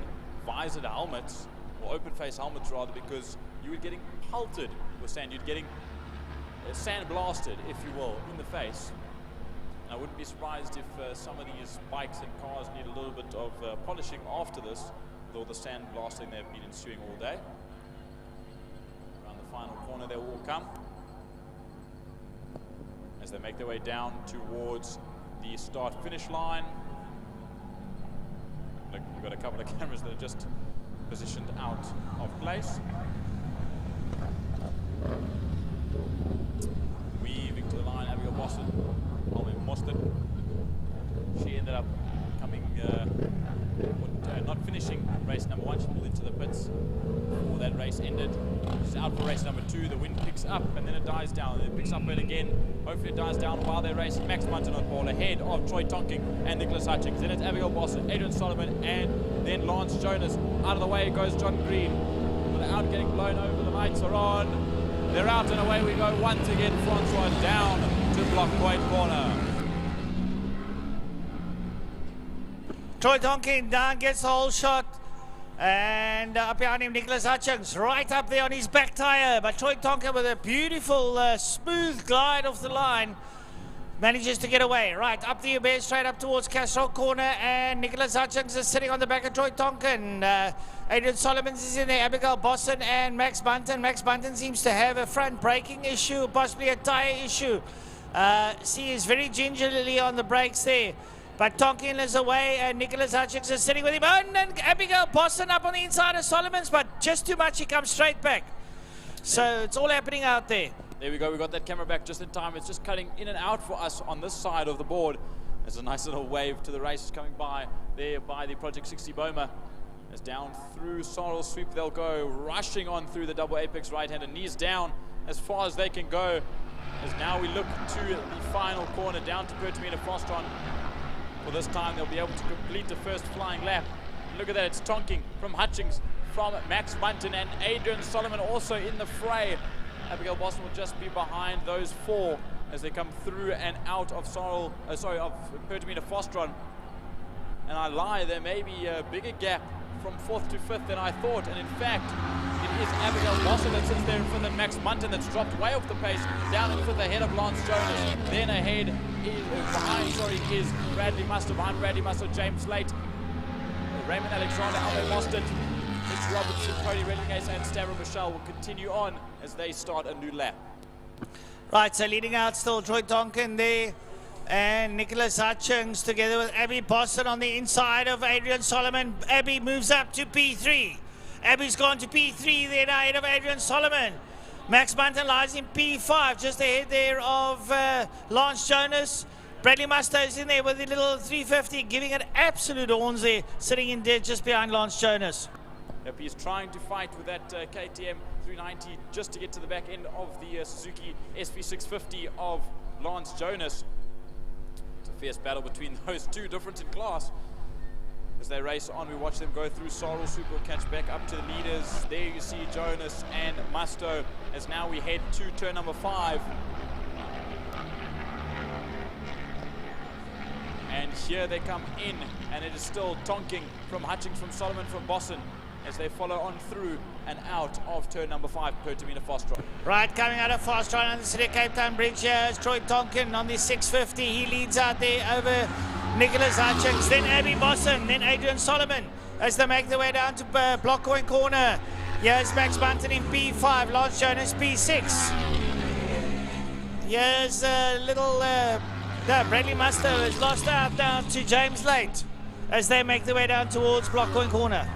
visored helmets, or open face helmets rather, because you were getting pelted with sand. You're getting sand blasted, if you will, in the face. And I wouldn't be surprised if some of these bikes and cars need a little bit of polishing after this, with all the sand blasting they've been ensuing all day. Final corner they will come as they make their way down towards the start finish line. Look, we've got a couple of cameras that are just positioned out of place. Weaving to the line, Abigail Boston, Alvin Mostert. She ended up coming not finishing race number 1. She pulled into the pits before that race ended. She's out for race number 2. The wind picks up and then it dies down. It picks up again. Hopefully it dies down while they race. Max Munton on ball ahead of Troy Tonking and Nicholas Hutchings. Then it's Abigail Boston, Adrian Solomon, and then Lance Jonas. Out of the way goes John Green. Without getting blown over, the lights are on. They're out and away we go once again. Francois down to block point corner. Troy Tonkin down, gets the whole shot, and up behind him Nicholas Hutchings, right up there on his back tyre, but Troy Tonkin with a beautiful smooth glide off the line manages to get away. Right up the Uber, straight up towards Castro corner, and Nicholas Hutchings is sitting on the back of Troy Tonkin. Adrian Solomons is in there, Abigail Boston and Max Bunton. Max Bunton seems to have a front braking issue, possibly a tyre issue. She is very gingerly on the brakes there. But Tonkin is away and Nicholas Hutchings is sitting with him. Oh, and Abigail Boston up on the inside of Solomons, but just too much, he comes straight back. So it's all happening out there. There we go, we got that camera back just in time. It's just cutting in and out for us on this side of the board. There's a nice little wave to the races coming by there by the Project 60 Boma. As down through Sorrel Sweep they'll go, rushing on through the double apex right-hander, knees down as far as they can go. As now we look to the final corner, down to Pertamina Frostron. For this time they'll be able to complete the first flying lap. Look at that, it's Tonking from Hutchings, from Max Bunton, and Adrian Solomon also in the fray. Abigail Boston will just be behind those four as they come through and out of Pertamina Frostron. And I lie, there may be a bigger gap from 4th to 5th than I thought, and in fact it is Abigail Boston that sits there in 5th and Max Munton that's dropped way off the pace, down in 5th ahead of Lance Jonas. Then ahead is Bradley Muster, behind Bradley Muster, James Late, Raymond Alexander, Albert Boston, Mitch Robertson, Cody Redlingace and Stavro Michelle will continue on as they start a new lap. Right, so leading out still Troy Tonkin there, and Nicholas Hutchings together with Abby Boston on the inside of Adrian Solomon. Abby moves up to P3. Abby's gone to P3 there now ahead of Adrian Solomon. Max Bunton lies in P5, just ahead there of Lance Jonas. Bradley Muster is in there with the little 350, giving it absolute horns there, sitting in there just behind Lance Jonas. Yep, he's trying to fight with that KTM 390 just to get to the back end of the Suzuki SV650 of Lance Jonas. It's a fierce battle between those two, different in class. As they race on, we watch them go through. Sorrel Super will catch back up to the leaders. There you see Jonas and Musto, as now we head to turn number 5. And here they come in, and it is still Tonking from Hutchings, from Solomon, from Boston, as they follow on through and out of turn number 5, Pertamina Frostron. Right, coming out of Frostron on the City of Cape Town Bridge here is Troy Tonkin on the 650. He leads out there over Nicholas Hutchings, then Abby Boston, then Adrian Solomon as they make their way down to Blockcoin Corner. Here's Max Bunton in P5, Lance Jonas P6. Here's a little... Bradley Muster has lost out down to James Late as they make their way down towards Blockcoin Corner.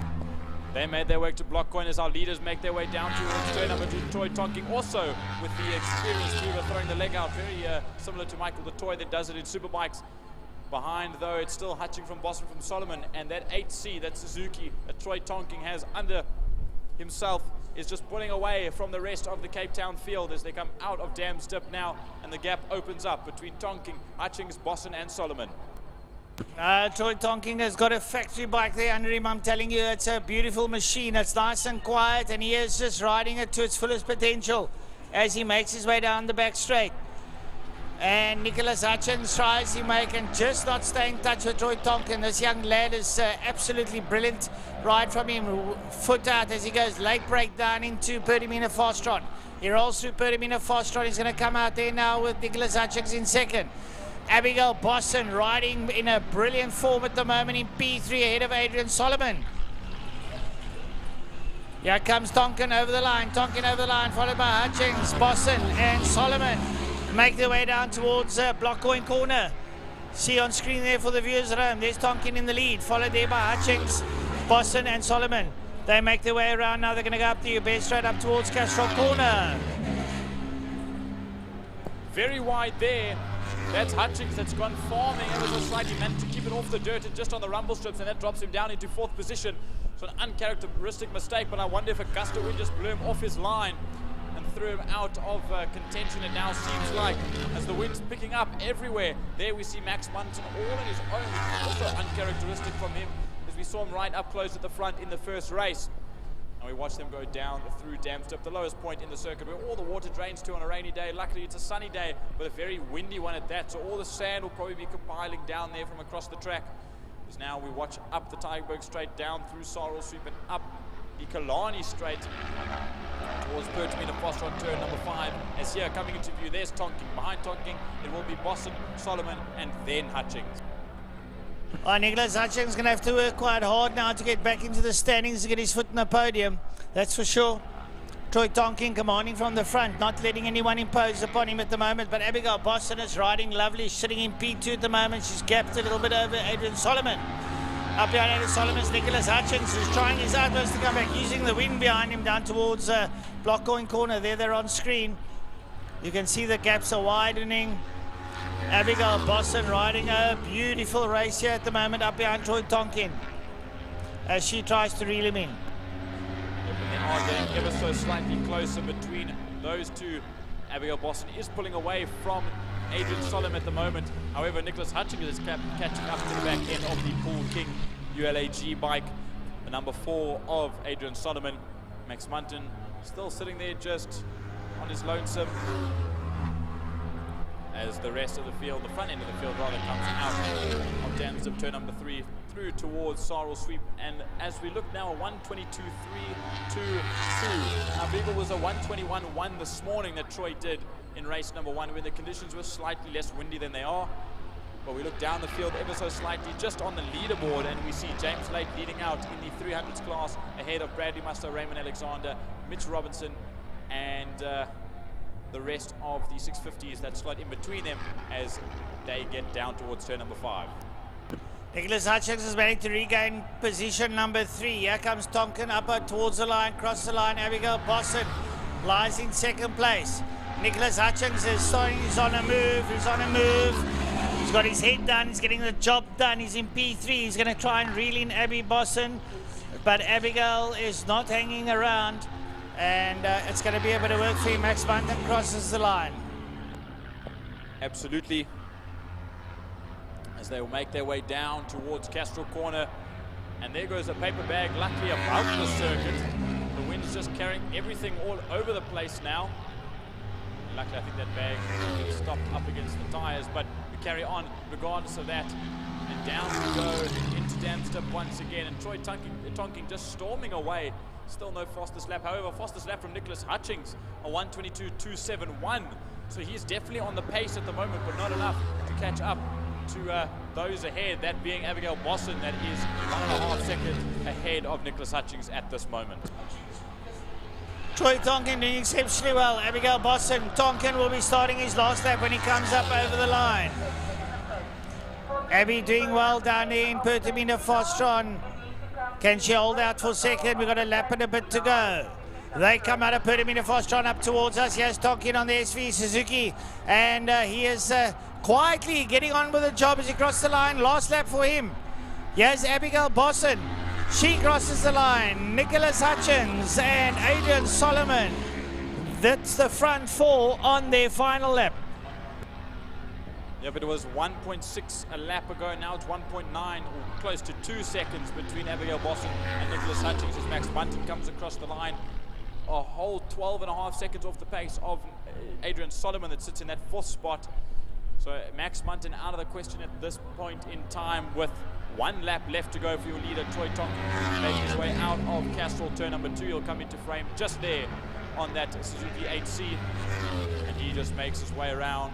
They made their way to Blockcoin as our leaders make their way down towards turn number 2. Troy Tonking also with the experienced Libre throwing the leg out, very similar to Michael the Toy that does it in superbikes. Behind though, it's still Hutching from Boston, from Solomon, and that 8C, that Suzuki that Troy Tonking has under himself, is just pulling away from the rest of the Cape Town field as they come out of Dam Stip now, and the gap opens up between Tonking, Hutchings, Boston and Solomon. Troy Tonking has got a factory bike there under him. I'm telling you, it's a beautiful machine. It's nice and quiet, and he is just riding it to its fullest potential as he makes his way down the back straight. And Nicholas Hutchins tries to make and just not stay in touch with Troy Tonkin. This young lad is absolutely brilliant. Ride from him, foot out as he goes late break down into Pertamina Frostron. He rolls through Pertamina Frostron. He's going to come out there now with Nicholas Hutchins in second. Abigail Boston riding in a brilliant form at the moment in P3 ahead of Adrian Solomon. Here comes Tonkin over the line. Tonkin over the line, followed by Hutchings, Boston and Solomon. Make their way down towards Blockcoin Corner. See on screen there for the viewers at home. There's Tonkin in the lead, followed there by Hutchings, Boston and Solomon. They make their way around now. They're going to go up the U-bed straight up towards Castrol Corner. Very wide there. That's Hutchings that's gone farming ever so slightly, managed to keep it off the dirt and just on the rumble strips, and that drops him down into 4th position. So an uncharacteristic mistake, but I wonder if a gust of wind just blew him off his line and threw him out of contention. It now seems like, as the wind's picking up everywhere. There we see Max Munton all on his own, also uncharacteristic from him, as we saw him right up close at the front in the first race. And we watch them go down through Dam Stip, the lowest point in the circuit, where all the water drains to on a rainy day. Luckily, it's a sunny day, but a very windy one at that, so all the sand will probably be compiling down there from across the track. As now we watch up the Tygerberg Straight, down through Sorrel Sweep, and up the Killarney Straight towards Pertamina Frostron, turn number 5. As here, coming into view, there's Tonking. Behind Tonking, it will be Boston, Solomon, and then Hutchings. Nicholas Hutchings is going to have to work quite hard now to get back into the standings to get his foot in the podium. That's for sure. Troy Tonkin commanding from the front, not letting anyone impose upon him at the moment. But Abigail Boston is riding lovely, sitting in P2 at the moment. She's gapped a little bit over Adrian Solomon. Up behind Adrian Solomon's Nicholas Hutchings, who's trying his utmost to come back, using the wind behind him down towards Block Coin Corner. There they're on screen. You can see the gaps are widening. Abigail Bosson riding a beautiful race here at the moment up behind Troy Tonkin as she tries to reel him in. They are getting ever so slightly closer between those two. Abigail Bosson is pulling away from Adrian Solomon at the moment. However, Nicholas Hutchings is catching up to the back end of the Paul King ULAG bike. The number 4 of Adrian Solomon. Max Munton still sitting there just on his lonesome. As the rest of the field, the front end of the field rather, comes out of Dan's Zip turn number 3 through towards Sarl Sweep. And as we look now, a 1:22.3.22. Now, Beagle was a 1:21.1 this morning that Troy did in race number 1 when the conditions were slightly less windy than they are. But we look down the field ever so slightly just on the leaderboard, and we see James Lake leading out in the 300s class ahead of Bradley Musto, Raymond Alexander, Mitch Robinson, and the rest of the 650s that slot in between them as they get down towards turn number 5. Nicholas Hutchings is managed to regain position number 3. Here comes Tonkin up towards the line, cross the line. Abigail Bosson lies in second place. Nicholas Hutchings is starting, he's on a move. He's got his head down, he's getting the job done. He's in P3, he's going to try and reel in Abby Bosson, but Abigail is not hanging around, and it's going to be a bit of work for him. Max Munton crosses the line. Absolutely. As they will make their way down towards Castro Corner, and there goes a paper bag, luckily above the circuit. The wind's just carrying everything all over the place now. And luckily, I think that bag stopped up against the tires, but we carry on regardless of that. And down we go into Damstep once again, and Troy Tonkin just storming away. Still no fastest lap. However, fastest lap from Nicholas Hutchings, a 1:22.271. So he's definitely on the pace at the moment, but not enough to catch up to those ahead, that being Abigail Bosson, that is 1.5 seconds ahead of Nicholas Hutchings at this moment. Troy Tonkin doing exceptionally well. Abigail Bosson, Tonkin will be starting his last lap when he comes up over the line. Abby doing well down there in Pertamina Fostron. Can she hold out for second? We've got a lap and a bit to go. They come out of Pertamina Fostron up towards us. Here's Tonkin on the SV Suzuki, and he is quietly getting on with the job as he crosses the line. Last lap for him. Here's Abigail Bosson. She crosses the line. Nicholas Hutchings and Adrian Solomon. That's the front 4 on their final lap. Yeah, but it was 1.6 a lap ago. Now it's 1.9, or close to 2 seconds between Abigail Bosson and Nicholas Hutchings as Max Bunton comes across the line. A whole 12.5 seconds off the pace of Adrian Solomon that sits in that 4th spot. So Max Munton out of the question at this point in time with 1 lap left to go for your leader. Troy Tonkin making his way out of Castrol turn number 2. He'll come into frame just there on that Suzuki 8C, and he just makes his way around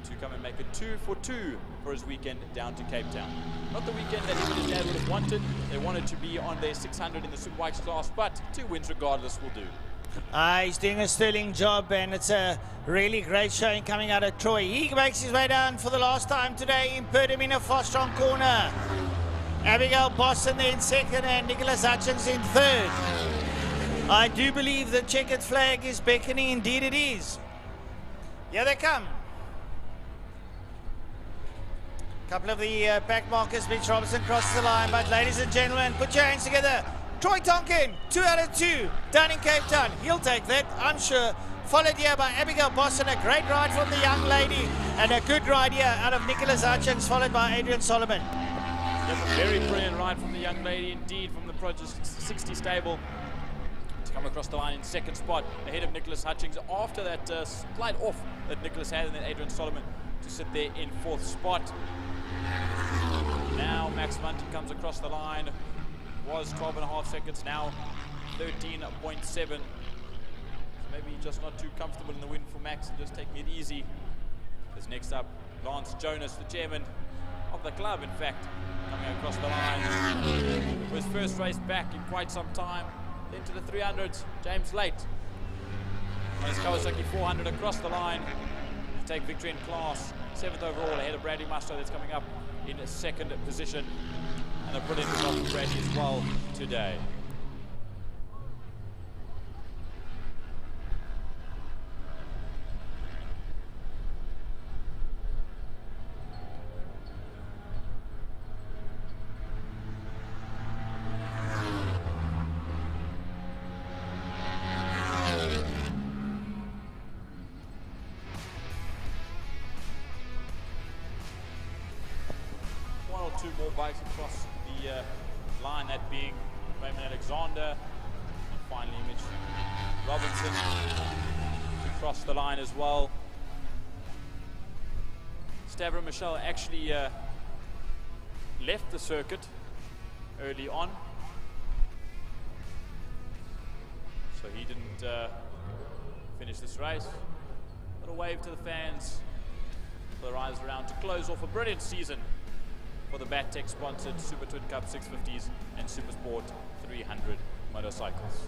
to come and make a 2 for 2 for his weekend down to Cape Town. Not the weekend that him and his dad would have wanted. They wanted to be on their 600 in the Superbikes class, but 2 wins regardless will do. He's doing a sterling job, and it's a really great showing coming out of Troy. He makes his way down for the last time today in Pertamina Fostron Corner. Abigail Bosson there in second, and Nicholas Hutchings in third. I do believe the checkered flag is beckoning. Indeed it is. Here they come. A couple of the pack markers. Mitch Robinson crosses the line, but ladies and gentlemen, put your hands together. Troy Tonkin, 2 out of 2, down in Cape Town. He'll take that, I'm sure. Followed here by Abigail Bosson, a great ride from the young lady, and a good ride here out of Nicholas Hutchings, followed by Adrian Solomon. Yep, a very brilliant ride from the young lady indeed, from the Project 60 stable, to come across the line in 2nd spot ahead of Nicholas Hutchings after that slide off that Nicholas had, and then Adrian Solomon to sit there in 4th spot. Now Max Munton comes across the line. Was 12.5 seconds, now 13.7. So maybe just not too comfortable in the wind for Max and just taking it easy. As next up, Lance Jonas, the chairman of the club, in fact, coming across the line for his first race back in quite some time. Into the 300s, James Late on his Kawasaki 400 across the line to take victory in class. 7th overall ahead of Bradley Musto, that's coming up in 2nd position. and a brilliant result from Brady as well today. Two more bikes across the line, that being Raymond Alexander and finally Mitch Robinson to cross the line as well. Stavro Michel actually left the circuit early on, so he didn't finish this race. But a wave to the fans for the riders around to close off a brilliant season for the Battec sponsored Super Twin Cup 650s and Super Sport 300 motorcycles.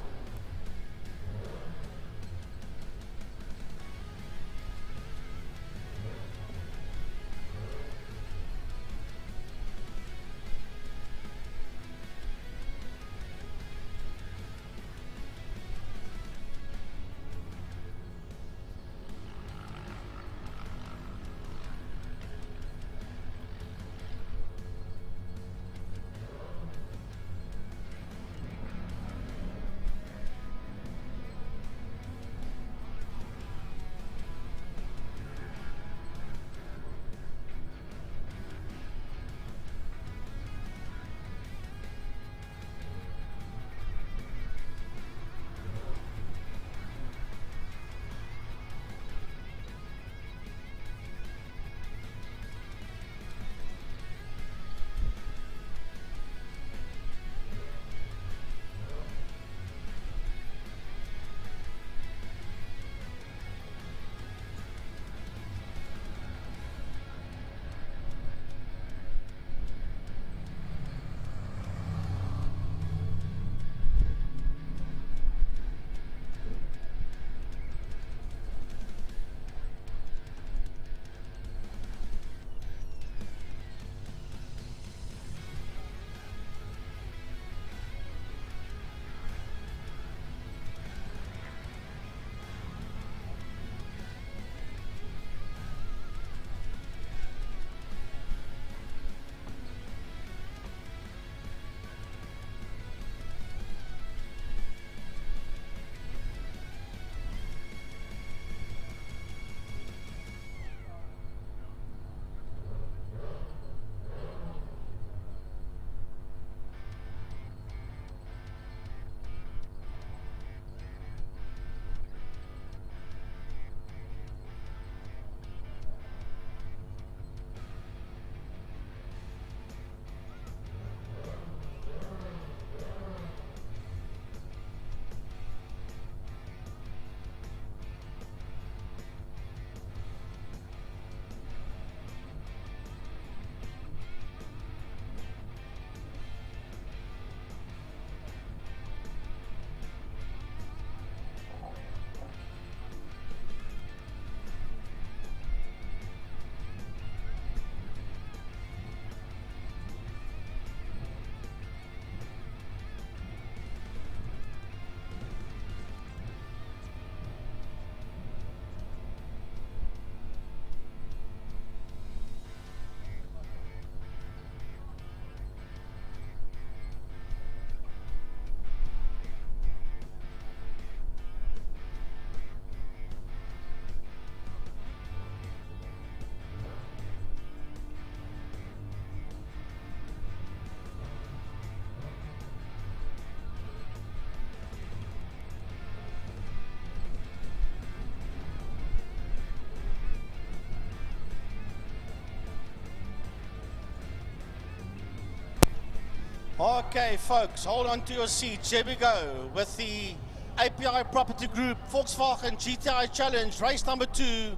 Okay, folks, hold on to your seats. Here we go with the API Property Group Volkswagen GTI Challenge, race number 2,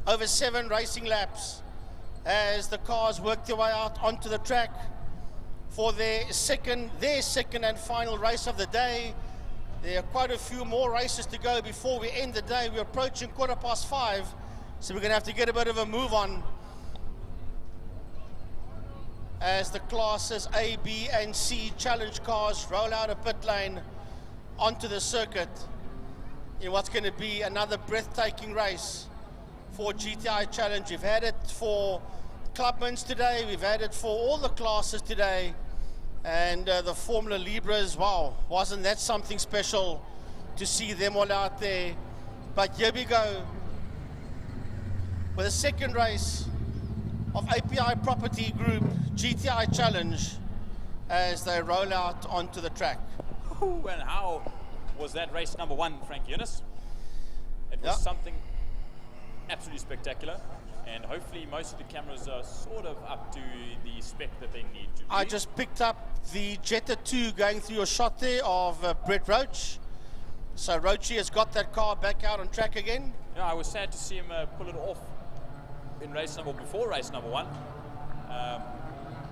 over 7 racing laps, as the cars work their way out onto the track for their second and final race of the day. There are quite a few more races to go before we end the day. We're approaching 5:15, so we're going to have to get a bit of a move on. as the classes A, B, and C challenge cars roll out of pit lane onto the circuit in what's going to be another breathtaking race for GTI Challenge. We've had it for Clubman's today, we've had it for all the classes today, and the Formula Libres, wow, wasn't that something special to see them all out there. But here we go with the second race of API Property Group GTI Challenge as they roll out onto the track. Ooh, and how was that race number 1, Frank Eunice? It was something absolutely spectacular, and hopefully most of the cameras are sort of up to the spec that they need to be. I just picked up the Jetta 2 going through a shot there of Brett Roach. So Roachy has got that car back out on track again. Yeah, I was sad to see him pull it off in before race number 1.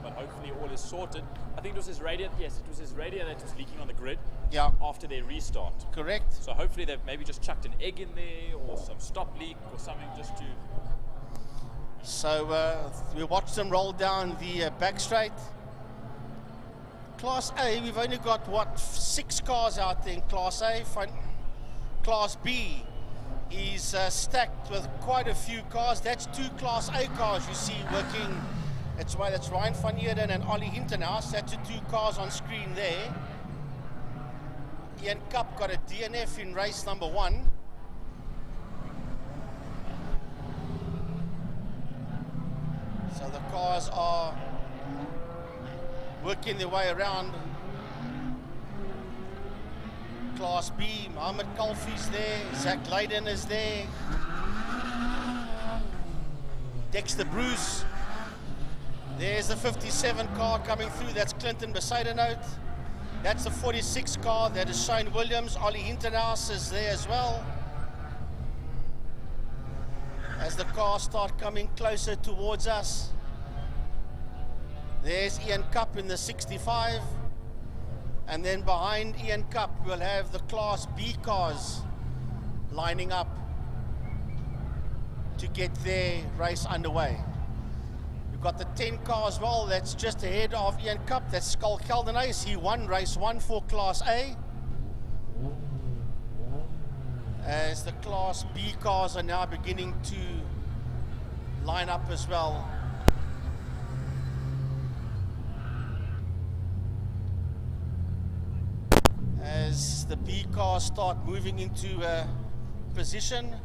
But hopefully all is sorted. I think it was his radiator. Yes, it was his radiator that was leaking on the grid. Yeah. After their restart. Correct. So hopefully they've maybe just chucked an egg in there or some stop leak or something just to. So we watched them roll down the back straight. Class A, we've only got what, 6 cars out there in Class A. Class B is stacked with quite a few cars. That's 2 Class A cars you see working. That's Ryan van Heerden and Ollie Hintenhuis. That's the 2 cars on screen there. Ian Cup got a DNF in race number 1. So the cars are working their way around. Class B, Mohammed Kalfi's there, Zach Leyden is there. Dexter Bruce. There's the 57 car coming through, that's Clinton Besaidenout. That's the 46 car, that is Shane Williams. Ollie Hintenhuis is there as well. As the cars start coming closer towards us. There's Ian Cup in the 65. And then behind Ian Cup, we'll have the Class B cars lining up to get their race underway. We've got the 10 car as well, that's just ahead of Ian Cup. That's Skull Keldernace. He won race 1 for Class A. As the Class B cars are now beginning to line up as well. As the B cars start moving into position.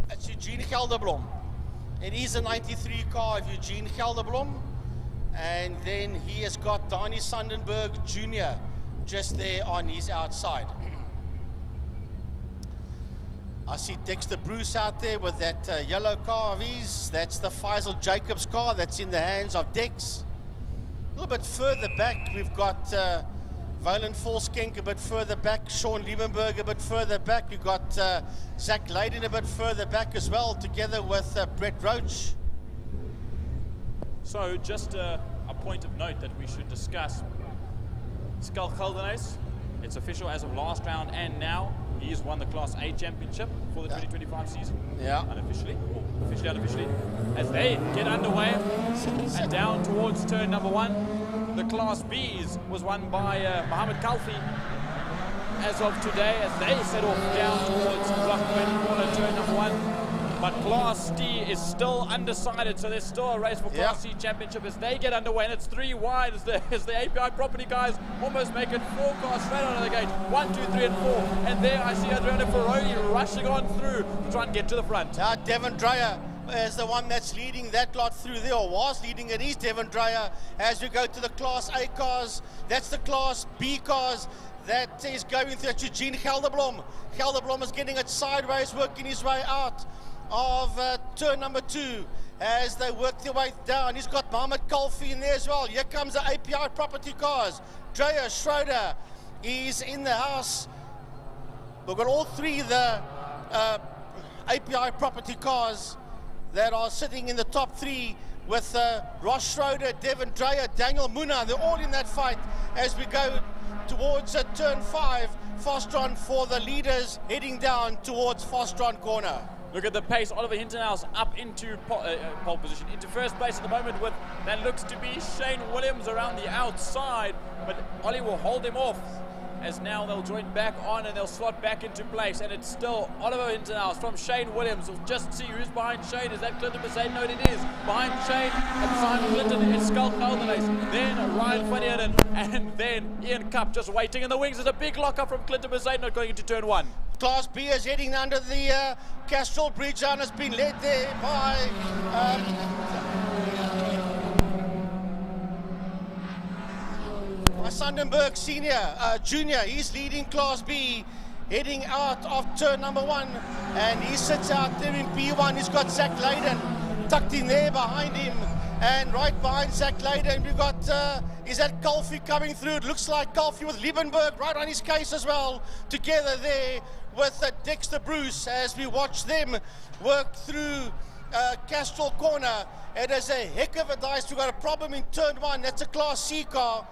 That's Eugene Gelderblom. It is a 93 car of Eugene Gelderblom, and then he has got Donnie Sundenberg Jr. just there on his outside. I see Dexter Bruce out there with that yellow car of his. That's the Faisal Jacobs car that's in the hands of Dex. A little bit further back, we've got Valen Volskenk a bit further back, Sean Liebenberg a bit further back. We've got Zach Leyden a bit further back as well, together with Brett Roach. So just a point of note that we should discuss. Skull Keldernace, it's official as of last round, and now he has won the Class A championship for the 2025 season. Yeah. Unofficially, or officially, unofficially. As they get underway and down towards turn number 1. The Class B's was won by Mohammed Kalfi as of today, as they set off down towards Clubman corner turn number 1. But Class D is still undecided, so there's still a race for Class C championship as they get underway, and it's 3 wide as the API Property guys almost make it 4 cars straight out of the gate. 1, 2, 3, and 4. And there I see Adriano Ferroni rushing on through to try and get to the front. Now Devon Dreyer is the one that's leading that lot through there, or was leading it. Is Devon Dreyer. As we go to the Class A cars, that's the Class B cars. That is going through. That's Eugene Gelderblom. Gelderblom is getting it sideways, working his way out of turn number 2 as they work their way down. He's got Mohammed Kalfi in there as well. Here comes the API Property cars. Dreyer, Schroeder is in the house. We've got all 3 the API property cars that are sitting in the top 3 with Ross Schroeder, Devin Dreyer, Daniel Muna. They're all in that fight as we go towards turn 5. Fostron for the leaders heading down towards Fostron corner. Look at the pace. Oliver Hintenhouse up into pole position, into first place at the moment with that looks to be Shane Williams around the outside, but Ollie will hold him off as now they'll join back on and they'll slot back into place, and it's still Oliver Hintenhouse from Shane Williams. We'll just see who's behind Shane. Is that Clinton Mercedes? No, it is. Behind Shane and Simon Clinton is Skull Caldenace, then Ryan Van Heerden, and then Ian Cup just waiting in the wings. There's a big lockup from Clinton Mercedes not going into turn 1. Class B is heading under the Castrol Bridge and has been led there by Sandenberg Junior. He's leading Class B, heading out of turn number 1, and he sits out there in P1. He's got Zach Leyden tucked in there behind him, and right behind Zach Leyden we've got is that Kulfi coming through? It looks like Kulfi with Liebenberg right on his case as well, together there with Dexter Bruce as we watch them work through Castrol corner. It is a heck of a dice. We've got a problem in turn 1. That's a Class C car.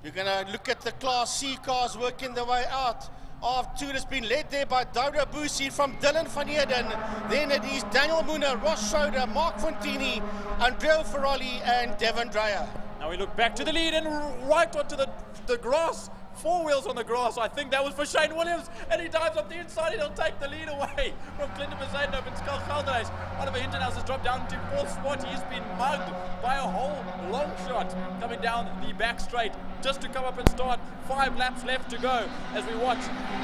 You're going to look at the Class C cars working their way out of 2. It's been led there by Douda Busi from Dylan Van Heerden. Then it is Daniel Muna, Ross Schroeder, Mark Fontini, Andrea Ferrari, and Devin Dreyer. Now we look back to the lead and right onto the grass. 4 wheels on the grass. I think that was for Shane Williams, and he dives up the inside. He'll take the lead away from Clinton Mercedes and Skull Caldenace. Oliver Hintenhouse has dropped down to 4th spot. He's been mugged by a whole long shot coming down the back straight just to come up and start. 5 laps left to go as we watch.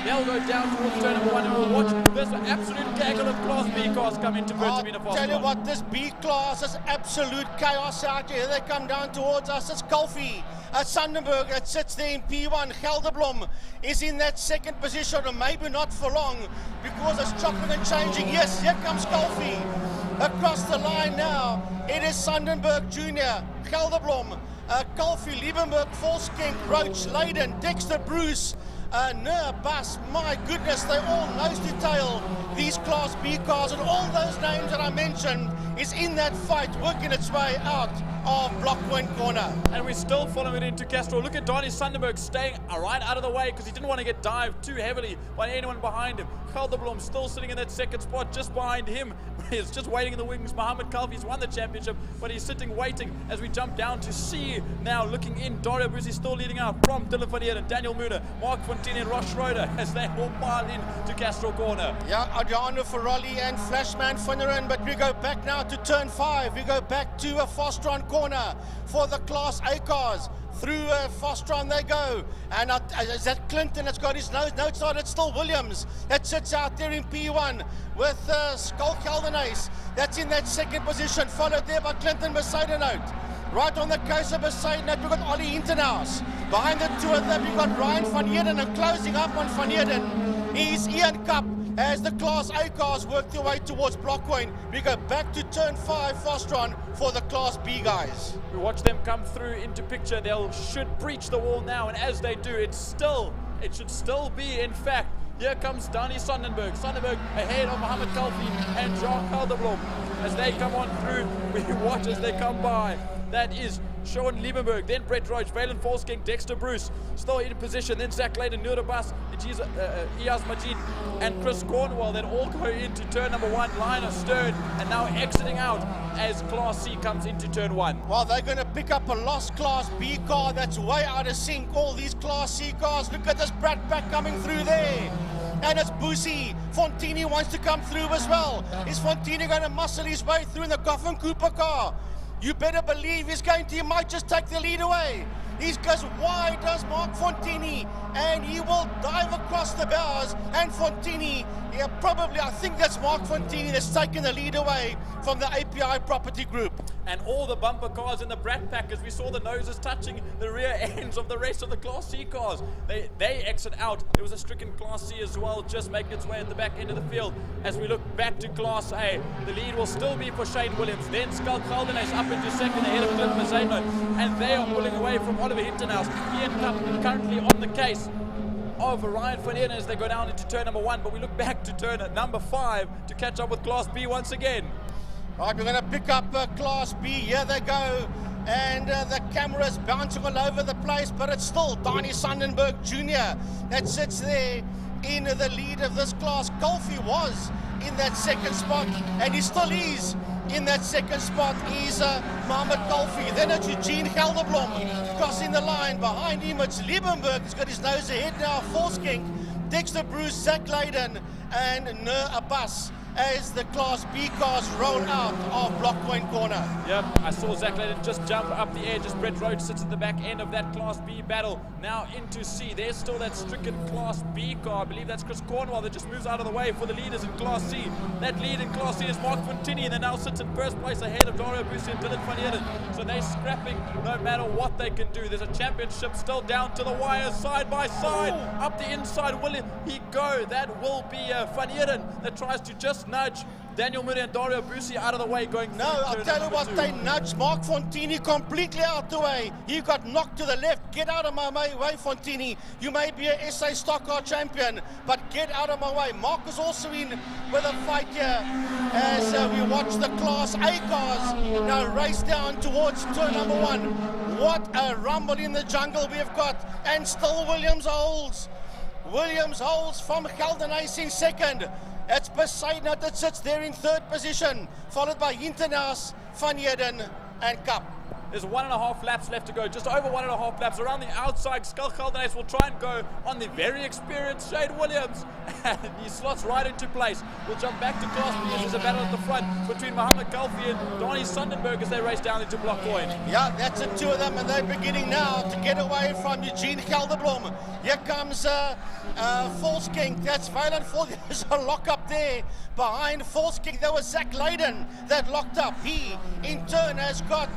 They'll go down towards turn number 1 and we'll watch this absolute gaggle of Class B cars come into Bertamina Fast. Tell you what, this B class is absolute chaos out here. They come down towards us. It's Kulfi. Sandenberg that sits there in P1. Gelderblom is in that 2nd position, or maybe not for long because it's chopping and changing. Yes, here comes Kulfi across the line now. It is Sandenberg Jr., Gelderblom, Kulfi, Liebenberg, Volskenk, Roach, Leyden, Dexter Bruce, Bas. My goodness, they all nose to tail these Class B cars, and all those names that I mentioned is in that fight working its way out of Block 1 corner. And we're still following it into Castrol. Look at Donnie Sandenberg staying right out of the way because he didn't want to get dived too heavily by anyone behind him. Gelderblom still sitting in that 2nd spot just behind him. He's just waiting in the wings. Mohammed Kalfi's won the championship, but he's sitting waiting as we jump down to C. Now looking in, Dario Bruce is still leading out from Dylan Van Heerden, Daniel Muna, Mark Fontini and Ross Schroeder as they all pile in to Castrol corner. Yeah, Adriano Ferrari and Flashman Finneran, but we go back now to turn 5. We go back to a Fostron corner for the Class A cars. Through Fostron they go, and is that Clinton that's got his nose? No, it's not. It's still Williams that sits out there in P1 with Skull Caldenace. That's in that 2nd position, followed there by Clinton Mercedes. Right on the coast of Mercedes, we've got Ollie Hintenhouse. Behind the 2 of them, we've got Ryan Van Heerden, and closing up on Van Heerden is Ian Cup. As the Class A cars work their way towards Block 1, we go back to turn 5 Fostron for the Class B guys. We watch them come through into picture. They should breach the wall now, and as they do, it should still be, in fact, here comes Donnie Sandenberg. Sandenberg ahead of Mohammed Kalfi and Jacques Gelderblom. As they come on through, we watch as they come by. That is Sean Liebenberg, then Brett Roach, Valen Volskenk, Dexter Bruce, still in position, then Zach Leyden, Noura Bas, Iyaz Majid, and Chris Cornwell that all go into turn number 1, line astern, and now exiting out as Class C comes into turn 1. Well, they're going to pick up a lost Class B car that's way out of sync. All these Class C cars, look at this Brat Pack coming through there. And it's Busi. Fontini wants to come through as well. Is Fontini going to muscle his way through in the Goffin Cooper car? You better believe he might just take the lead away. He goes wide, does Mark Fontini, and he will dive across the bars. And Fontini, I think that's Mark Fontini that's taken the lead away from the API property group. And all the bumper cars in the Brat Pack, as we saw the noses touching the rear ends of the rest of the Class C cars. They exit out. There was a stricken Class C as well, just making its way at the back end of the field. As we look back to Class A, the lead will still be for Shane Williams. Then Skull Caldenace up into 2nd ahead of Cliff Mercedes. And they are pulling away from Oliver Hintenhouse. Ian Cup currently on the case. of Ryan van Heerden as they go down into turn number 1, but we look back to turn number 5 to catch up with Class B once again. Right, we're going to pick up Class B. Here they go. And the camera's bouncing all over the place, but it's still Donnie Sandenberg Jr. that sits there in the lead of this class. Golfy was in that second spot, and he still is in that second spot. He's Mohammed Golfy. Then it's Eugene Gelderblom crossing the line. Behind him, it's Liebenberg. He's got his nose ahead now. Volskink, Dexter Bruce, Zach Leyden, and Nur Abbas as the Class B cars roll out of Block Point Corner. Yep, I saw Zach Leyden just jump up the edge as Brett Rhodes sits at the back end of that Class B battle. Now into C. There's still that stricken Class B car. I believe that's Chris Cornwell that just moves out of the way for the leaders in Class C. That lead in Class C is Mark Fontini, and they now sits in first place ahead of Dario Bussi and Dylan van Heerden. So they're scrapping no matter what they can do. There's a championship still down to the wire, side by side. Up the inside, will he go? That will be van Heerden that tries to just nudge Daniel Murray and Dario Bussi out of the way going through. No, I'll tell you what, they nudged Mark Fontini completely out the way. He got knocked to the left. Get out of my way, Fontini. You may be a SA Stock Car champion, but get out of my way. Mark is also in with a fight here as we watch the Class A cars now race down towards turn number 1. What a rumble in the jungle we have got, and still Williams holds. Williams holds from Gelderhuys in second. It's Besaidnout that sits there in third position, followed by Hintenaars, Van Heerden, and Kapp. There's 1.5 laps left to go, just over 1.5 laps. Around the outside, Skull Gelderhuys will try and go on the very experienced Shane Williams, and he slots right into place. We'll jump back to Class B as there's a battle at the front between Mohammed Golfy and Donnie Sandenberg as they race down into Block Point. Yeah, that's the two of them, and they're beginning now to get away from Eugene Gelderblom. Here comes Volskink. That's Valen Volskink. There's a lock up there. Behind Volskink, there was Zach Leyden that locked up. He, in turn, has got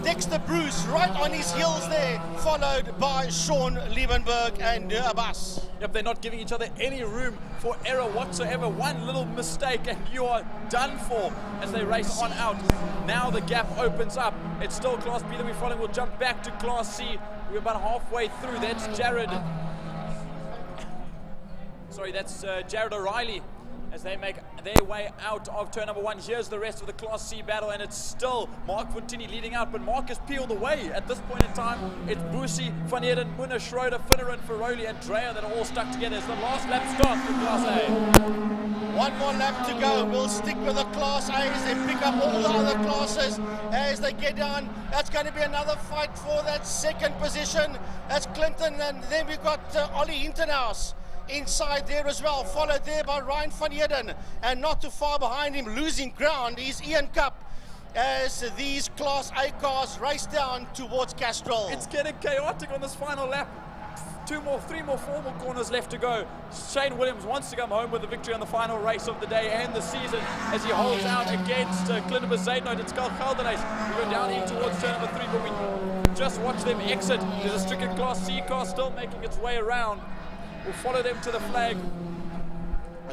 Dexter Bruce right on his heels there, followed by Sean Liebenberg and Abbas. Yep, they're not giving each other any room for error whatsoever. One little mistake and you are done for as they race on out. Now the gap opens up. It's still Class B that we're following. We'll jump back to Class C. We're about halfway through. That's Jared. Sorry, that's Jared O'Reilly as they make their way out of turn number 1. Here's the rest of the Class C battle, and it's still Mark Fontini leading out, but Mark has peeled away. At this point in time, it's Bussi, Van Heerden, Munna, Schroeder, Finneran, Ferroli, and Dreyer that are all stuck together as the last lap starts for Class A. One more lap to go. We'll stick with the Class A's and pick up all the other classes as they get down. That's going to be another fight for that second position. That's Clinton, and then we've got Ollie Hintenhuis inside there as well, followed there by Ryan van Heerden, and not too far behind him, losing ground, is Ian Kapp as these Class A cars race down towards Castrol. It's getting chaotic on this final lap. 3 more, 4 more corners left to go. Shane Williams wants to come home with a victory on the final race of the day and the season as he holds out against Clinton Besaidnout and Skull Gelderhuys. We go down in towards turn number 3, but we just watch them exit. There's a stricken Class C car still making its way around. We'll follow them to the flag.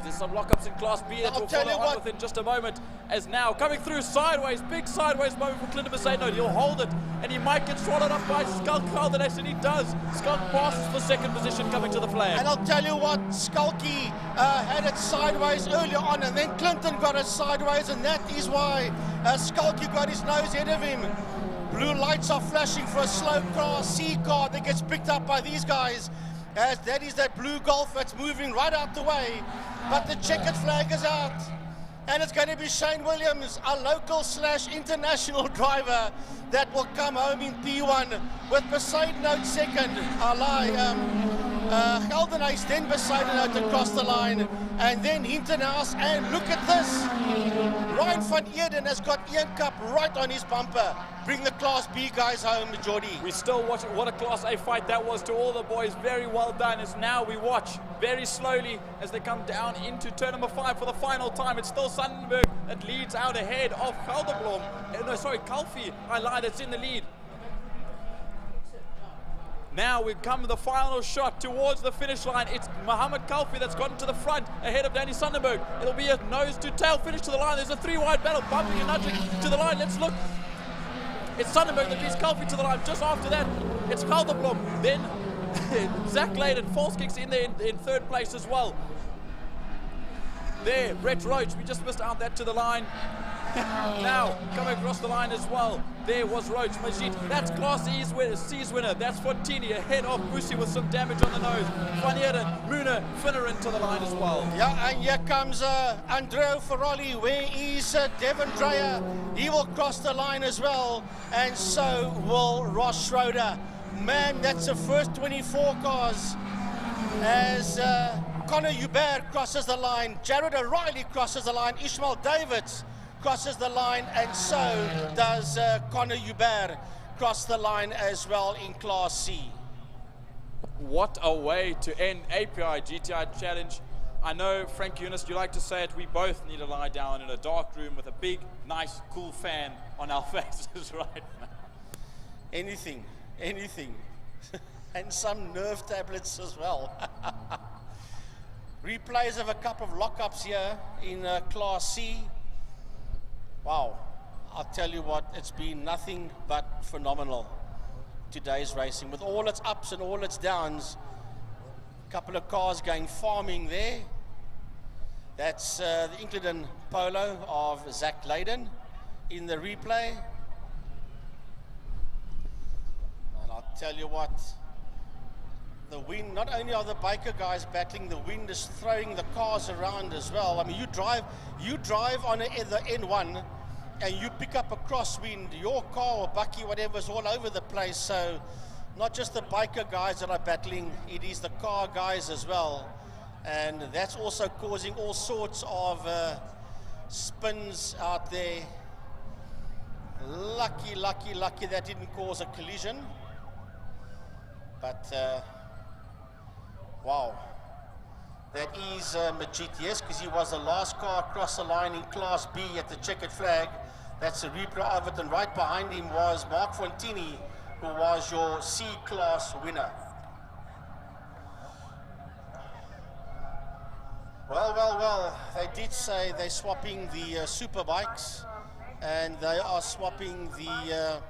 There's some lockups in Class B that we'll follow on with in just a moment. As now coming through sideways, big sideways moment for Clinton Besaidnout. He'll hold it, and he might get swallowed up by Skull Gelderhuys, and he does. Skulk passes for second position coming to the flag. And I'll tell you what, Skulky had it sideways earlier on, and then Clinton got it sideways, and that is why Skulky got his nose ahead of him. Blue lights are flashing for a slow Class C car that gets picked up by these guys. As that is that blue Golf that's moving right out the way, but the checkered flag is out, and it's going to be Shane Williams, a local / international driver, that will come home in P1 with Besaidnout second. Gelderhuys, then Besaidnout across the line, and then Hintenaars, and look at this, Ryan van Heerden has got Ian Kapp right on his bumper. Bring the Class B guys home, Jordy. We still watch it. What a Class A fight that was to all the boys. Very well done. As now we watch very slowly as they come down into turn number 5 for the final time. It's still Sandenberg that leads out ahead of Gelderblom. Golfy, I lied, that's in the lead. Now we come to the final shot towards the finish line. It's Mohammed Golfy that's gotten to the front ahead of Danny Sandenberg. It'll be a nose-to-tail finish to the line. There's a 3-wide battle, bumping and nudging to the line. Let's look. It's Sandenberg that beats Golfy to the line. Just after that, it's Gelderblom. Then Zach Layden, false kicks in there in third place as well. There, Brett Roach, we just missed out that to the line. Now, coming across the line as well. There was Roach, Majid. That's Class C's winner. That's Fontini ahead of Busi with some damage on the nose. Van Heerden, Muna, Finner into the line as well. Yeah, and here comes Andrea Ferrari. Where is Devon Dreyer? He will cross the line as well, and so will Ross Schroeder. Man, that's the first 24 cars as Connor Hubert crosses the line, Jared O'Reilly crosses the line, Ishmael Davids crosses the line, and so does Connor Hubert cross the line as well in Class C. What a way to end API GTI Challenge. I know, Frank Eunice, you like to say it, we both need to lie down in a dark room with a big, nice, cool fan on our faces right now. Anything. And some nerve tablets as well. Replays of a couple of lockups here in Class C. Wow, I'll tell you what, it's been nothing but phenomenal, today's racing. With all its ups and all its downs, a couple of cars going farming there. That's the Incledon Polo of Zach Layden in the replay. And I'll tell you what, the wind, not only are the biker guys battling, the wind is throwing the cars around as well. I mean, you drive on the N1 and you pick up a crosswind, your car or bucky, whatever, is all over the place. So not just the biker guys that are battling, it is the car guys as well. And that's also causing all sorts of spins out there. Lucky that didn't cause a collision. But wow, that is Majid, yes, because he was the last car across the line in Class B at the checkered flag. That's a replay of it, and right behind him was Mark Fontini, who was your C-Class winner. Well, they did say they're swapping the superbikes, and they are swapping the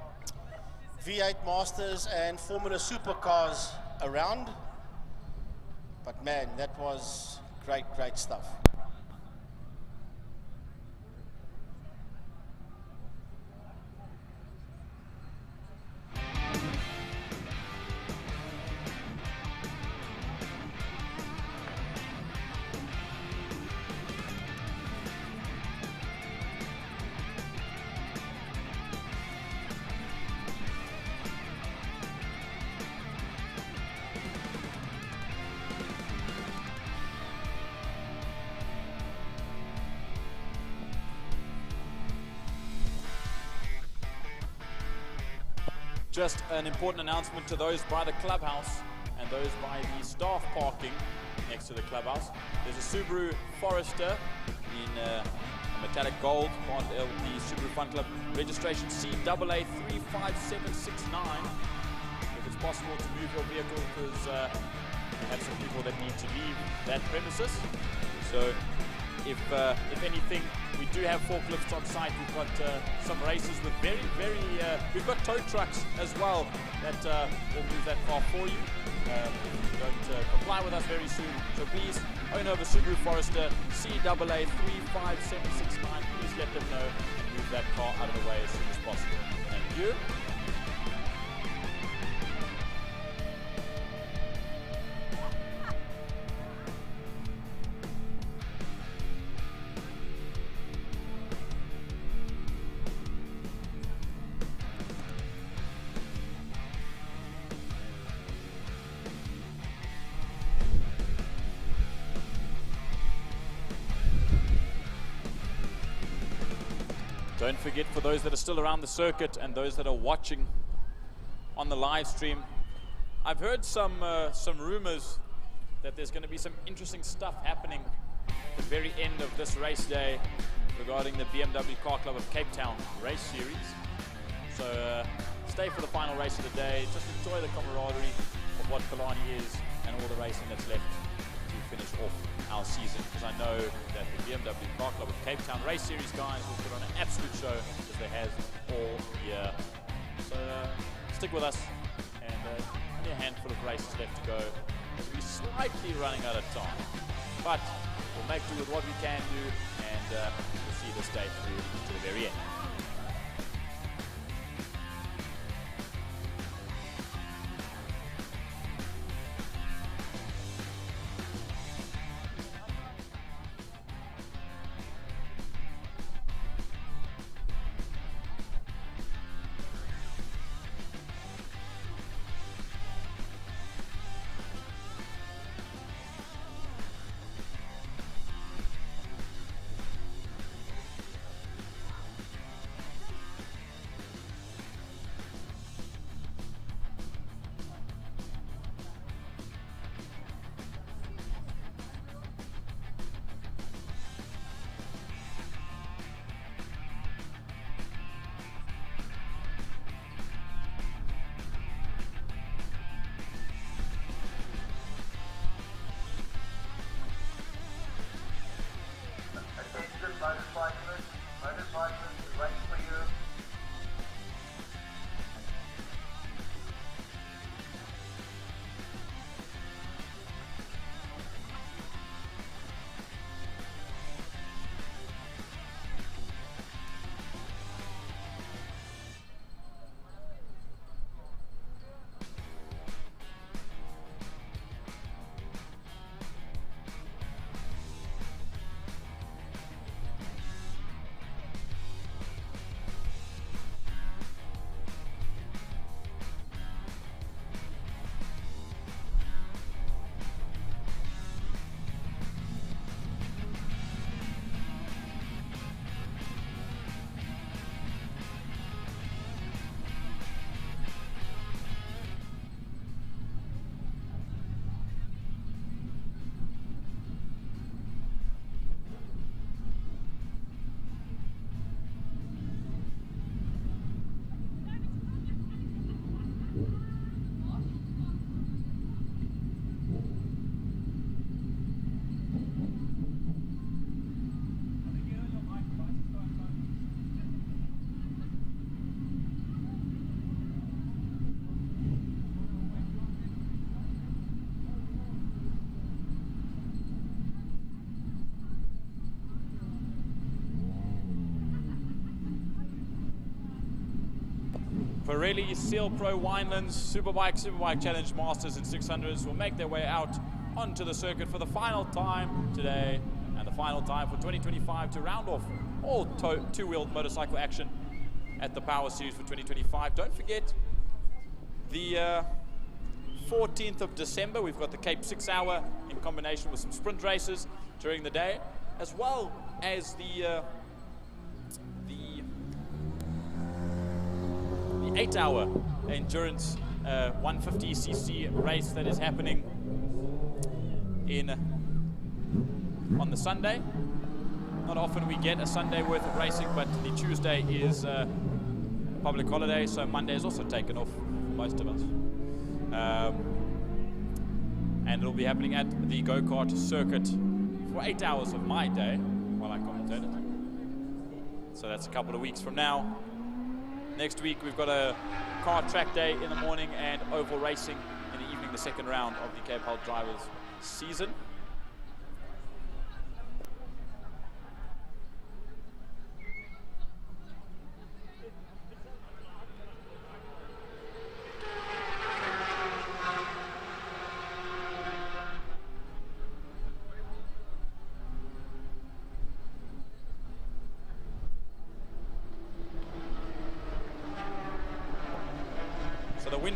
V8 Masters and Formula Supercars around. But man, that was great stuff. Just an important announcement to those by the clubhouse and those by the staff parking next to the clubhouse. There's a Subaru Forester in metallic gold, part of the Subaru Fun Club, registration CAA 35769. If it's possible to move your vehicle, because we have some people that need to leave that premises. So if anything, we do have forklifts on site. We've got some races with we've got tow trucks as well that will move that car for you. If you don't comply with us very soon, so please, owner of a Subaru Forester CAA 35769, please let them know and move that car out of the way as soon as possible. Thank you. Don't forget, for those that are still around the circuit and those that are watching on the live stream, I've heard some rumors that there's going to be some interesting stuff happening at the very end of this race day regarding the BMW Car Club of Cape Town race series. So stay for the final race of the day. Just enjoy the camaraderie of what Killarney is and all the racing that's left to finish off our season, because I know that the BMW Car Club of Cape Town Race Series guys will put on an absolute show, as they have all year. So stick with us and only a handful of races left to go. We're slightly running out of time, but we'll make do with what we can do, and we'll see this day through to the very end. Motorcyclists, race for you. Pirelli, Seal Pro, Winelands, Superbike Challenge Masters and 600s will make their way out onto the circuit for the final time today and the final time for 2025 to round off all two-wheeled motorcycle action at the Power Series for 2025. Don't forget the 14th of December, we've got the Cape 6 Hour in combination with some sprint races during the day, as well as the 8-hour endurance 150cc race that is happening on the Sunday. Not often we get a Sunday worth of racing, but the Tuesday is a public holiday, so Monday is also taken off for most of us. And it'll be happening at the go-kart circuit for 8 hours of my day while I commentate it. So that's a couple of weeks from now. Next week we've got a car track day in the morning and oval racing in the evening, the second round of the Cape Health Drivers season.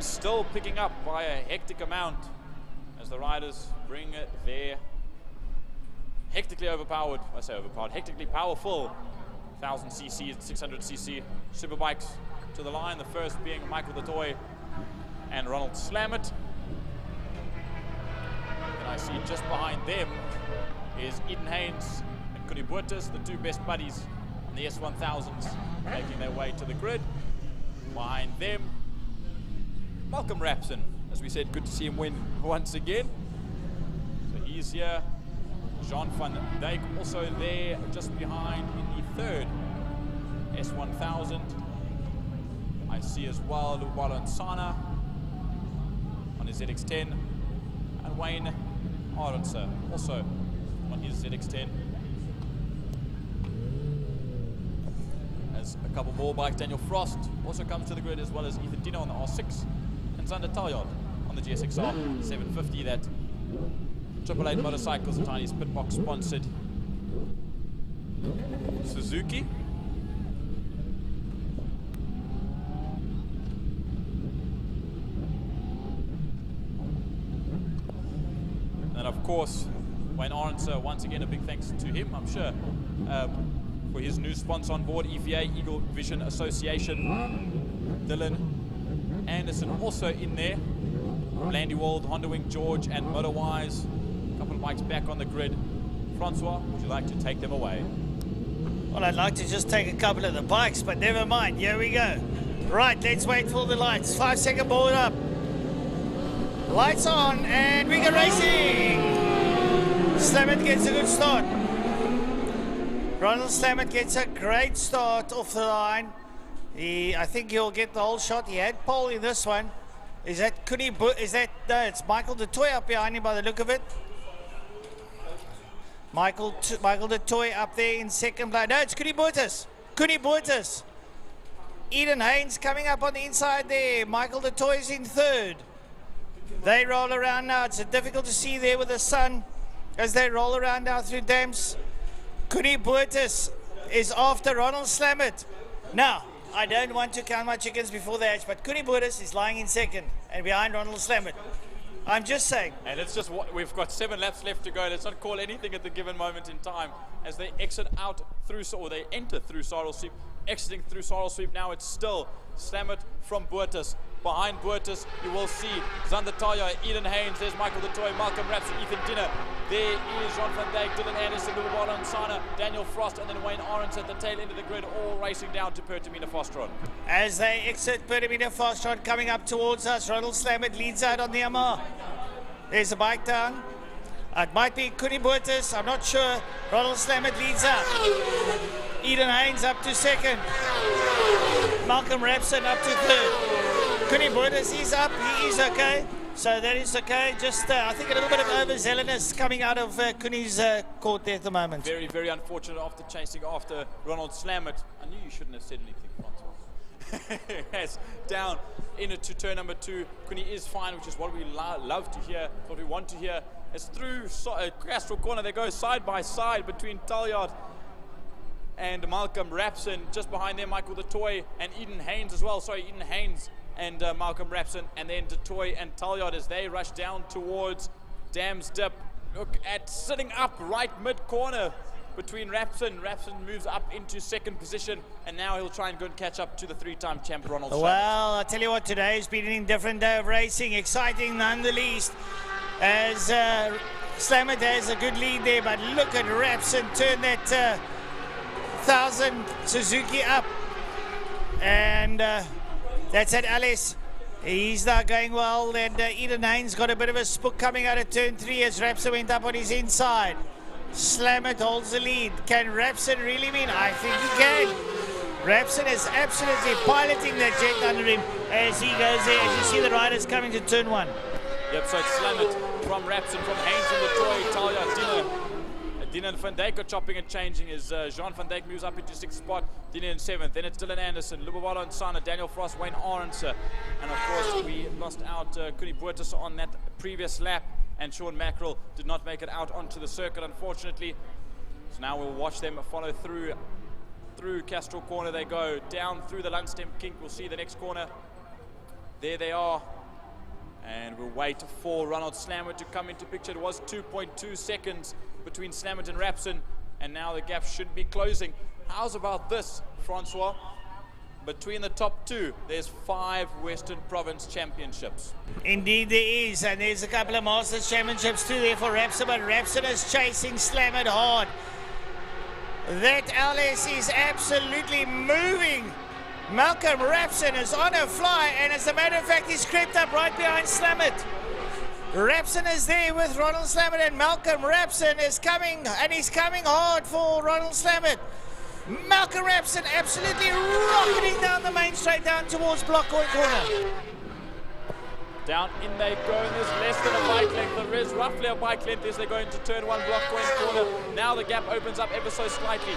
Still picking up by a hectic amount as the riders bring their hectically hectically powerful 1000cc and 600cc superbikes to the line. The first being Michael the Toy and Ronald Slammett. And I see just behind them is Eden Haynes and Connie Buertes, the two best buddies on the S1000s, making their way to the grid. Behind them, Malcolm Rapson, as we said, good to see him win once again. So he's here. Jean van Dijk also there, just behind in the third S1000. I see as well Lubalo Nsana on his ZX10, and Wayne Arendse also on his ZX10. As a couple more bikes, Daniel Frost also comes to the grid, as well as Ethan Dino on the R6 and Zander Talyard on the GSXR 750, that Triple 8 Motorcycles and Tiny's Pitbox sponsored Suzuki. And of course, Wayne Arendse, once again a big thanks to him, I'm sure, for his new sponsor on board, EVA, Eagle Vision Association. Dylan Anderson also in there. Landy Wald, Honda Wing George, and Motorwise. A couple of bikes back on the grid. Francois, would you like to take them away? Well, I'd like to just take a couple of the bikes, but never mind. Here we go. Right, let's wait for the lights. 5-second board up. Lights on, and we go racing. Slamet gets a good start. Ronald Slamet gets a great start off the line. I think he'll get the whole shot. He had pole in this one. Is that no, it's Michael de Toy up behind him by the look of it. Michael de Toy up there in second place. No, it's Kuni Boertes. Eden Haynes coming up on the inside there. Michael de Toy is in third. They roll around now. It's difficult to see there with the sun as they roll around now through dams. Kuni Boertes is after Ronald Slamet. Now, I don't want to count my chickens before they hatch, but Kuni Boertes is lying in second and behind Ronald Slamet. I'm just saying. And it's just what we've got 7 laps left to go. Let's not call anything at the given moment in time as they exit out through, or they enter through Sorrel Sweep, exiting through Sorrel Sweep. Now it's still Slamet from Boertes. Behind Boertes, you will see Zander Talyard, Eden Haynes, there's Michael de Toy, Malcolm Rapson, Ethan Dinner. There is Ron van Dijk, Dylan Anderson, Lubabalo Nsana, Daniel Frost, and then Wayne Arendse at the tail end of the grid, all racing down to Pertamina Fastron. As they exit Pertamina Fastron, coming up towards us, Ronald Slamet leads out on the Yamaha. There's a bike down. It might be Kuni Boertes, I'm not sure. Ronald Slamet leads out. Eden Haynes up to second. Malcolm Rapson up to third. Kuni Boertes is up, he is okay. So that is okay. Just, I think a little bit of overzealousness coming out of Kuni's court there at the moment. Very, very unfortunate after chasing after Ronald Slamet. I knew you shouldn't have said anything, Francois. Yes, down into turn number 2. Kuni is fine, which is what we love to hear, what we want to hear. It's through Castro Corner. They go side by side between Talyard and Malcolm Rapson. Just behind them, Michael de Toy and Eden Haynes as well. Sorry, Eden Haynes and Malcolm Rapson, and then de Toy and Talyard as they rush down towards Dam's Dip. Look at sitting up right mid-corner between Rapson. Rapson moves up into second position, and now he'll try and go and catch up to the 3-time champ Ronald Slamet. Well, I tell you what, today has been an indifferent day of racing. Exciting none the least, as Slamet has a good lead there, but look at Rapson turn that 1000 Suzuki up, and that's at Alice. He's not going well, and Eden Haynes got a bit of a spook coming out of turn 3 as Rapson went up on his inside. Slamet holds the lead. Can Rapson really win? I think he can. Rapson is absolutely piloting that jet under him as he goes there. As you see the riders coming to turn 1. Yep, so it's Slamet from Rapson, from Haynes and de Toy, Talyard, Dina and Van Dijk are chopping and changing as Jean Van Dijk moves up into 6th spot, Dina in 7th. Then it's Dylan Anderson, Lubabalo Nsana, Daniel Frost, Wayne Arendse. And of course, we lost out Kuni Boertes on that previous lap, and Sean Mackerel did not make it out onto the circuit, unfortunately. So now we'll watch them follow through Castro Corner. They go down through the Lundstem Kink. We'll see the next corner. There they are. And we'll wait for Ronald Slamet to come into picture. It was 2.2 seconds between Slamet and Rapson, and now the gap should be closing. How's about this, Francois? Between the top 2, there's 5 Western Province Championships. Indeed there is, and there's a couple of Masters Championships too there for Rapson, but Rapson is chasing Slamet hard. That LS is absolutely moving. Malcolm Rapson is on a fly, and as a matter of fact, he's crept up right behind Slamet. Rapson is there with Ronald Slamet, and Malcolm Rapson is coming, and he's coming hard for Ronald Slamet. Malcolm Rapson absolutely rocketing down the main straight down towards Blockhoy Corner. Down in they go, and there's less than a bike length. There is roughly a bike length as they go into turn 1, block point corner. Now the gap opens up ever so slightly.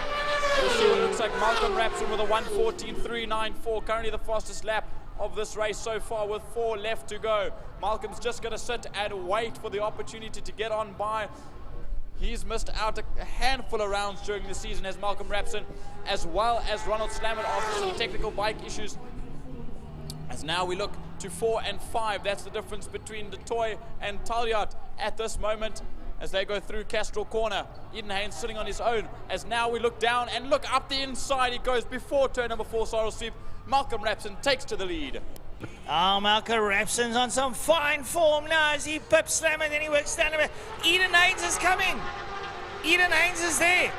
You'll see what it looks like. Malcolm Rapson with a 1:14.394, currently the fastest lap of this race so far with 4 left to go. Malcolm's just going to sit and wait for the opportunity to get on by. He's missed out a handful of rounds during the season as Malcolm Rapson, as well as Ronald Slammett after some technical bike issues. As now we look to 4 and 5. That's the difference between the Toy and Talyard at this moment as they go through Castrol Corner. Eden Haynes sitting on his own. As now we look down and look up the inside. He goes before turn number 4, Sorrel Sweep. Malcolm Rapson takes to the lead. Oh, Malcolm Rapson's on some fine form now as he pips Slammett and he works down. Eden Haynes is coming. Eden Haynes is there.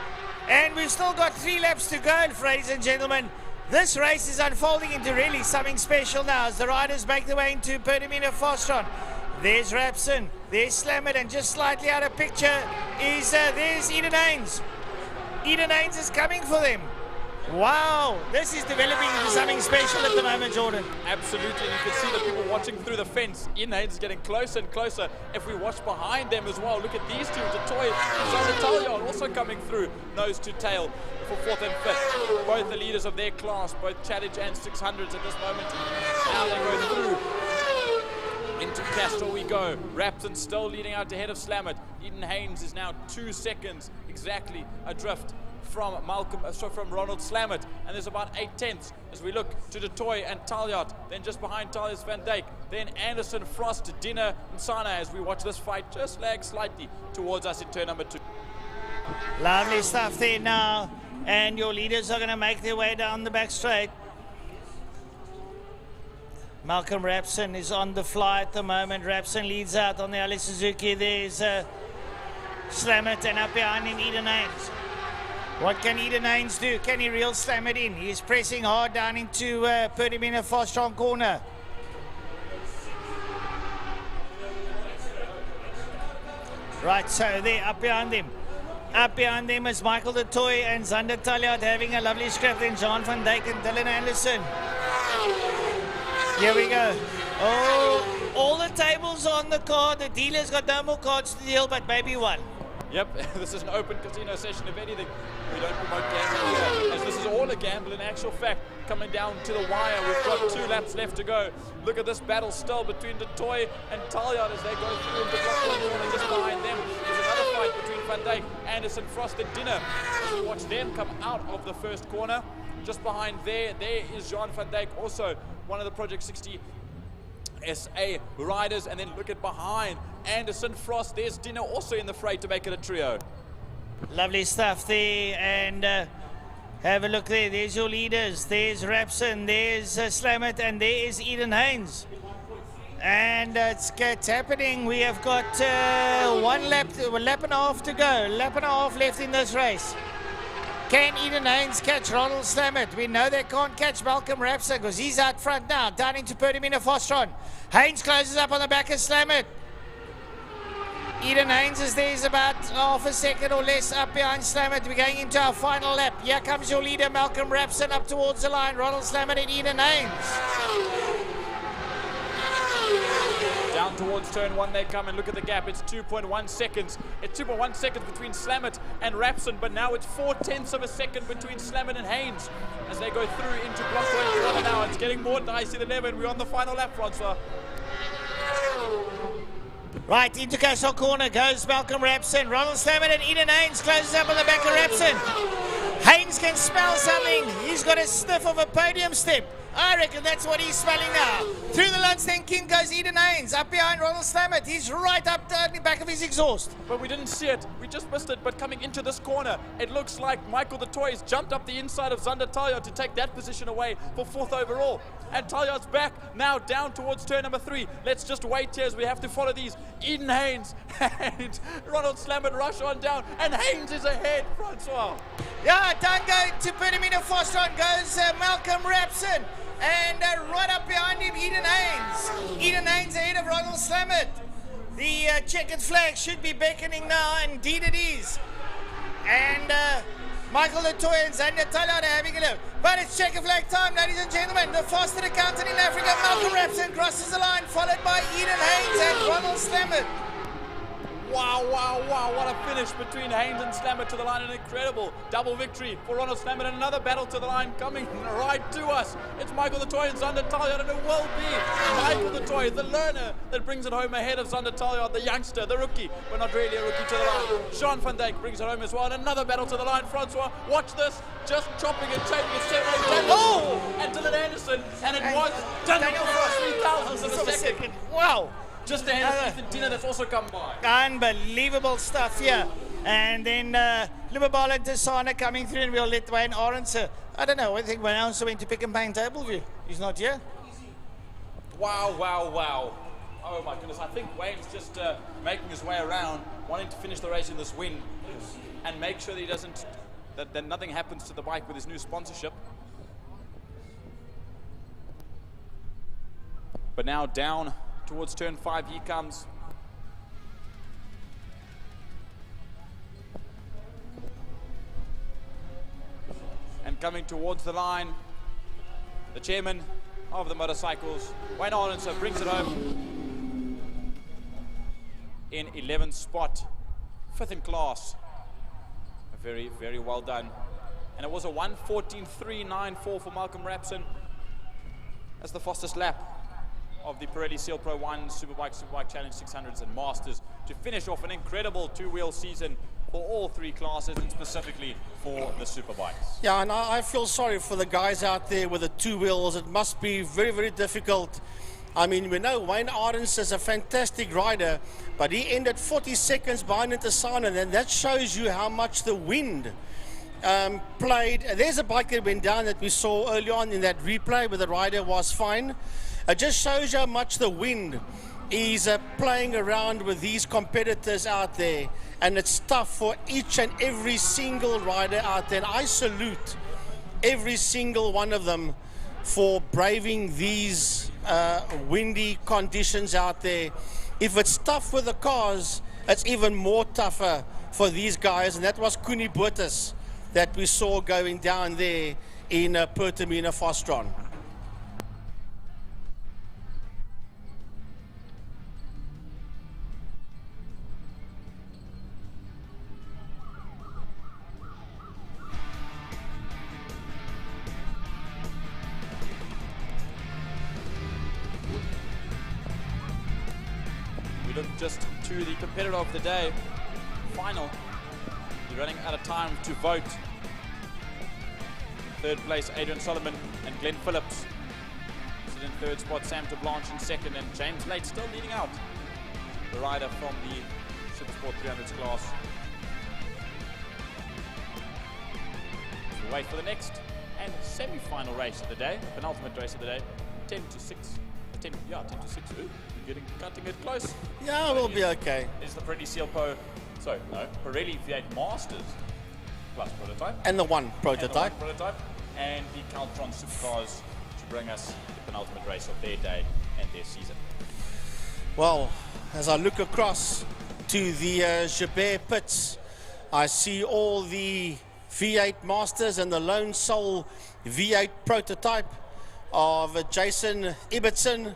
And we've still got 3 laps to go, ladies and gentlemen. This race is unfolding into really something special now as the riders make their way into Pertamina Fastron. There's Rapson, there's Slammett, and just slightly out of picture is there's Eden Haynes. Eden Haynes is coming for them. Wow, this is developing into something special at the moment, Jordan. Absolutely, you can see the people watching through the fence. Eden Haynes is getting closer and closer. If we watch behind them as well, look at these two, Toy and Talyard also coming through nose to tail for 4th and 5th. Both the leaders of their class, both Challenge and 600s at this moment. Now they go through. Into Castrol we go. Rapson still leading out ahead of Slammett. Eden Haynes is now 2 seconds exactly adrift from from Ronald Slammett, and there's about 8/10 as we look to the Toy and Talyard. Then just behind Talyard Van Dijk. Then Anderson, Frost, Dinner, and Sana as we watch this fight just lag slightly towards us in turn number 2. Lovely stuff there now, and your leaders are going to make their way down the back straight. Malcolm Rapson is on the fly at the moment. Rapson leads out on the Ali Suzuki. There's Slammett, and up behind him Eden Haynes. What can Eden Haynes do? Can he reel Slammett in? He's pressing hard down into Pertamina Fastron corner. Right, so there, up behind them. Up behind them is Michael de Toy and Zander Talyard having a lovely scrap. Then John van Dijk and Dylan Anderson. Here we go. Oh, all the tables are on the card. The dealer's got no more cards to deal, but maybe one. Yep, this is an open casino session. If anything, we don't promote gambling here, as this is all a gamble in actual fact. Coming down to the wire, we've got 2 laps left to go. Look at this battle still between the Toy and Talyard as they go through into block one corner. Just behind them there's another fight between Van Dijk, Anderson, Frost, and Dinner. As we watch them come out of the first corner. Just behind there is Jean van Dijk, also one of the Project 60 SA riders. And then look at behind Anderson, Frost, there's Dinner also in the fray to make it a trio. Lovely stuff there, and have a look there. There's your leaders. There's Rapson, there's Slammett, and there is Eden Haynes. And it's happening. We have got 1 lap, a lap and a half to go. Lap and a half left in this race. Can Eden Haynes catch Ronald Slammett? We know they can't catch Malcolm Rapson because he's out front now, down into Pertamina Fastron. Haynes closes up on the back of Slammett. Eden Haynes is there, is about half a second or less up behind Slammett. We're going into our final lap. Here comes your leader, Malcolm Rapson, up towards the line. Ronald Slammett and Eden Haynes. Down towards turn 1 they come, and look at the gap. It's 2.1 seconds. It's 2.1 seconds between Slammett and Rapson, but now it's 0.4 of a second between Slammett and Haynes as they go through into block point corner now. It's getting more dicey than ever, and we're on the final lap, Francois. Right, into Castrol corner goes Malcolm Rapson. Ronald Slammett and Eden Haynes closes up on the back of Rapson. Haynes can smell something. He's got a sniff of a podium step. I reckon that's what he's smelling now. Through the Lundstein King goes Eden Haynes. Up behind Ronald Slammett. He's right up the back of his exhaust. But we didn't see it. We just missed it. But coming into this corner, it looks like Michael de Toy has jumped up the inside of Zander Talyard to take that position away for 4th overall. And Talyard's back now down towards turn number 3. Let's just wait here as we have to follow these. Eden Haynes and Ronald Slammett rush on down. And Haynes is ahead, Francois. Yeah, down go to Pertamina Fastron goes Malcolm Rapson. And right up behind him, Eden Haynes. Eden Haynes ahead of Ronald Slammett. The checkered flag should be beckoning now, and indeed it is. And Michael Latoya and Xander Taylor having a look. But it's checker flag time, ladies and gentlemen. The fastest accountant in Africa, Malcolm Rapson, crosses the line, followed by Eden Haynes and Ronald Slammert. Wow, wow, wow, what a finish between Haynes and Slammert to the line. An incredible double victory for Ronald Slammert, and another battle to the line coming right to us. It's Michael Latoya and Xander Talyard, and it will be Michael Latoya, the learner, that brings it home ahead of Xander Talyard, the youngster, the rookie, but not really a rookie, to the line. Sean van Dijk brings it home as well, and another battle to the line. Francois, watch this, just chopping and changing it, 7-8, oh! And Dylan Anderson, and it was Daniel Frost, 3,000 of a second. Wow! Just ahead of Ethan Tina that's also come by. Unbelievable stuff here. And then Libre and Desana coming through, and we'll let Wayne Arendse. I don't know, I think Wayne Arendse went to pick and paint Tableview. He's not here. Wow, wow, wow. Oh my goodness, I think Wayne's just making his way around, wanting to finish the race in this win and make sure that he doesn't, that nothing happens to the bike with his new sponsorship. But now down towards turn 5 he comes. And coming towards the line, the chairman of the motorcycles, Wayne Arendse, brings it home in 11th spot, 5th in class. Very, very well done. And it was a 1:14.394 for Malcolm Rapson. That's the fastest lap of the Pirelli Seal Pro 1 Superbike Challenge 600s and Masters, to finish off an incredible two-wheel season for all three classes, and specifically for the Superbikes. Yeah, and I feel sorry for the guys out there with the two wheels. It must be very, very difficult. I mean, we know Wayne Arendse is a fantastic rider, but he ended 40 seconds behind Ntasana, and that shows you how much the wind played. There's a bike that went down that we saw early on in that replay where the rider was fine. It just shows you how much the wind is playing around with these competitors out there, and it's tough for each and every single rider out there. And I salute every single one of them for braving these windy conditions out there. If it's tough for the cars, it's even more tougher for these guys, and that was Kuni Botas that we saw going down there in Pertamina Fostron. Look just to the competitor of the day, final. You're running out of time to vote. Third place, Adrian Solomon and Glenn Phillips. Sit in third spot, Sam DeBlanche in second, and James Late still leading out. The rider from the Supersport 300s class. We'll wait for the next and semi-final race of the day, penultimate race of the day, 10 to 6. 10 to 6. Ooh, cutting it close. Yeah, we'll be okay. Is the Pirelli Seal Pro, Pirelli V8 Masters plus prototype. And the one prototype. And the Caltron Supercars to bring us the penultimate race of their day and their season. Well, as I look across to the Gibert pits, I see all the V8 Masters and the Lone Soul V8 prototype of Jason Ibbotson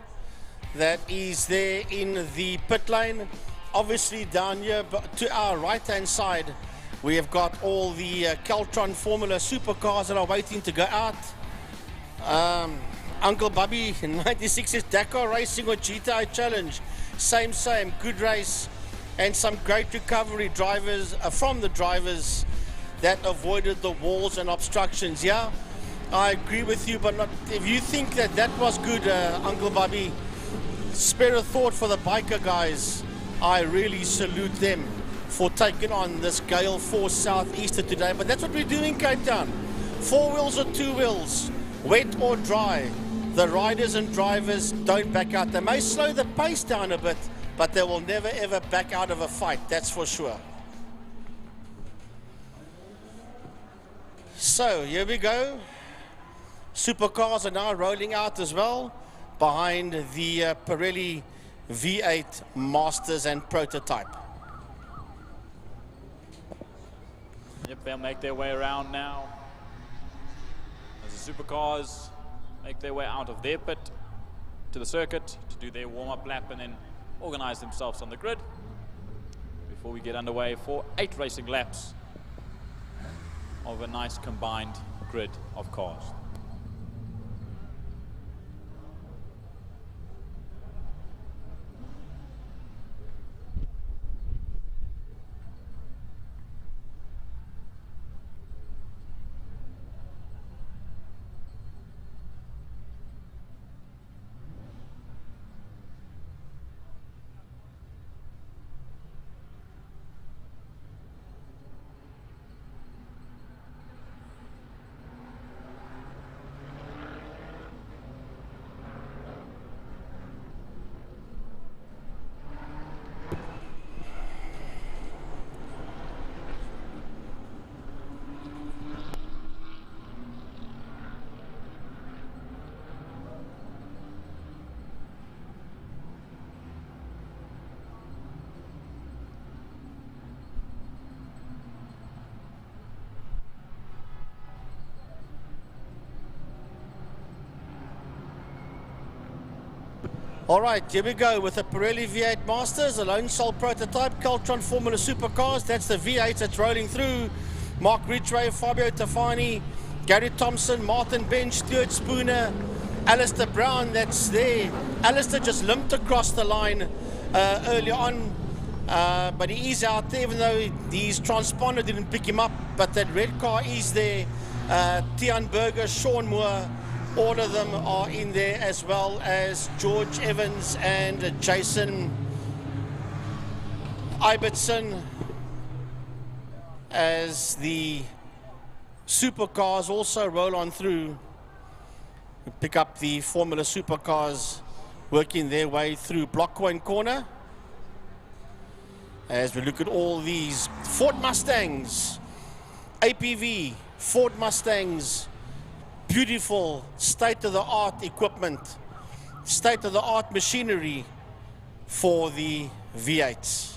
that is there in the pit lane. Obviously down here to our right hand side we have got all the Caltron Formula supercars that are waiting to go out. Uncle Bubby in 96 is Dakar Racing or GTI Challenge, same, good race, and some great recovery drivers from the drivers that avoided the walls and obstructions. Yeah, I agree with you, but not, if you think that was good, Uncle Bobby, spare a thought for the biker guys. I really salute them for taking on this Gale Force Southeaster today. But that's what we do in Cape Town. 4 wheels or 2 wheels, wet or dry, the riders and drivers don't back out. They may slow the pace down a bit, but they will never ever back out of a fight, that's for sure. So here we go. Supercars are now rolling out as well behind the Pirelli V8 Masters and prototype. Yep, they'll make their way around now. As the supercars make their way out of their pit to the circuit to do their warm-up lap and then organize themselves on the grid before we get underway for 8 racing laps of a nice combined grid of cars. All right, here we go with the Pirelli V8 Masters, a lone cell prototype, Keltron Formula Supercars. That's the V8 that's rolling through. Mark Ridgway, Fabio Tafani, Gary Thompson, Martin Bench, Stuart Spooner, Alistair Brown, that's there. Alistair just limped across the line early on, but he is out there, even though his transponder didn't pick him up. But that red car is there. Tian Berger, Sean Moore, all of them are in there, as well as George Evans and Jason Ibbotson, as the supercars also roll on through. Pick up the Formula Supercars working their way through Block 1 corner. As we look at all these Ford Mustangs, APV, Ford Mustangs, beautiful state-of-the-art equipment, state-of-the-art machinery for the V8s.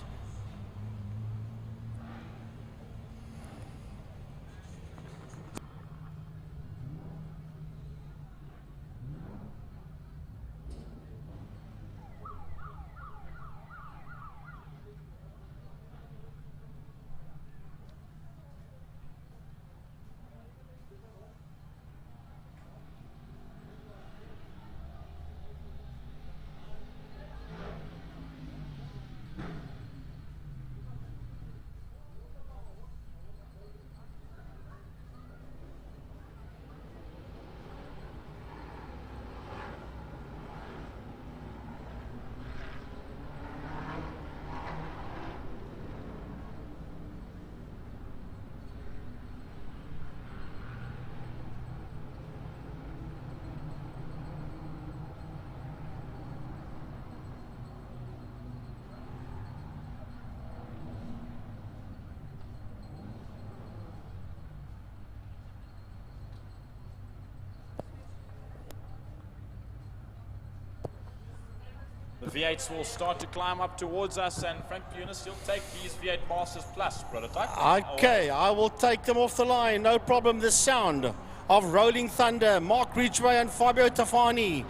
The V8s will start to climb up towards us, and Frank Punis, you'll take these V8 Masters Plus prototype. Okay, I will take them off the line, no problem. The sound of Rolling Thunder, Mark Ridgway and Fabio Tafani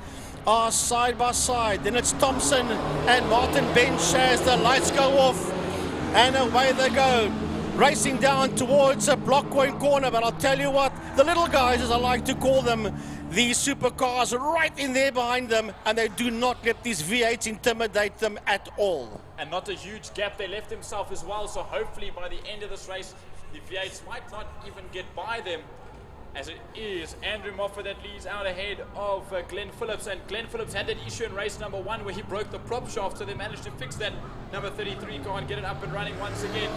are side by side. Then it's Thompson and Martin Bench as the lights go off, and away they go, racing down towards a Block 1 corner. But I'll tell you what, the little guys, as I like to call them, these supercars are right in there behind them, and they do not let these V8s intimidate them at all. And not a huge gap they left themselves as well, so hopefully by the end of this race, the V8s might not even get by them. As it is Andrew Moffat that leads out ahead of Glenn Phillips, and Glenn Phillips had that issue in race number 1 where he broke the prop shaft, so they managed to fix that number 33 car and get it up and running once again.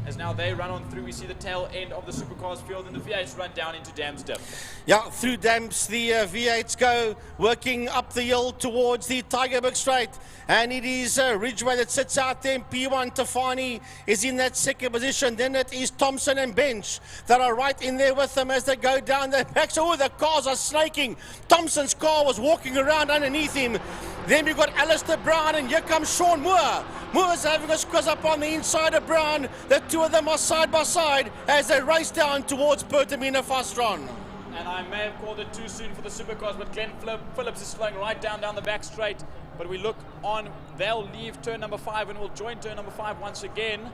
As now they run on through, we see the tail end of the supercars field, and the V8s run down into Dam's Dip. Yeah, through Damps, the V8s go, working up the hill towards the Tygerberg Straight. And it is Ridgway that sits out there. P1 Tafani is in that second position. Then it is Thompson and Bench that are right in there with them as they go down the back. So the cars are snaking. Thompson's car was walking around underneath him. Then we've got Alistair Brown, and here comes Sean Moore. Moore's having a squeeze up on the inside of Brown. The two of them are side by side as they race down towards Pertamina Fastron. And I may have called it too soon for the supercars, but Glenn Phillips is slowing right down the back straight. But we look on, they'll leave turn number 5 and will join turn number 5 once again.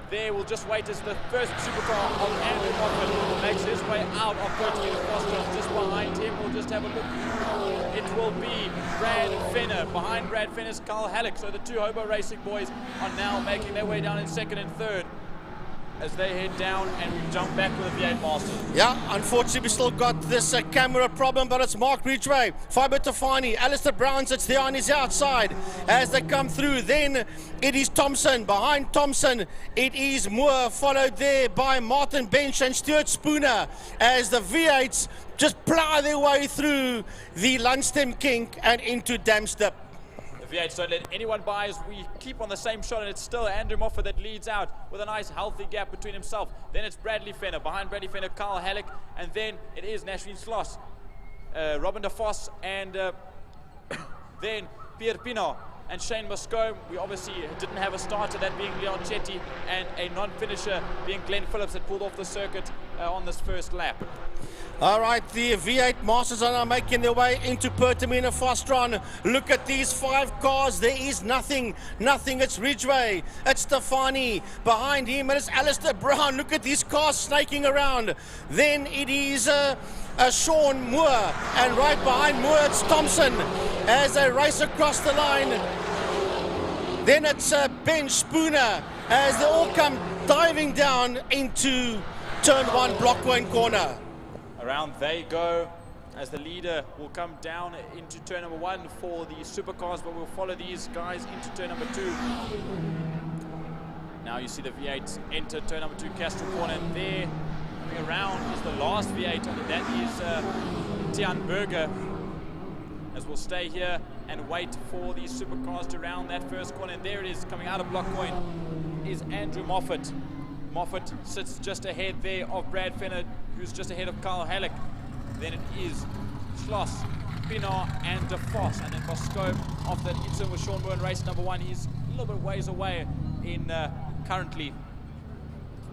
There, we'll just wait as the first supercar of Andrew Moffat makes his way out of Pertamina Fastron. Just behind him, we'll just have a look. It will be Brad Fenner. Behind Brad Fenner is Carl Halleck. So the two Hobo Racing boys are now making their way down in second and third as they head down, and we jump back with the V8 Masters. Yeah, unfortunately we still got this camera problem, but it's Mark Ridgway, Fiber Tafani, Alistair Brown sits there on his outside as they come through. Then it is Thompson. Behind Thompson it is Moore, followed there by Martin Bench and Stuart Spooner as the V8s just plough their way through the Lundstem Kink and into Damstep. The V8s don't let anyone by as we keep on the same shot, and it's still Andrew Moffat that leads out with a nice healthy gap between himself. Then it's Bradley Fenner. Behind Bradley Fenner, Carl Halleck, and then it is Nashvin Schloss, Robin de Vos, and then Pierre Pino and Shane Muscombe. We obviously didn't have a starter, that being Leon Chetty, and a non-finisher being Glenn Phillips that pulled off the circuit on this first lap. All right, the V8 Masters are now making their way into Pertamina Fastron. Look at these 5 cars. There is nothing. It's Ridgway, it's Stefani. Behind him, it's Alistair Brown. Look at these cars snaking around. Then it is Sean Moore, and right behind Moore, it's Thompson as they race across the line. Then it's Bench Spooner as they all come diving down into turn 1, block 1 corner. Around they go as the leader will come down into turn number 1 for the supercars, but we'll follow these guys into turn number 2. Now you see the V8s enter turn number 2, Castle Corner, and there coming around is the last V8, and that is Tian Berger, as we'll stay here and wait for these supercars to round that first corner. And there it is, coming out of block point is Andrew Moffat. Moffat sits just ahead there of Brad Fenner, who's just ahead of Carl Halleck. Then it is Schloss, Pinar, and De Vos, and then Muscombe off that hits in with Sean Moore in race number 1. He's a little bit ways away in currently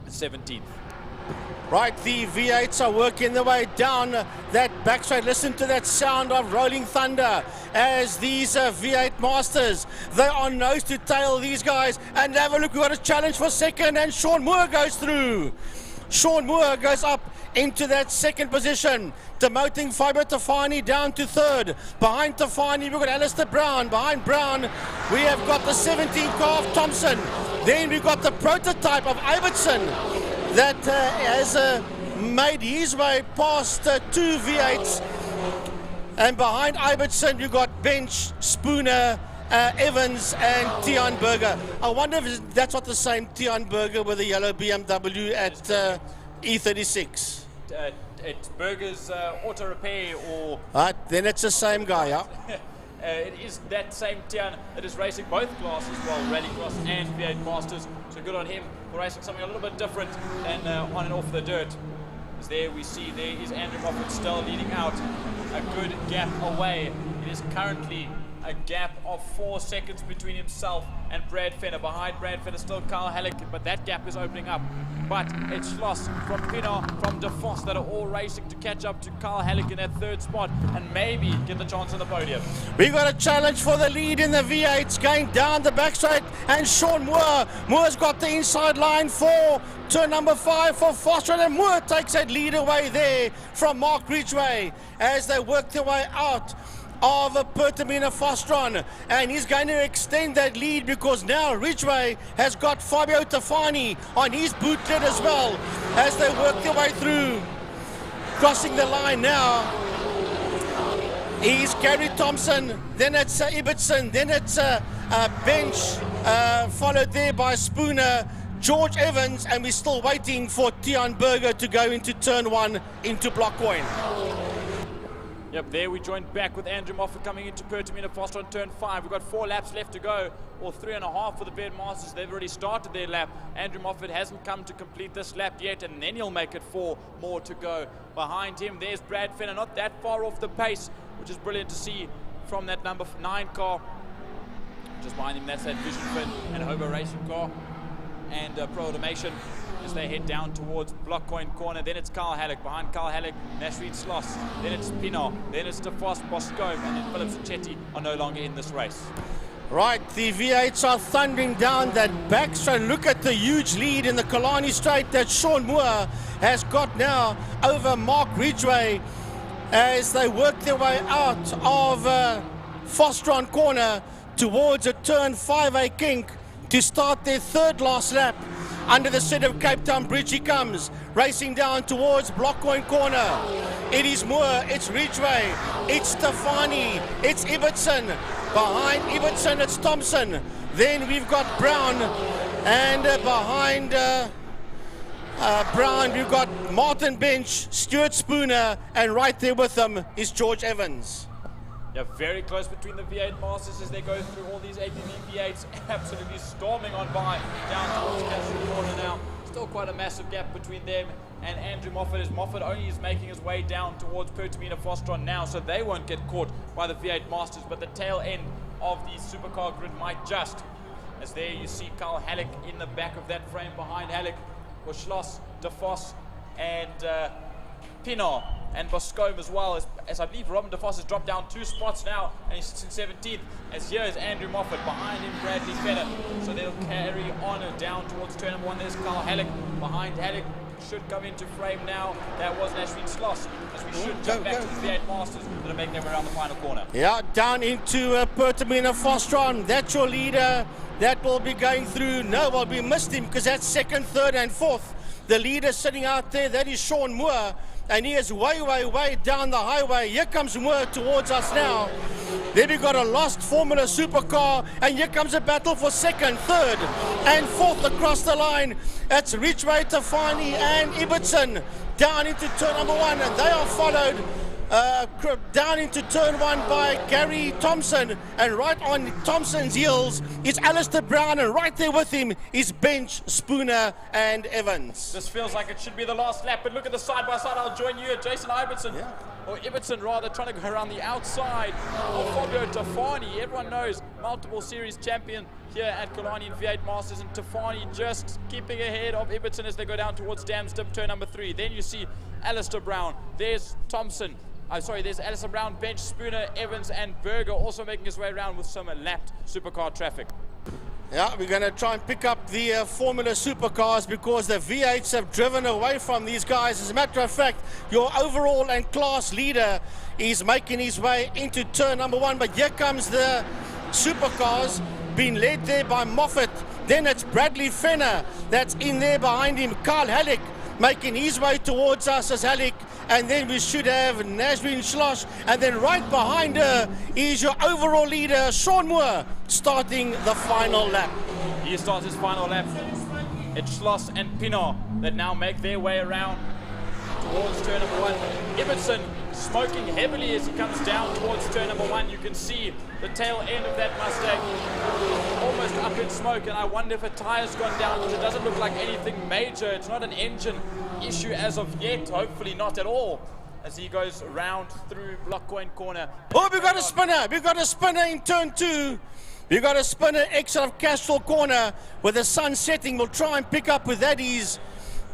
17th. Right, the V8s are working their way down that backstraight. Listen to that sound of rolling thunder as these V8 Masters, they are nose to tail, these guys. And have a look, we've got a challenge for second, and Sean Moore goes through. Sean Moore goes up into that second position, demoting Fiber Tafani down to third. Behind Tafani, we've got Alistair Brown. Behind Brown, we have got the 17 car of Thompson. Then we've got the prototype of Iverson that has made his way past 2 V8s. And behind Iverson, you've got Bench, Spooner, Evans, and Tian Berger. I wonder if that's not the same Tian Berger with a yellow BMW at E36. It's Berger's auto repair, or... Then it's the same guy, yeah? It is that same Tian that is racing both classes, well, Rallycross and V8 Masters. So good on him for racing something a little bit different than on and off the dirt. As there we see, there is Andrew Moffat still leading out a good gap away. It is currently a gap of 4 seconds between himself and Brad Fenner. Behind Brad Fenner still Carl Halleck, but that gap is opening up. But it's Schloss from Pinar, from De Vos that are all racing to catch up to Carl Halleck in that third spot and maybe get the chance on the podium. We got a challenge for the lead in the V8s going down the back straight, and Sean Moore. Moore's got the inside line for turn number 5 for Foster, and Moore takes that lead away there from Mark Ridgway as they work their way out of Pertamina Fastron, and he's going to extend that lead because now Ridgway has got Fabio Tafani on his bootlet as well as they work their way through. Crossing the line now is Gary Thompson, then it's Ibbotson, then it's Bench, followed there by Spooner, George Evans, and we're still waiting for Tian Berger to go into turn 1 into block coin. Yep, there we joined back with Andrew Moffat coming into Pertamina Foster on turn 5. We've got 4 laps left to go, or 3.5 for the V8 Masters. They've already started their lap. Andrew Moffat hasn't come to complete this lap yet, and then he'll make it 4 more to go. Behind him, there's Brad Fenner, not that far off the pace, which is brilliant to see from that number 9 car. Just behind him, that's that Vision Fin and Hobo Racing car. And Pro Automation as they head down towards Blockcoin corner. Then it's Carl Halleck. Behind Carl Halleck, Nashreed Schloss. Then it's Pienaar. Then it's DeVos, Boscombe. And then Phillips and Chetty are no longer in this race. Right, the V8s are thundering down that backstraight. Look at the huge lead in the Killarney straight that Sean Moore has got now over Mark Ridgway as they work their way out of Fostron corner towards a turn 5A kink to start their third last lap. Under the City of Cape Town Bridge he comes, racing down towards Blockcoin corner. It is Moore, it's Ridgway, it's Stefani, it's Ibbotson. Behind Ibbotson it's Thompson. Then we've got Brown, and behind Brown we've got Martin Bench, Stuart Spooner, and right there with them is George Evans. Yeah, very close between the V8 Masters as they go through all these APV V8s, absolutely storming on by down towards Castle Corner now. Still quite a massive gap between them and Andrew Moffat, as Moffat only is making his way down towards Pertamina Fostron now, so they won't get caught by the V8 Masters, but the tail end of the supercar grid might just. As there you see Carl Halleck in the back of that frame. Behind Halleck was Schloss, DeVos, and Pienaar, and Boscombe as well, as I believe Robin DeVos has dropped down 2 spots now, and he's sits in 17th, as here is Andrew Moffat, behind him Bradley Fenner, so they'll carry on down towards turn number 1. There's Carl Halleck, behind Halleck should come into frame now, that was Nashreed Schloss, as we should jump back to the V8 Masters that are making their way around the final corner. Yeah, down into Pertamina Fostron, that's your leader, that will be going through. No, well, we missed him because that's 2nd, 3rd and 4th. The leader sitting out there, that is Sean Moore, and he is way down the highway. Here comes Moore towards us now. Then we've got a lost Formula Supercar, and here comes a battle for 2nd, 3rd and 4th across the line. It's Ridgway, Tafani and Ibbotson down into turn number 1, and they are followed down into turn 1 by Gary Thompson, and right on Thompson's heels is Alistair Brown, and right there with him is Bench, Spooner and Evans. This feels like it should be the last lap, but look at the side by side. I'll join you here, Jason Ibbotson, or Ibbotson rather, trying to go around the outside of Fabio Tafani. Everyone knows, multiple series champion here at Killarney in V8 Masters, and Tafani just keeping ahead of Ibbotson as they go down towards Damstip, turn number 3. Then you see Alistair Brown, there's Thompson, there's Alistair Brown, Bench, Spooner, Evans and Berger also making his way around with some lapped supercar traffic. Yeah, we're going to try and pick up the Formula Supercars because the V8s have driven away from these guys. As a matter of fact, your overall and class leader is making his way into turn number 1, but here comes the Supercars being led there by Moffat. Then it's Bradley Fenner that's in there behind him. Carl Halleck making his way towards us as Halleck, and then we should have Nashreed Schloss, and then right behind her is your overall leader Sean Moore starting the final lap. He starts his final lap. It's Schloss and Pienaar that now make their way around towards turn number 1. Ibbotson smoking heavily as he comes down towards turn number 1. You can see the tail end of that Mustang almost up in smoke, and I wonder if a tire's gone down, because it doesn't look like anything major. It's not an engine issue as of yet, hopefully not at all, as he goes round through Blockcoin corner. Oh, we've got a spinner. We've got a spinner in turn 2. We've got a spinner exit of Castrol corner with the sun setting. We'll try and pick up with that ease,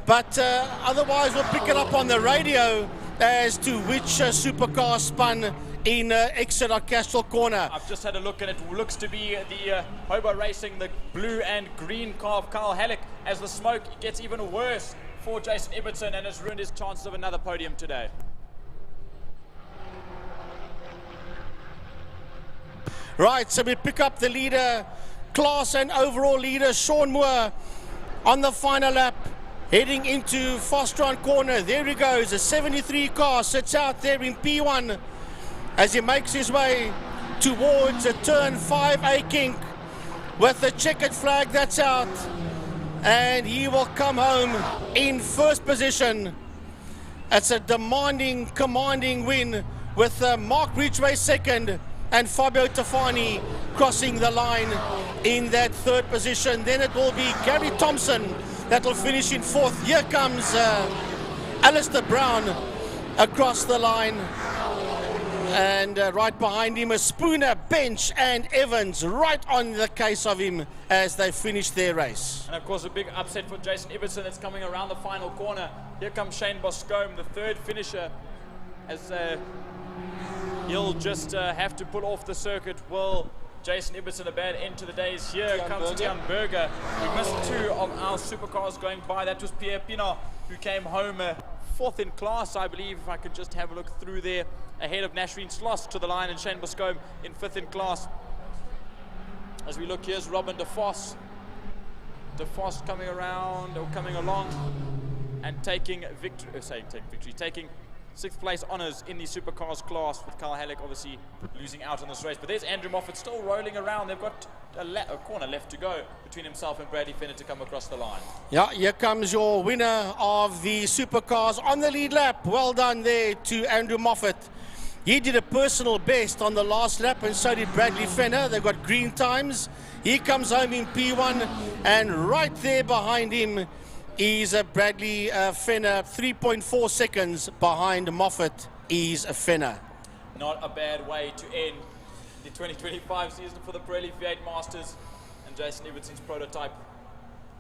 but otherwise we'll pick it up on the radio as to which supercar spun in Exeter Castrol corner. I've just had a look, and it looks to be the Hobo Racing, the blue and green car of Carl Halleck, as the smoke gets even worse for Jason Ibbotson and has ruined his chances of another podium today. Right, so we pick up the leader, class and overall leader, Sean Moore, on the final lap, heading into Fostron corner. There he goes, a 73 car sits out there in P1 as he makes his way towards a turn 5A kink with the checkered flag that's out, and he will come home in first position. It's a demanding, commanding win with Mark Ridgway second and Fabio Tafani crossing the line in that third position. Then it will be Gary Thompson that will finish in fourth. Here comes Alistair Brown across the line. And right behind him, a Spooner, Bench, and Evans right on the case of him as they finish their race. And of course, a big upset for Jason Ibbotson that's coming around the final corner. Here comes Shane Boscombe, the third finisher, as he'll just have to pull off the circuit. Well, Jason Ibbotson, a bad end to the days. Here comes Tian Berger. We missed two of our supercars going by. That was Pierre Pinot, who came home fourth in class, I believe, if I could just have a look through there, ahead of Nashreen Sloss to the line, and Shane Boscombe in fifth in class. As we look, here's Robin De Vos. De Vos coming around, or coming along, and taking victory, taking sixth place honours in the supercars class, with Carl Halleck obviously losing out on this race. But there's Andrew Moffat still rolling around. They've got a corner left to go between himself and Bradley Fenner to come across the line. Yeah, here comes your winner of the supercars on the lead lap. Well done there to Andrew Moffat. He did a personal best on the last lap, and so did Bradley Fenner. They've got green times. He comes home in P1, and right there behind him is Bradley Fenner, 3.4 seconds behind Moffat is Fenner. Not a bad way to end the 2025 season for the Pirelli V8 Masters and Jason Ibbetson's prototype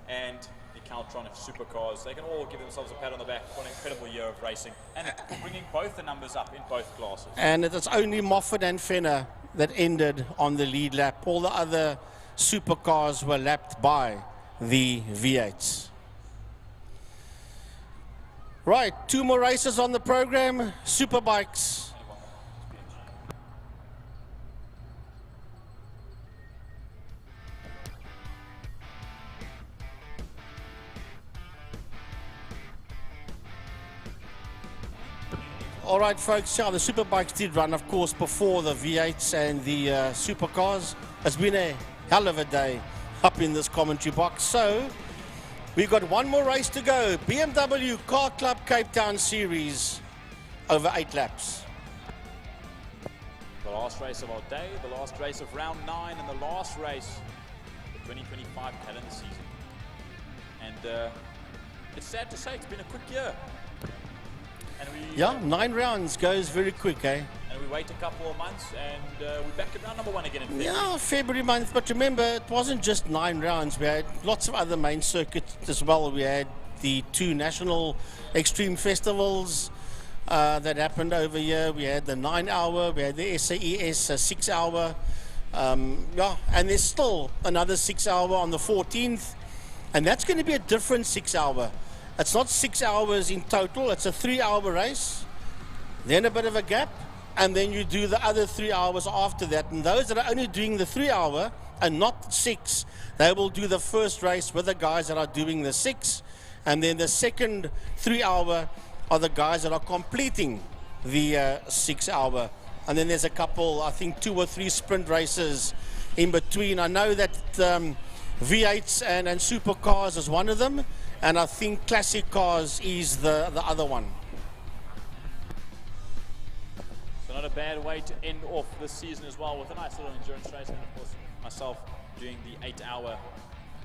and the Caltron supercars. They can all give themselves a pat on the back for an incredible year of racing and bringing both the numbers up in both classes. And it's only Moffat and Fenner that ended on the lead lap. All the other supercars were lapped by the V8s. Right, two more races on the program, superbikes. All right, folks, yeah, the superbikes did run, of course, before the V8s and the supercars. It's been a hell of a day up in this commentary box. So we've got one more race to go. BMW Car Club Cape Town Series over 8 laps. The last race of our day, the last race of round 9, and the last race of the 2025 calendar season. And it's sad to say it's been a quick year. And we, yeah, 9 rounds goes very quick, eh? And we wait a couple of months, and we're back at round number 1 again in February. Yeah, February month. But remember, it wasn't just 9 rounds. We had lots of other main circuits as well. We had the 2 national extreme festivals that happened over here. We had the 9-hour. We had the SAES 6-hour. Yeah, and there's still another 6-hour on the 14th. And that's going to be a different 6-hour. It's not 6 hours in total. It's a 3-hour race, then a bit of a gap, and then you do the other 3 hours after that. And those that are only doing the 3-hour and not 6, they will do the first race with the guys that are doing the 6, and then the second 3-hour are the guys that are completing the 6-hour. And then there's a couple, I think 2 or 3 sprint races in between. I know that V8s and supercars is one of them, and I think classic cars is the other one. So not a bad way to end off this season as well, with a nice little endurance race, and of course myself doing the 8-hour,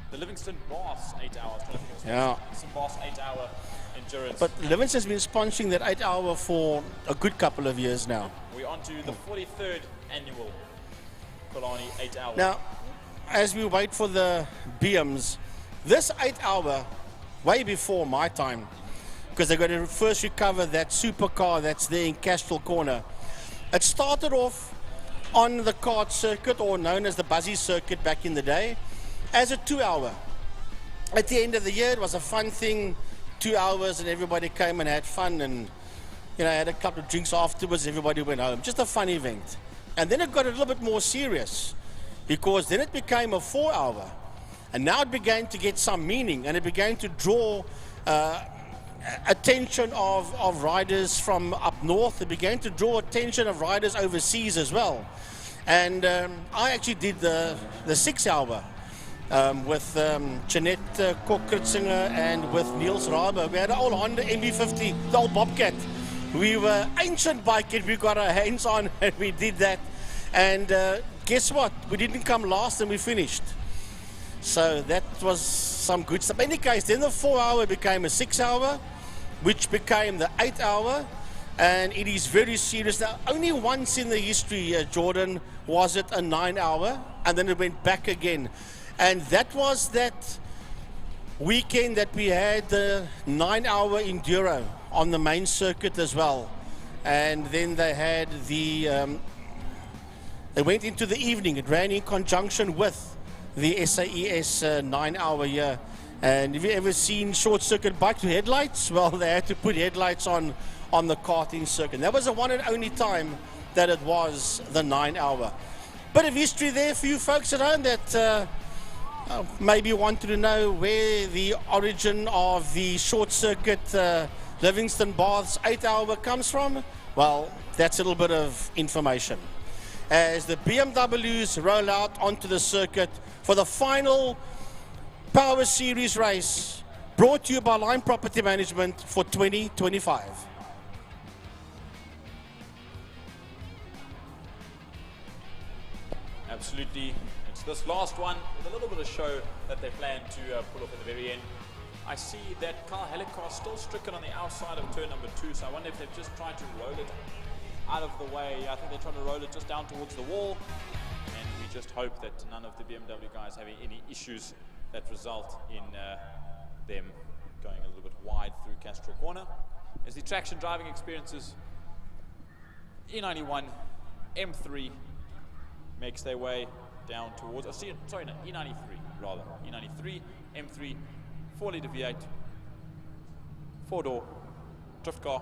the Livingston Boss 8 hours. Yeah. Some Boss 8-hour endurance. But Livingston's been sponsoring that 8-hour for a good couple of years now. We're on to the 43rd annual Killarney 8-hour. Now, as we wait for the BMs, this 8-hour, way before my time, because they're going to first recover that supercar that's there in Castral Corner. It started off on the kart circuit, or known as the Buzzy circuit back in the day, as a 2-hour. At the end of the year, it was a fun thing, 2 hours, and everybody came and had fun, and had a couple of drinks afterwards, everybody went home. Just a fun event. And then it got a little bit more serious, because then it became a 4-hour. And now it began to get some meaning, and it began to draw attention of riders from up north. It began to draw attention of riders overseas as well. And I actually did the 6-hour with Jeanette Kok-Kritzinger and with Niels Rabe. We had an old Honda MB50, the old Bobcat. We were ancient bike, and we got our hands on, and we did that. And guess what? We didn't come last, and we finished. So that was some good stuff. In any case, then the 4-hour became a 6-hour, which became the 8-hour, and it is very serious. Now, only once in the history, Jordan, was it a 9 hour, and then it went back again. And that was that weekend that we had the 9 hour enduro on the main circuit as well. And then they had the, they went into the evening. It ran in conjunction with the SAES 9 hour here. And have you ever seen short circuit bikes with headlights? Well, they had to put headlights on the karting circuit. That was the one and only time that it was the 9 hour. Bit of history there for you folks at home that maybe wanted to know where the origin of the short circuit Livingston Baths 8 hour comes from. Well, that's a little bit of information. As the BMWs roll out onto the circuit for the final Power Series race, brought to you by Line Property Management for 2025. Absolutely. It's this last one with a little bit of show that they plan to pull off at the very end. I see that Carl Helicar still stricken on the outside of turn number 2, so I wonder if they've just tried to roll it out of the way. I think they're trying to roll it just down towards the wall, and we just hope that none of the BMW guys have any issues that result in them going a little bit wide through Castro Corner. As the traction driving experiences, E91, M3 makes their way down towards, E93 rather, E93, M3, 4-litre V8, 4-door drift car,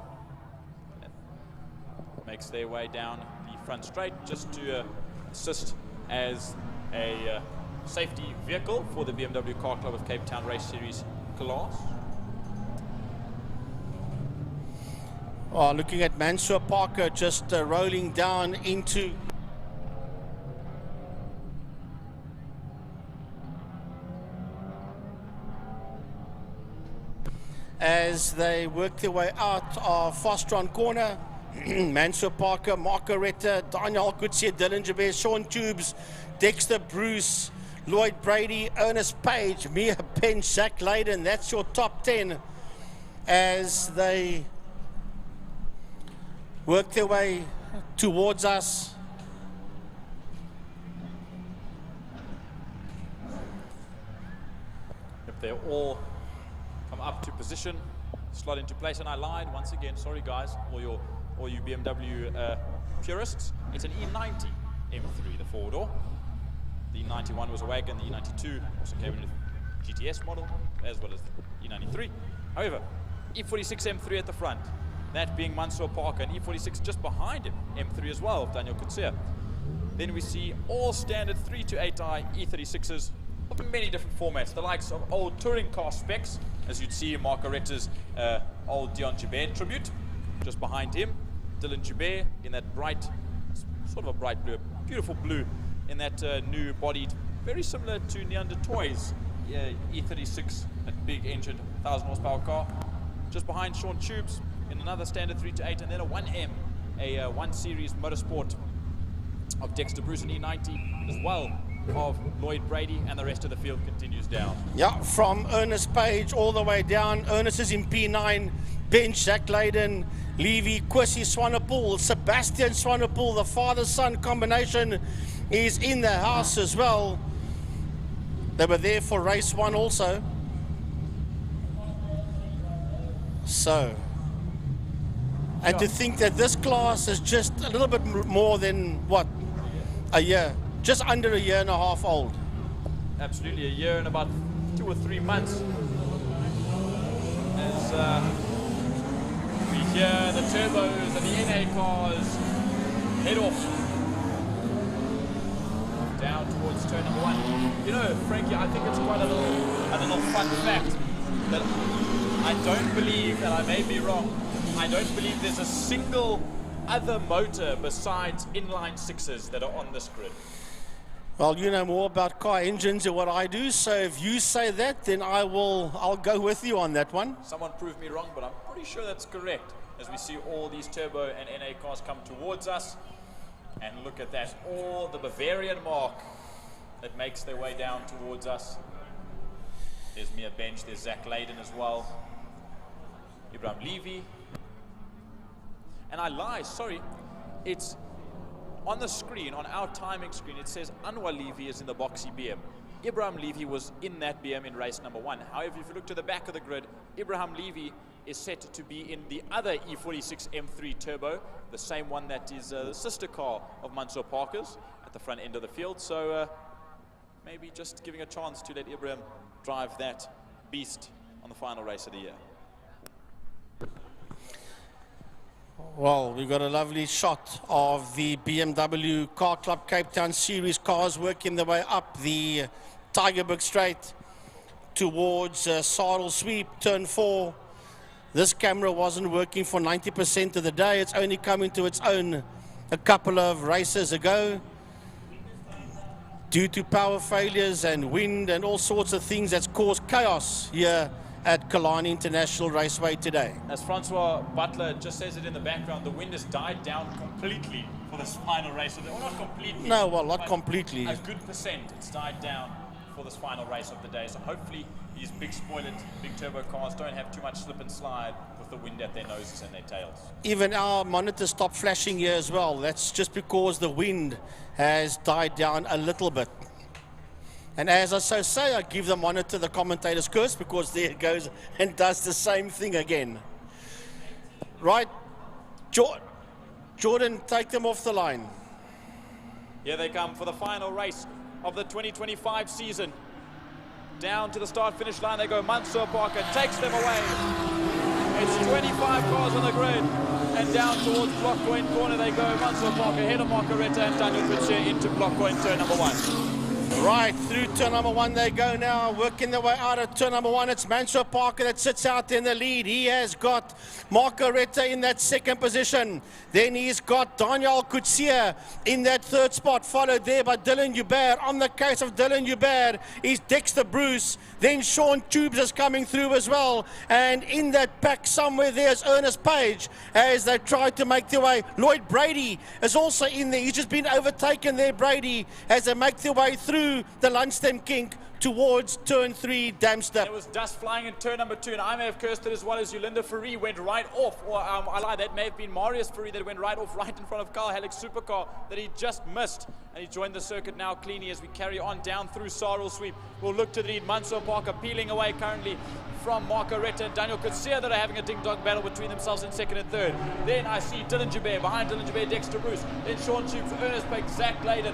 makes their way down the front straight just to assist as a safety vehicle for the BMW Car Club of Cape Town Race Series class. Looking at Mansour Parker just rolling down into as they work their way out of Fostron Corner. Mansour Parker, Mark Aretta, Daniel Alcoetzee, Dylan Jabez, Sean Tubes, Dexter Bruce, Lloyd Brady, Ernest Page, Mia Bench, Zach Layden. That's your top 10 as they work their way towards us. If they all come up to position, slot into place, and I lied once again, sorry guys, all you BMW purists, it's an E90 M3, the 4-door. The E91 was a wagon, the E92 also came in a GTS model, as well as the E93. However, E46 M3 at the front, that being Mansour Parker, and E46 just behind him, M3 as well, Daniel Kutsia. Then we see all standard 3 to 8i E36s of many different formats, the likes of old touring car specs, as you'd see Mark Aretta's old Dion Joubert tribute, just behind him. Dylan Joubert in that bright, sort of a bright blue, beautiful blue, in that new bodied, very similar to Neander Toys E36, that big engined 1,000 horsepower car. Just behind Sean Tubes in another standard 3 to 8, and then a 1M, a 1 Series Motorsport of Dexter Bruce and E90 as well of Lloyd Brady, and the rest of the field continues down. Yeah, from Ernest Page all the way down. Ernest is in P9, Bench, Zach Layden, Levy, Kwesi Swanepoel, Sebastian Swanepoel, the father-son combination is in the house as well. They were there for race 1 also. So, and to think that this class is just a little bit more than, what, a year, just under a year and a half old. Absolutely, a year and about 2 or 3 months. As we hear the turbos and the NA cars head off down towards turn number 1. You know, Frankie, I think it's quite a little fun fact that I don't believe, and I may be wrong, I don't believe there's a single other motor besides inline sixes that are on this grid. Well, you know more about car engines than what I do, so if you say that, then I'll go with you on that one. Someone proved me wrong, but I'm pretty sure that's correct, as we see all these turbo and NA cars come towards us. And look at that, all the Bavarian mark that makes their way down towards us. There's Mia Bench, there's Zach Layden as well, Ibrahim Levy. And I lie, sorry. It's on the screen, on our timing screen, it says Anwar Levy is in the boxy BM. Ibrahim Levy was in that BM in race number 1. However, if you look to the back of the grid, Ibrahim Levy is set to be in the other E46 M3 Turbo, the same one that is the sister car of Mansour Parker's at the front end of the field. So maybe just giving a chance to let Ibrahim drive that beast on the final race of the year. Well, we've got a lovely shot of the BMW Car Club Cape Town Series cars working their way up the Tygerberg Straight towards Sarl Sweep, turn 4. This camera wasn't working for 90% of the day. It's only coming to its own a couple of races ago. Due to power failures and wind and all sorts of things that's caused chaos here at Killarney International Raceway today. As Francois Butler just says it in the background, the wind has died down completely for this final race. Well, not completely. No, well, not completely. A good percent. It's died down for this final race of the day. So hopefully these big spoiled, big turbo cars don't have too much slip and slide with the wind at their noses and their tails. Even our monitors stopped flashing here as well. That's just because the wind has died down a little bit. And as I so say, I give the monitor the commentator's curse, because there it goes and does the same thing again. Right, Jordan, take them off the line. Here they come for the final race of the 2025 season. Down to the start-finish line they go. Mansour Parker takes them away. It's 25 cars on the grid. And down towards Block Point corner they go. Mansour Parker, ahead of Margareta and Daniel Kutsia into Block Point turn number 1. Right, through turn number 1 they go now, working their way out of turn number 1. It's Mansour Parker that sits out in the lead. He has got Margareta in that 2nd position. Then he's got Daniel Kutsia in that 3rd spot, followed there by Dylan Hubert. On the case of Dylan Hubert is Dexter Bruce. Then Sean Tubes is coming through as well. And in that pack somewhere there's Ernest Page as they try to make their way. Lloyd Brady is also in there. He's just been overtaken there, Brady, as they make their way through the Lundstem kink towards turn 3 Damstep. There was dust flying in turn number 2, and I may have cursed it as well as Yolanda Ferree went right off, or I lied, that may have been Marius Ferree that went right off right in front of Carl Halleck's supercar that he just missed, and he joined the circuit now cleanly as we carry on down through Sarl Sweep. We'll look to the lead. Mansour Parker peeling away currently from Margareta and Daniel Kutsia that are having a ding-dong battle between themselves in 2nd and 3rd. Then I see Dylan Jubert, behind Dylan Jubert, Dexter Bruce, then Sean Tubes, Ernest Page, Zach Layden,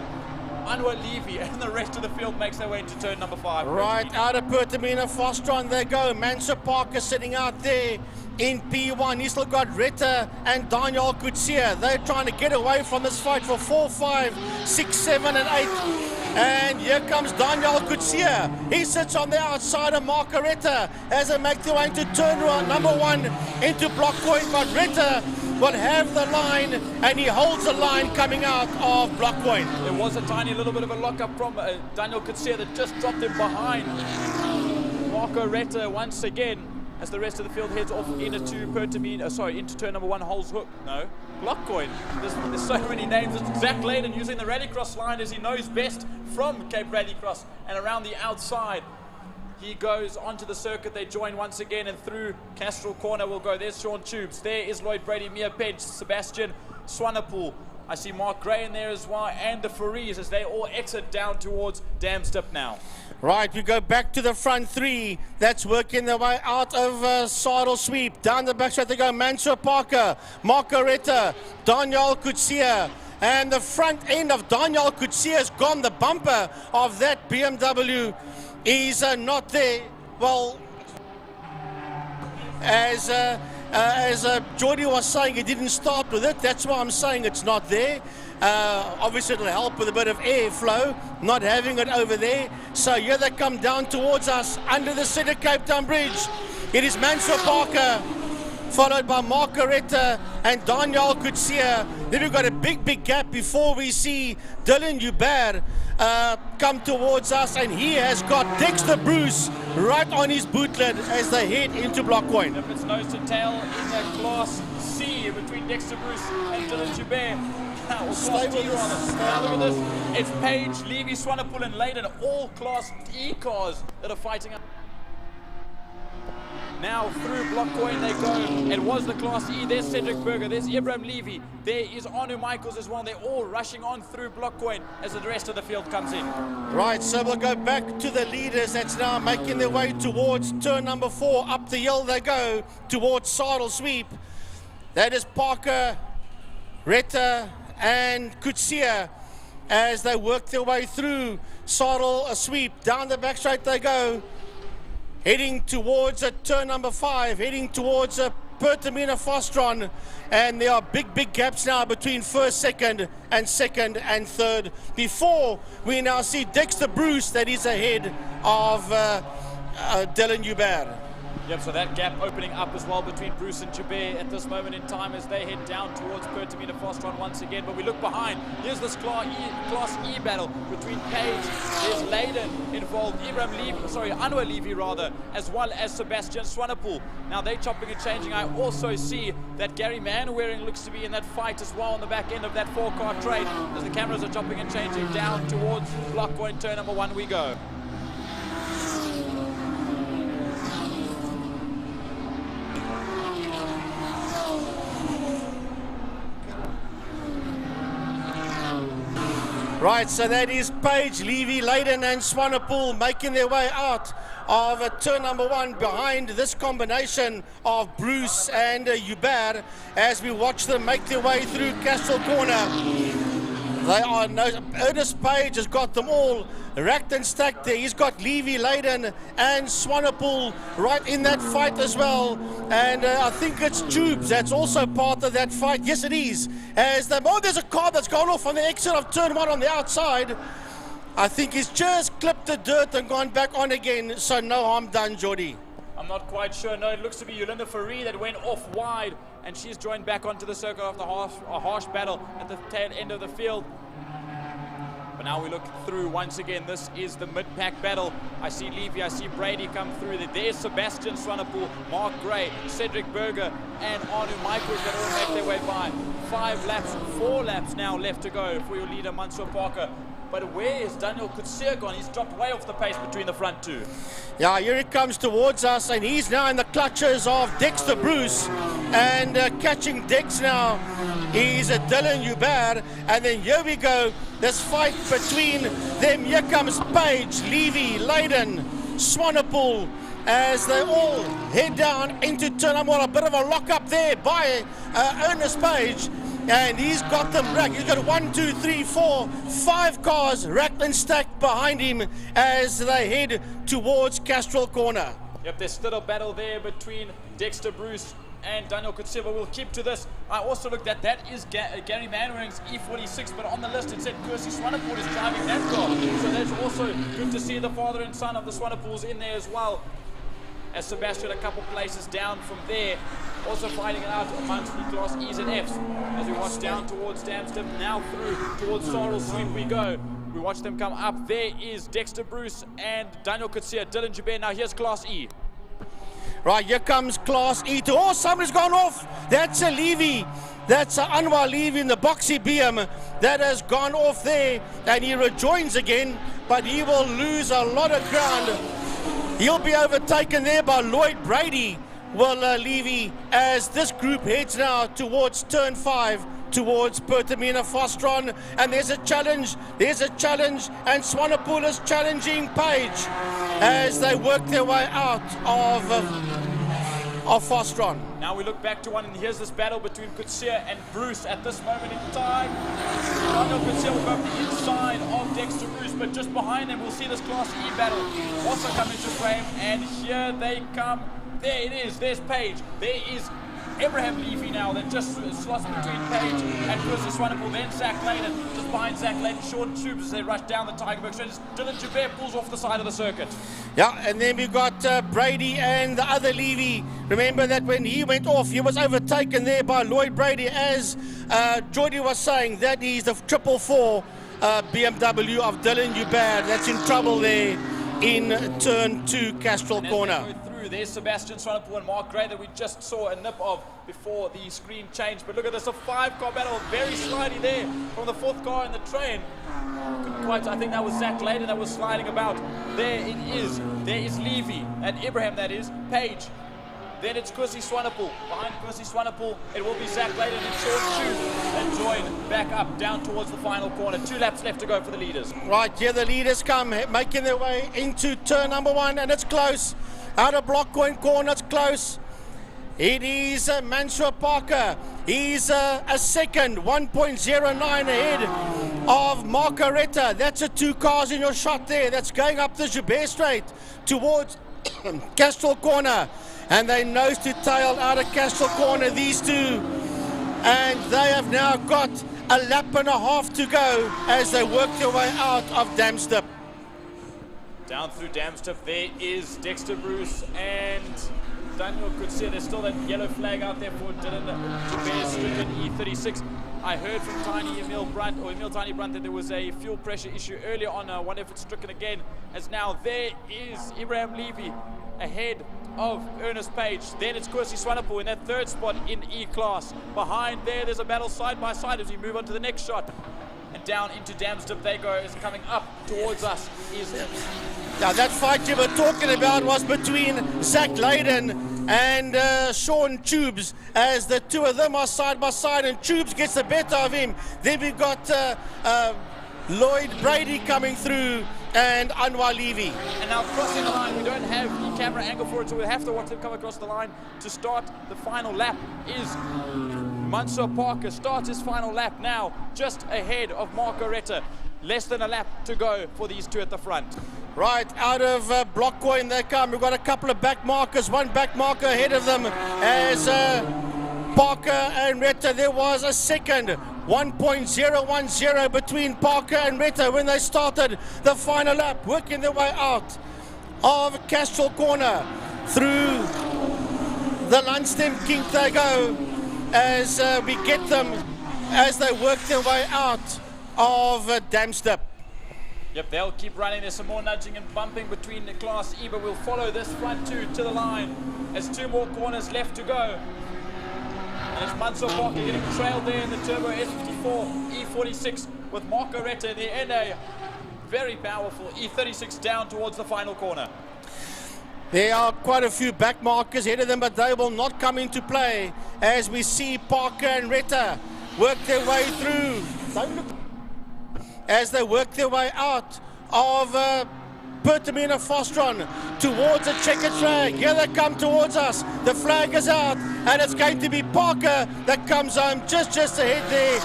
Anwar Levy, and the rest of the field makes their way into turn number 5. Right, out of Pertamina, Fostron they go. Mansour Parker sitting out there in P1. He's still got Retta and Daniel Kutsia. They're trying to get away from this fight for 4, 5, 6, 7, and 8. And here comes Daniel Kutsia. He sits on the outside of Margareta as they make their way into turn number 1 into Block Point. But Retta will have the line, and he holds the line coming out of Block Point. There was a tiny little bit of a lockup from Daniel Kutsia that just dropped him behind Margareta once again as the rest of the field heads off into into turn number 1, Holes Hook. No, Block Point. There's so many names. It's Zach Layden using the Rallycross line as he knows best from Cape Rallycross, and around the outside he goes onto the circuit. They join once again, and through Castrol Corner will go. There's Sean Tubes. There is Lloyd Brady, Mia Page, Sebastian Swanepoel. I see Mark Gray in there as well, and the Ferrees as they all exit down towards Damstep now. Right, we go back to the front 3. That's working their way out of Saddle Sweep. Down the back straight they go. Mansour Parker, Margareta, Daniel Kutsia. And the front end of Daniel Kutsia has gone. The bumper of that BMW is not there. Well, as Jordy was saying, he didn't start with it. That's why I'm saying it's not there. Obviously, it'll help with a bit of airflow, not having it over there. So here they come down towards us under the City Cape Town Bridge. It is Mansour Parker, followed by Margareta and Daniel Kutsia. Then we've got a big gap before we see Dylan Hubert come towards us, and he has got Dexter Bruce right on his bootlet as they head into Block Point. If it's nose to tail in the Class C between Dexter Bruce and Dylan Hubert. Stay with us. Now look at this. It's Page, Levy, Swanepoel, and Layden, all Class D cars that are fighting up. Now through block coin they go. It was the Class E. There's Cedric Berger. There's Ibrahim Levy. There is Anu Michaels as well. They're all rushing on through block coin as the rest of the field comes in. Right, so we'll go back to the leaders that's now making their way towards turn number 4. Up the hill they go towards Saddle Sweep. That is Parker, Retta and Kutsia as they work their way through Saddle Sweep. Down the back straight they go, heading towards turn number 5, heading towards Pertamina Fostron, and there are big gaps now between first, second and third before we now see Dexter Bruce that is ahead of Dylan Hubert. Yep, so that gap opening up as well between Bruce and Jabir at this moment in time as they head down towards Pertamina Fostron once again. But we look behind. Here's this Class E battle between Page. There's Layden involved, Anwar Levy rather, as well as Sebastian Swanepoel. Now they're chopping and changing. I also see that Gary Manwaring looks to be in that fight as well on the back end of that 4-car trade as the cameras are chopping and changing down towards block point turn number 1 we go. Right, so that is Page, Levy, Layden and Swanepoel making their way out of turn number 1 behind this combination of Bruce and Hubert as we watch them make their way through Castro Corner. They are Ernest Page has got them all racked and stacked there. He's got Levy, Layden and Swanepoel right in that fight as well. And I think it's Tubes that's also part of that fight. Yes, it is. As there's a car that's gone off on the exit of turn 1 on the outside. I think he's just clipped the dirt and gone back on again. So no harm done, Jordy. I'm not quite sure. No, it looks to be Yolanda Faree that went off wide, and she's joined back onto the circle after a harsh battle at the tail end of the field. But now we look through once again. This is the mid-pack battle. I see Levy, I see Brady come through. There's Sebastian Swanepoel, Mark Gray, Cedric Berger, and Anu Michaels that all make their way by. 4 laps now left to go for your leader, Mansour Parker. But where is Daniel Kutsia gone? He's dropped way off the pace between the front two. Yeah, here he comes towards us, and he's now in the clutches of Dexter Bruce. And catching Dex now is Dylan Hubert. And then here we go, this fight between them. Here comes Page, Levy, Layden, Swanepoel, as they all head down into turn number 1. A bit of a lock up there by Ernest Page. And he's got them racked. He's got 1, 2, 3, 4, 5 cars racked and stacked behind him as they head towards Castrol Corner. Yep, there's still a battle there between Dexter Bruce and Daniel Kutseva. We'll keep to this. I also looked at that is Gary Manwaring's E46, but on the list it said Percy Swanepoel is driving that car. So that's also good to see the father and son of the Swanepoels in there as well. As Sebastian a couple places down from there, also fighting it out amongst the Class E's and F's. As we watch down towards Damstep, now through towards Sorrel Sweep we go. We watch them come up. There is Dexter Bruce and Daniel Kutsia, Dylan Jabir. Now here's Class E. Right, here comes Class E. Oh, somebody's gone off. That's a Levy. That's Anwar Levy in the boxy BM. That has gone off there, and he rejoins again, but he will lose a lot of ground. He'll be overtaken there by Lloyd Brady, will Levy, as this group heads now towards turn 5, towards Pertamina Fostron. And there's a challenge, and Swanepoel is challenging Page as they work their way out of Fostron. Now we look back to one, and here's this battle between Kutsia and Bruce at this moment in time. Daniel Kutsia will go up the inside of Dexter Bruce, but just behind them we'll see this Class E battle also come into frame, and here they come. There it is, there's Page. There is Abraham Levy now that just slots between Page and Percy Swanepoel, then Zach Layden, just behind Zach Layden, Sean Tubes as they rush down the Tigerberg Straight. Dylan Jabir pulls off the side of the circuit. Yeah, and then we've got Brady and the other Levy. Remember that when he went off, he was overtaken there by Lloyd Brady, as Jordy was saying. That is the 444 BMW of Dylan Hubert that's in trouble there in turn 2, Castrol Corner. There's Sebastian Swanepoel and Mark Gray that we just saw a nip of before the screen changed. But look at this, a 5-car battle, very slidey there from the 4th car in the train. Couldn't quite, I think that was Zach Layden that was sliding about. There it is. There is Levy and Ibrahim, that is. Page Then it's Kwesi Swanepoel. Behind Kwesi Swanepoel, it will be Zach Layden and Sean Chu that join back up down towards the final corner. 2 laps left to go for the leaders. Right, here the leaders come, making their way into turn number 1, and it's close. Out of block going corner, it's close. It is Mansour Parker. He's a second, 1.09 ahead of Marco Retta. That's 2 cars in your shot there. That's going up the Joubert Straight towards Castrol Corner. And they nose to tail out of Castrol Corner, these 2. And they have now got a lap and a half to go as they work their way out of Damstip. Down through Damstip, there is Dexter Bruce and Daniel Kutsia. There's still that yellow flag out there for Dylan Joubert-Stricken E36. I heard from Emil Tiny Brunt that there was a fuel pressure issue earlier on. I wonder if it's stricken again, as now there is Ibrahim Levy ahead of Ernest Page. Then it's Kwesi Swanepoel in that 3rd spot in E-Class. Behind there's a battle side by side as we move on to the next shot. And down into Damstip they go, is coming up towards us. Now that fight you were talking about was between Zach Layden and Sean Tubes, as the 2 of them are side by side, and Tubes gets the better of him. Then we've got Lloyd Brady coming through and Anwar Levy. And now crossing the line, we don't have the camera angle for it, so we'll have to watch them come across the line to start the final lap. Is Mansour Parker starts his final lap now, just ahead of Marco Retta. Less than a lap to go for these 2 at the front. Right, out of block coin they come. We've got a couple of back markers, 1 back marker ahead of them as Parker and Retta. There was a second, 1.010 between Parker and Retta when they started the final lap, working their way out of Castrol Corner. Through the Lundstem kink they go as we get them as they work their way out of Damstip. Yep, they'll keep running. There's some more nudging and bumping between the Class E, but we'll follow this front 2 to the line as 2 more corners left to go. And it's Mansour Parker getting trailed there in the Turbo S54 E46 with Marco Retta in the NA. Very powerful E36 down towards the final corner. There are quite a few back markers ahead of them, but they will not come into play as we see Parker and Retta work their way through. As they work their way out of Pertamina Fostron towards a checkered flag. Here they come towards us. The flag is out, and it's going to be Parker that comes home just ahead there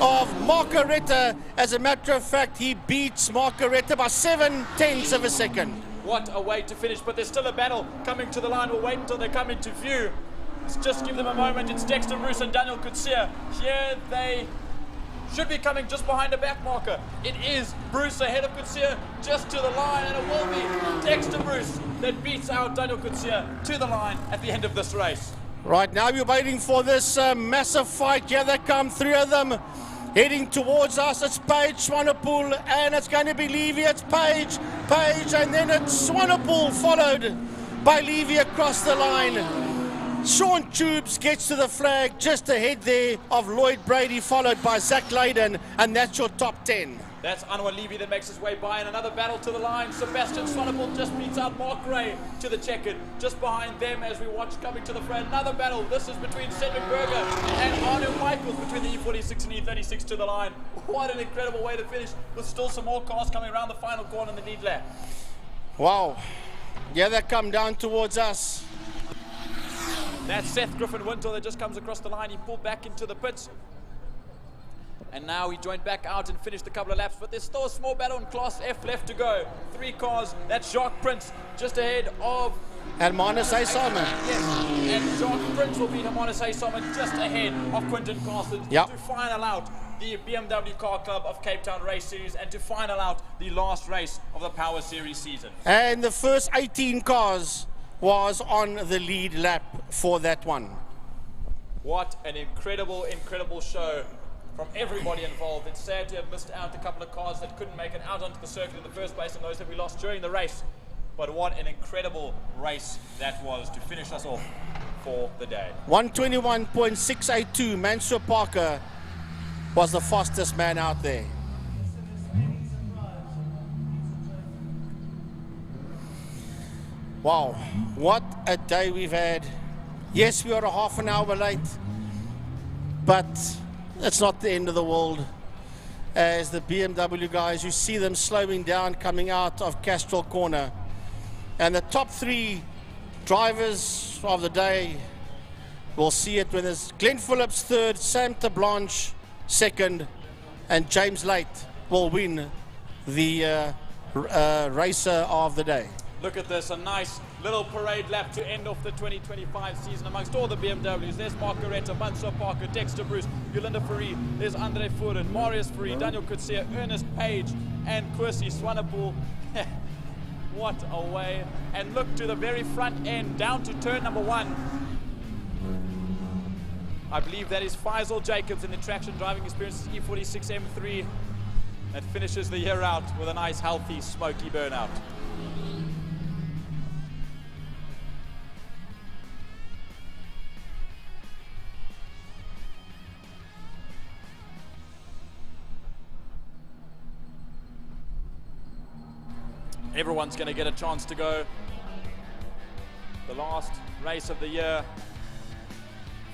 of Marco Retta. As a matter of fact, he beats Marco Retta by 7/10 of a second. What a way to finish, but there's still a battle coming to the line. We'll wait until they come into view. Let's just give them a moment. It's Dexter Bruce and Daniel Kutsia. Here they should be coming just behind a back marker. It is Bruce ahead of Kutsia just to the line, and it will be Dexter Bruce that beats out Daniel Kutsia to the line at the end of this race. Right, now we're waiting for this massive fight. Here they come, 3 of them heading towards us. It's Page, Swanepoel, and it's going to be Levy. It's Page, and then it's Swanepoel, followed by Levy across the line. Sean Tubes gets to the flag just ahead there of Lloyd Brady, followed by Zach Layden, and that's your top 10. That's Anwar Levy that makes his way by, and another battle to the line. Sebastian Swanepoel just beats out Mark Ray to the checkered. Just behind them as we watch coming to the front. Another battle. This is between Cedric Berger and Arno Michaels between the E46 and E36 to the line. What an incredible way to finish, with still some more cars coming around the final corner in the lead lap. Wow. Yeah, they come down towards us. That's Seth Griffin Wintle that just comes across the line. He pulled back into the pits. And now he joined back out and finished a couple of laps. But there's still a small battle in Class F left to go. 3 cars. That's Jacques Prince just ahead of Hermanus A. Simon. Yes, and Jacques Prince will beat Hermanus A. Simon just ahead of Quinton Carstens to final out the BMW Car Club of Cape Town Race Series and to final out the last race of the Power Series season. And the first 18 cars was on the lead lap for that one. What an incredible, incredible show from everybody involved. It's sad to have missed out a couple of cars that couldn't make it out onto the circuit in the first place and those that we lost during the race. But what an incredible race that was to finish us off for the day. 121.682, Mansour Parker was the fastest man out there. Wow, what a day we've had Yes, we are a half an hour late, but it's not the end of the world. As the BMW guys, you see them slowing down coming out of Castrol Corner. And the top 3 drivers of the day, we'll see it when there's Glenn Phillips 3rd, Sam Blanche 2nd, and James Late will win the racer of the day. Look at this, a nice little parade lap to end off the 2025 season amongst all the BMWs. There's Mark Goretta, Mansour Parker, Dexter Bruce, Yolanda Fourie, there's Andre Furen, Marius Fourie, Daniel Kutsia, Ernest Page, and Kwesi Swanepoel. What a way. And look to the very front end, down to turn number 1. I believe that is Faisal Jacobs in the traction driving experiences E46 M3 that finishes the year out with a nice, healthy, smoky burnout. Everyone's going to get a chance to go. The last race of the year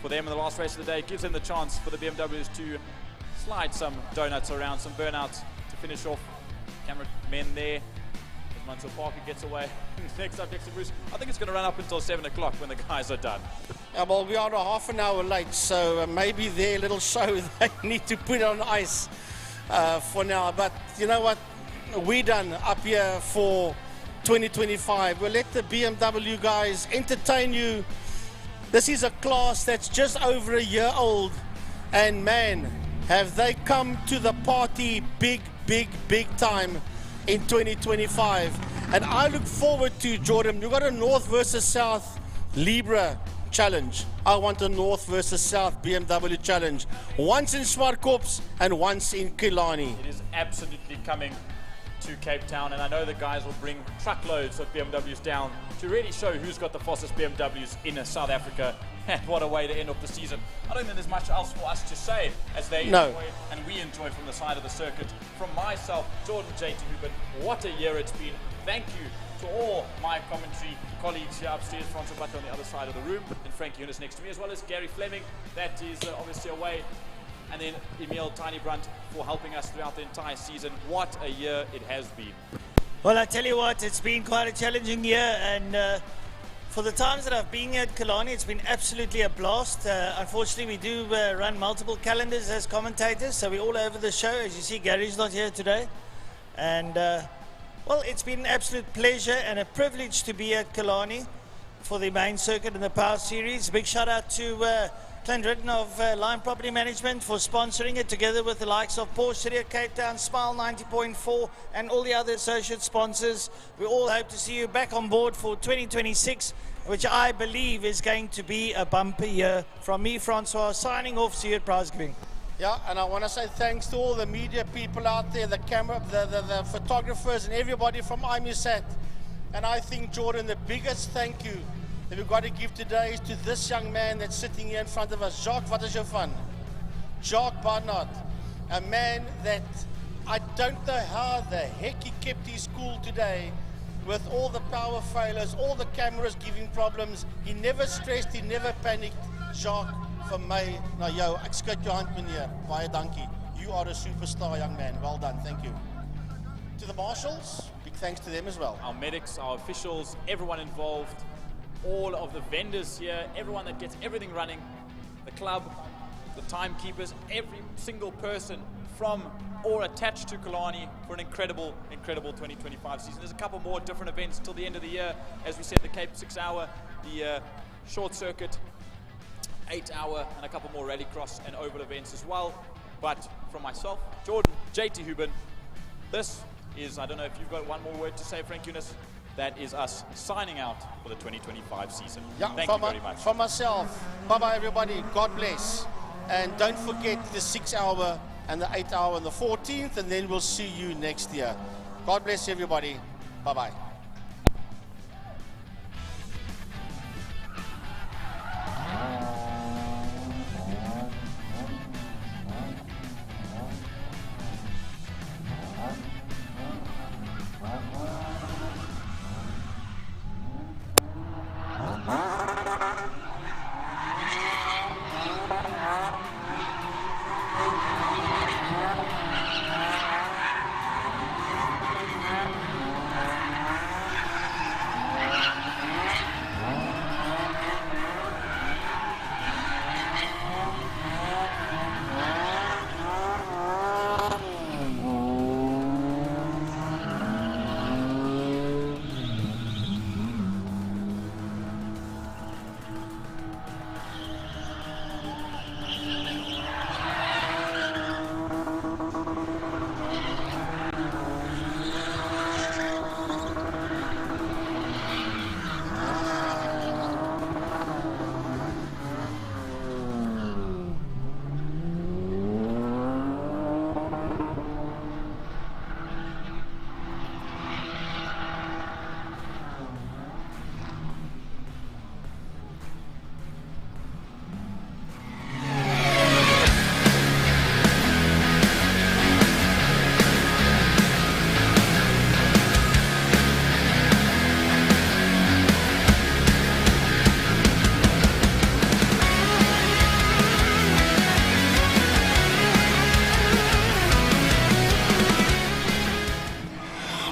for them and the last race of the day gives them the chance for the BMWs to slide some donuts around, some burnouts to finish off. Cameramen there. As Mansour Parker gets away. Next up, Dexter Bruce. I think it's going to run up until 7 o'clock when the guys are done. Well, we are a half an hour late, so maybe their little show, they need to put on ice for now. But you know what? We're done up here for 2025. We'll let the BMW guys entertain you. This is a class that's just over a year old, and man, have they come to the party big time in 2025. And I look forward to, Jordan, you've got a North versus South Libre challenge. I want a North versus South BMW challenge. Once in Zwartkops and once in Killarney. It is absolutely coming to Cape Town, and I know the guys will bring truckloads of BMWs down to really show who's got the fastest BMWs in South Africa. And what a way to end off the season. I don't think there's much else for us to say as they enjoy and we enjoy from the side of the circuit. From myself, Jordan JT Hubert, what a year it's been. Thank you to all my commentary colleagues here upstairs, Francois Butler on the other side of the room, and Frankie Younis next to me, as well as Gary Fleming, that is obviously away. And then Emil Tiny Brunt for helping us throughout the entire season. What a year it has been. Well, I tell you what, it's been quite a challenging year, and for the times that I've been here at Killarney, it's been absolutely a blast. Unfortunately, we do run multiple calendars as commentators, so we're all over the show. As you see, Gary's not here today. And, well, it's been an absolute pleasure and a privilege to be at Killarney for the main circuit and the Power Series. Big shout out to Clint Ridden of Line Property Management for sponsoring it, together with the likes of Porsche City of Cape Town, Smile 90.4, and all the other associate sponsors. We all hope to see you back on board for 2026, which I believe is going to be a bumper year. From me, Francois, signing off. See you at prize giving. Yeah, and I want to say thanks to all the media people out there, the camera, the photographers, and everybody from IMUSAT. And I think, Jordan, the biggest thank you that we've got to give today is to this young man that's sitting here in front of us. Jacques, wat is jou van? Jacques Barnard, a man that I don't know how the heck he kept his cool today with all the power failures, all the cameras giving problems. He never stressed, he never panicked. Jacques, vir my, na jou, ek skud jou hand, meneer. Baie dankie. You are a superstar, young man. Well done, thank you. To the marshals, big thanks to them as well. Our medics, our officials, everyone involved, all of the vendors here, everyone that gets everything running, the club, the timekeepers, every single person from or attached to Killarney for an incredible 2025 season. There's a couple more different events till the end of the year. As we said, the Cape 6 Hour, the short circuit 8 hour, and a couple more rallycross and oval events as well. But from myself, Jordan, JT Hubin, this is, I don't know if you've got one more word to say, Frank Younis. That is us signing out for the 2025 season. Yeah, Thank you very much. For myself, bye-bye everybody, God bless. And don't forget the 6 hour and the 8 hour on the 14th, and then we'll see you next year. God bless everybody, bye-bye.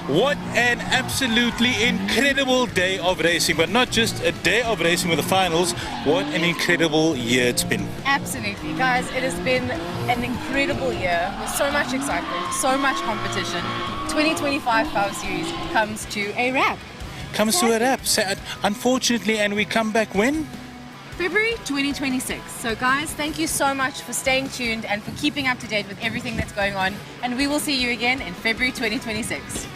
What an absolutely incredible day of racing, but not just a day of racing with the finals, what an incredible year it's been. Absolutely, guys, it has been an incredible year with so much excitement, so much competition. 2025 Power Series comes to a wrap. Comes to a wrap, unfortunately, and we come back when? February 2026. So guys, thank you so much for staying tuned and for keeping up to date with everything that's going on, and we will see you again in February 2026.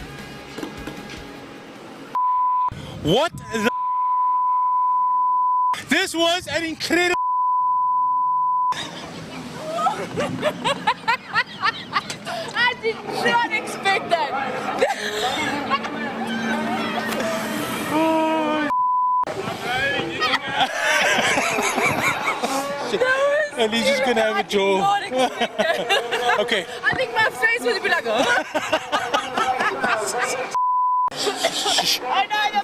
What the? This was an incredible. I did not expect that. At least he's gonna have a jaw. Okay. I think my face would be like, oh. I know.